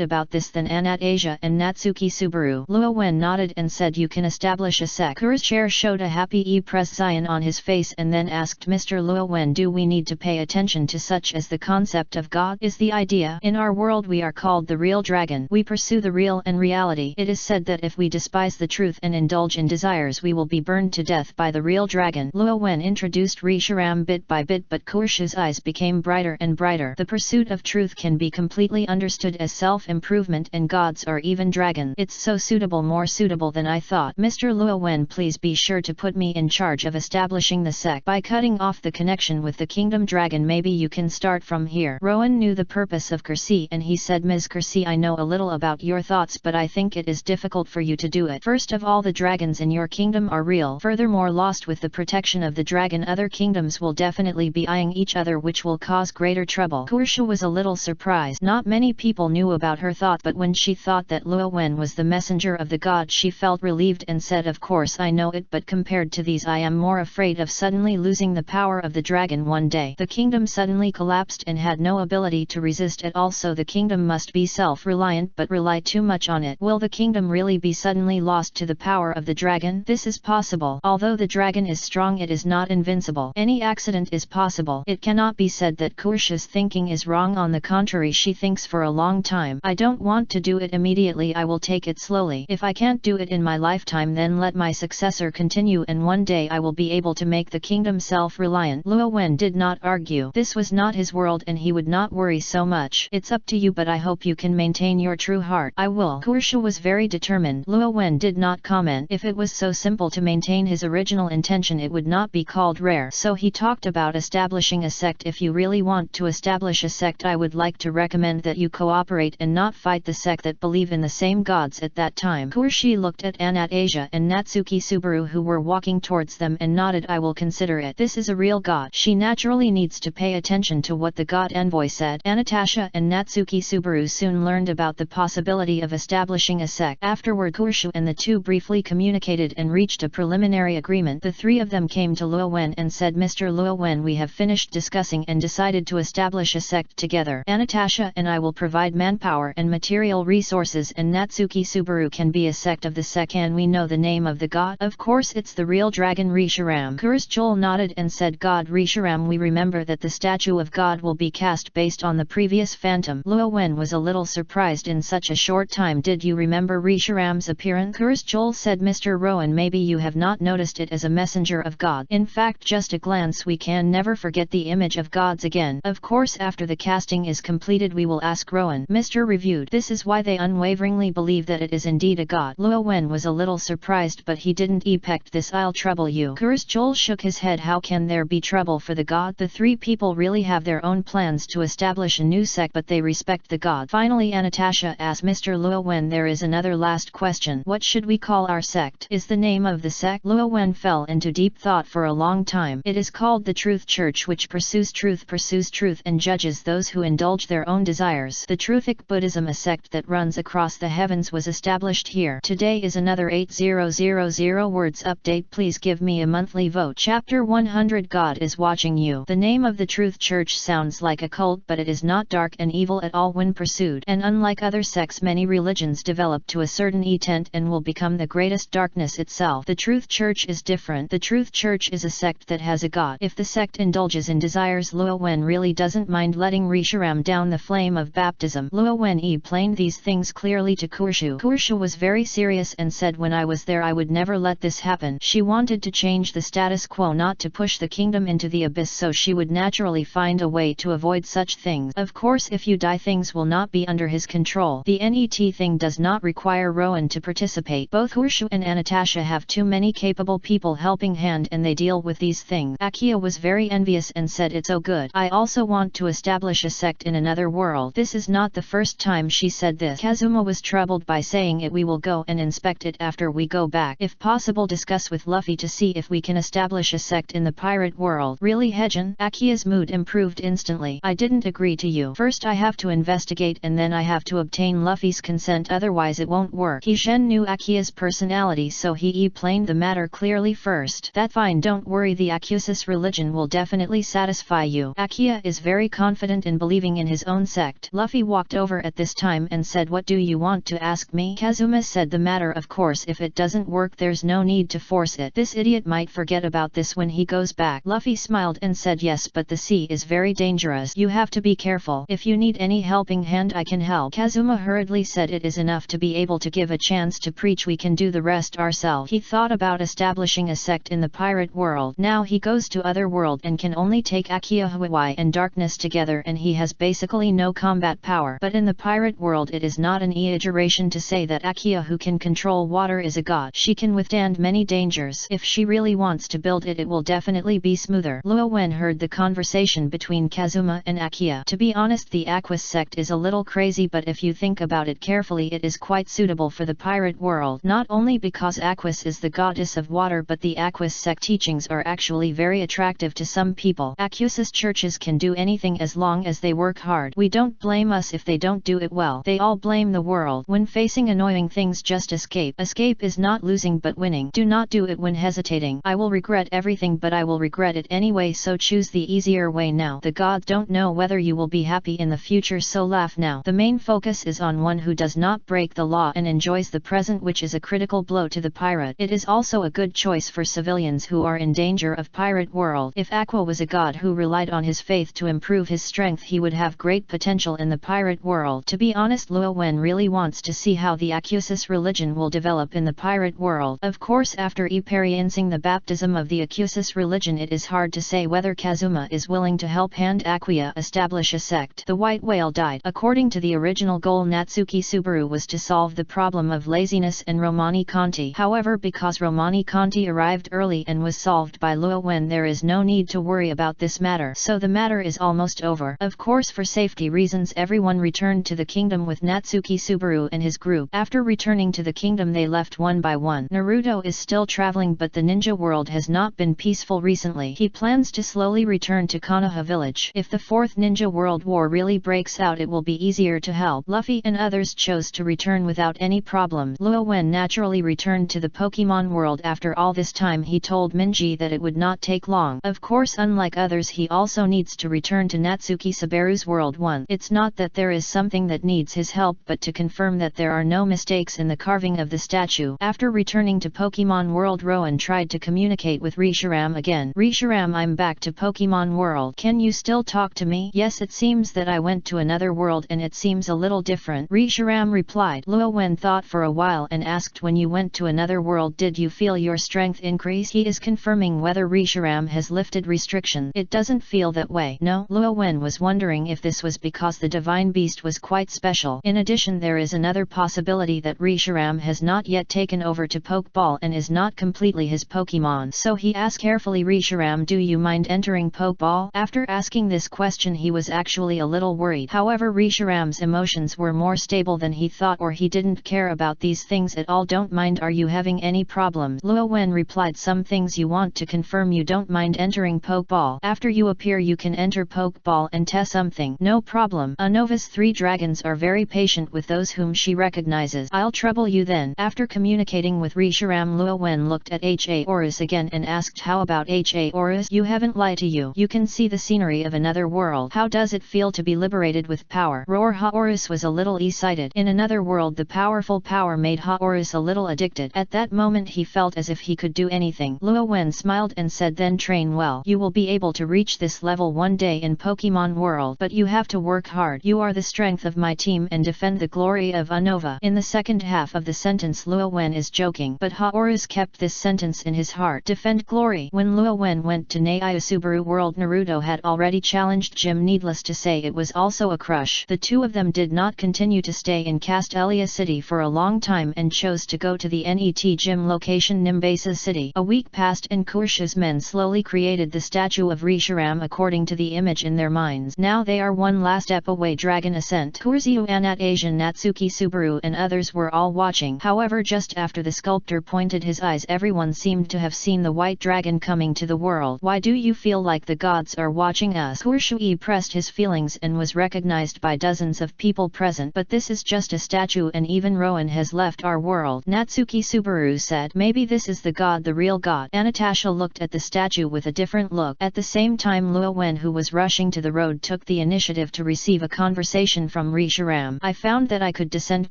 about this than Anastasia and Natsuki Subaru. Luo Wen nodded and said, "You can establish a sect." Kurshu showed a happy expression on his face and then asked, "Mr. Luo Wen, do we need to pay attention to such as the concept of God? Is the idea? In our world we are called the real dragon. We pursue the real and reality. It is said that if we despise the truth and indulge in desires, we will be burned to death by the real dragon." Luo Wen introduced Risharam bit by bit, but Kurshu's eyes became brighter and brighter. The pursuit of truth can be completely understood as self-improvement, and gods or even dragons. It's so suitable, more suitable than I thought. "Mr. Luo Wen, please be sure to put me in charge of establishing the sect. By cutting off the connection with the kingdom dragon, maybe you can start from here." Rowan knew the purpose of Kursi and he said, "Ms. Kursi, I know a little about your thoughts, but I think it is difficult for you to do it. First of all, the dragons in your kingdom are real. Furthermore, lost with the protection of the dragon, other kingdoms will definitely be eyeing each other, which will cause greater trouble." Kurshu was a little surprised. Not many people knew about her thought, but when she thought that Luo Wen was the messenger of the god, she felt relieved and said, "Of course I know it, but compared to these, I am more afraid of suddenly losing the power of the dragon one day. The kingdom suddenly collapsed and had no ability to resist it. Also, the kingdom must be self-reliant, but rely too much on it. Will the kingdom really be suddenly lost to the power of the dragon? This is possible. Although the dragon is strong, it is not invincible. Any accident is possible. It cannot be said that Kurshu's thinking is wrong. On the contrary, she thinks for a long time time. I don't want to do it immediately, I will take it slowly. If I can't do it in my lifetime, then let my successor continue, and one day I will be able to make the kingdom self-reliant. Luo Wen did not argue. This was not his world and he would not worry so much. It's up to you, but I hope you can maintain your true heart. I will. Kurshu was very determined. Luo Wen did not comment. If it was so simple to maintain his original intention, it would not be called rare. So he talked about establishing a sect. If you really want to establish a sect, I would like to recommend that you cooperate and not fight the sect that believe in the same gods. At that time, Kurshi looked at Anastasia and Natsuki Subaru, who were walking towards them, and nodded. I will consider it. This is a real god. She naturally needs to pay attention to what the god envoy said. Anastasia and Natsuki Subaru soon learned about the possibility of establishing a sect. Afterward, Kurshu and the two briefly communicated and reached a preliminary agreement. The three of them came to Luo Wen and said, Mr. Luo Wen, we have finished discussing and decided to establish a sect together. Anastasia and I will provide manpower and material resources, and Natsuki Subaru can be a sect of the sect. Can we know the name of the god? Of course, it's the real dragon Risharam. Kursjul nodded and said, God Risharam, we remember that the statue of God will be cast based on the previous phantom. Luo Wen was a little surprised in such a short time. Did you remember Risharam's appearance? Kursjul said, Mr. Rowan, maybe you have not noticed it as a messenger of God. In fact, just a glance we can never forget the image of gods again. Of course, after the casting is completed we will ask Rowan. Mr. Reviewed. This is why they unwaveringly believe that it is indeed a god. Luo Wen was a little surprised, but he didn't expect this. I'll trouble you. Kursjul shook his head. How can there be trouble for the god? The three people really have their own plans to establish a new sect, but they respect the god. Finally, Anastasia asked Mr. Luo Wen, there is another last question. What should we call our sect? Is the name of the sect? Luo Wen fell into deep thought for a long time. It is called the Truth Church, which pursues truth and judges those who indulge their own desires. The Truthic Buddhism, a sect that runs across the heavens, was established here. Today is another 8000 words update. Please give me a monthly vote. Chapter 100. God is watching you. The name of the Truth Church sounds like a cult, but it is not dark and evil at all when pursued. And unlike other sects, many religions develop to a certain extent and will become the greatest darkness itself. The Truth Church is different. The Truth Church is a sect that has a god. If the sect indulges in desires, Luo Wen really doesn't mind letting Risharam down the flame of baptism. Luo Wen explained these things clearly to Kurshu. Kurshu was very serious and said, when I was there I would never let this happen. She wanted to change the status quo, not to push the kingdom into the abyss, so she would naturally find a way to avoid such things. Of course, if you die, things will not be under his control. The NET thing does not require Rowan to participate. Both Kurshu and Anastasia have too many capable people helping hand, and they deal with these things. Akia was very envious and said, it's so good. I also want to establish a sect in another world. This is not the first time she said this. Kazuma was troubled by saying it. We will go and inspect it after we go back. If possible, discuss with Luffy to see if we can establish a sect in the pirate world. Really, Hejin? Akia's mood improved instantly. I didn't agree to you. First I have to investigate, and then I have to obtain Luffy's consent, otherwise it won't work. Hejin knew Akia's personality, so he explained the matter clearly first. That's fine, don't worry, the Akusis religion will definitely satisfy you. Akia is very confident in believing in his own sect. Luffy walked over at this time and said, what do you want to ask me? Kazuma said, the matter, of course. If it doesn't work, there's no need to force it. This idiot might forget about this when he goes back. Luffy smiled and said, yes, but the sea is very dangerous. You have to be careful. If you need any helping hand, I can help. Kazuma hurriedly said, it is enough to be able to give a chance to preach. We can do the rest ourselves. He thought about establishing a sect in the pirate world. Now he goes to other world and can only take Akia Huawei and darkness together, and he has basically no combat power. But in the pirate world, it is not an exaggeration to say that Akia, who can control water, is a god. She can withstand many dangers. If she really wants to build it, it will definitely be smoother. Luo Wen heard the conversation between Kazuma and Akia. To be honest, the Aquas sect is a little crazy, but if you think about it carefully, it is quite suitable for the pirate world. Not only because Aquas is the goddess of water, but the Aquas sect teachings are actually very attractive to some people. Akusis churches can do anything as long as they work hard. We don't blame us if they don't do it well. They all blame the world. When facing annoying things, just escape. Escape is not losing but winning. Do not do it when hesitating. I will regret everything, but I will regret it anyway, so choose the easier way now. The gods don't know whether you will be happy in the future, so laugh now. The main focus is on one who does not break the law and enjoys the present, which is a critical blow to the pirate. It is also a good choice for civilians who are in danger of pirate world. If Aqua was a god who relied on his faith to improve his strength, he would have great potential in the pirate world. world. To be honest, Luo Wen really wants to see how the Acusis religion will develop in the pirate world. Of course, after experiencing the baptism of the Acusis religion, it is hard to say whether Kazuma is willing to help Hand Aquia establish a sect. The white whale died. According to the original goal, Natsuki Subaru was to solve the problem of laziness and Romani Conti. However, because Romani Conti arrived early and was solved by Luo Wen, there is no need to worry about this matter. So the matter is almost over. Of course, for safety reasons, everyone returned to the kingdom with Natsuki Subaru and his group. After returning to the kingdom, they left one by one. Naruto is still traveling, but the ninja world has not been peaceful recently. He plans to slowly return to Konoha village. If the fourth ninja world war really breaks out, it will be easier to help. Luffy and others chose to return without any problem. Luo Wen naturally returned to the Pokemon world. After all this time, he told Minji that it would not take long. Of course, unlike others, he also needs to return to Natsuki Subaru's world 1. It's not that there is something that needs his help, but to confirm that there are no mistakes in the carving of the statue. After returning to Pokemon world, Rowan tried to communicate with Reshiram again. Reshiram, I'm back to Pokemon world. Can you still talk to me? Yes, it seems that I went to another world and it seems a little different, Reshiram replied. Luo Wen thought for a while and asked, when you went to another world, did you feel your strength increase? He is confirming whether Reshiram has lifted restrictions. It doesn't feel that way. No, Luo Wen was wondering if this was because the divine beast was quite special. In addition, there is another possibility that Reshiram has not yet taken over to Pokeball and is not completely his Pokemon. So he asked carefully, Reshiram, do you mind entering Pokeball? After asking this question, he was actually a little worried. However, Reshiram's emotions were more stable than he thought, or he didn't care about these things at all. Don't mind. Are you having any problems? Luo Wen replied, some things. You want to confirm you don't mind entering Pokeball. After you appear, you can enter Pokeball and test something. No problem. Unova's 3 dragons are very patient with those whom she recognizes. I'll trouble you then. After communicating with Reshiram, Luo Wen looked at H.A. Horus again and asked, how about H.A. Horus? You haven't lied to you. You can see the scenery of another world. How does it feel to be liberated with power? Roar. Horus was a little excited. In another world, the powerful power made Horus a little addicted. At that moment, he felt as if he could do anything. Luo Wen smiled and said, then train well. You will be able to reach this level one day in Pokemon world, but you have to work hard. You are the strength of my team and defend the glory of Unova. In the second half of the sentence, Luo Wen is joking, but Horus kept this sentence in his heart. Defend glory. When Luo Wen went to Naisubaru world, Naruto had already challenged Jim. Needless to say, it was also a crush. The two of them did not continue to stay in Castelia City for a long time and chose to go to the NET gym location Nimbasa City. A week passed and Kursha's men slowly created the statue of Reshiram according to the image in their minds. Now they are one last step away. Dragon Ascent. Kurzio, Anat, Asian, Natsuki Subaru and others were all watching. However, just after the sculptor pointed his eyes, everyone seemed to have seen the white dragon coming to the world. Why do you feel like the gods are watching us? Kurshui pressed his feelings and was recognized by dozens of people present. But this is just a statue and even Rowan has left our world. Natsuki Subaru said, maybe this is the god, the real god. Anastasia looked at the statue with a different look. At the same time, Luo Wen, who was rushing to the road, took the initiative to receive a conversation from Reshiram. I found that I could descend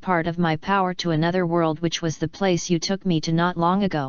part of my power to another world, which was the place you took me to not long ago.